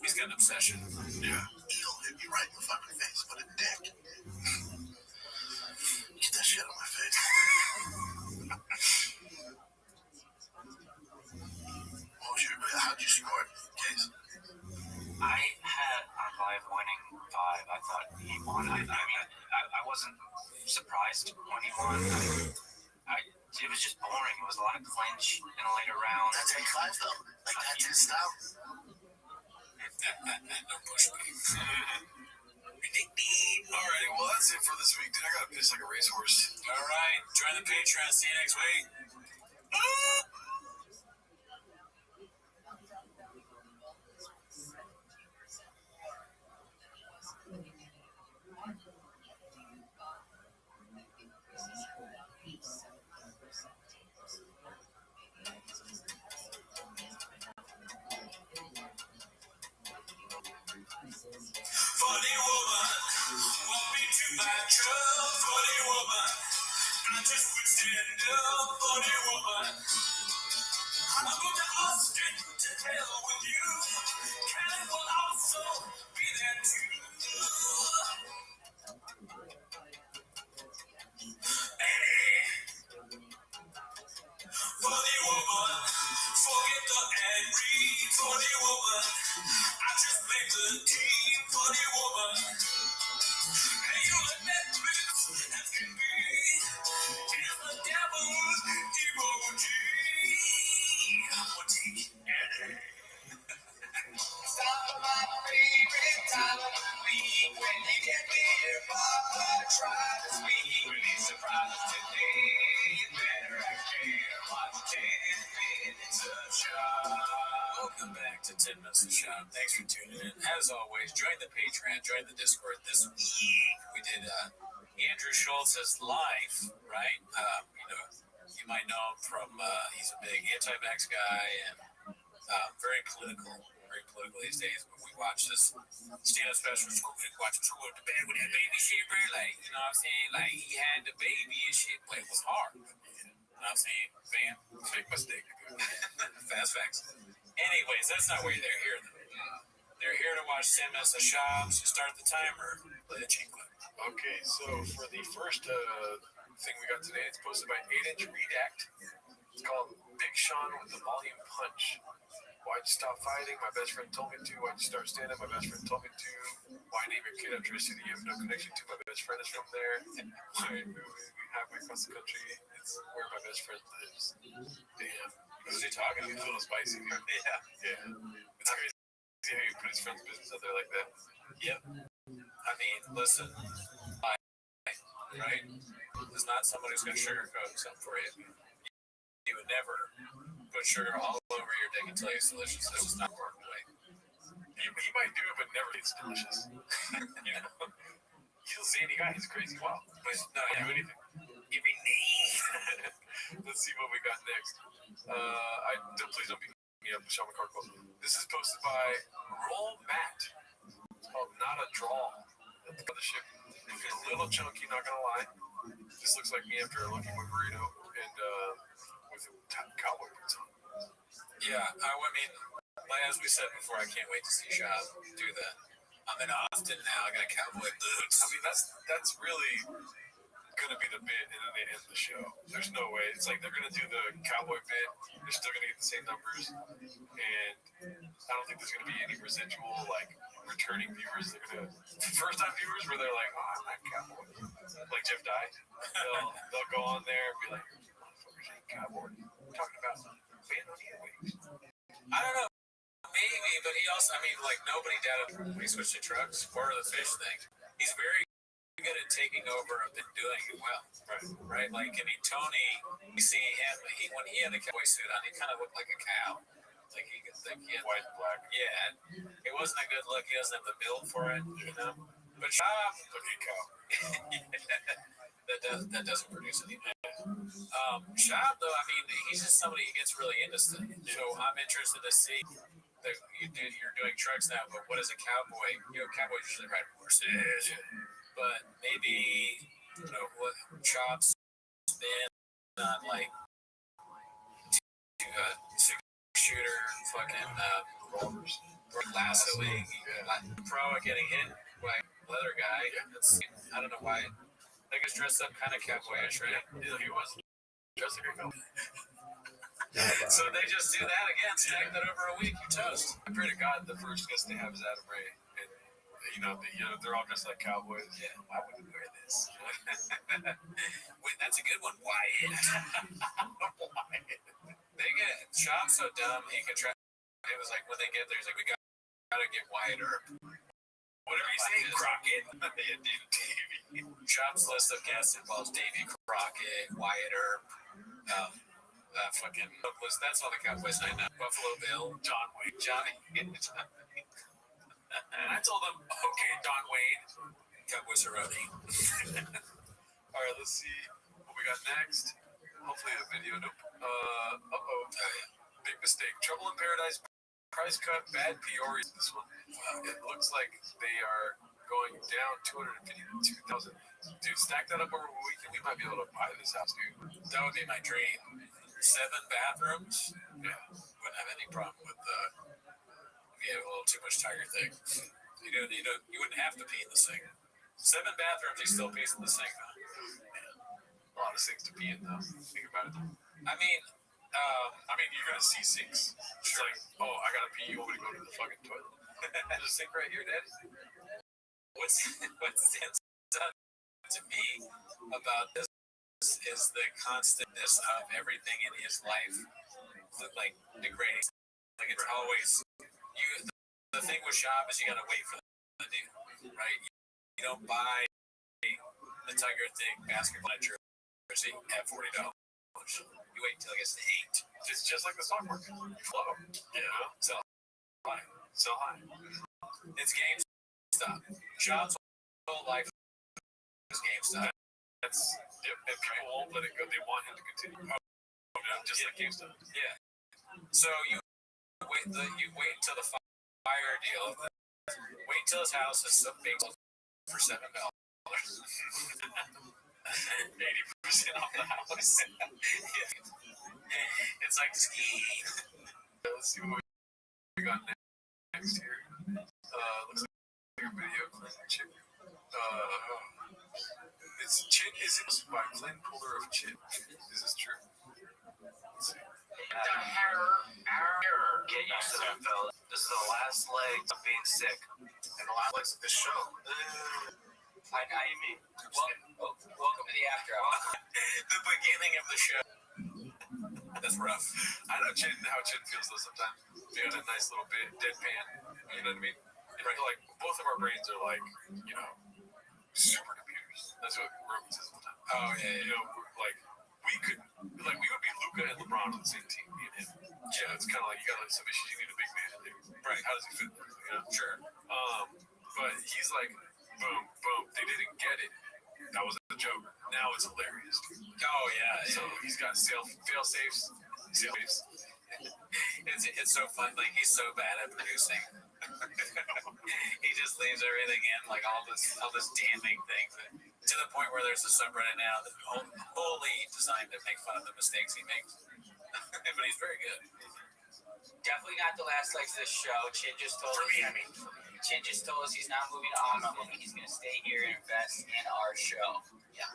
He's got an obsession. Yeah. Eel hit me right in the fucking face, but a dick. Get that shit on my face. How'd you score it, Case? I had Anklaev winning 5. I thought he won. I mean, I wasn't surprised when he won. It was just boring. It was a lot of clinch in a later round. That's Anklaev, though. Like, that's his style. No pushback. Alrighty, well, that's it for this week, dude. I gotta piss like a racehorse. All right, join the Patreon. See you next week. woman. I just make the team funny woman. Hey, you a Netflix as can be. Here's the devil's emoji. Stop my favorite time of the week when you get there, Papa, try to speak. Release surprises today. You better actually watch 10 minutes of show. Welcome back to 10 Minutes of Shop. Thanks for tuning in. As always, join the Patreon, join the Discord. This week we did Andrew Schultz's Life, right? You might know him from, he's a big anti-vax guy and very political these days. But we watched this stand-up special from school. We watched him school to bed with that baby shit, bro. Like, you know what I'm saying? Like, he had the baby and shit, but it was hard. You know what I'm saying? Bam. Big mistake. Fast facts. Anyways, that's not why they're here, though. They're here to watch 10 Minutes of Shop. So start the timer. Play the cheat clip. Okay, so for the first thing we got today, it's posted by 8-Inch Redact. It's called Big Sean with the Volume Punch. Why'd you stop fighting? My best friend told me to. Why'd you start standing? My best friend told me to. Why name your kid after a city you have no connection to? My best friend is from there. Why move halfway across the country? It's where my best friend lives. Damn. Who's he talking? He's a little spicy. Yeah. It's crazy how you put his friend's business out there like that. Yep. I mean, listen. Right? There's not someone who's going to sugarcoat something for you. You would never put sugar all over your dick and tell you it's delicious. This is not working way. He might do it, but never it's delicious. You know? He's a zany guy. He's crazy. Wow. But not do anything. Give me knees. Let's see what we got next. Please don't beat me up, Sean McCarkle. This is posted by Roll Matt. It's called Not a Draw. That's the ship. It's a little chunky, not gonna lie. This looks like me after a Lucky Boy burrito and with cowboy boots on. Yeah, I mean, like as we said before, I can't wait to see Shab do that. I'm in Austin now. I got cowboy boots. I mean, that's really gonna be the bit, and then they end the show. There's no way. It's like they're gonna do the cowboy bit. They're still gonna get the same numbers, and I don't think there's gonna be any residual like returning viewers. They're gonna first time viewers where they're like, oh, I'm not cowboy. Like Jeff Dye. They'll go on there and be like, motherfuckers ain't cowboy. We're talking about band on earwigs. I don't know. Maybe, but he also, I mean, like nobody doubted when he switched to trucks or the fish thing. He's very good at taking over and doing it well. Right? Like, I mean, Tony, you see him, when he had the cowboy suit on, he kind of looked like a cow. Like he had white and black. Yeah, it wasn't a good look. He doesn't have the build for it, you know. But Shab, looking cow. that doesn't produce anything. Shab, though, I mean, he's just somebody who gets really into stuff. So I'm interested to see that you're doing trucks now, but what is a cowboy? You know, cowboys usually ride horses, but maybe what chops spin on like six-shooter, fucking rollers, lassoing, pro getting hit by leather guy. I don't know why. They gets dressed up kind of cowboyish, right? He was dressed like a cowboy. So they just do that again, stack that over a week, you toast. I pray to God the first guest they have is Adam Ray, and they're all dressed like cowboys. Yeah, I wouldn't wear this. Wait, that's a good one, Wyatt. They get Shop so dumb he could try. It was like when they get there, he's like, we gotta get Wyatt Earp. Whatever you say, Crockett. Yeah, Davey. Shop's list of guests involves Davy Crockett, Wyatt Earp. Fucking that's all the Cowboys night now. Buffalo Bill, John Wayne, Johnny. And I told them, okay, Don Wayne, Cowboys are running. All right, let's see what we got next. Hopefully a video. Nope. Big mistake. Trouble in Paradise. Price cut. Bad Peoria. This one. It looks like they are going down 252,000. Dude, stack that up over a week, and we might be able to buy this house, dude. That would be my dream. 7 bathrooms. Yeah, wouldn't have any problem with if you have a little too much tiger thing. You wouldn't have to pee in the sink. 7 bathrooms, you still pees in the sink, huh? A lot of things to pee in, though. Think about it. I mean, I mean, you're gonna see sinks. It's like, oh, I gotta pee. You want me to go to the fucking toilet? There's a sink right here, Daddy. What stands out to me about this is the constantness of everything in his life, like degrading. Like it's always you. The thing with shop is you gotta wait for the deal, right? You don't buy the Tiger Thick basketball jersey at $40. You wait until it gets to $8. It's just like the stock market. You flow. Yeah. Sell high. Sell high. It's GameStop. Shop's whole life is GameStop. That's and people won't let it go. They want him to continue. Oh, no, just like GameStop. Yeah. So you wait until the fire deal. Wait until his house is being sold for $7. 80% off the house. It's like ski. Let's see what we got next here. Looks like a video clip. Chip. It's Chip is it by Clint Puller of Chip. Is this true? Let's see. Get used to that, fella. This is the last legs of being sick. And the last legs of this show. I know you mean. Welcome to the after hour. The beginning of the show. That's rough. I know how Chin feels though sometimes. We got a nice little bit deadpan. You know what I mean? Right. Like both of our brains are like, supercomputers. That's what Roman says all the time. Oh yeah. Like we would be Luka and LeBron on the same team, me and him. Yeah, it's kind of like you got some issues. You need a big man in there. Right? How does he fit there? Sure. But he's like, boom, boom. They didn't get it. That was a joke. Now it's hilarious. Oh yeah. So he's got fail safes. It's so fun. Like he's so bad at producing. He just leaves everything in, like all this damning things, to the point where there's a subreddit now that's wholly designed to make fun of the mistakes he makes. But he's very good. Definitely not the last legs of this show. Chin just told Chin just told us he's not moving to Austin. He's going to stay here and invest in our show. Yeah,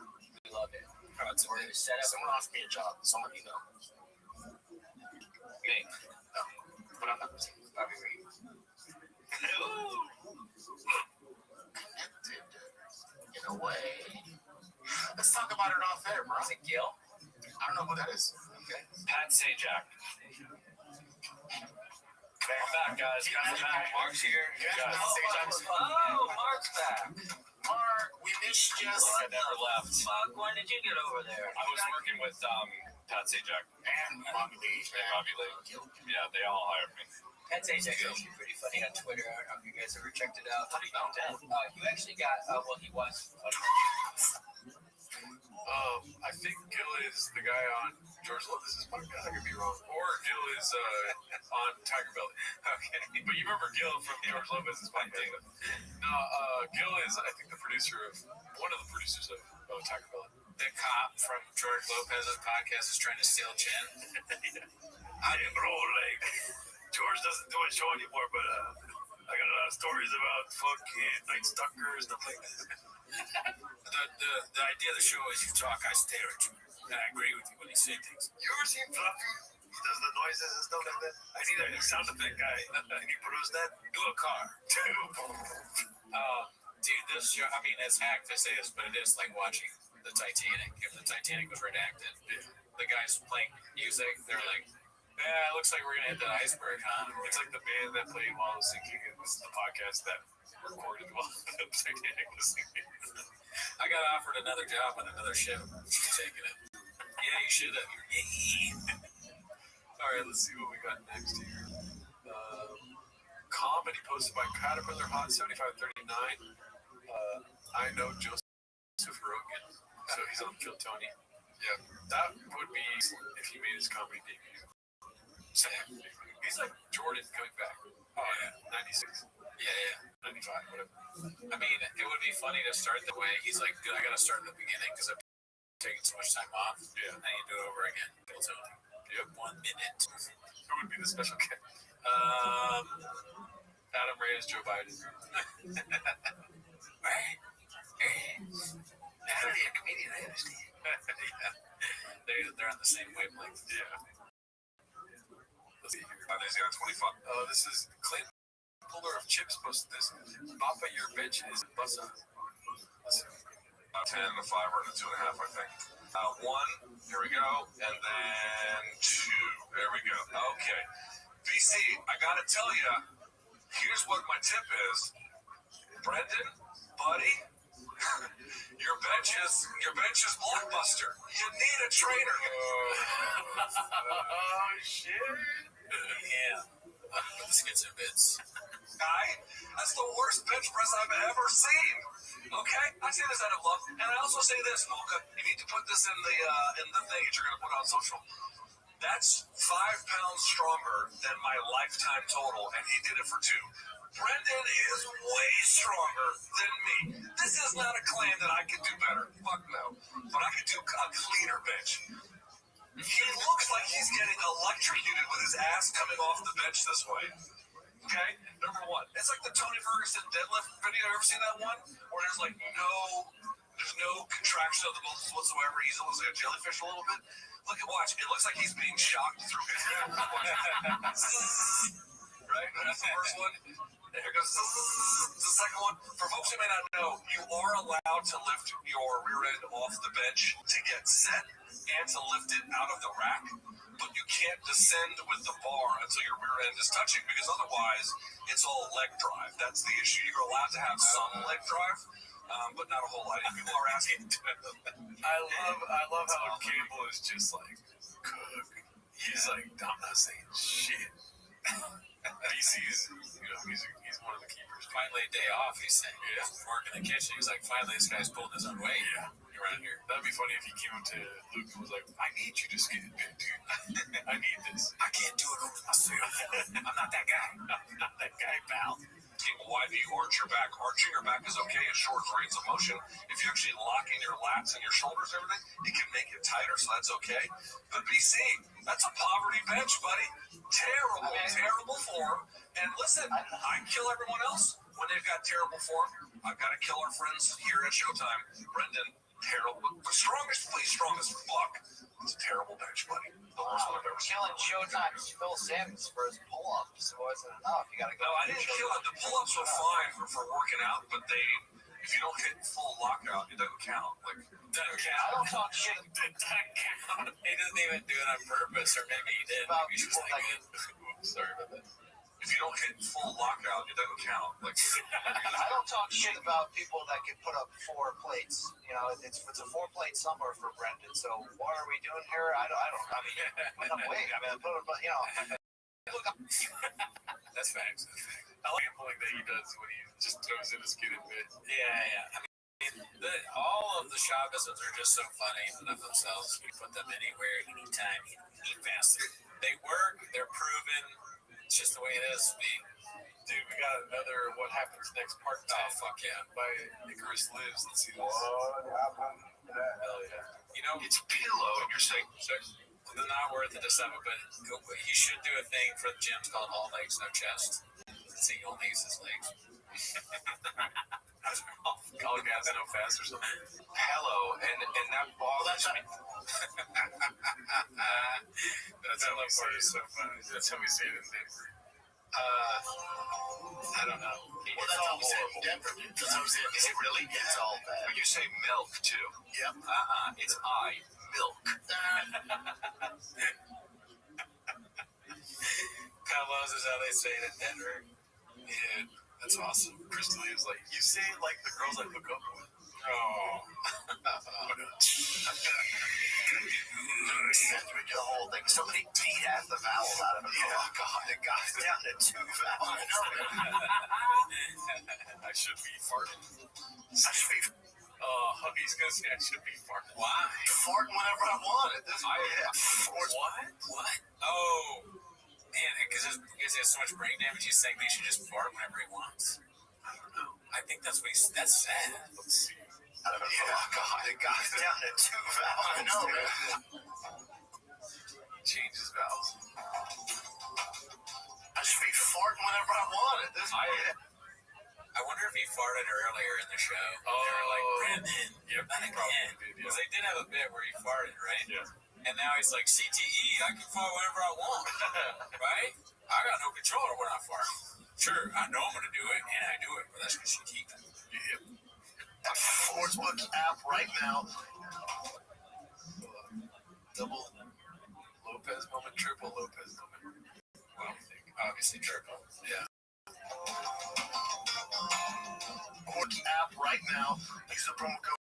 we love it. We're going to set up. Someone offered me a job. Someone you know. Me. No. But I'm not. Bobby Reed. Connected in a way. Let's talk about it off air, bro. Is it Gil? I don't know who that is. Okay. Pat Sajak. I'm back, guys. I'm back. Mark's here. Yeah. Oh, Mark's back. Mark, we missed you. I never left. Fuck, when did you get over there? I was working with Pat Sajak And Bobby Lee. and Robbie Lee. Yeah, they all hired me. Pat Sajak's actually pretty funny on Twitter. I don't know if you guys ever checked it out. How do you know that? You actually got, he was. I think Gil is the guy on George Lopez's podcast. I could be wrong. Or Gil is on Tiger Belly. Okay. But you remember Gil from George Lopez's podcast? No, Gil is, I think, one of the producers of Tiger Belly. The cop from George Lopez's podcast is trying to steal Chin. I didn't grow a leg. George doesn't do a show anymore, but I got a lot of stories about fucking night stalkers, stuff like that. The idea of the show is you talk, I stare at you, and I agree with you when you say things. You ever seen Fluffy? He does the noises and stuff like that. I need a sound effect guy. Can you produce that? Do a car. Dude, this show, I mean, it's hacked to say this, but it is like watching the Titanic. If the Titanic was redacted, the guys playing music, they're like, yeah, it looks like we're going to hit the iceberg, huh? It's like the band that played while I was sinking. It was the podcast that recorded while the Titanic was sinking. I got offered another job on another ship. Taking it. Yeah, you should have. All right, let's see what we got next here. Comedy posted by Caterpillar Hot 7539. I know Joseph Rogan, so he's on Kill Tony. Yeah, that would be if he made his comedy debut. He's like Jordan coming back. Oh yeah, 96. Yeah. 95, whatever. I mean, it would be funny to start the way he's like, dude, I got to start at the beginning because I've taken so much time off. Yeah. And you do it over again. Kill Tony. Yep. 1 minute. Who would be the special guest? Adam Reyes, Joe Biden. Right. How to be a comedian, I understand. Yeah. They're on the same wavelength. Yeah. Let's see here. There's 25. This is Clinton Puller of Chips posted this. Papa, your bench is bussa. 10, a 5, or a 2.5, I think. 1, here we go, and then 2. There we go. Okay. BC, I gotta tell you, here's what my tip is. Brendan, buddy, your bench is blockbuster. You need a trainer. Oh shit! Yeah. This gets in bits. Guy, that's the worst bench press I've ever seen. Okay, I say this out of love, and I also say this, Mocha. You need to put this in the thing that you're gonna put on social. That's 5 pounds stronger than my lifetime total, and he did it for 2. Brendan is way stronger than me. This is not a claim that I can do better. Fuck no. But I could do a cleaner bench. He looks like he's getting electrocuted with his ass coming off the bench this way. Okay? Number 1. It's like the Tony Ferguson deadlift video. Ever seen that one? Where there's like there's no contraction of the muscles whatsoever. He looks like a jellyfish a little bit. Look at watch. It looks like he's being shocked through his head. Right? That's the first one. And here goes the second one. For folks who may not know, you are allowed to lift your rear end off the bench to get set and to lift it out of the rack, but you can't descend with the bar until your rear end is touching, because otherwise it's all leg drive. That's the issue. You're allowed to have some leg drive, but not a whole lot. People are asking. I love how Cable is just like, cook. He's like, I'm not saying shit. BC's, he's one of the keepers. Finally, a day off, he's saying. Yeah. Work in the kitchen. He's like, finally, this guy's pulling his own weight. Yeah. Around here. That'd be funny if he came up to Luke and was like, I need you to skate it, dude. I need this. I can't do it over myself. I'm not that guy. I'm not that guy, pal. Why do you arch your back? Arching your back is okay in short range of motion. If you actually lock in your lats and your shoulders and everything, it can make it tighter, so that's okay. But BC, that's a poverty bench, buddy. Terrible form. And listen, I kill everyone else when they've got terrible form. I've got to kill our friends here at Showtime. Brendan, terrible. Strongest fuck. It's a terrible bench, buddy. The worst one I've ever seen. Killing Showtime's Phil Sims for his pull-ups wasn't enough. You gotta go. No, I didn't kill it. The pull-ups were fine for working out, but if you don't hit full lockout, it doesn't count. Like, doesn't count. I don't talk shit. It doesn't count. He doesn't even do it on purpose, or maybe he did. About Maybe he's just like, sorry about that. If you don't hit full lockout, it doesn't count. Like, I don't talk shit about people that can put up 4 plates. You know, it's a 4-plate summer for Brendan. So what are we doing here? I mean, put up weight. I mean, look up. That's facts. I like gambling that he does when he just throws in his kid in bed. Yeah. I mean, all of the shop visits are just so funny in and of themselves. You put them anywhere, anytime, any faster. They work. They're proven. It's just the way it is. Dude, we got another What Happens Next part 10. Oh, fuck yeah. By Icarus Lives. Let's see this. Hell yeah. You know, It's pillow, and you're saying, they're not worth it to sum it, but he should do a thing for the gyms called all legs, no chest. See, he only uses legs. all gas, no fast or something. Hello, and that bothers me. That's how we say it. So funny. That's how we say it in Denver. I don't know. Well, that's how we say it in Denver, dude. That's how we say it. Is it really? It's all bad. But you say milk, too. Yep. It's milk. Combos is how they say it in Denver. Yeah, that's awesome. Crystal is like, you say it like the girls I hook up with. Oh. The whole thing. Somebody beat half the vowel out of it. Oh, God. It got down to 2 vowels. I should be farting. He's going to say I should be farting. Why? Farting whenever I want at this point. What? Oh. Man, because he has so much brain damage, he's saying they should just fart whenever he wants. I don't know. I think that's sad. Let's see. I don't know. Oh, God. It got down to 2 vowels. I know, man. Change his vowels. I should be farting whenever I want at this point. I wonder if he farted earlier in the show. Oh, they were like, Brandon, yeah, not again. Because they did have a bit where he farted, right? Yeah. And now he's like, CTE, I can fart whenever I want, right? I got no control over when I fart. Sure, I know I'm going to do it, and I do it, but that's because she keeps it. That Sportsbook app right now. Double Lopez moment, triple Lopez moment. What do you think? Obviously triple. Yeah. Sportsbook app right now. Use the promo code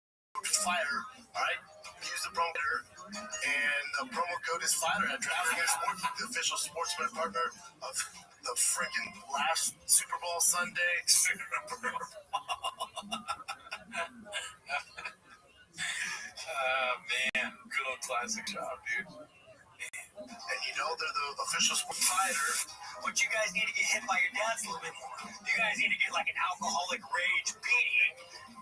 FIRE. All right. Use the promo code, and the promo code is FIRE at DraftKings Sportsbook, the official sportsman partner of the freaking last Super Bowl Sunday. Man, good old classic job, dude. And you know they're the official sports fighter. But you guys need to get hit by your dads a little bit more. You guys need to get like an alcoholic rage beating,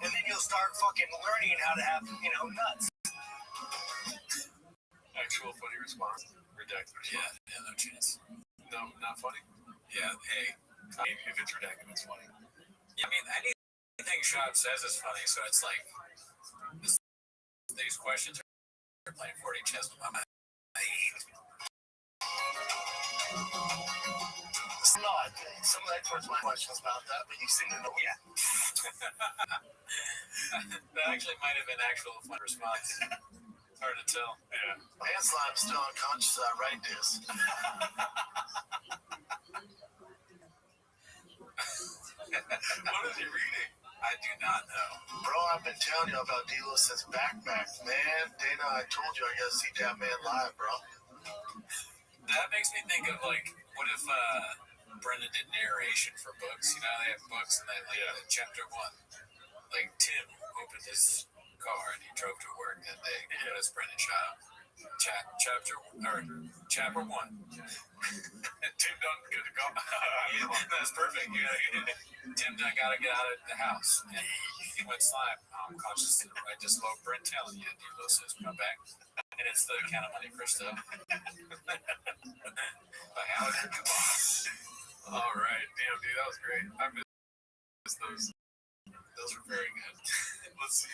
and then you'll start fucking learning how to have, nuts. Actual funny response. Redacted response. Yeah, no chance. No, not funny. Yeah, hey. I mean, if it's redacted, it's funny. Yeah, I mean, anything Shab says is funny, so it's like, these questions are playing 40 chess with my mind. It's not. Some of that towards my questions about that, but you seem to know. Yeah. That actually might have been actual fun response. It's hard to tell. Yeah. Manslime still unconscious. I write this. What is he reading? I do not know. Bro, I've been telling you about D-Lo since backpack. Man, Dana, I told you I gotta see that man live, bro. That makes me think of, like, what if Brendan did narration for books? You know, they have books and then, like, chapter 1. Like, Tim opened his car and he drove to work that day. What is Brendan Shaw? Chapter 1. Tim done good to go. That's perfect. Tim done got to get out of the house. And he went slime. I'm conscious. I just love Brent telling you. D-Lo says, come back. And it's the kind of money for stuff. But how did it come on? All right. Damn, dude, that was great. I missed those. Those were very good. Let's see.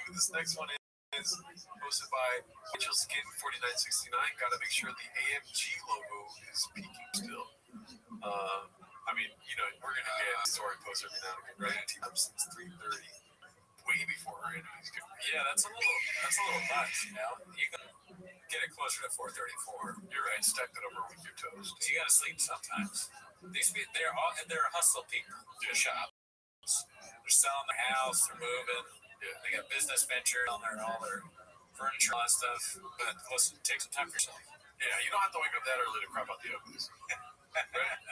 This next one is hosted by Rachel Skin 4969. Gotta make sure the AMG logo is peaking still. I mean, we're gonna get story posts every now and again, right? Team up since 3:30, way before her interviews. Yeah, that's a little much, You can get it closer to 4:34. You're right. Stack that over with your toast. You gotta sleep sometimes. They're hustle people. They're shops. They're selling their house. They're moving. Yeah. They got business ventures on all their furniture and stuff. But listen, take some time for yourself. Yeah, you don't have to wake up that early to crop out the uglies. Right?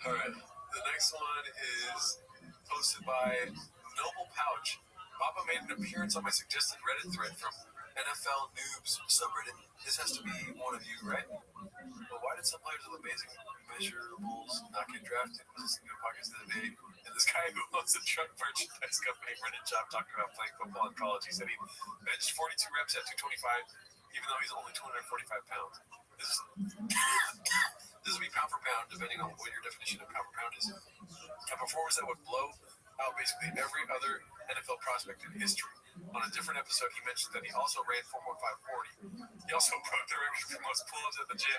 All right. The next one is posted by Noble Pouch. Papa made an appearance on my suggested Reddit thread from NFL Noobs subreddit. This has to be one of you, right? But why did some players with amazing measurables not get drafted? I was listening to a podcast the other day, and this guy who owns a truck merchandise company, Brendan Job, talking about playing football in college. He said he benched 42 reps at 225, even though he's only 245 pounds. This would be pound for pound, depending on what your definition of pound for pound is. A performance that would blow out basically every other NFL prospect in history. On a different episode, he mentioned that he also ran 4.540. He also broke the record for most pull-ups at the gym.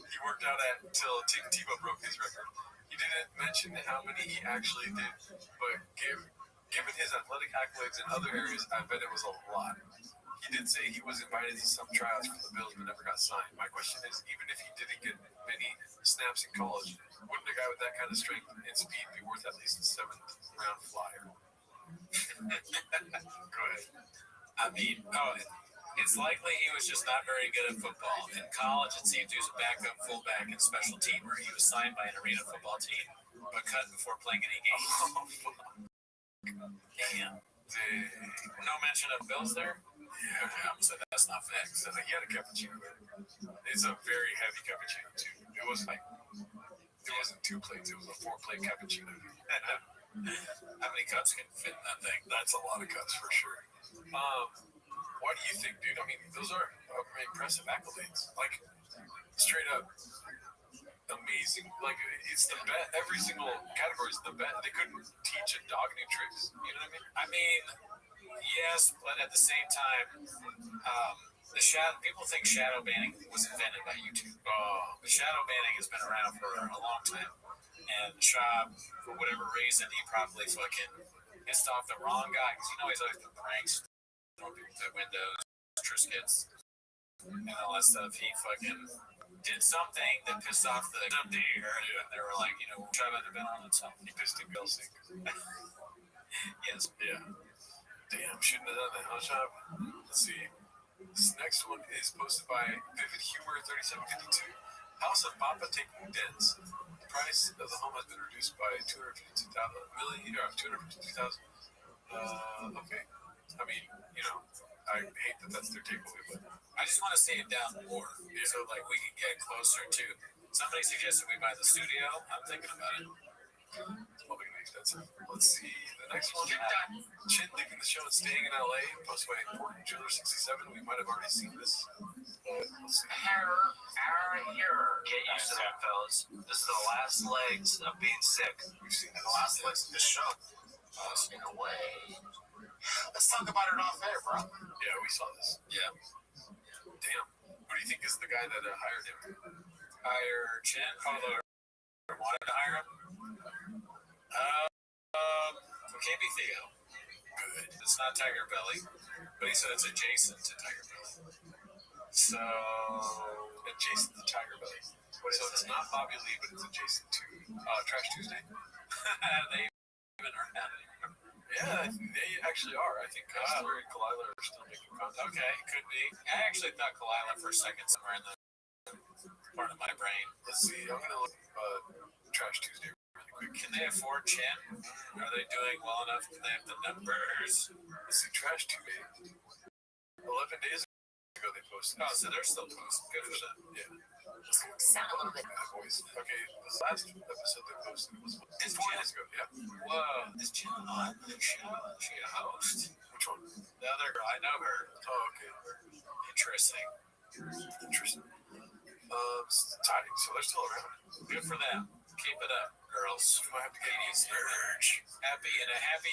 He worked out at until Tim Tebow broke his record. He didn't mention how many he actually did, but given his athletic accolades in other areas, I bet it was a lot. He did say he was invited to some tryouts for the Bills but never got signed. My question is, even if he didn't get many snaps in college, wouldn't a guy with that kind of strength and speed be worth at least a 7th-round flyer? Go ahead. I mean, it's likely he was just not very good at football. In college, it seemed he was a backup fullback and special teamer. He was signed by an arena football team, but cut before playing any games. Damn. No mention of Bills there? Yeah. Okay, so that's not fixed. He had a cappuccino. It's a very heavy cappuccino, too. It wasn't 2 plates. It was a 4-plate cappuccino. How many cups can fit in that thing? That's a lot of cups for sure. Why do you think, dude? I mean, those are impressive accolades. Like, straight up, amazing. Like it's the best. Every single category is the best. They couldn't teach a dog any tricks. You know what I mean? I mean, yes, but at the same time, people think shadow banning was invented by YouTube. But shadow banning has been around for a long time. And Shab, for whatever reason, he probably fucking pissed off the wrong guy because he's always doing pranks, throwing people through windows, Triscuits, and all that stuff. He fucking did something that pissed off the deer, and they were like, Shab had been on something. He pissed in Gelsing. Yes. Yeah. Damn, shouldn't have done that, huh, Shab? Let's see. This next one is posted by Vivid Humor 3752. House of Papa taking dents. The price of the home has been reduced by $252,000. Okay. I mean, I hate that that's their takeaway, but I just want to see it down more, so like we can get closer to. Somebody suggested we buy the studio. I'm thinking about it. it's probably gonna be expensive. Let's see. The next one, Chin leaving the show and staying in LA, posted by Important Jeweler 67. We might have already seen this, but let's see. Get used to that, fellas. This is the last legs of being sick. We've seen The last legs of this show. In a way. Let's talk about it off air, bro. Yeah, we saw this. Yeah. Damn. Who do you think is the guy that hired him? Hire Chin, although I wanted to hire him. It can't be Theo. Good. It's not Tiger Belly, but he said it's adjacent to Tiger Belly. So Adjacent to Tiger Belly. So it's not Bobby Lee, but it's adjacent to Trash Tuesday. they even are not anymore. Yeah, they actually are. I think Custer and Kalila are still making contact. Okay, could be. I actually thought Kalila for a second somewhere in the part of my brain. Let's see. I'm gonna look Trash Tuesday really quick. Can they afford Chin? Are they doing well enough? Can they have the numbers? Let's see. Trash Tuesday. 11 days ago they posted. Oh, so they're still posting. Good for them. Yeah. Sound a little bit. Voice. Okay, this last episode they posted was 4 days ago. Yeah. Whoa, is Chin on the show? Is she a host? Which one? The other girl, I know her. Oh, okay. Interesting. Interesting. Tight. So they're still around. Good for them. Keep it up, girls. We might have to get Ladies, happy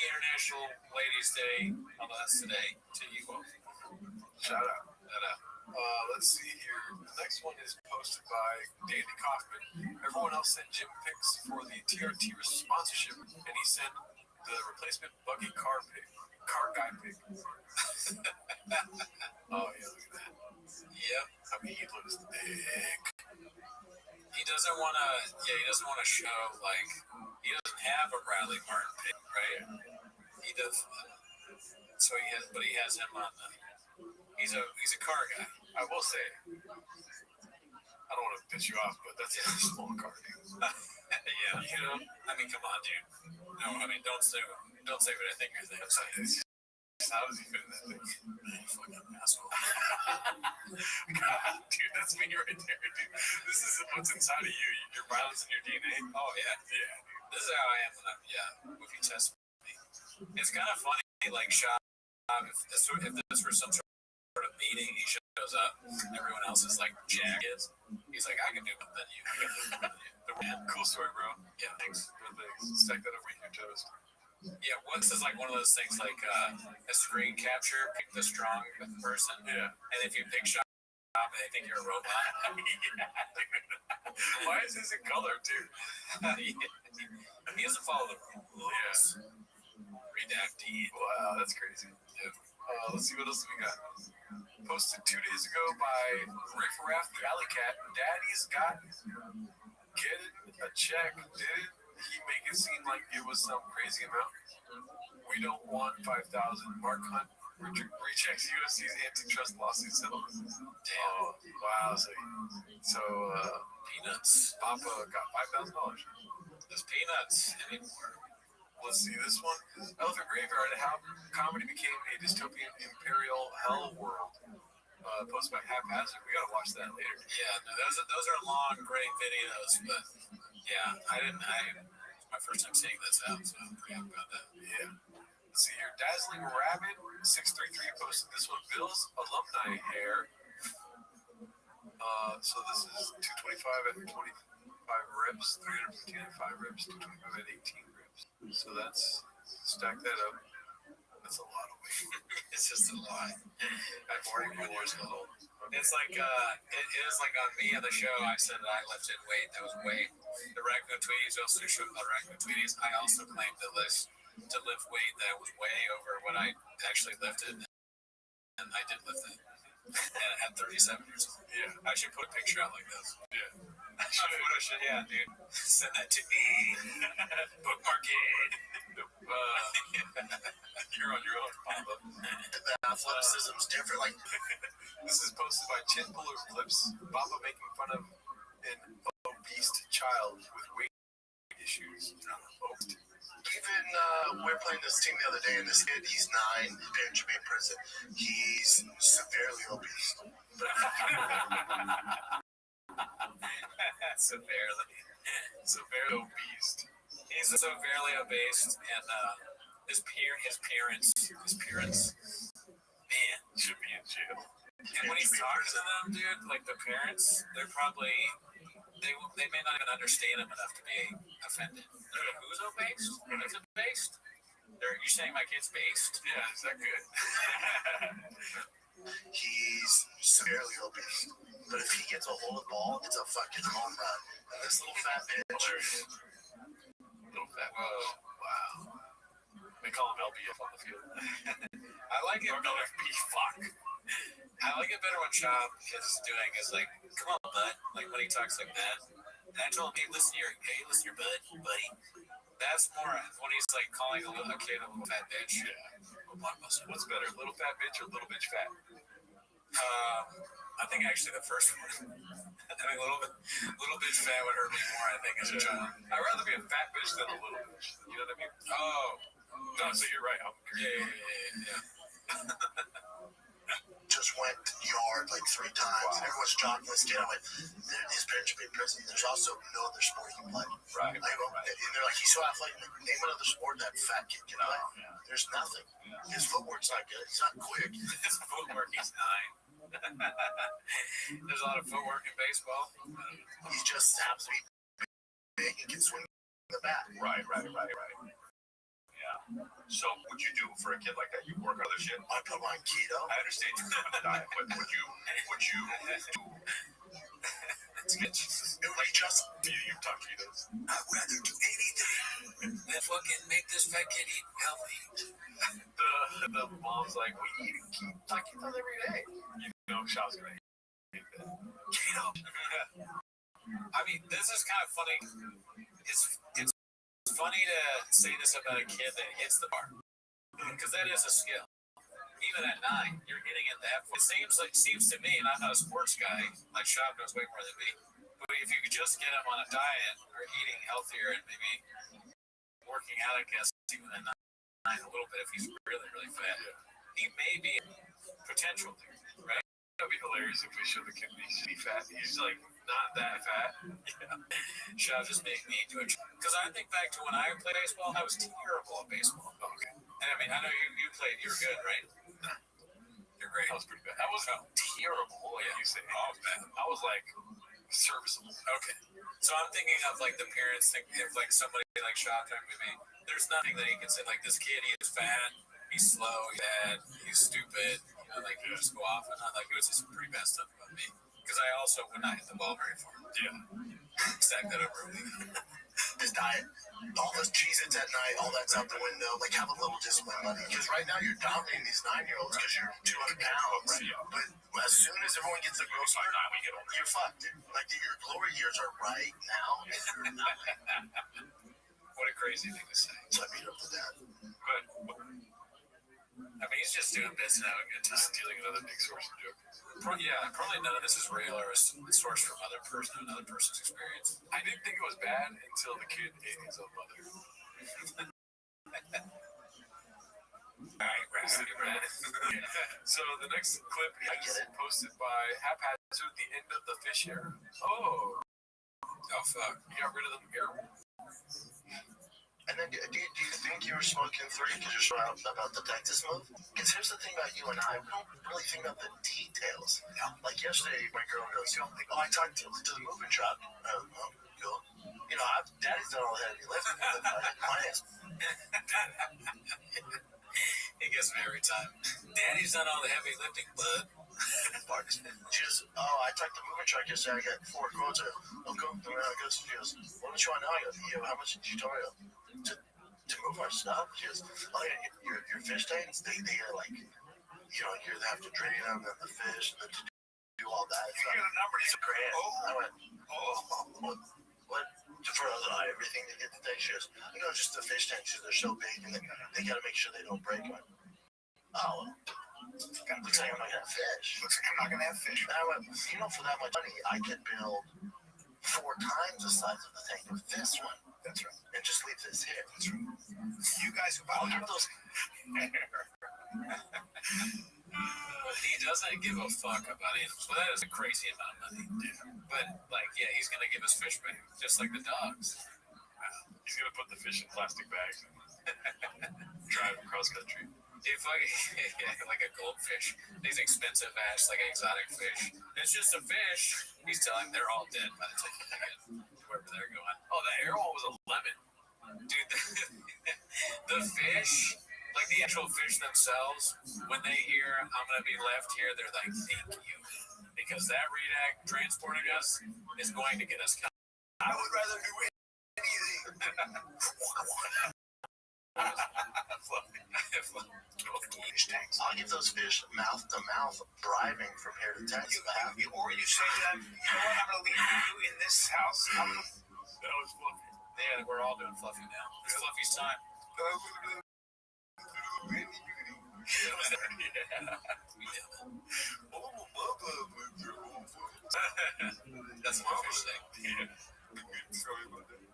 International Ladies Day. Although that's today to you both. shout out. Let's see here. The next one is posted by Danny Kaufman. Everyone else sent Jim pics for the TRT sponsorship, and he sent the replacement buggy car guy pic. Oh yeah, look at that. Yep. I mean, he looks thick. He doesn't want to show like he doesn't have a Bradley Martin pic, right? He does. So he has him on the. He's a car guy. I will say, I don't want to piss you off, but that's a small car, dude. Yeah. I mean, come on, dude. No, I mean, don't say what I think you're thinking. How does he fit in that thing? You fucking asshole. God, dude, that's me right there, dude. This is what's inside of you. Your violence and your DNA. Oh yeah. Yeah. This is how I am when if you test me. It's kind of funny, like if this were some sort of meeting, he shows up, everyone else is like jacked. He's like, I can do it better than you. Cool story, bro. Yeah, thanks. Good things. Stack that over your toes. Yeah, once is like one of those things like a screen capture, pick the strong person. Yeah. And if you pick shop, they think you're a robot. Why is this in color, too? He doesn't follow the rules. Yeah. Redacted. Wow, that's crazy. Yeah. Let's see what else we got. Posted 2 days ago by Riff Raff the Alley Cat. Daddy's got getting a check. Did he make it seem like it was some crazy amount? We don't want 5,000. Mark Hunt rejects UFC's antitrust lawsuit settlement. Damn. Oh, wow. So Peanuts. Papa got $5,000. There's peanuts anymore. Let's see this one. Elephant Graveyard, how comedy became a dystopian imperial hell world. Posted by Haphazard. We gotta watch that later. Yeah, no, those are long, great videos, but yeah, it's my first time seeing this out, so I'm pretty happy about that. Yeah. Let's see here. Dazzling Rabbit 633 posted this one. Bill's alumni hair. So this is 225 at 20. reps, 315 at 5 reps, 225 at 18 reps. So that's, stack that up. That's a lot of weight. It's just a lot. At 41 years old. It's like, it is like on me on the show, I said that I lifted weight that was way. The Raccoon Tweeties also showed the Raccoon Tweeties. I also claimed to lift weight that was way over what I actually lifted. And I did lift it. And at 37 years old. Yeah. I should put a picture out like this. Yeah. Yeah, dude. Send that to me. Bookmark it. You're on your own, Papa. The athleticism's different. Like, This is posted by Chin Puller Clips. Papa making fun of an obese child with weight issues. even we were playing this team the other day, and this kid, he's 9, his parents should be in prison. He's severely obese. Severely obese. He's severely obese, and his parents, man, Should be in jail. and when he's talking to them, dude, like the parents, they're probably they may not even understand him enough to be offended. They're like, who's obese? Is it based? You're saying my kid's based? Yeah, is that good? He's severely obese. But if he gets a hold of the ball, it's a fucking home run. And this little fat bitch. Little fat. Whoa. Wow. They call him LBF on the field. I like it. LFP. Fuck. I like it better when Chop is like, come on, bud. Like when he talks like that. And I told him, hey, listen here, bud, buddy. That's more when he's like calling a kid a little fat bitch. Yeah. What's better, little fat bitch or little bitch fat? I think actually the first one. I think little bitch fat would hurt me more. I think as a child. I'd rather be a fat bitch than a little bitch. You know what I mean? Oh, No, so you're right. I'm yeah. Just went yard like 3 times. And everyone's jogging this kid. I went, his parents should be in prison. There's also no other sport he can play. Right. And they're like, he's so athletic. Name another sport that fat kid can play. There's nothing. His footwork's not good. He's not quick. His footwork, he's 9. There's a lot of footwork in baseball. He just happens to be big and can swing the bat. Right. Yeah. So, what'd you do for a kid like that? You work on other shit? I put him on keto. I understand you put him on the diet, but would you do? It would just. You talk to those. I'd rather do anything than fucking make this fat kid eat healthy. The mom's like, we eat keto every day. You know, Shaw's gonna hate that. Keto. I mean, this is kind of funny. It's funny to say this about a kid that hits the bar, because that is a skill. Even at 9, you're hitting it that. It seems to me, and I'm not a sports guy. Like Shab knows way more than me. But if you could just get him on a diet or eating healthier and maybe working out, I guess even at 9 a little bit if he's really really fat, he may be potential there, right? That'd be hilarious if we showed the kid he's fat. He's like not that fat. Yeah. Shab just make me do it. Because I think back to when I played baseball, I was terrible at baseball. Okay. And I mean, I know you played. You were good, right? You're great. That was pretty bad. That was terrible. Like you say. Oh, man. I was like serviceable. Okay. So I'm thinking of like the parents think if like somebody like Shab talking to me, there's nothing that he can say like this kid, he is fat, he's slow, he's bad, he's stupid. You know, like you just go off and not like it was just pretty bad stuff about me. Because I also would not hit the ball very far. Yeah. Stack that over a week. This diet, all those Cheez-Its at night, all that's out the window. Like, have a little discipline, buddy. Because right now you're dominating these 9-year-olds because you're 200 pounds. Right. But as soon as everyone gets a growth spurt, you're fucked, dude. Like, your glory years are right now. What a crazy thing to say. So I beat up the dad. But I mean, he's just doing bits and having a good time. stealing another big source of joke. Probably none of this is real or a source from another person's experience. I didn't think it was bad until the kid ate his own mother. Right. So the next clip is posted by Haphazard, the end of the fish era. Oh, fuck. you got rid of the air. And then, do you think you were smoking 3 because you're so out about the Texas move? Because here's the thing about you and I, we don't really think about the details. Like yesterday, my girl goes, oh, I talked to the moving truck. You know, Daddy's done all the heavy lifting, but my ass. He gets me every time. Daddy's done all the heavy lifting, bud. She goes, I tried the moving truck yesterday. I got 4 quotes. I'll go. She goes, what much you want now? I go, yeah, how much did you tell me to move our stuff? She goes, oh yeah, your fish tanks, they are like, you know, you have to drain them and the fish and then to do all that. You hear the number, It's $1,000. I went, what? For everything to get the thing. She goes, you know, just the fish tanks, they're so big and they got to make sure they don't break. I went, oh, well. Looks like I'm not gonna have fish. Looks like I'm not gonna have fish. And I went, you know, for that much money, I could build 4 times the size of the tank with this one. That's right. And just leave this here. That's right. You guys who I'll give those. He doesn't give a fuck about animals. Well, that is a crazy amount of money. But, like, yeah, he's going to give us fish back, just like the dogs. He's gonna put the fish in plastic bags and drive them cross country. He fucking, like a goldfish. These expensive ass, like exotic fish. It's just a fish. He's telling them they're all dead by the time they get wherever they're going. Oh, that arrow was a lemon. Dude, the fish, like the actual fish themselves, when they hear I'm going to be left here, they're like, thank you. Because that redact transporting us is going to get us killed. I would rather do anything. Fish tanks. I'll give those fish mouth to mouth driving from here to Texas. Or you say to them, you know what, I'm going to leave you in this house. That was Fluffy. Yeah, we're all doing Fluffy now. It's Fluffy's time. That's my fish thing.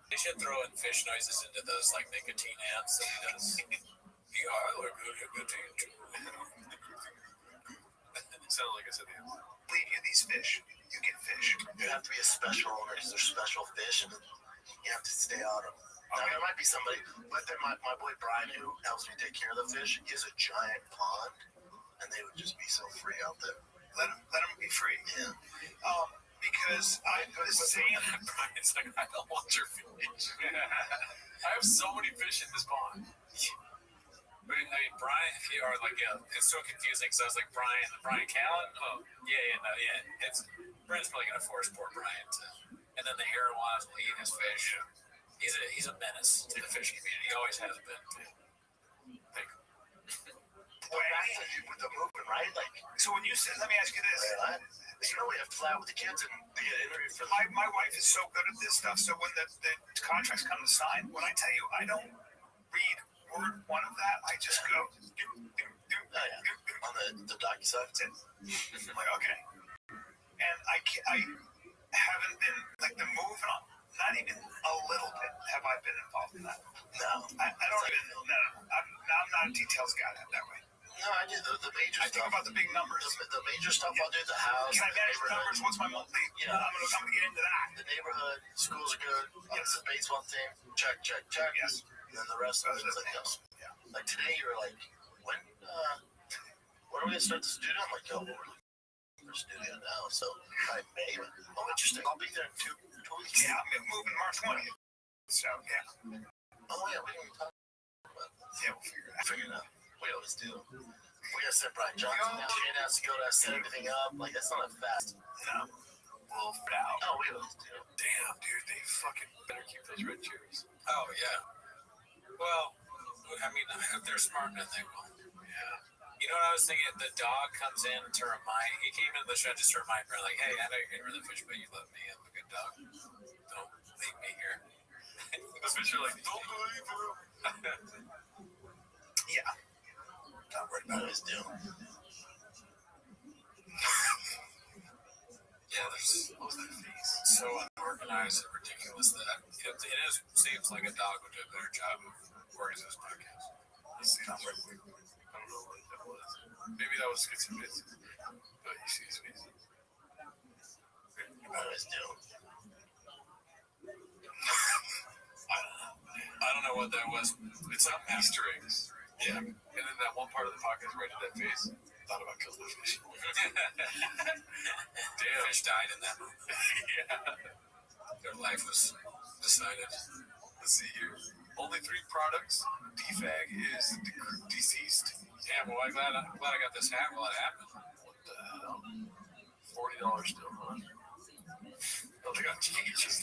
They should throw in fish noises into those like nicotine ads that he does. Yeah, I look good at nicotine too. It sounded like I said the answer. Leave you these fish. You get fish. You have to be a special owner because they're special fish and you have to stay on them. Now, there might be somebody, but then my boy Brian, who helps me take care of the fish, he has a giant pond, and they would just be so free out there. Let them be free. Yeah. Because I was saying, Brian's like, I don't want your fish. I have so many fish in this pond. But I mean, Brian, or like, yeah, it's so confusing because I was like, Brian Callen? Oh, yeah. It's Brent's probably gonna force poor Brian to, and then the Erewhons will eat his fish. He's a menace to the fishing community. He always has been. Thank you. With the movement, right? Like, so when you said, let me ask you this. You know, we have to fly out with the kids and they get interviewed for My wife is so good at this stuff. So when the contracts come to sign, when I tell you I don't read word one of that, I just go on the docu-side. I'm like, okay. And I haven't been like the move, not even a little bit have I been involved in that. No. I don't even know. No. I'm not a details guy that way. No, I do the major I stuff. think about the big numbers. The major stuff I'll do, the house. Can I manage the numbers? What's my monthly? Yeah. I'm gonna get into that. The neighborhood, schools are good. Yes. The baseball team, check. Yes. And then the rest of it is like, yes. Yeah. Like today, you were like, when are we gonna start the studio? I'm like, we're looking for a studio now. So by May. Oh, interesting. I'll be there in two weeks. Yeah, I'm moving March 20th. So yeah. Oh yeah, we didn't talk about it. Yeah, we'll figure it out. We always do. We gotta send Brian Johnson now. Shane has to go to set everything up. Like, that's not that fast. No. We'll figure it out. Oh, we always do. Damn, dude, they fucking better keep those red cherries. Oh yeah. Well, I mean, if they're smart enough, they will. Yeah. You know what I was thinking? The dog comes in to remind. He came into the show just to remind her, like, hey, I know you're getting rid of the fish, but you love me. I'm a good dog. Don't leave me here. Those fish are like, don't believe him. Yeah. Not worried about his deal. Yeah, there's so unorganized and ridiculous that it seems like a dog would do a better job of organizing this podcast. Let's see, I don't know what that was. Maybe that was schizoid, but you see his face. About his deal. I don't know what that was. It's not Easter eggs. Yeah. And then that one part of the podcast where I did that face, thought about killing the fish. Damn. Fish died in that moment. Yeah. Their life was decided. Let's see here. Only 3 products. DFAG is deceased. Yeah, well, I'm glad I got this hat while it happened. What the hell? $40 still, huh? Oh, they got changes.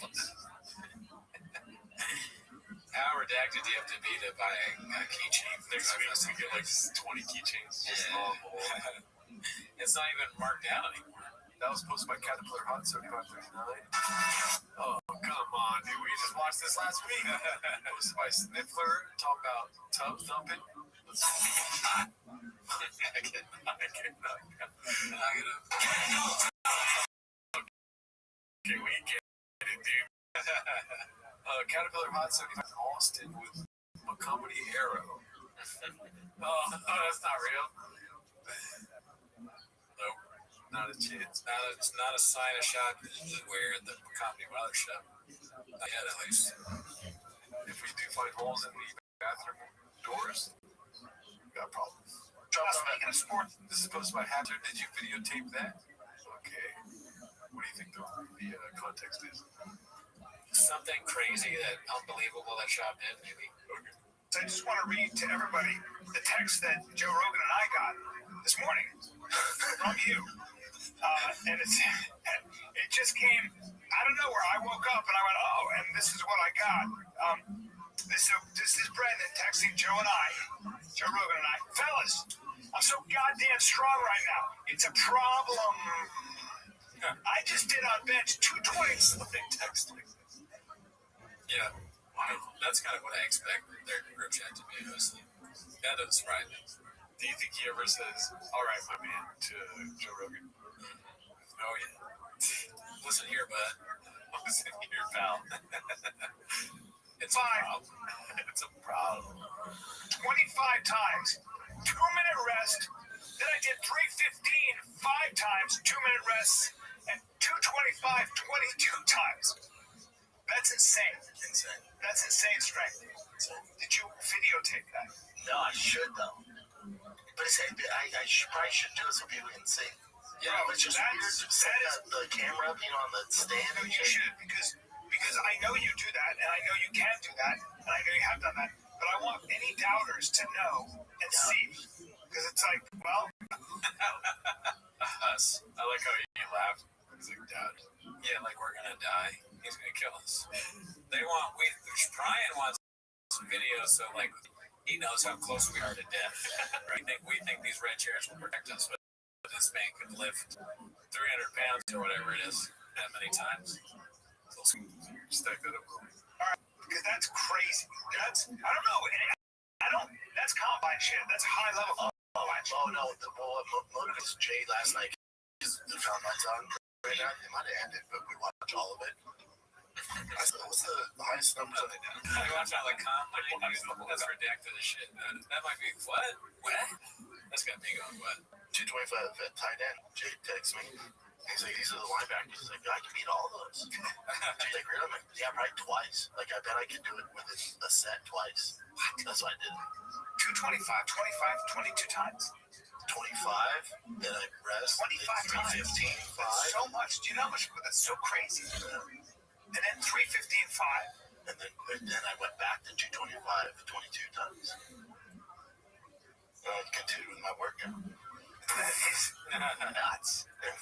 How redacted do you have to be to buy a keychain? Next week we get like 20 keychains. It's not even marked down anymore. That was posted by Caterpillar Hot 7539. Oh, come on, dude. We just watched this last week. Posted by Sniffler, talking about tub thumping. Okay, we get it, dude. Caterpillar Hot 75 Austin with a company arrow. Oh, that's not real. Nope, not a chance. It's not a sign of shot where the comedy mothership. Not yet, at least. If we do find holes in the bathroom doors, we got problems. Speaking of sports, This is posted by Hatcher. Did you videotape that? Okay. What do you think the context is? Something crazy that unbelievable that shop did, maybe. Okay. So I just want to read to everybody the text that Joe Rogan and I got this morning from you. And it just came out of nowhere. I woke up and I went, oh, and this is what I got. This is Brendan texting Joe and I, Joe Rogan and I. Fellas, I'm so goddamn strong right now. It's a problem. I just did on bench 220 slipping texting. Yeah, that's kind of what I expect their group chat to be, honestly. That doesn't surprise me. Do you think he ever says, all right, my man, to Joe Rogan? Oh, yeah. Listen here, bud. Listen here, pal. It's fine. It's a problem. 25 times, 2-minute rest. Then I did 315 5 times, 2-minute rests, and 225 22 times. That's insane. That's insane strength. Did you videotape that? No, I should though. But it's, I probably should do it so people can see. Yeah, it's just weird to set the camera up, on the stand. No, you should because I know you do that, and I know you can do that, and I know you have done that. But I want any doubters to know and see, because it's like, well, Us. I like how you laughed. He's like, Dad. Yeah, like we're gonna die. He's gonna kill us. Brian wants some videos, so like he knows how close we are to death. Right? We think these red chairs will protect us, but this man could lift 300 pounds or whatever it is that many times. Stack that up. all right, because that's crazy. That's that's combine shit. That's high level combine shit. Oh no, what motivates Jay last night is the found my tongue. Right now, it might have ended, but we watched all of it. I said, what's the highest number? I watch out like that's redacted as shit. That might be what? That's got me going what? 225 at tight end. Jay texts me. He's like, these are the linebackers. He's like, I can beat all those. He's like, really? Yeah, probably twice. Like, I bet I could do it with a set twice. That's what I did. 225, 25, 22 times. 25, then I rest. 25 times. 315, 5. That's so much. Do you know how much? That's so crazy. And then 315, 5. And then I went back to 225, 22 times. I continued with my workout. That is nuts. And I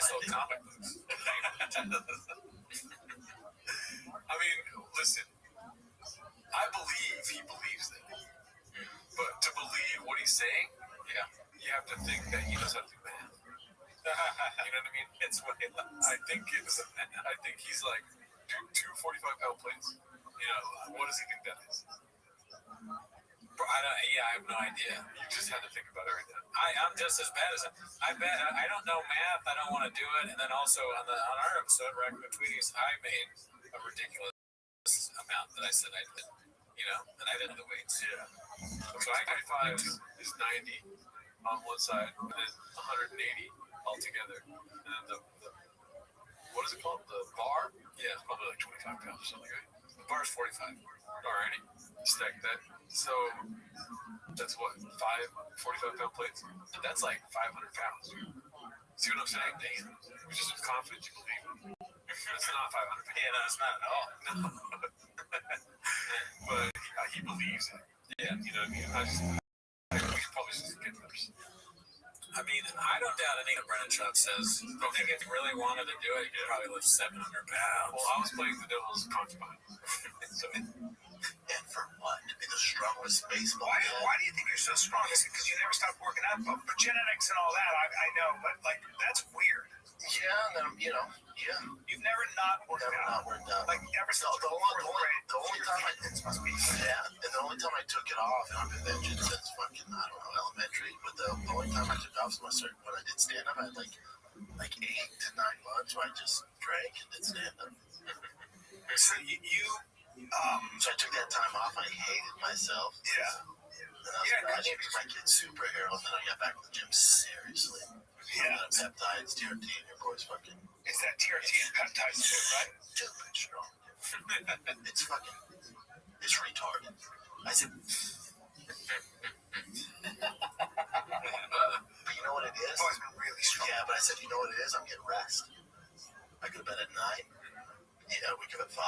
sold comic books. I mean, listen. I believe he believes that. But to believe what he's saying, Yeah. you have to think that he knows how to do math. You know what I mean? It's what I think he's like, dude, 2 45-pound plates. What does he think that is? I have no idea. You just had to think about it right now. I'm just as bad as him. I don't know math. I don't want to do it. And then also on our episode, Regular Tweeties, I made a ridiculous amount that I said I did. And I didn't know the weights. Yeah. So I 25 is 90 on one side, and then 180 altogether. And then the what is it called? The bar? Yeah, it's probably like 25 pounds or something, right? The bar's 45. Alrighty. Stack that. So that's what, 5 45-pound plates? That's like 500 pounds. See what I'm saying? Damn. You're just confident you believe it. It's not 500 pounds. Yeah, no, it's not at all. No. But he believes it. Yeah. You know what I mean? I we should probably just get those. I mean, I don't doubt anything that Brennan Schaub says. I think if he really wanted to do it, he'd probably lift 700 pounds. Well, I was playing the devil's concubine. So, And for what? To be the strongest baseball Why guy? do you think you're so strong? Is it because you never stopped working out? But genetics and all that, I know, but like that's weird. Yeah, and then, you know, yeah. You've never not worked Never out. not worked out. Like ever since The only time I must be. yeah, and the only time I took it off, and I've been benching since fucking, I don't know, elementary, but the only time I took it off was when I did stand up. I had like 8 to 9 months where I just drank and did stand up. So you So I took that time off. I hated myself. yeah. And I was like, I need to be my kid's superhero. And then I got back to the gym seriously. Yeah. Peptides, TRT, and your boy's fucking It's that TRT and peptides too, right? stupid strong. It's fucking, it's retarded. I said, but you know what it is? Oh, it's been really strong. Yeah, but I said, you know what it is? I'm getting rest. I go to bed at 9. Yeah, I wake up at 5.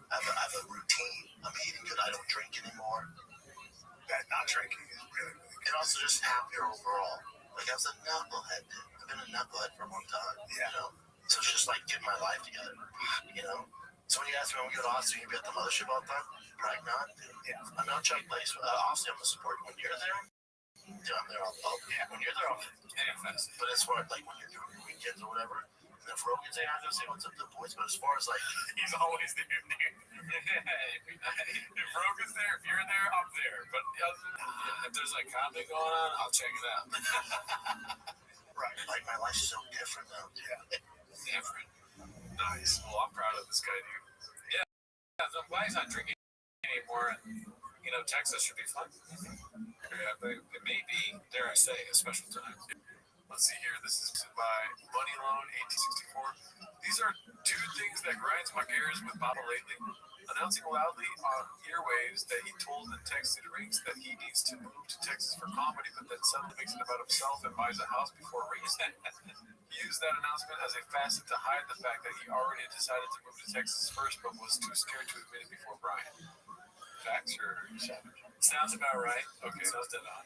I have a routine. I'm eating good. I don't drink anymore. That not drinking is really, really And also just happier overall. Like I was a knucklehead, dude. I've been a knucklehead for a long time. Yeah. You know? So it's just like getting my life together. You know? So when you ask me when we go to Austin, you be at the mothership all the time? Probably not, dude. Yeah. I'm not Chuck Place. Obviously, I'm a support. When you're there, dude, I'm there all yeah. When you're there, but as far as like when you're doing your weekends or whatever, and if Rogan's there, I'm gonna say what's up to the boys. But as far as like, he's always there, dude. If Rogan's there, if you're there, I'm there. But If there's like comedy going on, I'll check it out. right, like my life's so different now. yeah, Different. nice. Well, I'm proud of this guy, dude. Yeah, I'm glad he's not drinking anymore. And, you know, Texas should be fun. Yeah, but it may be, dare I say, a special time. Let's see here. This is by Money Loan 1864. These are 2 things that grinds my gears with Baba lately. Announcing loudly on earwaves that he told and texted Rinks that he needs to move to Texas for comedy, but then suddenly makes it about himself and buys a house before Rinks. He used that announcement as a facet to hide the fact that he already decided to move to Texas first, but was too scared to admit it before Brian. Facts or savage? Sounds about right. Okay. Sounds dead on.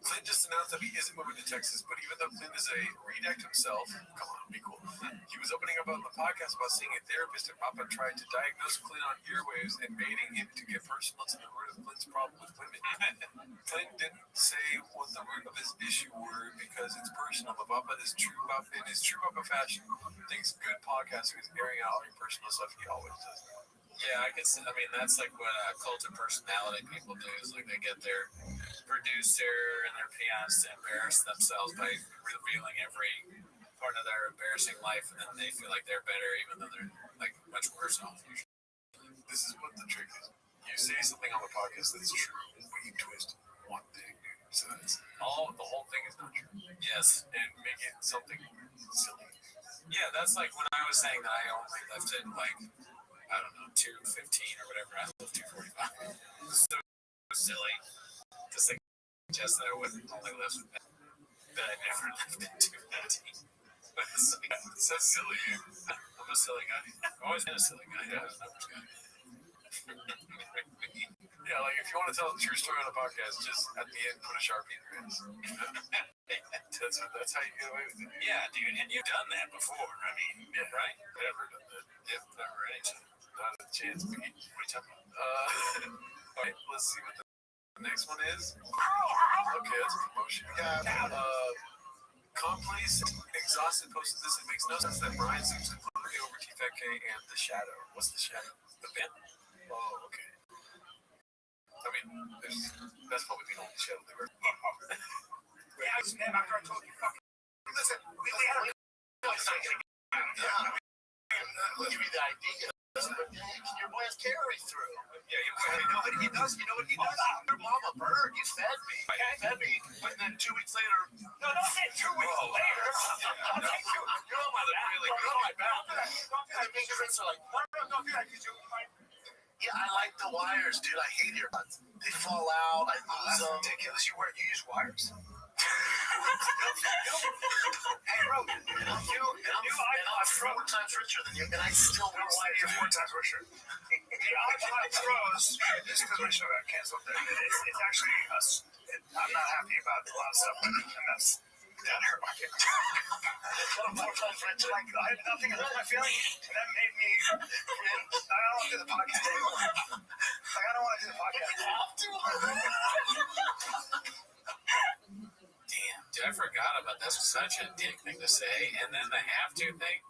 Clint just announced that he isn't moving to Texas, but even though Clint is a redact himself, come on, be cool. He was opening up on the podcast about seeing a therapist, and Papa tried to diagnose Clint on earwaves and baiting him to get personal to the root of Clint's problem with women. Clint didn't say what the root of his issue were because it's personal, but Papa is true. Papa, in his true Papa fashion, thinks good podcasting is airing out all your personal stuff. He always does. Yeah, I mean, that's like what cult of personality people do, is like they get their producer and their peons to embarrass themselves by revealing every part of their embarrassing life, and then they feel like they're better even though they're like much worse off usually. This is what the trick is. You say something on the podcast that's true, but you twist one thing, dude. So that's the whole thing is not true. Yes. And make it something silly. Yeah, that's like when I was saying that I only lifted like, I don't know, 215 or whatever. I lift 245. So silly to suggest that I wouldn't only lift that I never lifted 215. But it's like, So silly. I'm a silly guy. I've always been a silly guy. Yeah, I was a numbers guy. Yeah, like if you want to tell a true story on a podcast, just at the end put a Sharpie in your ass. That's how you get away with it. Yeah, dude, and you've done that before. I mean, Yeah. right? Never done that. Yep, never any time. Not a chance, Pete. What are you talking about? All right, let's see what the next one is. Okay, that's a promotion. Complex Exhausted posted this. It makes no sense that Brian seems completely over T-Fat K and The Shadow. What's The Shadow? The band? Oh, okay. I mean, that's probably the only shadow they were. Yeah, I was mad after I told you fucking. Listen, we had a. I'll give you the idea. Your boy has carry through. Yeah, you know what he does? You know what he does? Your mama bird, you fed me. Okay. Fed me, but then 2 weeks later, No, don't say 2 weeks later. I'll take you. your mother really good. My back. I mean, your friends are like, Don't do that because you might. yeah, I like the wires, dude. I hate earbuds. They fall out. I lose That's them. ridiculous. You use wires? Hey, Rogan, I'm 4 times richer than you, and I still win. Why are you 4 times richer? The odds on pros, just because my show got canceled, it's actually us. I'm not happy about a lot of stuff, and that hurt my feelings. I'm 4 times richer. Like, I had nothing to hurt my feelings, and that made me. I don't want to do the podcast anymore. Like, I don't want to do the podcast. Damn, dude, I forgot about that. That's such a dick thing to say. And then the have to thing,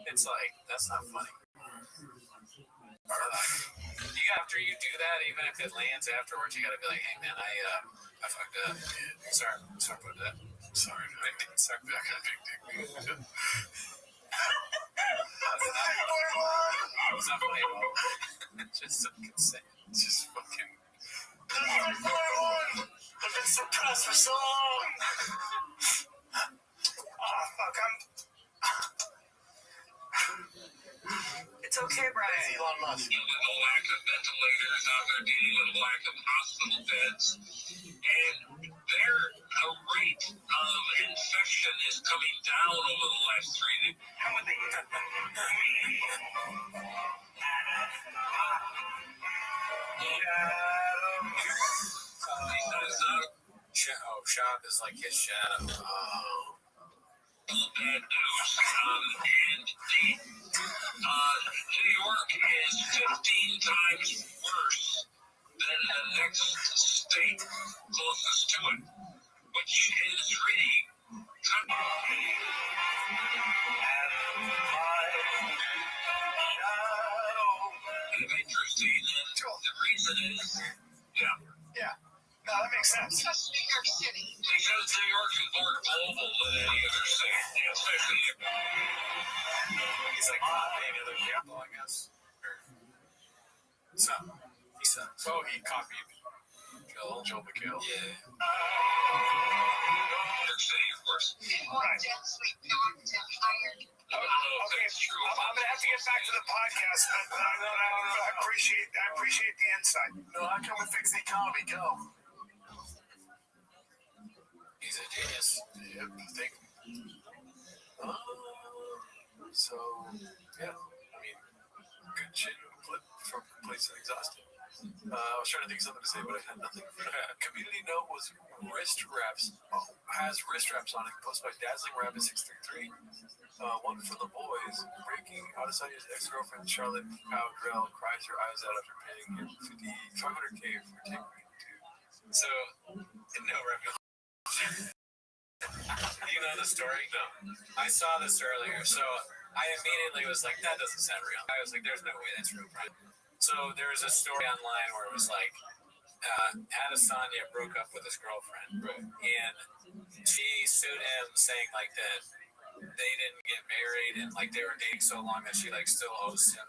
it's like, that's not funny. After you do that, even if it lands afterwards, you gotta be like, hey man, I fucked up. Sorry about that. Sorry, I got a big dick. It's not funny at all. Just some consent. Just fucking. I've been suppressed for so long. Oh, fuck, It's okay, Brian. Elon Musk. The lack of ventilators out there dealing with lack of hospital beds, and their rate of infection is coming down over the last 3 days. How would they? Shop is like his shadow. Oh. Bad news. New York is 15 times worse than the next state closest to it, which is really interesting. And the reason is, Yeah. No, that makes sense. because New York is more global than any other state, especially He's like any other capital, I guess. So he sucks. Oh, he copied Joel McHale. Yeah. New York City, of course. Right. Okay, I'm gonna have to get back to the podcast, but I appreciate the insight. No, I come and fix the economy. Go. He's a genius. Yep, I think. So, yeah, I mean, good shit from Complacent Exhausted. I was trying to think of something to say, but I had nothing. Community note was wrist wraps. Has wrist wraps on it. Posted by Dazzling Rabbit 633. One for the boys. Breaking Adesanya's ex-girlfriend Charlotte Cowdrell cries her eyes out after paying him $500K for taking her to. So, no revelation. You know the story? No. I saw this earlier, so I immediately was like, that doesn't sound real. I was like, there's no way that's real. So there was a story online where it was like, Adesanya broke up with his girlfriend, and she sued him saying like that they didn't get married and like they were dating so long that she like still owes him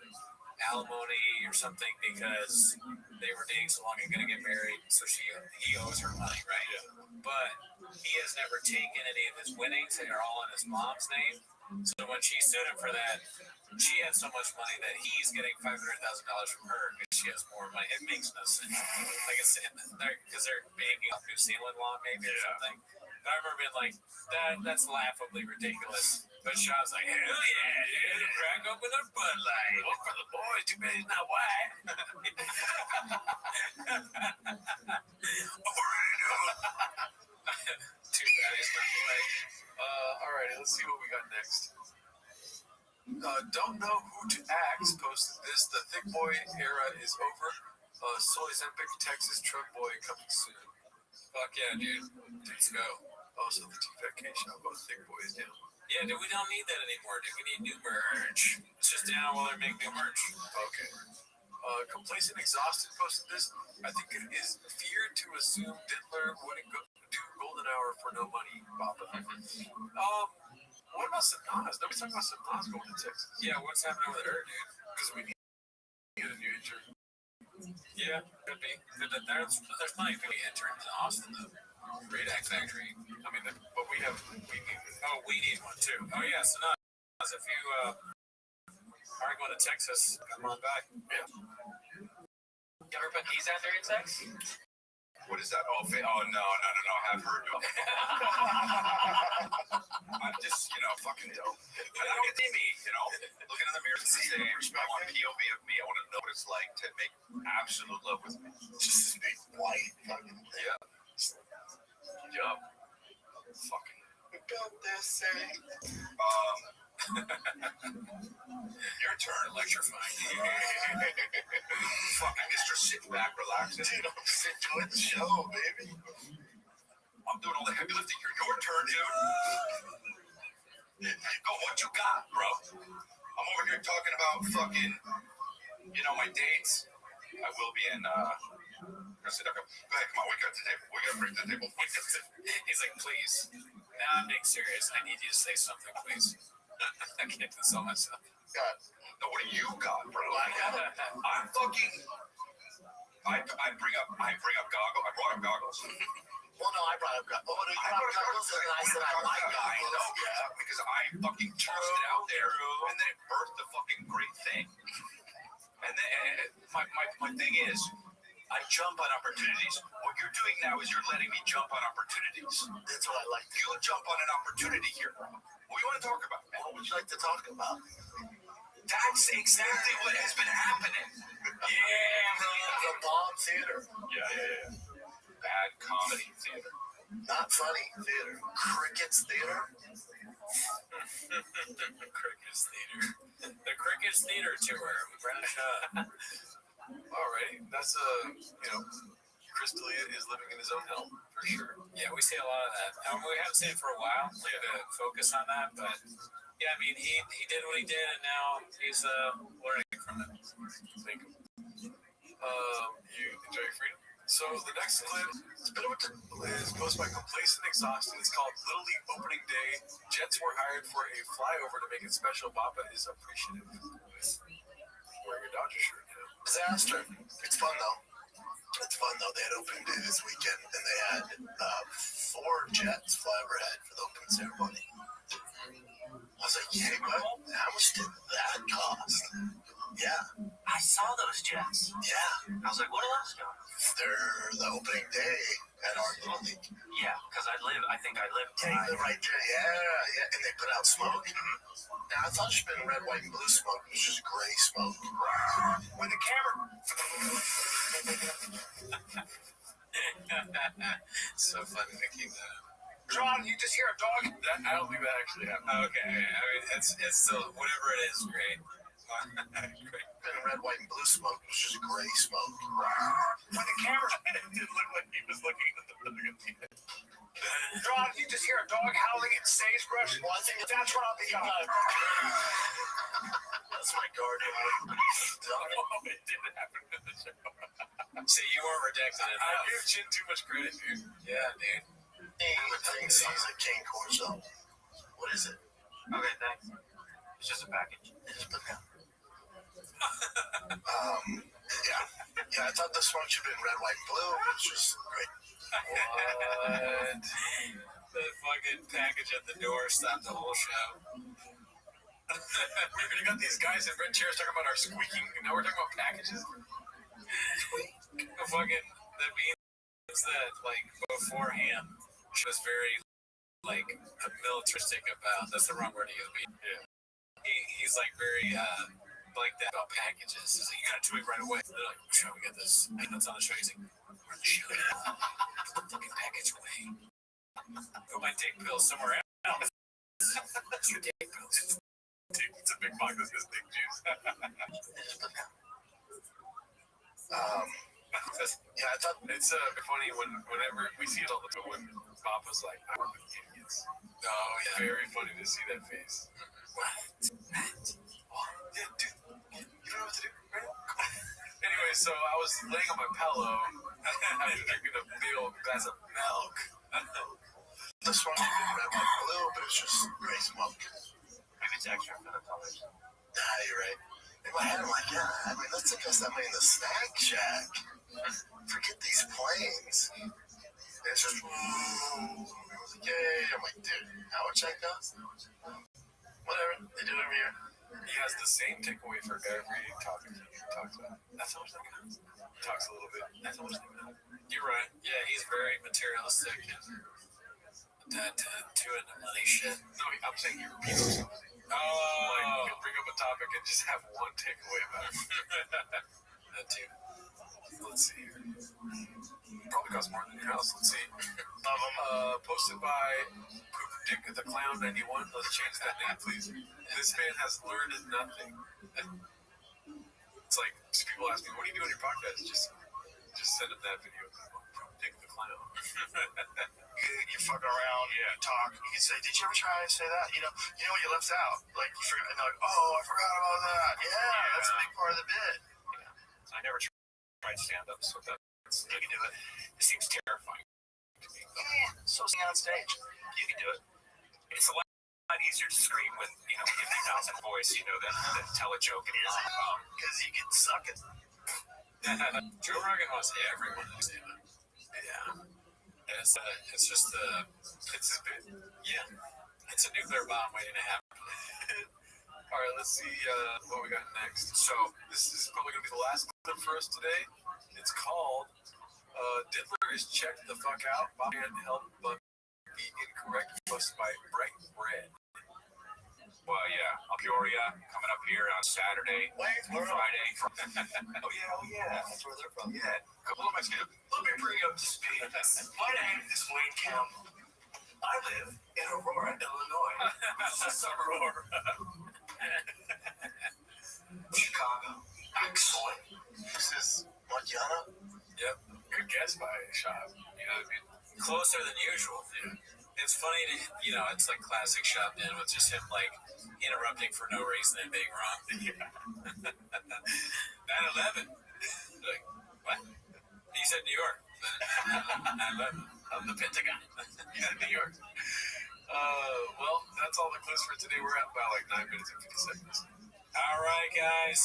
alimony or something because they were dating so long and gonna get married, so he owes her money, right? Yeah. But he has never taken any of his winnings; they are all in his mom's name. So when she sued him for that, she had so much money that he's getting $500,000 from her because she has more money. It makes no sense. Like it's because they're banking off New Zealand law, maybe or something. And I remember being like, that's laughably ridiculous. But Shaw's like, hell yeah, crack open a Bud Light. One for the boys, too bad he's not white. Too bad he's not white. Alrighty, let's see what we got next. Don't know who to axe posted this. The thick boy era is over. Soy Zempic, Texas truck boy coming soon. Fuck yeah, dude. Let's go. Also, the T-Fat shop on thick boys down. Yeah, dude, we don't need that anymore, dude. We need new merch. It's just down while they make new merch. Okay. Complacent Exhausted posted this. I think it is feared to assume Diddler wouldn't do Golden Hour for no money, Papa. What about Sanaz? Nobody's talking about Sanaz going to Texas. Yeah, what's happening with her, dude? Because we need to get a new intern. Yeah, could be. There's plenty of people interns in Austin, though. Great Act Factory. I mean, but we need one. We need one too. Oh yeah, Sanaz, if you are going to Texas, come on back. Yeah. You ever put these out there in sex? What is that? Oh, no. I have heard of it. I'm just, fucking dope. I don't see me, looking in the mirror and saying, I want POV of me. I want to know what it's like to make absolute love with me. Just this big white fucking thing. Yeah. Yup. Fucking. About this thing. Your turn, electrifying. Fucking Mr. Sit back, relax. Dude, I'm just enjoying the show, baby. I'm doing all the heavy lifting here. Your turn, dude. Go, what you got, bro? I'm over here talking about fucking, my dates. I will be in, Go ahead, come on, wake up to the table. We gotta bring to the table. He's like, please. Now I'm being serious. I need you to say something, please. I can't console myself. God. No, what do you got, bro? I'm fucking. I bring up goggles. I brought up goggles. Well, no, I brought up goggles. Oh, no, you brought up goggles, and then I said I like goggles. No, yeah, because I fucking tossed it out there, and then it birthed the fucking great thing. And then my thing is, I jump on opportunities. What you're doing now is you're letting me jump on opportunities. That's what I like. You jump on an opportunity here, bro. What do you want to talk about, man? What would you like to talk about? That's exactly what has been happening. Yeah, The bomb theater. Yeah. Bad comedy theater. Not funny theater. Crickets theater. Crickets Theater. The Crickets Theater Tour. Alright, that's Chris D'Elia is living in his own hell for sure. Yeah, we see a lot of that. We haven't seen it for a while. We have to focus on that, but yeah, I mean, he did what he did, and now he's learning from it. Thank you. You enjoy your freedom? So the next clip is posted by Complacent Exhausted. It's called Little League Opening Day. Jets were hired for a flyover to make it special. Papa is appreciative. Wearing your Dodger shirt, Disaster. It's fun, though. They had opening day this weekend, and they had 4 jets fly overhead for the opening ceremony. I was like, yeah, what? How much did that cost? Yeah. I saw those jets. Yeah. I was like, what are those doing? They're the opening day at our Little League. Yeah, because I think I live Yeah, you live right there. Yeah. And they put out smoke. Now, I thought it should have been red, white, and blue smoke. It was just gray smoke. With the camera. So funny to keep that up. John, you just hear a dog? I don't think that actually happened. Okay, I mean, it's still, whatever it is, great. Great. Been red, white, and blue smoke. It was just gray smoke. When the camera didn't look like he was looking at the building. John, you just hear a dog howling at sagebrush? Well, I think That's what I'll be on. That's my guardian. It didn't happen in the show. See, you weren't rejecting it. I give Chin too much credit, dude. Yeah, dude. Thing sees a King Corso. What is it? Okay, thanks. It's just a package. Just put down. Yeah, I thought the smoke should have been red, white, and blue. It's just great. What? The fucking package at the door stopped the whole show. We got these guys in red chairs talking about our squeaking, and now we're talking about packages. The fucking, that means that, like, beforehand, was very, like, militaristic about, that's the wrong word to use, but yeah. He's, like, very, like that about packages. He's like, you gotta do it right away. They're like, sure, we got this. That's on the show. He's like, we're in the show. Put the fucking package away. Put my dick pills somewhere else. That's your dick pills. It's a big box that says dick juice. Yeah, I thought It's funny whenever we see it all the time when Papa's like, I want the idiots. Oh, yeah. Very funny to see that face. What? Yeah, dude, you don't know what to do, right? Anyway, so I was laying on my pillow after drinking a big old glass of milk. the smoke should have been red, white, and blue, but it's just gray smoke. Maybe it's extra for the colors. Nah, you're right. In my head, I'm like, yeah, I mean, let's invest that money in the snack shack. Forget these planes. And it's just, I was like, yay. I'm like, dude, how much that cost? Whatever. They do it every year. He has the same takeaway for every topic he talks about. That's how much that counts. He talks a little bit. That's how much that counts. You're right. Yeah, he's very materialistic and that to it the money shit. No, I'm saying he repeats himself. Oh, Like, bring up a topic and just have one takeaway about it. that too. Let's see here. Probably costs more than your house. Let's see. Posted by Poop Dick the Clown 91. Let's change that name, please. This man has learned nothing. It's like people ask me, "What do you do on your podcast?" Just send them that video. Poop Dick the Clown. You fuck around, talk. You can say, "Did you ever try to say that?" You know what you left out. Like you forgot. And they're like, "Oh, I forgot about that." Yeah, that's a big part of the bit. Yeah. I never tried stand-up, so you can do it. It seems terrifying to me. So sing on stage. You can do it. It's a lot easier to scream with 50,000 voice, than tell a joke. Because you can suck it. Joe Rogan wants everyone to say that. Yeah. And it's just It's a bit. yeah, it's a nuclear bomb waiting to happen. All right, let's see what we got next. So this is probably going to be the last clip for us today. It's called Diddler is Checked the Fuck Out and Help But Be Incorrect, posted by Bright Red. Well, yeah, Peoria coming up here on Saturday, Friday. Oh yeah, that's where they're from. Yeah, a couple of Mexicans. Let me bring you up to speed. My name is Wayne Campbell. I live in Aurora, Illinois. That's Aurora. Chicago. Excellent. This is Montana. Yep, good guess by Shop. You know what I mean? Closer than usual. Yeah. It's funny to, it's like classic Shop in with just him like interrupting for no reason and being wrong. 9/11. Like, what? He said New York. 9/11. Of the Pentagon. Yeah, New York. Well, that's all the clues for today. We're at about like 9 minutes and 50 seconds. All right, guys.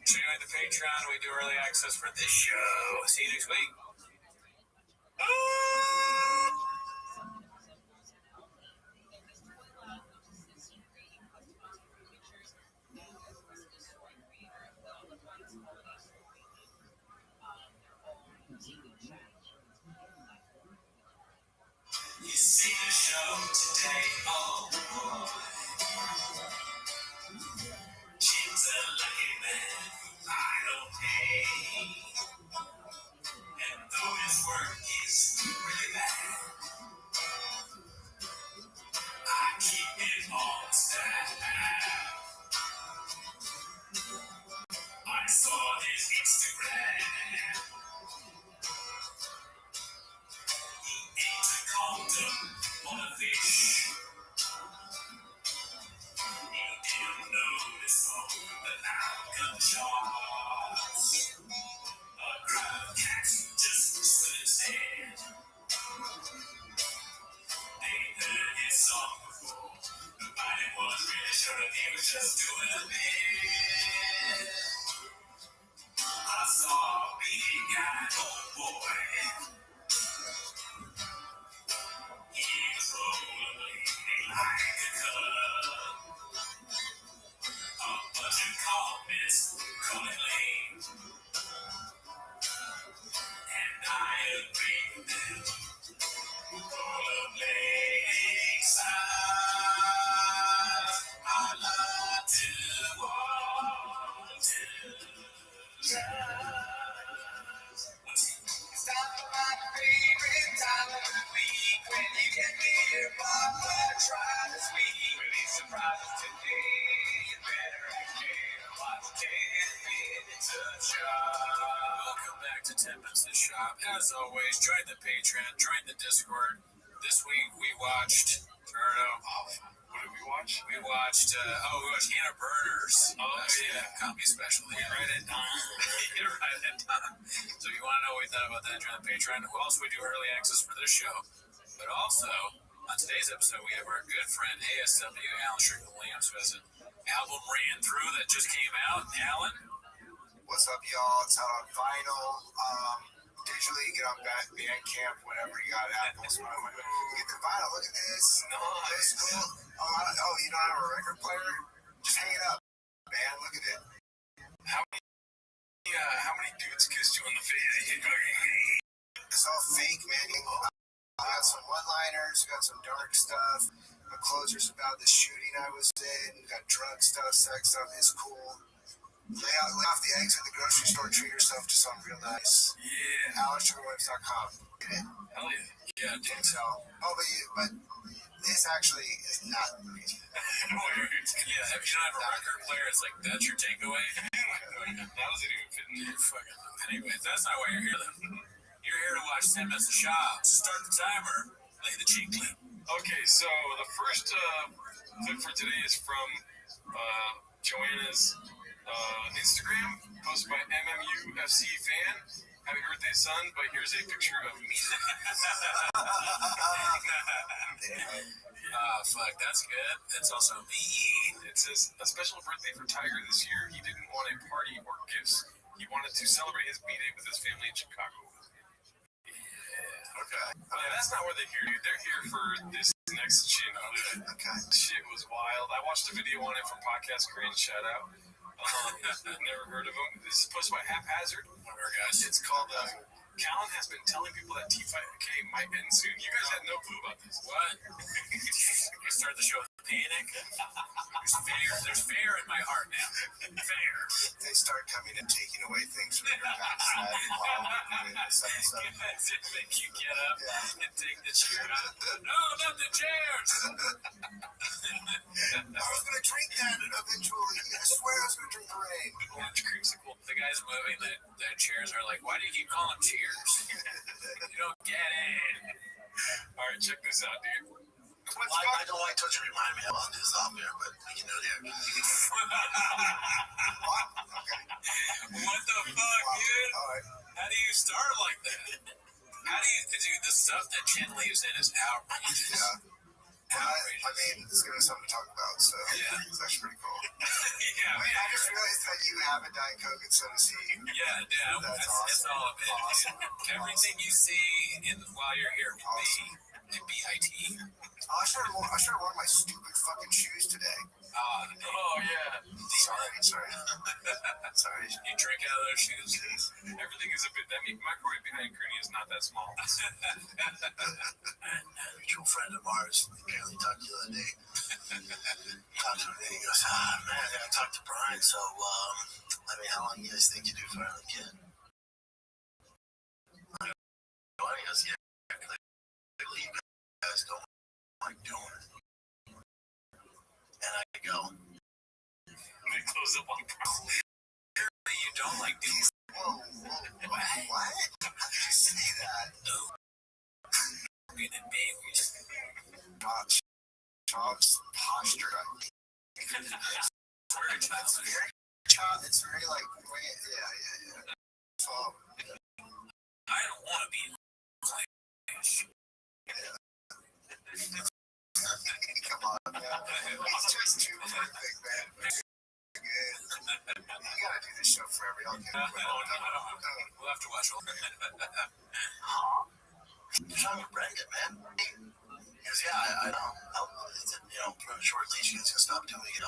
Join the Patreon. We do early access for this show. See you next week. You see the show today, oh boy. Jim's a lucky man, I don't pay. And though his work is really bad, I keep it on staff. I saw his Instagram. He ate a condom on a fish. He didn't notice all the outcome shots. A crowd of cats just stood his head. They heard his song before. Nobody was really sure if he was just doing a bit. I saw a big guy, oh boy. He was rolling like a cup. A bunch of comments calling lame. And I agree with them. All of lakeside, I love to walk to it's time for my favorite time of the week. When you get me your papa, try this week. Really surprised today. You better care. Watch 10 minutes of shop. Welcome back to 10 Minutes to Shop. As always, join the Patreon, join the Discord. This week we watched, What did we watch? we watched Hannah Burners. Comedy special. You write it down. You write it down. So if you want to know what we thought about that, join the Patreon. Also, we do early access for this show. But also, on today's episode, we have our good friend ASW, Alan Strickland-Williams, who has an album ran through that just came out. Alan? What's up, y'all? It's out on vinyl. Digitally, get on Bandcamp, whatever you got, Apple, Spotify. Get the vinyl. Look at this. Nice. It's cool. Oh, you don't have a record player? Just hang it up. man. Look at it. How many dudes kissed you on the face? It's all fake, man. I got some one-liners, got some dark stuff. My closer's about the shooting I was in. Got drug stuff, sex stuff. It's cool. Lay off the eggs at the grocery store. Treat yourself to something real nice. Yeah. AlexSugarWebs.com. Hell yeah. Yeah, dude. So, but this actually is not the reason. Yeah, if you don't have a record player, it's like, that's your takeaway? How does it even fit in your fucking... Anyway, that's not why you're here, then. You're here to watch 10 Minutes of Shop. So start the timer. Play the cheat clip. Okay, so the first clip for today is from Joanna's Instagram, posted by MMUFC fan. Happy birthday, son, but here's a picture of me. Fuck, that's good. That's also me. It says, a special birthday for Tiger this year. He didn't want a party or gifts. He wanted to celebrate his B-Day with his family in Chicago. Yeah. Okay. That's not where they're here, dude. They're here for this next shit. Okay. Shit was wild. I watched a video on it from Podcast Korean. Shout out. Never heard of him. This is posted by Haphazard. Guys, it's called Callan has been telling people that T5K might end soon. You guys had no clue about this. What? You start the show with panic. There's fear in my heart now. Fear. They start coming and taking away things from your backside while we're doing this episode. Make you get up and take the chair out. No, not the chairs. I was going to drink that eventually. I swear I was going to drink the rain. Orange creamsicle. The guys moving the chairs are like, why do you keep calling them cheers? You don't get it. All right, check this out, dude. I don't like touch remind me about this off there, but we can do it here. What the fuck, dude? How do you start like that? How do you, dude, the stuff that Chin leaves in is outrageous. Yeah. I mean, it's going to be something to talk about, so it's actually pretty cool. I just realized that you have a Diet Coke and soda C. Yeah, that's awesome. It's all of it. Awesome. Everything you see while you're here will be BIT. I should have worn my stupid fucking shoes today. Oh, yeah. Sorry. You drink out of those shoes. Everything is a bit... I mean, microwave behind Cooney is not that small. A mutual friend of ours apparently talked to the other day. Talked to him and he goes, man, I gotta talk to Brian, so, I mean, how long do you guys think you do for the kid? He goes, yeah, clearly you guys don't like doing it. And I go, they close up on probably. You don't like these. Whoa, what? How did you say that? Good and babies. Chop's posture. It's very like, yeah. So, I don't want to be Flash. Come on, man. He's just too perfect, man. Good. You gotta do this show forever. Y'all can't quit. We'll have to watch all. You're talking to Brendan, man. He goes, yeah, I know. From a short leash, you guys can stop doing it.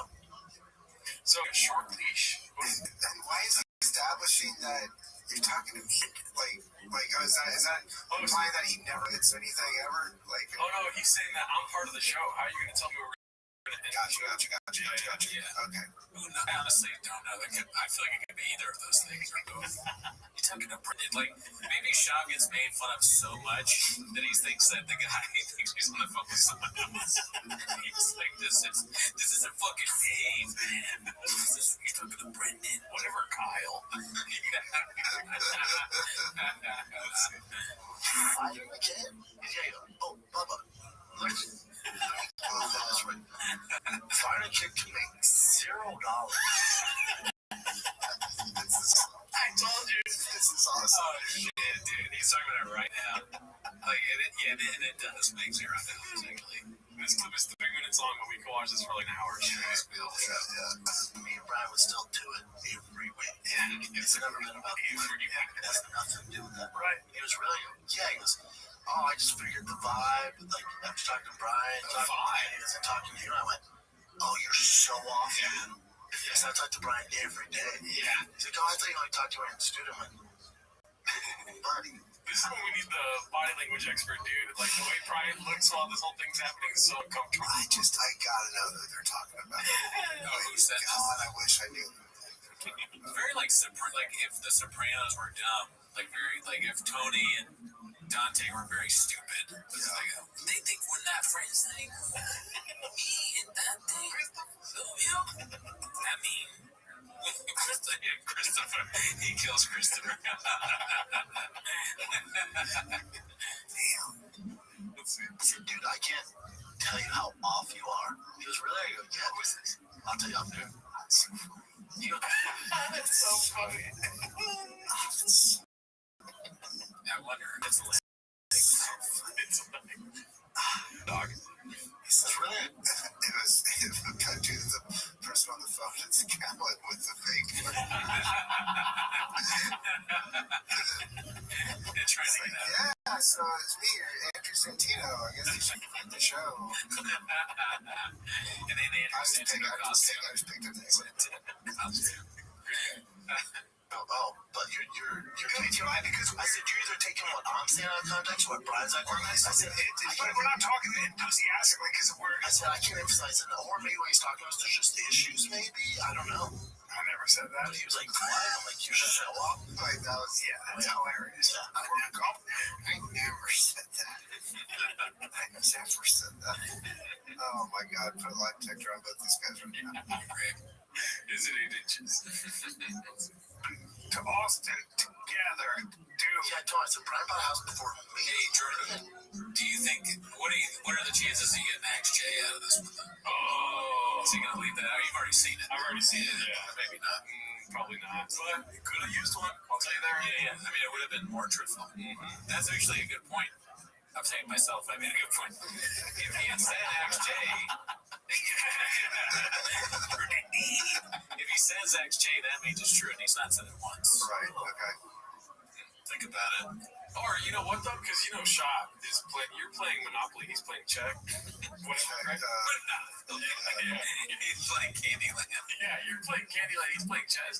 So, a short leash? And why is he establishing that you're talking to me? Like, is that implying that he never hits anything ever? Like, oh no, he's saying that I'm part of the show. How are you gonna tell me we're gonna Gotcha. Yeah. Okay. I honestly don't know. I feel like it could be either of those things or both. You're talking to Brendan. Like, maybe Shab gets made fun of so much that he thinks that the guy thinks he's on the phone with someone else. He's like, this is a fucking game, man. You're talking to Brendan. Whatever, Kyle. Fighting the kid? Yeah. Oh, Bubba. Fighting a kid can make $0. I told you. This is awesome. Oh, shit, dude. He's talking about it right now. Like, it does make $0, actually. This clip is 3 minutes long, but we can watch this for like an hour. Me and Brian would still do it every week. Yeah, it's never been about you. It has nothing to do with that. Right. He was really, he goes, oh, I just figured the vibe, like, after talking to Brian, talking to you, and I went, oh, you're so off, dude. Yes, I talk to Brian every day. Yeah. He's like, oh, I thought you only talked to our student. I'm like, buddy. This is when we need the body language expert, dude. Like the way Brian looks while this whole thing's happening is so uncomfortable. I gotta know who they're talking about. Who said this? God, I wish I knew. Very like if the Sopranos were dumb, like if Tony and Dante were very stupid. It's like, they think we're not friends anymore. Me and Dante. I mean, Christopher. He kills Christopher. Damn. Dude, I can't tell you how off you are. He was really like, yeah, who is this? I'll tell you off there. That's so funny. I wonder if it's It's like, dog. It's really, it was the person on the phone at Scotland with the fake. Yeah, so it's me, Andrew Santino. I guess you should end the show. And then they I just picked up the Oh, but you're because I said you're either taking what I'm saying out of context or what Brian's out of context. I said we're not talking enthusiastically because it works. I said I can't emphasize it, or maybe what he's talking about is there's just issues. Maybe I don't know. I never said that. But he was like, "What?" I'm like, "You should show up." Like that was that's hilarious. Yeah. I never said that. I never said that. Oh my God! Put a light detector on both these guys right now. Is it 8 inches? To Austin together, dude. Yeah, I told him, I said, Brian bought a house before me. Hey, Jordan, do you think what are the chances he get Max J out of this one? Oh, Is he gonna leave that out? You've already seen it. I've already seen it. Yeah, Maybe not. probably not. But he could have used one. I'll tell you that right Yeah. I mean, it would have been more truthful. That's actually a good point. I'm saying myself, I made a good point. If he had said XJ, if he says XJ, that means it's true, and he's not said it once. Right. Okay. Think about it. Or you know what though? Because Shop is playing. You're playing Monopoly. He's playing Check. Whatever. Right? He's playing Candyland. Yeah, you're playing Candyland. He's playing chess.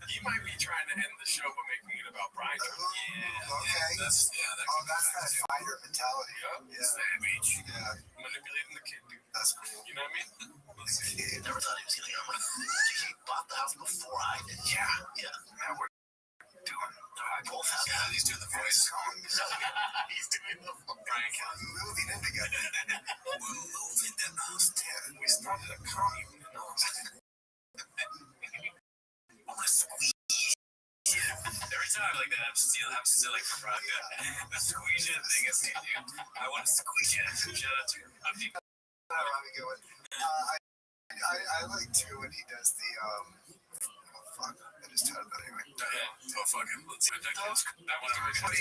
He might be trying to end the show by making it about Brian. Okay. That's that fighter mentality. Yeah. Savage. Yeah. Manipulating the kid, dude. That's cool. You know what I mean? I never thought he was gonna come. He bought the house before I did. Yeah. Now we're doing. Both have. Yeah, he's doing the voice. He's doing the Brian Kelly. moving in together. We're moving to Austin. We started a commune in Austin. I want to squeeze. Every time I like that, I'm stealing from Brian. The squeeze in thing is dude. I want to squeeze in. Shout out to people. I like too when he does the fuck. I just had it anyway. Oh fuck it. Let's see. I want to record.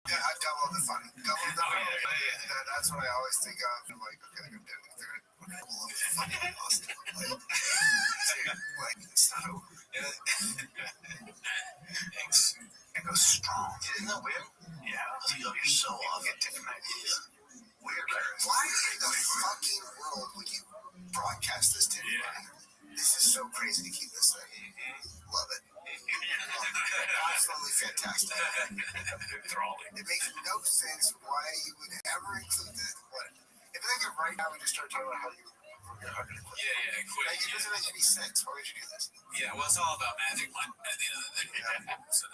Yeah, I double the funny. Double the funny. Yeah. That's what I always think of. I'm like, okay, I'm doing it. What I love the funny Austin. Like, so. Thanks. It goes strong. Isn't that weird? Yeah. You're so off. Get different ideas. Weird. Why in the fucking world would you broadcast this to anybody? This is so crazy to keep this thing. Love it. Absolutely fantastic. Enthralling. It makes no sense why you would ever include this. If I think right now we just start talking about how you're going to quit. Yeah, quit. Like, it doesn't make any sense. Why would you do this? Yeah, well, it's all about magic money at the end of the day. So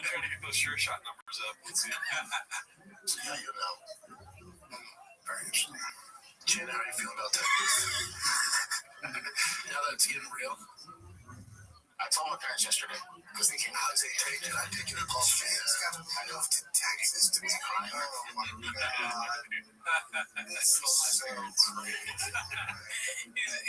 Trying to get those sure shot numbers up. Yeah, you know. Very interesting. Jen, how are you feeling about Texas? Now that it's getting real. I told my parents yesterday because they came out and said, "Hey, I did get a call from you. I moved to Texas to be crying." Oh my God. This is so crazy.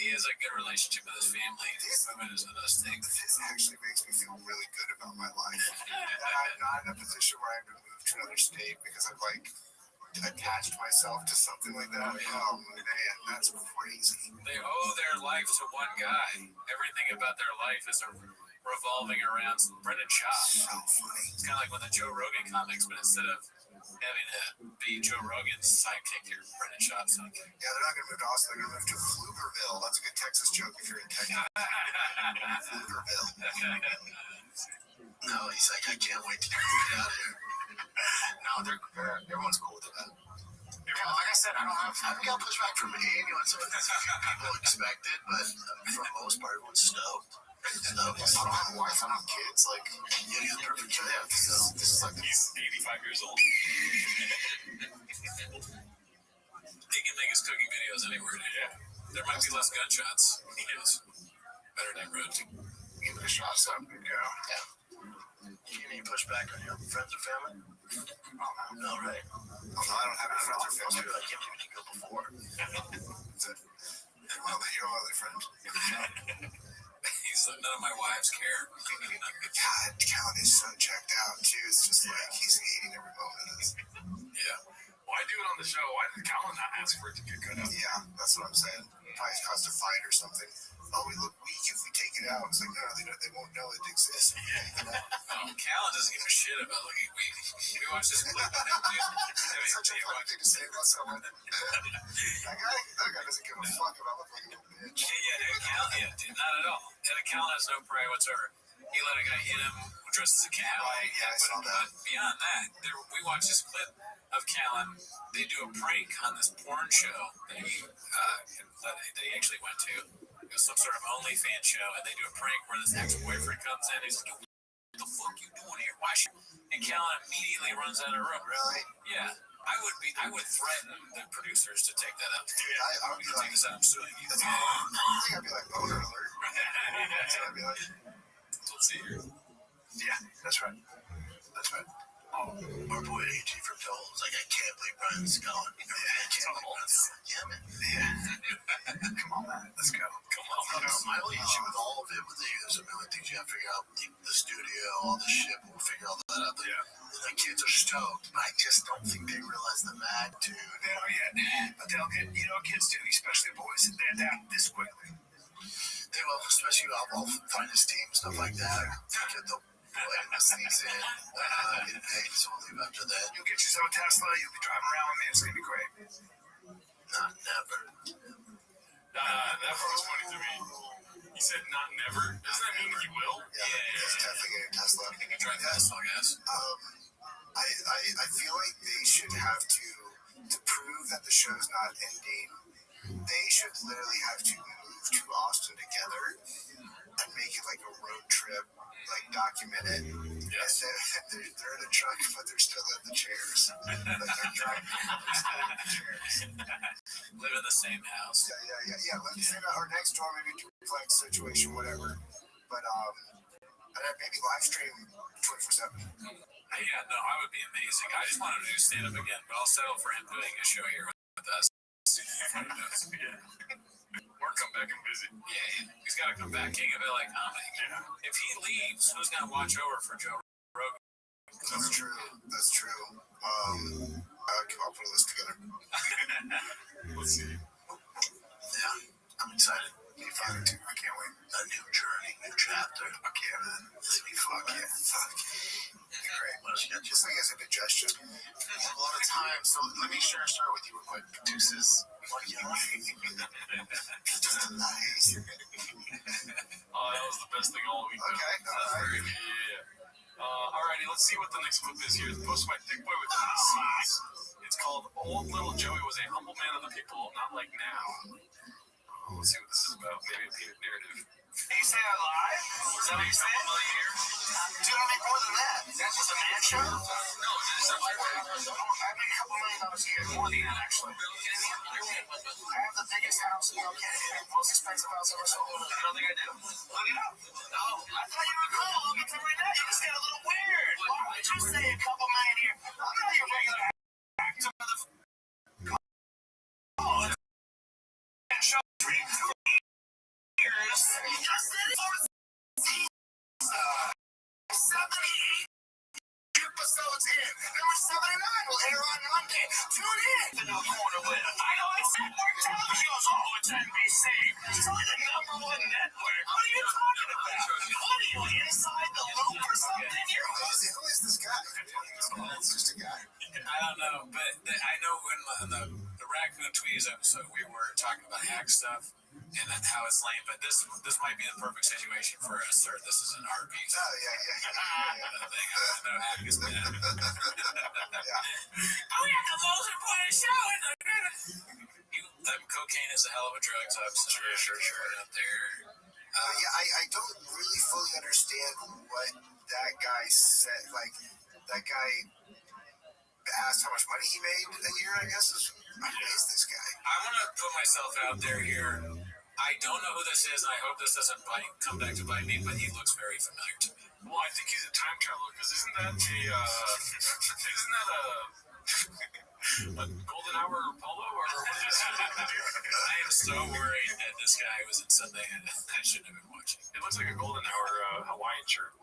he has a good relationship with his family. He's moving into those things. This actually makes me feel really good about my life. And I'm not in a position where I have to move to another state because I've attached myself to something like that. Oh man, that's crazy. They owe their life to one guy. Everything about their life is revolving around Brendan Schaub. So funny. It's kind of like with the Joe Rogan comics, but instead of having to be Joe Rogan's sidekick here, Brendan Schaub's sidekick. Yeah, they're not going to move to Austin. They're going to move to Pflugerville. That's a good Texas joke if you're in Texas. Pflugerville. No, he's like, I can't wait to get out of here. No, everyone's cool with that. Yeah, like I said, I've got pushback from some of the people expected, but for the most part, everyone's stoked. I don't have a wife, I don't have kids. Like, yeah, you're the perfect kid. Yeah, this is like He's 85 years old. He can make his cooking videos anywhere. Yeah. There might be less gunshots. He knows. Better than road. give it a shot, so good go. Yeah. You need to push back on your friends or family? No, right? Oh, no, I don't have any friends or family. I can't believe you go before. Well, you're my other friend. He's like, none of my wives care. God, Callan is so checked out, too. It's just like he's hating every moment of this. Yeah. Why do it on the show? Why did Callan not ask for it to get cut out? Yeah, that's what I'm saying. Probably caused a fight or something. Oh, we look weak if we take it out. It's like, no, they won't know it exists. Callan doesn't give a shit about looking weak. We watched this clip on him, dude. It's such a funny thing to say about someone. that guy doesn't give a fuck about looking like a little bitch. Yeah, Callan, dude, not at all. Callan has no pride whatsoever. He let a guy hit him dressed as a cat. Right, yeah, I saw that. But beyond that, we watched this clip of Callan. They do a prank on this porn show that he actually went to. It was some sort of OnlyFans show, and they do a prank where this ex-boyfriend comes in. He's like, "What the fuck you doing here? Why should?" And Callan immediately runs out of the room. Really? Yeah. I would threaten the producers to take that up. Dude, I would be like, take this out. I'm suing you. I think I'd be like, boner alert. That's what I'd be like. Let's see here. Yeah, that's right. That's right. Oh, our boy AG from Joel was like, I can't believe Brian's gone. I can't believe Brian's gone. Yeah, man. Yeah. Come on, man. Let's go. Come on. My only issue with all of it was there's a million things you have to figure out. The studio, all the shit, we'll figure all that out. The kids are stoked, but I just don't think they realize the magnitude. They don't yet. But they'll get, kids do, especially boys, they adapt this quickly. They will, especially I'll find his team, stuff like that. Get the sneaks in, get paid, so we'll leave after that. You'll get yourself a Tesla, you'll be driving around with me, it's going to be great. Not never. That was funny to me. He said not never. Doesn't that mean he will? Yeah. He's definitely getting a Tesla. He can drive Tesla, I guess. I feel like they should have to prove that the show's not ending, they should literally have to move to Austin together and make it like a road trip, like document it. Yes. They're in a truck, but they're still in the chairs. Like they're driving, but they're still in the chairs. Live in the same house. Yeah. Let's say that our next door, maybe duplex situation, whatever. But and then maybe live stream 24/7. Yeah, no, I would be amazing. I just wanted to do stand up again, but I'll settle for him doing a show here with us. Or come back and visit. Yeah, he's got to come back. King of LA comedy. Yeah. If he leaves, who's going to watch over for Joe Rogan? That's true. I'll put a list together. Let's see. Yeah, I'm excited. Me fine too. I can't wait. A new journey, new chapter. Fuck yeah, man. This will be fuck yeah. Be great. What else you got? This thing has indigestion. A lot of time. So let me start with you real quick. Deuces. What do you like? Just nice. Oh, that was the best thing all week. Okay. All right. Yeah. Alrighty, let's see what the next clip is here. Post by Thick Boy with seeds. It's called Old Little Joey Was a Humble Man of the People, Not Like Now. Let's see what this is about. Maybe a painted narrative. You say I'm live? Is that what you said? Dude, I make more than that. That's just a man show? No, it's a I make a couple $1 million a year. More than that, actually. I have the biggest house in Located. Most expensive house ever sold. I don't think I do. Look it up. No, I thought you were cool. Look at every day. You just got a little weird. Why would you say a couple $1 million a year? I'm not your regular actor. Oh, show 3 years. Just did it. 78 episodes in. Number 79 will air on Monday. Tune in. The No Corner with. I know it's network television. Oh, it's NBC. It's only the #1 network. What are you talking about? What are you, inside the loop or something? Who is this guy? It's just a guy. I previous episode, we were talking about hack stuff and how it's lame, but this might be the perfect situation for us, sir. This is an art piece. Oh, yeah. Thing. No hack is bad. Oh, yeah, the most important show in the Cocaine is a hell of a drug, so sure. Out there. I don't really fully understand what that guy said. Like, that guy asked how much money he made a year, I guess. Who is this guy? I want to put myself out there here. I don't know who this is, and I hope this doesn't come back to bite me, but he looks very familiar to me. Well, I think he's a time traveler, because isn't that a golden hour polo, or what is it? I am so worried that this guy was in something I shouldn't have been watching. It looks like a golden hour Hawaiian shirt.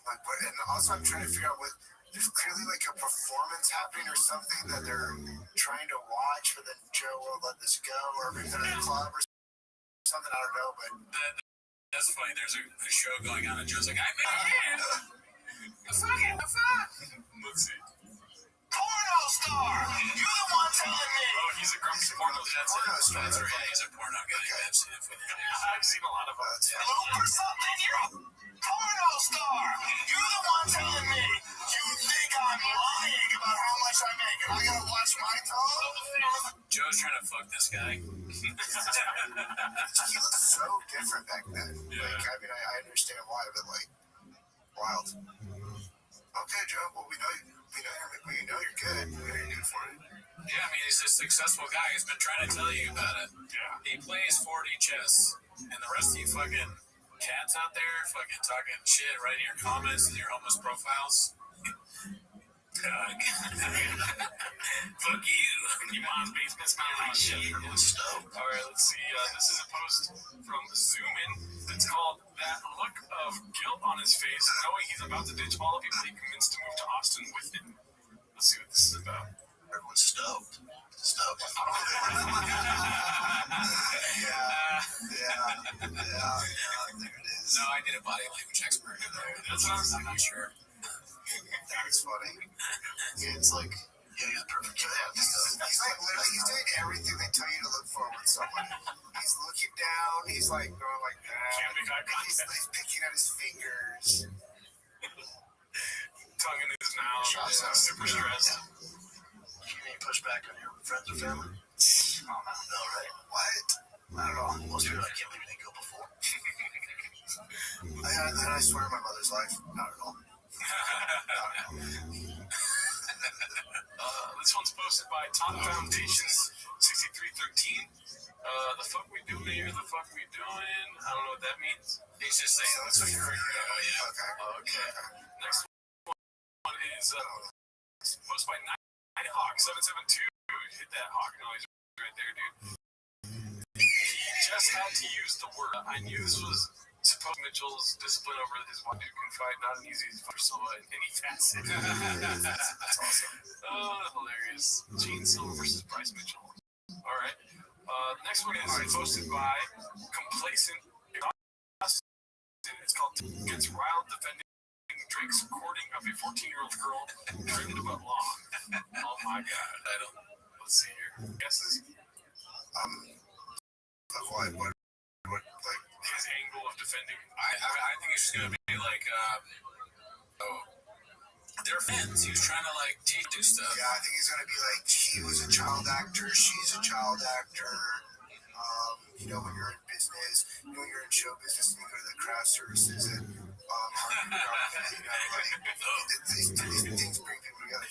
Like, and also I'm trying to figure out what, there's clearly like a performance happening or something that they're trying to watch, but then Joe won't let this go, or maybe they're in a club or something, I don't know, but that's funny. There's a show going on, and Joe's like, I made it! Let's see. Porno star! You're the one telling me! Oh, he's a grumpy porno star. That's right. He's a porno guy. I've seen it for I've seen a lot of them. Look for something, you're a porno star! You're the one telling me! You think I'm lying about how much I make, and I gotta watch my tone? Joe's trying to fuck this guy. he looked so different back then. Yeah. Like, I mean, I understand why, but like, wild. Okay, Joe, well, we know you're good. We know you're good for it. Yeah, I mean, he's a successful guy. He's been trying to tell you about it. Yeah. He plays 4D chess, and the rest of you fucking cats out there fucking talking shit, writing your comments and your homeless profiles. Fuck you. Your mom's basement smelling like shit. All right, let's see. This is a post from Zoomin. It's called "That Look of Guilt on His Face, Knowing He's About to Ditch All the People He Convinced to Move to Austin with Him." Let's see what this is about. Everyone's stoked. Yeah, there it is. No, I need a body language expert. That's what I'm not sure. That's funny. It's like, yeah, he's perfect. He's like literally, he's doing everything they tell you to look for with someone. He's looking down. He's like going like that. He's picking at his fingers. Tongue in his mouth. Super stressed. You mean push back on your friends or family? No, right? What? Not at all. Most people, I can't believe they go before. I swear on my mother's life, not at all. This one's posted by Top Foundations 6313. The fuck we doing here? The fuck we doing? I don't know what that means. He's just saying that's what you're Okay. Next one is posted by Nighthawk 772. Hit that hawk noise right there, dude. Just had to use the word. I knew this was supposed Mitchell's discipline over his one dude can fight, not an easy for Silva in any facet. That's awesome. Oh, hilarious. Gene Silva versus Bryce Mitchell. All right. Next one is posted by Complacent. It's called Gets Riled Defending Drake's courting of a 14-year-old girl dreaming about law. Oh my god. Let's see here. Guesses? What, like, his angle of defending. I think it's just gonna be like, they're fans. He was trying to like do stuff. Yeah, I think he's gonna be like, he was a child actor, she's a child actor. You know, when you're in business, when you're in show business, and you go to the craft services and these things bring people together.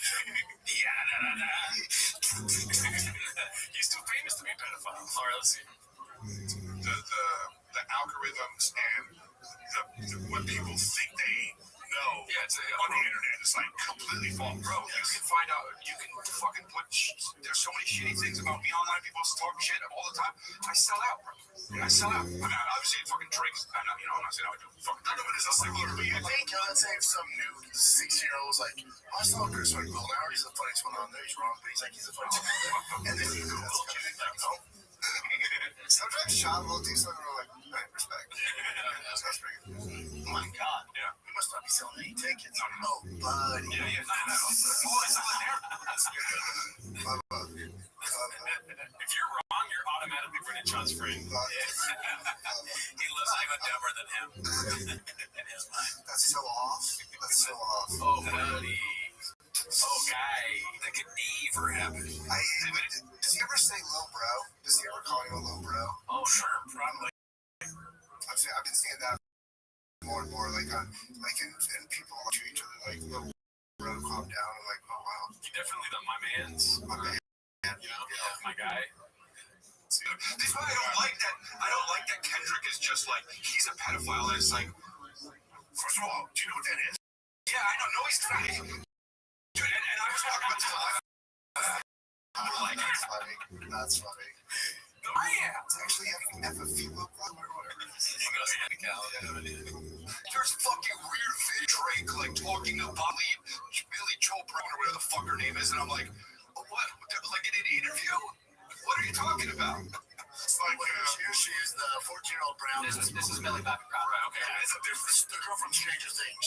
He's too famous to be a pedophile. All right, let's see. The algorithms and what people think they know on the internet is like completely false, bro. You can find out, you can fucking put. There's so many shitty things about me online. People talk shit all the time. I sell out, bro. I sell out. I mean, obviously, fucking drinks. I'm not saying I do fucking none of it is a single. But you think, let's say if some new 16-year-old's like, I saw Chris Michael, now he's the funniest one on there. He's wrong, but he's like, he's the funniest one. And then you Google it. Sometimes Sean will do something like, right, respect. That's pretty good. Oh my god. Yeah. We must not be selling any tickets. Oh, buddy. Yeah. Oh, it's not there. If you're wrong, you're automatically Renaissance friend. He looks even dumber than him in his mind. That's so off. That's so off. Oh, buddy. Oh, guy. That could never happen. Does he ever say low bro? Does he ever call you a low bro? Oh, sure, probably. I've been seeing that more and more, like and people to each other, like low bro, calm down. I'm like, oh wow. You definitely done my man's. My man. You know, my guy. That's why I don't like that. I don't like that Kendrick is just like he's a pedophile. And it's like, first of all, do you know what that is? Yeah, I don't know. He's not. Dude, and I was talking about this. Like, That's funny. I am. It's actually having FFP low bro or whatever. There's fucking weird Vid Drake like talking about Billy Joe Brown or whatever the fuck her name is, and I'm like, oh, what? Like in an interview? What are you talking about? It's like here she is, the 14-year-old Brown. This is Millie Bobby Brown. Right, okay. Yeah, it's a different. The girl from Stranger Things.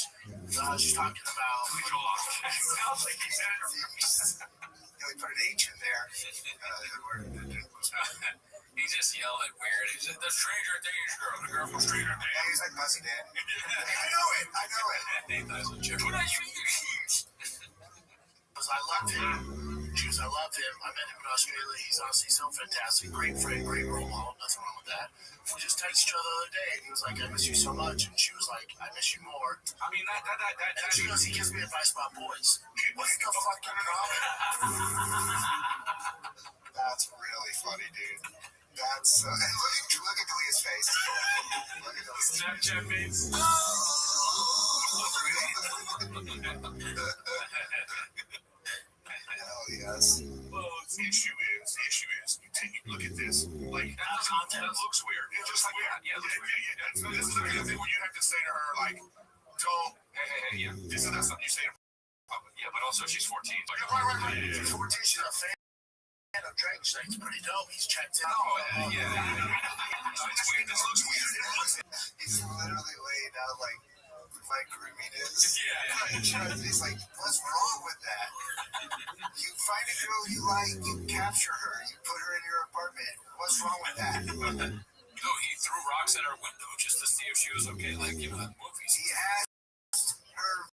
She's talking about. Sounds like he's interviews. We put an H in there. He just yelled at weird. He said, the Stranger Things girl, the girl from Stranger Things. Yeah, he's like Buzzy Dan. I know it. He thought it was a joke. Because I loved him. Jews, I loved him. I met him in Australia. He's honestly so fantastic. Great friend, great role model. Nothing wrong with that. We just texted each other the other day. And he was like, I miss you so much. And she was like, I miss you more. I mean, And she goes, he gives me advice about boys. What's the fucking problem? That's really funny, dude. That's and look at Galea's face. Look at Galea's Snapchat face. Hell yes. Well, the issue is, you take a look at this. Like, that looks weird. It's just like, yeah. This is the kind of thing where you have to say to her, like, don't, hey, yeah. This is not something you say to her. Yeah, but also she's 14. Like, right. She's 14. She's a fan of Drake. She's like, it's pretty dope. He's checked in. Oh, yeah. It's weird. This looks weird. He's literally laying out like my grooming is. Yeah. He's like, what's wrong with that? You find a girl you like, you capture her, you put her in your apartment. What's wrong with that? No, he threw rocks at her window just to see if she was okay, like, you know, in movies. He asked her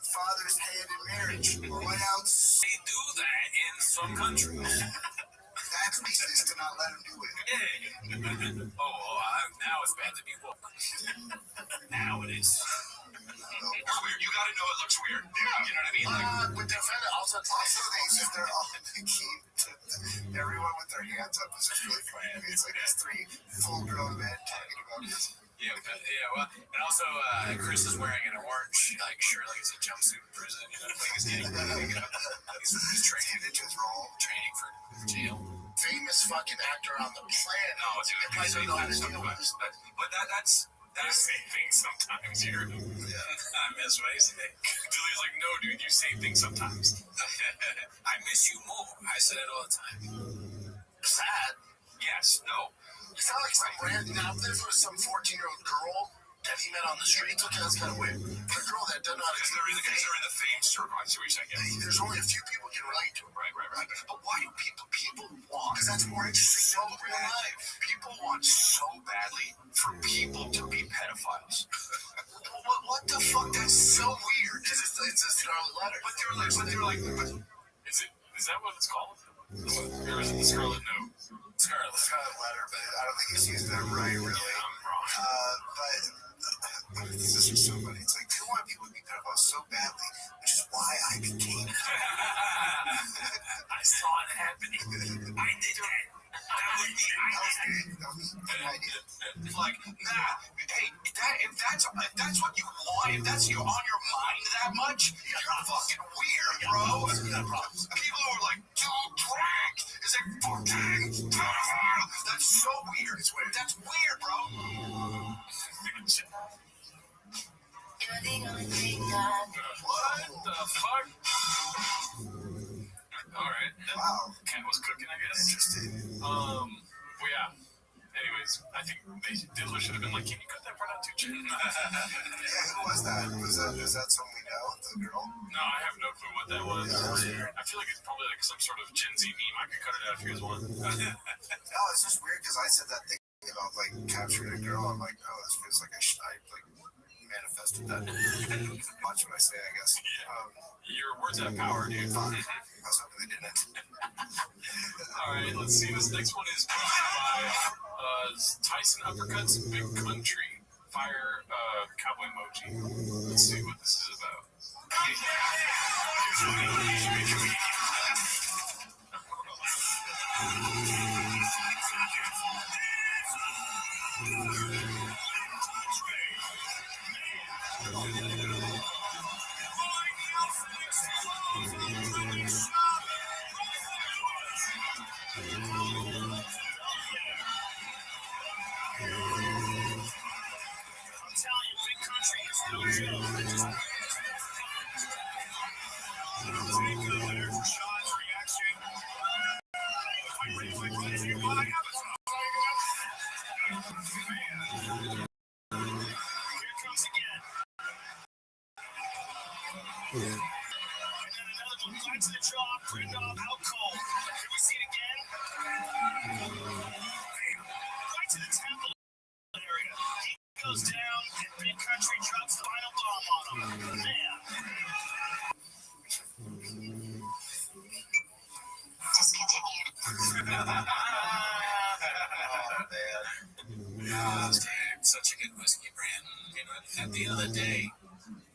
father's hand in marriage. What else? They do that in some countries. That's business to not let him do it. Now it's bad to be woke. Now it is. It's weird. You gotta know it looks weird. Yeah. You know what I mean? Like, With their friend, also things that they're all in the keep. Everyone with their hands up is just really funny to me. It's like these three full-grown men talking about this. Yeah, well, and also Chris is wearing an orange shirt, like it's a jumpsuit in prison. You know, like he's getting ready to he's training into his role, training for jail. Famous fucking actor on the planet. No, dude, I probably don't know how to deal with this. but that's You say things sometimes. You heard him. I miss what he said. Dilly's like, no, dude, you say things sometimes. I miss you more. I say that all the time. Sad. yes, no. It's not like some random. Now, if this was some 14-year-old girl that he met on the street, okay, that's kind of weird. But a girl that doesn't know how to Because they're in the fame circle. I see what you're saying. there's only a few people can relate to it. Right. But why do people want? Because that's more interesting than real life. People want so badly for people to be pedophiles. what the fuck? That's so weird. Because it's a scarlet letter. But they're like, Is that what it's called? Or is it the Scarlet Note? Scarlet letter, but I don't think he's using that right, really. Yeah, I'm wrong. But this is just so funny. It's like, they want people to be pedophiles so badly, which is why I became I saw it happening. I did that. That was me. Like, nah, hey, if that's what you want, if that's on your mind that much, you're fucking weird, bro. People who are like, dude, drag is a fucking pedophile. That's so weird. It's weird. That's weird, bro. What the fuck? Alright. Wow. Ken was cooking, I guess. Interesting. Well, yeah. Anyways, I think Diddler should have been like, can you cut that part out too? Virgin. Yeah, who was that? Is that someone we know? The girl? No, I have no clue what that was. I feel like it's probably like some sort of Gen Z meme. I could cut it out if you guys want. No, it's just weird because I said that thing about like capturing a girl. I'm like, oh, this feels like I like manifested that. Watch what I say, I guess. Your words have power, dude. I was hoping they didn't. All right, let's see. This next one is posted by Tyson Uppercuts Big Country Fire Cowboy Emoji. Let's see what this is about. Goes down, and Big Country drops the final bomb on him. It's such a good whiskey brand. You know, at the end of the day,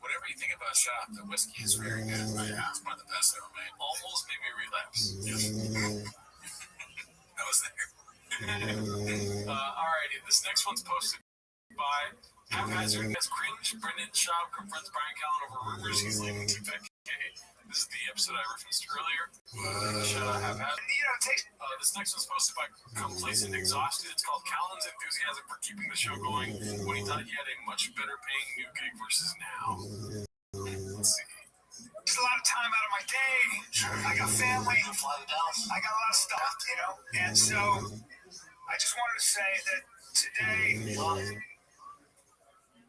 whatever you think about shop, the whiskey is very good. It's one of the best ever made. Almost made me relapse. I was there. Alrighty, this next one's posted by Haphazard as Cringe. Brendan Schaub confronts Brian Callen over rumors he's leaving T-Pack. This is the episode I referenced earlier. Shout out Haphazard. This next one's posted by Complacent Exhausted. It's called Callen's enthusiasm for keeping the show going when he thought he had a much better paying new gig versus now. Let's see. Just a lot of time out of my day. I got family. I got a lot of stuff, you know. And so I just wanted to say that today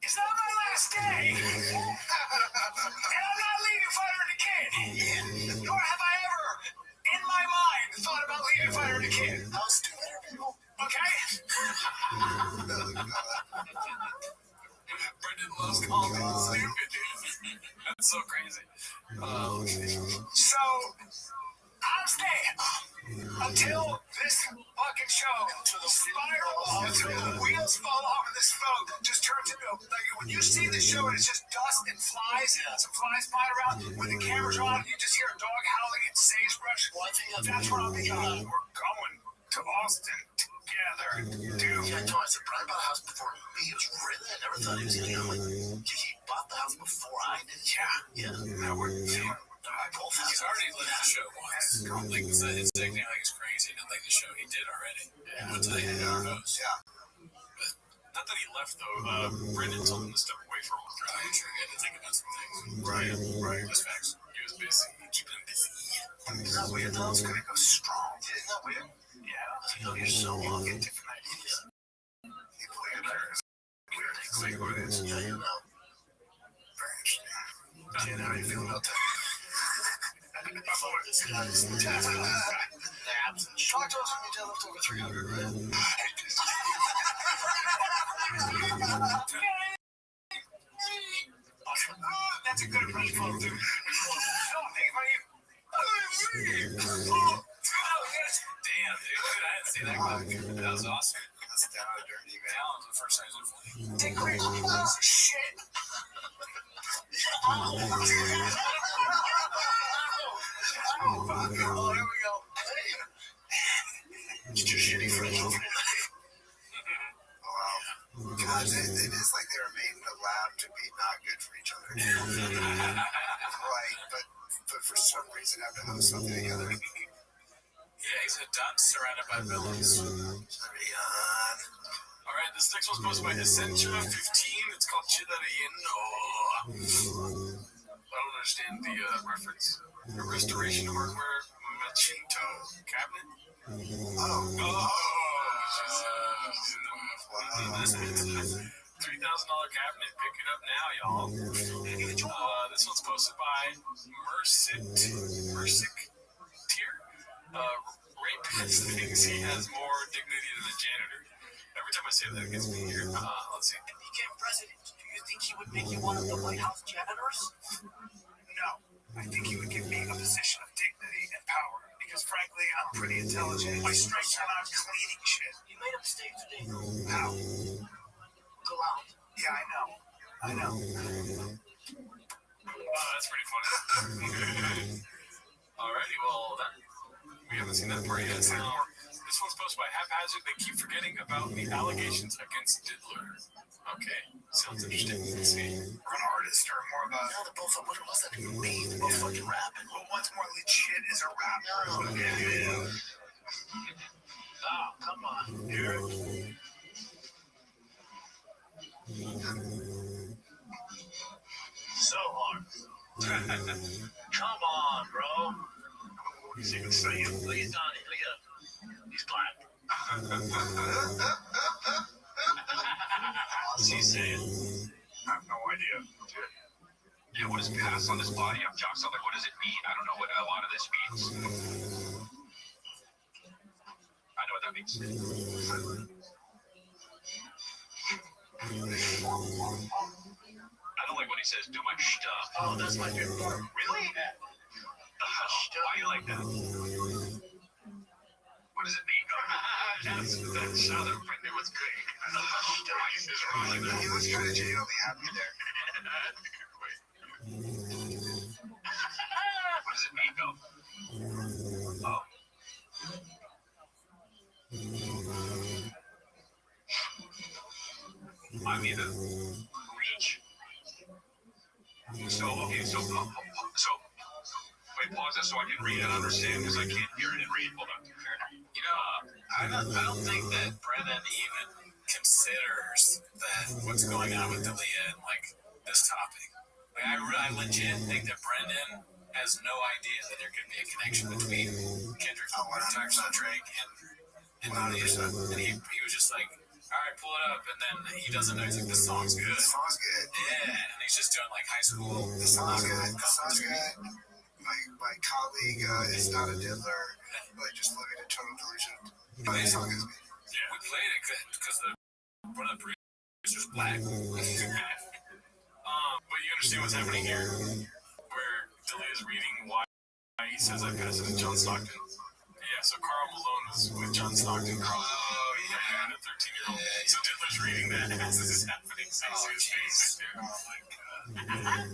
it's not my last day. And I'm not leaving Fighter and the Kid. Nor have I ever, in my mind, thought about leaving Fighter and the Kid. How stupid are people? Okay? Brendan loves calling me stupid, dude. That's so crazy. So, I'm staying until this fucking show spirals, until the wheels fall off of this boat, just turns into, like, when you see the show and it's just dust and flies, some flies flying around, when the camera's on, you just hear a dog howling and sagebrush. Well, I think that's what I'll be on. We're going to Austin together, dude. Yeah, I know. I said Brian bought a house before me. He was really, I never thought he was gonna go. Like, he bought the house before I did. Yeah. That worked. He's already left the show once. Like, it's acting like it's crazy to like the show. He did already. I'll tell you how it goes. But not that he left, though. Brendan told him to step away for a while. Right, sure. He had to think about some things. Right. That's facts. He was busy. Keep him busy. Isn't that weird? That was gonna go strong. Isn't that weird? Yeah. You're so long. Get different ideas. People are better. Weird. Exactly what it is. Yeah, you know. Very interesting. Jen, how do you feel about that? Talk to us when you tell us over 300, right? That's a good impression, dude. Damn, dude, I didn't see that coming. That was awesome. That's down and dirty, man. That was the first time it funny. Dick Green, shit. Oh, fuck. Oh, here we go. Get your shitty friends over here. Wow. God, it is like they were made in a lab to be not good for each other. Right, but for some reason have to have something together. Yeah, he's a dunce surrounded by villains. Alright, this next one's posted by Essentia 15. It's called Chidarino. I don't understand the reference. A restoration hardware Machinto cabinet. $3,000 cabinet. Pick it up now, y'all. This one's posted by Mersic Tier. Rapist thinks he has more dignity than a janitor. Every time I say that, it gets me here. Let's see. If he became president, do you think he would make you one of the White House janitors? No. I think he would give me a position of dignity and power. Because frankly, I'm pretty intelligent. My strengths are not cleaning shit. You made a mistake today, though. How? Go out. Yeah, I know. That's pretty funny. Alrighty, well, we haven't seen that part yet. So this one's posted by Haphazard. They keep forgetting about the allegations against Diddler. Okay, sounds interesting. Let's see. Or an artist or more of a. No, they're both. What does that even mean? They're both fucking rapping. Well, one's more legit as a rapper. Yeah. Oh, come on. Dude. So hard. Come on, bro. He's even saying. Look at Donnie. Look at him. He's black. What's he saying? I have no idea. Yeah, what is past on this body? I'm Jock. So, like, what does it mean? I don't know what a lot of this means. I know what that means. I don't like when he says, do my stuff. Oh, that's my favorite part. Really? Why you like that? What does it mean? That's how the friend was great. He was kind of genuinely happy there. What does it mean, though? Oh. I mean, reach. So, okay, so wait, pause that so I can read and understand because I can't hear it and read. Hold on. You know, I don't think that Brennan even considers that what's going on with Dalia and like this topic. Like, I legit think that Brendan has no idea that there could be a connection between Kendrick Drake and Dalia. And he was just like, all right, pull it up, and then he doesn't know. He's like, this song's good. This song's good. Yeah, and he's just doing like high school. This song's good. This song's good. My colleague is not a diddler, but just living in total delusion. But this song is good. Yeah, we played it because one of the producers black. But you understand what's happening here, where Dalia is reading why he says that because of John Stockton. Yeah, so Karl Malone was with John Stockton. Oh, yeah, a 13-year-old. So Diddler's reading that as this is happening. So you see his face right there. Oh, my God.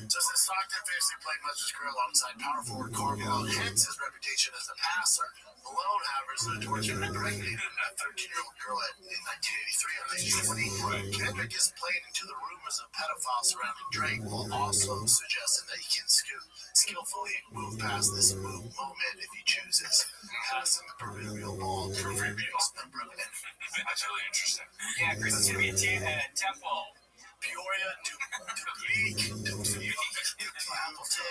Justin Stockton famously played much of his career alongside power forward Karl Malone, hence his reputation as a passer. Malone, however, is notorious for impregnating a 13-year-old girl in 1983 on age 20. Kendrick is playing into the rumors of pedophiles surrounding Drake, while also suggesting that he can skillfully move past this moment if he chooses, passing the proverbial ball to previous member of it. That's really interesting. Yeah, Chris is going to be at Temple. Peoria, Dubuque, Appleton,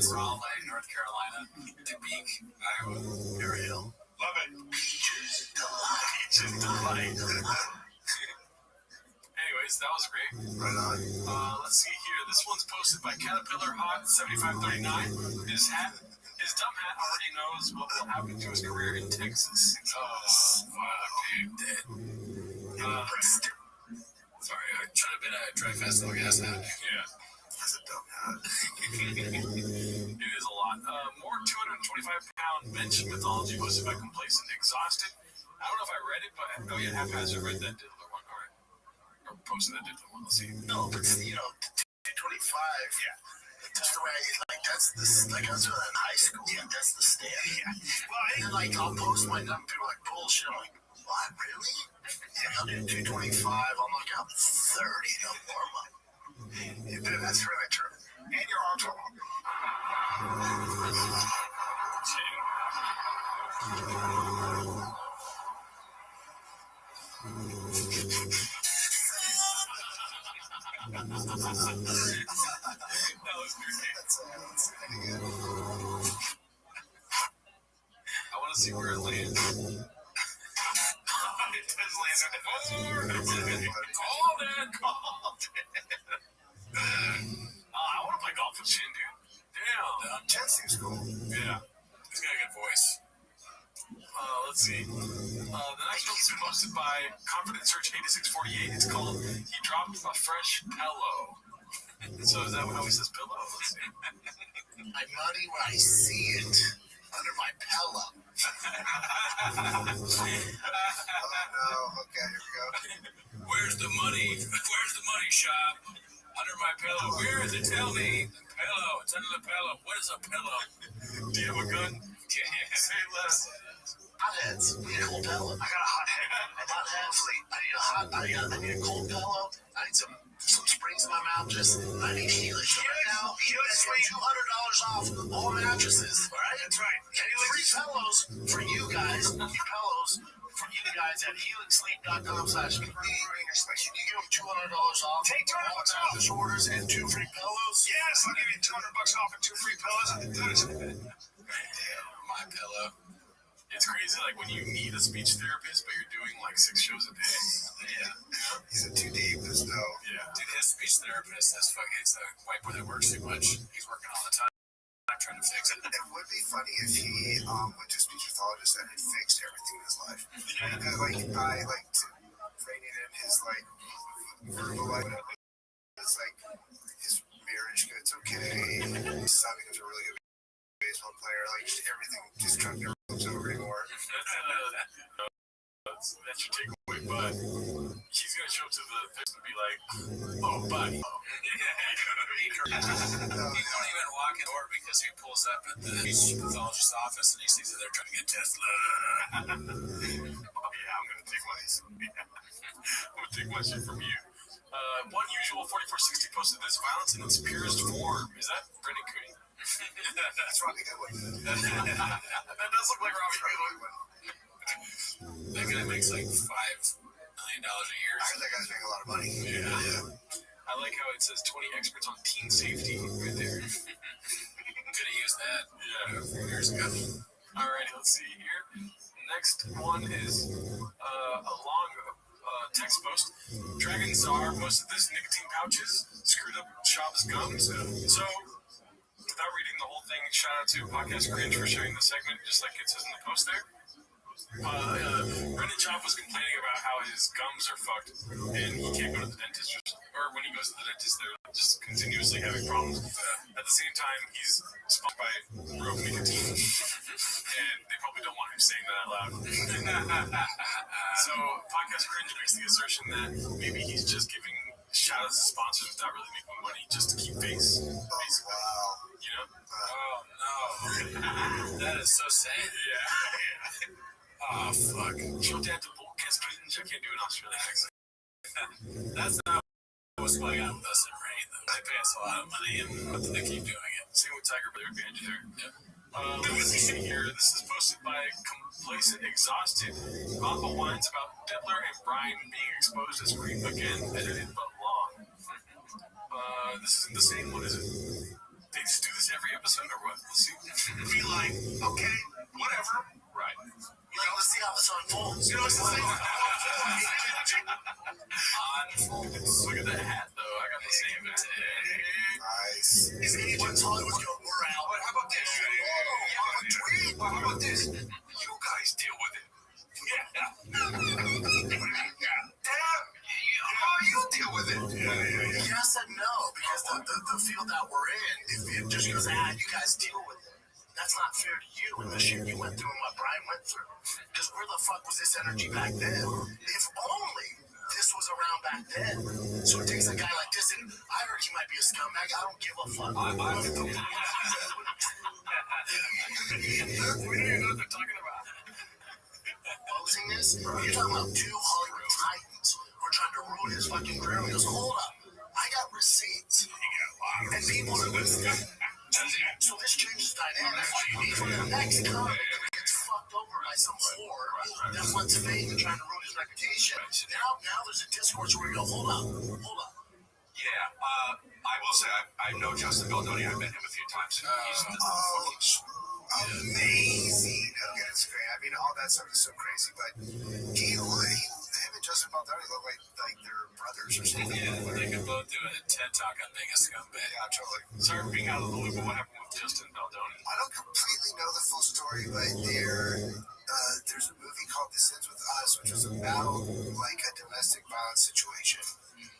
Raleigh, North Carolina, Dubuque, Iowa, Ariel. Love it. Peaches Delight. Anyways, that was great. Right on. Let's see here. This one's posted by Caterpillar Hot 7539. His dumb hat already knows what will happen to his career in Texas. Oh, fuck, dude. Sorry, I tried to drive fast and gas hat. Yeah. That's a dumb hat. It is a lot. More 225-pound bench mythology posted by Complacent Exhausted. I don't know if I read it, but oh yeah, Haphazard read that Diddler one. All right. Or posted that Diddler one. Let's see. No, but 225. Yeah. Just the way I was doing that in high school. Yeah, that's the stand. Yeah. Well, I'll post my number. People are like, bullshit. I'm like, what, really? Yeah, I'll do 225. I'll knock out 30 no warm up. Yeah, that's really true. And your arms are long. That was great. I want to see where it lands. It does land Call that. I want to play golf with Shin, dude. Damn. Jen seems cool. Yeah. He's got a good voice. Let's see. The next one is posted by Confident Search 8648. It's called He Dropped a Fresh Pillow. So is that how he says pillow? Let's see. I'm money when I see it under my pillow. Oh no. Okay, here we go. Where's the money? Where's the money shop? Under my pillow. Where is it? Tell me. Pillow. It's under the pillow. What is a pillow? Do you have a gun? Yeah. Say less. Hotheads. We need a cold pillow. I got a hot head. I need a cold pillow. I need some springs in my mouth. I need Helix right now. Helix $200 off all mattresses. All right, that's right. Free pillows for you guys. Pillows for you guys at helixsleep.com/me. Can you give them $200 off? Take $200 all off. mattress orders and 2 free pillows. Yes, I'll give you $200 off and 2 free pillows. Damn, my pillow. It's crazy, like when you need a speech therapist, but you're doing like 6 shows a day. Yeah. He's in too deep. There's no. Yeah. Dude, his speech therapist, it's a white boy that works too much. He's working all the time. I'm trying to fix it. It would be funny if he went to a speech pathologist and had fixed everything in his life. I training in his verbal life. It's like his marriage gets okay. His son becomes a really good baseball player. Just everything just kind of never moves over anymore. That should take away, but he's gonna show up to the fix and be like, "Oh, buddy." He don't even walk in the door because he pulls up at the pathologist's office and he sees that they're trying to get Tesla. Oh yeah, I'm gonna take my shit from you. One usual 4460 posted this: violence in its purest form. Is that Brendan Cooney? That's Robbie Goodwin. That does look like Robbie Goodwin. That guy makes like $5 million a year. I heard that guy's making a lot of money. Yeah. I like how it says 20 experts on teen safety right there. Could have used that 4 years ago. Alrighty, let's see here. Next one is a long text post. Dragon Czar posted this: nicotine pouches screwed up Shab's gums. So, without reading the whole thing, shout out to Podcast Cringe for sharing the segment, just like it says in the post there. Brendan Chop was complaining about how his gums are fucked and he can't go to the dentist, or when he goes to the dentist, they're just continuously having problems. At the same time, he's sponsored by Rogue Nicotine, and they probably don't want him saying that out loud. So, Podcast Cringe makes the assertion that maybe he's just giving shout outs to sponsors without really making money just to keep face. Basically. Wow. You know? Oh no. That is so sad. Yeah. Oh, fuck. Show that to Podcast Cringe. I can't do an Australian accent. That's not what's going on with us in Rain, though. They pay us a lot of money, and they keep doing it. Same with Tiger Bear Banjo there. Yeah. Let's see here. This is posted by Complacent Exhausted. Mamba whines about Diddler and Brian being exposed as creep again, edited but long. This isn't the same one, is it? They just do this every episode, or what? Let's see. Be like, okay, whatever. Right. Let's see how this unfolds. It's the same. Look at that hat, though. I got the same hat. Nice. Is anyone's Hollywood going, we're out? But how about this? How about this? You guys deal with it. Damn. How do you deal with it? Yes and no, because the field that we're in, if it just goes, you guys deal with it. That's not fair to you and the shit you went through and what Brian went through. Because where the fuck was this energy back then? If only this was around back then. So it takes a guy like this, and I heard he might be a scumbag. I don't give a fuck. We don't even know what they're talking about. Closing this? You're talking about 2 Hollywood titans who are trying to ruin his fucking career. He goes, hold up. I got receipts. And people are listening. So this changes dynamics. For the next comic who gets fucked over by some whore that wants fame and trying to ruin his reputation. Now there's a discourse where we go, hold up. Yeah, I will say I know Justin Baldoni. I've met him a few times. He's Amazing. Okay, it's great. I mean, all that stuff is so crazy, but him and Justin and Baldoni look like they're brothers or something. Yeah, they could both do a TED Talk on being a scumbag. Yeah, totally. Sorry for being out of the loop, but what happened with Justin Baldoni? I don't completely know the full story, but there's a movie called This Ends With Us, which was about like a domestic violence situation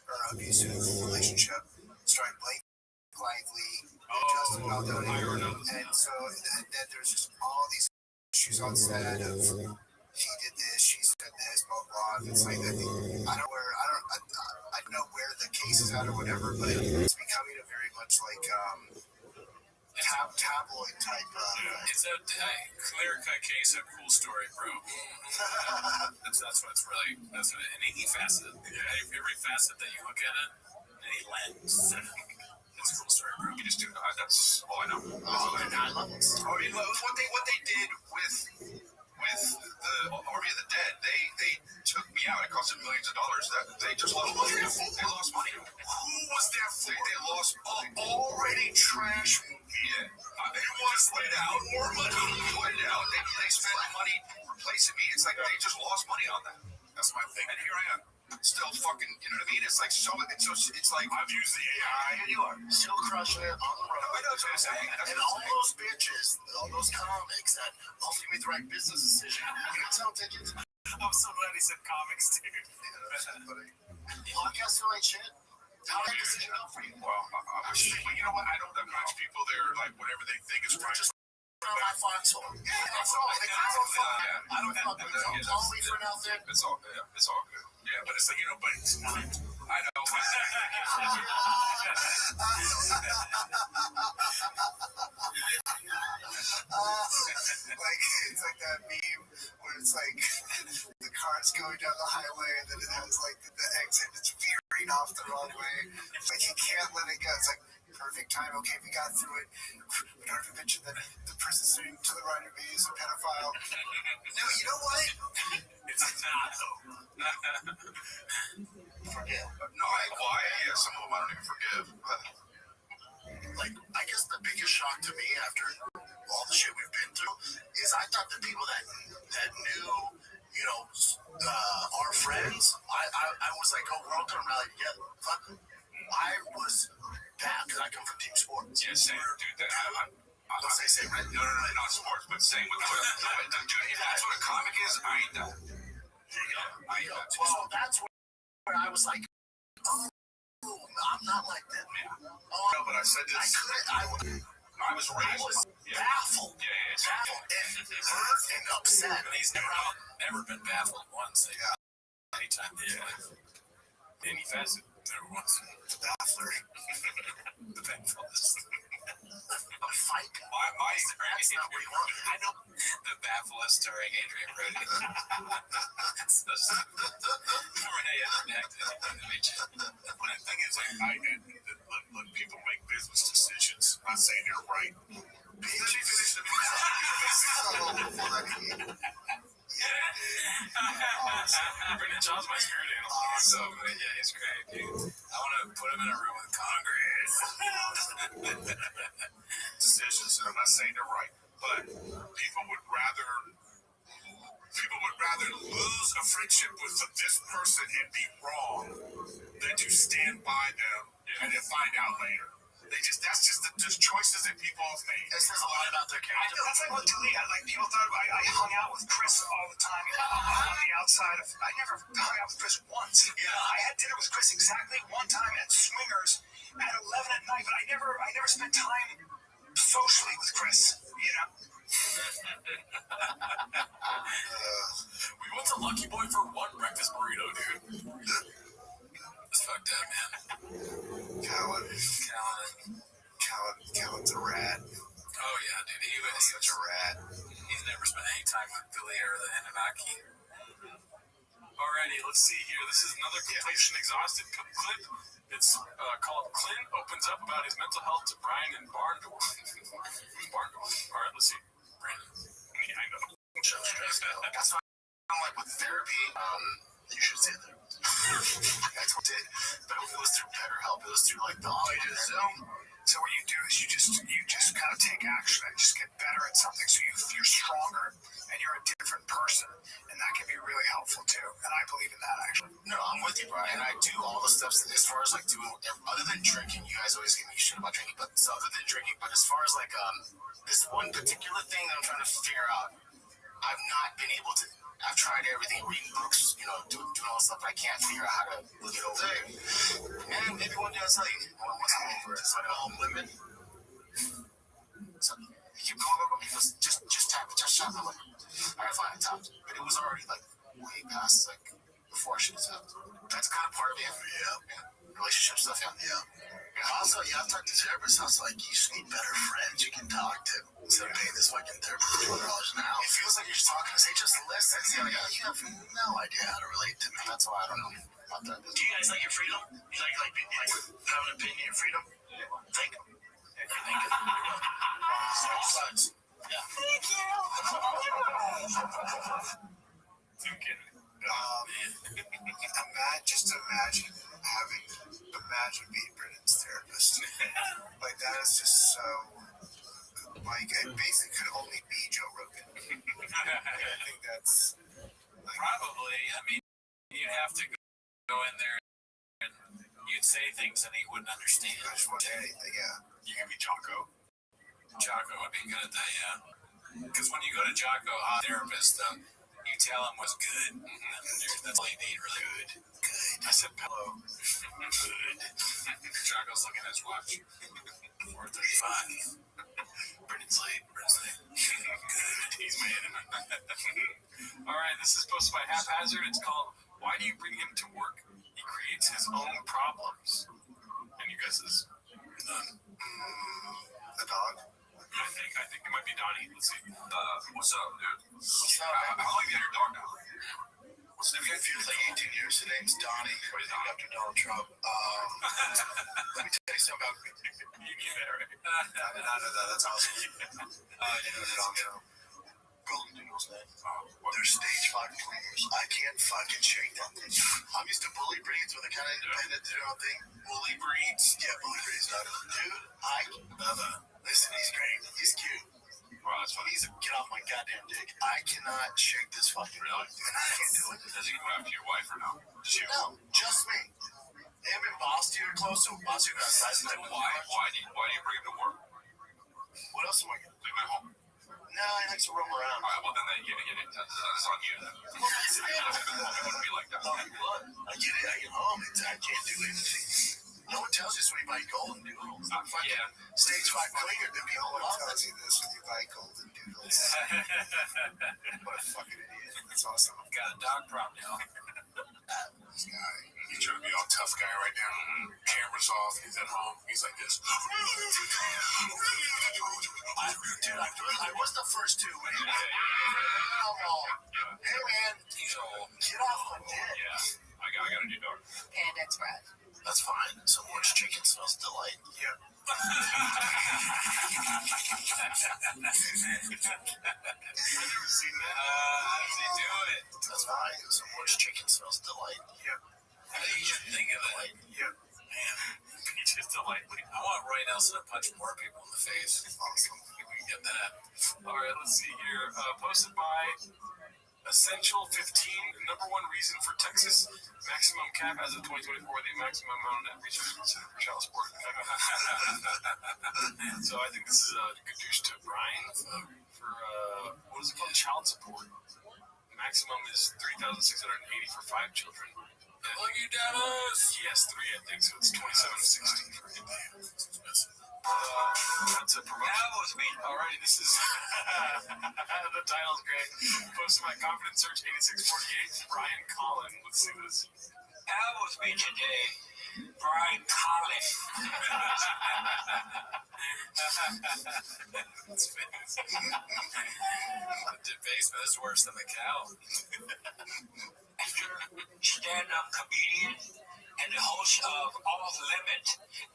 or abusive relationship, starring Blake Lively and Justin Baldoni. And so and then there's just all these issues on set of he did this, she said this, blah blah. And it's like I don't know where the case is at or whatever, but it's becoming a very much like tabloid type of. It's a clear-cut case, a cool story, bro. that's what it's really. That's what any facet. Every facet that you look at it, any lens. It's a cool story, bro. You just do. That's all I know. I love it. I mean, what they did with the Army of the Dead, they took me out. It cost them millions of dollars. That they just lost money. They lost money. Who was there for? They lost Already trash movie. Yeah. They want to put it out more money. Put it out. They spent money replacing me. It's like they just lost money on that. That's my thing. And here I am, still fucking. You know what I mean? It's like so. It's like I've used the AI. And you are still crushing it on the road. I know what I'm saying. And all those bitches, all those comics that hopefully made the right business decision. You tell tickets. I'm so glad he said comics, dude. Podcast still ain't shit. How did that decision go for you? Well, but you know what? I don't judge people. They're like whatever they think is right. Just on my foxhole. Yeah, that's all. Like, I don't fuck with it. I'll leave for now then. It's all good. Yeah, but it's like, but it's not. I know. Like it's like that meme where it's like the car's going down the highway and then it has like the exit that's veering off the wrong way. It's like you can't let it go. It's like perfect time. Okay, we got through it. We don't have to mention that the person sitting to the right of me is a pedophile. No, you know what? It's not though. Forgive. No, yeah, some of them I don't even forgive. But like, I guess the biggest shock to me after all the shit we've been through is I thought the people that knew, our friends, I was like, oh, we're all gonna rally together. Fuck. I was bad because I come from team sports. yeah, same, dude. Don't say same, right? No, not sports, but same with dude. If that's what a comic is, I ain't that. Well, that's where I was like, oh, I'm not like them, man. Oh, no, but I said this. I was raised. Baffled. Baffled and hurt and upset. And he's never been baffled once. Anytime in his life. Any facet, never once. The baffler. The bafflers. A fight. That's not what you want. I know. The baffler starring Adrian Brody. But the thing is, look, people make business decisions. I'm not saying they're right. Brendan Shaw's my spirit animal. So, yeah, he's great, dude. I want to put him in a room with Congress. Decisions, and I'm not saying they're right, but people would rather lose a friendship with this person and be wrong than to stand by them and then find out later. That's just the choices that people have made. It says a lot about their character. That's like what to me. People thought I hung out with Chris all the time. On the outside of, I never hung out with Chris once. I had dinner with Chris exactly one time at Swingers at 11 at night, but I never spent time socially with Chris. We went to Lucky Boy for one breakfast burrito, dude. It's fucked up, man. Callan's a rat. Oh, yeah, dude. He was such a rat. He's never spent any time with Billy or the Anunnaki. Alrighty, let's see here. This is another completion exhausted clip. It's called Clint Opens Up About His Mental Health to Brian and Barndorf. Barndorf. Alright, let's see. Brandon. Yeah, I know. That's why I'm like with therapy, you should say that. That's what it did. But it was through BetterHelp. It was through like the automated Zoom. So what you do is you just kind of take action and just get better at something. So you're stronger and you're a different person, and that can be really helpful too. And I believe in that actually. No, I'm with you, Brian. I do all the steps as far as like doing other than drinking. You guys always give me shit about drinking, but so other than drinking, but as far as like this one particular thing that I'm trying to figure out, I've not been able to. I've tried everything, reading books, doing all this stuff, but I can't figure out how to get over it. And maybe one day I'll tell you once I'm over it. It's like a home limit. So you keep going, just tap it, just tap it. Like, all right, fine, I tapped, but it was already like way past like before I should have tapped. That's kind of part of it. Yeah. Relationship stuff. Yeah. Also, I've talked to therapists. I was like, you just need better friends you can talk to instead of paying this fucking therapist $200 an hour. It feels like you're just talking to say, just listen. You have no idea how to relate to me. That's why I don't know about that. Do you guys like your freedom? You like have an opinion and freedom? Think. Sucks. Yeah. Thank you. Imagine being Brennan's therapist. Like that is just so. Like it basically could only be Joe Rogan. I think that's Probably. I mean, you'd have to go in there and you'd say things that he wouldn't understand. just one day. Yeah. You can be Jocko. Jocko would be good at that, yeah. Because when you go to Jocko, a therapist, you tell him what's good. That's all you need, really. Good. I said pillow. Good. Jocko's looking at his watch. 4:35. Brendan's late. Good. He's mad. All right, this is posted by Haphazard. It's called "Why Do You Bring Him to Work? He Creates His Own Problems." Any guesses? None. The dog. I think it might be Donnie. Let's see. What's up, dude? How long you got your dog now? What's the name? It feels like 18 years. His name's Donnie. He's named after Donald Trump. Let me tell you something about me. You get that right. That's awesome. Donald Trump. Golden Doodles, man. They're stage 5 cleaners. I can't fucking shake that thing. I'm used to bully breeds where they're kind of independent, do their own thing. Bully breeds. Yeah, bully breeds. Dude, listen, he's great. He's cute. Wow, that's funny. He's a get off my goddamn dick. I cannot shake this fucking dog. And I can't do it. Does he go after your wife or no? No, just me. Him and Bosty are close, so Bosty got size. Why do you bring him to work? What else am I going to do? Leave him at home. No, he likes to roam around. All right, well, then that's on you then. It wouldn't be like that. I get it. I get home and I can't do anything. No one tells you this when you buy golden doodles. Yeah. Stage 5 cleaner to be all No one off. tells you this when you buy golden doodles. What a fucking idiot. That's awesome. Got a dog problem, y'all. This guy, he's trying to be all tough guy right now. Camera's off. He's at home. He's like this. I was the first to. Hey, man. Get off my dick. Yeah. I got a new dog. Panda Express. That's fine. Some orange chicken smells delight. Yep. I've never seen that. How does he do it? That's fine. Some orange chicken smells delight. Yep. You should think of it. Yep. Man, he just delightfully. I want Roy Nelson to punch more people in the face. Awesome. If we can get that. All right, let's see here. Posted by Essential 15, number one reason for Texas maximum cap as of 2024, the maximum amount of research considered for child support. So I think this is a good douche to Brian for what is it called? Child support. Maximum is $3,680 for 5 children. Look at Dallas. Yes, 3, I think. So it's $2,760 for him. That's a promotion. Alrighty, this is the title's great. Posted by Confidence Search 8648. Brian Collin. Let's see this. That was me today. Brian Collin. That's famous. The basement is worse than the cow. Stand-up comedian and the host of Off Limit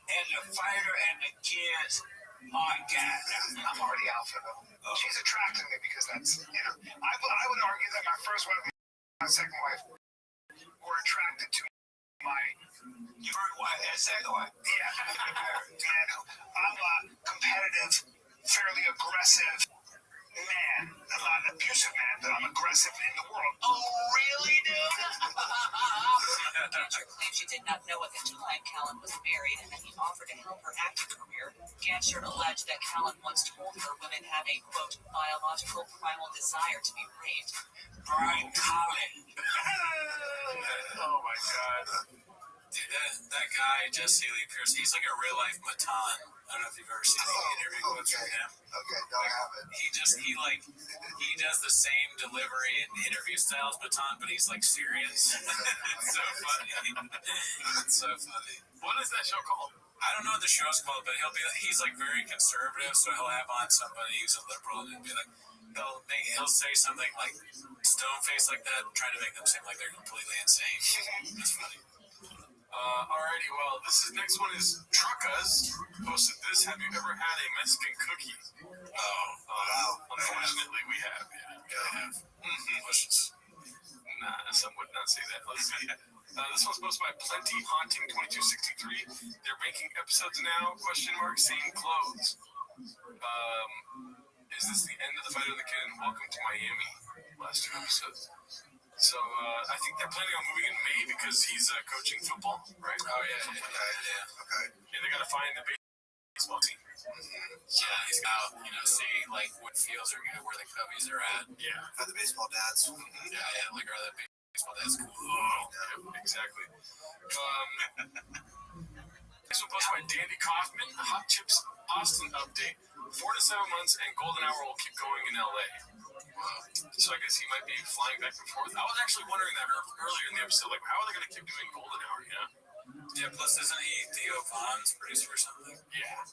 and the fighter and the kids podcast. I'm already alpha though. She's attracting me because that's, I would argue that my first wife and my second wife were attracted to me You heard what I said, what? Yeah. I'm a competitive, fairly aggressive man. I'm not an abusive man, but I'm aggressive in the world. Oh, really, dude? Gancher claims she did not know at the time Callan was married and that he offered to help her acting career. Gancher alleged that Callan once told her women have a, quote, biological primal desire to be raped. Brian Callen. Oh my god. Dude, that guy, Jesse Lee Pierce, he's like a real life Matan. I don't know if you've ever seen the interview clips from him. Okay, no, I haven't. He does the same delivery and interview style as Matan, but he's like serious. It's so funny. It's so funny. What is that show called? I don't know what the show's called, but he's like very conservative, so he'll have on somebody who's a liberal and be like, he'll say something like stone face like that, trying to make them seem like they're completely insane. It's funny. Alrighty, well, next one is Truckas posted this. Have you ever had a Mexican cookie? Oh, wow. Unfortunately, we have. Yeah, I have. Delicious. Nah, some would not say that. Let's see. This one's posted by Plenty Haunting 2263. They're making episodes now? Same clothes. Is this the end of the Fight of the Kid and Welcome to Miami? Last 2 episodes. So I think they're planning on moving in May because he's coaching football, right? Oh yeah. Okay. Yeah, they gotta find the baseball team. Yeah, he's got see like what fields are good, where the Cubbies are at. Yeah. For the baseball dads. Yeah, like are the baseball dads cool? Yeah, exactly. This one posted by Dandy Kaufman. The Hot Chips Austin update. 4 to 7 months and Golden Hour will keep going in LA. So I guess he might be flying back and forth. I was actually wondering that earlier in the episode, like, how are they going to keep doing Golden Hour, you know? Yeah, plus isn't he Theo Von's producer or something? Yeah.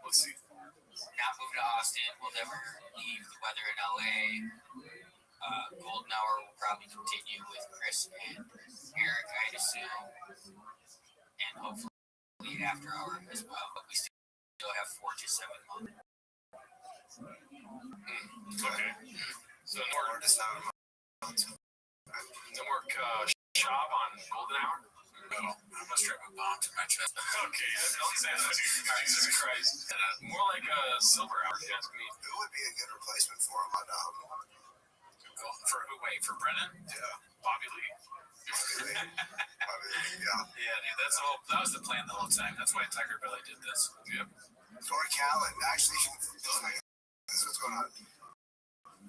Let's see. Not move to Austin. We'll never leave the weather in LA. Golden Hour will probably continue with Chris and Eric, I'd assume. And hopefully After Hour as well. But we still have 4 to 7 months. Okay. So no more shop on Golden Hour? No, I must strap a bomb to my chest. Okay, don't say that, dude. Jesus Christ. More like a Silver Hour, if you ask me. Who would be a good replacement for him on For who? Wait, for Brennan? Yeah. Bobby Lee. Yeah. Yeah, dude, that was the plan the whole time. That's why Tiger Belly did this. Yep. Or Callan. Actually, this is what's going on.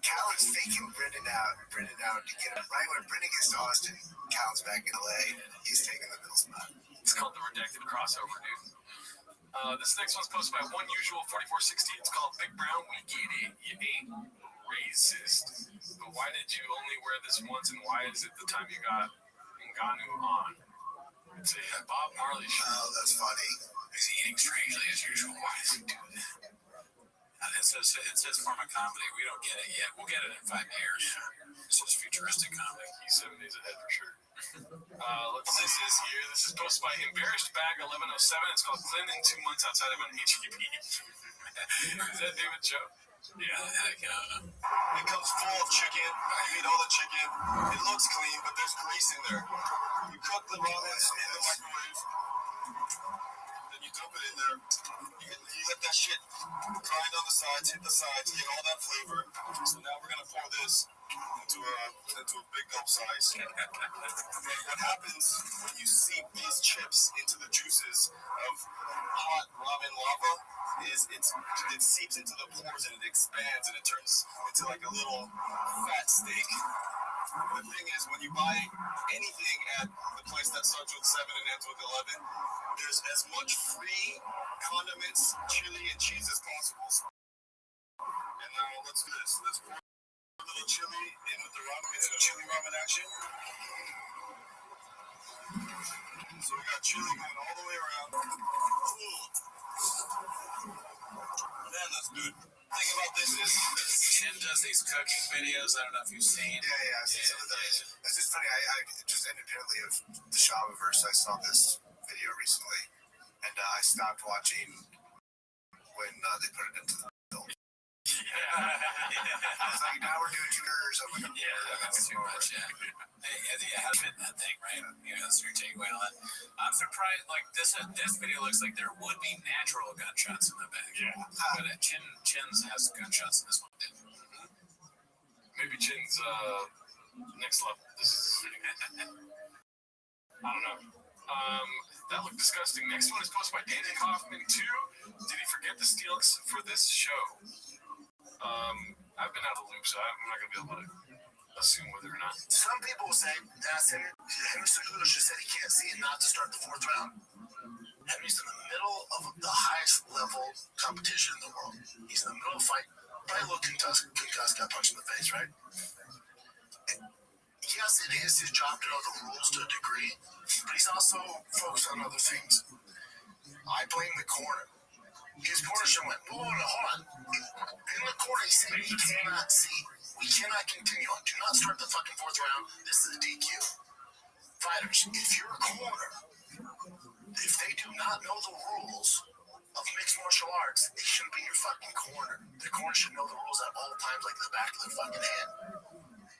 Callan's faking Brendan out to get him. Right when Brendan gets to Austin, Callan's back in LA. He's taking the middle spot. It's called the Redacted Crossover, dude. This next one's posted by Unusual 4460. It's called Big Brown. We get it. You ain't racist. But why did you only wear this once, and why is it the time you got Ngannou on? It's a Bob Marley show. Oh, that's funny. He's eating strangely as usual. Why does he do that? It says form of comedy. We don't get it yet. We'll get it in 5 years. This is futuristic comedy. He's 7 days ahead for sure. This is posted by Embarrassed Bag 1107. It's called Clinton in 2 months outside of an HEB. Is that David Joe? Yeah, heck yeah. It comes full of chicken. You eat all the chicken. It looks clean, but there's grease in there. You cook the ramens in the microwave. Then you dump it in there. You let that shit grind on the sides, hit the sides, get all that flavor. So now we're gonna pour this into a big gulp size. What happens when you seep these chips into the juices of hot ramen lava is it seeps into the pores and it expands and it turns into like a little fat steak. The thing is, when you buy anything at the place that starts with 7 and ends with 11, there's as much free condiments, chili, and cheese as possible. And now let's do this. Let's pour a little chili in with the ramen. It's a chili ramen action. So we got chili going all the way around. Man, that's good. The thing about this is Tim does these cooking videos. I don't know if you've seen. Yeah, I've seen some of those. It's just funny. I just independently of the Shavaverse, I saw this video recently, and I stopped watching when they put it into the film. I was like, now we're doing 2 hours. I'm like, Yeah, that's too much. Yeah. Yeah, how to fit in that thing, right? Yeah, that's your takeaway on that. I'm surprised. Like this video looks like there would be natural gunshots in the back. Yeah. But Chin's has gunshots in this one. Maybe Chin's next level. This is. I don't know. That looked disgusting. Next one is posted by Danny Kaufman too. Did he forget the steals for this show? I've been out of the loop, so I'm not gonna be able to assume whether or not. Some people say Henry Cejudo just said he can't see it not to start the 4th round. Henry's in the middle of the highest level competition in the world. He's in the middle of a fight. Probably a little concussed, got punched in the face, right? Yes, it is his job to know the rules to a degree, but he's also focused on other things. I blame the corner. His corner should went, hold on. In the corner, he said he cannot see. We cannot continue on. Do not start the fucking 4th round. This is a DQ. Fighters, if you're a corner, if they do not know the rules of mixed martial arts, they shouldn't be your fucking corner. The corner should know the rules at all times, like the back of their fucking hand.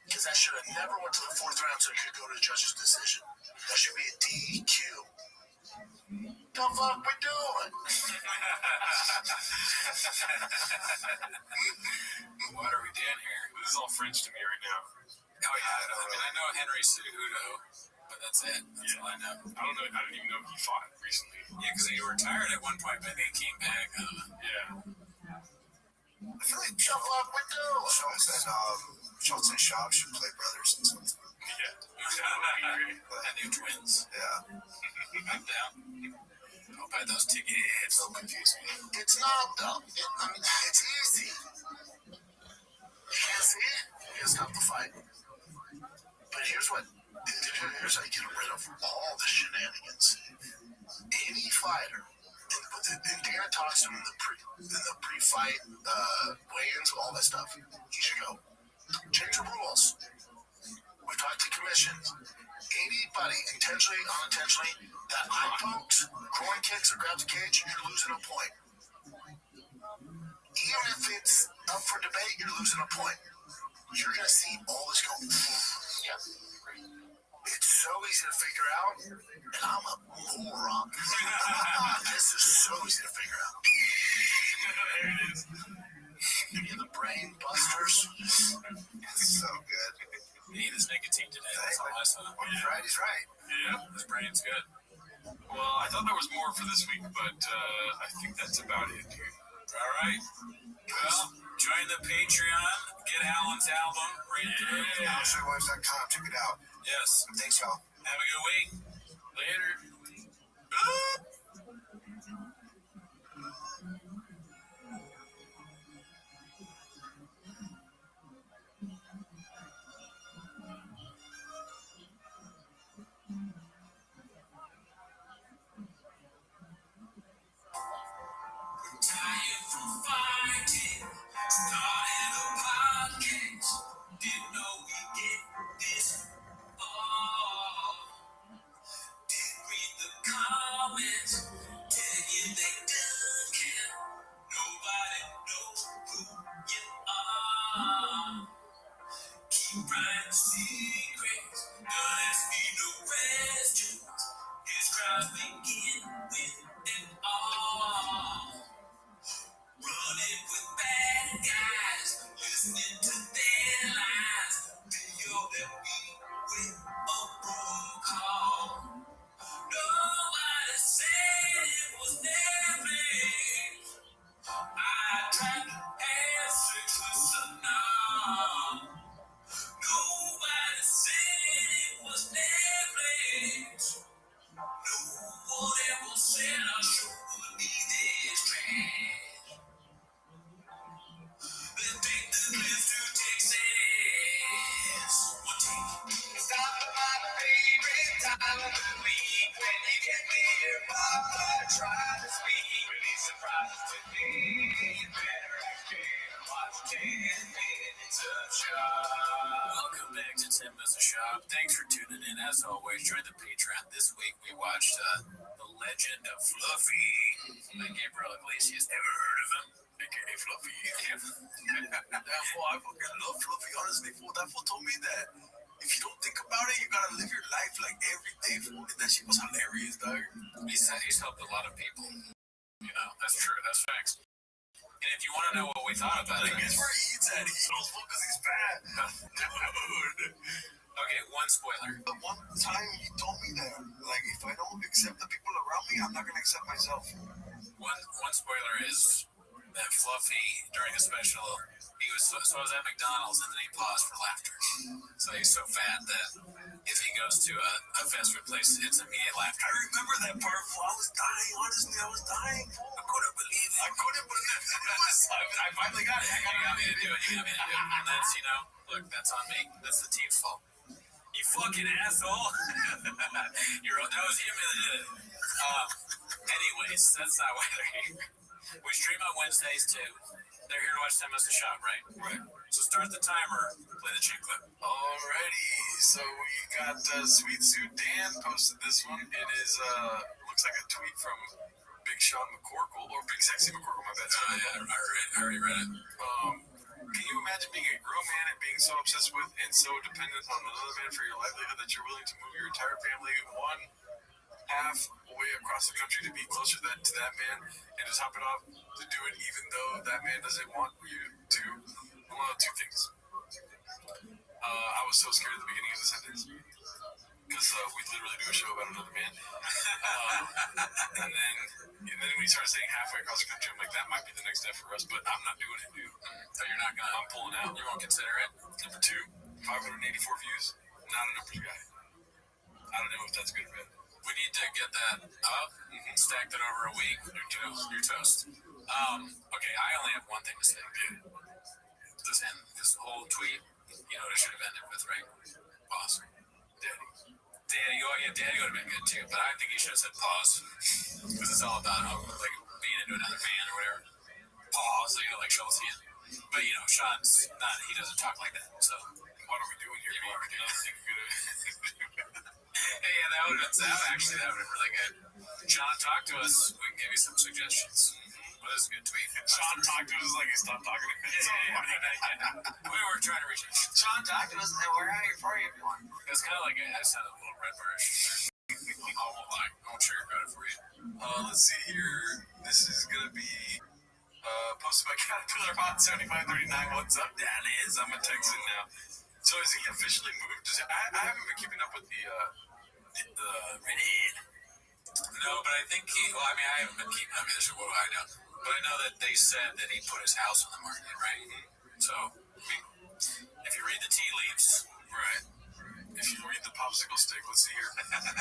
Because that should have never went to the 4th round, so it could go to the judge's decision. That should be a DQ. The fuck we doing? What are we doing here? This is all French to me right now. Oh yeah, I know Henry Cejudo, but that's it. That's all I know. I didn't even know he fought recently. Yeah, because he retired at one point, but then he came back. Yeah. I feel like the fuck we doing? Schultz and Schaub should play brothers and something. Yeah. And they're twins. Yeah. I'm down. I'll buy those tickets. It's so confusing. It's not, though. It's easy. You can't see it? You gotta stop the fight. But here's how you get rid of all the shenanigans. Any fighter, and Dana talks to him in the pre-fight weigh-ins, all that stuff. He should go, change the rules. We talked to commissions. Anybody, intentionally, unintentionally, that eye pokes, groin kicks, or grabs a cage, you're losing a point. Even if it's up for debate, you're losing a point. You're going to see all this go. Yeah. It's so easy to figure out, and I'm a moron. This is so easy to figure out. There it is. Any of the brain busters? It's so good. He ate his nicotine today. That's all I saw. He's right. Yeah. His brain's good. Well, I thought there was more for this week, but I think that's about it, dude. All right. Well, join the Patreon. Get Alan's album. Read it through. Yeah. Showwives.com. Check it out. Yes. Thanks, y'all. Have a good week. Later. Tired from fighting, started a podcast. Didn't know we get this far. Didn't read the comments, tell you they don't care. Nobody knows who you are. Keep writing secrets, don't ask me no questions. His crowd begin with an R. Running with bad guys, listening to their lies. Video that we with a roll call. Nobody said it was Netflix. I tried to answer to now. Nobody said it was Netflix. No one ever said our show would be this trash. Let's take the clips to Texas. One take. Stop by my favorite time of the week when you can hear Papa try to speak. Really surprised today. You better again watch 10 minutes of shop. Welcome back to 10 Minutes of Shop. Thanks for tuning in. As always, join the Patreon. This week we watched The Legend of Fluffy by Gabriel Iglesias. Ever heard of him? AKA Fluffy. That fool, I fucking love Fluffy, honestly, fool. That fool told me that if you don't think about it, you gotta live your life like every day, fool. That shit was hilarious, dog. He's helped a lot of people. You know, that's true. That's facts. And if you want to know what we thought about it, Guess where he eats at? He knows because he's fat. Dude. Okay, one spoiler. The one time you told me that, like, if I don't accept the people around me, I'm not gonna accept myself. One spoiler is that Fluffy during a special, he was so I was at McDonald's and then he paused for laughter. So he's so fat that if he goes to a fast food place, it's immediate laughter. I remember that part. I was dying. Honestly, I was dying. I couldn't believe it. I finally got it. You got me to do it. And that's, you know, look, that's on me. That's the team's fault. You fucking asshole. That was him that did it. Anyways, that's not why they're here. We stream on Wednesdays too. They're here to watch 10 Minutes to Shop, right? Right. So start the timer. Play the chick clip. Alrighty. So we got Sweet Suit Dan posted this one. It is looks like a tweet from Big Sean McCorkle or Big Sexy McCorkle. My bad. Yeah, I already read it. Can you imagine being a grown man and being so obsessed with and so dependent on another man for your livelihood that you're willing to move your entire family one half way across the country to be closer to that man and to top it off to do it even though that man doesn't want you to? Well, two things. I was so scared at the beginning of the sentence because we literally do a show about another man. And then when he started saying halfway across the country, I'm like, that might be the next step for us, but I'm not doing it, dude. So you're not gonna. I'm pulling out. You won't consider it. Number two, 584 views. Not a numbers guy. I don't know if that's good or bad. We need to get that up, stacked it over a week. You're toast. Okay, I only have one thing to say. This whole tweet, you know what it should have ended with, right? Pause. Daddy, oh yeah, Daddy would have been good too, but I think he should have said pause. Because it's all about like being into another man or whatever. Pause, you know, like Chelsea. But you know, Sean's not, he doesn't talk like that, so what are we doing here? Hey, yeah, that would have been really good. Sean, talk to us. We can give you some suggestions. Well, that's a good tweet. Sean talked to us like he stopped talking to me. We were trying to reach him. Sean talked to us and we're out here for you, everyone. It's kind of like I sounded a little red barish. I won't lie. I won't sugarcoat it for you. Let's see here. This is going to be posted by Caterpillar Hot 7539. What's up, Dallas? I'm a Texan now. So is he officially moved? I haven't been keeping up with the Reddit. No, but I think I haven't been keeping up with this, what do I know? But I know that they said that he put his house on the market, right? So, if you read the tea leaves, right? If you read the popsicle stick, let's see here.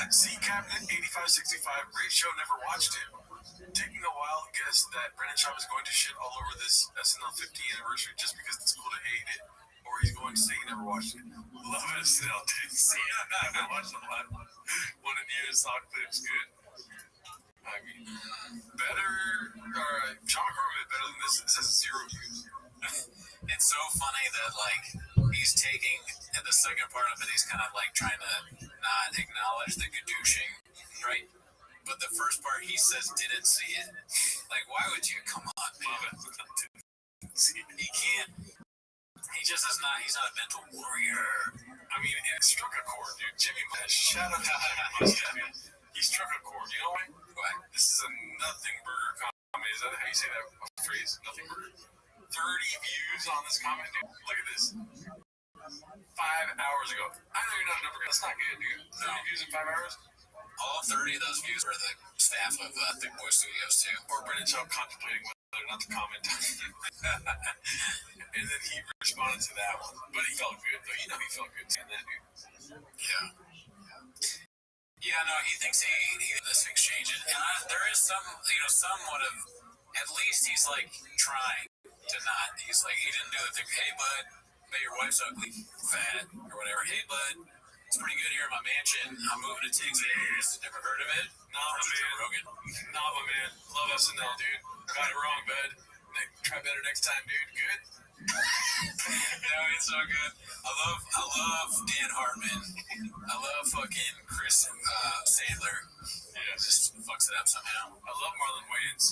C Cabinet 8565, great show, never watched it. Taking a wild guess that Brennan Schaub is going to shit all over this SNL 50th anniversary just because it's cool to hate it. Or he's going to say he never watched it. Love it still, dude. See it? I haven't watched a lot. One of the years, saw clips, good. I mean, better, or Sean McCormick is better than this. This has 0 views. It's so funny that, like, he's taking, at the second part of it, he's kind of, like, trying to not acknowledge the gadooshing, right? But the first part, he says, didn't see it. Like, why would you? Come on, man. He can't. He just is not, he's not a mental warrior. I mean, it struck a chord, dude. Jimmy Mesh, shout out to him. He struck a chord. You know what? This is a nothing burger comedy. Is that how you say that phrase? Nothing burger. 30 views on this comment, dude. Look at this. 5 hours ago. I know you're not a number guy. That's not good, dude. 30 views in 5 hours? All 30 of those views were the staff of Thick Boy Studios, too. Or Brennan Schaub contemplating whether or not to comment on it. And then he responded to that one. But he felt good, though. You know he felt good saying that, dude. Yeah. Yeah, no, he thinks he this exchange. And there is some, somewhat of, at least he's, like, trying to not. He's like, he didn't do the thing, hey, bud, but your wife's ugly, fat, or whatever. Hey, bud, it's pretty good here in my mansion. I'm moving to Texas. Never heard of it? Nah, my man. Love SNL, dude. Got it wrong, bud. Try better next time, dude. Good? It's so good. I love Dan Hartman. I love fucking Chris Sandler. Yeah. Just fucks it up somehow. I love Marlon Wayans.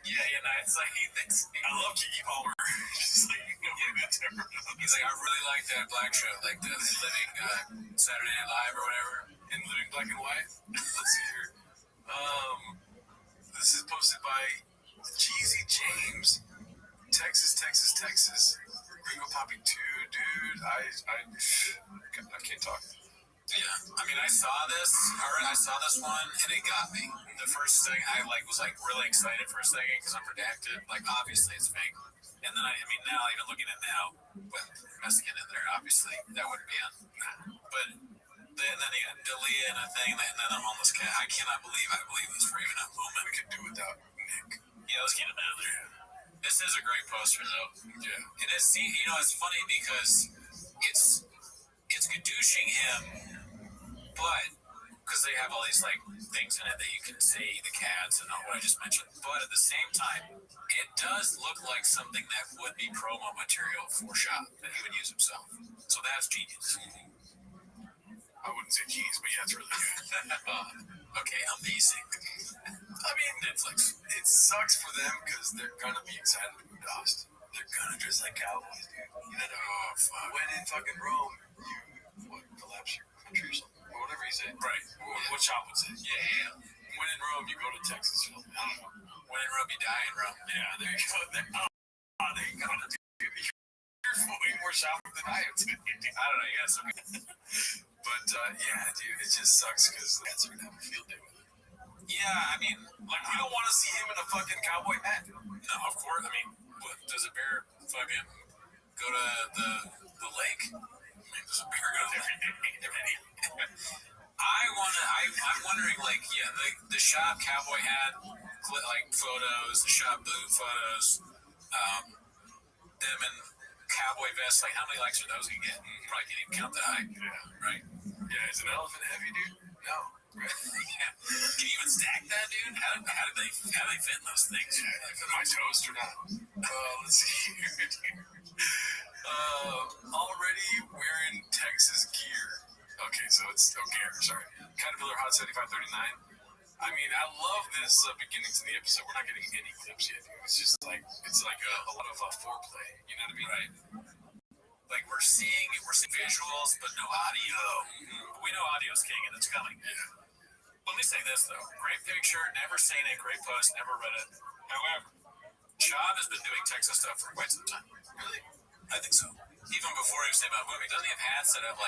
It's like he thinks I love Kiki Palmer. She's like, he's like, I really like that black show, like the Living Saturday Night Live or whatever, and Living Black and White. Let's see here. This is posted by Jeezy James, Texas. Ringo Poppy 2, dude. I can't talk. Yeah, I mean, I saw this one, and it got me. The first thing I was really excited for a second because I'm redacted. Like, obviously it's fake. And then I mean, now even looking at it now, with Mexican in there, obviously that wouldn't be on. But then he got Delia and a thing, and then the homeless cat. I cannot believe this for even a moment. We could do without Nick. Yeah, let's get him out of there. This is a great poster, though. Yeah, it is. See, it's funny because it's douching him, but because they have all these things in it that you can see, the cats and all what I just mentioned. But at the same time, it does look like something that would be promo material for Shop that he would use himself. So that's genius. I wouldn't say genius, but yeah, it's really good. Okay, amazing. I mean, Netflix. It sucks for them because they're gonna be excited to move to Austin. They're gonna dress like cowboys, dude. Oh, fuck. When in fucking Rome, you collapse your country or something, or whatever you say. Right. What Shop would say. Yeah. When in Rome, you go to Texas. I don't know. When in Rome, you die in Rome. Yeah, there you go. There you go. You're way more shopping than I am. I don't know. You got some. But yeah, dude, it just sucks because the cats are gonna have a field day with it. Yeah, I mean, we don't want to see him in a fucking cowboy hat. No, of course. I mean, does a bear fucking go to the lake? I mean, does a bear go to every day? I'm wondering, the Shop cowboy hat, photos, the Shop boot photos, them in cowboy vests. Like, how many likes are those gonna get? Probably can't even count that high. Yeah, right. Yeah, is an elephant heavy, dude? No. Right. Yeah. Can you even stack that, dude? How do they fit in those things? Yeah, they fit on my toast or not? Let's see here, dude. Already wearing Texas gear. Okay, so it's sorry. Caterpillar Hot 7539. I mean, I love this beginning to the episode. We're not getting any clips yet. It's just it's like a lot of foreplay. You know what I mean? Right. Like we're seeing visuals, but no audio. Mm-hmm. We know audio's king, and it's coming. Yeah. Let me say this though: great picture, never seen it. Great post, never read it. However, Chad has been doing Texas stuff for quite some time. Really? I think so. Even before he was saying about moving, doesn't he have hats set up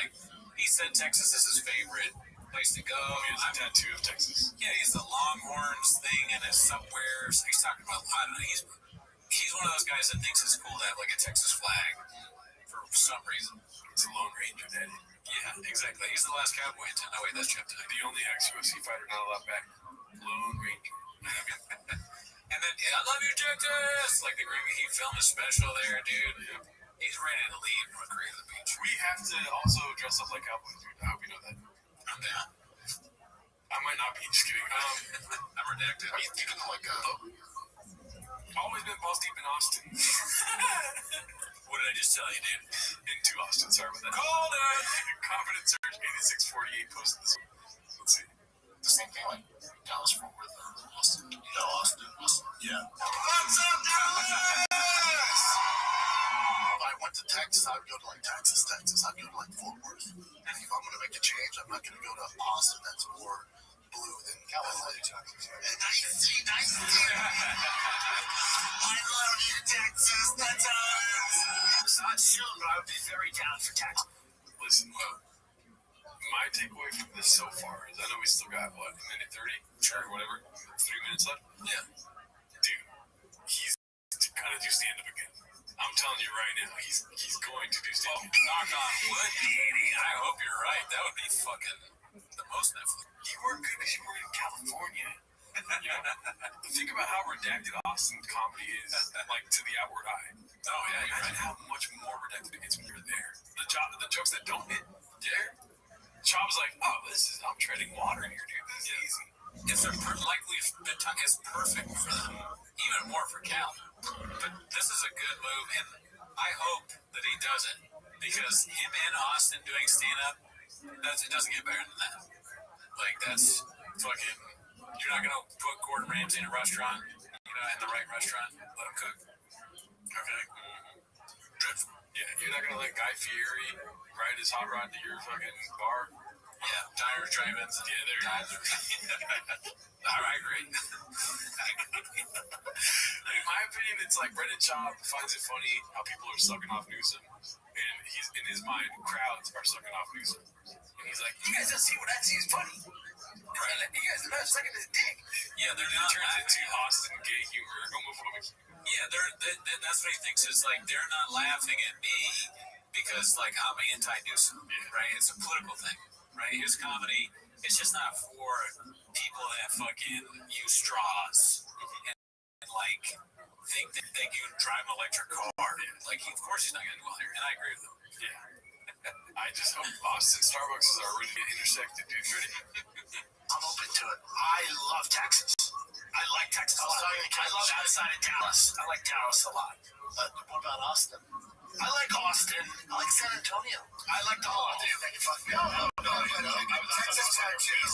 he said Texas is his favorite place to go? He has a tattoo of Texas. Yeah, he's the Longhorns thing and his somewhere. So he's talking about, I don't know, he's one of those guys that thinks it's cool to have a Texas flag for some reason. It's a Lone Ranger, daddy. Yeah, exactly. He's the last cowboy in town. No, wait, that's Jeff tonight. The only ex-UFC fighter not allowed back. Lone Ranger. And then, I love you, Texas! He filmed a special there, dude. Yeah. He's ready to leave and recreate the beach. We have to also dress up like cowboys, dude. I hope you know that. I'm down. I might not be, just kidding. I'm redacted. I mean, you know, always been balls deep in Austin. What did I just tell you, dude? Into Austin, sorry about that. Called it! Confident Surge 8648 posted this one. Let's see. The same thing like Dallas, Fort Worth, Austin. Austin. Yeah. What's up, Dallas? If I went to Texas, I would go to Texas. I'd go to Fort Worth. And if I'm going to make a change, I'm not going to go to Austin. That's more blue than California. Nice. I love you, Texas. That's us. Not sure, but I would be very down for Texas. Listen, my takeaway from this so far is I know we still got, a minute 30? Sure, whatever. 3 minutes left? Yeah. Dude, he's going to do stand-up again. I'm telling you right now, he's going to do stand-up. Knock on wood, baby. I hope you're right. That would be fucking the most Netflix. You were good because you were in California. Think about how redacted Austin comedy is, to the outward eye. Oh, yeah, you're right. How much more redacted it gets when you're there. The jokes that don't hit, Chop's I'm treading water here, dude. This is easy. It's it's perfect for them. Even more for Cal. But this is a good move, and I hope that he does it. Because him in Austin doing stand-up, it doesn't get better than that. That's fucking... You're not going to put Gordon Ramsay in a restaurant. You know in the right restaurant, let him cook. Okay. Dreadful. Yeah, you're not gonna let Guy Fieri ride his hot rod to your fucking bar. Yeah, diners, drive-ins. Yeah, there you go. All right, great. In my opinion, it's like Brendan Schaub finds it funny how people are sucking off Newsom, and he's in his mind, crowds are sucking off Newsom, and he's like, "You guys don't see what I see is funny. Right? You guys are not sucking his dick." Yeah, they're It not. turns into Austin gay humor, homophobic. Yeah, that's what he thinks is like they're not laughing at me because like I'm anti-Newsom, right? It's a political thing, right? His comedy, it's just not for people that fucking use straws and like think that they can drive an electric car. Like, of course he's not gonna do well here, and I agree with him. Yeah. I just hope Austin Starbucks are ready to get intersected, dude. Ready? I'm open to it. I love Texas. I like Texas a lot. I love outside of Dallas. I like Dallas a lot. What about Austin? I like Austin. I like San Antonio. I like the whole dude. Texas tattoos.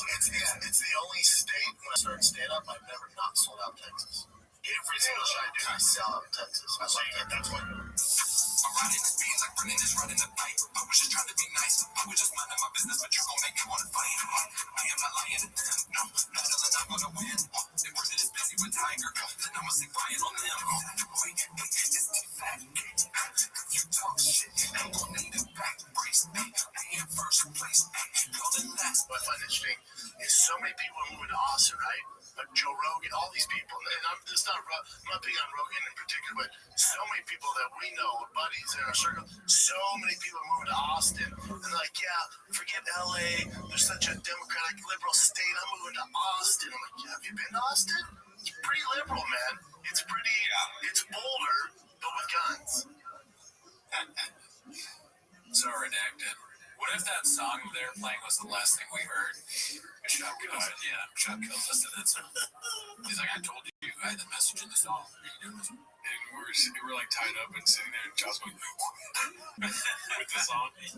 It's the only state when I started stand-up I've never not sold out Texas. Every single show I do, I sell out Texas. I like that. That's what. I'm riding the beans like Brennan is riding the bike. I was just trying to be nice. I was just minding my business, but you gon' make me wanna fight. I am not lying. No, not telling I'm gonna win. The person is busy with Tiger. Then I'ma say Brian on them. Wait, it's too fat. You talk shit, I'm gonna need a back brace. I am first place. Calling last. What I find interesting is so many people are moving to Austin, right? Like Joe Rogan, all these people, and I'm not big on Rogan in particular, but so many people that we know, buddies in our circle, so many people are moving to Austin, and they're like, yeah, forget LA, there's such a democratic liberal state, I'm moving to Austin. I'm like, yeah, have you been to Austin? It's pretty liberal, man. It's pretty, it's Boulder, but with guns. So redacted. What if that song they're playing was the last thing we heard? Shot kills. Yeah, Shot kills us, and that's. He's like, I told you, I had the message in the song. And we're like tied up and sitting there, and Josh going with the song. Yeah,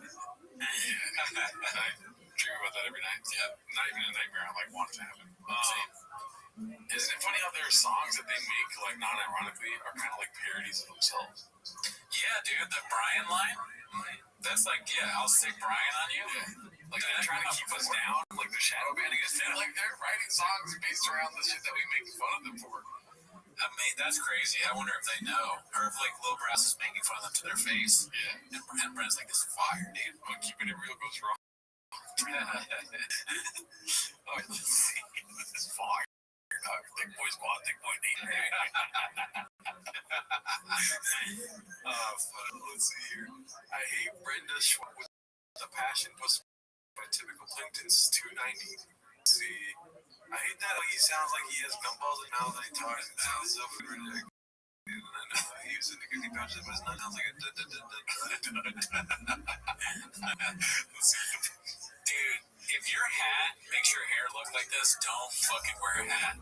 I dream about that every night. Yeah, not even a nightmare. I like want it to happen. Isn't it funny how there are songs that they make like non-ironically are kind of like parodies of themselves? Yeah, dude, the Brian line. That's like, yeah, I'll stick Brian on you. Yeah. Like they're trying to keep us down, like the shadow banning us. They're writing songs based around the shit that we make fun of them for. I mean, that's crazy. I wonder if they know, or if like Lil Brass is making fun of them to their face. Yeah. And Brent's like, this is fire, dude. But keeping it real goes wrong. Oh, let's see. This is fire. Thick boy squad, thick boy need. Let's see here. I hate Brenda Schwab with the passion plus by typical Plinkton's 290. See, I hate that he sounds like he has gumballs in his mouth and he talks and sounds so ridiculous. I know he was in the cookie pouch, but his nut sounds like a Let's see. Dude, if your hat makes your hair look like this, don't fucking wear a hat.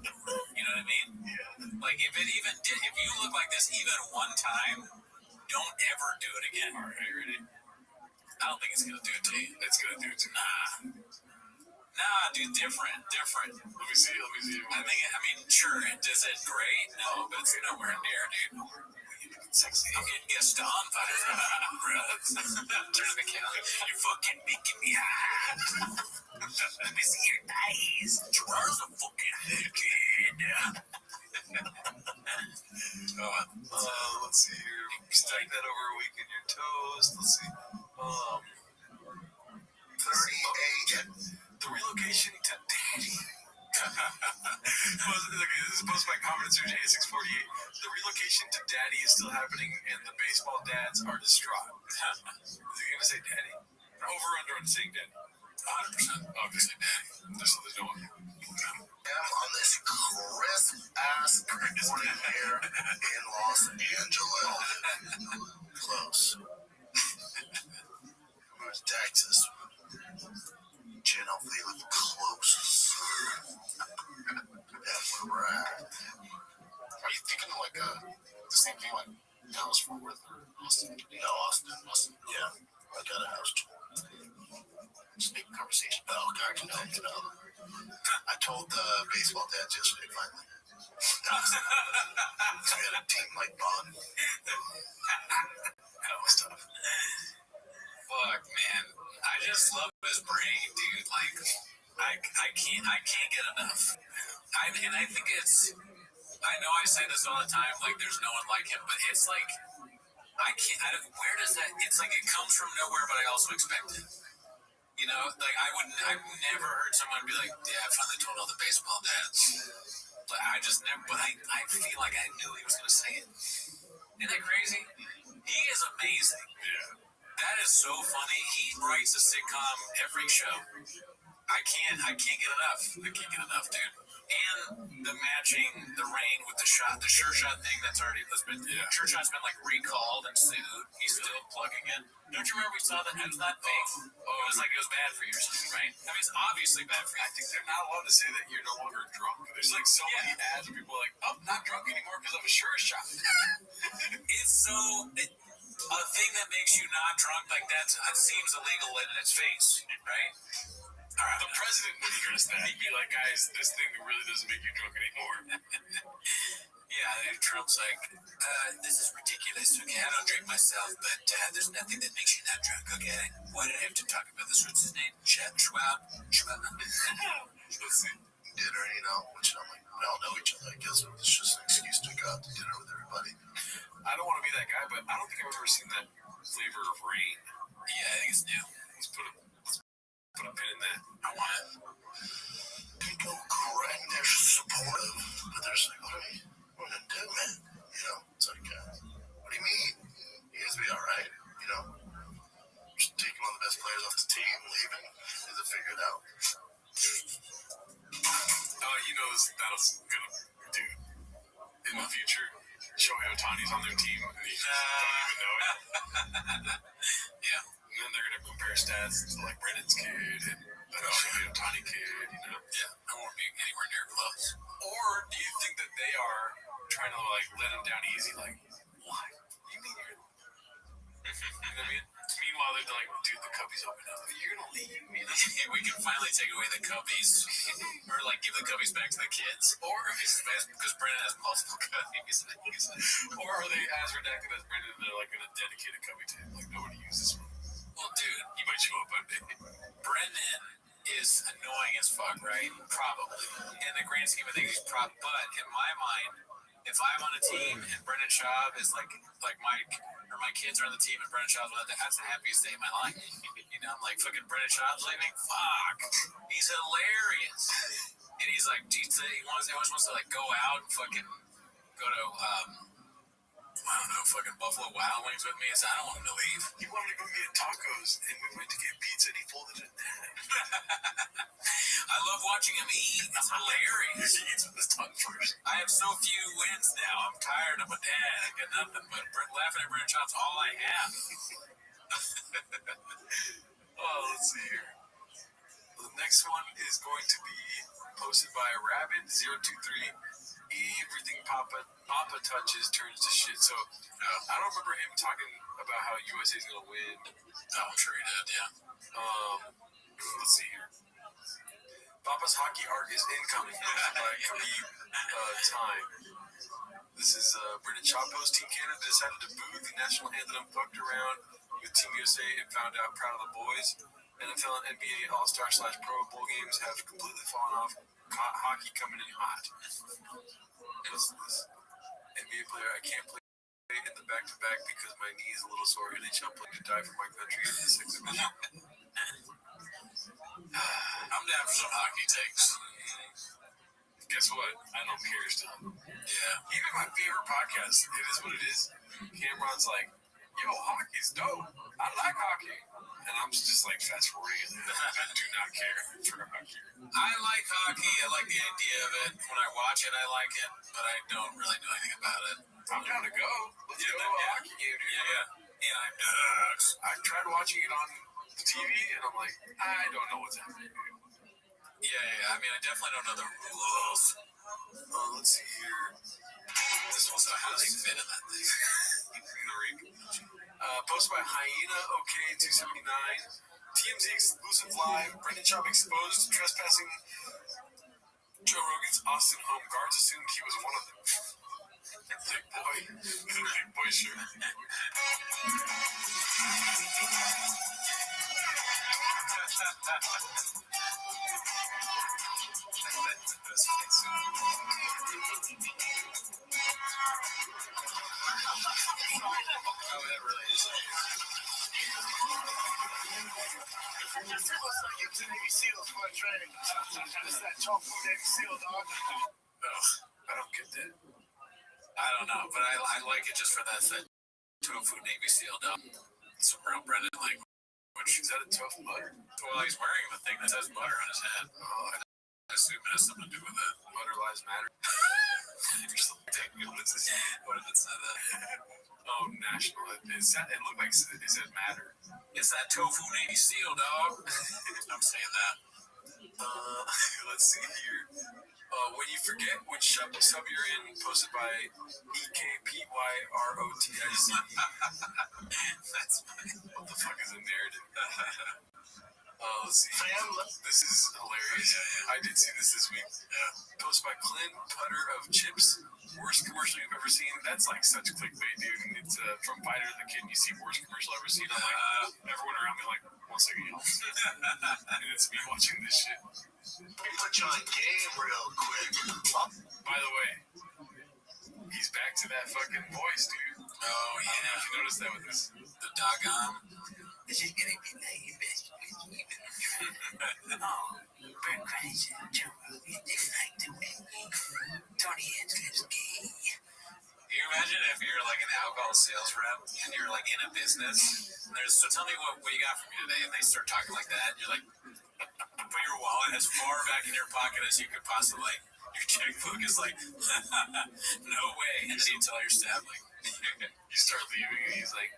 You know what I mean? Yeah. Like if you look like this even one time, don't ever do it again. All right, are you ready? I don't think it's gonna do it to you. It's gonna do it to me. Nah, dude, different. Let me see. I mean, sure, does it great? No, but it's nowhere near, dude. Sexy. I'm getting guest on, turn the camera. You're fucking making me hot. Let me see your eyes. Gerard's a fucking kid. Let's see here. Stack that over a week in your toast. Let's see. 38. The relocation to Daddy. This is posted by Confidence Search 8648. The relocation to Daddy is still happening, and the baseball dads are distraught. Is he gonna say Daddy? Over under on saying Daddy. 100%. Obviously, Daddy. There's no one. On this crisp ass morning here in Los Angeles. Close. Where's Texas? Hopefully close. That's where we're at. Are you thinking like the same thing like Dallas, Fort Worth, or Austin? No, Austin. Yeah, I got a house. Just making conversation. Oh, God, no. I told the baseball dad yesterday, finally. So we had a team like bond. That was tough. Fuck, man. I just love his brain, dude. Like, I can't get enough. And I think it's, I know I say this all the time, like there's no one like him, but it's like, where does that, it's like it comes from nowhere, but I also expect it. You know, like I've never heard someone be like, yeah, I finally told all the baseball dads. But I just never, but I feel like I knew he was going to say it. Isn't that crazy? He is amazing. Yeah. That is so funny. He writes a sitcom every show. I can't get enough. I can't get enough, dude. And the matching the rain with the sure shot thing that's been sure shot's been like recalled and sued. He's still plugging it. Don't you remember we saw that? It was not fake. Oh, it was like it was bad for you or something, right? I mean, it's obviously bad for you. I think they're not allowed to say that you're no longer drunk. There's like so many ads where people are like, I'm not drunk anymore because of a sure shot. It's so a thing that makes you not drunk like that seems illegal in its face, right? All right, the president would address that. He'd be like, guys, this thing really doesn't make you drunk anymore. Yeah, Trump's like, this is ridiculous. Okay, I don't drink myself, but there's nothing that makes you not drunk. Okay, why did I have to talk about this? What's his name? Schwab. Let's see. Dinner, you know, which I'm like, we all know each other. I guess it's just an excuse to go out to dinner with everybody. I don't want to be that guy, but I don't think I've ever seen that flavor of rain. Yeah, I think it's new. Let's put a pin in that. I want it. People correct, they're supportive, but they're just like, what are we gonna do, man? You know, it's like, what do you mean? You guys be all right, you know? Just taking one of the best players off the team, leaving, is it figured out? You know that'll gonna do in the future. Shohei Ohtani's on their team, and you just don't even know it. Yeah. And then they're gonna compare stats to like Brennan's kid and Shohei Ohtani kid, you know? Yeah, I won't be anywhere near close. Or do you think that they are trying to like let him down easy? Like, why? You mean you're? You know what I mean? Meanwhile, they're like, dude, the cubbies open up. You're gonna leave. You know? We can finally take away the cubbies, or like give the cubbies back to the kids, or because Brennan has multiple cubbies. Or are they as redacted as Brendan? They're like gonna dedicate a cubby to him. Like nobody uses one. Well, dude, he might show up one day. Brendan is annoying as fuck, right? Probably. In the grand scheme of things, he's but in my mind, if I'm on a team and Brendan Schaub is like my kids are on the team and Brendan Schaub's on it, that's the happiest day of my life. You know, I'm like, fucking Brendan Schaub's leaving? Fuck. He's hilarious. And he's like, he always wants to like go out and fucking go to, I don't know, fucking Buffalo Wild Wings with me. So I don't want him to leave. He wanted to go get tacos, and we went to get pizza, and he folded it down. I love watching him eat. It's hilarious. He eats with his tongue first. I have so few wins now. I'm tired of a dad. I got nothing but laughing at Brendan Schaub's all I have. Oh, let's see here. The next one is going to be posted by Rabbit023. Everything Papa touches turns to shit. So I don't remember him talking about how USA is gonna win. Oh, I'm sure he did. Yeah. Let's see here. Papa's hockey arc is incoming. By Khabib Time. This is Brendan Schaub. Team Canada decided to boo the national anthem, fucked around with Team USA, and found out proud of the boys. NFL and NBA All-Star / Pro Bowl games have completely fallen off. Hockey coming in hot. What's this? NBA player, I can't play in the back-to-back because my knee is a little sore. NHL player to die for my country in this exhibition. I'm down for some hockey takes. Guess what? I don't care still. Yeah. Even my favorite podcast, it is what it is. Cameron's like, yo, hockey's dope. I like hockey. And I'm just like fast forwarding. I do not care for hockey. I like hockey. I like the idea of it. When I watch it, I like it, but I don't really know anything about it. I'm down to go. Let's go to a hockey game, dude. Yeah. And I'm nuts. I tried watching it on the TV, and I'm like, I don't know what's happening, dude. Yeah. I mean, I definitely don't know the rules. Let's see here. This one's how do they fit in that thing? In the ring. Posted by Hyena OK279. TMZ exclusive live. Brendan Schaub exposed trespassing Joe Rogan's Austin home. Guards assumed he was one of them. tofu Navy SEAL, dog. I don't get that. I don't know, but I like it just for that tofu Navy SEAL dog. Some real Brennan language. Is that a tofu butter? Well, he's wearing the thing that says butter on his head. Oh, I assume it has something to do with it. Butter lives matter. What if it said that? Oh, national. It looked like it said matter. It's that tofu Navy SEAL, dog. I'm saying that. Let's see here. When you forget which sub you're in, posted by EKPYROTIC. That's funny. What the fuck is a narrative? Let's see. This is hilarious. I did see this week. Posted by Clint Putter of Chips. Worst commercial you've ever seen. That's like such clickbait, dude. And it's from Fighter the Kid. You see worst commercial ever seen. I'm like, everyone around me like, one second, y'all. And it's me watching this shit. Let me put you on game real quick. By the way, he's back to that fucking voice, dude. Oh, yeah. I don't know if you noticed that with the doggone. This is gonna be my best week. Oh, we're crazy, Joe. It's like the way Tony Hinchcliffe's gay. Can you imagine if you're like an alcohol sales rep and you're like in a business? And so tell me what you got for me today, and they start talking like that. And you're like, put your wallet as far back in your pocket as you could possibly. Your checkbook is like, no way. And then you tell your staff, like, you start leaving, and he's like,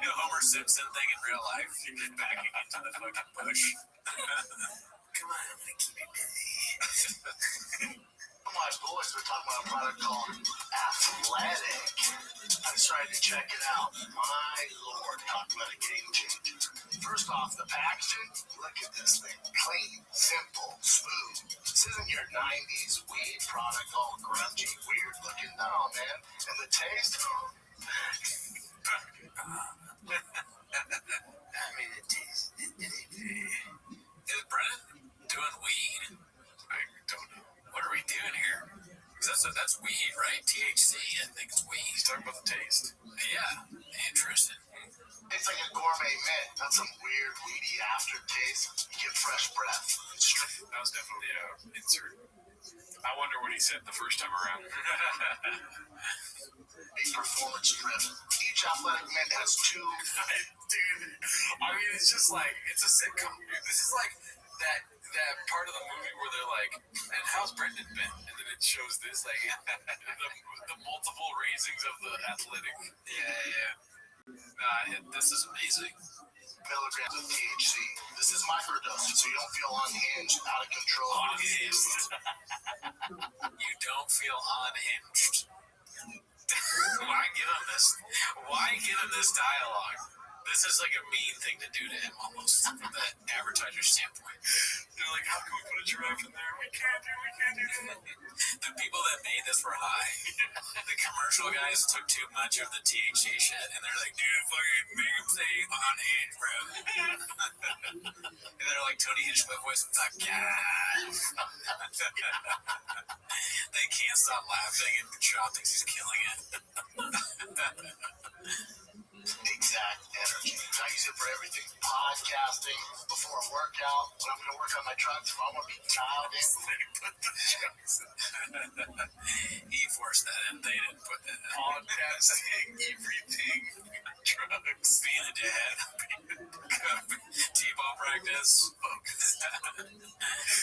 Homer Simpson thing in real life. You get backing into the fucking bush. Come on, I'm gonna keep you busy. My boys were talking about a product called Athletic. I decided to check it out. My lord, talk about a game changer. First off, the packaging, look at this thing. Clean, simple, smooth. This isn't your 90s weed product, all grungy, weird looking. No, man. And the taste, I mean, it tastes. Is Brennan doing weed? I don't know. What are we doing here? That's weed, right? THC, I think it's weed. He's talking about the taste. Yeah, interesting. it's like a gourmet mint, not some weird weedy aftertaste. You get fresh breath. That was definitely an insert. I wonder what he said the first time around. Be performance driven. Each athletic mint has two. Dude, I mean, it's just like, it's a sitcom, dude. This is like that part of the movie where they're like, and how's Brendan been? And then it shows this, like, the multiple raisings of the athletic. Yeah. This is amazing. Milligrams of THC. This is microdosing, so you don't feel unhinged, out of control. Unhinged. You don't feel unhinged. Why give him this? Why give him this dialogue? This is like a mean thing to do to him, almost, from the advertiser standpoint. They're like, how can we put a giraffe in there? We can't do that. The people that made this were high. The commercial guys took too much of the THC shit, and they're like, dude, fucking make him say unhinged, bro. And they're like, Tony Hinchcliffe voice, fuck yeah. They can't stop laughing, and Shaw thinks he's killing it. Exact energy. I use it for everything. Podcasting, before a workout, when I'm going to work on my trucks, if I want to be dialed in. He forced that in. They didn't put that in. Podcasting, everything. Drugs, being a dad, T-ball practice,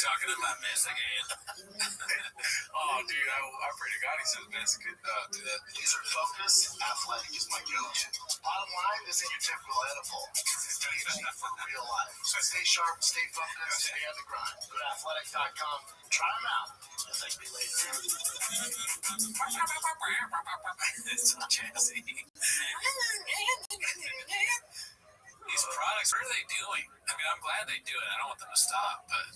talking to my mess again. Oh, dude, I pray to God he says mess again. Do that. Laser focus, athletic is my go-to. Bottom line, this ain't your typical edible. This is THC for real life. So stay sharp, stay focused, stay on the grind. Go to athletic.com. Try them out. I'll thank you later. It's so jazzy. These products, what are they doing? I mean, I'm glad they do it. I don't want them to stop, but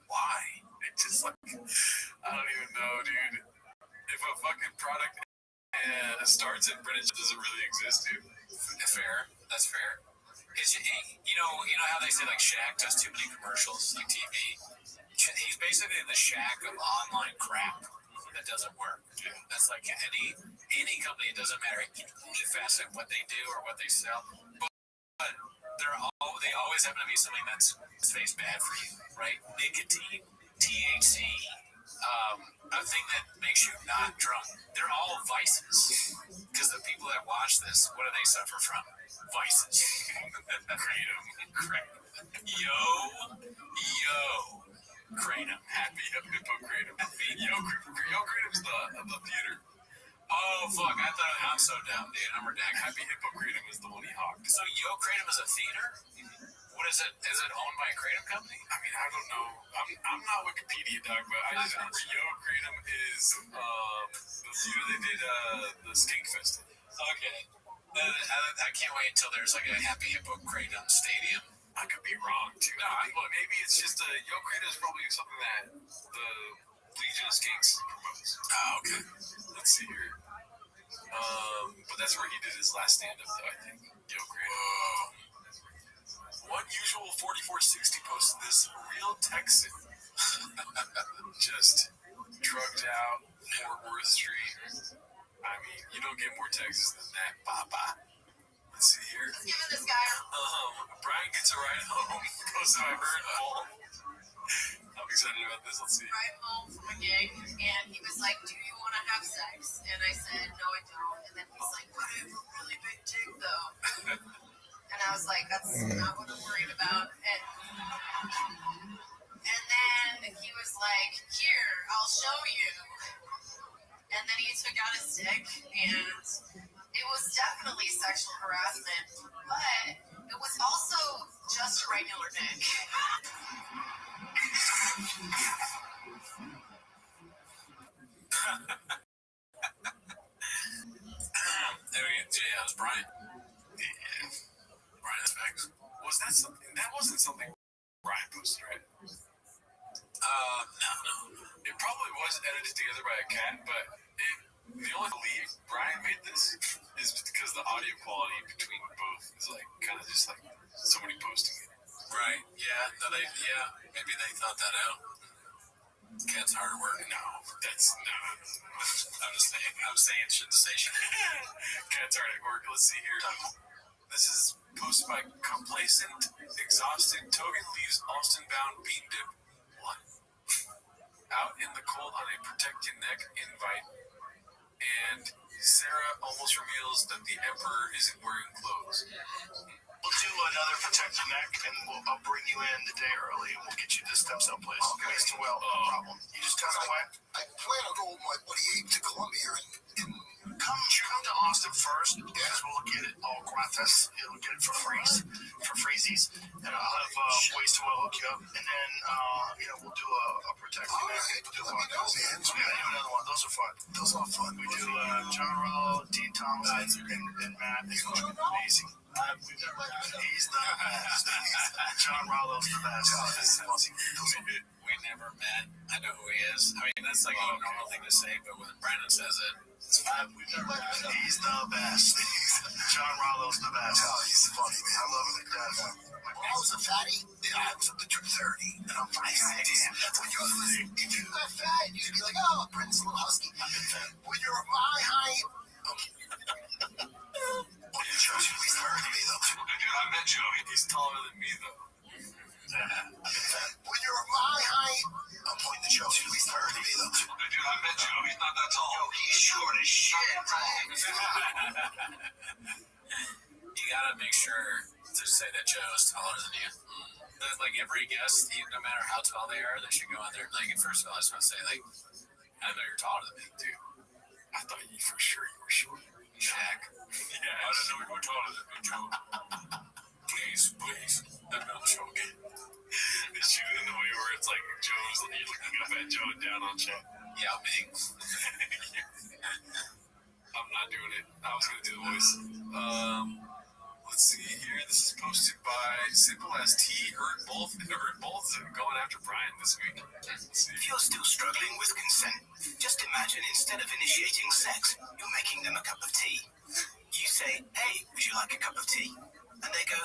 why? It just like, I don't even know, dude. If a fucking product starts and British doesn't really exist, dude. Fair. That's fair. It's, you know how they say like Shaq does too many commercials, like TV. He's basically the Shaq of online crap that doesn't work. Yeah. That's like any company. It doesn't matter how fast what they do or what they sell, but they're all they always happen to be something that's face bad for you, right? Nicotine, THC, a thing that makes you not drunk. They're all vices. Because the people that watch this, what do they suffer from? Vices. Kratom. Yo. Kratom. Happy Hippo Kratom. Yo Kratom's the theater. Oh, fuck. I thought I'm so dumb, dude. I'm redacted. Happy Hippo Kratom is the one he hawked. So Yo Kratom is a theater? What is it? Is it owned by a Kratom company? I mean, I don't know. I'm not Wikipedia, dog, but I just remember Yo Kratom is the theater they did the Skink Fest. Okay. I can't wait until there's like a Happy Hippo Kratom stadium. I could be wrong, too. No, look, maybe it's just Yo Kratom is probably something that the Legion of Skinks promotes. Oh, okay. Let's see here. But that's where he did his last stand-up, though, I think. Yo Kratom. One usual 4460 posted this real Texan. Just drugged out Fort Worth Street. I mean, you don't get more Texas than that, Papa. Let's see here. Giving this guy. Brian gets a ride home. Goes to my bird home. I'm excited about this. Let's see. Ride home from a gig, and he was like, "Do you want to have sex?" And I said, "No, I don't." And then he's like, "But I have a really big dick, though." And I was like, "That's not what I'm worried about." And then he was like, "Here, I'll show you." And then he took out his dick, and it was definitely sexual harassment, but it was also just a regular dick. There we go. Yeah, it was Brian. Yeah. Brian Specs. Was that something? That wasn't something Brian posted, right? No. It probably was edited together by a cat, but the only belief Brian made this is because the audio quality between both is like kind of just like somebody posting it. Right. Yeah. No, maybe they thought that out. Cat's hard work. No, that's no. I'm saying shouldn't say shit. Cat's hard at work. Let's see here. This is posted by complacent, exhausted. Togan leaves Austin-bound bean dip. What? Out in the cold on a protect your neck invite. And Sarah almost reveals that the Emperor isn't wearing clothes. We'll do another protect your neck, and I'll bring you in the day early, and we'll get you to the stem cell place. Okay. Waste to well, no problem. You just tell me when. I plan on going with my buddy Abe to Columbia and come to Austin first, because we'll get it all gratis. It'll get it for freezies, and I'll have waste to well hook you up, and then we'll do a protect your neck. Let me know, man. So we gotta do another one. Those are fun. Those are fun. We do John Rollo, Dean Thomas, and Matt. It's amazing. He's the best. John Rollo's the best. We never met. I know who he is. I mean, that's like a normal thing to say, but when Brandon says it, it's fine. We've never met. He's the best. John Rollo's the best. Oh, he's funny, man. I love him to death. When I was a fatty, I was up to 230, and I'm 5'6". That's what you're saying. If you got fat, you'd be like, "Oh, Brent's a little husky." When you're my height, okay. He's taller than me, though. Dude, I met Joey. He's taller than me, though. When you're my height, I'm pointing the show. He's taller than me, though. Dude, I met Joey. He's not that tall. Yo, he's short as shit, You gotta make sure to say that Joe's taller than you. Like every guest, no matter how tall they are, they should go on there. Like, first of all, I just want to say, like, I know you're taller than me, too. I thought you for sure you were short. Shaq. Yeah, I didn't know you were taller than me, Joe. Please. Let me on the show again. It's shooting in the way where it's like Joe's, you're looking up at Joe and down on Shaq. Yeah, Ming. I'm not doing it. I was going to do the voice. Let's see here. This is posted by Simple as T. Heard both going after Brian this week. If you're still struggling with consent, just imagine instead of initiating sex, you're making them a cup of tea. You say, "Hey, would you like a cup of tea?" And they go,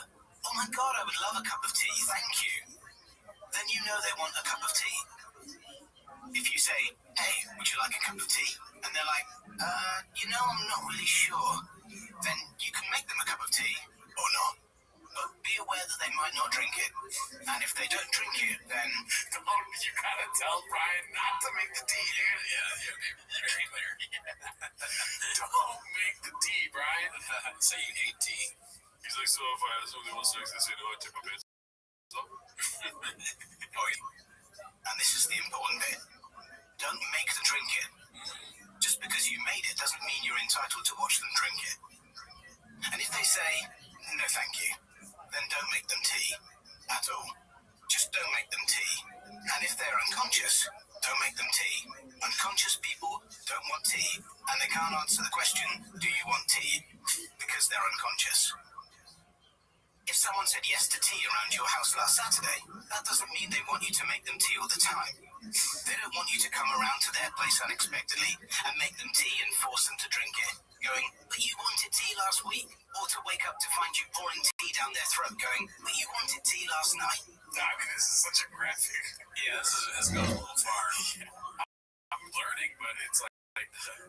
"Oh my God, I would love a cup of tea, thank you." Then you know they want a cup of tea. If you say, "Hey, would you like a cup of tea?" And they're like, I'm not really sure. Then you can make them a cup of tea, or not. But be aware that they might not drink it. And if they don't drink it, then... You gotta tell Brian not to make the tea. Yeah. Very clear. Don't make the tea, Brian. Say you hate tea. He's like, so if I have something else sex, they say no, I take my pants off. And this is the important bit. Don't make them drink it. Just because you made it doesn't mean you're entitled to watch them drink it. And if they say, no thank you, then don't make them tea at all. Just don't make them tea. And if they're unconscious, don't make them tea. Unconscious people don't want tea, and they can't answer the question, do you want tea? Because they're unconscious. If someone said yes to tea around your house last Saturday, that doesn't mean they want you to make them tea all the time. They don't want you to come around to their place unexpectedly and make them tea and force them to drink it, going, but you wanted tea last week. Or to wake up to find you pouring tea down their throat, going, but you wanted tea last night. I mean, this is such a graphic. Yeah, this goes a little far. I'm learning, but it's like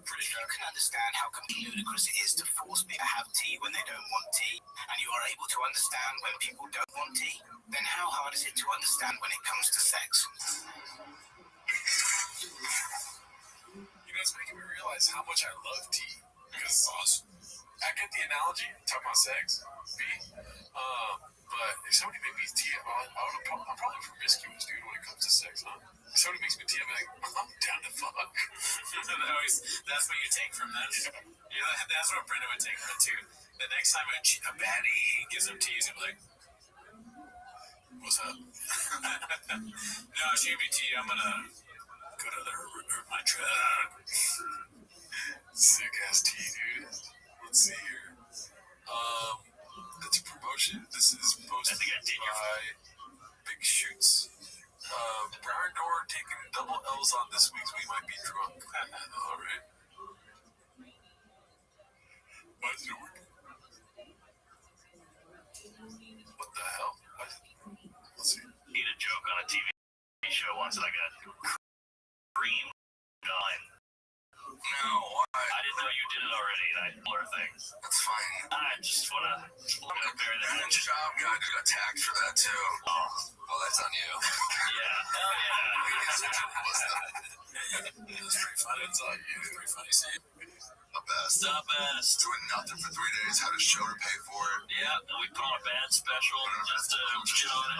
pretty If you can understand how completely ludicrous it is to force people to have tea when they don't want tea, and you are able to understand when people don't want tea, then how hard is it to understand when it comes to sex? You know, it's making me realize how much I love tea. Because it's awesome. I get the analogy, talking about sex, but if somebody made me tea, I'm probably promiscuous, dude, when it comes to sex, huh? If somebody makes me tea, I'm like, I'm down to fuck. That's what you take from that. Yeah, that's what Brenda would take from it, too. The next time a baddie gives him tea, he's going to be like, what's up? No, she gave me tea, I'm going to go to my truck. Sick ass tea, dude. Let's see here. That's a promotion. This is posted by Big Shoots. Brian Dorr taking double L's on this week's We Might Be Drunk. Alright. Why is it working? What the hell? Let's see. Eat a joke on a TV show once and I got cream on. No, why? I didn't know you did it already, and I blur things. That's fine. I just want to compare that. And job guy got tagged for that too. Oh, That's on you. yeah. Hell yeah. It's pretty funny. It's on you. It's pretty funny. See? The best. The best. Doing nothing for 3 days, had a show to pay for it. Yeah, we put on a band special just to shit on it.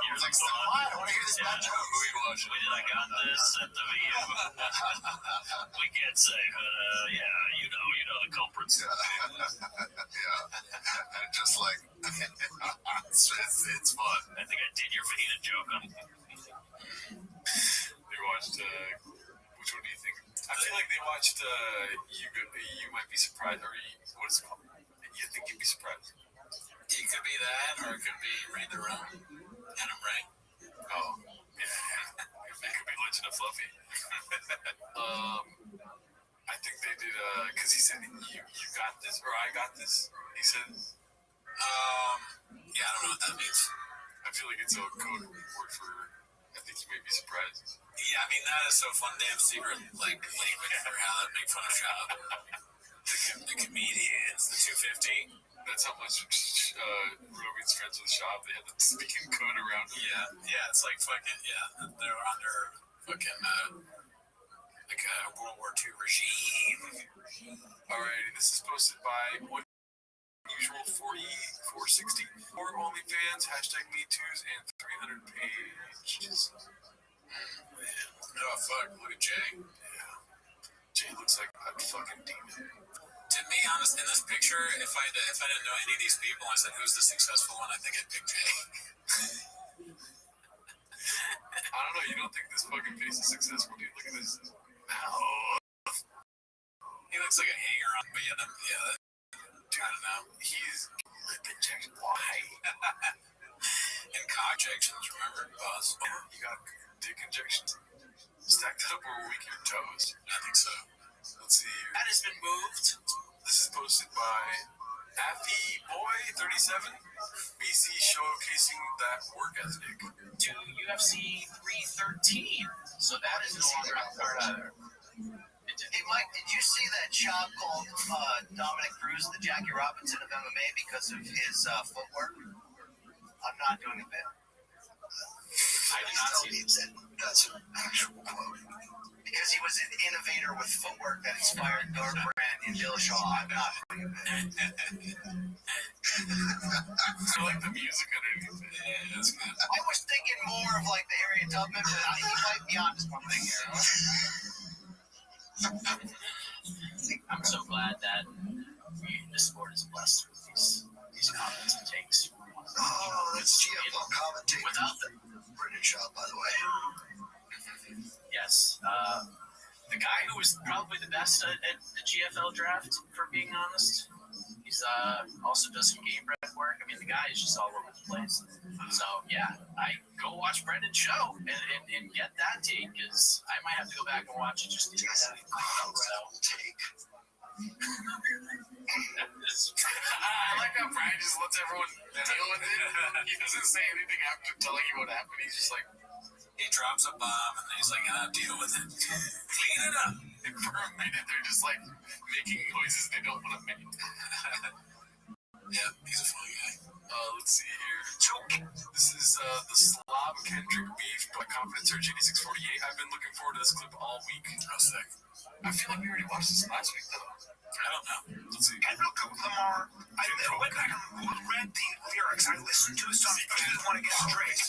Years Like, ago. I want to hear this bad joke. Who are you watching? We did I Got This at the VU. We can't say, but yeah, you know the culprits. Yeah. And just like, it's fun. I think I did your fajita joke on. They watched, which one do you think? I feel like they watched, you Might Be Surprised, or what is it called? You think you'd be surprised? It could be that, or it could be Read the Room. Adam Ray. Oh, yeah. It could be Legend of Fluffy. I think they did, because he said, you got this, or I got this. He said, Yeah, I don't know what that means. I feel like it's a code word for, I think you may be surprised. Yeah, I mean, that is so fun, damn secret. Like, for how that make fun of shop. The comedians, the 250. That's how much Rogan's friends with Shop. They had the speaking code around them. Yeah, it's like fucking, they're under fucking, like a World War II regime. Alright, this is posted by One Usual 460. 4 OnlyFans, hashtag MeToos, and 300 pages. Oh, fuck, look at Jay. Yeah. Jay looks like a fucking demon. To be honest, in this picture, if I didn't know any of these people, I said, who's the successful one? I think I'd pick Jay. I don't know, you don't think this fucking face is successful, dude? Look at this. No. He looks like a hanger on, but yeah, dude, I don't know. He's lip injection. Why? And cock injections, remember? Buzz. Yeah, you got dick injections stacked up over weak your toes. I think so. Let's see here. That has been moved. This is posted by Affy Boy 37. BC showcasing that work ethic. To UFC 313. So that is no longer a part of it. Hey, Mike, did you see that Chop called Dominic Cruz the Jackie Robinson of MMA because of his footwork? I'm not doing a bit. I did not see it. That's an actual quote. Because he was an innovator with footwork that inspired Garth Brand and Dillashaw. I'm not doing a bit. I like the music underneath it. Yeah, that's good. I was thinking more of like the Harriet Tubman, but he might be on to something here. I'm so glad that the sport is blessed with these comments and takes. Oh, that's GFL commentating. Without them. British shot, by the way. Yes. The guy who was probably the best at the GFL draft, for being honest. He's also does some game prep work. I mean, the guy is just all over the place. So, yeah, I go watch Brendan's show and get that take, because I might have to go back and watch it just to get that. Take. I like how Brian just lets everyone deal with it. He doesn't say anything after telling you what happened. He's just like, He drops a bomb and he's like, deal with it. Clean it up. and for a minute, they're just like making noises they don't want to make. Yeah, he's a funny guy. Let's see here. This is the Slob Kendrick Beef by Confidence Surge 8648. I've been looking forward to this clip all week. How sick. I feel like we already watched this last week, though. I don't know. Let's see. Kendrick Lamar, I went back and read the lyrics. I listened to his song. I didn't want to get Drake.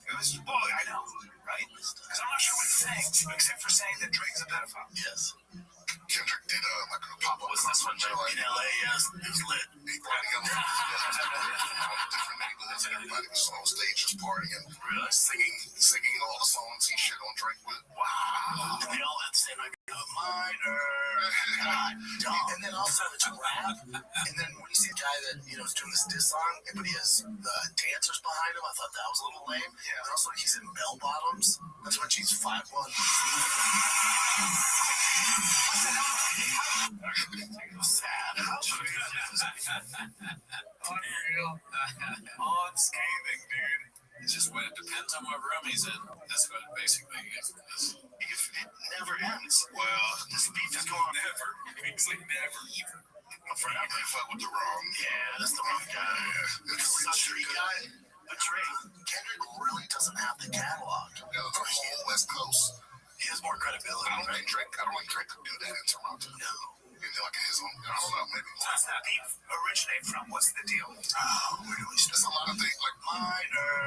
It was, well, I know, right? Because I'm not sure what he's saying, except for saying that Drake's a pedophile. Yes. Kendrick did like a pop-up. Was this one in LA? Yes, it was lit. He brought together different neighborhoods, and everybody was on stage just partying, singing all the songs he shit on Drake with. Wow. They all had to say, like, a minor. God, dumb. And then also it's rap. And then when you see a guy that, is doing this diss song, but he has the dancers behind him, I thought that was a little lame. Yeah. And also he's in bell bottoms. That's when she's 5'1". Sad. Unreal. Unscathing, dude. It's just when it depends on what room he's in. That's what basically is. It never ends. Well, This beef is going on. Never. He's like never. I'm afraid I can't fuck with the wrong. Yeah, that's the wrong guy. It's a Street guy. But Kendrick really doesn't have the catalog. the whole West Coast. He has more credibility. I don't think Drake could do that in Toronto. No. He's like his own. I don't know, maybe. Where does that beef originate from? What's the deal? Where do we start? There's a lot of things like Minor.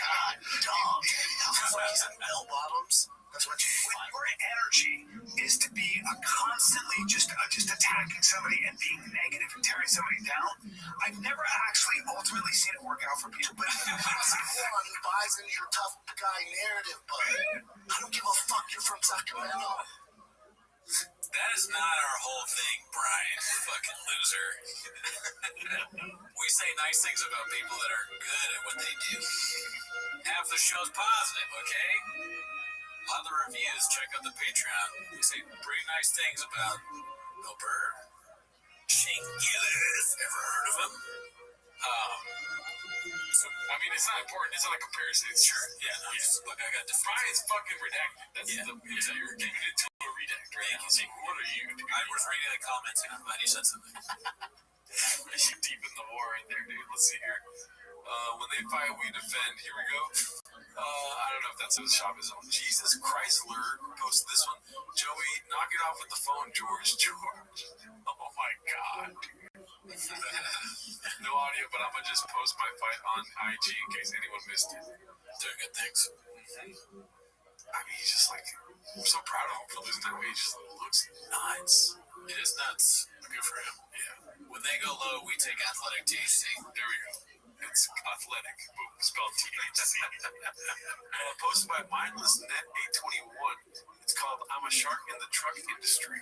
God, dumb. It's like he's in bell bottoms. That's what you. When your energy is to be constantly just attacking somebody and being negative and tearing somebody down, I've never actually ultimately seen it work out for people. But he buys into your tough guy narrative, but I don't give a fuck. You're from Sacramento. That is not our whole thing, Brian. Fucking loser. We say nice things about people that are good at what they do. Half the show's positive, okay? A lot of the reviews, check out the Patreon. We say pretty nice things about Bill Burr, Shane Gillis. Ever heard of him? So, I mean, it's not important. It's not a comparison. It's sure. Yeah, no, just look, I got Brian's fucking redacted. That's you're giving it to a redact, right? Yeah. See, what are you doing? I was reading the comments and I'm glad you said something. You're deep in the war right there, dude. Let's see here. When they fight, we defend. Here we go. I don't know if that's his shop is on. Jesus Chrysler posted this one. Joey, knock it off with the phone, George. Oh my God. No audio, but I'm gonna just post my fight on IG in case anyone missed it. Doing good things. I mean, he's just like, I'm so proud of him for losing that weight. He just looks nuts. It is nuts. Good for him. Yeah. When they go low, we take athletic THC. There we go. It's athletic. Boom. Spelled THC. Posted by Mindless Net 821. It's called I'm a Shark in the Truck Industry.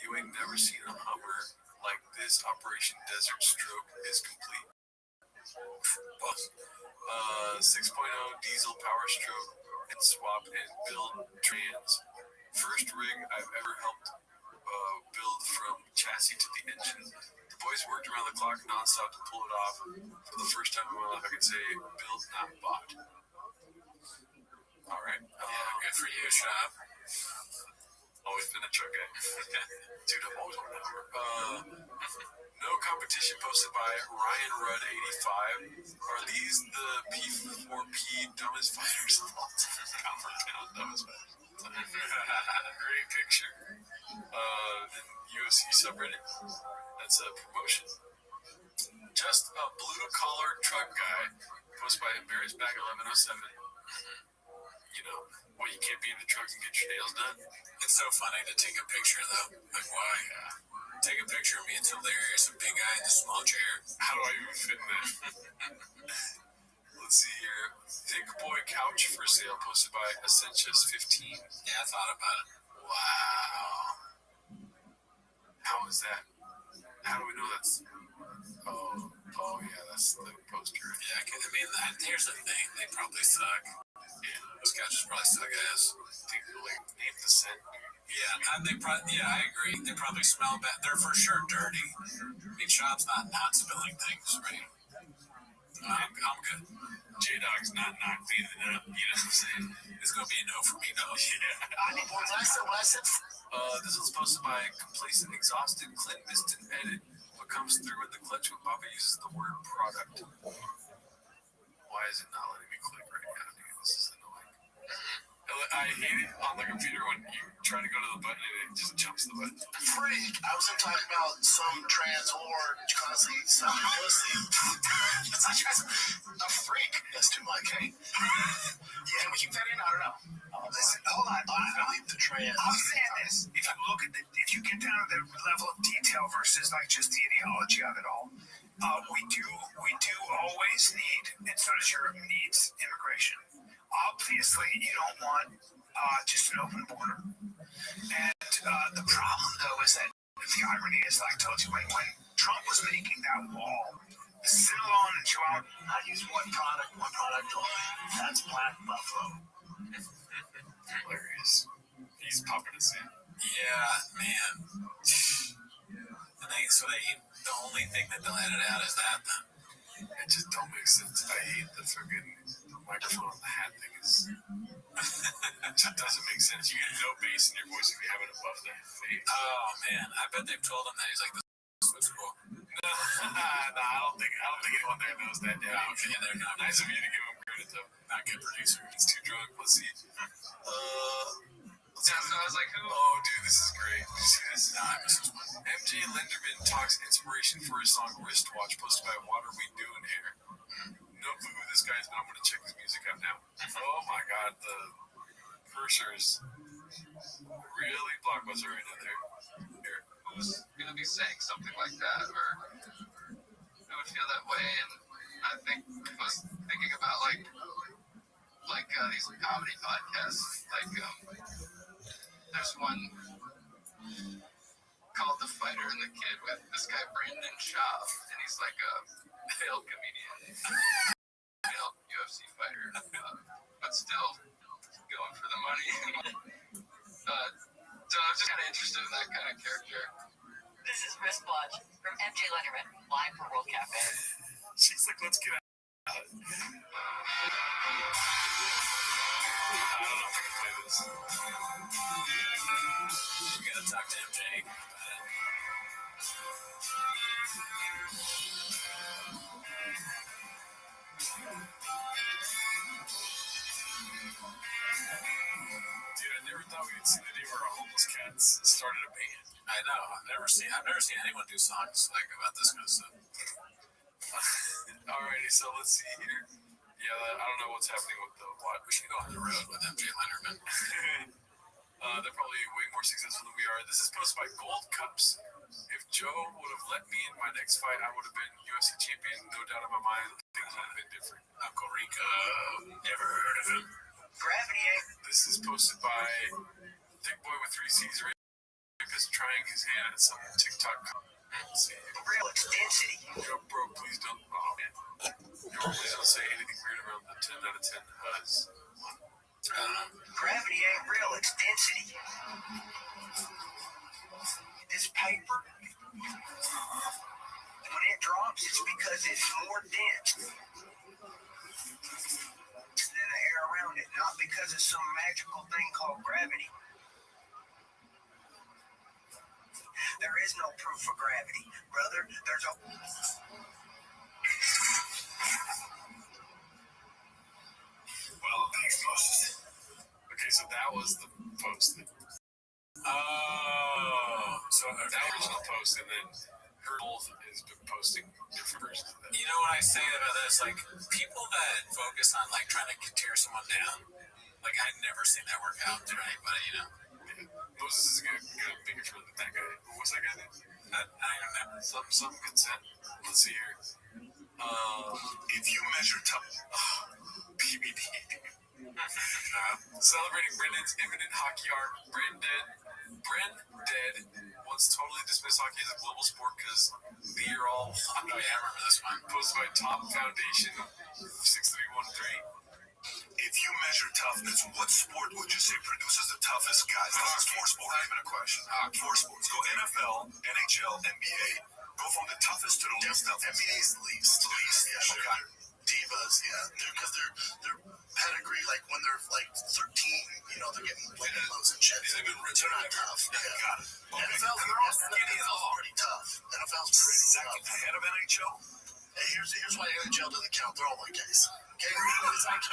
You ain't never seen a Hummer like this. Operation Desert Stroke is complete. 6.0 diesel power stroke and swap and build trans. First rig I've ever helped build from chassis to the engine. The boys worked around the clock nonstop to pull it off. For the first time in my life, I could say built, not bought. All right. Good for you, Shop. Always been a truck guy. Dude, I've always wanted to know. No competition posted by Ryan Rudd 85. Are these the P4P dumbest fighters of all time? Dumbest fighters. Great picture. UFC subreddit. That's a promotion. Just a blue collar truck guy posted by Embarrassed Bag 1107. You know, well, you can't be in the trucks and get your nails done. It's so funny to take a picture, though. Like, why? Take a picture of me. It's hilarious. A big guy in a small chair. How do I even fit in that? Let's see here. Thick Boy Couch for sale posted by Essentius 15. Yeah, I thought about it. Wow. How is that? How do we know that's... Oh yeah, that's the poster. Yeah, I mean, here's the thing. They probably suck. Yeah. Those couches probably suck ass. Think like name the scent. Yeah, and I agree. They probably smell bad. They're for sure dirty. I mean, Shop's not spilling things, right? I'm good. J-Dog's not cleaning it up, you know what I'm saying? It's gonna be a no for me, though. Yeah. What I said. This was posted by Complacent Exhausted Clint Miston edit. What comes through in the clutch when Baba uses the word product? Why is it not letting me click right now, dude? This is annoying. I hate it on the computer when you try to go to the button and it just jumps the button. Freak! I wasn't talking about some trans whore constantly sucking pussy. It's not trans. A freak. That's too much, hey? Yeah, can we keep that in? I don't know. Listen, hold on. I'll leave the trans. I'm saying this. If you look at if you get down to the level of detail versus like just the ideology of it all, we do always need, and so does Europe needs immigration. Obviously, you don't want just an open border. And the problem, though, is that the irony is, like I told you, when Trump was making that wall, Sinaloa and Chihuahua, I use one product only. That's Black Buffalo. Hilarious. He's popping us in. Yeah, man. And the only thing that they'll edit out is that, then. It just don't make sense. I hate the fucking microphone on the hat thing. It just doesn't make sense. You get no bass in your voice if you have it above the face. Oh man, I bet they've told him that. He's like, this looks cool. No, I don't think anyone there knows that. Yeah, okay, they're not. Nice of you to give him credit though. Not good producer. He's too drunk. Let's see. So I was like, who? Oh, dude, this is great. Did you see this? Nah, I missed this one. MJ Linderman talks inspiration for his song Wristwatch, posted by What Are We Doing Here? No clue who this guy is, but I'm going to check his music out now. Oh my god, the cursor is really blockbuster right now there. Here. Who's going to be saying something like that? Or who would feel that way? And I think I was thinking about like these comedy podcasts. Like, there's one called The Fighter and the Kid with this guy Brandon Schaaf, and he's like a failed comedian, failed UFC fighter, but still going for the money. So I was just kind of interested in that kind of character. This is Wristwatch from MJ Lenderman, live for World Cafe. She's like, let's get out. I don't know if I can play this. We gotta talk to MJ. Dude, I never thought we'd see the day where homeless cats started a band. I know. I've never seen anyone do songs like about this kind of stuff. Alrighty, so let's see here. Yeah, I don't know what's happening with the what. We should go on the road with MJ Lenderman. They're probably way more successful than we are. This is posted by Gold Cups. If Joe would have let me in my next fight, I would have been UFC champion. No doubt in my mind, things would have been different. Uncle Rico, never heard of him. Gravity, This is posted by Thick Boy with 3 C's. Rick is trying his hand at some TikTok. Let's see. real density. Yo, bro, please don't. Oh, man. Yo, please don't say anything weird around the 10 out of 10 HUDs. Gravity ain't real, it's density. This paper, when it drops, it's because it's more dense than the air around it, not because of some magical thing called gravity. gravity. Brother, there's a... Well, thanks, Moses. Okay, so that was the post. Oh, so that original post, and then her has been posting different versions of that. You know what I say about this? Like, people that focus on, like, trying to tear someone down, like, I've never seen that work out for anybody, you know? Yeah. Moses is a good bigger for that guy. What's that guy name? I don't know. Some consent. Let's see here. If you measure PBD. Celebrating Brendan's imminent hockey arc. Bren Dead once totally dismissed hockey as a global sport because the year all. Oh, yeah, I remember this one. Posted by Top Foundation 6313. If you measure toughness, what sport would you say produces the toughest guys? This is 4 sports. Not even a question. 4 sports. Go NFL, NHL, NBA. Go from the toughest to the least toughest. NBA's the least. Yeah, sure. Okay. Divas, yeah. Because their pedigree, like when they're like 13, you know, they're getting loads and shit. They've been rich. They're not tough. Yeah. Got it. Okay. NFL's pretty tough. NFL's pretty second tough. ahead of NHL. Hey, here's why NHL doesn't count. They're all white guys. Okay? It's like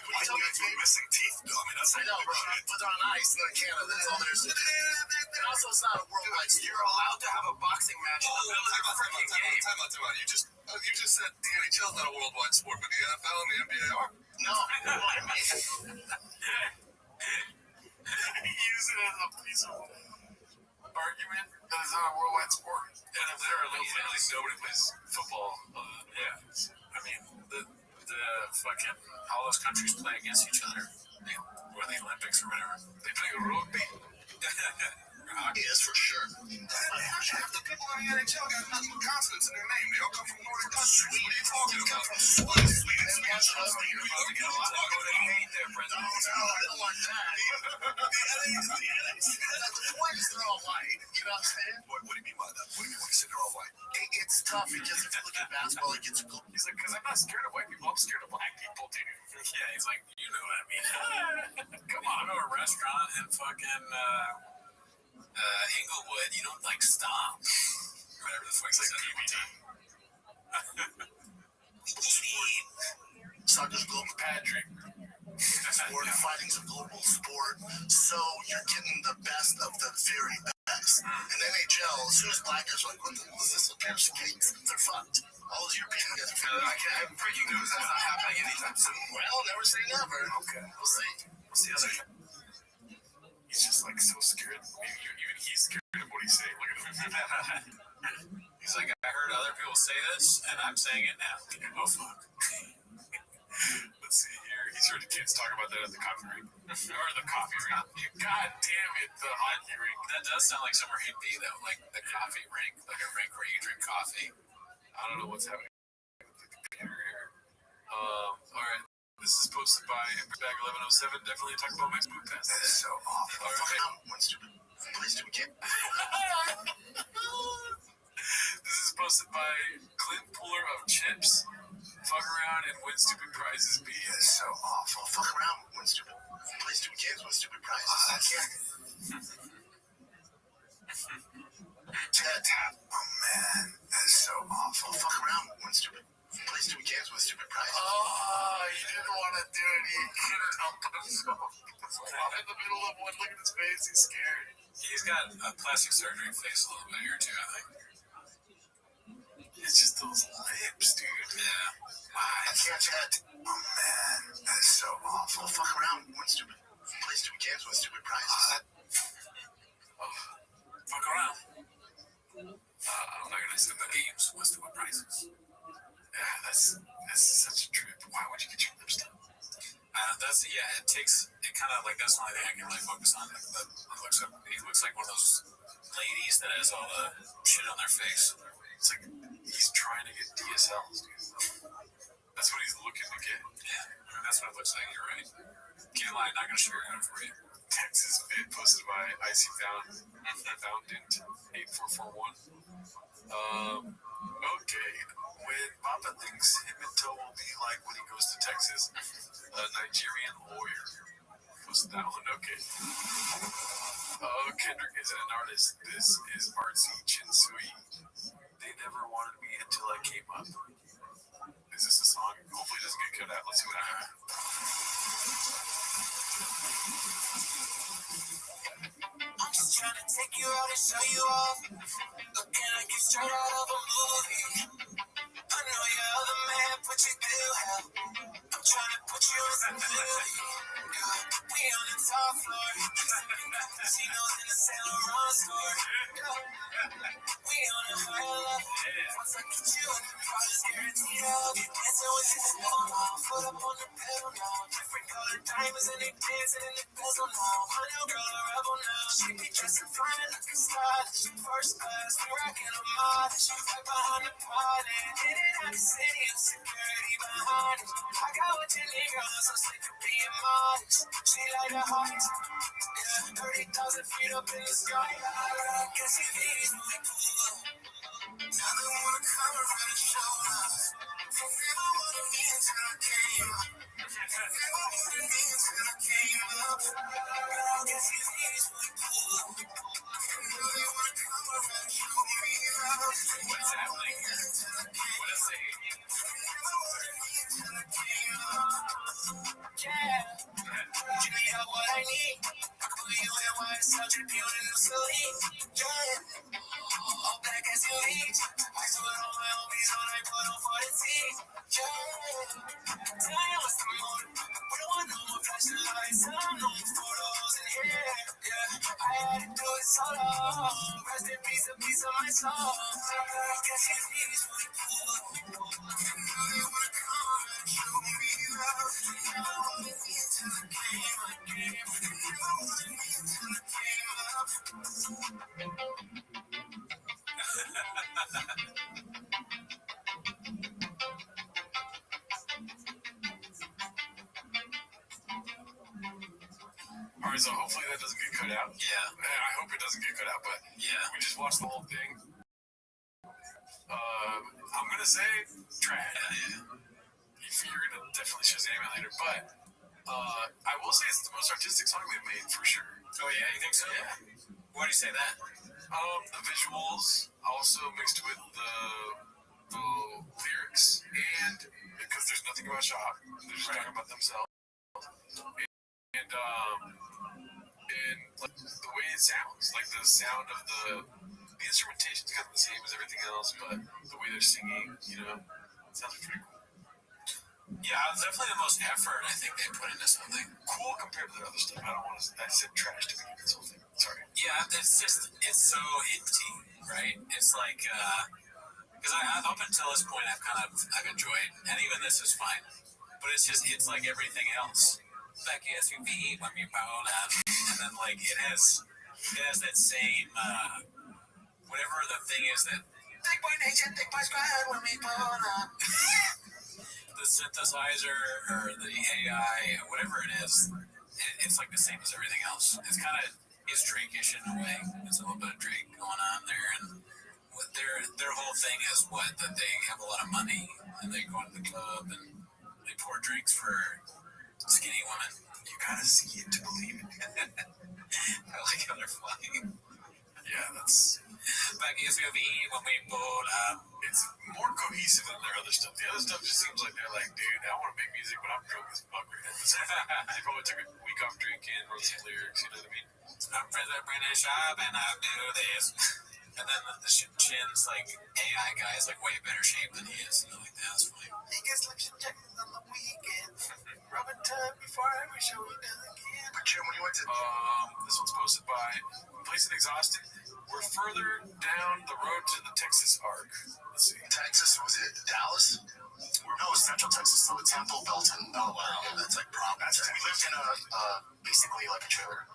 when you tell me They're missing teeth, though. I mean, that's I know, bro. But they're on ice and in Canada. That's all there is to do. And also, it's not a worldwide sport. You're allowed to have a boxing match in the middle of a freaking game. Time out. You just said the NHL's not a worldwide sport, but the NFL and the NBA are. No. I mean, Use it as a piece of argument that it's not a worldwide sport. And if there are literally nobody plays football. I mean, the fucking, all those countries play against each other, or the Olympics or whatever. They play rugby. hockey is for sure. Half the people in the NHL got nothing but consonants in their name. They all come from Northern countries. What are you talking about? Sweden. I don't like that. The point is they're all white. You know what I'm saying? What do you mean by that? What do you mean when you say they're all white? It's tough because if you look at basketball, it gets He's like, because I'm not scared of white people. I'm scared of black people, dude. Yeah, he's like, you know what I mean. Come on, go to a restaurant in fucking Inglewood. You don't like stop. Whatever the fuck. It's like PBD. Soccer's global, Patrick. Sport fighting's a global sport, so you're getting the best of the very best. In NHL, as soon as black guys are like, what is this? A pair of skates? They're fucked. All those European guys are fucked. I can't have breaking news. That's not happening anytime soon. Well, never say never. Okay. We'll see. What's the other? He's just like so scared. Maybe even he's scared of what he's saying. Look at him. He's like, I heard other people say this, and I'm saying it now. Oh, fuck. Let's see here. He's heard the kids talk about that at the coffee rink. Or the coffee rink. God damn it, the hockey rink. That does sound like somewhere he'd be, though. Like the coffee rink. Like a rink where you drink coffee. I don't know what's happening with the computer here. Alright. This is posted by Bag 1107. Definitely talk about my smooth test. That is so awful. Alright. One stupid. Please do again. This is posted by Clint Puller of Chips. Fuck around and win stupid prizes. B. That is so awful. Fuck around, win stupid. Play stupid games, win stupid prizes. Ted. Oh, man. That is so awful. Fuck around, win stupid. Play stupid games, win stupid prizes. Oh, he didn't want to do it. He couldn't help himself. In the middle of one, look at his face. He's scared. He's got a plastic surgery face a little bit here, too, I think. It's just those lips, dude. Yeah. I can't chat. Oh, man. That is so awful. Fuck around, win stupid. Play stupid games, win stupid prizes. Fuck around. I'm not gonna say the games. Win stupid prizes. Yeah, that's such a trip. Why would you get your lips done? It kind of like that's the only thing I can really focus on. Like, he looks like one of those ladies that has all the shit on their face. It's like he's trying to get DSLs, dude. That's what he's looking to get. Yeah, I mean, that's what it looks like. You're right. Can't lie, not gonna sugarcoat it for you. Texas Fit posted by Icy Foundant 8441. Okay. When Papa thinks him and Toe will be like when he goes to Texas, a Nigerian lawyer posted that one. Okay. Kendrick isn't an artist. This is artsy Chinsui. They never wanted me until I came up. Is this a song? Hopefully it doesn't get cut out. Let's see what happens. I'm just trying to take you out and show you off. Looking like you straight out of a movie. I know you're other man, but you do have. I'm trying to put you in some beauty. We on the top floor. She knows in the Saint Laurent store. We on a higher level. Once I get you in the prize, guaranteed I'll be dancing with you. Foot up on the pedal now. Different color diamonds and they dancing in the bezel now. My new girl a rebel now. She be dressing fine, looking stylish. First class, we rockin' a modest. She right behind the party. In and out the city, and security behind it. I got what you need, girl. I'm so sick of being modest. She like the hearts. 30,000 feet up in the sky. Guess you need is really cool. Now they wanna come around and show us. They never wanted me until I came up. Never wanted me until I came up. Girl, guess you need is really cool. Now they wanna come around and show me love. What's happening? What is it? Never wanted me until I came up. Yeah, you know what I need. I put you in white, such a beautiful sleep. Yeah. All black as you reach. I do it on my homies when I put on for the team. Yeah. Tell you what's the mood. We don't want no more flashing lights. I don't know photos in here. Yeah. I had to do it solo. Rest in peace, a piece of my soul. Guess you need is really cool. Now they wanna come and show me love. Never wanted me until I came up. Never wanted me until I came up. Alright, so hopefully that doesn't get cut out. Yeah. I hope it doesn't get cut out, but Yeah. we just watched the whole thing. I'm gonna say trash. You're gonna definitely Shazam it later, but I will say it's the most artistic song they've made for sure. Oh yeah, you think so? Yeah. Why do you say that? The visuals also mixed with the lyrics, and because there's nothing about shop, they're just talking about themselves, and like the way it sounds, like the sound of the instrumentation's kind of the same as everything else, but the way they're singing, it sounds pretty cool. Yeah, it's definitely the most effort I think they put into something. Cool compared to the other stuff. I said trash to begin this whole thing. Sorry. Yeah, it's so empty, right? It's like, because up until this point I've enjoyed, and even this is fine, but it's like everything else. Like SUV when we roll out, and then like it has that same whatever the thing is that take my nation, take my squad when we pull up. The synthesizer or the AI, whatever it is, it's like the same as everything else. It's Drake-ish in a way. There's a little bit of Drake going on there, and their whole thing is that they have a lot of money and they go to the club and they pour drinks for skinny women. You gotta see it to believe it. I like how they're flying. Yeah, that's back SUV when we pulled up. It's more cohesive than their other stuff. The other stuff just seems like they're like, dude, I want to make music, but I'm drunk as fuck right now. They probably took a week off drinking, wrote some lyrics, you know what I mean? I'm President British shop and I do this. And then the Shin's like AI guy is like way better shape than he is. Like that's funny. He gets lips injected on the weekend. Rubbing time before every show he does again. But Jim, when you went to this one's posted by Place and Exhausted. We're further down the road to the Texas arc. Let's see. Texas, was it Dallas? No, it was Central Texas, so the Temple, Belton. Oh wow, that's like prom. We lived in basically like a trailer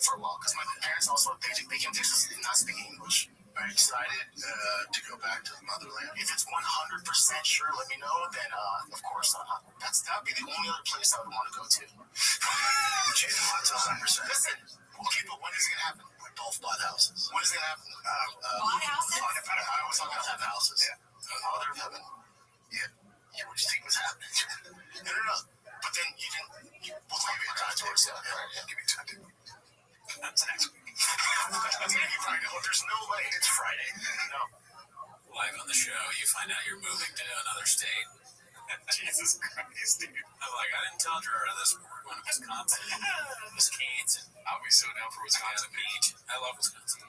for a while because my parents also they came to Texas and not speaking English. Very excited to go back to the motherland. If it's 100% sure, let me know. Then, of course, that'd be the only other place I would want to go to. 100%. Listen, okay, but when is it gonna happen? We both bought houses. When is it gonna happen? Bought houses? I always thought I have houses. Yeah. Other heaven. Yeah. What do you think was happening? No. But then you didn't. We'll give you time to work. Yeah. Give me time. That's next week. There's no way it's Friday. No. Live on the show, you find out you're moving to another state. Jesus Christ, dude. I'm like, I didn't tell Gerardo this. We're going to Wisconsin. Wisconsin. I'll be so down for Wisconsin. I love Wisconsin.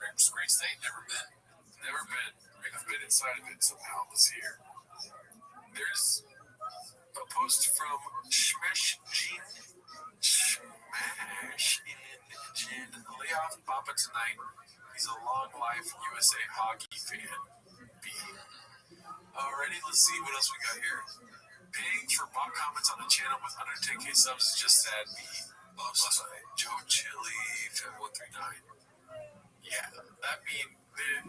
Great state. Never been. Never been. I've been inside of it somehow. Let's see here. There's a post from Smash in lay off Papa tonight. He's a long life USA hockey fan. B. Alrighty, let's see what else we got here. Paying for bot comments on the channel with 110k subs is just sad. B. Lost by Joe Chili 5139. Yeah, that mean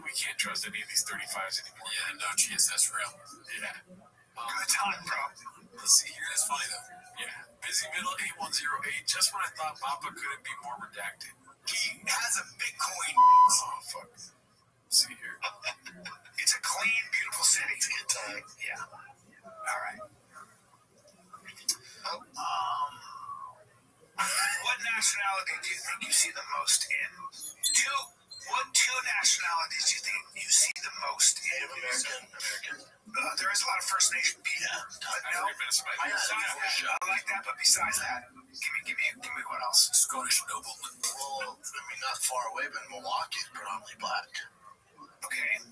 we can't trust any of these 35s anymore. Yeah, no chance that's real. Yeah. Good time, bro. Let's see here. That's funny though. Yeah. Busy Middle 8108. Just when I thought Papa couldn't be more redacted. He has a Bitcoin. Oh fuck. Let's see here. It's a clean, beautiful city. It's a good time. Yeah. All right. What nationality do you think you see the most in? What two nationalities do you think you see the most in? American. There is a lot of First Nation people. Yeah. No. I like that, but besides that, give me what else? Scottish nobleman. Well, I mean, not far away, but Milwaukee is predominantly black. Okay.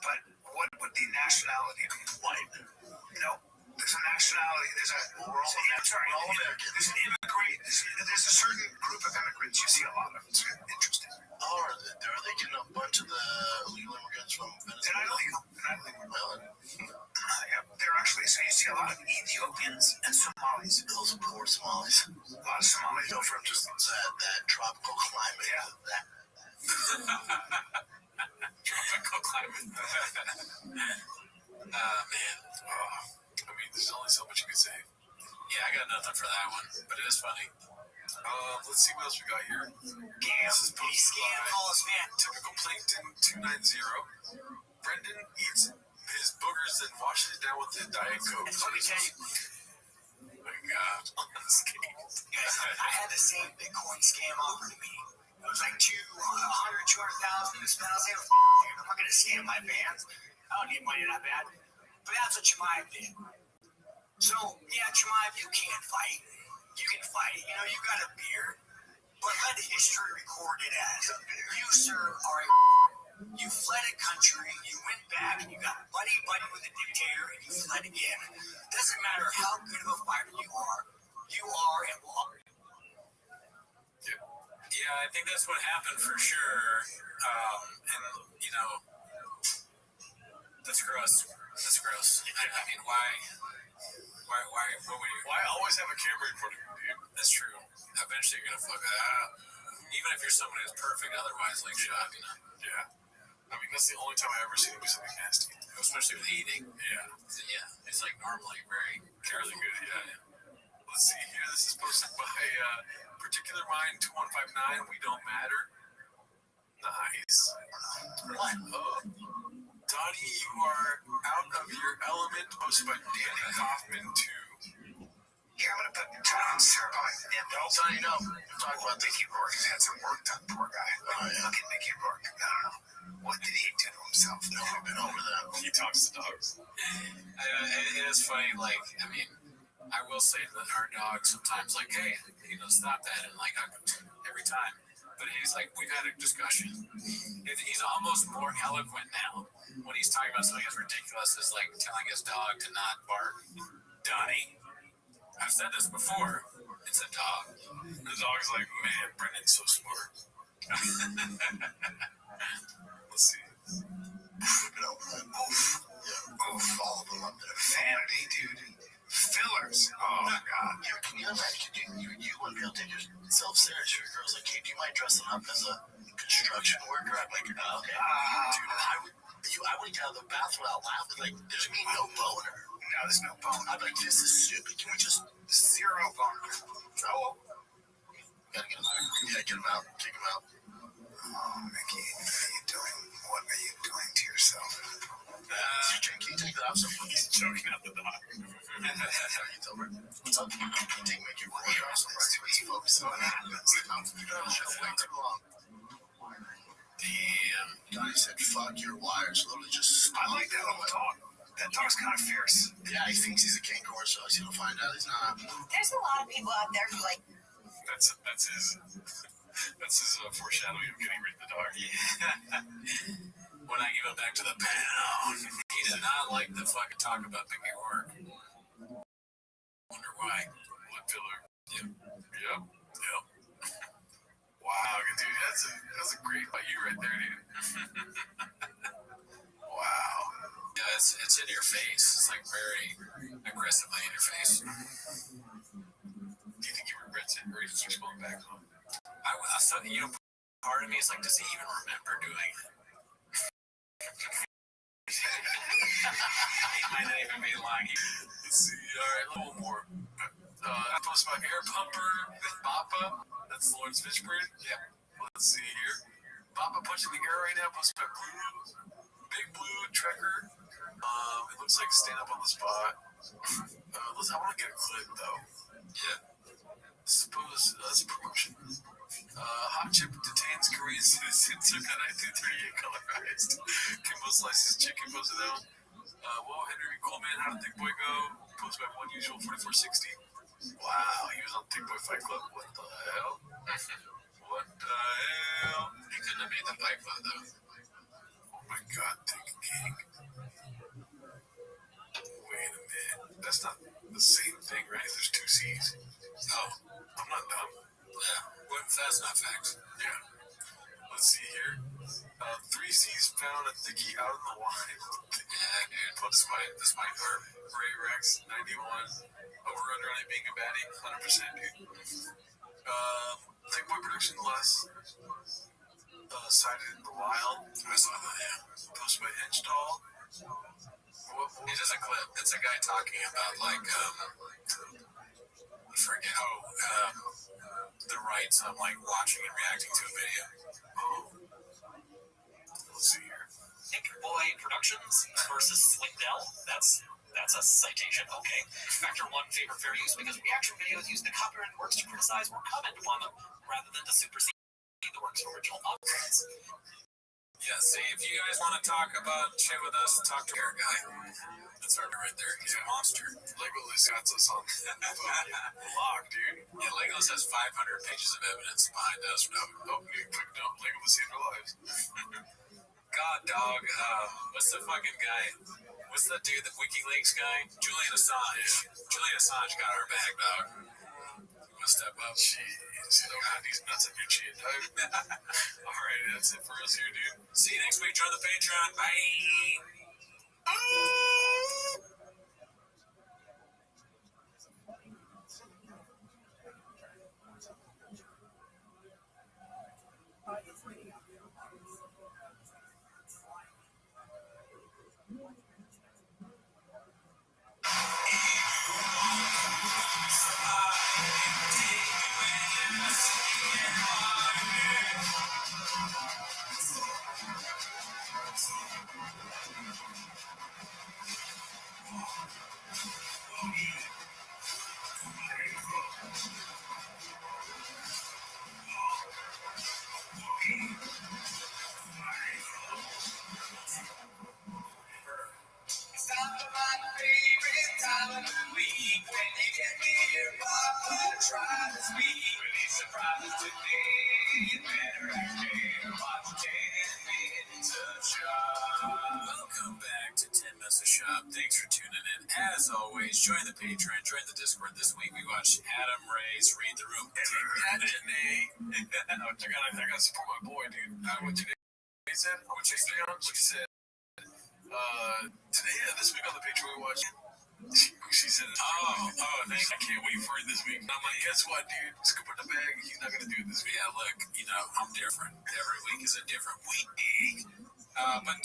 But what would the nationality be? White. No. There's a nationality. There's an immigrant. There's a certain group of immigrants you see a lot of. It's interesting. Oh, are they getting a bunch of the illegal immigrants from Venezuela? They're not illegal. Yeah, they're actually, so you see a lot of Ethiopians and Somalis. Those poor Somalis. A lot of Somalis. You know, from just that tropical climate. Yeah. Tropical climate. Man. I mean, there's only so much you can say. Yeah, I got nothing for that one, but it is funny. Let's see what else we got here. This is posted by Typical Plankton 290. Brendan eats his boogers and washes it down with the Diet Coke. Let me tell you. Oh my God. Guys, I had the same Bitcoin scam offered to me. It was like 200,000 to spend. I was like, I'm not going to scam my fans. I don't need money that bad. But that's what Jemima did. So, yeah, Jemima, you can't fight. You can fight. You know, you got a beard. But let history record it as you, sir, are you fled a country, you went back, and you got buddy with a dictator, and you fled again. Doesn't matter how good of a fighter you are and will always. Yeah, I think that's what happened for sure. And, you know, that's gross. That's gross. I mean, why always have a camera in front of you, dude? That's true. Eventually you're gonna fuck that up. Even if you're someone who's perfect, otherwise, like, shut up, you know? Yeah. I mean, that's the only time I ever seen him do something nasty. Especially with eating. Yeah. Yeah. It's like normally very Really good, yeah. Let's see here. This is posted by Particular Mind 2159. We don't matter. Nice. What? Dottie, you are out of your element. Posted by Danny Kaufman 2. Yeah, I'm gonna put John syrup on my nip. Sonny, no. We're talking about Mickey Rourke has had some work done, poor guy. Look at Mickey Rourke. I don't know. What did he do to himself? No, we've been over that. He talks to dogs. It is funny, like, I mean, I will say that our dog sometimes, like, hey, you know, stop that, and like, every time. But he's like, we've had a discussion. He's almost more eloquent now when he's talking about something as ridiculous as like telling his dog to not bark. Donnie, I've said this before. It's a dog. The dog's like, man, Brendan's so smart. Let's see. Oof, all of them up there. Vanity, dude. Fillers. Oh, my God. Yeah, can you imagine? You wouldn't be able to take yourself serious. Your girl's like, hey, do you mind dressing up as a construction worker? I'm like, okay. Dude, I would get out of the bathroom out laughing. Like, there's going to be no boner. No, there's no boner. I'm like, this is stupid. Can we just... Zero boner. Oh. Gotta get him out. Yeah, get him out. Kick him out. Oh, Mickey, what are you doing? What are you doing to yourself? Can you take that out? He's choking out the dog. What's up? Take Mickey Rourke off. Let's focus on that. Let's too long. Donnie said, fuck your wires. Literally just. I like that little dog. That dog's kind of fierce. Yeah, he thinks he's a king horse, so he's gonna find out he's not. There's a lot of people out there who like. That's his foreshadowing of getting rid of the dog. Yeah. When I give him back to the pound, he did not like the fucking talk about the work. Wonder why. Blood filler. Yep. Wow, dude, that's a great by you right there, dude. Wow. Yeah, it's in your face. It's like very aggressively in your face. Do you think he regrets it, or he just keeps going back on? I thought, part of me is like, does he even remember doing it? He might not even be lying. Let's see. All right, a little more. I post my air pumper with Bappa. That's Lawrence Fishburne. Yeah. Let's see here. Bappa punching the air right now. Post my big blue trekker. It looks like stand up on the spot. I want to get a clip though. Yeah. Suppose that's a promotion. Hot Chip detains Korean citizen took a 1938 colorized. Kimbo slices chicken, posts it out. Henry Coleman, how did Thick Boy go? Post by One Usual 4460. Wow, he was on Thick Boy Fight Club. What the hell? What the hell? He couldn't have made the Fight Club though. Oh my God, Thick King. Wait a minute. That's not the same thing, right? There's two C's. No, I'm not dumb. Yeah, that's not facts. Yeah. Let's see here. 3 C's found a thickie out in the wild. Yeah, dude. This might hurt. Ray Rex, 91. Over under on it being a baddie, 100%, dude. Thick Boy Production less. Sighted in the wild. I saw that, yeah. Posted by Hinge Doll. It is a clip. It's a guy talking about, like, I forget. The rights of, like, watching and reacting to a video. Let's see here. Thick Boy Productions versus Swindell. That's a citation. Okay. Factor 1 favor fair use because reaction videos use the copyrighted works to criticize or comment upon them rather than to supersede the work's original authors. Yeah, see, if you guys want to talk about shit with us, talk to our guy. That's our right there. He's a monster. Legolas got us on lock, dude. Yeah, Legolas has 500 pages of evidence behind us. Legolas saved our lives. God, dog. What's the fucking guy? What's the dude, the WikiLeaks guy? Julian Assange. Julian Assange got our back, dog. You want to step up? Jeez, these nuts in your chin, dog. Alright, that's it for us here, dude. See you next week. Join the Patreon. Bye. Welcome back to 10 Minutes of Shop. Thanks for tuning in. As always, join the Patreon, join the Discord. This week we watched Adam Ray's Read the Room. I gotta support my boy, dude. What today said? What you said? Today, this week on the Patreon we watched. She said, thanks. I can't wait for it this week. And I'm like, guess what, dude? Scoop in the bag. He's not gonna do it this week. Yeah, look, I'm different. Every week is a different week. But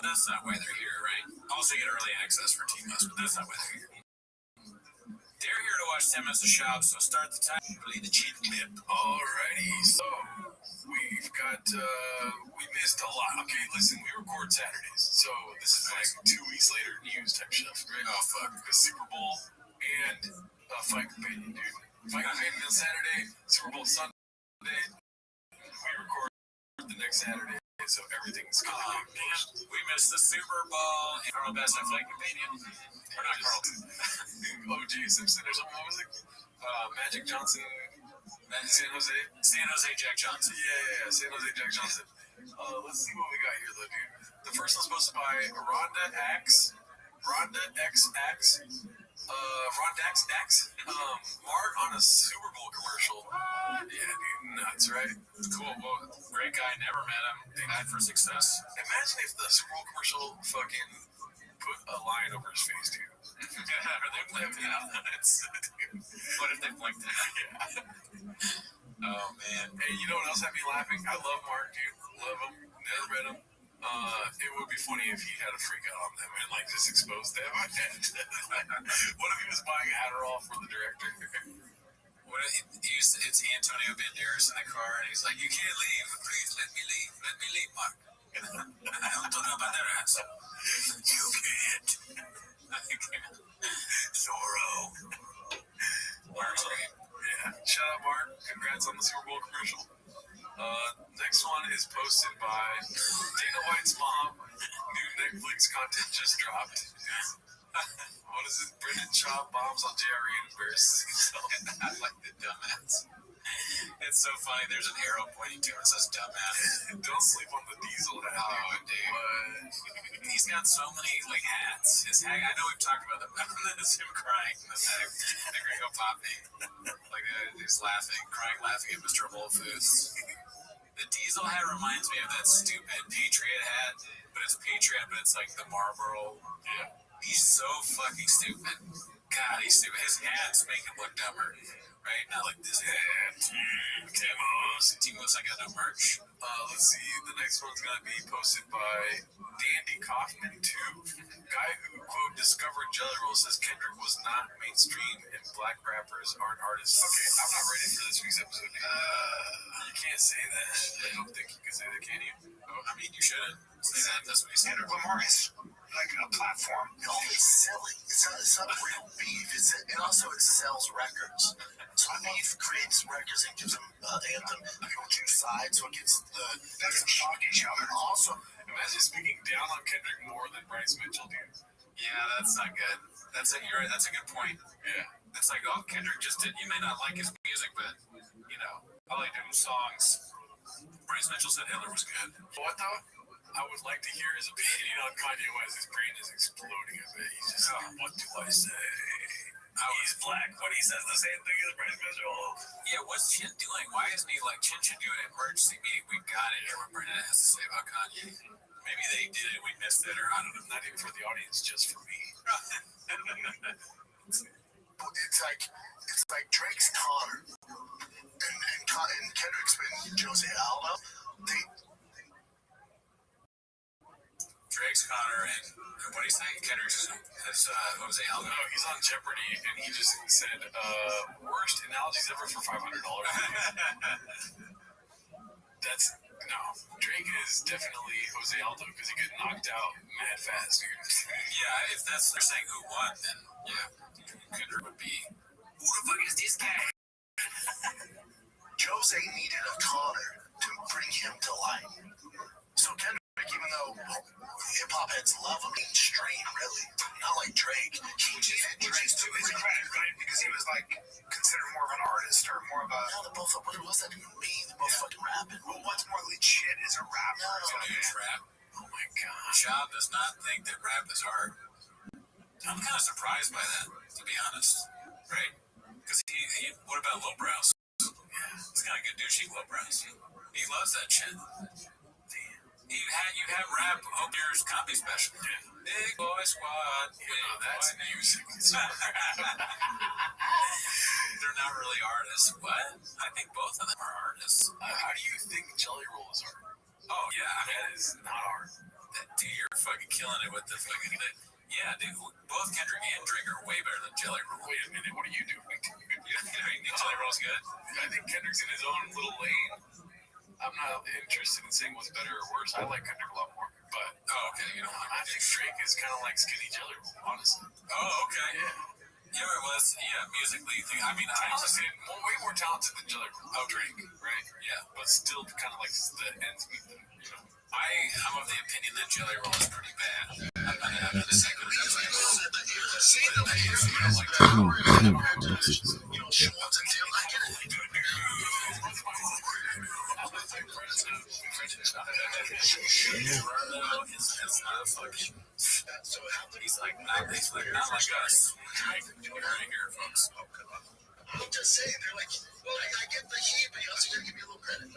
that's not why they're here, right? Also get early access for Team Us, but that's not why they're here. They're here to watch 10 Minutes of Shop, so start the time. Play the cheat clip. Alrighty, so we've got, we missed a lot. Okay, listen, we record Saturdays, so this is like 2 weeks later news type stuff, right? Oh, fuck, because Super Bowl and Fight Companion, dude. Fight Companion on Saturday, Super Bowl Sunday. We record the next Saturday. And so everything's kind of man, we missed the Super Bowl. Carl Best Athletic Opinion. Or not Carlton. O.J. Simpson or something. What was it? Magic Johnson. San Jose. San Jose Jack Johnson. Yeah. San Jose Jack Johnson. Let's see what we got here, though, dude. The first one's supposed to buy Rhonda XX. Mark on a Super Bowl commercial. Yeah, dude, nuts, right? Cool. Well, great guy. Never met him. Mad for success. Imagine if the Super Bowl commercial fucking put a line over his face, dude. Or they blinked it out. What if they blinked it out? Yeah. Oh, man. Hey, you know what else had me laughing? I love Mark, dude. Love him. Never met him. It would be funny if he had a freak out on them and like just exposed them. What if he was buying Adderall for the director? It's Antonio Banderas in the car, and he's like, "You can't leave. Please let me leave. Let me leave, Mark." Antonio Banderas. You can't. Zorro. Mark's great. Yeah. Shout out, Mark. Congrats on the Super Bowl commercial. Next one is posted by Dana White's mom. New Netflix content just dropped. What is it? Brendan Schaub bombs on JRE and embarrasses himself. I like the dumbass. It's so funny. There's an arrow pointing to it that says dumbass. Don't sleep on the diesel hat. Oh, dude. He's got so many like hats. His hat, I know we've talked about them. It's him crying in the back. The Gringo Poppy. Like he's laughing, crying, laughing at Mr. Whole Foods. The diesel hat reminds me of that stupid Patriot hat, but it's Patriot, but it's like the Marlboro. Yeah. He's so fucking stupid. God, he's stupid. His hats make him look dumber, right? Not like this hat. Timos, I got no merch. Let's see. The next one's gonna be posted by Dandy Kaufman 2. Guy who quote discovered Jelly Roll says Kendrick was not mainstream and black rappers aren't artists. Okay, I'm not ready for this week's episode. You can't say that. I don't think you can say that, can you? I mean, you shouldn't say that. That's what he said. Kendrick Lamar is like a platform. No, it's silly. It's not real beef. It also sells records. So beef creates records and gives them anthem. People choose sides, so it gets That's shock each other. Also, imagine speaking down on Kendrick more than Bryce Mitchell, dude. Yeah, that's not good. You're right. That's a good point. Yeah. It's like, oh, Kendrick just did. You may not like his music, but you know, all he did was songs. Bryce Mitchell said Hitler was good. What though? I would like to hear his opinion on Kanye West. His brain is exploding a bit. He's just like, what do I say? He's black, but he says the same thing as Bryce Mitchell. Yeah, what's Chin doing? Why isn't he like Chin should do an emergency meeting? We've got to hear what Brendan has to say about Kanye. Maybe they did it, we missed it, or I don't know. Not even for the audience, just for me. it's like Drake's Connor and Kendrick's been Jose Aldo. Drake's Connor and what do you say? Kendrick's has Jose Aldo. No, he's on Jeopardy, and he just said, worst analogies ever for $500. That's, no. Drake is definitely Jose Aldo, because he got knocked out mad fast, dude. Yeah, if that's, they're saying who won, then yeah, Kendrick would be, who the fuck is this guy? Jose needed a Connor to bring him to life. So Kendrick, even though hip-hop heads love him mainstream, really, not like Drake. He needed Drake To his credit, right? Because he was like considered more of an artist or more of a. No, they're both. What does that even mean? They're both fucking rapping. Well, what's more legit is a rapper. Rap. Oh my god. Schaub does not think that rap is art. I'm kind of surprised by that, to be honest. Right? Because he what about lowbrows? Yeah, he's got a good douchey lowbrows. He loves that shit. You have rap on your comedy special. Yeah. Big boy squad. Yeah, that's music. They're not really artists. What? I think both of them are artists. How do you think Jelly Roll is art? Oh, yeah. I mean, that is not art. Dude, you're fucking killing it with the fucking... Yeah, dude. Both Kendrick and Drake are way better than Jelly Roll. Wait a minute. What are you doing? You think Jelly Roll's good? I think Kendrick's in his own little lane. I'm not interested in saying what's better or worse. I like Kendrick a lot more. But, oh, okay. You know, I think Drake is kind of like skinny Jelly Roll, honestly. Oh, okay. Yeah. Yeah, it was. Yeah, musically. I mean, I honestly way more talented than Jiller. Oh, Drake, right? Yeah, but still kind of like the ends meet the, you know. I'm of the opinion that Jelly Roll is pretty bad. I'm not saying that that's like, if you don't like he's like not like us. Right here, folks. I'm just saying, they're like, well, I get the heat, but you also gotta give me a little credit.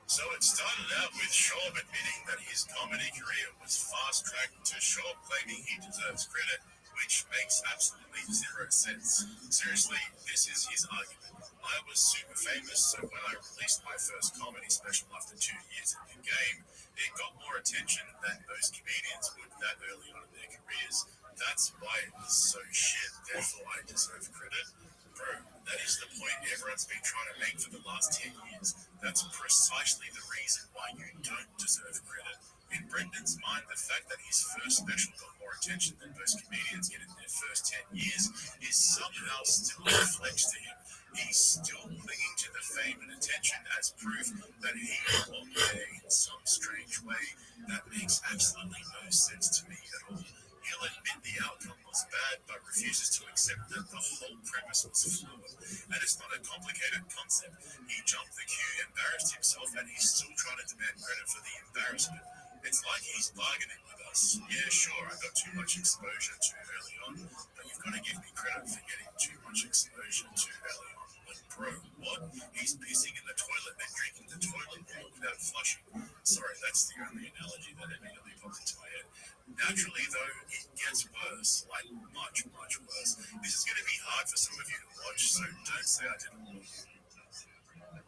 So it started out with Shaw admitting that his comedy career was fast-tracked to Shaw claiming he deserves credit, which makes absolutely zero sense. Seriously, this is his argument. I was super famous, so when I released my first comedy special after 2 years in the game, it got more attention than most comedians would that early on in their careers. That's why it was so shit, therefore I deserve credit. Bro, that is the point everyone's been trying to make for the last 10 years. That's precisely the reason why you don't deserve credit. In Brendan's mind, the fact that his first special got more attention than most comedians get in their first 10 years is somehow still reflects to him. He's still clinging to the fame and attention as proof that he belonged there in some strange way. That makes absolutely no sense to me at all. He'll admit the outcome was bad, but refuses to accept that the whole premise was flawed. And it's not a complicated concept. He jumped the queue, embarrassed himself, and he's still trying to demand credit for the embarrassment. It's like he's bargaining with us. Yeah, sure, I got too much exposure too early on, but you've got to give me credit for getting too much exposure too early on. Like, bro, what? He's pissing in the toilet and drinking the toilet water without flushing. Sorry, that's the only analogy that immediately popped into my head. Naturally, though, it gets worse, like much, much worse. This is going to be hard for some of you to watch, so don't say I didn't warn you.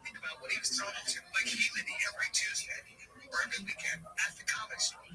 Think about what he was thrown into. Like he would be every Tuesday or every weekend at the comedy store.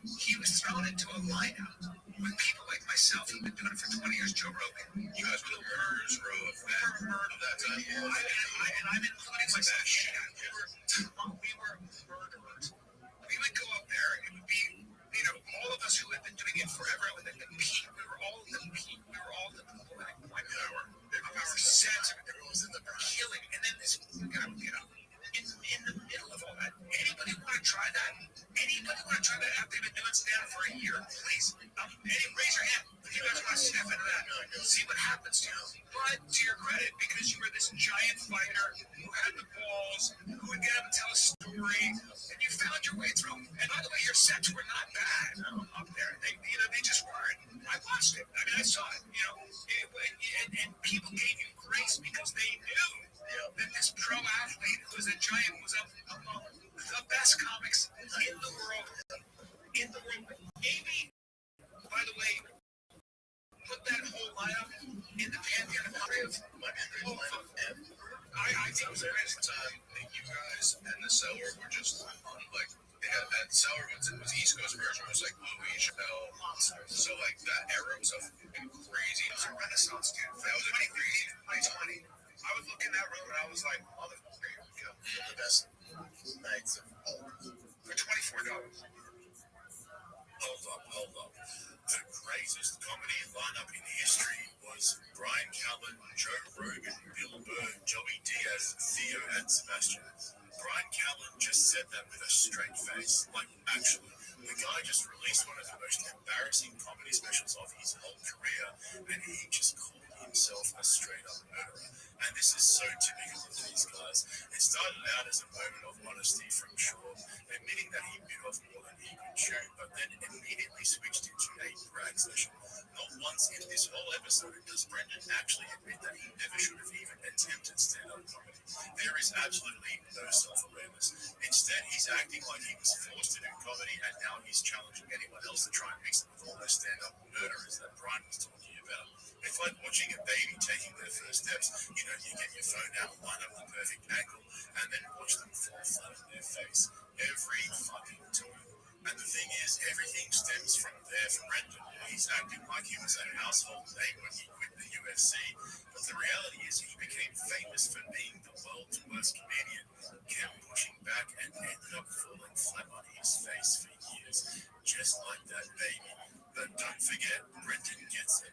He was thrown into a lineup with people like myself who've been doing it for 20 years, Joe Rogan. You guys were the murderers row of that time. And I'm including myself. We were murderers. We would go up there, it would be, you know, all of us who had been doing it forever, and then the peak, we were all in the peak. We were all in the point of our sense of everyone was in the killing. And then this guy would get up. In the middle of all that, anybody want to try that? Anybody want to try that after they've been doing stand-up for a year? Please, raise your hand if you guys want to step into that. See what happens to you. But to your credit, because you were this giant fighter who had the balls, who would get up and tell a story, and you found your way through. And by the way, your sets were not bad up there. They just weren't. I watched it. I mean, I saw it. And people gave you grace because they knew that this pro athlete who was a giant was among the best comics in the world. Maybe, by the way, put that whole lineup in the pantheon of comedians. I think it was the greatest time that you guys and the Cellar were just on, like, at Cellar it was East Coast version. It was like Louis Chappelle. So, like, that era was a crazy. It was a renaissance, dude. That was 2020. I would look in that room and I was like, oh, the best nights of all for $24. Hold up. The greatest comedy lineup in history was Brian Callen, Joe Rogan, Bill Burr, Joey Diaz, Theo, and Sebastian. Brian Callen just said that with a straight face. Like, actually, the guy just released one of the most embarrassing comedy specials of his whole career, and he just called himself a straight-up murderer. And this is so typical of these guys. It started out as a moment of honesty from Shaw, admitting that he bit off more than he could chew, but then immediately switched into a brag session. Not once in this whole episode does Brendan actually admit that he never should have even attempted stand-up comedy. There is absolutely no self-awareness. Instead, he's acting like he was forced to do comedy, and now he's challenging anyone else to try and mix it with all those stand-up murderers that Brian was talking about. It's like watching a baby taking their first steps. You get your phone out, line up the perfect angle, and then watch them fall flat on their face. Every fucking time. And the thing is, everything stems from there for Brendan. He's acting like he was a household name when he quit the UFC. But the reality is he became famous for being the world's worst comedian, kept pushing back and ended up falling flat on his face for years. Just like that baby. But don't Don't forget, Brendan gets it.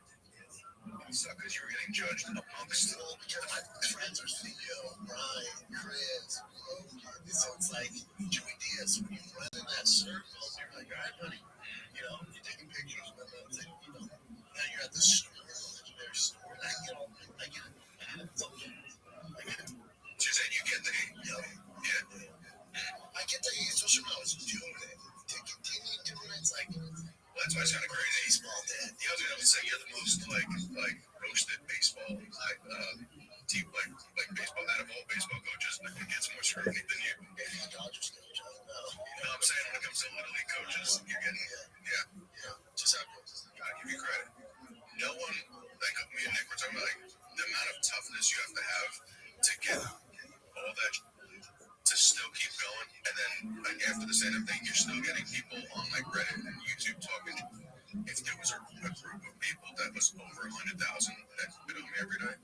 So, because you were getting judged amongst because my friends are CEO, Brian, Chris, Logan. So it's like Joey Diaz, when you run in that circle, you're like, all right, buddy, you're taking pictures with them. It's like, now you're at the store, legendary store. I get it. I get it. So then you get the I get the especially when I was doing it. To continue doing it, it's like, that's why it's kind of crazy. Baseball dead. The other thing I would say, you're the most like roasted baseball team, like baseball out of all baseball coaches, I think gets more scrutiny than you. Maybe the Dodgers coach, I don't know. You know what I'm saying? When it comes to little league coaches, you're getting Just how gotta give you credit. No one, like me and Nick were talking about, like the amount of toughness you have to get all that to still keep going, and then like after the stand-up thing, you're still getting people on like Reddit and YouTube talking. If there was a group of people that was over 100,000 that been on me every day,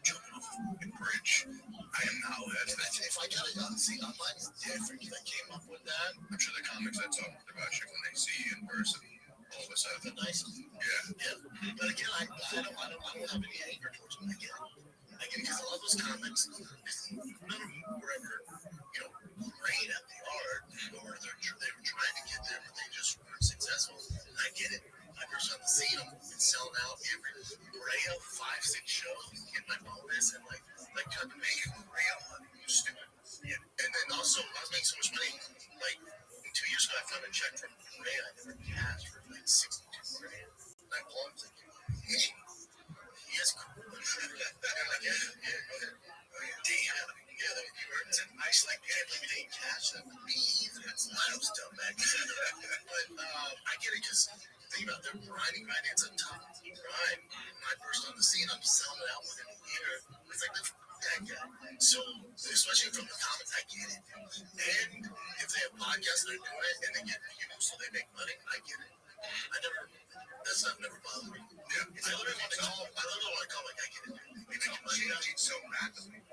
jumping off a bridge, I am not allowed to. if I got it, see, mine's different. I came up with that. I'm sure the comics that talk about shit when they see you in person, all of a sudden, nice. Yeah. But again, I don't have any anger towards them. I get it because a lot of those comics, none of them were ever, great at the art, or they were trying to get there, but they just weren't successful. I get it. I first have seen them and selling out every Brea 5-6 shows, get my bonus, and like trying to make real money. You're stupid. Yeah. And then also, I was making so much money. Like 2 years ago, I found a check from Brea I never cashed for like $62 grand. And I called him like, hey, yes, cool. Damn. Yeah, you earned it. I was like, yeah, let me take cash. That would be easy. I was dumb back then. But I get it because think about it, they're grinding. It's a tough grind. When I burst on the scene, I'm selling it out within a year. It's like, that guy. So, especially from the comments, I get it. And if they have podcasts, they're doing it, and they get views, so they make money, I get it. That's not never bothered me. Yeah. I literally want to call, like, I get it. They make money out of it so rapidly.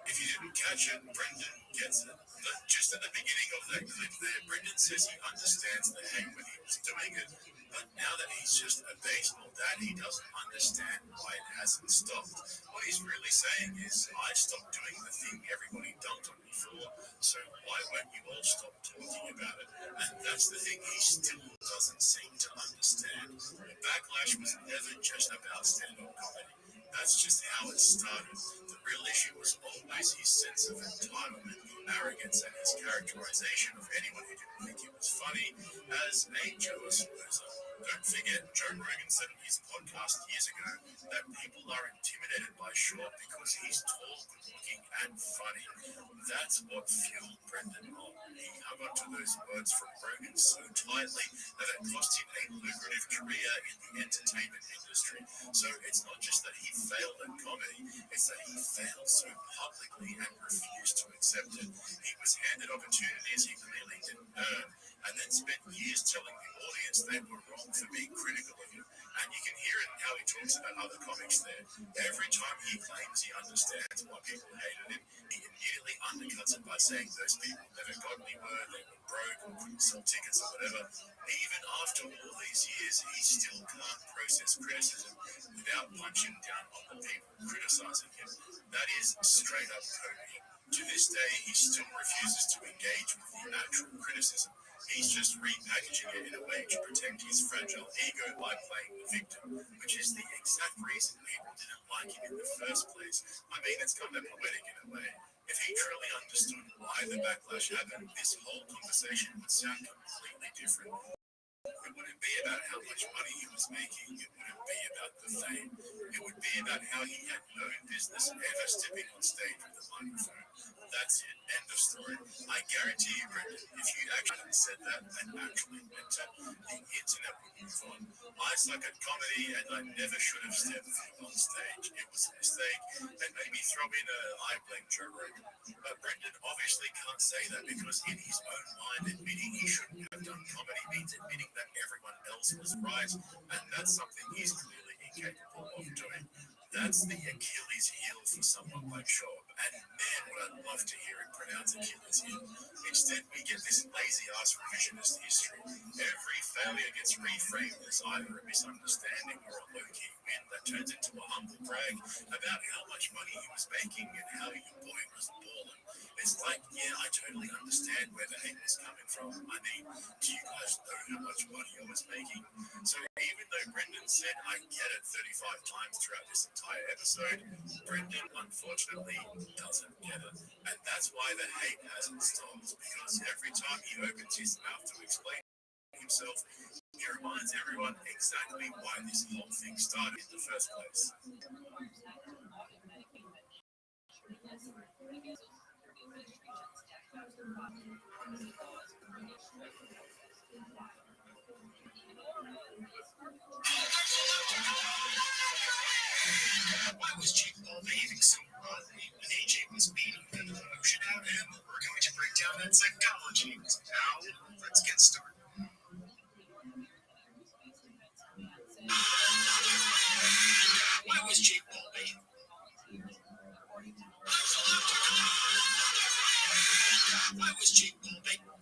If you didn't catch it, Brendan gets it. But just at the beginning of that clip there, Brendan says he understands the hate when he was doing it, but now that he's just a baseball dad, he doesn't understand why it hasn't stopped. What he's really saying is, I stopped doing the thing everybody dumped on me for, so why won't you all stop talking about it? And that's the thing he still doesn't seem to understand. The backlash was never just about stand-up comedy. That's just how it started. The real issue was always his sense of entitlement, arrogance, and his characterization of anyone who didn't think he was funny as a jealous loser. Don't forget, Joe Rogan said in his podcast years ago that people are intimidated by Shaw because he's tall, good-looking, and funny. That's what fueled Brendan on. He hung on to those words from Rogan so tightly that it cost him a lucrative career in the entertainment industry. So it's not just that he failed at comedy, it's that he failed so publicly and refused to accept it. He was handed opportunities he clearly didn't earn, and then spent years telling the audience they were wrong for being critical of him. And you can hear it in how he talks about other comics there. Every time he claims he understands why people hated him, he immediately undercuts it by saying those people never got anywhere, they were broke or couldn't sell tickets or whatever. Even after all these years, he still can't process criticism without punching down on the people criticizing him. That is straight up coding. To this day, he still refuses to engage with the actual criticism. He's just repackaging it in a way to protect his fragile ego by playing the victim, which is the exact reason people didn't like him in the first place. I mean, it's kind of poetic in a way. If he truly understood why the backlash happened, this whole conversation would sound completely different. It wouldn't be about how much money he was making. It wouldn't be about the fame. It would be about how he had no business ever stepping on stage with a microphone. That's it. End of story. I guarantee you, Brendan, if you actually said that and actually meant it, the internet would move on. I suck at comedy and I never should have stepped on stage. It was a mistake, and maybe throw in a I blame Joe Rogan. But Brendan obviously can't say that because in his own mind, admitting he shouldn't have done comedy means admitting that everyone else was right, and that's something he's clearly incapable of doing. That's the Achilles heel for someone like Shaw. And man, what I'd love to hear him pronounce a killer's here. Instead, we get this lazy-ass revisionist history. Every failure gets reframed as either a misunderstanding or a low-key win that turns into a humble brag about how much money he was making and how your boy was balling. It's like, yeah, I totally understand where the hate is coming from. I mean, do you guys know how much money I was making? So even though Brendan said I get it 35 times throughout this entire episode, Brendan unfortunately doesn't get it. And that's why the hate hasn't stopped, because every time he opens his mouth to explain himself, he reminds everyone exactly why this whole thing started in the first place. Why was Jake Paul behaving so oddly when AJ was beating the emotion out of him? We're going to break down that psychology. Now, let's get started. Why was Jake Paul behaving? Why was Jake Paul behaving?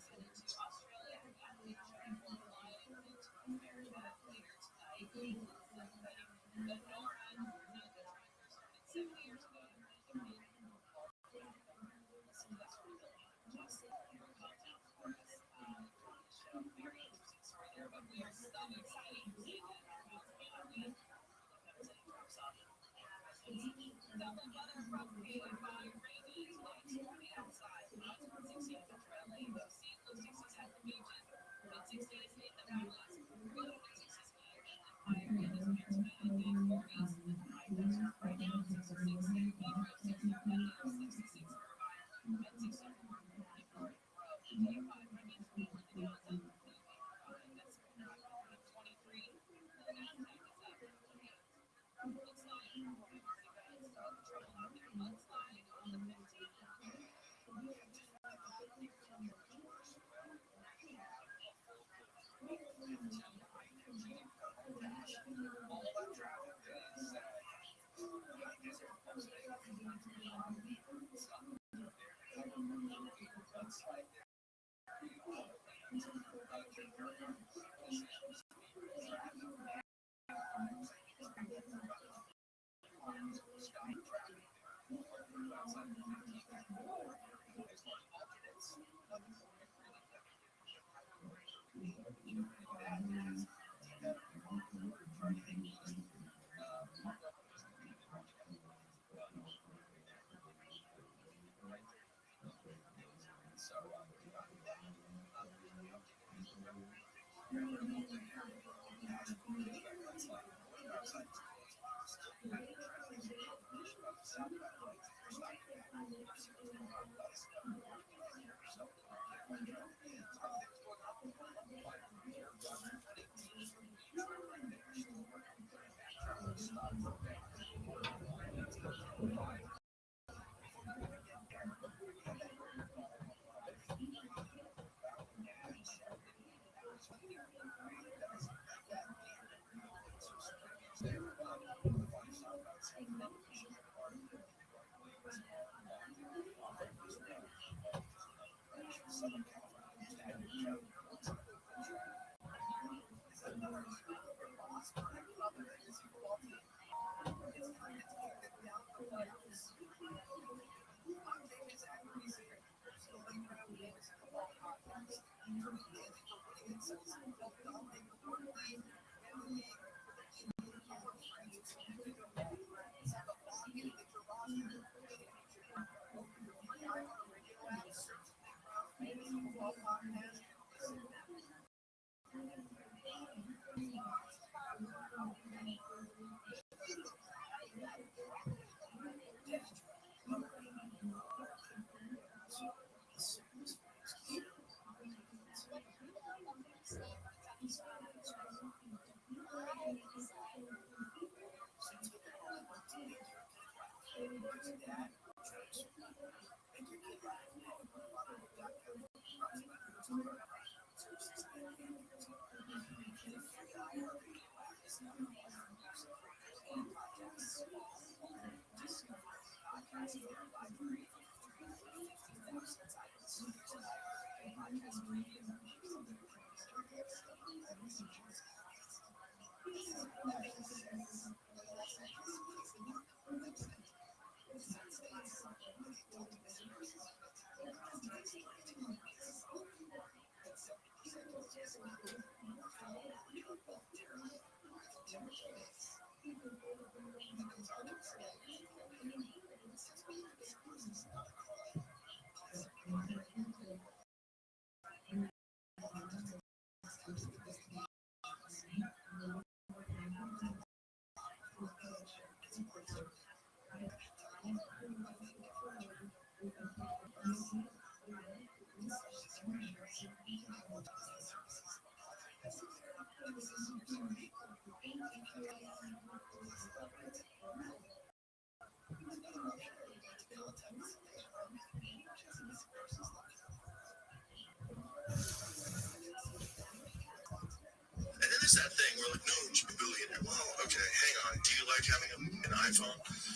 And then there's that thing where like, no, it's a billionaire. Well, okay, hang on. Do you like having an iPhone?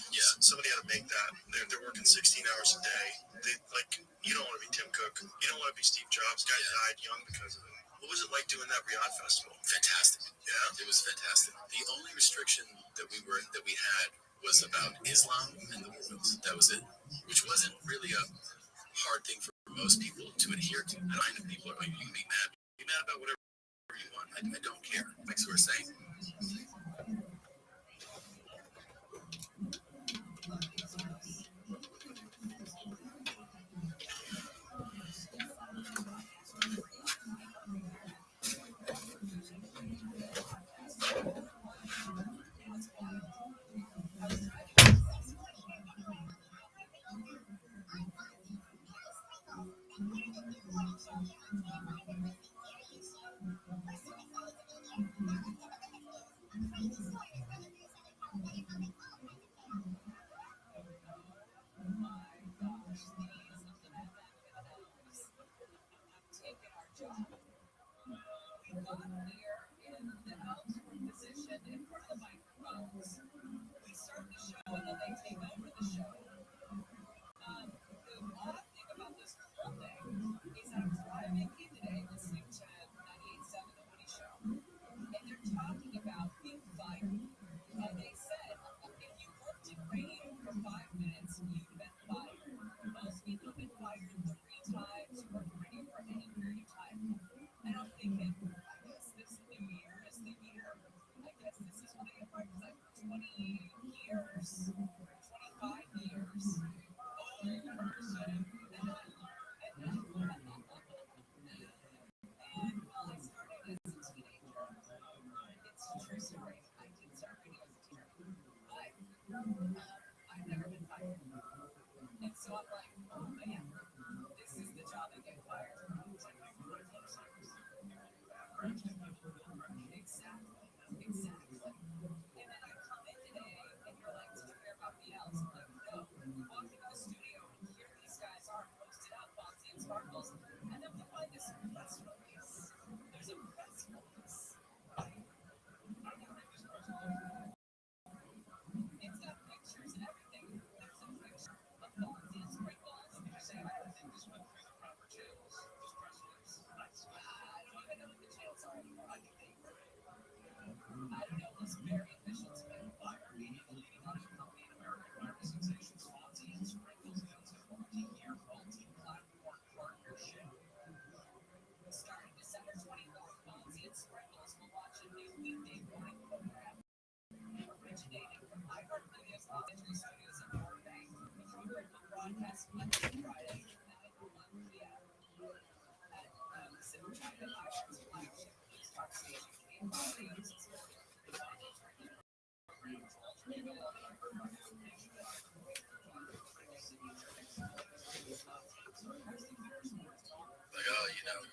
Yeah. Somebody had to make that. They're working 16 hours a day. You don't want to be Tim Cook. You don't want to be Steve Jobs. Guy died young because of it. What was it like doing that Riyadh festival? Fantastic. Yeah, it was fantastic. The only restriction that we had was about Islam and the world. That was it, which wasn't really a hard thing for most people to adhere to. I find that people are like, you can be mad. Be mad about whatever you want. I don't care. Like so we're saying.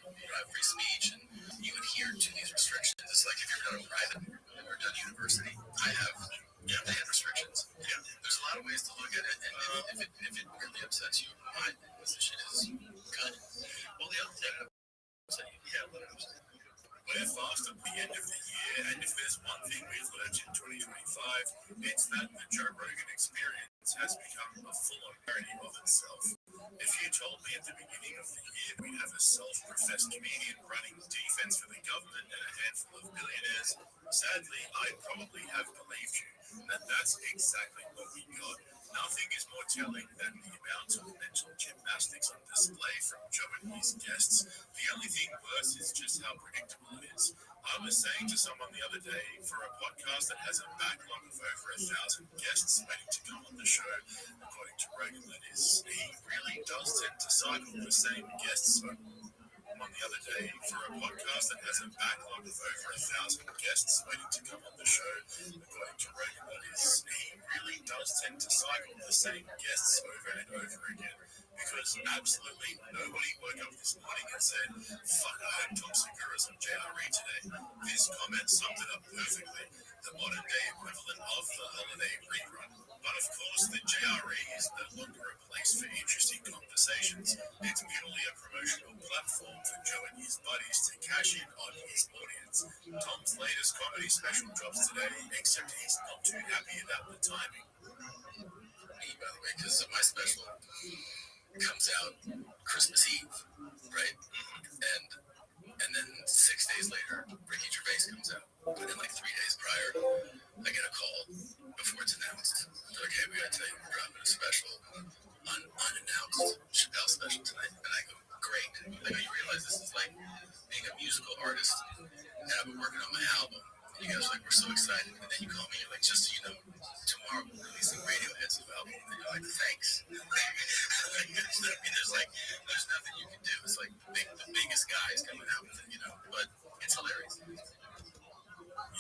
You have free speech and you adhere to these restrictions. It's like if you're done a private or done university, they have restrictions. Yeah. There's a lot of ways to look at it, and if it really upsets you, my position is good. Well, the other thing I would say, we're fast at the end of the year, and if there's one thing we've learned in 2025, it's that the Joe Rogan experience has become a full-on parody of itself. If you told me at the a self-professed comedian running defense for the government and a handful of billionaires, sadly, I'd probably have believed you. And that's exactly what we got. Nothing is more telling than the amount of mental gymnastics on display from Joe and his guests. The only thing worse is just how predictable it is. I was saying to someone the other day, for a podcast that has a backlog of over 1,000 guests waiting to come on the show, according to Rogan, that is, he really does tend to cycle the same guests on the other day, for a podcast that has a backlog of over 1,000 guests waiting to come on the show, according to Rogan, that is, he really does tend to cycle the same guests over and over again. Because absolutely nobody woke up this morning and said, fuck, I heard Tom Segura's on JRE today. This comment summed it up perfectly. The modern day equivalent of the holiday rerun. But of course, the JRE is no longer a place for interesting conversations. It's merely a promotional platform for Joe and his buddies to cash in on his audience. Tom's latest comedy special drops today, except he's not too happy about the timing. Me, by the way, because my special comes out Christmas Eve, right? And then 6 days later, Ricky Gervais comes out. And then like 3 days prior, I get a call before it's announced. They're like, hey, we gotta tell you we're dropping a special unannounced Chappelle special tonight. And I go, great. I go, you realize this is like being a musical artist and I've been working on my album. And you guys are like, we're so excited. And then you call me, you're like, just so you know, tomorrow we're releasing Radiohead's new album. And you're like, thanks. I mean, there's nothing you can do. It's like the biggest guy is coming out with it, you know, but it's hilarious.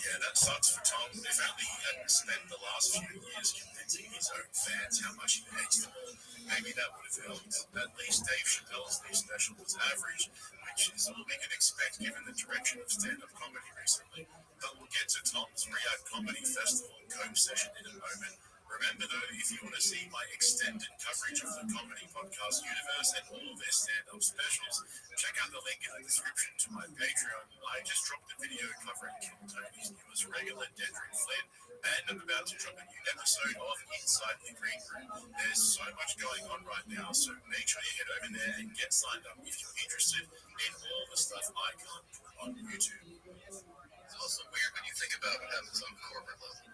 Yeah, that sucks for Tom. If only he hadn't spent the last few years convincing his own fans how much he hates them all, maybe that would have helped. At least Dave Chappelle's new special was average, which is all we can expect given the direction of stand-up comedy recently. But we'll get to Tom's Riyadh Comedy Festival Cope session in a moment. Remember though, if you want to see my extended coverage of the comedy podcast universe and all of their stand-up specials, check out the link in the description to my Patreon. I just dropped a video covering Kim Tony's newest regular, Dedrick Flynn, and I'm about to drop a new episode of Inside the Green Room. There's so much going on right now, so make sure you head over there and get signed up if you're interested in all the stuff I can't put on YouTube. It's also weird when you think about what happens on corporate level.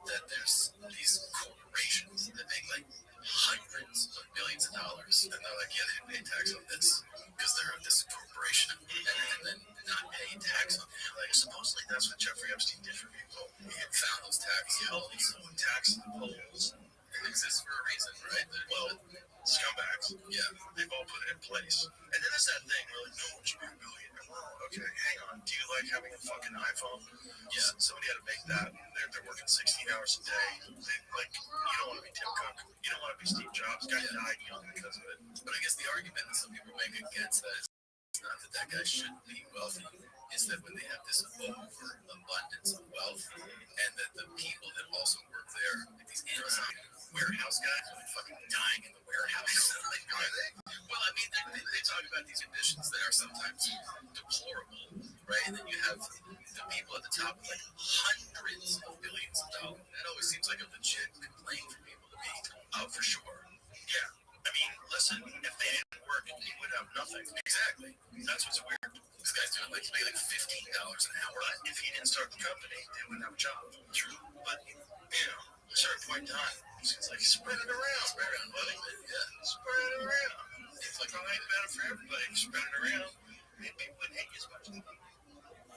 That there's these corporations that make like hundreds of billions of dollars, and they're like, yeah, they didn't pay tax on this because they're this corporation, and then not pay tax on it. Like supposedly that's what Jeffrey Epstein did for people. He had found those tax loopholes, tax loopholes. It exists for a reason, right? Well, scumbags, yeah, they've all put it in place. And then there's that thing where like, no, you be a millionaire. Oh, okay, hang on. Do you like having a fucking iPhone? Yeah, somebody had to make that. They're working 16 hours a day. You don't want to be Tim Cook. You don't want to be Steve Jobs. Guy died young because of it. But I guess the argument that some people make against that is not that guy shouldn't be wealthy. Is that when they have this overabundance of wealth, and that the people that also work there, like these Amazon warehouse guys, are like fucking dying in the warehouse. Like, are they? Well, I mean, they talk about these conditions that are sometimes deplorable, right? And then you have the people at the top with like hundreds of billions of dollars. That always seems like a legit complaint for people to be. Oh, for sure. Yeah. I mean, listen, if they didn't work, you would have nothing. Exactly. That's what's weird. This guy's doing like maybe like $15 an hour. But if he didn't start the company, they wouldn't have a job. True. But you know, at a certain point in time, it's like spread it around. Spread it around. Yeah. Spread it around. It's like, oh, I ain't better for everybody. Spread it around. Maybe people wouldn't hate you as much.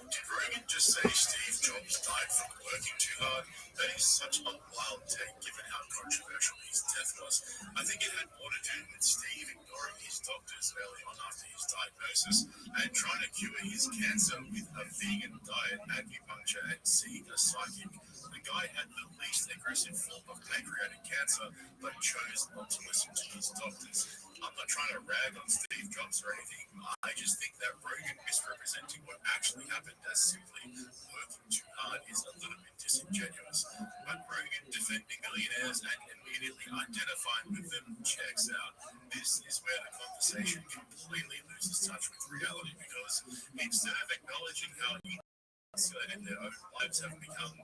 Did Rogan just say Steve Jobs died from working too hard? That is such a wild take given how controversial his death was. I think it had more to do with Steve ignoring his doctors early on after his diagnosis and trying to cure his cancer with a vegan diet, acupuncture, and seeing a psychic. The guy had the least aggressive form of pancreatic cancer, but chose not to listen to his doctors. I'm not trying to rag on Steve Jobs or anything. I just think that Rogan misrepresenting what actually happened as simply working too hard is a little bit disingenuous. But Rogan defending millionaires and immediately identifying with them checks out. This is where the conversation completely loses touch with reality, because instead of acknowledging how insulated their own lives have become,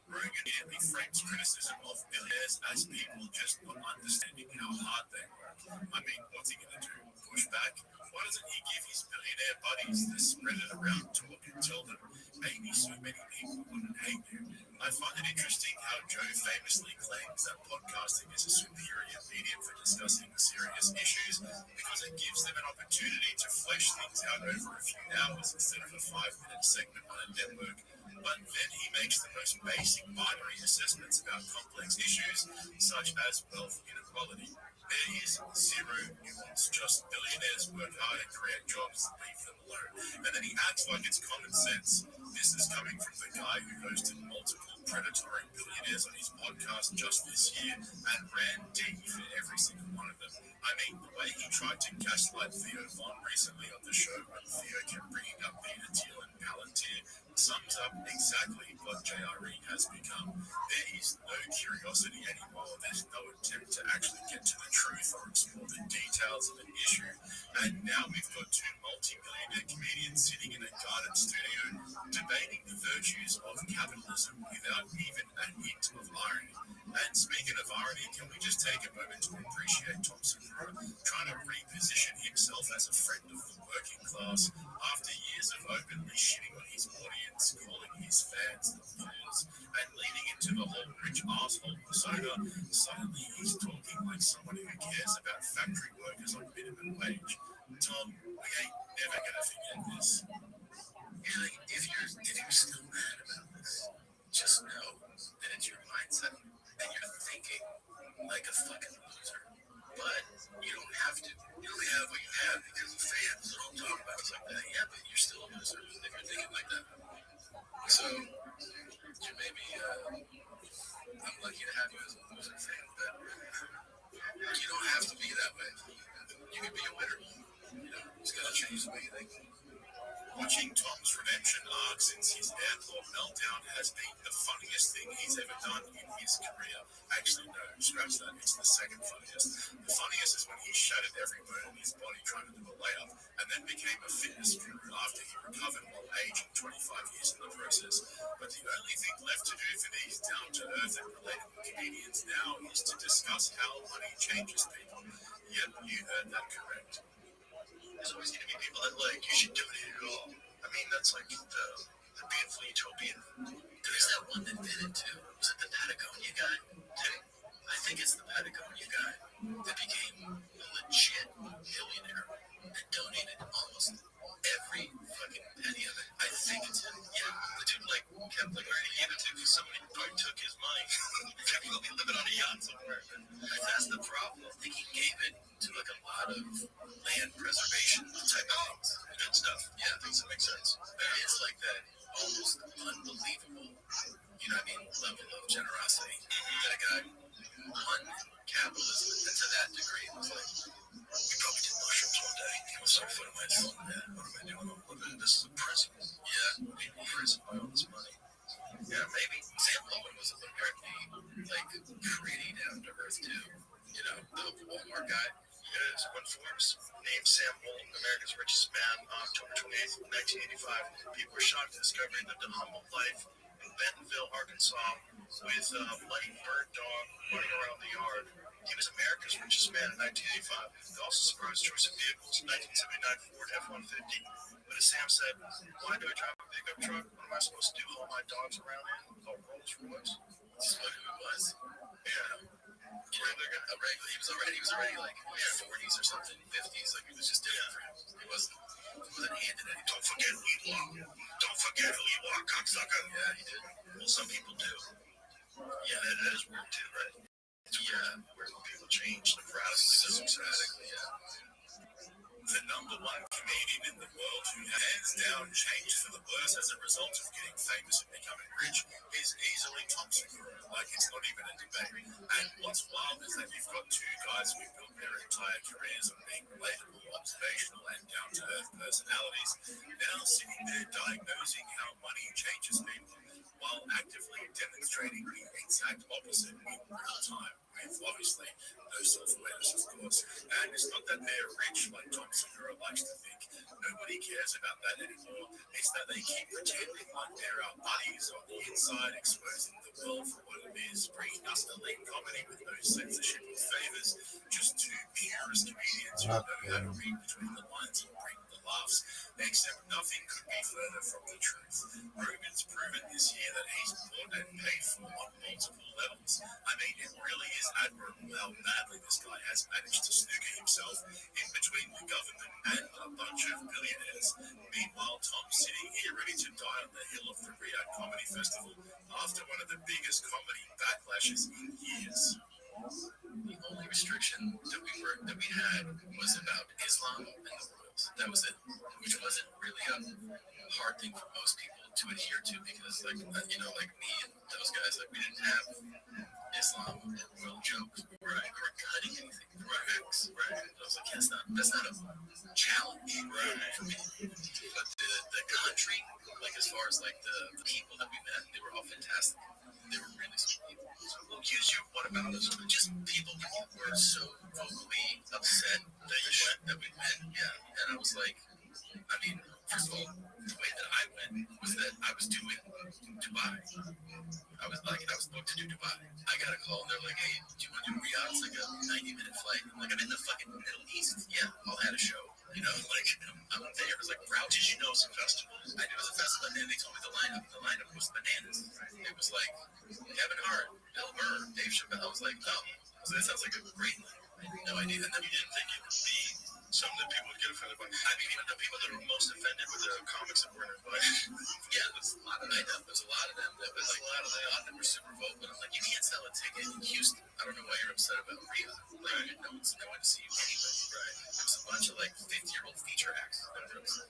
Rogan immediately frames criticism of millionaires as people just not understanding how hard they work. I mean, what's he going to do? Push back? Why doesn't he give his billionaire buddies the spread it around talk and tell them maybe so many people wouldn't hate you? I find it interesting how Joe famously claims that podcasting is a superior medium for discussing serious issues because it gives them an opportunity to flesh things out over a few hours instead of a 5-minute segment on a network. But then he makes the most basic binary assessments about complex issues such as wealth inequality. There is zero nuance, just billionaires work hard and create jobs, leave them alone. And then he acts like it's common sense. This is coming from the guy who hosted multiple predatory billionaires on his podcast just this year and ran deep for every single one of them. I mean, the way he tried to gaslight Theo Von recently on the show when Theo kept bringing up Peter Thiel and Palantir sums up exactly what JRE has become. There is no curiosity anymore. There's no attempt to actually get to the truth or explore the details of an issue. And now we've got two multi-millionaire comedians sitting in a garden studio debating the virtues of capitalism without even a hint of irony. And speaking of irony, can we just take a moment to appreciate Tom Segura trying to reposition himself as a friend of the working class after years of openly shitting on his audience, calling his fans the fools, and leaning into the whole rich asshole persona. Suddenly he's talking like someone who cares about factory workers on minimum wage. Tom, we ain't never gonna forget this. Yeah, like, if you're still mad about this, just know that it's your mindset and you're thinking like a fucking loser. But you don't have to. You only have what you have because of fans that don't talk about us like that. Yeah, but you're still a loser if you're thinking like that. So you maybe I'm lucky to have you as a loser fan, but you don't have to be that way. You can be a winner. You know, it's gotta change the way you think. Watching Tom's redemption arc since his airport meltdown has been the funniest thing he's ever done in his career. Actually, no, scratch that. It's the second funniest. The funniest is when he shattered every bone in his body trying to do a layup and then became a fitness guru after he recovered while aging 25 years in the process. But the only thing left to do for these down-to-earth and relatable comedians now is to discuss how money changes people. Yep, you heard that correct. There's always going to be people that like, you should donate it all. I mean, that's like the beautiful utopian. There's that one that did it too. Was it the Patagonia guy? I think it's the Patagonia guy that became a legit billionaire and donated almost every fucking penny of it. I think it's him. Yeah, the dude like kept like where he gave it to because somebody probably took his money. Kept probably living on a yacht somewhere. That's the problem. I think he gave it to like a lot of land preservation type of things. Good stuff. Yeah, things that make sense. It's like that almost unbelievable, you know what I mean, level of generosity that a guy won capitalism to that degree. It was like, we probably did mushrooms one day. He was like, what am I doing? Yeah, what am I doing? This is a prison. Yeah, people in prison by all this money. Yeah, maybe. Sam Lowen was apparently like pretty down to earth too. You know, the Walmart guy. Is one Forbes named Sam Lowen America's richest man on October 28th, 1985. People were shocked to discover he lived a humble life in Bentonville, Arkansas, with a bloody bird dog running around the yard. He was America's richest man in 1985. They also surprised choice of vehicles: 1979 Ford F-150. But as Sam said, why do I drive a pickup truck? What am I supposed to do? Haul my dogs around in? Called Rolls Royce? This is what it was. Yeah. He was already like 40s or something, 50s, like it was just different for him. He wasn't handed anything. Don't forget who you are. Don't forget who you are, cocksucker. Yeah, he did. Well, some people do. Yeah, that is weird too, right? Yeah, where people change radically, yeah. The number one comedian in the world who hands down changed for the worse as a result of getting famous and becoming rich is easily Tom Segura. Like, it's not even a debate. And what's wild is that you've got two guys who built their entire careers on being relatable, observational, and down-to-earth personalities, now sitting there diagnosing how money changes people. while actively demonstrating the exact opposite in real time, with obviously no self-awareness, of course. And it's not that they're rich like Tom Segura likes to think. Nobody cares about that anymore. It's that they keep pretending like they're our buddies on the inside, exposing the world for what it is, bringing us elite comedy with no censorship or favors, just two purist comedians who know how to read between the lines and bring the laughs. Except nothing could be further from the truth. Rogan's proven this year that he's bought and paid for on multiple levels. I mean, it really is admirable how badly this guy has managed to snooker himself in between the government and a bunch of billionaires. Meanwhile, Tom's sitting here ready to die on the hill of the Riyadh Comedy Festival after one of the biggest comedy backlashes in years. The only restriction that we had was about Islam and the royals. That was it, which wasn't really a hard thing for most people to adhere to because, like me and those guys, like we didn't have Islam or royal jokes, right? Or cutting anything, right? Right. I was like, that's not a challenge, right? For me. But the country, like as far as like the people that we met, they were all fantastic. They were really sweet people. So who accused you? What about us? Just people when you were so vocally upset that we met. Yeah. And I was like, I mean, first of all, the way that I went was that I was doing Dubai. I was booked to do Dubai. I got a call and they're like, hey, do you want to do Riyadh? It's like a 90-minute flight. I'm like, I'm in the fucking Middle East. Yeah, I'll have a show. You know, like, I'm there. It was like, bro, did you know it was a festival? I knew it was a festival. And then they told me the lineup. The lineup was bananas. It was like Kevin Hart, Bill Burr, Dave Chappelle. I was like, oh, so that sounds like a great lineup. I had no idea. And then you didn't think it would be something that people would get offended by. I mean, even the people that were most offended were the comics that weren't invited. Yeah, there's a lot of them. There's a lot of them that was like, a lot of them were super vocal. But I'm like, you can't sell a ticket in Houston. I don't know why you're upset about Riyadh. Like, no one's going to see you anyway. Right. There was a bunch of like 50-year-old feature acts that were upset.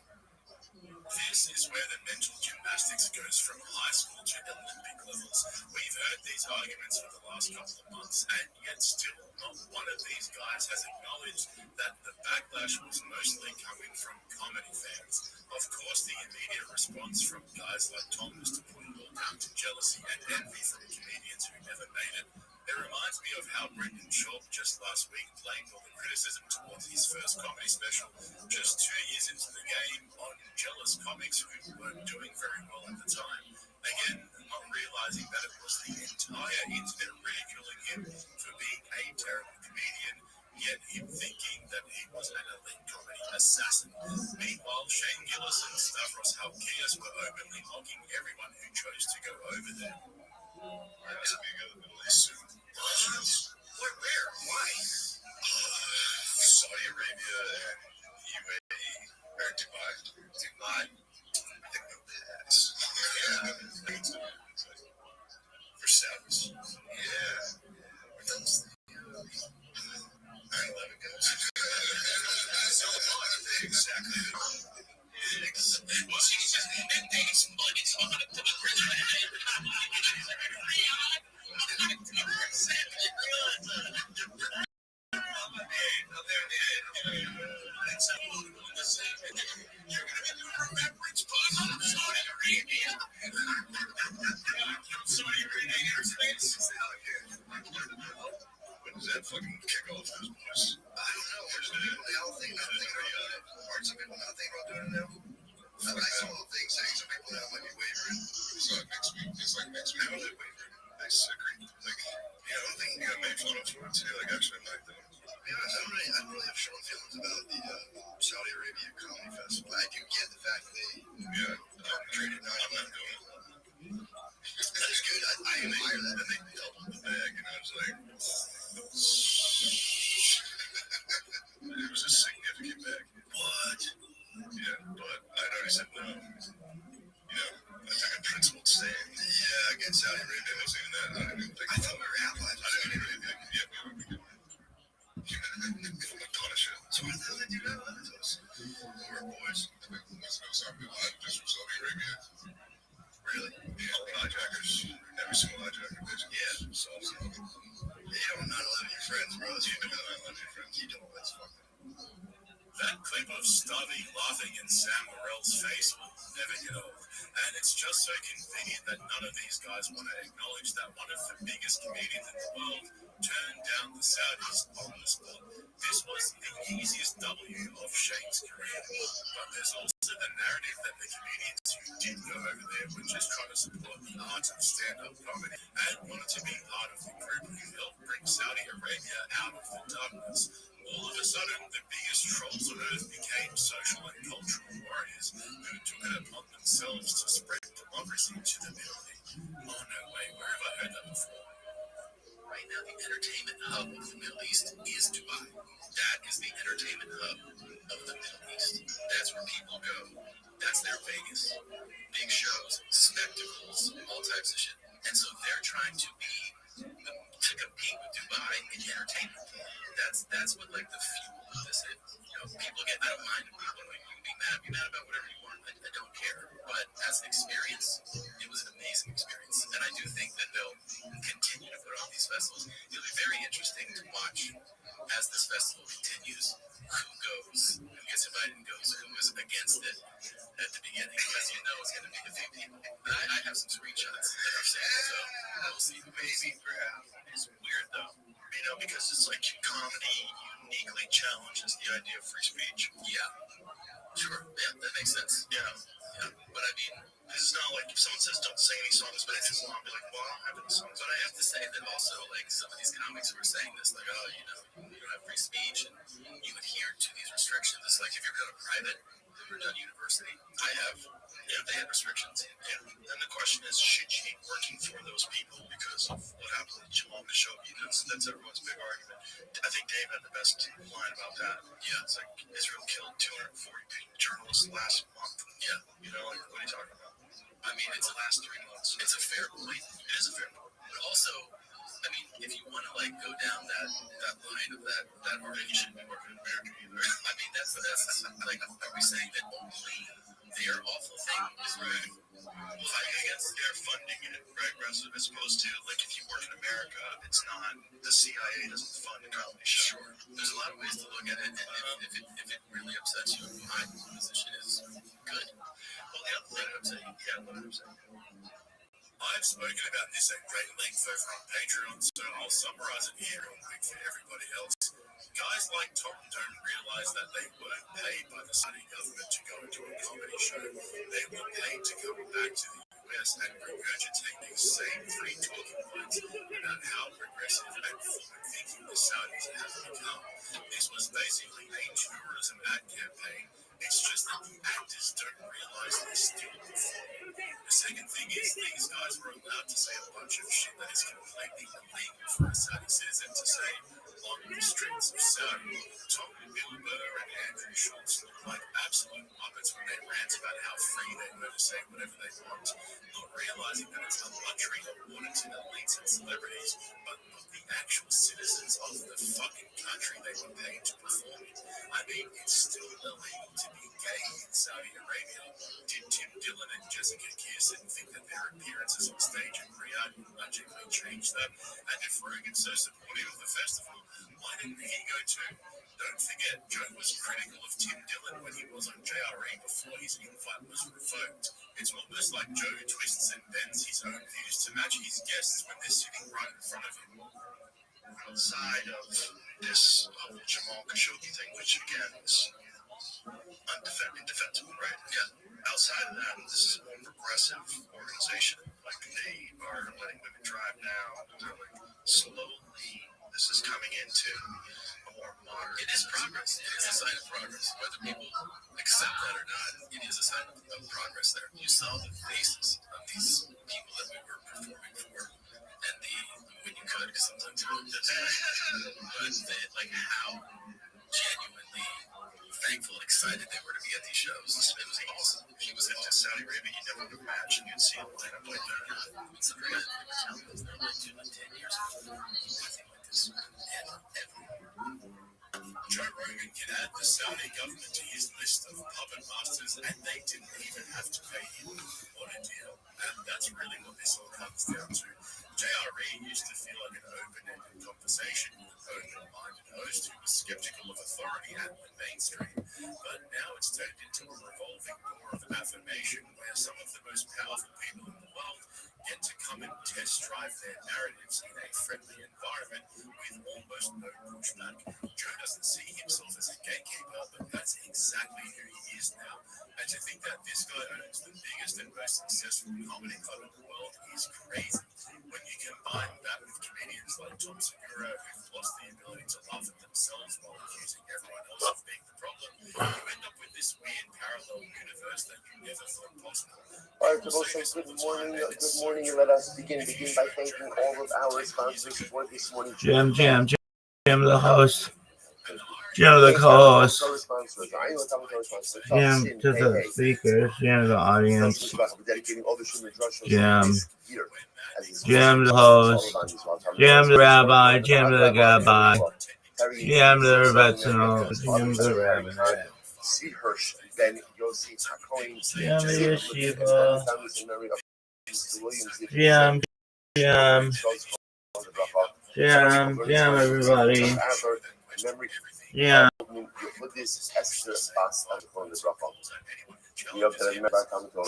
This is where the mental gymnastics goes from high school to Olympic levels. We've heard these arguments for the last couple of months, and yet still not one of these guys has acknowledged that the backlash was mostly coming from comedy fans. Of course, the immediate response from guys like Tom was to put it all down to jealousy and envy from comedians who never made it. It reminds me of how Brendan Schaub just last week blamed all the criticism towards his first comedy special just 2 years into the game on jealous comics who weren't doing very well at the time. Again, not realizing that it was the entire internet ridiculing him for being a terrible comedian, yet him thinking that he was an elite comedy assassin. Meanwhile, Shane Gillis and Stavros Halkias were openly mocking everyone who chose to go over there. We're going to be in the Middle East soon. Where? Why? Saudi Arabia and UAE. Or Dubai. I think we'll pass. Yeah. For Saudis. Yeah. Where else? 9/11 goes. Exactly. Well, she just thanks money to the When does that fucking kick off this place? I don't know. They all think I'm thinking about aren't some people not thinking about doing it now? I saw the thing saying some people now might be wavering. It's like next week. How are they wavering? I disagree. Like, I don't think you got made fun of for it today. Like, actually, I might though. Yeah, I don't really have strong feelings about the Saudi Arabia Comedy Festival. I do get the fact that they arbitrated. No, I'm not doing it. That is good. I admire that. And they doubled the bag, and I was like, it was a significant bag. What? Yeah, but I'd already said no. I took a principled stand. Yeah, against Saudi Arabia. I wasn't even that. I didn't even think. I thought we were allies. I didn't even think. Yeah, we were. Punish it. So what the hell did you do? We're boys. Let's go something. I'm just from Saudi Arabia. Really? Yeah, hijackers. Every single hijacker, bitch. Yeah. So, you don't 9/11 your friends, bro. You don't 9/11 your friends. You don't. That's fucked up. That clip of Stubby laughing in Sam Morrill's face will never get old. And it's just so convenient that none of these guys want to acknowledge that one of the biggest comedians in the world turned down the Saudis on the spot. This was the easiest W of Shane's career. But there's also the narrative that the comedians who did go over there were just trying to support the art of stand-up comedy and wanted to be part of the group who helped bring Saudi Arabia out of the darkness. All of a sudden, the biggest trolls on earth became social and cultural warriors who took it upon themselves to spread democracy to the Middle East. Oh no, wait, where have I heard that before? Right now, the entertainment hub of the Middle East is Dubai. That is the entertainment hub of the Middle East. That's where people go. That's their Vegas. Big shows, spectacles, all types of shit. And so they're trying to compete with Dubai in entertainment. That's what like the fuel of this is. You know, people get, I don't mind people like, you can be mad about whatever you want. I don't care. But as an experience, it was an amazing experience. And I do think that they'll continue to put on these festivals. It'll be very interesting to watch as this festival continues. Who gets invited and goes, who is against it at the beginning, because you know it's going to be a few people. I have some screenshots that are saying, so we'll see. Maybe, perhaps. It's weird though, you know, because it's like comedy uniquely challenges the idea of free speech. Yeah, sure. Yeah, that makes sense. Yeah. But I mean, it's not like if someone says don't sing any songs, but it's long, be like, well, I don't have any songs. But I have to say that also, like some of these comics who are saying this, like, oh, you know, you don't have free speech and you adhere to these restrictions. It's like if you've done a private, if you've done university, I have. Yeah, they had restrictions. Yeah. And the question is, should you be working for those people because of what happened with Jamal Khashoggi? That's everyone's big argument. I think Dave had the best line about that. Yeah, it's like Israel killed 240 journalists last month. Yeah. You know, like, what are you talking about? I mean, it's the last 3 months. It's a fair point. It is a fair point. But also, I mean, if you want to like go down that line of that argument, you shouldn't be working in America either. I mean, that's like, are we saying that only their awful thing is right? Well, I guess they're funding it, right? As opposed to like if you work in America, it's not the CIA doesn't fund a comedy show. Sure. There's a lot of ways to look at it, and if it really upsets you, my position is good. Well, the other thing I'm saying, what I'm saying. I've spoken about this at great length over on Patreon, so I'll summarize it here real quick for everybody else. Guys like Tom don't realize that they weren't paid by the Saudi government to go into a comedy show. They were paid to come back to the US and regurgitate these same 3 talking points about how progressive and forward-thinking the Saudis have become. This was basically a tourism ad campaign. It's just that the actors don't realize they're still performing. The second thing is these guys were allowed to say a bunch of shit that is completely illegal for a Saudi citizen to say on the streets of Saudi. Tom Wilbur and Andrew Schultz look like absolute muppets when they rant about how free they were to say whatever they want, not realizing that it's a luxury awarded to elites and celebrities, but not the actual citizens of the fucking country they were paid to perform in. I mean, it's still illegal to be gay in Saudi Arabia. Did Tim Dillon and Jessica Kirsten think that their appearances on stage in Riyadh would magically change that? And if Rogan's so supportive of the festival, why didn't he go too? Don't forget, Joe was critical of Tim Dillon when he was on JRE before his invite was revoked. It's almost like Joe twists and bends his own views to match his guests when they're sitting right in front of him. Outside of this whole Jamal Khashoggi thing, which again is indefensible, right? Yeah. Outside of that, this is a more progressive organization. Like they are letting women drive now. They're like slowly, this is coming into a more modern. It is progress. It is a sign of progress. Whether people accept that or not, it is a sign of progress there. You saw the faces of these people that we were performing for, and when you could, because sometimes you don't, but like how genuinely thankful and excited they were to be at these shows. It was awesome. If you was into Saudi Arabia, you never would imagine you'd see a lineup like that. It's a very they're like 10 years before anything like this. Joe Rogan can add the Saudi government to his list of puppet masters, and they didn't even have to pay him. What a deal. And that's really what this all comes down to. JRE used to feel like an open-ended conversation with an open-minded host who was skeptical of authority and the mainstream. But now it's turned into a revolving door of affirmation where some of the most powerful people in the world get to come and test drive their narratives in a friendly environment with almost no pushback. Joe doesn't see himself as a gatekeeper, but that's exactly who he is now. And to think that this guy owns the biggest and most successful comedy club in the world is crazy. When you combine that with comedians like Tom Segura, who've lost the ability to laugh at themselves while accusing everyone else of being the problem, you end up with this weird parallel universe that you never thought possible. All right, folks, so good morning. Good morning. Let us begin by thanking all of our sponsors for this morning. Jim, the host. Jim, the co-host. Jim, to the speakers. Jim, the audience. Jim, the host. Jim, the rabbi. Jim, the gabbai. Jim, the rebbetzino. Jim, the rabbinette. Jim, the yeshiva. Jim, everybody. Yeah. Put this extra pass on the phone, the drop off. You have to remember coming to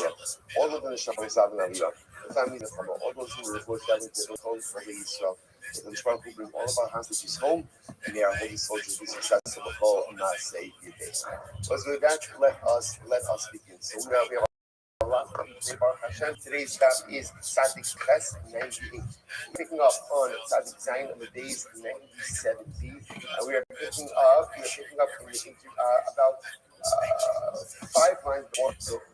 all of the Shabbat Savina, the families of all those who were having to home for the Israel. The Shabbat will bring all of our hostages home, and they are holy soldiers be successful with all and not say your day. So with that, let us begin. So we have a lot of Hashem. Today's daf is Tzadik Ches 98. Picking up on Tzadik Zayin on the days 97b, and we are picking up about 5 lines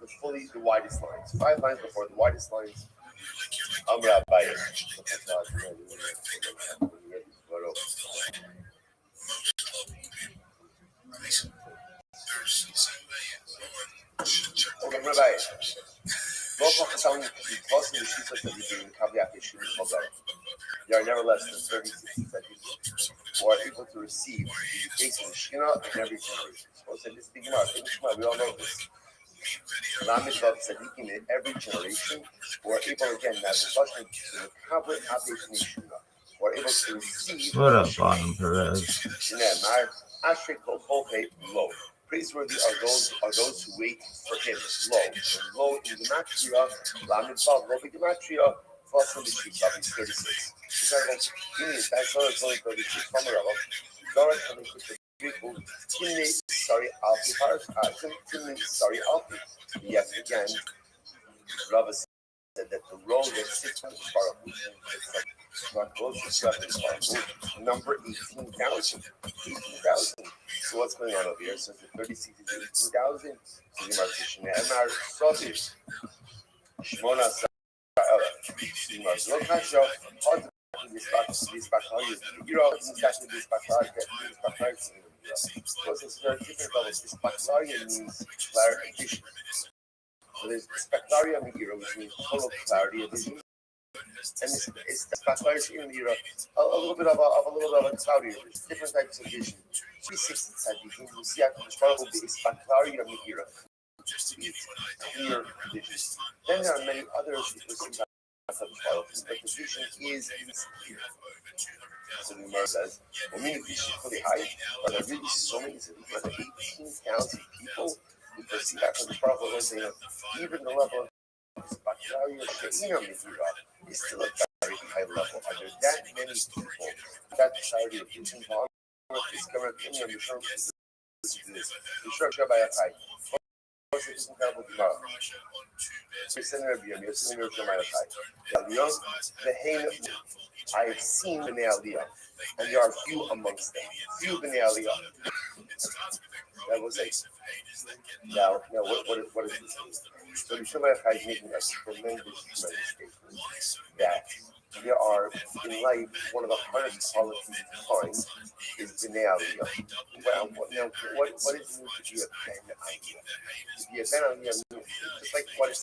before the widest lines. 5 lines before the widest lines. I'm Rabbi. Okay, Rabbi. There are never less than 36 seconds who are able to receive the face of the Shekhinah in every generation. So this big mark, we all know this. Lamed Vav Tzadikim in every generation who are able again now to touch the Kabbalah Habesh Shekhinah, who are able to receive. What up, Bottom Perez? Low. Praiseworthy are those who wait for him. Low in Gematria, Lamed Vav, low in Gematria, Vav the Sheep, 36. Yes, again, Rava said that the road that sits on the number 18,000. So what's going on over here? So the 36 is 18,000. So there's spectaria megira, which means total clarity of vision, and it's spectaria megira, a little bit of a cloudy, different types of vision. 360 type vision, you see after the start will be spectaria megira, clear vision. Then there are many others who perceive but the vision is clear. So the Gemara says, well, meaning vision fully high, but there are really so many, but 18,000 people who perceive that from the Prophet was saying, even the level of spectaria She'ina Mizura is still a very high level. Are there that many people that clarity of vision is coming up in the term is this? The short Shabbat Yatai. What's this incredible Gemara? I have seen Bnei Aliyah, and there are few amongst them. Few Bnei Aliyah. That was a. Now, what is this? So the Shabbat Yatai is making a tremendous statement that there are in life one of the hardest qualities to find is Bnei Aliyah. Well, what is it to be a Ben Aliyah? To be a Ben Aliyah, just like what is